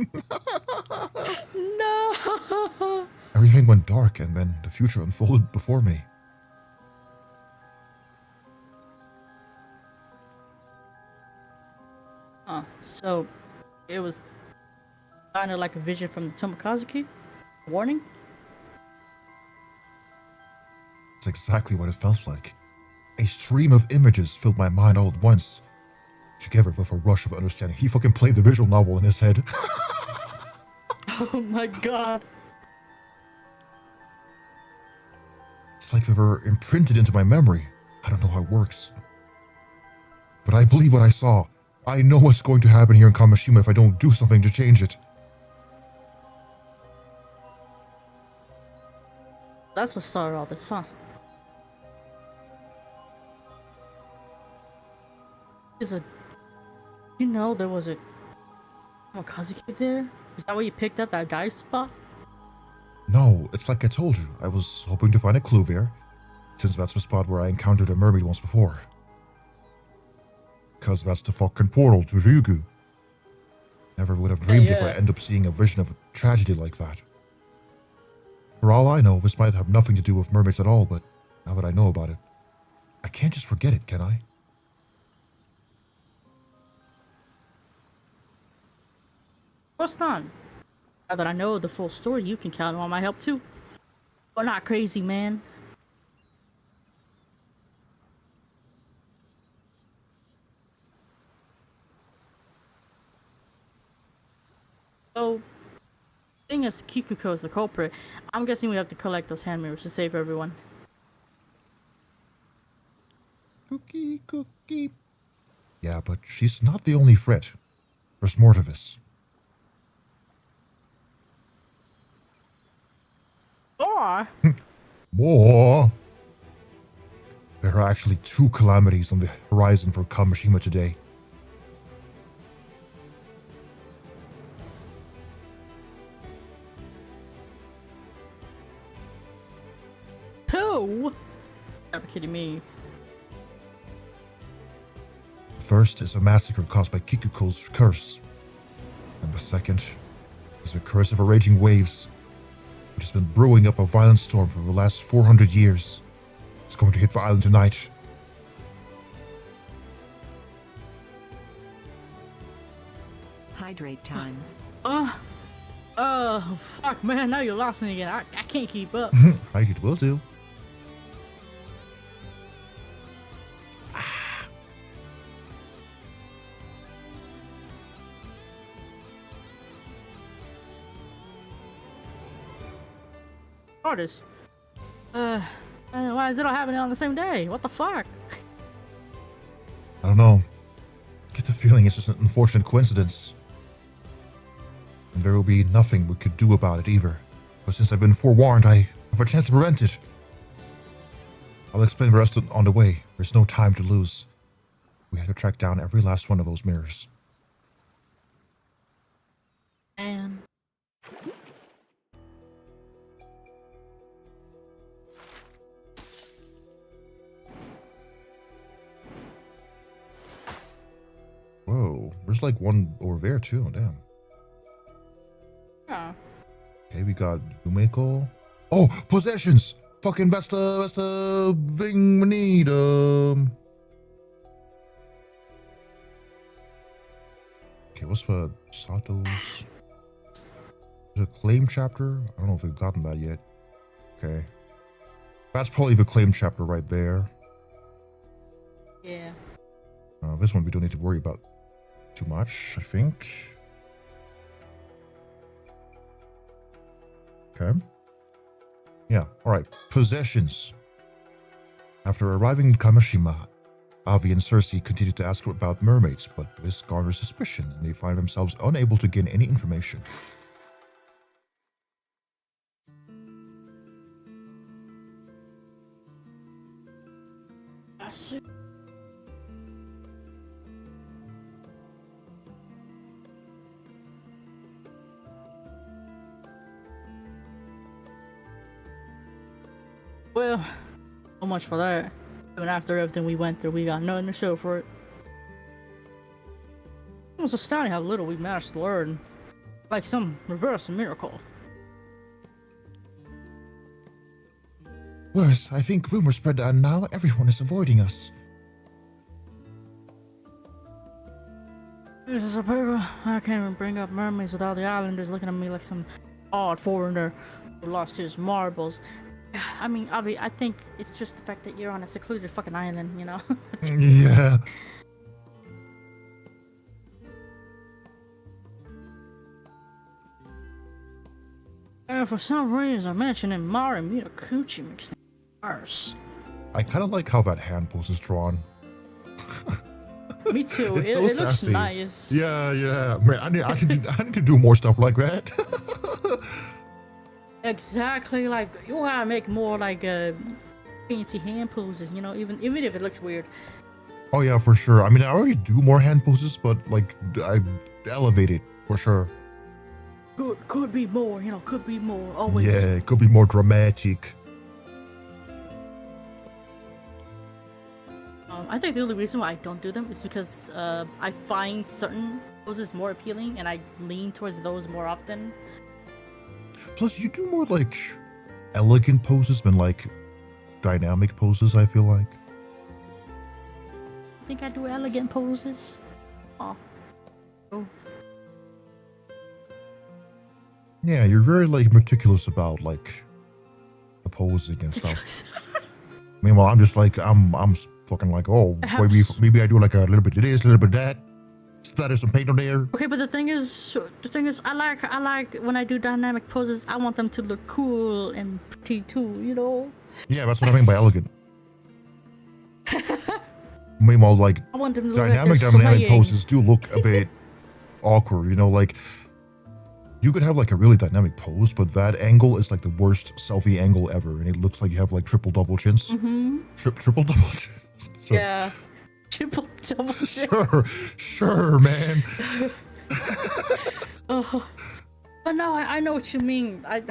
No! Everything went dark and then the future unfolded before me. Oh, so it was kind of like a vision from the Tomokazuki? Warning? It's exactly what it felt like. A stream of images filled my mind all at once. Together with a rush of understanding, he fucking played the visual novel in his head. Oh my god. It's like they were imprinted into my memory. I don't know how it works. But I believe what I saw. I know what's going to happen here in Kamashima if I don't do something to change it. That's what started all this, huh? You know there was a Tomokazuki there? Is that where you picked up that dive spot? No, it's like I told you. I was hoping to find a clue there, since that's the spot where I encountered a mermaid once before. 'Cause that's the fucking portal to Ryugu. Never would have dreamed if I end up seeing a vision of a tragedy like that. For all I know, this might have nothing to do with mermaids at all, but now that I know about it, I can't just forget it, can I? Of course not. Now that I know the full story, you can count on my help too. We're not crazy, man. So, seeing as Kikuko is the culprit, I'm guessing we have to collect those hand mirrors to save everyone. Cookie. Yeah, but she's not the only threat. There's more to this. Or More. There are actually 2 calamities on the horizon for Kamishima today. who? Are you kidding me? The first is a massacre caused by Kikuko's curse. And the second is the curse of the raging waves, which has been brewing up a violent storm for the last 400 years. It's going to hit the island tonight. Hydrate time. Oh, fuck, man, now you lost me again. I can't keep up. It will do. Artist. Why is it all happening on the same day? What the fuck? I don't know. Get the feeling it's just an unfortunate coincidence. And there will be nothing we could do about it either. But since I've been forewarned, I have a chance to prevent it. I'll explain the rest on the way. There's no time to lose. We have to track down every last one of those mirrors. And Whoa, there's like one over there too, damn. yeah. Okay, we got Yumeko. Oh, possessions! Fucking that's the thing we need. Okay, what's the Sato's? There's a claim chapter. I don't know if we've gotten that yet. Okay. That's probably the claim chapter right there. Yeah. This one we don't need to worry about too much, I think. Okay. Yeah, alright. Possessions. After arriving in Kamishima, Avi and Cersei continue to ask about mermaids, but this garners suspicion and they find themselves unable to gain any information. I see. Well, so much for that. Even after everything we went through, we got nothing to show for it. It was astounding how little we managed to learn. Like some reverse miracle. Worse, I think rumors spread and now everyone is avoiding us. This is a paper. I can't even bring up mermaids without the islanders looking at me like some odd foreigner who lost his marbles. I mean, Avi, I think it's just the fact that you're on a secluded fucking island, you know? Yeah. And for some reason, mentioning Mari Mitakuchi makes things worse. I kind of like how that hand pose is drawn. Me too. It's it so looks sassy. nice. Yeah. Man, I need to do more stuff like that. Exactly. Like, you gotta make more like fancy hand poses, you know, even if it looks weird. Oh yeah, for sure. I mean, I already do more hand poses, but like I elevate it for sure. Could be more, you know, could be more. Always. Yeah, it could be more dramatic. I think the only reason why I don't do them is because I find certain poses more appealing and I lean towards those more often. Plus, you do more like elegant poses than like dynamic poses, I feel like. I think I do elegant poses. Oh. Yeah, you're very like meticulous about like the posing and stuff. Meanwhile, I'm just like I'm fucking like, oh, maybe I do like a little bit of this, a little bit of that. splatter some paint on there. Okay, but the thing is, I like when I do dynamic poses, I want them to look cool and pretty too, you know? Yeah, that's what I mean by elegant. Meanwhile, like, I want them to look dynamic like they're poses do look a bit awkward, you know, like, you could have like a really dynamic pose, but that angle is like the worst selfie angle ever, and it looks like you have like triple double chins. Triple double chins. So, yeah. Triple double chins. Sure, man. But no, I know what you mean. I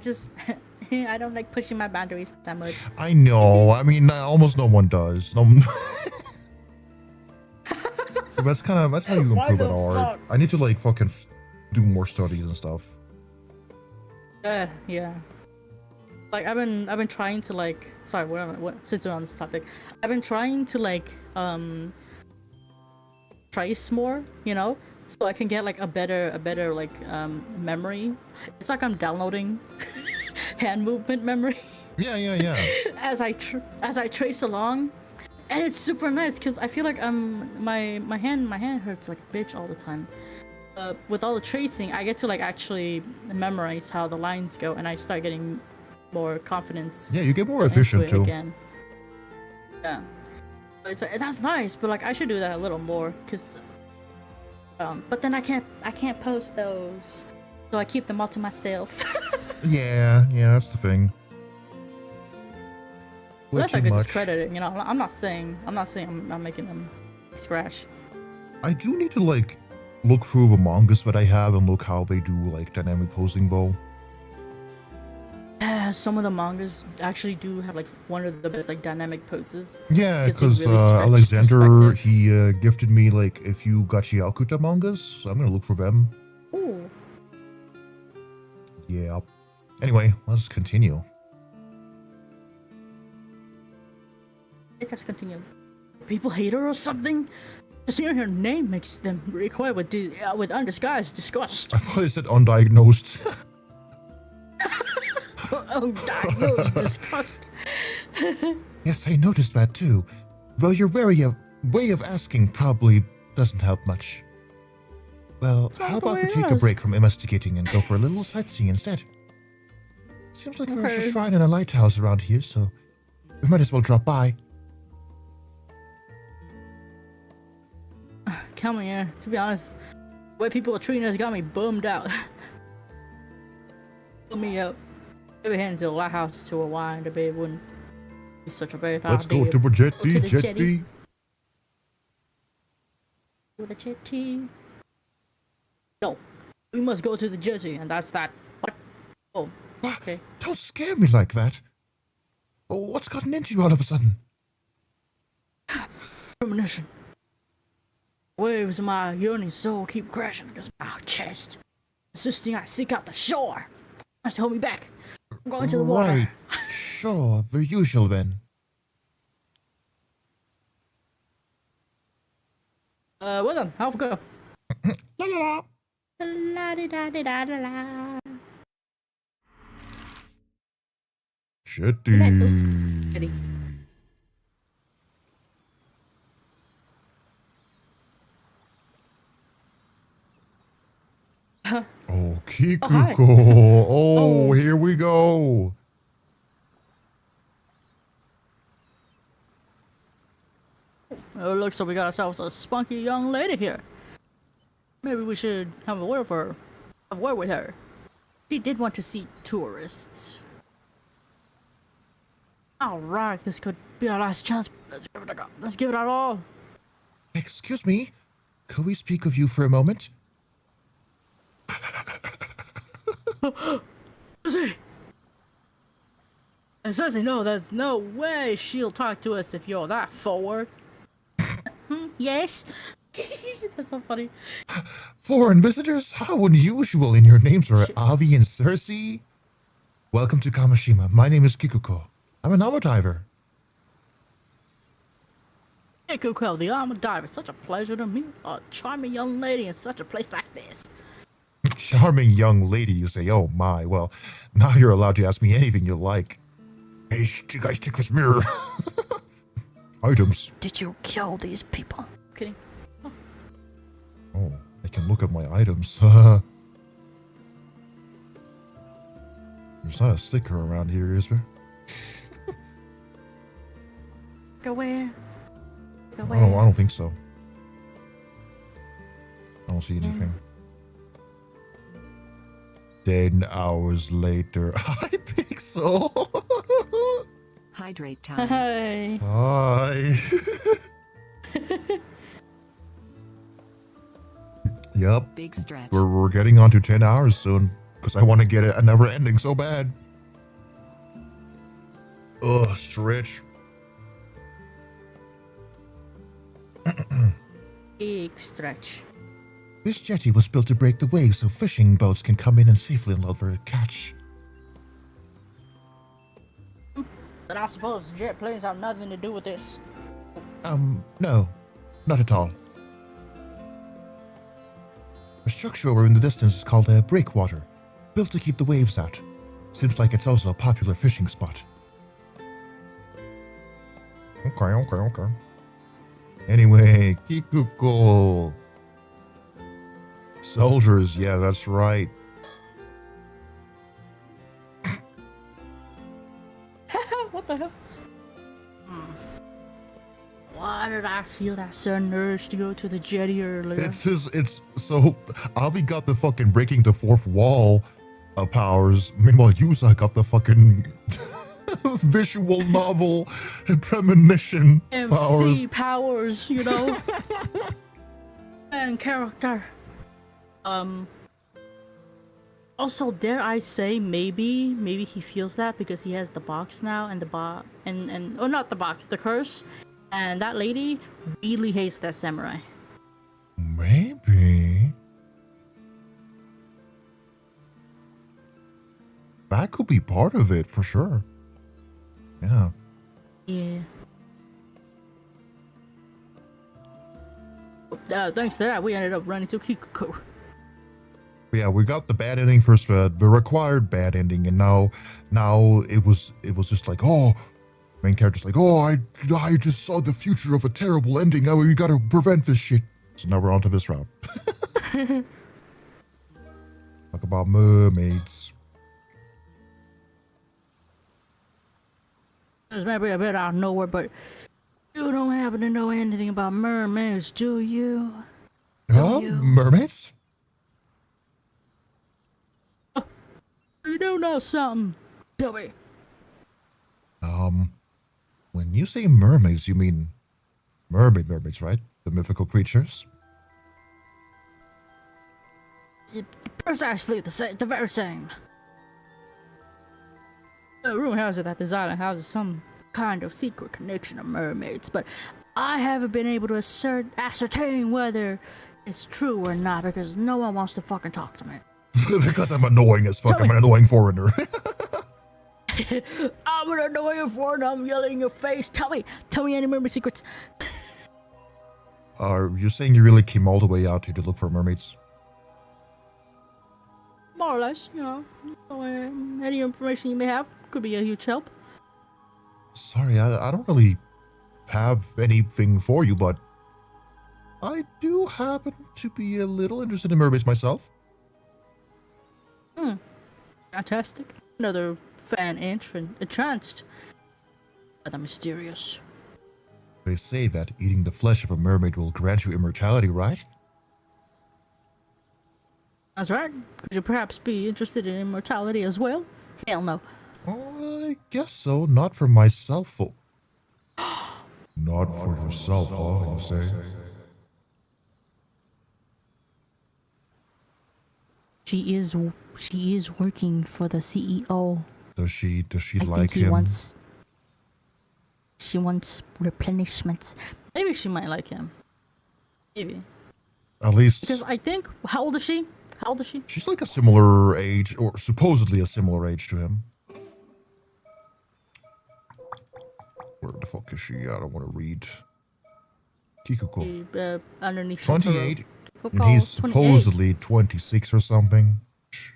just I don't like pushing my boundaries that much. I know. I mean, almost no one does. No. That's how you improve at art. I need to like fucking do more studies and stuff. Yeah. Like I've been trying to like, sorry, since we're on this topic, I've been trying to like trace more, you know, so I can get like a better like memory. It's like I'm downloading hand movement memory. Yeah. as I trace along, and it's super nice because I feel like my hand hurts like a bitch all the time. With all the tracing, I get to like actually memorize how the lines go, and I start getting more confidence. Yeah, you get more efficient too. Again. Yeah, that's nice, but like I should do that a little more, cause but then I can't post those, so I keep them all to myself. yeah, that's the thing. Unless I could discredit it, you know. I'm not saying I'm making them scratch. I do need to like look through the mangas that I have and look how they do like dynamic posing though. Yeah, some of the mangas actually do have like one of the best like dynamic poses. Yeah, because really Alexander, he gifted me like a few Gachi Akuta mangas, so I'm gonna look for them. Ooh. Yeah. Anyway, let's continue. Let's continue. People hate her or something? Just hearing her name makes them recoil with undisguised disgust. I thought it said undiagnosed. Undiagnosed disgust. Yes, I noticed that too. Though your way of asking probably doesn't help much. Well, how about we take a break from investigating and go for a little sightseeing instead? Seems like there's a shrine and a lighthouse around here, so we might as well drop by. Come here. To be honest, the way people are treating us got me bummed out. Put me up. Maybe heading to the lighthouse to a wine debate wouldn't be such a bad idea. Let's go to the jetty. To the jetty. No, we must go to the jetty, and that's that. What? Oh, okay. Don't scare me like that. Oh, what's gotten into you all of a sudden? Premonition. Waves of my yearning soul keep crashing against my chest, insisting I seek out the shore. Must hold me back. I'm going to the water. Right. Sure, the usual then. Well then, off we go. La la la. La di da di da da la. Jetty. Jetty. Oh, Kikuko. Oh, here we go. Oh, looks like we got ourselves a spunky young lady here. Maybe we should have a word with her. She did want to see tourists. Alright, this could be our last chance. Let's give it a go. Let's give it our all. Excuse me. Could we speak with you for a moment? Essentially, no, there's no way she'll talk to us if you're that forward. Yes? That's so funny. Foreign visitors? How unusual, and your names are Avi and Cersei? Welcome to Kamishima. My name is Kikuko. I'm an armor diver. Kikuko, the armor diver. Such a pleasure to meet a charming young lady in such a place like this. Charming young lady, you say. Oh my, well, now you're allowed to ask me anything you like. Hey, you guys take this mirror. Items. Did you kill these people? Kidding. Oh. can look at my items. There's not a sticker around here, is there? Go where? Go I where? don't think so. I don't see anything. 10 hours later. I think so. Hydrate time. Hey. Hi. Yep. Big stretch. We're getting on to 10 hours soon. Because I want to get a never ending so bad. Ugh, stretch. Big stretch. This jetty was built to break the waves so fishing boats can come in and safely unload for a catch. But I suppose jet planes have nothing to do with this. No. Not at all. The structure over in the distance is called a breakwater. Built to keep the waves out. Seems like it's also a popular fishing spot. Okay. Anyway, Kikuko. Soldiers, yeah, that's right. What the hell? Why did I feel that sudden urge to go to the jetty earlier? It's so Avi got the fucking breaking the fourth wall powers. Meanwhile, Yusa got the fucking visual novel premonition MC powers, you know? And character. Also, dare I say, maybe he feels that because he has the box now and oh, not the box, the curse. And that lady really hates that samurai. Maybe. That could be part of it, for sure. Yeah. Yeah. Thanks to that, we ended up running to Kikuko. Yeah, we got the bad ending first, the required bad ending, and now it was just like, oh, main character's like, oh, I just saw the future of a terrible ending. Oh, we gotta prevent this shit. So now we're on to this route. Talk about mermaids. This might be a bit out of nowhere, but you don't happen to know anything about mermaids, do you? Mermaids? You do know something. Tell me. When you say mermaids, you mean mermaids, right? The mythical creatures? Precisely the very same. The rumor has it that this island houses some kind of secret connection of mermaids, but I haven't been able to ascertain whether it's true or not because no one wants to fucking talk to me. Because I'm annoying as fuck. I'm an annoying foreigner. I'm an annoying foreigner. I'm yelling in your face. Tell me any mermaid secrets. Are you saying you really came all the way out here to look for mermaids? More or less, any information you may have could be a huge help. Sorry, I don't really have anything for you, but I do happen to be a little interested in mermaids myself. Fantastic. Another fan entranced by the mysterious. They say that eating the flesh of a mermaid will grant you immortality, right? That's right. Could you perhaps be interested in immortality as well? Hell no. Oh, I guess so. Not for myself. Not for yourself, huh, you say? She is working for the CEO. Does she I like think him? She wants replenishments. Maybe she might like him. Maybe. At least. Because I think, how old is she? She's like a similar age, or supposedly a similar age to him. Where the fuck is she? I don't want to read. Kikuko. Underneath 28, and he's supposedly 26 or something.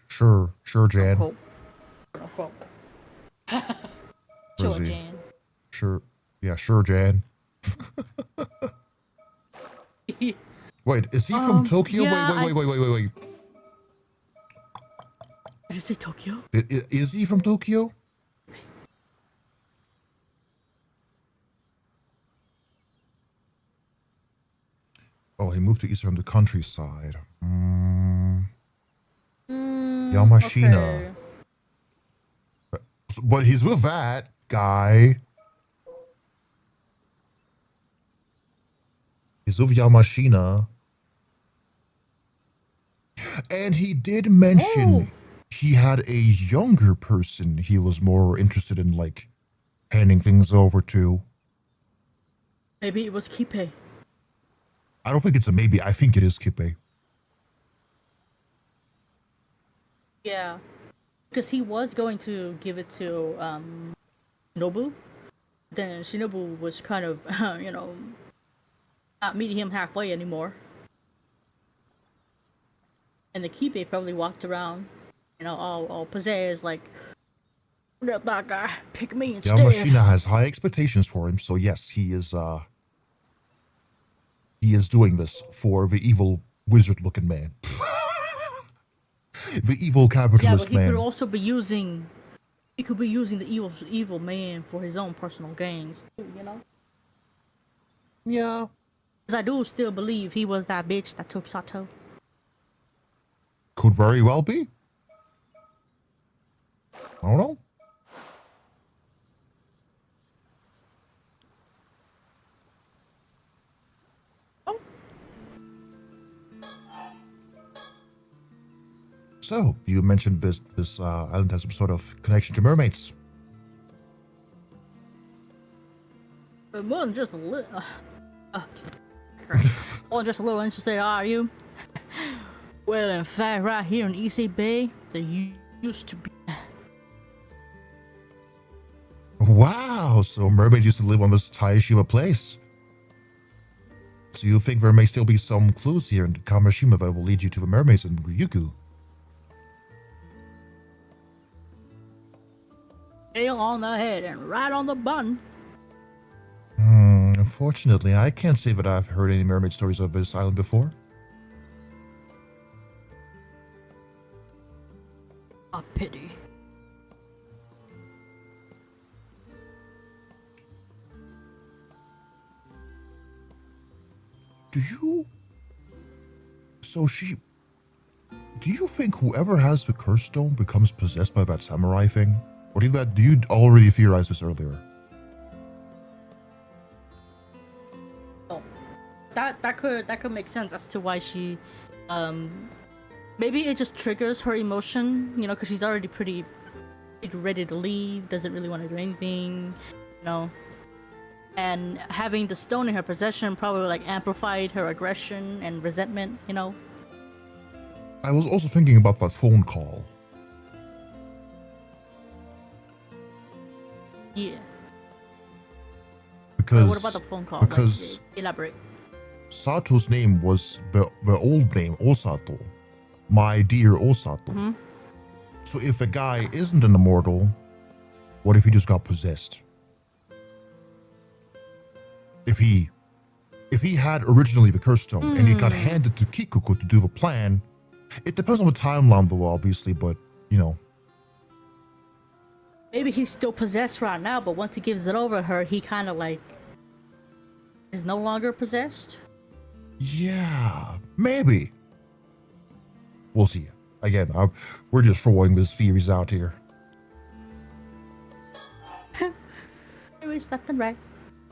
Sure, Jan. Sure, Where is he? Jan. Sure, Jan. Wait, is he from Tokyo? yeah, Wait. Did you say Tokyo? Is he from Tokyo? Oh, he moved to East from the countryside. Yamashina. Okay. But he's with that guy. He's with Yamashina. And he did mention he had a younger person he was more interested in, like, handing things over to. Maybe it was Kipe. I don't think it's a maybe. I think it is Kippe. Yeah. Because he was going to give it to Nobu. Then Shinobu was kind of, you know, not meeting him halfway anymore. And the Kipe probably walked around, you know, all possessed, like, let that guy pick me instead. Yamashina has high expectations for him, so yes, he is doing this for the evil wizard-looking man. The evil capitalist man. Man. Could also be using, he could be using the evil man for his own personal gains, you know? Yeah. Because I do still believe he was that bitch that took Sato. Could very well be. I don't know. So, you mentioned this island has some sort of connection to mermaids. More than just a little. More than just a little interested, are you? Well, in fact, right here in Issei Bay, there used to be. Wow, so mermaids used to live on this Taishima place. So you think there may still be some clues here in Kamishima that will lead you to the mermaids in Ryukyu? Nail on the head and right on the bun. Unfortunately, I can't say that I've heard any mermaid stories of this island before. A pity. Do you think whoever has the curse stone becomes possessed by that samurai thing? Or do you already theorize this earlier? Oh, that could make sense as to why she, maybe it just triggers her emotion, you know, because she's already pretty ready to leave, doesn't really want to do anything, you know. And having the stone in her possession probably like amplified her aggression and resentment, you know. I was also thinking about that phone call. Yeah. Because what about the phone call? Because like, elaborate. Sato's name was the old name, Osato. My dear Osato. Mm-hmm. So if a guy isn't an immortal, what if he just got possessed? If he had originally the curse stone and it got handed to Kikuko to do the plan, it depends on the timeline though, obviously, but, you know. Maybe he's still possessed right now, but once he gives it over her, he kind of like is no longer possessed. Yeah, maybe. We'll see. Again, we're just throwing these theories out here. Theories left and right.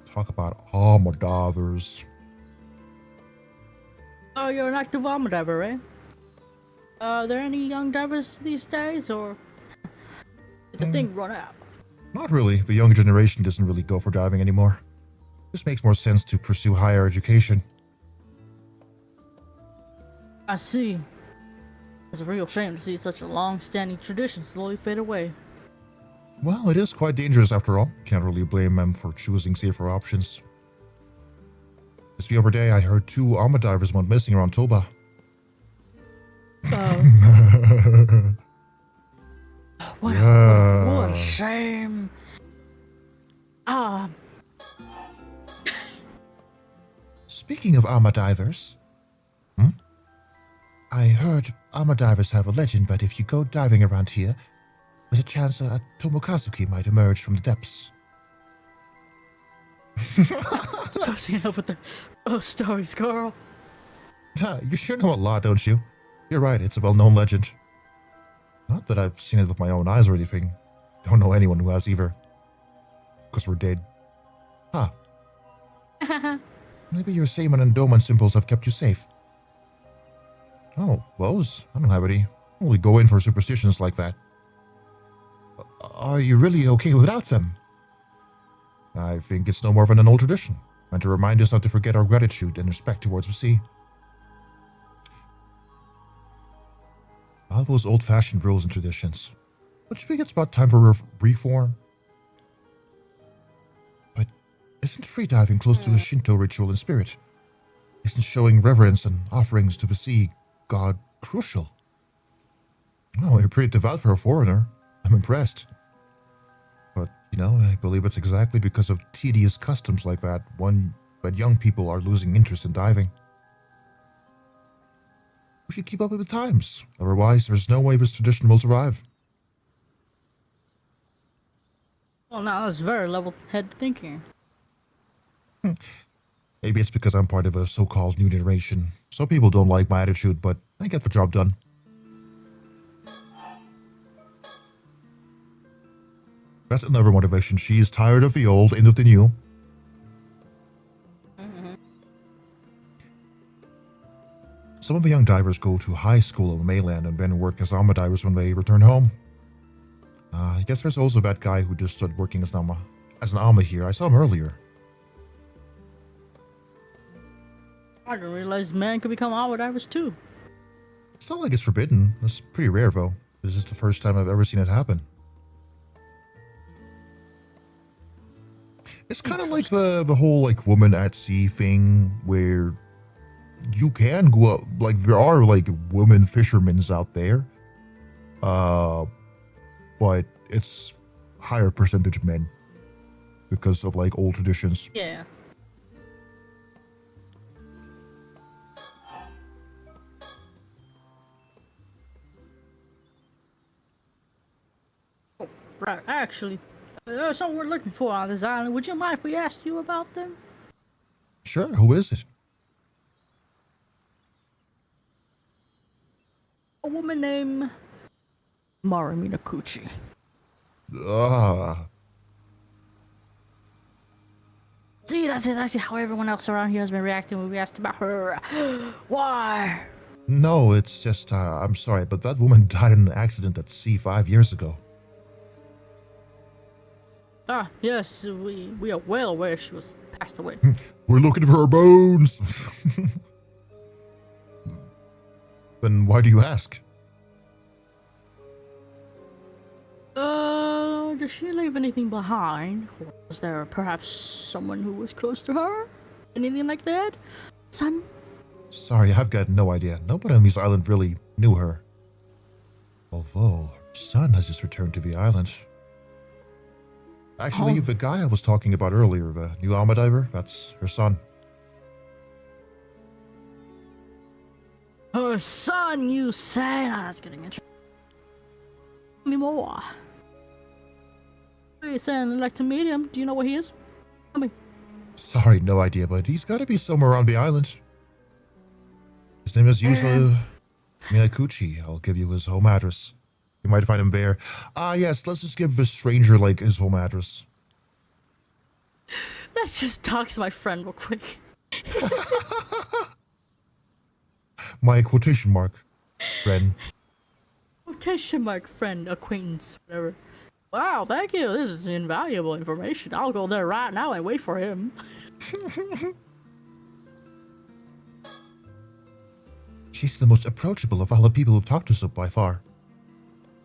Talk about armor divers. Oh, you're an active armor diver, right? Are there any young divers these days, or did the thing run out? Not really. The younger generation doesn't really go for diving anymore. This makes more sense to pursue higher education. I see. It's a real shame to see such a long-standing tradition slowly fade away. Well, it is quite dangerous after all. Can't really blame them for choosing safer options. Just the other day, I heard 2 armor divers went missing around Toba. Oh. Wow, Yeah. what a shame. Speaking of armor divers, I heard armor divers have a legend that if you go diving around here, there's a chance a Tomokazuki might emerge from the depths. Cozy enough with the stories, girl. You sure know a lot, don't you? You're right, it's a well-known legend. Not that I've seen it with my own eyes or anything. Don't know anyone who has either. Because we're dead. Huh. Maybe your Seiman and Doman symbols have kept you safe. Oh, those? I don't have any. I only go in for superstitions like that. Are you really okay without them? I think it's no more than an old tradition, and to remind us not to forget our gratitude and respect towards the sea. All those old-fashioned rules and traditions. Don't you think it's about time for reform? But isn't freediving close to a Shinto ritual in spirit? Isn't showing reverence and offerings to the sea god crucial? Oh, you're pretty devout for a foreigner. I'm impressed. But, I believe it's exactly because of tedious customs like that that young people are losing interest in diving. We should keep up with the times. Otherwise, there's no way this tradition will survive. Well, now that's very level-headed thinking. Maybe it's because I'm part of a so-called new generation. Some people don't like my attitude, but I get the job done. That's another motivation. She is tired of the old, into the new. Some of the young divers go to high school on the mainland and then work as armor divers when they return home. I guess there's also that guy who just started working as an armor here. I saw him earlier. I didn't realize men could become armor divers too. It's not like it's forbidden. It's pretty rare though. This is the first time I've ever seen it happen. It's kind of like the whole like woman at sea thing where you can go up, like there are like women fishermen's out there. But it's higher percentage men because of like old traditions. Yeah. Oh, right, actually, there's something we're looking for on this island. Would you mind if we asked you about them? Sure, who is it? A woman named Mari Minakuchi. See, that's exactly how everyone else around here has been reacting when we asked about her. Why? No, it's just, I'm sorry, but that woman died in an accident at sea 5 years ago. Ah, yes, we are well aware she was passed away. We're looking for her bones. Then why do you ask? Did she leave anything behind? Or was there perhaps someone who was close to her? Anything like that? Son? Sorry, I've got no idea. Nobody on this island really knew her. Although, her son has just returned to the island. Actually, the guy I was talking about earlier, the new armor diver, that's her son. Her son, you say? Oh, that's getting interesting. Tell me more. You're saying I'd like to meet him. Do you know where he is? Tell me. Sorry, no idea, but he's got to be somewhere around the island. His name is Yuzo Minakuchi. I'll give you his home address. You might find him there. Yes, let's just give the stranger, like, his home address. Let's just talk to my friend real quick. My quotation mark friend. Quotation mark friend, acquaintance, whatever. Wow, thank you. This is invaluable information. I'll go there right now and wait for him. She's the most approachable of all the people who've talked to us by far.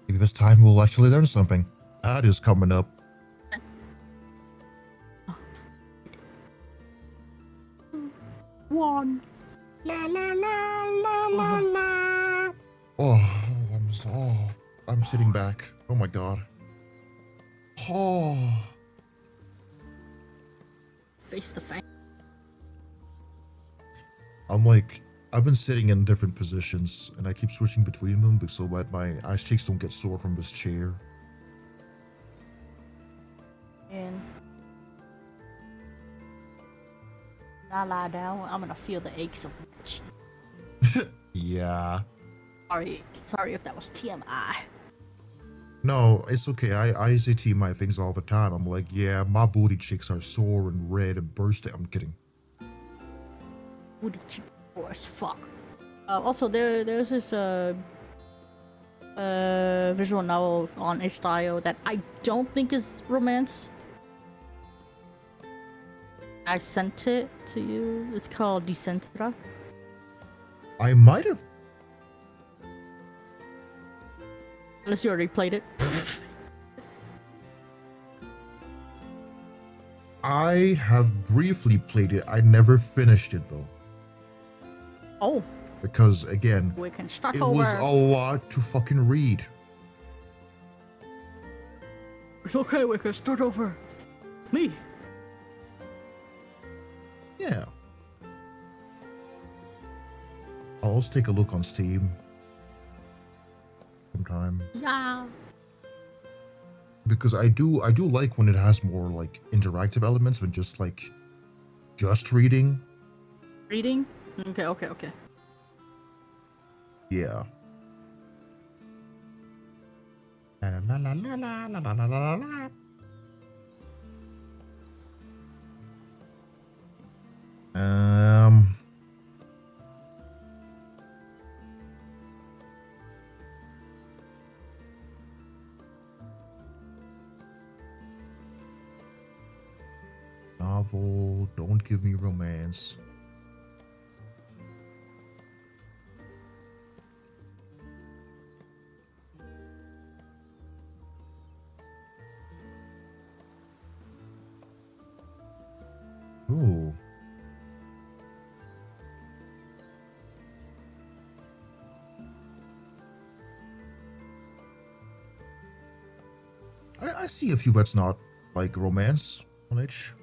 Maybe this time we'll actually learn something. That is coming up. One. La la la la la la. I'm sitting back. Oh my god. Oh. Face the face. I'm like I've been sitting in different positions, and I keep switching between them so that my ice cheeks don't get sore from this chair. And when I lie down, I'm gonna feel the aches of my cheek. Yeah. Sorry if that was TMI. No, it's okay. I say TMI things all the time. I'm like, yeah, my booty cheeks are sore and red and bursting. I'm kidding. Booty cheek sore as fuck. Also, there's this visual novel on HDIO that I don't think is romance. I sent it to you. It's called Decentra. I might have. Unless you already played it. I have briefly played it. I never finished it though. Oh. Because again, We can start it over. was a lot to fucking read. It's okay, we can start over. Me. Yeah. I'll also take a look on Steam sometime. Yeah. Because I do like when it has more like interactive elements than just reading. Reading? Okay. Yeah. La, la, la, la, la, la, la, la, la. Novel, don't give me romance. Ooh. I see a few that's not like romance on H.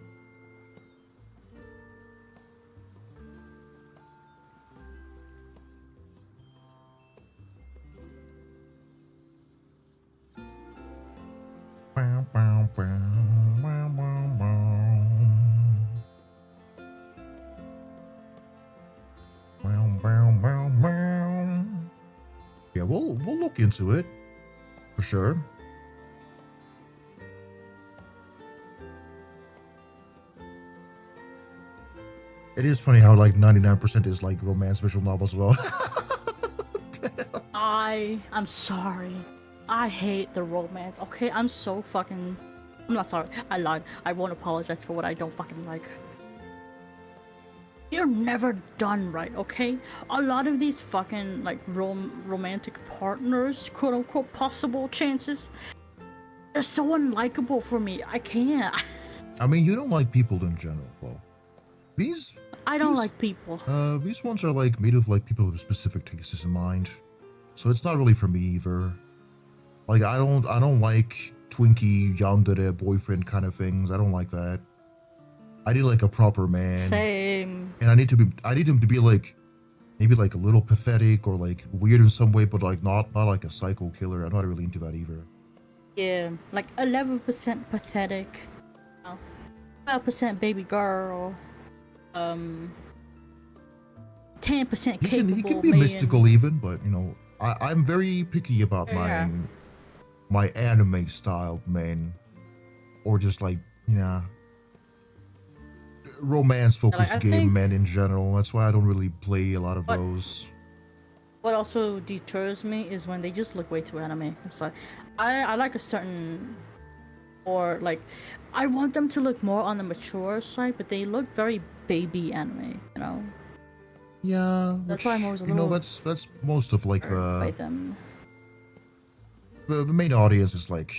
Bow, bow, bow, bow, bow, bow. Bow, bow, bow, bow. Yeah, we'll look into it for sure. It is funny how like 99% is like romance visual novels as well. I'm sorry. I hate the romance, okay? I'm not sorry. I lied. I won't apologize for what I don't fucking like. You're never done right, okay? A lot of these fucking, like, romantic partners, quote-unquote, possible chances, they're so unlikable for me. I can't. I mean, you don't like people in general, well. I don't like people. These ones are like made of like people with specific tastes in mind. So it's not really for me either. Like I don't like Twinkie yandere boyfriend kind of things. I don't like that. I need like a proper man. Same. And I need him to be like maybe like a little pathetic or like weird in some way, but like not like a psycho killer. I'm not really into that either. Yeah, like 11% pathetic, 12% baby girl, 10% capable. He can be man. mystical even, but you know, I'm very picky about my anime style men, or just like romance focused game men in general. That's why I don't really play a lot of those. What also deters me is when they just look way too anime. I'm sorry. I like a certain, or like, I want them to look more on the mature side, but they look very baby anime, you know? Yeah, that's why I'm always a little. That's most of like by them. The main audience is like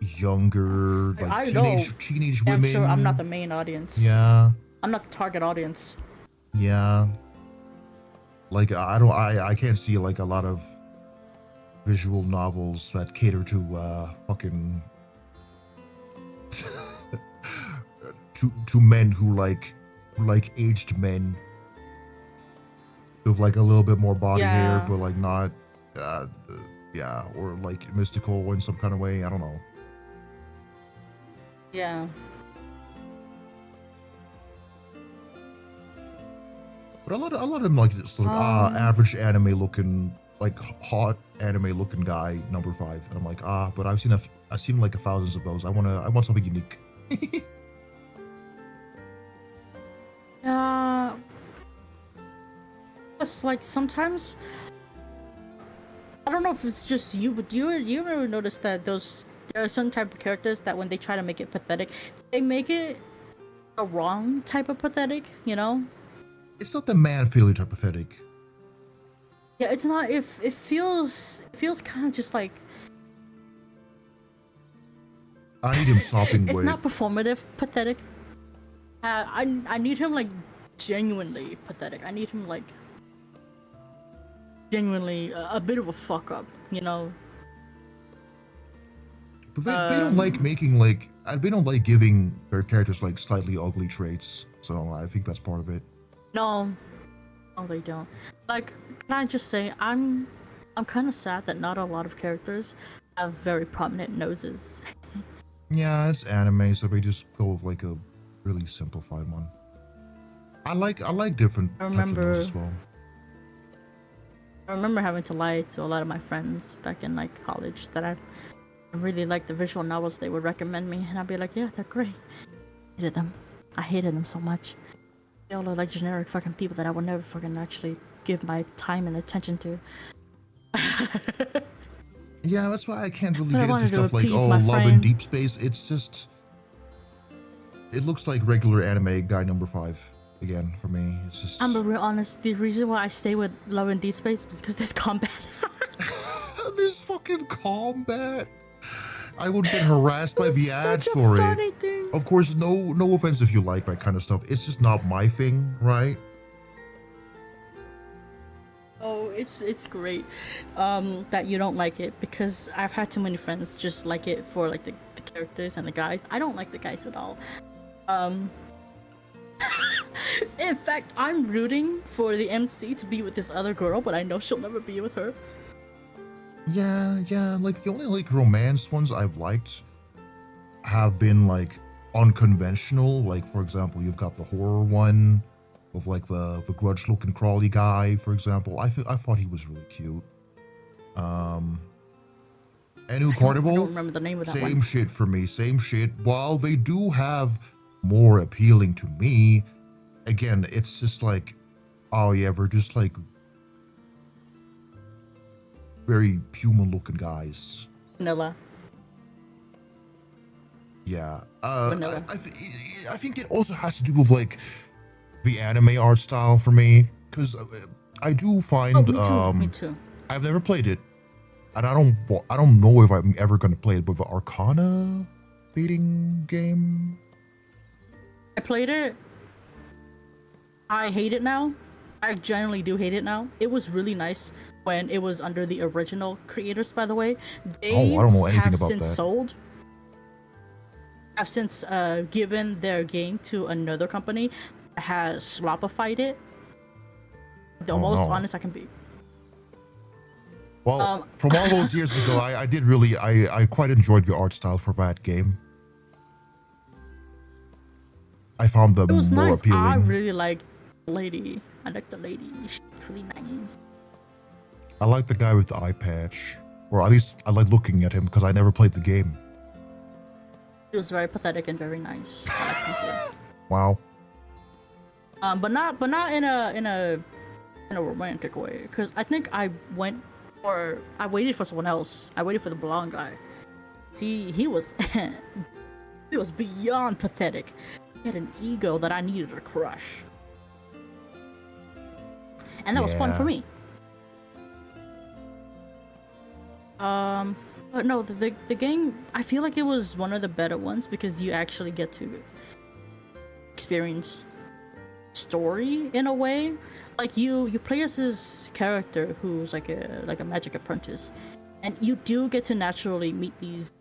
younger, like teenage women. I'm sure I'm not the main audience. Yeah. I'm not the target audience. Yeah. Like I can't see like a lot of visual novels that cater to fucking to men who like aged men. with like a little bit more body hair, Yeah. but like not, yeah, or like mystical in some kind of way. I don't know. Yeah. But a lot of them like just like average anime looking, like hot anime looking guy number 5, and I'm like but I've seen like thousands of those. I want something unique. Yeah. It's like sometimes I don't know if it's just you, but do you ever notice that there are some type of characters that when they try to make it pathetic, they make it a wrong type of pathetic, you know? It's not the man feeling type pathetic. Yeah, it's not. It feels kind of just like I need him sopping it's wet. not performative pathetic. I need him like genuinely pathetic. I need him like genuinely a bit of a fuck up, you know. But they don't like making like they don't like giving their characters like slightly ugly traits. So I think that's part of it. No, they don't. Like, can I just say, I'm kind of sad that not a lot of characters have very prominent noses. Yeah, it's anime, so they just go with like a really simplified one. I like different types of noses as well. I remember having to lie to a lot of my friends back in like college that I really liked the visual novels they would recommend me, and I'd be like, yeah, they're great. I hated them. I hated them so much. They all look like generic fucking people that I would never fucking actually give my time and attention to. Yeah, that's why I can't really But I get into wanted to stuff like, appease oh, my Love in friend. Deep Space. It's just, it looks like regular anime guy number 5 again for me. It's just. I'm being real honest. The reason why I stay with Love and Deep Space is because there's combat. There's fucking combat. I would get harassed by the ads such a for funny it. thing. Of course, no offense if you like that kind of stuff. It's just not my thing, right? Oh, it's great that you don't like it, because I've had too many friends just like it for like the characters and the guys. I don't like the guys at all. In fact, I'm rooting for the MC to be with this other girl, but I know she'll never be with her. Yeah, like the only like romance ones I've liked have been like unconventional. Like for example, you've got the horror one of like the grudge looking crawly guy, for example. I thought he was really cute. Anu Carnival, I don't remember the name of that same one. shit for me, same shit. While they do have more appealing to me, again, it's just like, oh yeah, we're just like very human looking guys. Vanilla. Yeah. Vanilla. I think it also has to do with like the anime art style for me, because I do find Me too. I've never played it, and I don't know if I'm ever gonna play it, but the Arcana dating game. I played it. I hate it now. I generally do hate it now. It was really nice when it was under the original creators, by the way. They I don't know anything have about since that. sold. Have since given their game to another company that has slopified it. The most honest I can be. Well, from all those years ago, I quite enjoyed the art style for that game. I found them It was more nice. appealing. I really like the lady. I like the lady. She's really nice. I like the guy with the eye patch, or at least I like looking at him because I never played the game. She was very pathetic and very nice. I liked him too. Wow. But not in a romantic way, because I think I waited for someone else. I waited for the blonde guy. See, he was he was beyond pathetic. He had an ego that I needed to crush, and that was fun Yeah. for me. But no, the game, I feel like it was one of the better ones because you actually get to experience story in a way. Like you play as this character who's like a magic apprentice, and you do get to naturally meet these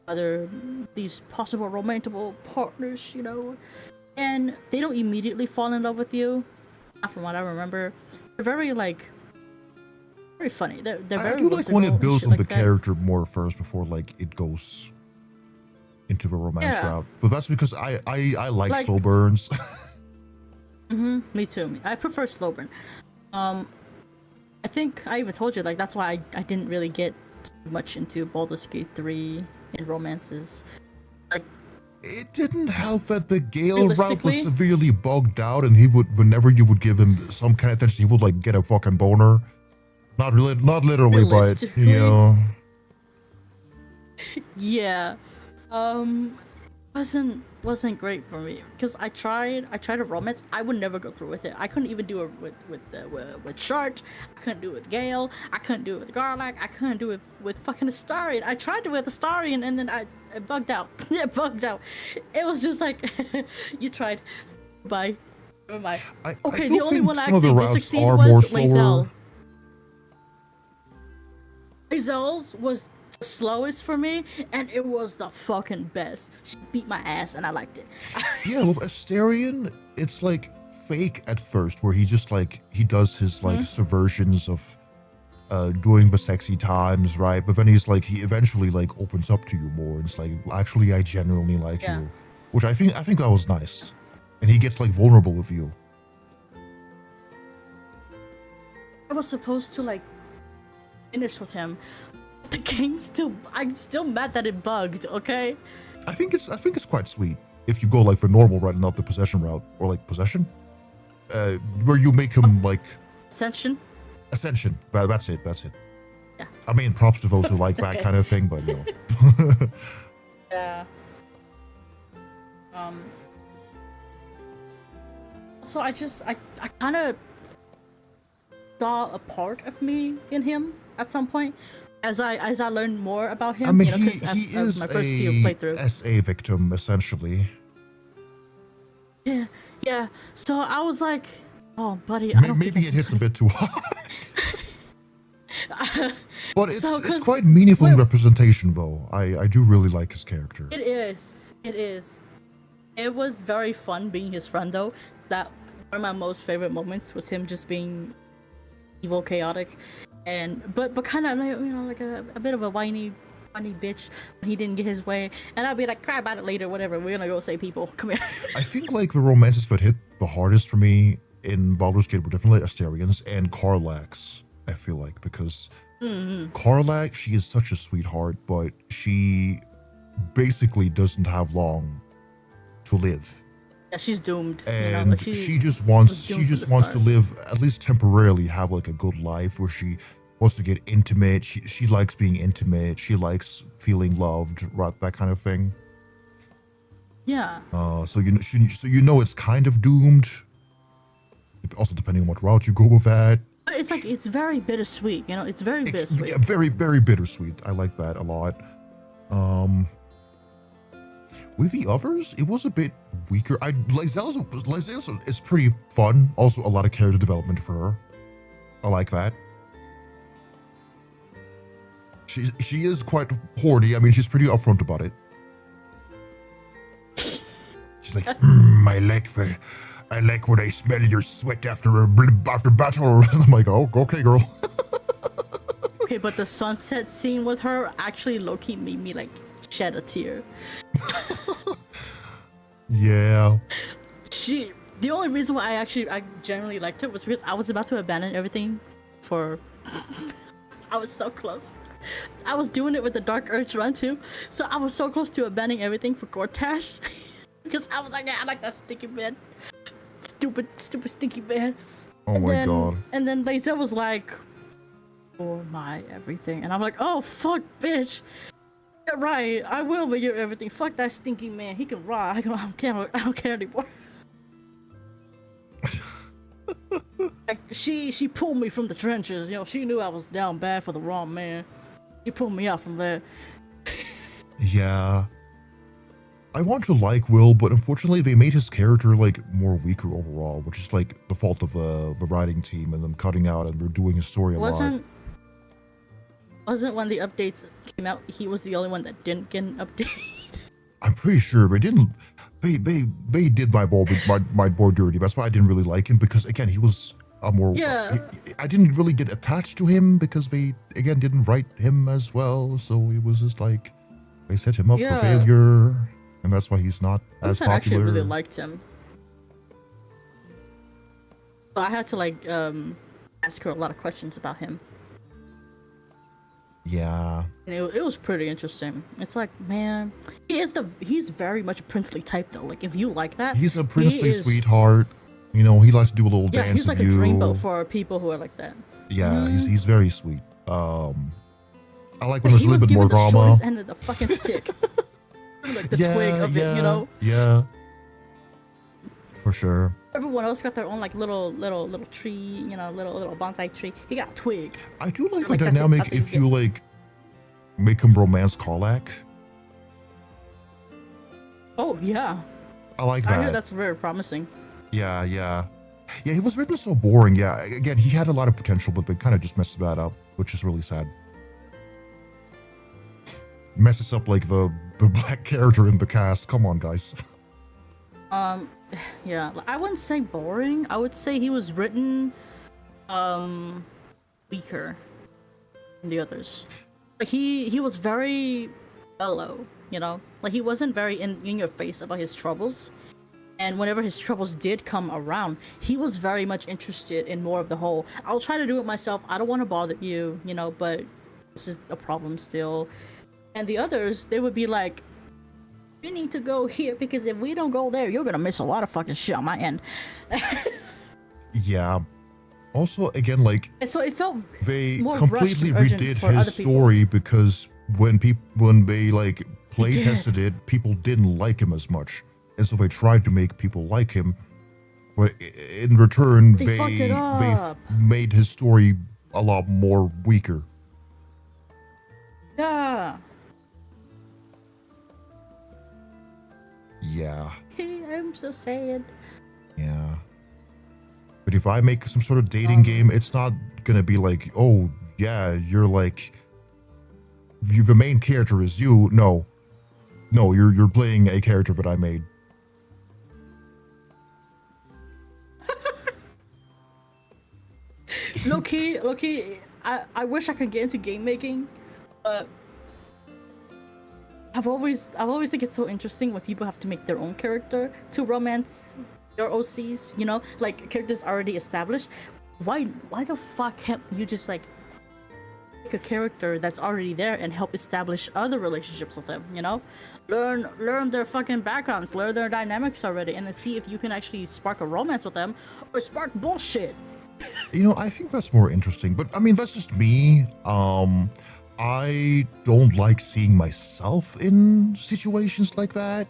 possible romantic partners, you know, and they don't immediately fall in love with you. Not from what I remember. They're very like very funny. They're I very do like when versatile it and builds shit on like the that. character more first before like it goes into the romance Yeah. route. But that's because I like Like- slow burns. Me too. I prefer slow burn. I think I even told you like that's why I didn't really get too much into Baldur's Gate 3 and romances. Like It didn't help that the Gale route was Realistically- severely bugged out, and he would, whenever you would give him some kind of attention, he would like get a fucking boner. Not literally, but you Realistically- know. yeah, wasn't great for me because I tried a romance. I would never go through with it. I couldn't even do it with Shart. I couldn't do it with Gale. I couldn't do it with Garlac. I couldn't do it with fucking Astarion. I tried to with Astarion and then it bugged out. It bugged out. It was just like you tried. Bye. Never mind. I Okay, do the only think one I some of the actually routes succeeded are more was slower. Lae'zel. Lae'zel's was the slowest for me, and it was the fucking best. She beat my ass, and I liked it. Yeah, with Astarion, it's like fake at first, where he just like he does his like subversions of doing the sexy times, right? But then he's like he eventually like opens up to you more. And it's like actually I genuinely like Yeah. you, which I think that was nice, and he gets like vulnerable with you. I was supposed to like finish with him. The game I'm still mad that it bugged. Okay. I think it's quite sweet if you go like the normal route, not the possession route, or like possession, where you make him like Ascension. ascension. That's it. Yeah. I mean, props to those who like that Okay. kind of thing, but you know. Yeah. So I kind of saw a part of me in him at some point as I learned more about him. I mean, you know, he 'cause as is my first few a playthroughs. SA victim essentially. Yeah. So I was like, oh, buddy, I don't Maybe think it hits a bit too hard. But it's So, it's 'cause- quite meaningful wait- representation, though. I do really like his character. It is. It was very fun being his friend, though. That one of my most favorite moments was him just being evil, chaotic, and but kind of like like a bit of a whiny bitch when he didn't get his way, and I'd be like, cry about it later, whatever. We're gonna go save people. Come here. I think like the romances that hit the hardest for me in Baldur's Gate were definitely Astarions and Karlach's, I feel like, because Karlach, she is such a sweetheart, but she basically doesn't have long to live. Yeah, she's doomed. And like, she just wants was doomed from the to start. live, at least temporarily, have like a good life where she wants to get intimate. She likes being intimate. She likes feeling loved, right? That kind of thing. Yeah. So you know it's kind of doomed. Also, depending on what route you go with that. But it's like it's very bittersweet. It's very bittersweet. Yeah, very, very bittersweet. I like that a lot. With the others, it was a bit weaker. Lae'zel is pretty fun. Also, a lot of character development for her. I like that. She is quite horny. I mean, she's pretty upfront about it. She's like, I like when I smell your sweat after battle. And I'm like, oh, okay, girl. Okay, but the sunset scene with her actually low-key made me like shed a tear. Yeah. The only reason why I generally liked her was because I was about to abandon everything for I was so close. I was doing it with the Dark Urge run too, so I was so close to abandoning everything for Gortash because I was like, yeah, I like that stinky man, stupid stinky man. Oh my god. And then Lae'zel was like, "For my everything," and I'm like, "Oh fuck, bitch." Yeah, right, I will be your everything. Fuck that stinky man. He can ride. I don't care anymore. Like, she pulled me from the trenches. She knew I was down bad for the wrong man. She pulled me out from there. Yeah. I want to like Will, but unfortunately they made his character like more weaker overall, which is like the fault of the writing team and them cutting out and redoing his story a lot. Wasn't when the updates came out, he was the only one that didn't get an update. I'm pretty sure they didn't. They did my boy dirty. That's why I didn't really like him, because again he was a more. Yeah. I didn't really get attached to him because they again didn't write him as well, so it was just like they set him up for failure, and that's why he's not as popular. I actually really liked him. But I had to like ask her a lot of questions about him. Yeah. And it was pretty interesting. It's like, man, he's very much a princely type though. Like if you like that, he's a princely sweetheart. You know, he likes to do a little dance. Yeah, he's like with a you. dreamboat for people who are like that. Yeah, he's very sweet. I like when there's a little bit more drama. And the fucking stick, like the twig of it, you know. Yeah. For sure. Everyone else got their own like little tree, you know, little bonsai tree. He got a twig. I do like the dynamic if you like make him romance Karlak. Oh yeah. I like that. I hear that's very promising. Yeah. Yeah, he was written so boring. Yeah, again, he had a lot of potential, but they kind of just messed that up, which is really sad. Messes up like the black character in the cast. Come on, guys. Yeah, I wouldn't say boring. I would say he was written weaker than the others. Like he was very mellow, you know? Like he wasn't very in your face about his troubles. And whenever his troubles did come around, he was very much interested in more of the whole, I'll try to do it myself. I don't want to bother you, you know, but this is a problem still. And the others, they would be like, you need to go here because if we don't go there, you're gonna miss a lot of fucking shit on my end. Yeah. Also, again, like, and so it felt they more completely redid his story because when they like play tested it, people didn't like him as much, and so they tried to make people like him, but in return, they made his story a lot more weaker. Yeah. Yeah. I'm so sad. Yeah. But if I make some sort of dating game, it's not gonna be like, oh, yeah, you're like, the main character is you. No, you're playing a character that I made. Low key, I wish I could get into game making, but I've always think it's so interesting when people have to make their own character to romance their OCs, you know, like characters already established. Why the fuck can't you just like make a character that's already there and help establish other relationships with them, you know? Learn their fucking backgrounds, learn their dynamics already, and then see if you can actually spark a romance with them or spark bullshit. You know, I think that's more interesting, but I mean, that's just me. I don't like seeing myself in situations like that.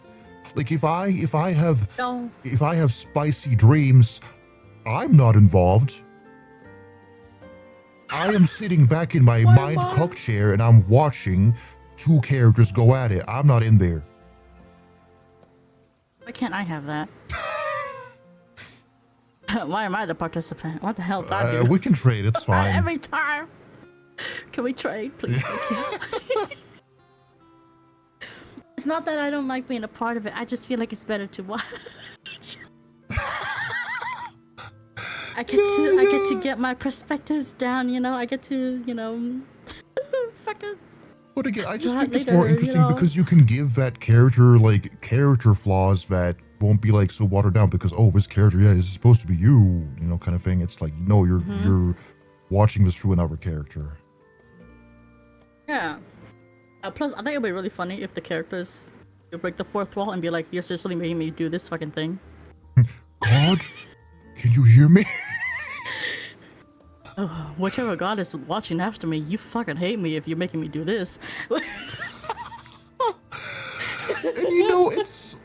Like if I have spicy dreams, I'm not involved. I am sitting back in my mind cock chair and I'm watching two characters go at it. I'm not in there. Why can't I have that? Why am I the participant? What the hell did I do? We can trade, it's fine. Every time. Can we trade, please? It's not that I don't like being a part of it. I just feel like it's better to watch. I get to get my perspectives down, you know. I get to, you know, fucking. But again, I just think it's more interesting because you can give that character like character flaws that won't be like so watered down because this character, is supposed to be you know, kind of thing. It's like, no, you're watching this through another character. Yeah. Plus, I think it'd be really funny if the characters would break the fourth wall and be like, "You're seriously making me do this fucking thing." God, can you hear me? Whichever god is watching after me, you fucking hate me if you're making me do this. And you know, it's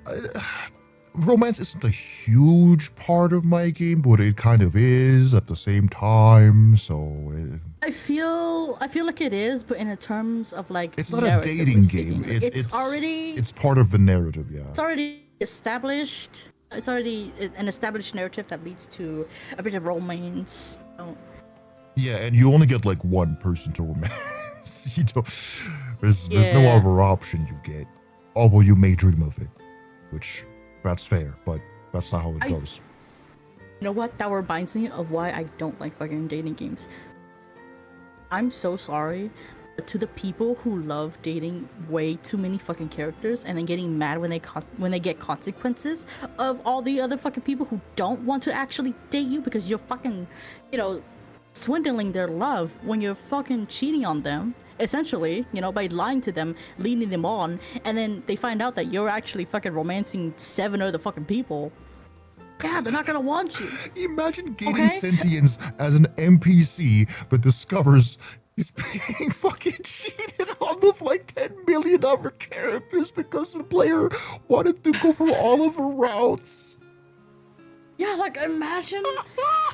romance isn't a huge part of my game, but it kind of is at the same time. So I feel like it is, but in terms of like, it's not a dating game. It's part of the narrative. Yeah, it's already established. It's already an established narrative that leads to a bit of romance. Yeah, and you only get like one person to romance. You know, there's no other option you get. Although you may dream of it, which that's fair, but that's not how it goes. You know what? That reminds me of why I don't like fucking dating games. I'm so sorry, but to the people who love dating way too many fucking characters and then getting mad when they get consequences of all the other fucking people who don't want to actually date you because you're fucking, you know, swindling their love when you're fucking cheating on them, essentially, you know, by lying to them, leading them on, and then they find out that you're actually fucking romancing 7 other fucking people. Yeah, they're not gonna want you. Imagine gaining sentience as an NPC, but discovers he's being fucking cheated on with like 10 million other characters because the player wanted to go for all of her routes. Yeah, like imagine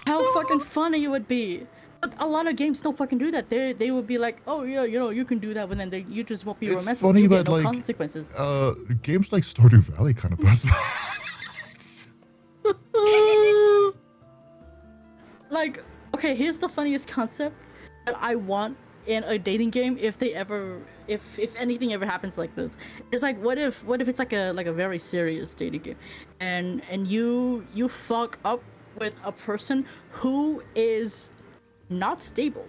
how fucking funny it would be. But a lot of games don't fucking do that. They would be like, oh yeah, you know, you can do that, but then you just won't be romantic. It's funny that no like consequences. games like Stardew Valley kind of does that. Like, okay, here's the funniest concept that I want in a dating game if anything ever happens like this. It's like, what if it's like a very serious dating game and you fuck up with a person who is not stable.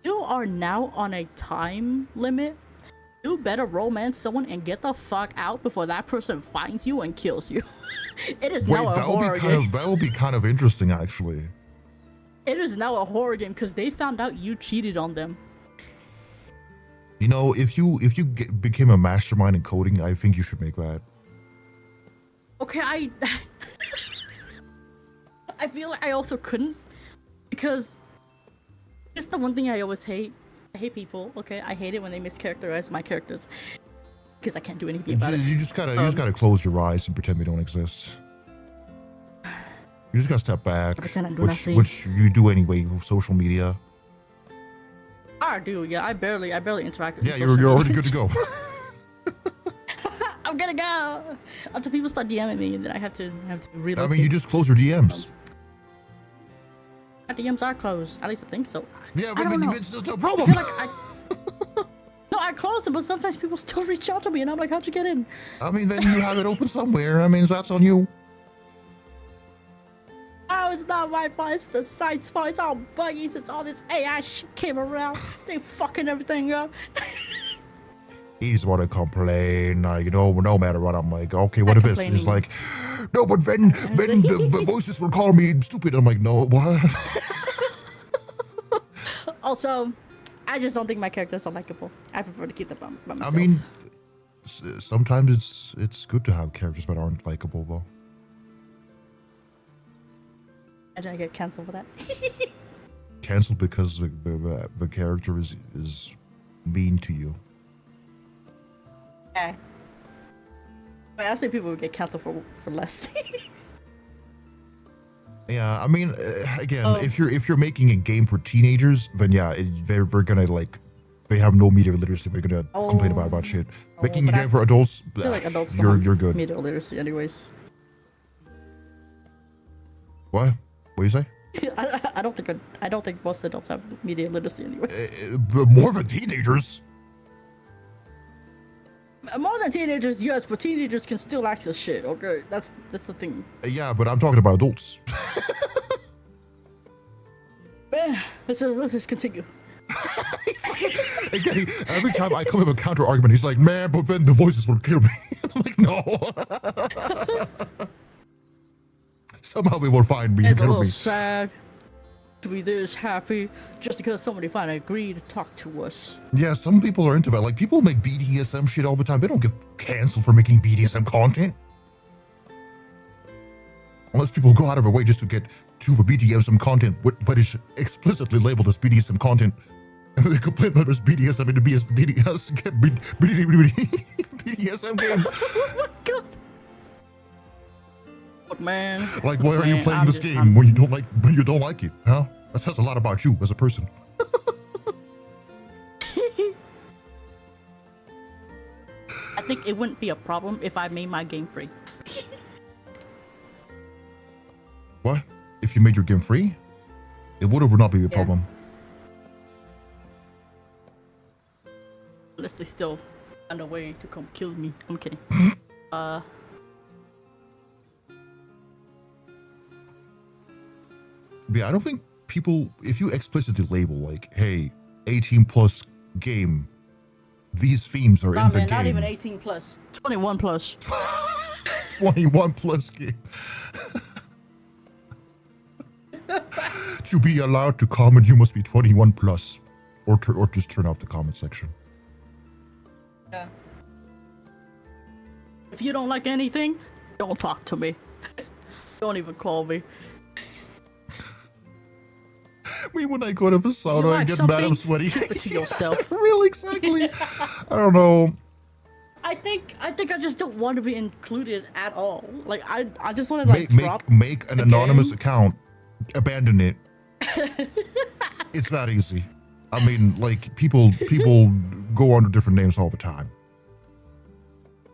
You are now on a time limit. You better romance someone and get the fuck out before that person finds you and kills you. It is now a horror game. That will be kind of interesting, actually. It is now a horror game because they found out you cheated on them. You know, if you became a mastermind in coding, I think you should make that. Okay, I feel like I also couldn't because it's the one thing I always hate. I hate people. Okay, I hate it when they mischaracterize my characters because I can't do anything about it. You just gotta close your eyes and pretend they don't exist. You just gotta step back, which you do anyway with social media. I do, yeah. I barely interact with. Yeah, you're already good to go. I'm gonna go until people start DMing me, and then I have to relocate. I mean, you just close your DMs. My DMs are closed. At least I think so. Yeah, but it's just no problem. No, I close them, but sometimes people still reach out to me, and I'm like, how'd you get in? I mean, then you have it open somewhere. I mean, so that's on you. Oh, it's not my fault. It's the site's fault. It's all buggy since all this AI shit came around. They fucking everything up. He's want to complain, you know, no matter what. I'm like, okay, what if this? He's like, no, but then the voices will call me stupid. I'm like, no, what? Also, I just don't think my characters are likable. I prefer to keep them by myself. I mean, sometimes it's good to have characters that aren't likable, though. Imagine I get canceled for that. Canceled because the character is mean to you. Yeah. I've seen people get canceled for less. Yeah, I mean, again, if you're making a game for teenagers, then yeah, they're gonna they have no media literacy. They're gonna complain about shit. Making a game for adults, I feel like adults you're good. Media literacy, anyways. What? What do you say? I don't think most adults have media literacy, anyways. More than teenagers. More than teenagers, yes, but teenagers can still access shit. Okay, that's the thing. Yeah, but I'm talking about adults. Let's just continue. Again, every time I come up with a counter argument, he's like, "Man, but then the voices will kill me." I'm like, "No." Somehow they will find me and kill me. It's a little sad to be this happy just because somebody finally agreed to talk to us. Yeah, some people are into that. Like, people make BDSM shit all the time. They don't get canceled for making BDSM content. Unless people go out of their way just to get to the BDSM content, what is explicitly labeled as BDSM content. And they complain that there's BDSM in the BDSM game. Oh my god. Look, man. Like, why are you playing this game when you don't like it, huh? That says a lot about you as a person. I think it wouldn't be a problem if I made my game free. What? If you made your game free? It would or would not be a problem. Unless they still find a way to come kill me. I'm kidding. Yeah, I don't think people, if you explicitly label like, hey, 18 plus game, these themes are in the game. Not even 18 plus, 21 plus. 21 plus game. To be allowed to comment, you must be 21 plus, or just turn off the comment section. Yeah. If you don't like anything, don't talk to me. Don't even call me. Me when I go to the sauna and get mad, I'm sweaty. Keep it to yourself. Really, exactly. I don't know. I think I just don't want to be included at all. Like I just want to like make an anonymous account, abandon it. It's that easy. I mean, like people go under different names all the time.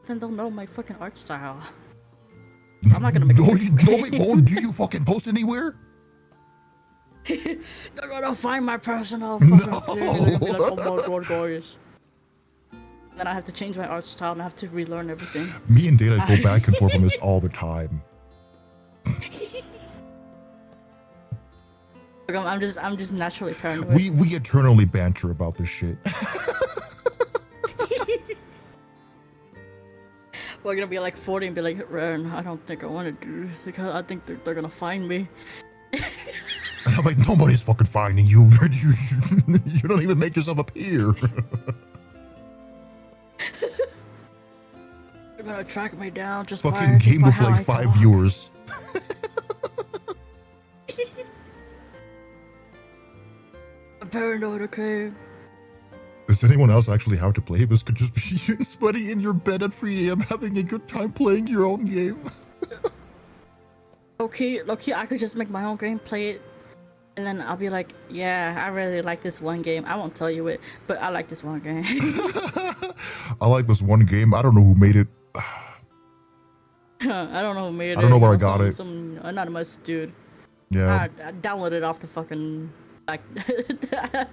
Then they'll know my fucking art style. I'm not gonna make. No, they won't. Do you fucking post anywhere? They're gonna find my personal fucking thing. They're gonna be like, oh my god, guys. Then I have to change my art style and I have to relearn everything. Me and Data go back and forth on this all the time. Look, I'm just naturally paranoid. We eternally banter about this shit. We're gonna be like 40 and be like, Ren, I don't think I want to do this because I think they're gonna find me. And I'm like, nobody's fucking finding you. You don't even make yourself appear. They're gonna track me down just fucking game with like 5 viewers. I'm paranoid, okay? Does anyone else actually have to play? This could just be you sweaty in your bed at 3 a.m. having a good time playing your own game. Okay, I could just make my own game, play it, and then I'll be like, yeah, I really like this one game. I won't tell you it, but I like this one game. I like this one game. I don't know who made it. I don't know who made it. I don't know where I got it. Some anonymous dude. Yeah. I downloaded it off the fucking, like,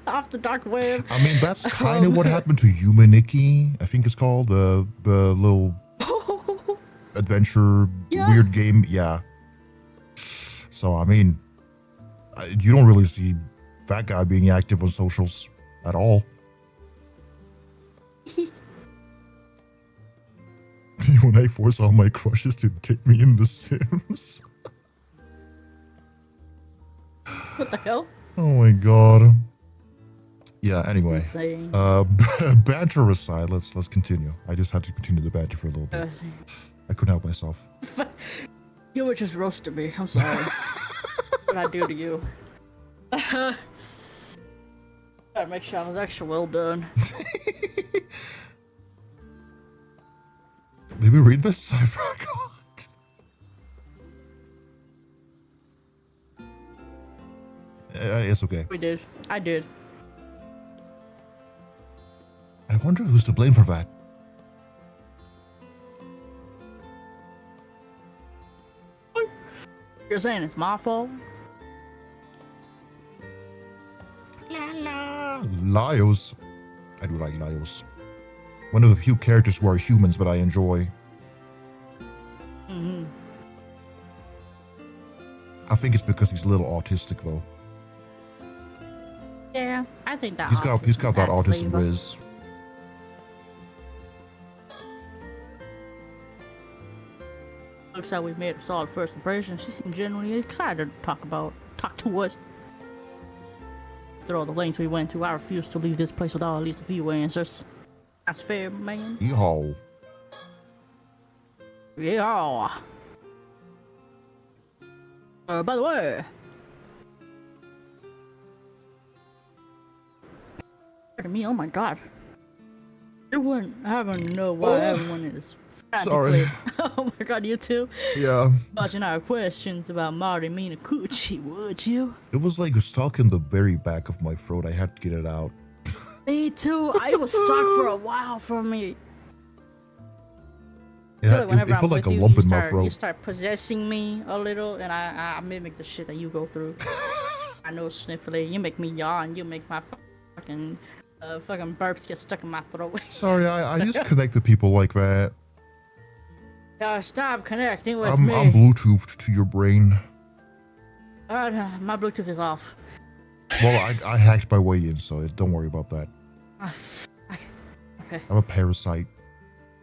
off the dark web. I mean, that's kind of what happened to Humaniki, I think it's called. The little adventure weird game. Yeah. So, I mean, you don't really see that guy being active on socials at all. When I force all my crushes to take me in The Sims. What the hell? Oh my god. Yeah, anyway. Insane. Banter aside, let's continue. I just had to continue the banter for a little bit. I couldn't help myself. You were just roasting me. I'm sorry. What I do to you? Gotta make sure I was extra well done. Did we read this? I forgot. It's okay. We did. I did. I wonder who's to blame for that. You're saying it's my fault? Lios. I do like Lios. One of the few characters who are humans that I enjoy. Mm-hmm. I think it's because he's a little autistic though. Yeah, I think that he's got that autism flavor. riz. Looks like we made a solid first impression. She seemed genuinely excited to talk to us. After all the lengths we went to, I refuse to leave this place without at least a few answers. That's fair, man. Yeehaw. Yeah. By the way. Pardon me, oh my god. You wouldn't have to know why everyone is sorry. Oh my god, you too? Yeah. Watching our questions about Marty Minakuchi, would you? It was like stuck in the very back of my throat. I had to get it out. Me too. I was stuck for a while for me. Yeah, it felt like a lump in my throat. You start possessing me a little, and I mimic the shit that you go through. I know sniffly. You make me yawn. You make my fucking burps get stuck in my throat. Sorry, I just connect to people like that. Stop connecting with me. I'm Bluetoothed to your brain. My Bluetooth is off. Well, I hacked my way in, so don't worry about that. Okay. I'm a parasite.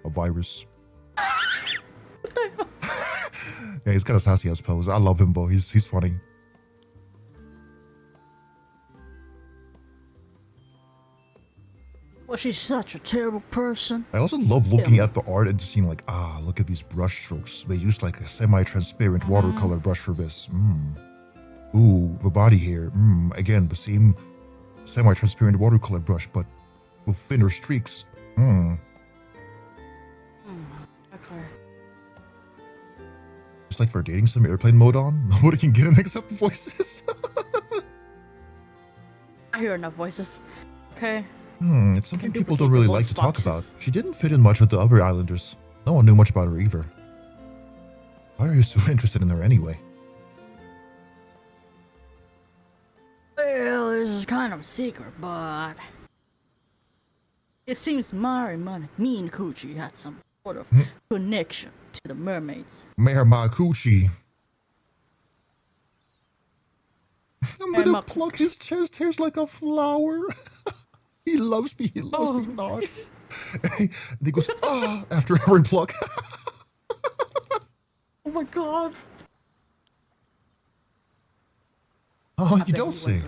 A virus. Yeah, he's kind of sassy, I suppose. I love him, though. He's funny. Well, she's such a terrible person. I also love looking at the art and just seeing like, look at these brush strokes. They used like a semi-transparent watercolor brush for this. Ooh, the body here. Again, the same semi-transparent watercolor brush, but with thinner streaks. Okay. Just like for dating some airplane mode on. Nobody can get in except voices. I hear enough voices. Okay. It's something people don't really like to talk about. She didn't fit in much with the other islanders. No one knew much about her either. Why are you so interested in her anyway? Well, this is kind of a secret, but it seems me and Coochie had some sort of connection to the mermaids. Mermaid Coochie. I'm gonna pluck his chest hairs like a flower. He loves me not. And he goes, after every pluck. Oh my god. Oh, you don't say.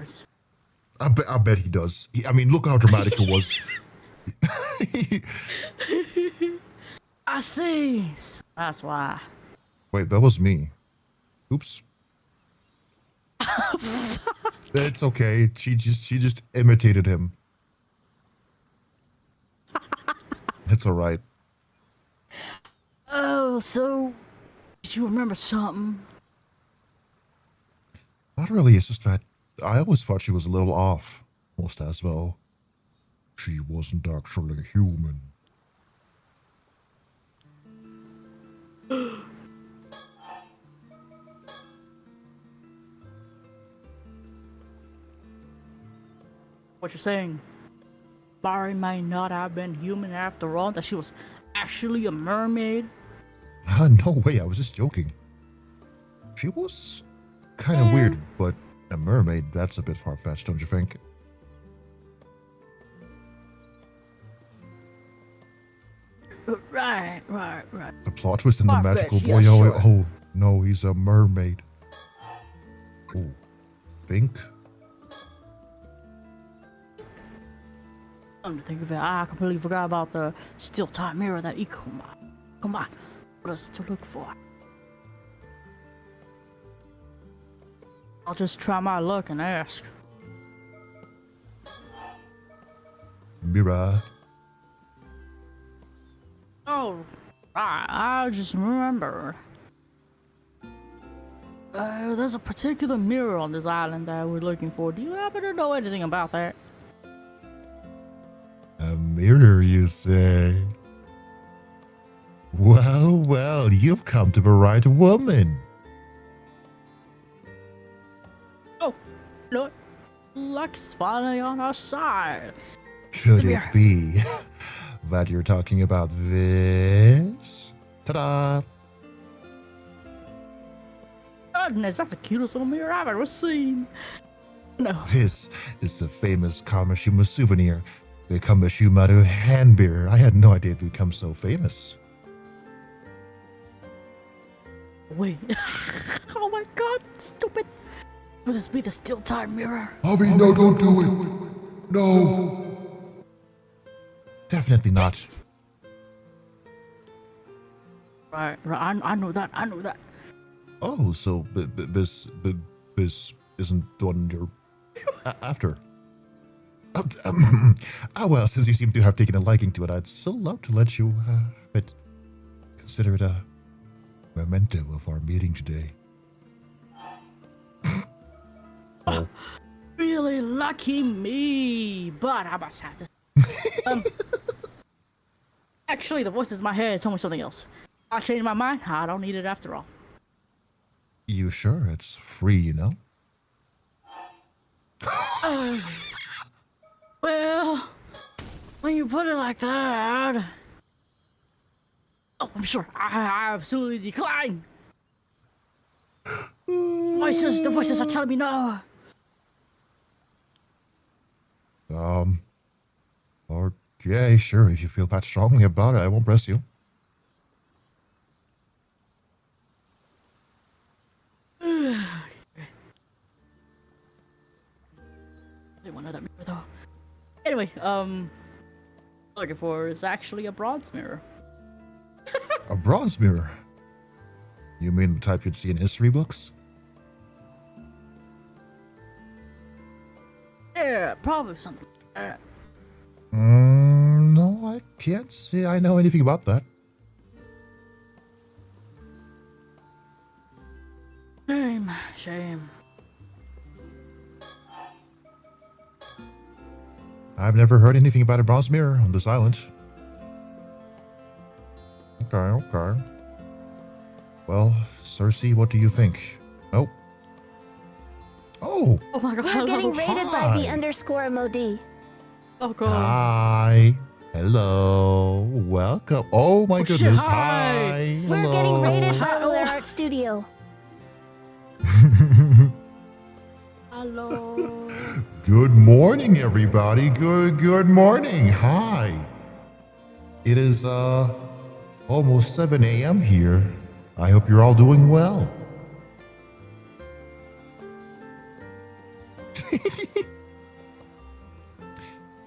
I bet he does. I mean, look how dramatic it was. I see. That's why. Wait, that was me. Oops. It's okay. She just imitated him. It's all right. Oh, so did you remember something? Not really. It's just that I always thought she was a little off. Almost as though she wasn't actually human. What you're saying? Barry may not have been human after all, that she was actually a mermaid? No way, I was just joking. She was kind of weird, but a mermaid, that's a bit far-fetched, don't you think? Right. The plot twist in the magical boy, yeah, sure. oh no, he's a mermaid. Oh, think? Come to think of it, I completely forgot about the still time mirror that come on, what us to look for. I'll just try my luck and ask. Mirror. Oh, right, I just remember. There's a particular mirror on this island that we're looking for. Do you happen to know anything about that? A mirror, you say? Well, you've come to the right woman. Oh, no, luck's finally on our side. Could it be that you're talking about this? Ta-da! Goodness, that's the cutest little mirror I've ever seen. No. This is the famous Kamishima souvenir. The Kamishima hand bearer. I had no idea it would become so famous. Wait. Oh my god, stupid. Will this be the still time mirror? Avi, no, don't do it. No. Definitely not. Right, I know that. Oh, so this isn't the one you're after. Well, since you seem to have taken a liking to it, I'd still love to let you consider it a memento of our meeting today. Oh. Really lucky me, but I must have to. Actually, the voices in my head told me something else. I changed my mind. I don't need it after all. You sure? It's free, you know? Well, when you put it like that, oh, I'm sure I absolutely decline. The voices are telling me no. Okay, sure. If you feel that strongly about it, I won't press you. Didn't want that mirror though. Anyway, looking for is actually a bronze mirror. A bronze mirror? You mean the type you'd see in history books? Yeah, probably something like that. No, I can't say I know anything about that. Shame. I've never heard anything about a bronze mirror on this island. Okay. Well, Cersei, what do you think? Nope. Oh! Oh my god, We're getting hello. rated by the underscore MOD. Oh god. Hi. Hello. Welcome. Oh my goodness. Shit, hi. We're Hello. getting rated by Hello. Willer Art Studio. Hello. Good morning, everybody. Good morning. Hi. It is almost 7 a.m. here. I hope you're all doing well.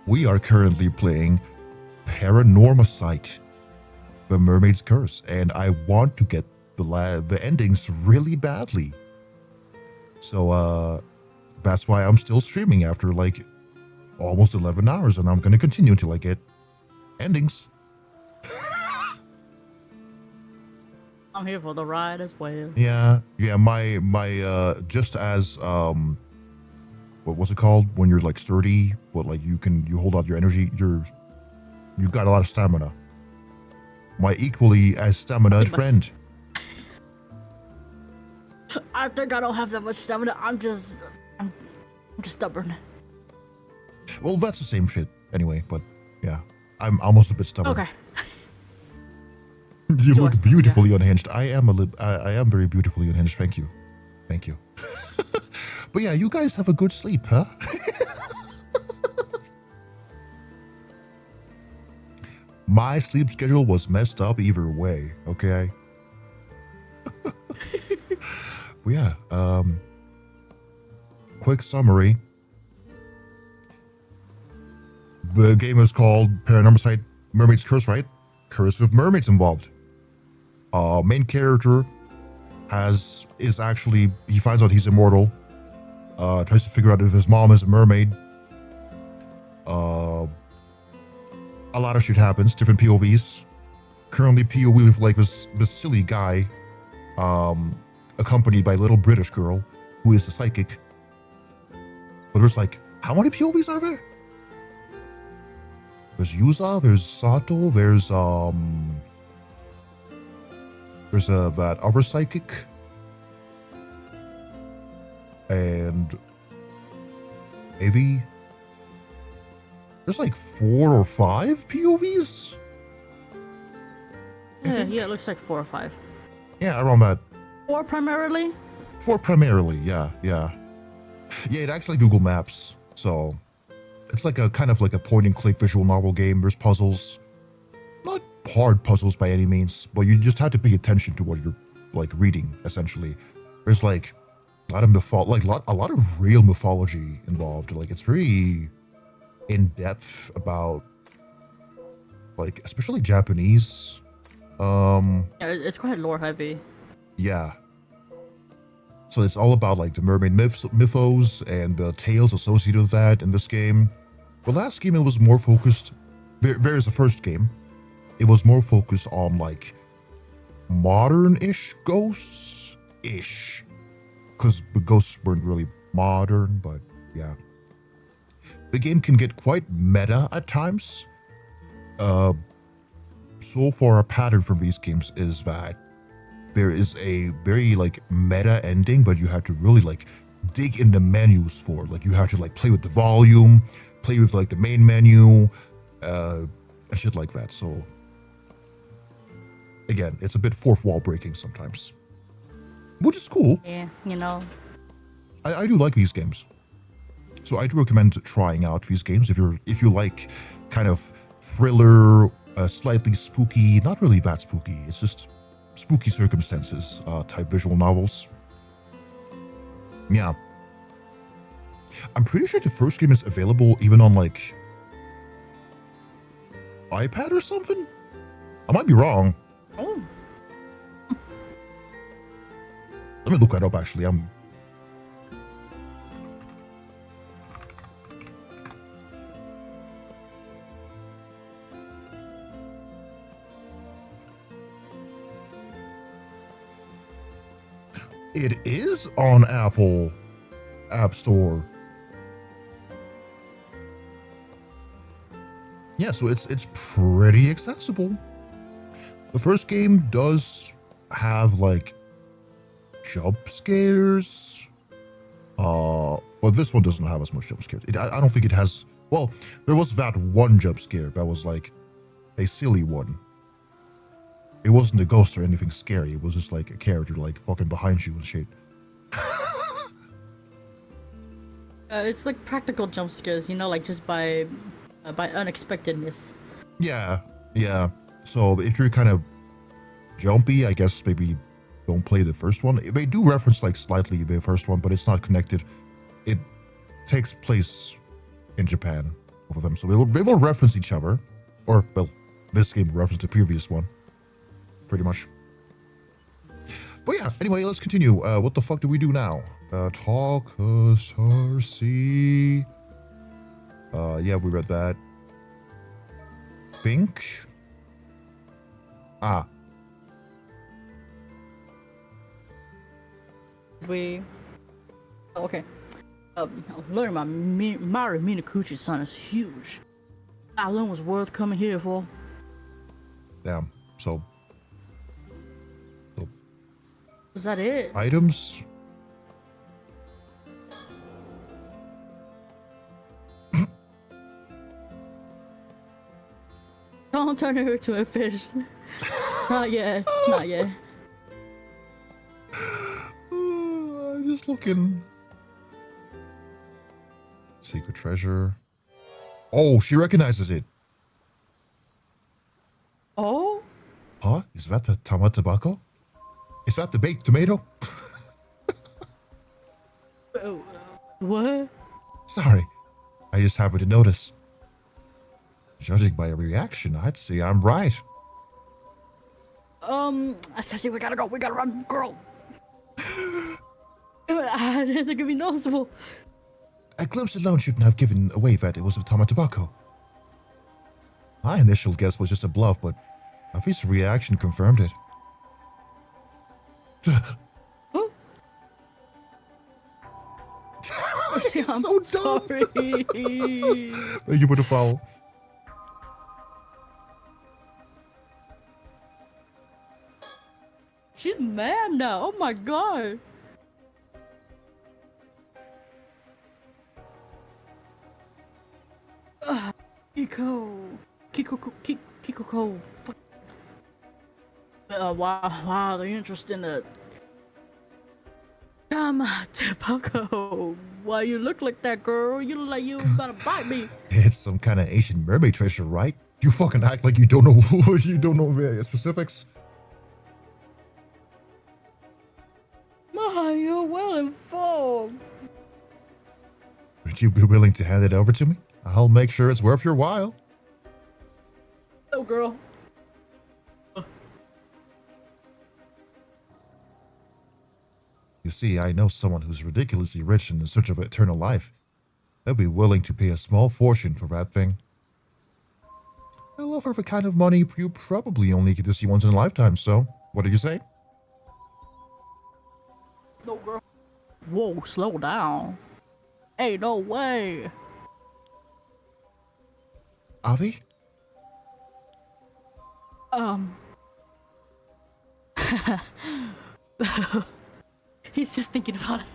We are currently playing PARANORMASIGHT, the Mermaid's Curse, and I want to get the endings really badly. So that's why I'm still streaming after like almost 11 hours, and I'm going to continue until I get endings. I'm here for the ride as well. Yeah, my just as what was it called when you're like sturdy, but like you hold out your energy, you've got a lot of stamina. My equally as stamina friend. I think I don't have that much stamina. I'm just stubborn. Well, that's the same shit anyway, but yeah, I'm almost a bit stubborn. Okay. You look beautifully unhinged. I am very beautifully unhinged. Thank you. But yeah, you guys have a good sleep, huh? My sleep schedule was messed up either way, okay? But yeah, quick summary. The game is called PARANORMASIGHT Mermaid's Curse, right? Curse with mermaids involved. Main character is actually, he finds out he's immortal. Tries to figure out if his mom is a mermaid. A lot of shit happens, different POVs. Currently POV with like this silly guy, accompanied by a little British girl who is a psychic. But there's like, how many POVs are there? There's Yuza, there's Sato, there's that other psychic, and Avi. There's like 4 or 5 POVs. Yeah, it looks like 4 or 5. Yeah, around that. 4 primarily. 4 primarily, yeah. It acts like Google Maps, so it's like a kind of like a point-and-click visual novel game. There's puzzles, not hard puzzles by any means, but you just have to pay attention to what you're like reading. Essentially, there's like a lot of a lot of real mythology involved. Like it's very in depth about like especially Japanese. Yeah, it's quite lore heavy. Yeah. So it's all about like the mermaid mythos and the tales associated with that in this game. The last game, it was more focused, there's the first game. It was more focused on like modern-ish ghosts-ish. Because the ghosts weren't really modern, but yeah. The game can get quite meta at times. So far, a pattern from these games is that there is a very like meta ending, but you have to really like dig in the menus for it. Like you have to like play with the volume, play with like the main menu, and shit like that. So again, it's a bit fourth wall breaking sometimes, which is cool. Yeah, you know, I do like these games. So I do recommend trying out these games if you like kind of thriller, slightly spooky, not really that spooky, it's just spooky circumstances type visual novels. Yeah. I'm pretty sure the first game is available even on like iPad or something? I might be wrong. Oh. Let me look that up actually. It is on Apple App Store. Yeah, so it's pretty accessible. The first game does have like jump scares, but this one doesn't have as much jump scares. I don't think it has. Well, there was that one jump scare that was like a silly one. It wasn't a ghost or anything scary. It was just like a character like fucking behind you and shit. It's like practical jump scares, you know, like just by unexpectedness. Yeah. So if you're kind of jumpy, I guess maybe don't play the first one. They do reference like slightly the first one, but it's not connected. It takes place in Japan, both of them. So they will reference each other. Or, well, this game will reference the previous one. Pretty much. But yeah, anyway, let's continue. What the fuck do we do now? Talk us RC. Yeah, we read that. Think. Okay. Learning my Mari Minakuchi's son is huge. That alone was worth coming here for. Damn. So Was that it? items. Don't turn her into a fish. Not yet. Not yet. I'm just looking. Secret treasure. Oh, she recognizes it. Oh? Huh? Is that the tamatabako? Is that the baked tomato? What? Sorry, I just happened to notice. Judging by your reaction, I'd say I'm right. Sassy, we gotta go. We gotta run, girl. I didn't think it'd be noticeable. A glimpse alone shouldn't have given away that it was a tamatabako. My initial guess was just a bluff, but Avi's reaction confirmed it. Huh? He's I'm so dumb. sorry. Thank you for the follow. She's mad now. Oh my god. Kiko. Fuck. Wow, they're interested in the tobacco. Why you look like that, girl? You look like you about to bite me. It's some kind of Asian mermaid treasure, right? You fucking act like you don't know the specifics. Ma, you're well informed. Would you be willing to hand it over to me? I'll make sure it's worth your while. Oh, girl. You see, I know someone who's ridiculously rich and in search of eternal life. They'll be willing to pay a small fortune for that thing. They'll offer the kind of money you probably only get to see once in a lifetime, so what do you say? No, girl. Whoa, slow down. Hey, no way. Avi? He's just thinking about it.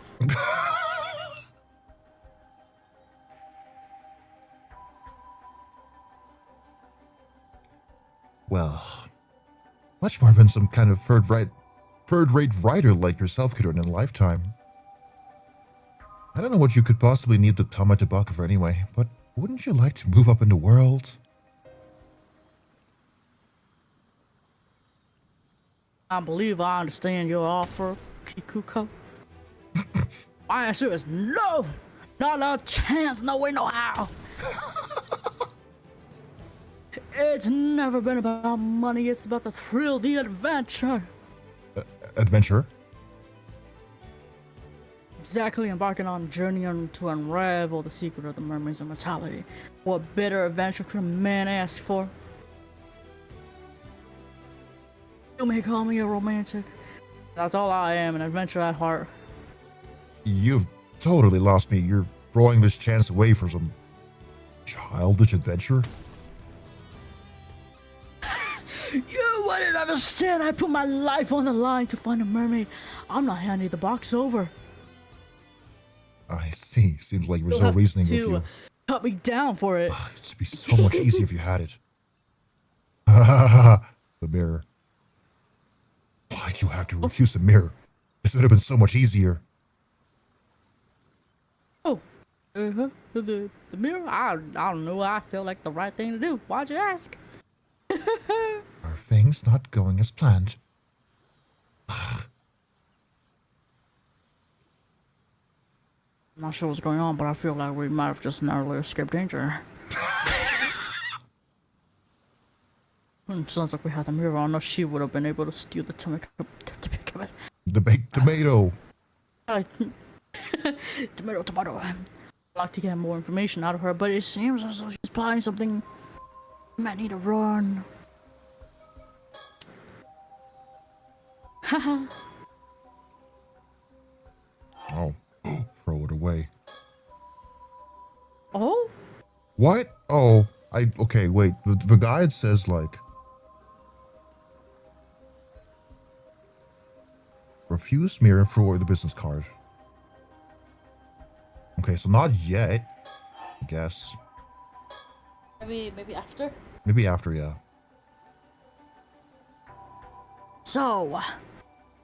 Well, much more than some kind of third-rate writer like yourself could earn in a lifetime. I don't know what you could possibly need the traumadumping for anyway, but wouldn't you like to move up in the world? I believe I understand your offer, Kikuko. My answer is no! Not a chance, no way, no how! It's never been about money, it's about the thrill, the adventure! Adventure? Exactly, embarking on a journey to unravel the secret of the mermaid's immortality. What better adventure could a man ask for? You may call me a romantic. That's all I am, an adventurer at heart. You've totally lost me. You're throwing this chance away for some childish adventure? You wouldn't understand. I put my life on the line to find a mermaid. I'm not handing the box over. I see. Seems like there's no reasoning with you. Cut me down for it. It'd be so much easier if you had it. The mirror. Why'd you have to refuse the mirror? This would have been so much easier. Oh, the mirror? I don't know. I feel like the right thing to do. Why'd you ask? Are things not going as planned? I'm not sure what's going on, but I feel like we might have just narrowly escaped danger. Sounds like we had the mirror on us. She would have been able to steal the tomato. The baked tomato. Tomato. I'd like to get more information out of her, but it seems as though she's planning something. We might need to run. Haha. Oh, throw it away. Oh? What? Oh, okay, wait. The guide says, like, refuse mirror, throw away the business card. Okay, so not yet, I guess. Maybe after? Maybe after, yeah. So,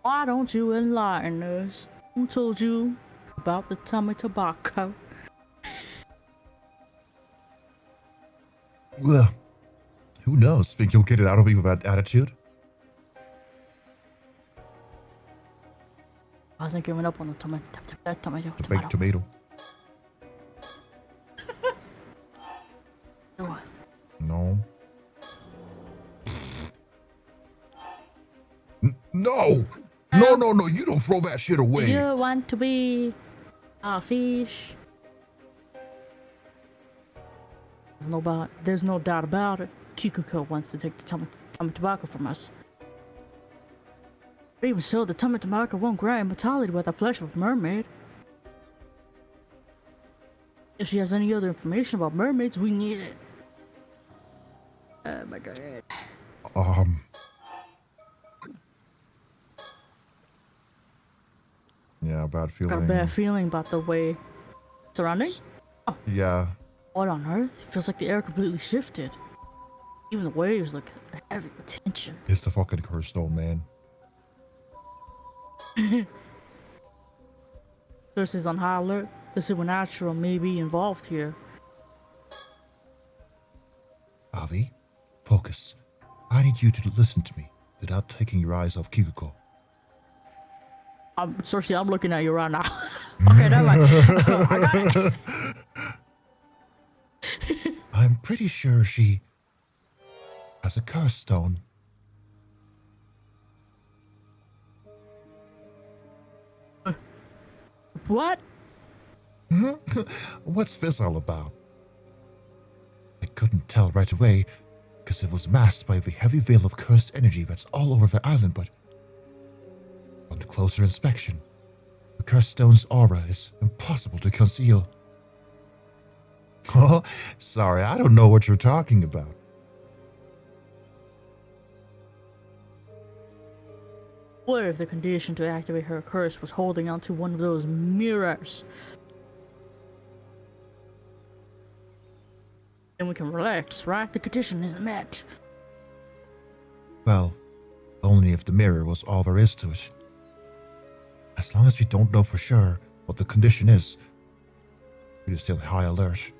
why don't you enlighten us? Who told you about the tummy tobacco? Well, who knows? Think you'll get it out of me with that attitude? I wasn't giving up on the tomato. The baked tomato. No. No! No, you don't throw that shit away. You want to be a fish? There's no doubt about it. Kikuko wants to take the tummy tobacco from us. But even so, the tummy tobacco won't grant immortality with the flesh of a mermaid. If she has any other information about mermaids, we need it. Oh my god. Yeah, bad feeling. Got a bad feeling about the way surrounding. Oh. Yeah. What on earth? It feels like the air completely shifted. Even the waves look heavy with tension. It's the fucking curse stone, man. Curse is on high alert. The supernatural may be involved here. Avi, focus. I need you to listen to me without taking your eyes off Kikuko. Cersei, I'm looking at you right now. Okay, never mind. I got it. I'm pretty sure she has a curse stone. What? What's this all about? I couldn't tell right away because it was masked by the heavy veil of cursed energy that's all over the island, but on closer inspection, the cursed stone's aura is impossible to conceal. Oh, sorry, I don't know what you're talking about. What if the condition to activate her curse was holding onto one of those mirrors? Then we can relax, right? The condition isn't met. Well, only if the mirror was all there is to it. As long as we don't know for sure what the condition is, You're still high alert.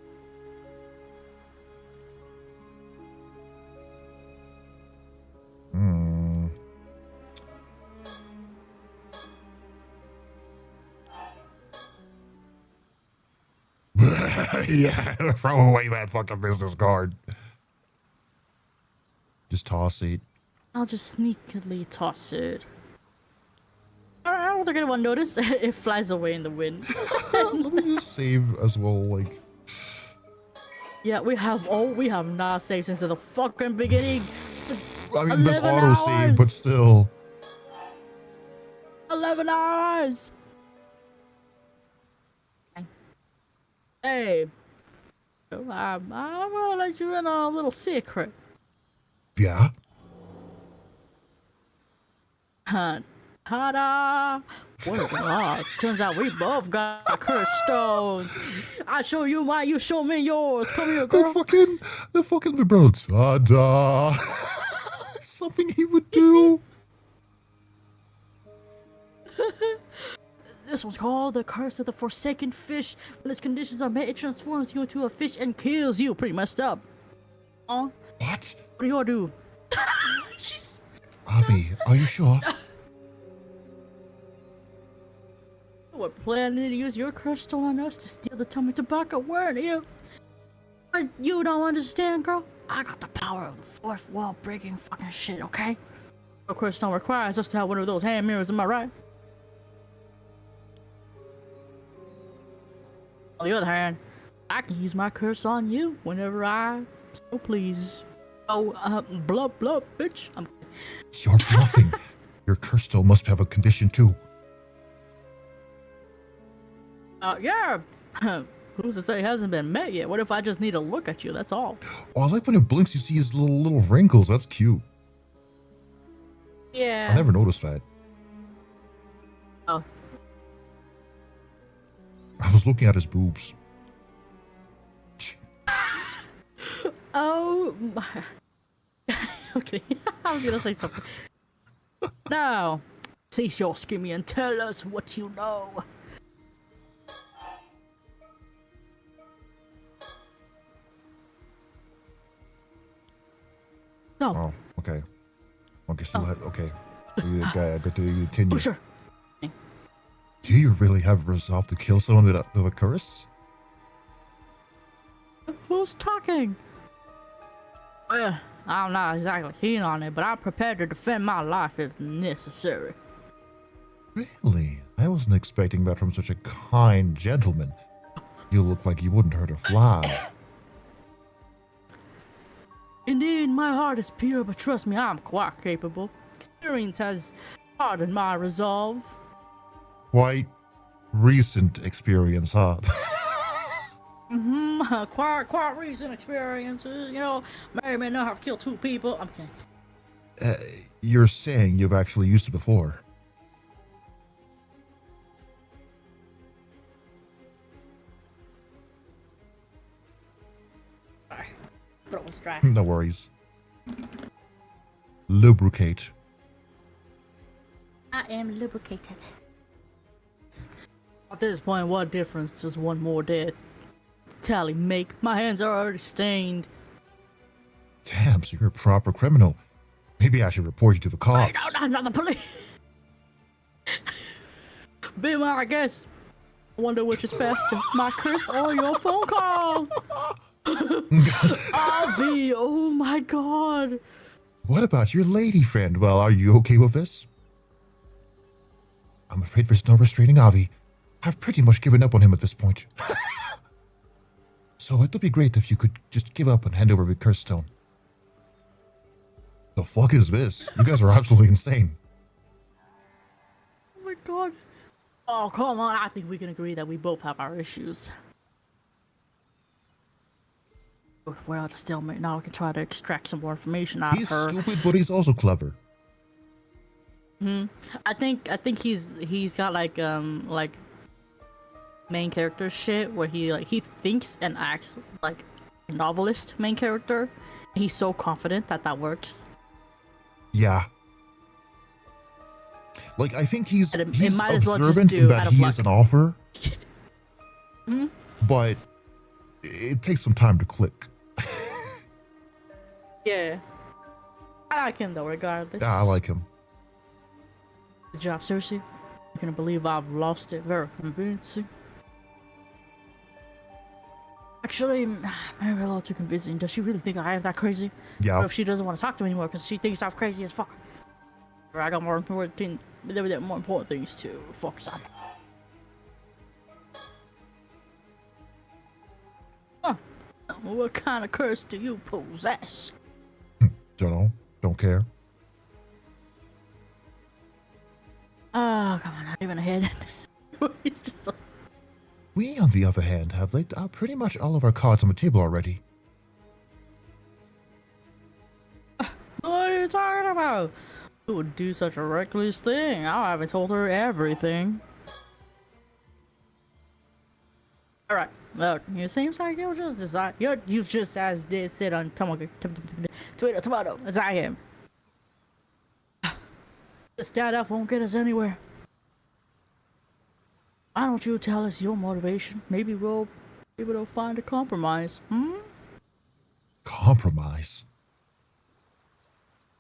Hmm. Yeah, throw away that fucking business card. Just toss it. I'll just sneakily toss it. I don't think anyone noticed. It flies away in the wind. Let me just save as well, like. Yeah, we have not saved since the fucking beginning. I mean, there's 11 auto hours. save, but still. 11 hours. Hey, I'm gonna let you in on a little secret. Yeah. Ta-da! What are the odds? Turns out we both got cursed stones. I show you mine, you show me yours. Come here, girl. The fucking bro. Ta-da! Something he would do. This one's called the Curse of the Forsaken Fish. When its conditions are met, it transforms you into a fish and kills you. Pretty messed up. What? What do you gonna do? Avi, are you sure? We're planning to use your curse stone on us to steal the tummy tobacco, weren't you? But you don't understand, girl. I got the power of the fourth wall breaking fucking shit, okay? Your curse stone requires us to have one of those hand mirrors, am I right? On the other hand, I can use my curse on you whenever I so please. Oh, blub blub, bitch. You're bluffing. Your curse stone must have a condition too. Yeah. Who's to say it hasn't been met yet? What if I just need to look at you? That's all. Oh, I like when it blinks, you see his little wrinkles. That's cute. Yeah. I never noticed that. Oh. I was looking at his boobs. Oh my. Okay. I was gonna say something. Now, cease your skimming and tell us what you know. No. Oh, okay. Okay, so okay. We got to continue. Oh, sure. Do you really have resolve to kill someone with a curse? Who's talking? Well, I'm not exactly keen on it, but I'm prepared to defend my life if necessary. Really? I wasn't expecting that from such a kind gentleman. You look like you wouldn't hurt a fly. Indeed, my heart is pure, but trust me, I'm quite capable. Experience has hardened my resolve. Quite recent experience, huh? Quite recent experiences. You know, may not have killed 2 people. I'm kidding. You're saying you've actually used it before. Sorry, throat was dry. No worries. Lubricate. I am lubricated. At this point, what difference does one more death tally make? My hands are already stained. Damn, so you're a proper criminal. Maybe I should report you to the cops. Wait, no, not the police. Be my guest. I wonder which is faster, my curse or your phone call. Avi, oh my god. What about your lady friend? Well, are you okay with this? I'm afraid there's no restraining Avi. I've pretty much given up on him at this point. So it would be great if you could just give up and hand over the curse stone. The fuck is this? You guys are absolutely insane. Oh my god. Oh, come on. I think we can agree that we both have our issues. We're at a stalemate now. We can try to extract some more information out He's of her. stupid, but he's also clever. I think he's got like main character shit where he thinks and acts like a novelist main character. He's so confident that works. Yeah. Like, I think he's It might as well just observant do in out that of he luck. is an author. but it takes some time to click. Yeah. I like him though, regardless. I like him. Good job, Cersei. You can believe I've lost it. Very convincing. Actually, maybe a little too convincing. Does she really think I am that crazy? Yeah. Or if she doesn't want to talk to me anymore because she thinks I'm crazy as fuck. Or I got more important things to focus on. Huh. What kind of curse do you possess? Don't know. Don't care. Oh, come on, not even a head. He's just so... We, on the other hand, have laid out pretty much all of our cards on the table already. What are you talking about? Who would do such a reckless thing? I haven't told her everything. Alright, look, it seems like you've just decided. You've just as this sit on tomato, as I am. This stand-up won't get us anywhere. Why don't you tell us your motivation? Maybe we'll be able to find a compromise. Compromise?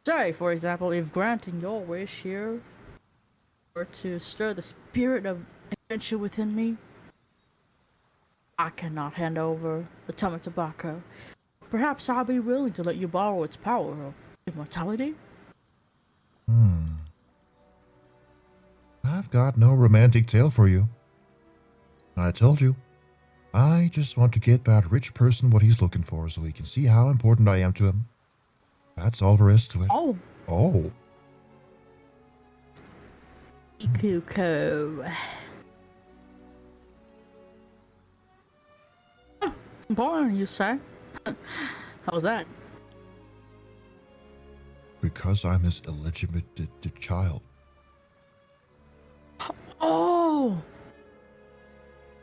Say, for example, if granting your wish here were to stir the spirit of adventure within me, I cannot hand over the tummy tobacco. Perhaps I'll be willing to let you borrow its power of immortality. I've got no romantic tale for you. I told you. I just want to get that rich person what he's looking for so he can see how important I am to him. That's all there is to it. Oh. Oh. Ikuko. Important, you say? How's that? Because I'm his illegitimate child. Oh!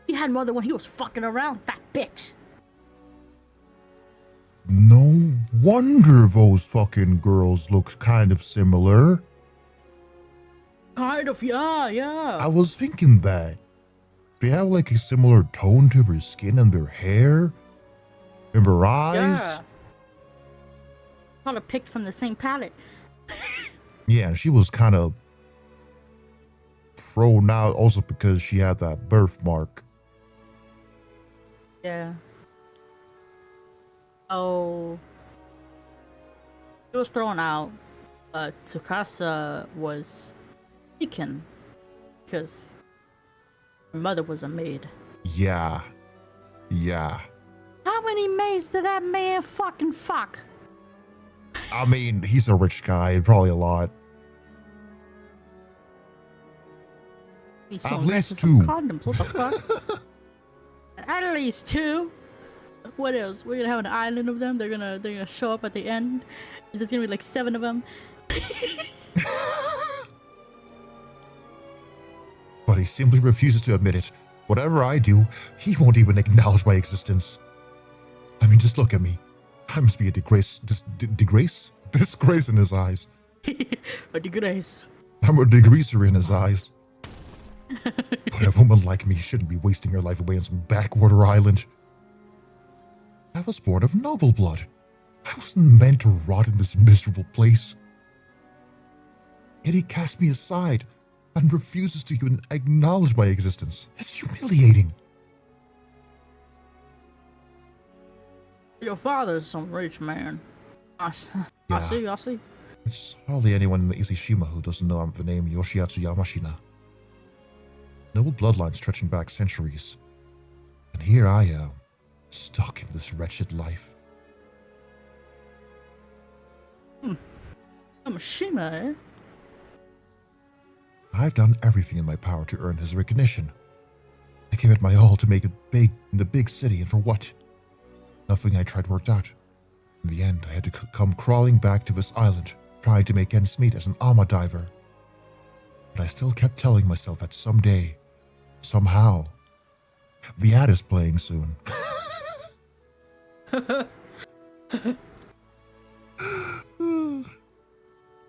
He had mother when he was fucking around, that bitch. No wonder those fucking girls look kind of similar. Kind of, yeah. I was thinking that. They have like a similar tone to their skin and their hair. And their eyes. Yeah. Probably picked from the same palette. Yeah, and she was kind of thrown out also because she had that birthmark. Yeah. Oh. She was thrown out, but Tsukasa was taken because her mother was a maid. Yeah. How many maids did that man fucking fuck? I mean, he's a rich guy, probably a lot. At least 2. Condoms, what the fuck? At least 2. What else? We're gonna have an island of them. They're gonna show up at the end. There's gonna be like 7 of them. But he simply refuses to admit it. Whatever I do, he won't even acknowledge my existence. I mean, just look at me. I must be a disgrace in his eyes. A disgrace. I'm a degreaser in his eyes. But a woman like me shouldn't be wasting her life away on some backwater island. I was born of noble blood. I wasn't meant to rot in this miserable place. Yet he cast me aside and refuses to even acknowledge my existence. It's humiliating. Your father's some rich man. I see. It's hardly anyone in the Isishima who doesn't know the name Yoshiatsu Yamashina. Noble bloodline stretching back centuries. And here I am, stuck in this wretched life. Yamashina, eh? I've done everything in my power to earn his recognition. I gave it my all to make it big in the big city, and for what? Nothing I tried worked out. In the end, I had to come crawling back to this island, trying to make ends meet as an Ama diver. But I still kept telling myself that someday, somehow, the ad is playing soon.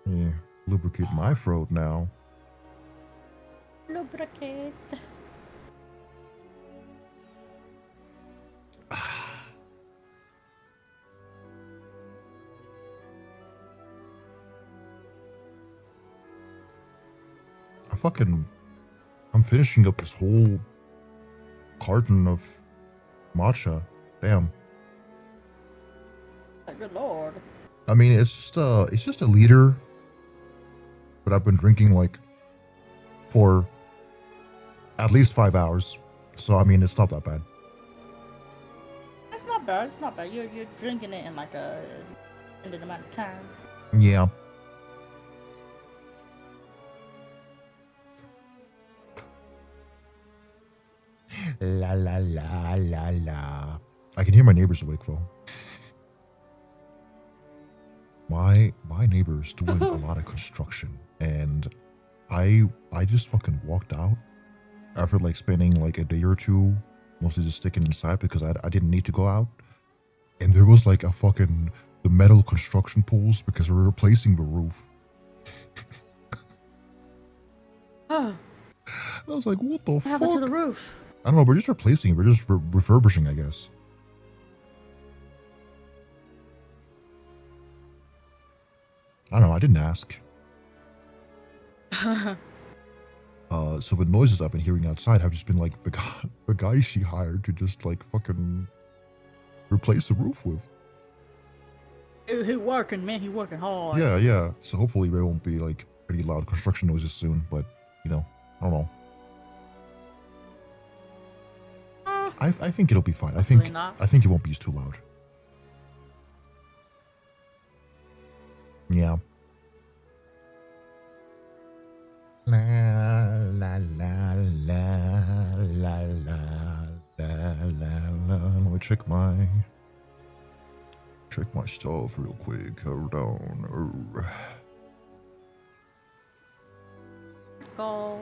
Yeah, lubricate my throat now. Lubricate. I'm finishing up this whole carton of matcha. Damn. Good lord. I mean, it's just a liter, but I've been drinking like for at least 5 hours. So I mean, it's not that bad. It's not bad. It's not bad. You're drinking it in like a limited amount of time. Yeah. La la la la la. I can hear my neighbors awake though. My neighbor is doing a lot of construction, and I just fucking walked out after like spending like a day or two mostly just sticking inside because I didn't need to go out, and there was like the metal construction poles because we're replacing the roof. Oh, I was like, what the what happened to fuck? the roof? I don't know, we're just replacing it. We're just refurbishing, I guess. I don't know, I didn't ask. So the noises I've been hearing outside have just been like the guy she hired to just like fucking replace the roof with. He working, man. He working hard. Yeah. So hopefully there won't be like pretty loud construction noises soon, but you know, I don't know. I think it'll be fine. I think it won't be too loud. Yeah. La la la la la la la la. Let me check my stuff real quick. Hold on. Go.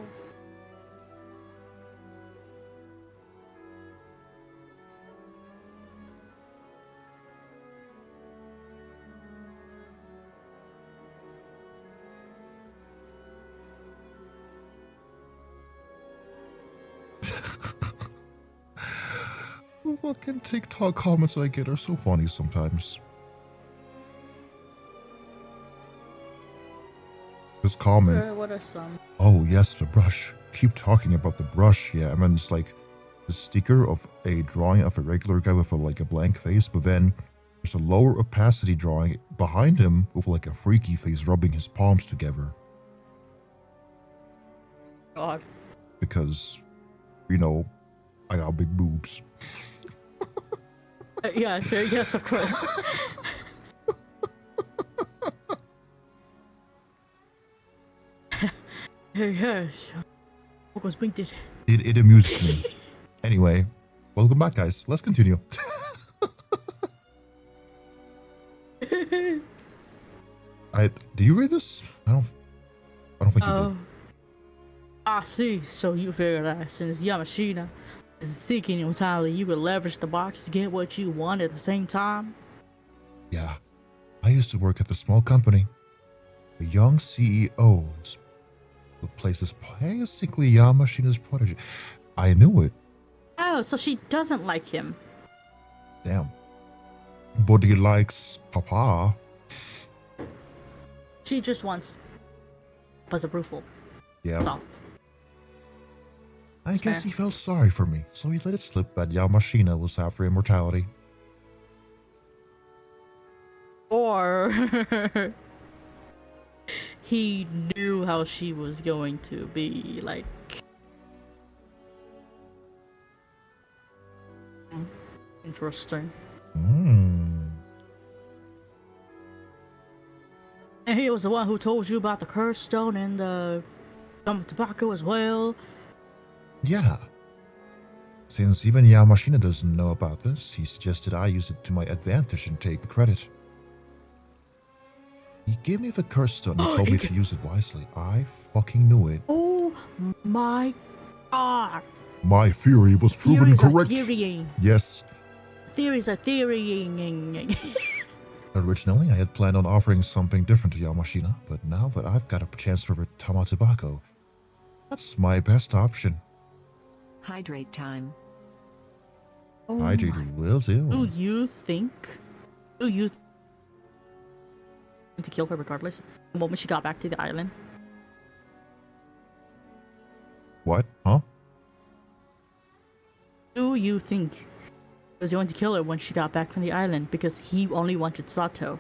The fucking TikTok comments I get are so funny sometimes. This comment. What are some? Oh yes, the brush. Keep talking about the brush. Yeah, I mean it's like the sticker of a drawing of a regular guy with a blank face, but then there's a lower opacity drawing behind him with like a freaky face rubbing his palms together. God. Because, you know, I got big boobs. Yeah, sure. Yes, of course. Yes. What was blinked it? It amuses me. Anyway, welcome back, guys. Let's continue. Do you read this? I don't think you did. I see. So you figure that since Yamashina is seeking entirely, you could leverage the box to get what you want at the same time? Yeah. I used to work at the small company. The young CEO replaces basically Yamashina's protege. I knew it. Oh, so she doesn't like him. Damn. But he likes Papa. She just wants Papa's approval. Yeah. That's all. I guess he felt sorry for me, so he let it slip that Yamashina was after immortality. Or he knew how she was going to be like. Interesting. And he was the one who told you about the curse stone and the tobacco as well. Yeah. Since even Yamashina doesn't know about this, he suggested I use it to my advantage and take the credit. He gave me the curse stone and told me to use it wisely. I fucking knew it. Oh my god. My theory was proven correct. Yes. Theories are theorying. Originally, I had planned on offering something different to Yamashina, but now that I've got a chance for the tobacco, that's my best option. Hydrate time. Oh Hydrate will do. Do you think to kill her regardless the moment she got back to the island? What? Huh? Do you think he was going to kill her when she got back from the island because he only wanted Sato?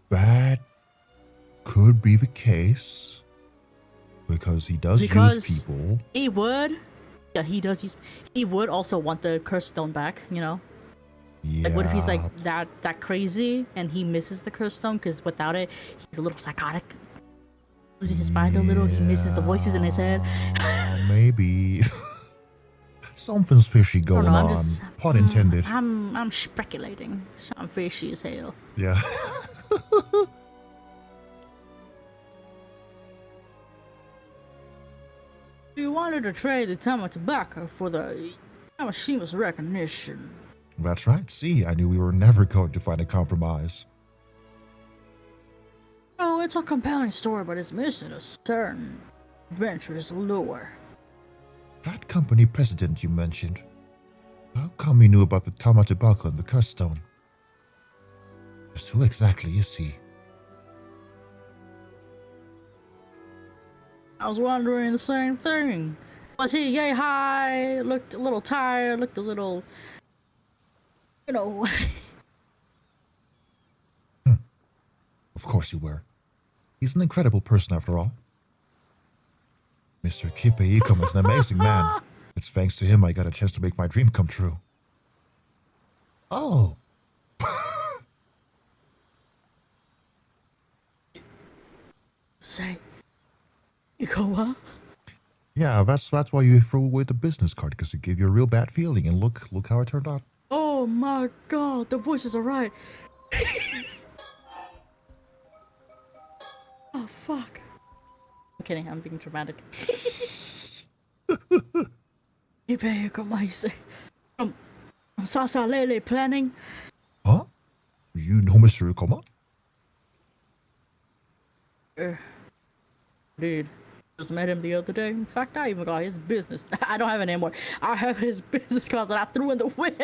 That could be the case. Because he does use people. He would. Yeah, he does use. He would also want the curse stone back, you know? Yeah. Like, what if he's like that crazy and he misses the curse stone? Because without it, he's a little psychotic. Losing his mind a little. He misses the voices in his head. Maybe. Something's fishy going on. Pun intended. I'm speculating. Something fishy as hell. Yeah. You wanted to trade the Tama tobacco for the Yamashima's recognition. That's right. See, I knew we were never going to find a compromise. Oh, it's a compelling story, but it's missing a certain adventurous lure. That company president you mentioned. How come he knew about the Tama tobacco and the curse stone? Just who exactly is he? I was wondering the same thing. Was he yay high? Looked a little tired, looked a little, you know. Of course you were. He's an incredible person after all. Mr. Kippe Ikom is an amazing man. It's thanks to him I got a chance to make my dream come true. Oh. Say, you go what? Yeah, that's why you threw away the business card, because it gave you a real bad feeling, and look how it turned out. Oh my god, the voices are right. Oh fuck. I'm kidding, I'm being dramatic. You better come on, you say. I'm Sasa Lele planning. Huh? You know Mr. Ukoma? Dude, just met him the other day. In fact, I even got his business. I don't have it anymore. I have his business card that I threw in the wind.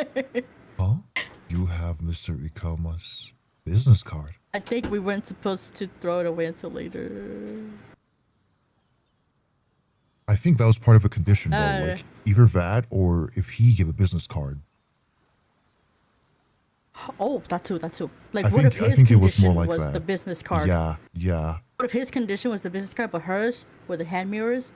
Huh? You have Mr. Ukoma's business card? I think we weren't supposed to throw it away until later. I think that was part of a condition, though. Like, either that or if he gave a business card. Oh, that too. Like, I what if his think it was condition more like was that. the business card? Yeah. What if his condition was the business card, but hers were the hand mirrors?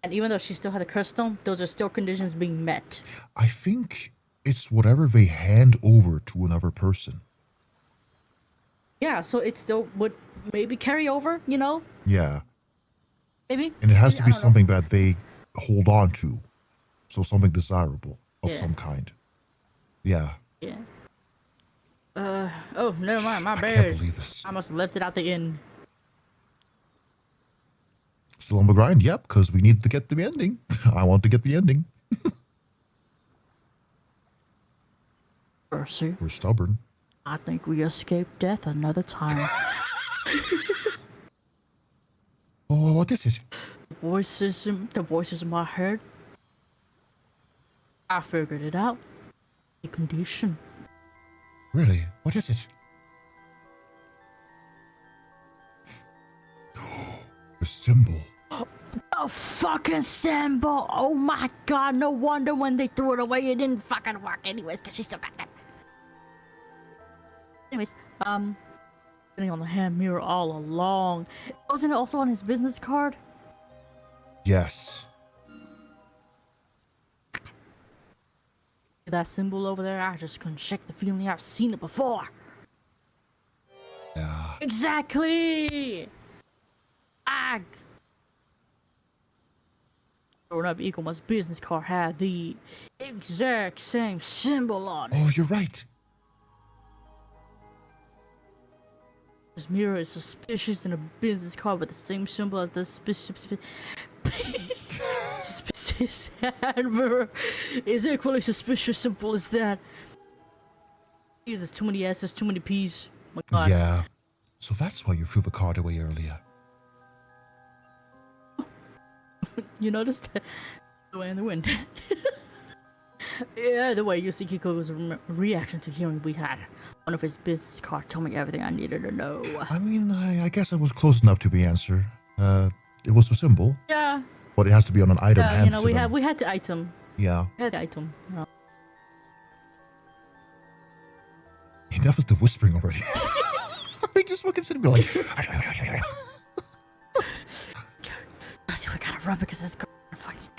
And even though she still had the curse stone, those are still conditions being met. I think it's whatever they hand over to another person. Yeah, so it still would maybe carry over, you know? Yeah. Maybe. And it has to be I don't know. something that they hold on to. So something desirable of some kind. Yeah. Yeah. Oh, never mind, my I bad. can't believe this. I must have left it out the end. Still on the grind? Yep, because we need to get the ending. I want to get the ending. Percy, We're stubborn. I think we escaped death another time. Oh, what is it? The voices in my head. I figured it out. The condition. Really? What is it? The symbol. A fucking symbol! Oh my god, no wonder when they threw it away it didn't fucking work anyways, because she still got them. Anyways, sitting on the hand mirror all along. Wasn't it also on his business card? Yes. That symbol over there, I just couldn't shake the feeling I've seen it before. Yeah. Exactly! Sure enough, Ecoma's business card had the exact same symbol on it. Oh, you're right. This mirror is suspicious in a business card with the same symbol as the suspicious hand mirror is equally suspicious simple as that. He uses too many S's, too many P's. Oh my god. Yeah. So that's why you threw the card away earlier. You noticed the way in the wind. Yeah, the way Yosihiko's reaction to hearing we had one of his business cards told me everything I needed to know. I mean, I guess it was close enough to the answer. it was a symbol, Yeah. but it has to be on an item Yeah, handed you know, to them. we had the item. Yeah. We had the item. You know. Enough with the whispering already. I just fucking sitting there like. I see we gotta run because this girl fucking.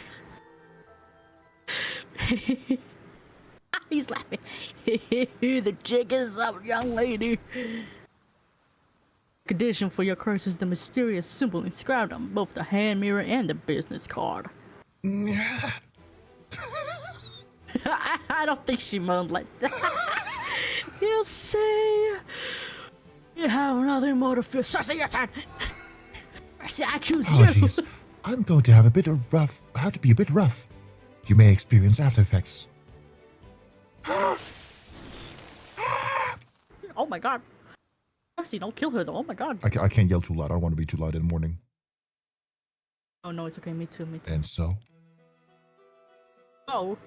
He's laughing. The jig is up, young lady. Condition for your curse is the mysterious symbol inscribed on both the hand mirror and the business card. I don't think she moaned like that. You see, you have nothing more to fear. Cersei, your turn. Cersei, I choose you. Apologies. I'm going to have a bit of rough. Have to be a bit rough. You may experience after effects. Oh my god. Cersei, don't kill her though. Oh my god. I can't yell too loud. I don't want to be too loud in the morning. Oh no, it's okay. Me too. Me too. And so. Oh.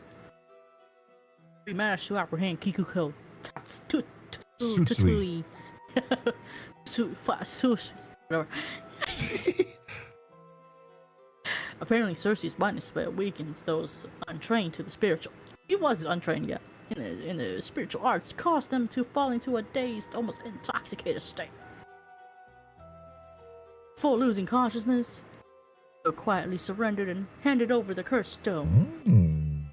We managed to apprehend Kikuko. Sutsui. Whatever. Apparently, Cersei's mind spell weakens those untrained to the spiritual. He wasn't untrained yet. In the spiritual arts, caused them to fall into a dazed, almost intoxicated state. Before losing consciousness, they quietly surrendered and handed over the cursed stone.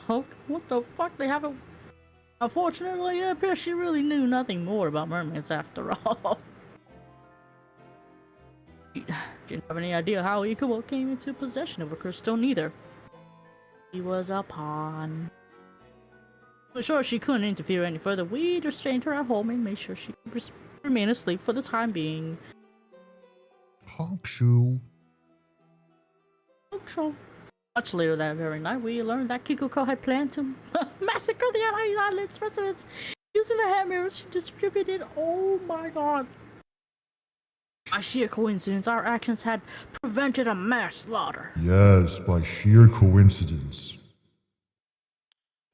Oh, what the fuck? They haven't. Unfortunately, it appears she really knew nothing more about mermaids after all. Didn't have any idea how Ikubo came into possession of a cursed stone either. He was a pawn. I'm sure she couldn't interfere any further. We restrained her at home and made sure she could remain asleep for the time being. Honkshoe. Honkshoe. Much later that very night, we learned that Kikuko had planned to massacre the island's residents using the hand mirrors she distributed. Oh my god. By sheer coincidence, our actions had prevented a mass slaughter. Yes, by sheer coincidence.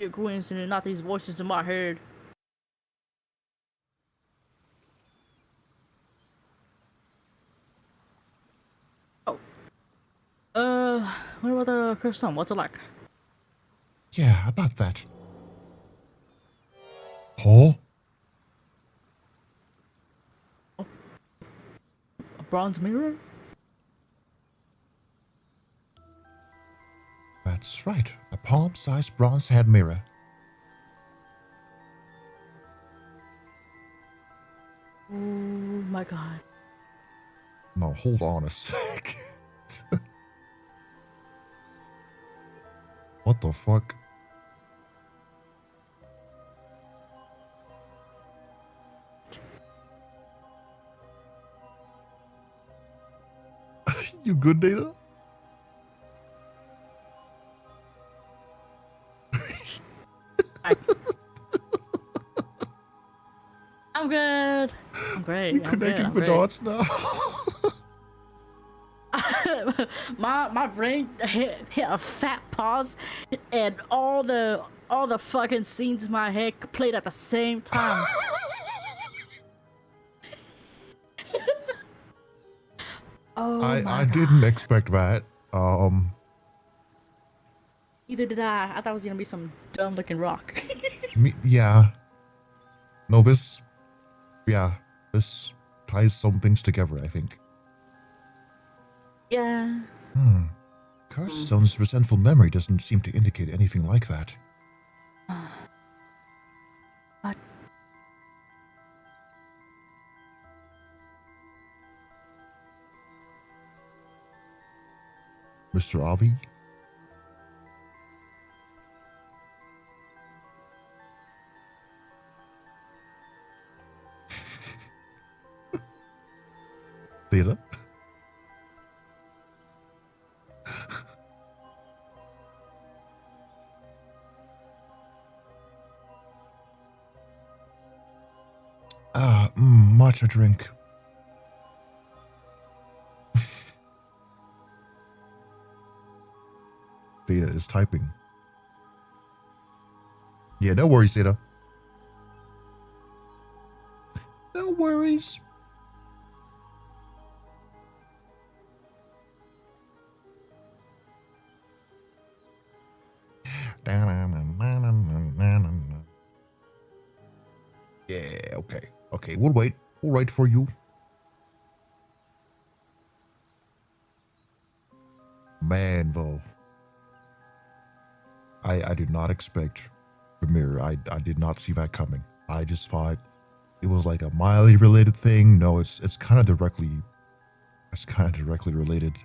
Sheer coincidence, not these voices in my head. What about the cursed stone? What's it like? Yeah, about that. Huh? A bronze mirror? That's right. A palm-sized bronze hand mirror. Oh my god. No, hold on a sec. What the fuck? You good, Data? I'm good. I'm great. You connecting the dots now? my brain hit a fat pause, and all the fucking scenes in my head played at the same time. Oh, I didn't expect that. Neither did I. I thought it was gonna be some dumb looking rock. Yeah. No, this ties some things together, I think. Yeah. Cursed Stone's resentful memory doesn't seem to indicate anything like that. What? Mr. Avi? Theta? Matcha drink. Theta is typing. Yeah, no worries, Theta. No worries. Yeah, okay. Okay, we'll wait. We'll wait for you. Man, though. I did not expect the mirror. I did not see that coming. I just thought it was like a mildly related thing. No, it's kind of directly related.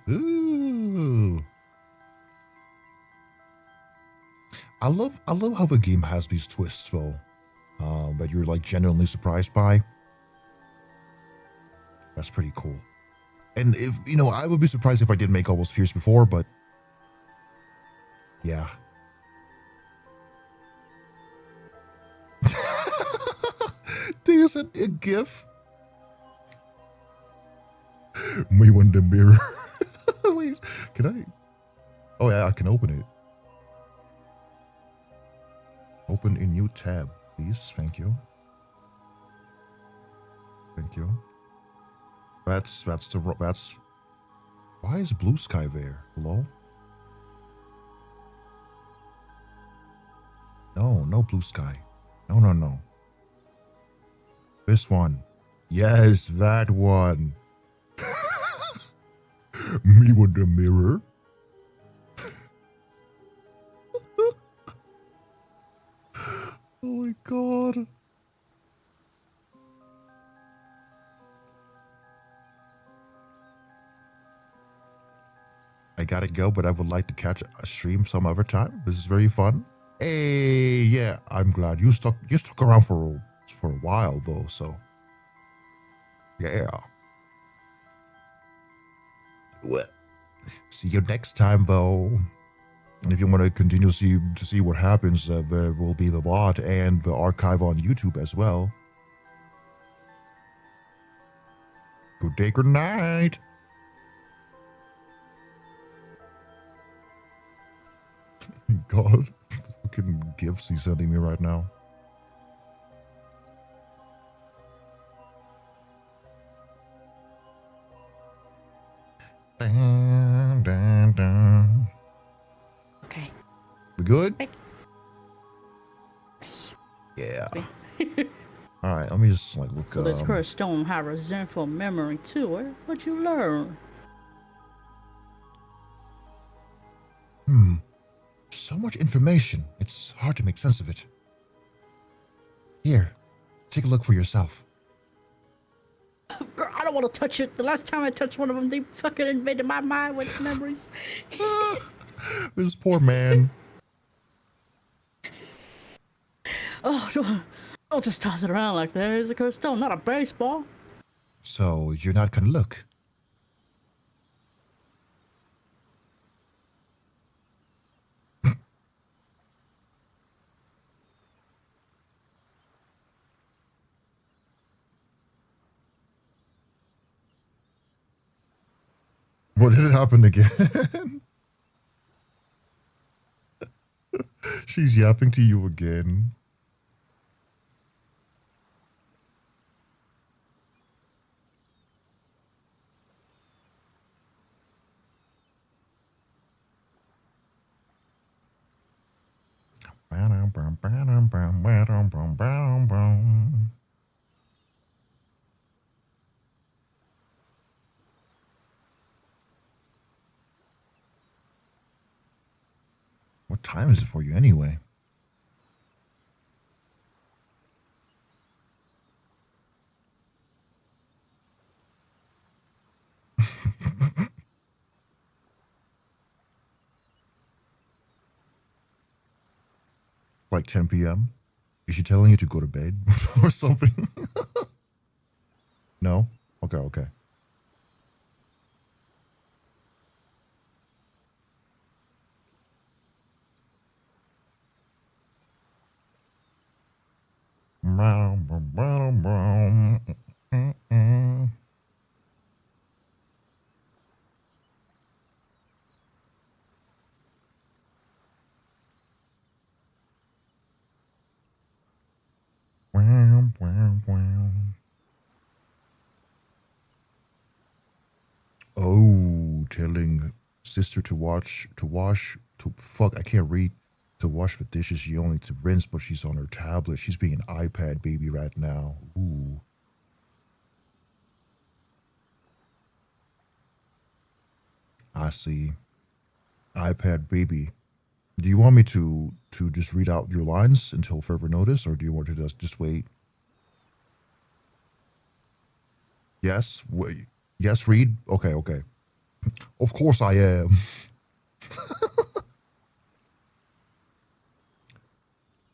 Ooh. I love how the game has these twists though. That you're like genuinely surprised by. That's pretty cool. And if, you know, I would be surprised if I didn't make all those fears before, but yeah. They sent a GIF. Me when the mirror. Wait, can I? Oh yeah, I can open it. Open a new tab, please. Thank you. Thank you. That's why is blue sky there? Hello? No blue sky. No. This one. Yes, that one. Me with the mirror. Oh my god. I gotta go, but I would like to catch a stream some other time. This is very fun. Hey, yeah, I'm glad you stuck around for a while though, so yeah. Well, see you next time though. And if you want to continue to see what happens, there will be the VOD and the archive on YouTube as well. Good day, good night. God, the fucking gifts he's sending me right now. Dun, dun, dun. Okay. We good? Yes. Yeah. All right, let me just like look. So this cursed stone had resentful memory too. What'd you learn? So much information. It's hard to make sense of it. Here, take a look for yourself. Girl, I don't want to touch it. The last time I touched one of them, they fucking invaded my mind with memories. This poor man. Oh, don't just toss it around like that. It's a cursed stone, not a baseball. So you're not gonna look? What did it happen again? She's yapping to you again. What time is it for you anyway? Like 10 p.m.? Is she telling you to go to bed or something? No? Okay. Oh, telling sister to fuck, I can't read. To wash the dishes, she only to rinse, but she's on her tablet. She's being an iPad baby right now. Ooh. I see. iPad baby. Do you want me to just read out your lines until further notice, or do you want to just wait? Yes? Wait. Yes, read? Okay, okay. Of course I am.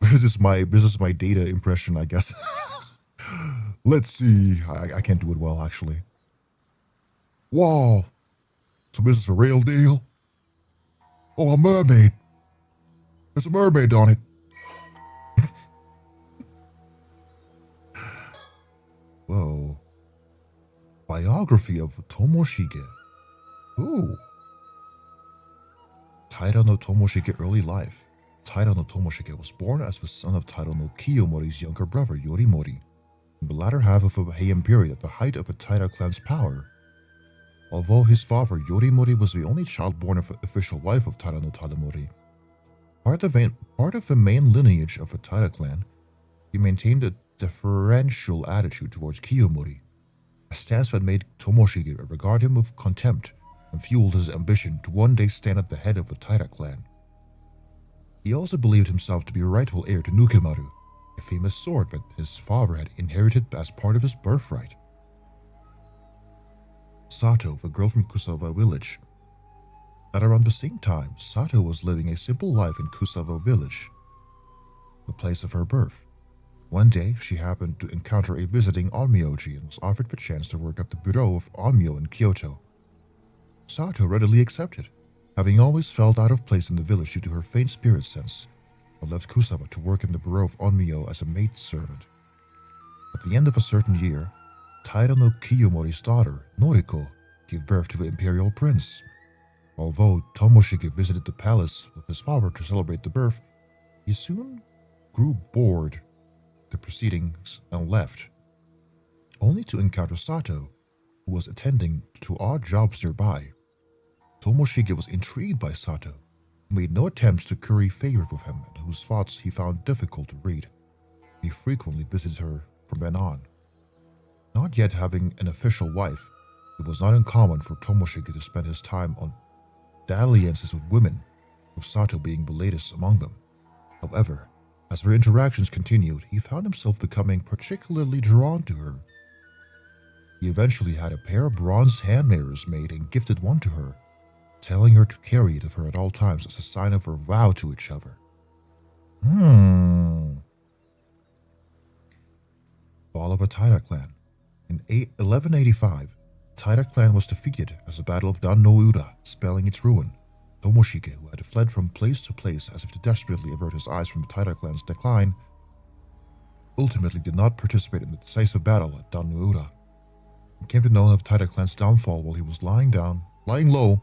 This is my data impression, I guess. Let's see. I can't do it well, actually. Wow. So this is a real deal? Oh, a mermaid. There's a mermaid on it. Whoa. Biography of Tomoshige. Ooh. Taira no Tomoshige early life. Taira no Tomoshige was born as the son of Taira no Kiyomori's younger brother Yorimori, in the latter half of the Heian period at the height of the Taira clan's power. Although his father Yorimori was the only child born of the official wife of Taira no Tadamori, part of the main lineage of the Taira clan, he maintained a deferential attitude towards Kiyomori, a stance that made Tomoshige regard him with contempt and fueled his ambition to one day stand at the head of the Taira clan. He also believed himself to be a rightful heir to Nukemaru, a famous sword that his father had inherited as part of his birthright. Sato, the girl from Kusawa village. At around the same time, Sato was living a simple life in Kusawa village, the place of her birth. One day, she happened to encounter a visiting onmyoji and was offered the chance to work at the bureau of onmyo in Kyoto. Sato readily accepted, having always felt out of place in the village due to her faint spirit sense, but left Kusawa to work in the bureau of onmyo as a maidservant. At the end of a certain year, Taira no Kiyomori's daughter, Noriko, gave birth to the imperial prince. Although Tomoshige visited the palace with his father to celebrate the birth, he soon grew bored the proceedings and left, only to encounter Sato, who was attending to odd jobs nearby. Tomoshige was intrigued by Sato, who made no attempts to curry favor with him and whose thoughts he found difficult to read. He frequently visited her from then on. Not yet having an official wife, it was not uncommon for Tomoshige to spend his time on dalliances with women, with Sato being the latest among them. However, as their interactions continued, he found himself becoming particularly drawn to her. He eventually had a pair of bronze hand mirrors made and gifted one to her, telling her to carry it with her at all times as a sign of her vow to each other. Fall of a Taira clan. In 1185, Taira clan was defeated as the Battle of Dan no Ura, spelling its ruin. Tomoshige, who had fled from place to place as if to desperately avert his eyes from the Taira clan's decline, ultimately did not participate in the decisive battle at Dan no Ura. He came to know of Taira clan's downfall while he was lying low,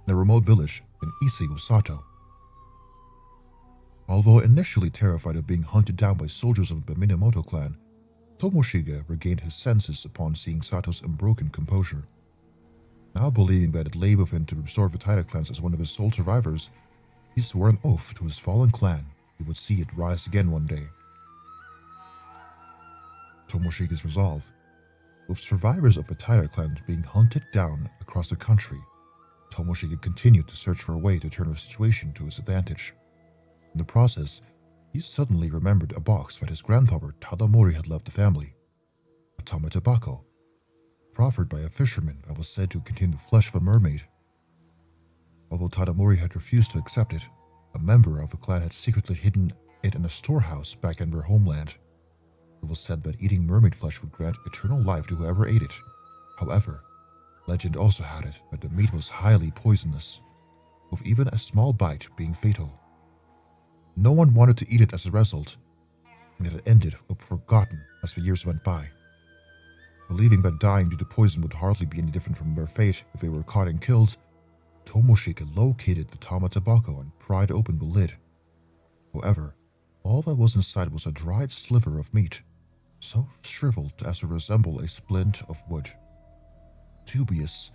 in a remote village in Ise with Sato. Although initially terrified of being hunted down by soldiers of the Minamoto clan, Tomoshige regained his senses upon seeing Sato's unbroken composure. Now believing that it lay with him to restore the Taira clans as one of his sole survivors, he swore an oath to his fallen clan he would see it rise again one day. Tomoshige's resolve. With survivors of the Taira clan being hunted down across the country, Tomoshige continued to search for a way to turn the situation to his advantage. In the process, he suddenly remembered a box that his grandfather Tadamori had left the family, a traumadumping, proffered by a fisherman that was said to contain the flesh of a mermaid. Although Tadamori had refused to accept it, a member of the clan had secretly hidden it in a storehouse back in their homeland. It was said that eating mermaid flesh would grant eternal life to whoever ate it. However, legend also had it that the meat was highly poisonous, with even a small bite being fatal. No one wanted to eat it as a result, and it had ended up forgotten as the years went by. Believing that dying due to poison would hardly be any different from their fate if they were caught and killed, Tomoshige located the traumadumping and pried open the lid. However, all that was inside was a dried sliver of meat, so shriveled as to resemble a splint of wood. Dubious,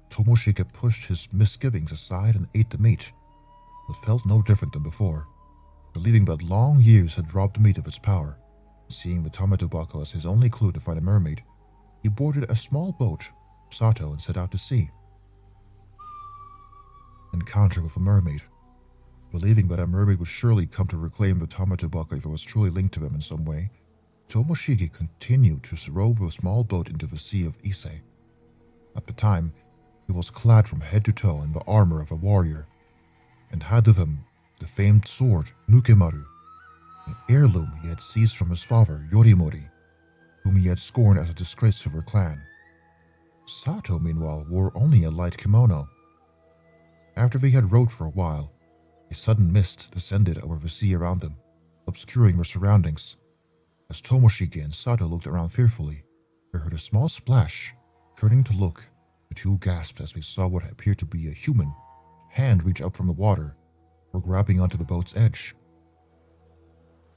Tomoshige pushed his misgivings aside and ate the meat, but felt no different than before. believing that long years had robbed the meat of its power. Seeing the traumadumping as his only clue to find a mermaid, he boarded a small boat, Sato, and set out to sea. Encounter with a mermaid. Believing that a mermaid would surely come to reclaim the traumadumping if it was truly linked to them in some way, Tomoshige continued to row the small boat into the sea of Ise. At the time, he was clad from head to toe in the armor of a warrior, and had with him the famed sword Nukemaru, an heirloom he had seized from his father Yorimori, whom he had scorned as a disgrace to their clan. Sato, meanwhile, wore only a light kimono. After they had rowed for a while, a sudden mist descended over the sea around them, obscuring their surroundings. As Tomoshige and Sato looked around fearfully, they heard a small splash. Turning to look, the two gasped as they saw what appeared to be a human hand reach up from the water, or grabbing onto the boat's edge.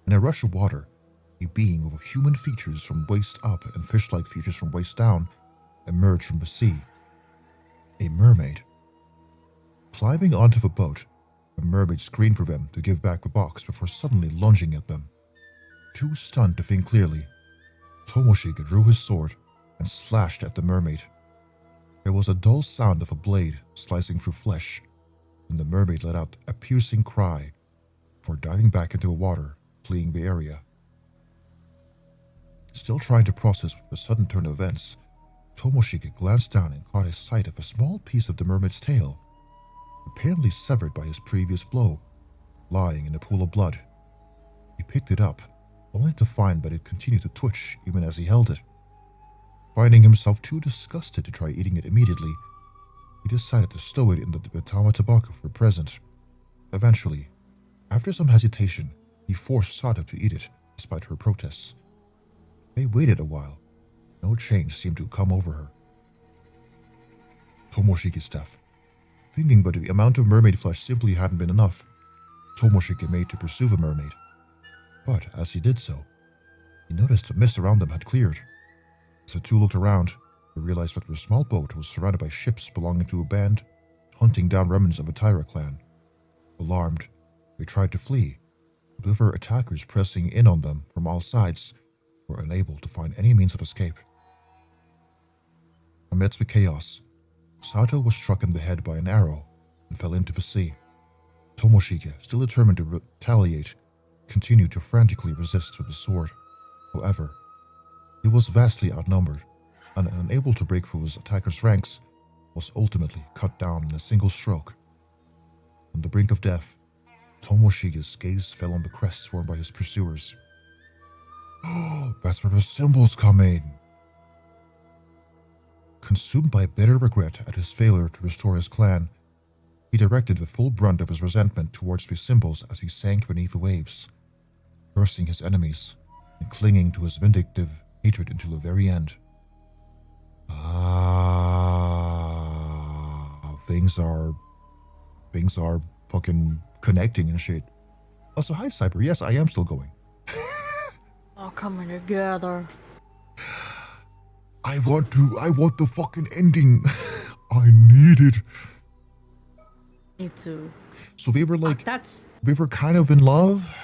In a rush of water, a being with human features from waist up and fish-like features from waist down emerged from the sea. A mermaid. Climbing onto the boat, the mermaid screamed for them to give back the box before suddenly lunging at them. Too stunned to think clearly, Tomoshige drew his sword and slashed at the mermaid. There was a dull sound of a blade slicing through flesh, and the mermaid let out a piercing cry before diving back into the water, fleeing the area. Still trying to process the sudden turn of events, Tomoshige glanced down and caught his sight of a small piece of the mermaid's tail, apparently severed by his previous blow, lying in a pool of blood. He picked it up, only to find that it continued to twitch even as he held it. Finding himself too disgusted to try eating it immediately, he decided to stow it in the traumadumping for the present. Eventually, after some hesitation, he forced Sato to eat it, despite her protests. They waited a while. No change seemed to come over her. Tomoshige's death. Thinking that the amount of mermaid flesh simply hadn't been enough, Tomoshige made to pursue the mermaid. But as he did so, he noticed the mist around them had cleared. As the two looked around, they realized that their small boat was surrounded by ships belonging to a band hunting down remnants of a Taira clan. Alarmed, they tried to flee, but with their attackers pressing in on them from all sides, were unable to find any means of escape. Amidst the chaos, Sato was struck in the head by an arrow and fell into the sea. Tomoshige, still determined to retaliate, continued to frantically resist with the sword. However, he was vastly outnumbered, and unable to break through his attacker's ranks, was ultimately cut down in a single stroke. On the brink of death, Tomoshige's gaze fell on the crests formed by his pursuers. That's where the symbols come in. Consumed by bitter regret at his failure to restore his clan, he directed the full brunt of his resentment towards the symbols as he sank beneath the waves, cursing his enemies and clinging to his vindictive hatred until the very end. Things are fucking connecting and shit. Also, hi Cyber, yes, I am still going. All coming together. I want the fucking ending. I need it. Me too. So they were like, That's they were kind of in love,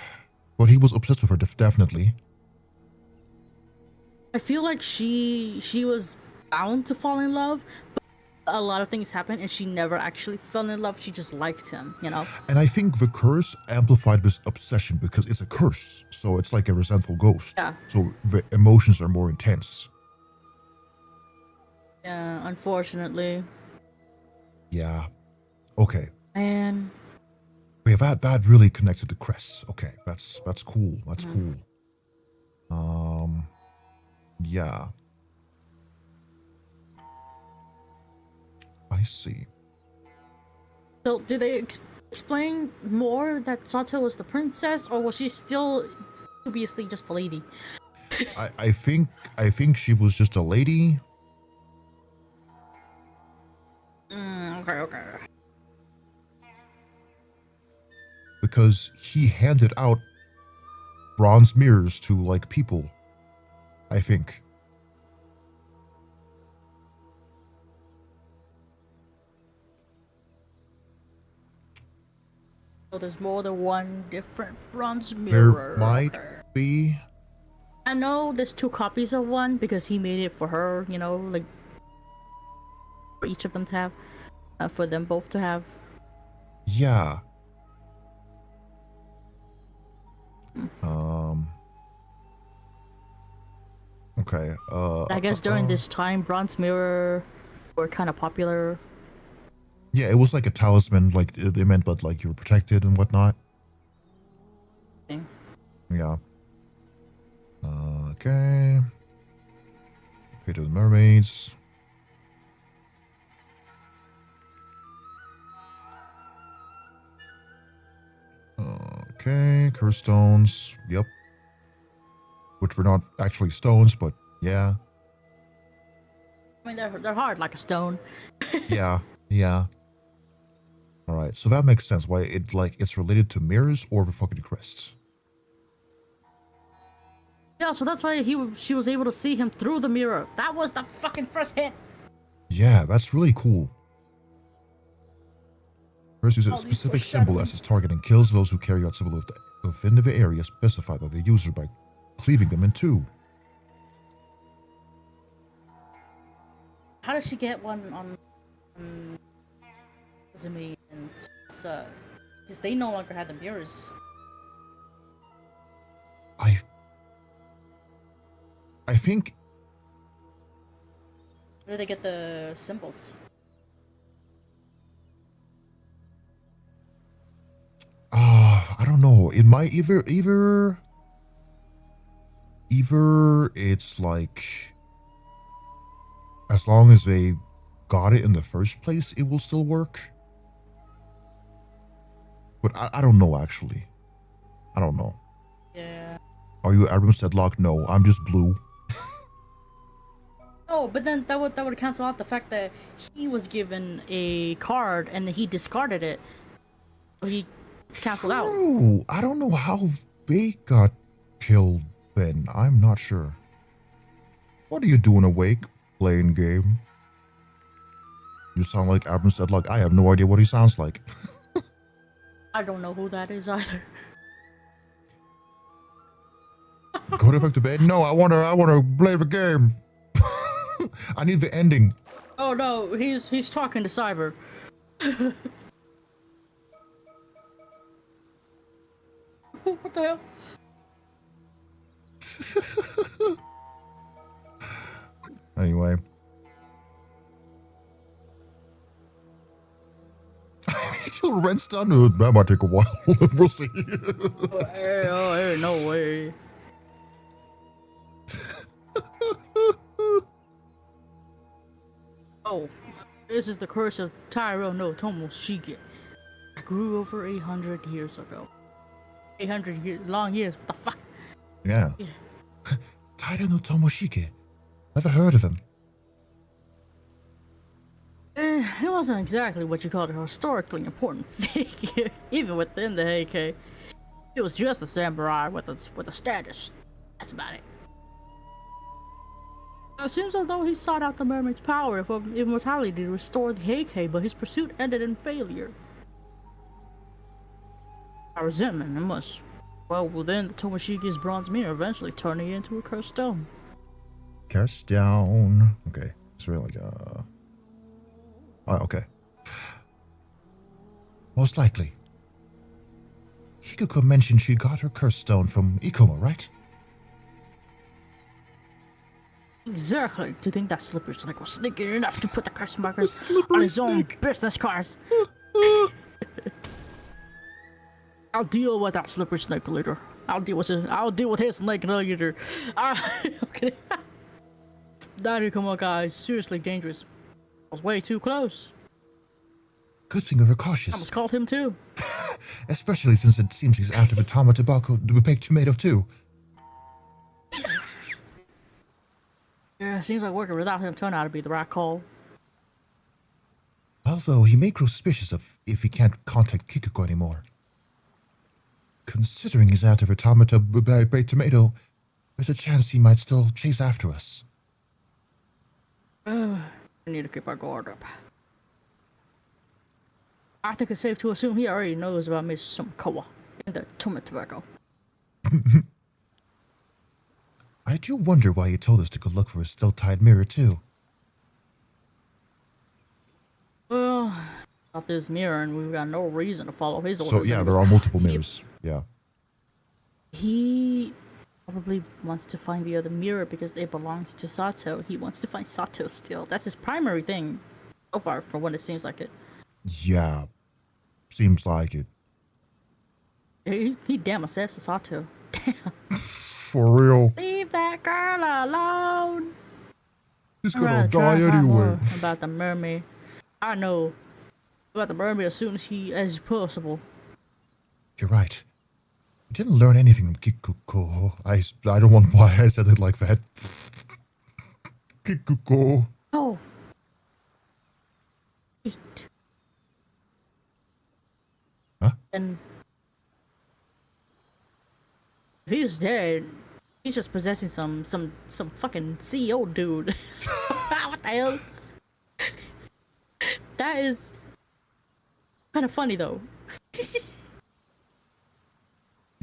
but he was obsessed with her, definitely. I feel like she was bound to fall in love, but a lot of things happened and she never actually fell in love. She just liked him, you know? And I think the curse amplified this obsession because it's a curse. So it's like a resentful ghost. Yeah. So the emotions are more intense. Yeah, unfortunately. Yeah. Okay. And Yeah, that really connects to the crests. Okay, that's cool. That's cool. Yeah. I see. so did they explain more that Sato was the princess, or was she still obviously just a lady? I think she was just a lady. Okay. Because he handed out bronze mirrors to like people, I think. So there's more than one different bronze There mirror. might Okay. be. I know there's 2 copies of one because he made it for her, you know, like for each of them to have, for them both to have. Yeah. Okay. I guess during this time, bronze mirror were kind of popular. Yeah, it was like a talisman, like they meant, but like you were protected and whatnot. Okay. Yeah. Okay. Okay, to the mermaids. Okay, curse stones. Yep. Which were not actually stones, but yeah. I mean, they're hard like a stone. Yeah, yeah. All right, so that makes sense. Why it's related to mirrors or the fucking crests. Yeah, so that's why she was able to see him through the mirror. That was the fucking first hit. Yeah, that's really cool. First, use a All these specific symbol as its target and kills those who carry out symbol within the area specified by the user by cleaving them in two. How does she get one on Zumi and Sa? Because they no longer had the mirrors. I think. Where do they get the symbols? I don't know. It might either it's like, as long as they got it in the first place, it will still work. But I don't know, actually. I don't know. Yeah. Are you Adam's deadlock? No, I'm just blue. Oh, but then that would cancel out the fact that he was given a card and he discarded it. So he canceled out. True. I don't know how they got killed then. I'm not sure. What are you doing awake? Playing game? You sound like Adam's deadlock. I have no idea what he sounds like. I don't know who that is either. Go to back to bed? No, I wanna play the game. I need the ending. Oh no, he's talking to Cyber. What the hell? Anyway. Till rent's done? That might take a while. We'll see. Hey, no way. Oh, this is the curse of Tairo no Tomoshige. I grew over 800 years ago. 800 years, long years, what the fuck? Yeah. Taira no Tomoshige. Never heard of him. It wasn't exactly what you called a historically important figure, even within the Heike. He was just a samurai with a status. That's about it. It seems as though he sought out the mermaid's power of immortality to restore the Heike, but his pursuit ended in failure. A resentment must well within the Tomoshige's bronze mirror, eventually turning it into a cursed stone. Cursed stone. Okay. It's really okay. Most likely. Hikuko mentioned she got her cursed stone from Ikoma, right? Exactly. Do you think that slippery snake was sneaky enough to put the curse markers on his own business cards? I'll deal with that slippery snake later. I'll deal with his snake later. Okay. That come on, guys. Seriously dangerous. I was way too close. Good thing we were I cautious. almost called him too. Especially since it seems he's after the tobacco, the baked tomato too. Yeah, seems like working without him turned out to be the right call. Although he may grow suspicious if he can't contact Kikuko anymore. Considering he's after the baked tomato, there's a chance he might still chase after us. We need to keep our guard up. I think it's safe to assume he already knows about Miss Sumkoa and the tobacco. I do wonder why he told us to go look for a still-tied mirror, too. Well, got this mirror, and we've got no reason to follow his orders. So, yeah, there are multiple mirrors. Yeah. He probably wants to find the other mirror because it belongs to Sato. He wants to find Sato still. That's his primary thing so far, for what it seems like it. Yeah. Seems like it. He damn accepts Sato. Damn. For real. Leave that girl alone. He's I'd gonna rather try die to find anyway. more about the mermaid. I know about the mermaid as soon as possible. You're right. I didn't learn anything from Kikuko. I don't want why I said it like that. Kikuko. Oh. Eat. Huh? And if he's dead, he's just possessing some fucking CEO dude. What the hell? That is kind of funny though. He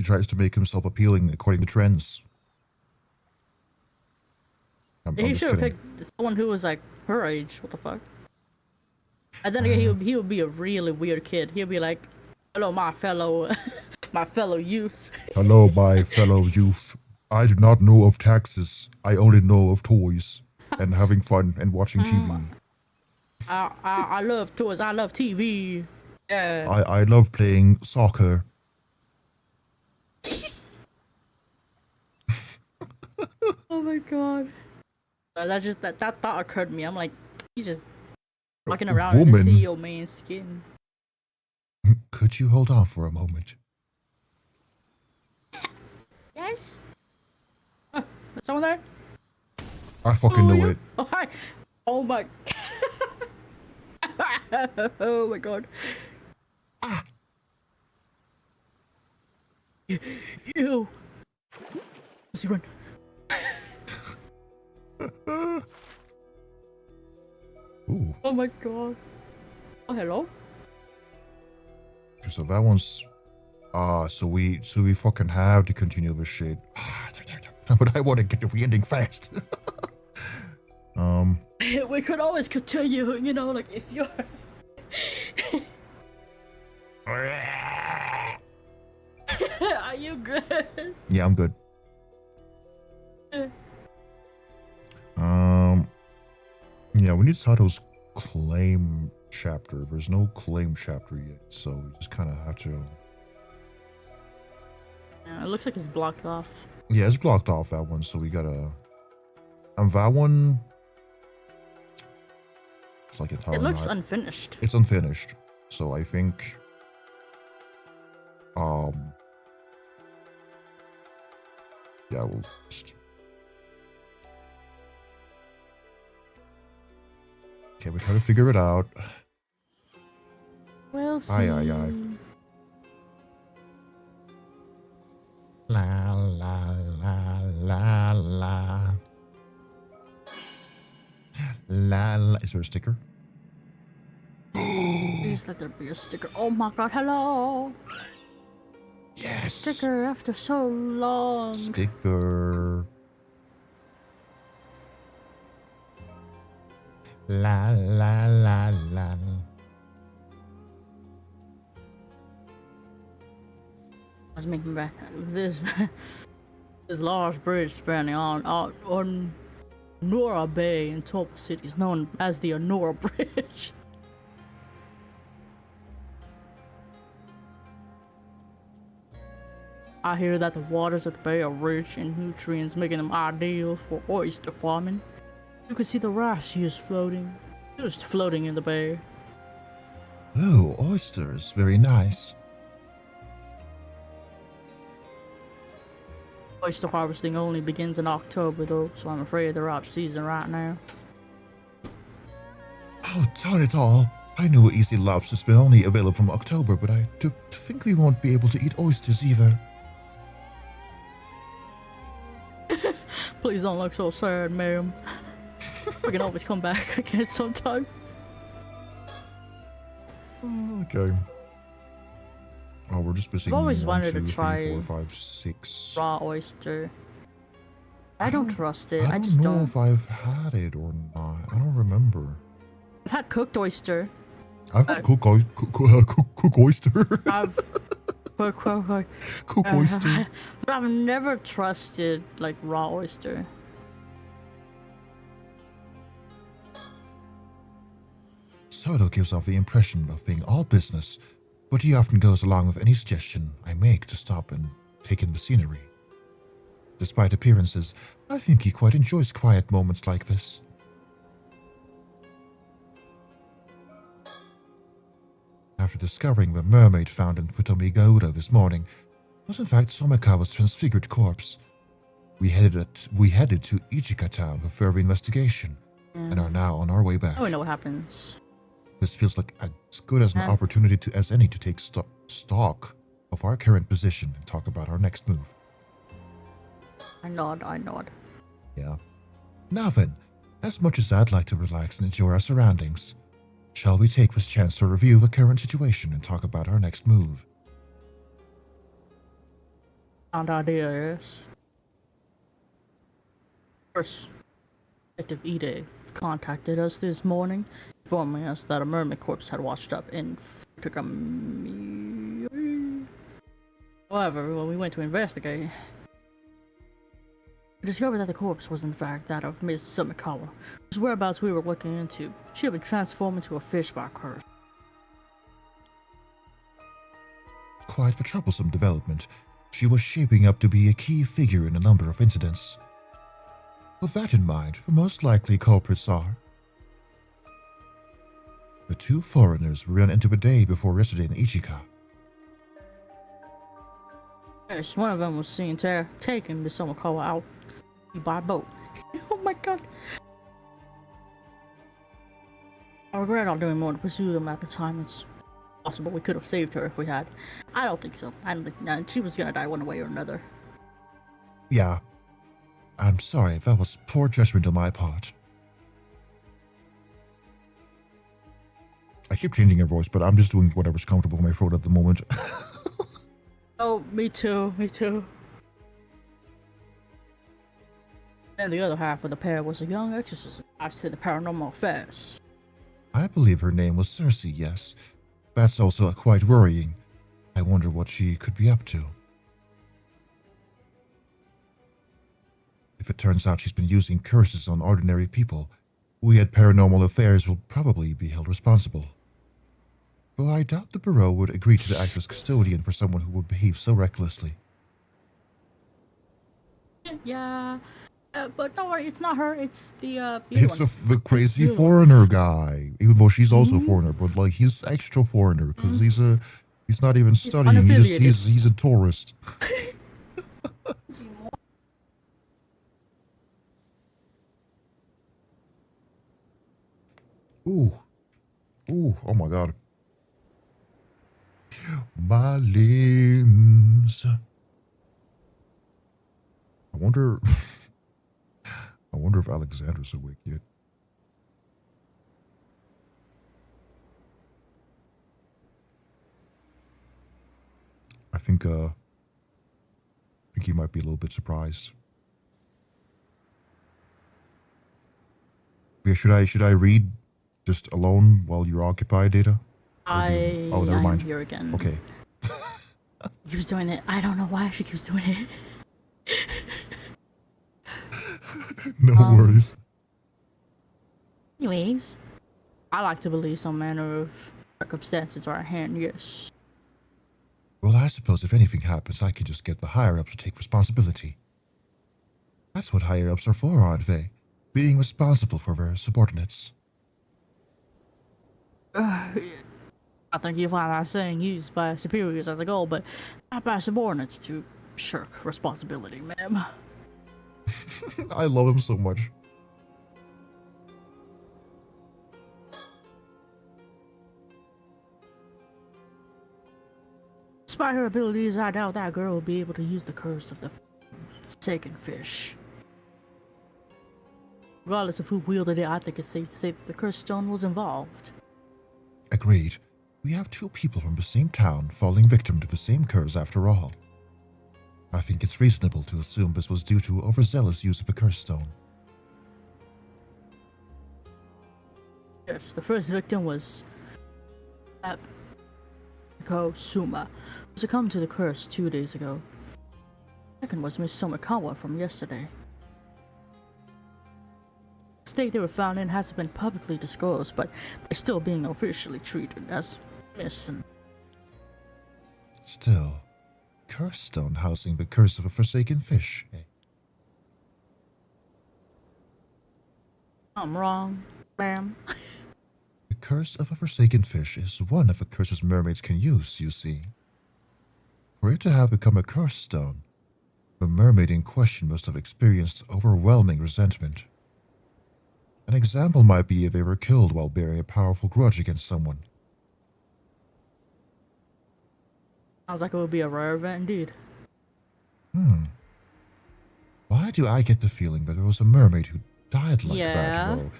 tries to make himself appealing according to trends. I'm He just should have kidding. picked someone who was like her age. What the fuck? And then again, he would be a really weird kid. He'll be like, "Hello, my fellow youth." Hello, my fellow youth. I do not know of taxes. I only know of toys and having fun and watching TV. I love toys. I love TV. Yeah. I love playing soccer. Oh my god. That thought occurred to me. I'm like, he's just walking around in the Woman. CEO man's skin. Could you hold on for a moment? Yes. Is someone there? I fucking know you? it. Oh hi. Oh my. Oh my god. Ew. Let's see, run. Ooh. Oh my god. Oh hello. So that one's so we fucking have to continue this shit. But I want to get to the ending fast. We could always continue, you know, like if you're Are you good? Yeah, I'm good. Yeah, we need Sato's claim chapter. There's no claim chapter yet, so we just kind of have to. Yeah, it looks like it's blocked off. Yeah, it's blocked off, that one, so we gotta. And that one. It's like entirely. It looks not... unfinished. It's unfinished, so I think. Yeah, we'll just. Okay, we're trying to figure it out. We'll see. Aye. La la la la la. La la. Is there a sticker? Please let there be a sticker. Oh my god, hello! Yes. Sticker after so long. Sticker. La la la la. I was making back this this large bridge spanning on Nora Bay in Tulpa City is known as the Nora Bridge. I hear that the waters of the bay are rich in nutrients, making them ideal for oyster farming. You can see the rafts just floating in the bay. Oh, oysters. Very nice. Oyster harvesting only begins in October though, so I'm afraid they're out of season right now. Oh, darn it all. I knew easy lobsters were only available from October, but I think we won't be able to eat oysters either. Please don't look so sad, ma'am. We can always come back again sometime. Okay. Oh, we're just missing I've always 1, wanted 2, to 3, try 4, 5, 6. raw oyster. I don't trust it. I I don't just know don't. if I've had it or not. I don't remember. I've had cooked oyster. I've had cook oyster. I've Cook oyster. but I've never trusted like raw oyster. Soto gives off the impression of being all business, but he often goes along with any suggestion I make to stop and take in the scenery. Despite appearances, I think he quite enjoys quiet moments like this. After discovering the mermaid found in Futomigodo this morning was in fact Somikawa's transfigured corpse, we headed to Ichika town for further investigation and are now on our way back. Oh, we know what happens. This feels like as good as an opportunity as any to take stock of our current position and talk about our next move. I nod. Yeah. Now then, as much as I'd like to relax and enjoy our surroundings, shall we take this chance to review the current situation and talk about our next move? Sound idea, yes. First, Detective Ide contacted us this morning, informing us that a mermaid corpse had washed up in Futomigodo. However, when we went to investigate, we discovered that the corpse was in fact that of Miss Somikawa, whose whereabouts we were looking into. She had been transformed into a fish by curse. Quite the troublesome development. She was shaping up to be a key figure in a number of incidents. With that in mind, the most likely culprits are the 2 foreigners we ran into the day before yesterday in Ichika. Yes, one of them was seen taking Miss Somikawa out by boat. Oh my god. I regret not doing more to pursue them at the time. It's possible we could have saved her if we had. I don't think so. I don't think she was gonna die one way or another. Yeah. I'm sorry, that was poor judgment on my part. I keep changing her voice, but I'm just doing whatever's comfortable for my throat at the moment. Oh, me too. And the other half of the pair was a young exorcist attached to the paranormal affairs. I believe her name was Cersei, yes. That's also quite worrying. I wonder what she could be up to. If it turns out she's been using curses on ordinary people, we at Paranormal Affairs will probably be held responsible. Though I doubt the Bureau would agree to act as custodian for someone who would behave so recklessly. Yeah, but don't worry, it's not her, it's the It's the crazy foreigner guy. Even though she's also a foreigner, but like he's extra foreigner because he's not even studying. He's a tourist. Ooh, oh my god. My limbs. I wonder if Alexander's awake yet. I think he might be a little bit surprised. Yeah, should I read just alone while you're occupied, Data? Oh, never mind. I'm here again. Okay. She keeps doing it. I don't know why she keeps doing it. No worries. Anyways, I like to believe some manner of circumstances are at hand, yes. Well, I suppose if anything happens, I can just get the higher-ups to take responsibility. That's what higher-ups are for, aren't they? Being responsible for their subordinates. I think you'll find that saying used by superiors as a goal, but not by subordinates to shirk responsibility, ma'am. I love him so much. Despite her abilities, I doubt that girl will be able to use the curse of the second fish. Regardless of who wielded it, I think it's safe to say that the cursed stone was involved. Agreed. We have two people from the same town falling victim to the same curse after all. I think it's reasonable to assume this was due to overzealous use of the curse stone. Yes, the first victim was Suma, who succumbed to the curse 2 days ago. The second was Miss Somikawa from yesterday. The state they were found in hasn't been publicly disclosed, but they're still being officially treated as missing. Still, curse stone housing the curse of a forsaken fish, eh? I'm wrong, ma'am. The curse of a forsaken fish is one of the curses mermaids can use, you see. For it to have become a curse stone, the mermaid in question must have experienced overwhelming resentment. An example might be if they were killed while bearing a powerful grudge against someone. Sounds like it would be a rare event indeed. Why do I get the feeling that there was a mermaid who died like that, though?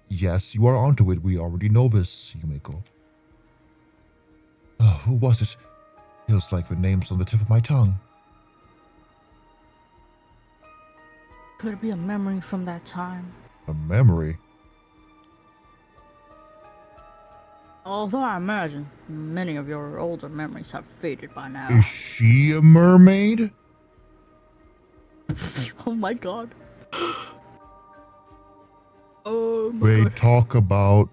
Yes, you are onto it. We already know this, Yumiko. Oh, who was it? Feels like the name's on the tip of my tongue. Could it be a memory from that time? A memory? Although I imagine many of your older memories have faded by now. Is she a mermaid? Oh my god. Oh my They god. talk about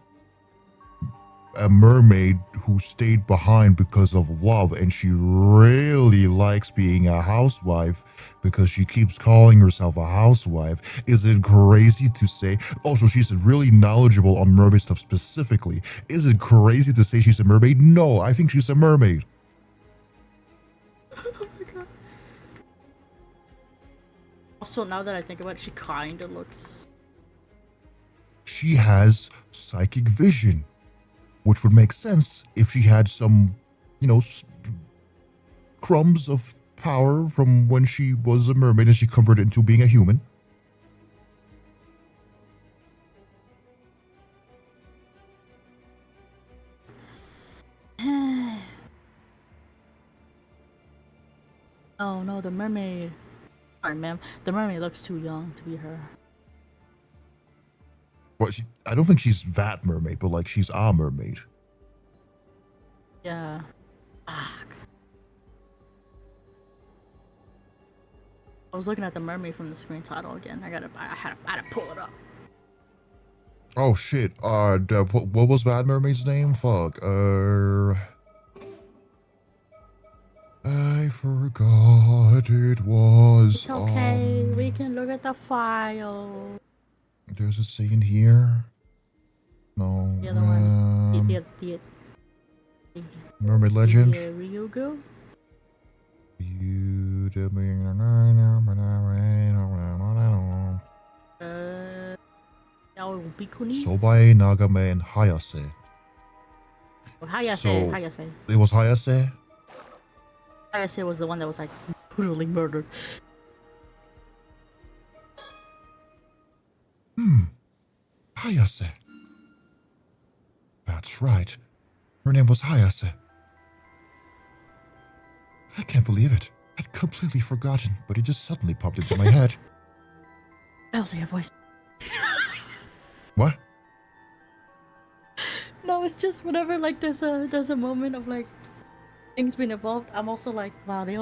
a mermaid who stayed behind because of love, and she really likes being a housewife because she keeps calling herself a housewife. Is it crazy to say? Also, she's really knowledgeable on mermaid stuff specifically. Is it crazy to say she's a mermaid? No, I think she's a mermaid. Oh my god. Also, now that I think about it, she kinda looks... She has psychic vision, which would make sense if she had some, crumbs of power from when she was a mermaid and she converted into being a human. Oh no, the mermaid. Sorry, ma'am. The mermaid looks too young to be her. Well, I don't think she's that mermaid, but like she's a mermaid. Yeah. Fuck. I was looking at the mermaid from the screen title again. I had to pull it up. Oh shit. What was that mermaid's name? Fuck. I forgot it was. It's okay. We can look at the file. There's a say in here. No. The other one. The Mermaid Legend. Ryugu? Bikuni? Sobae, Nagame, and Hayase. Hayase. It was Hayase? Hayase was the one that was like brutally murdered. Hayase. That's right. Her name was Hayase. I can't believe it. I'd completely forgotten, but it just suddenly popped into my head. I also hear voice. What? No, it's just whenever like there's a moment of like things being involved, I'm also like, wow, they also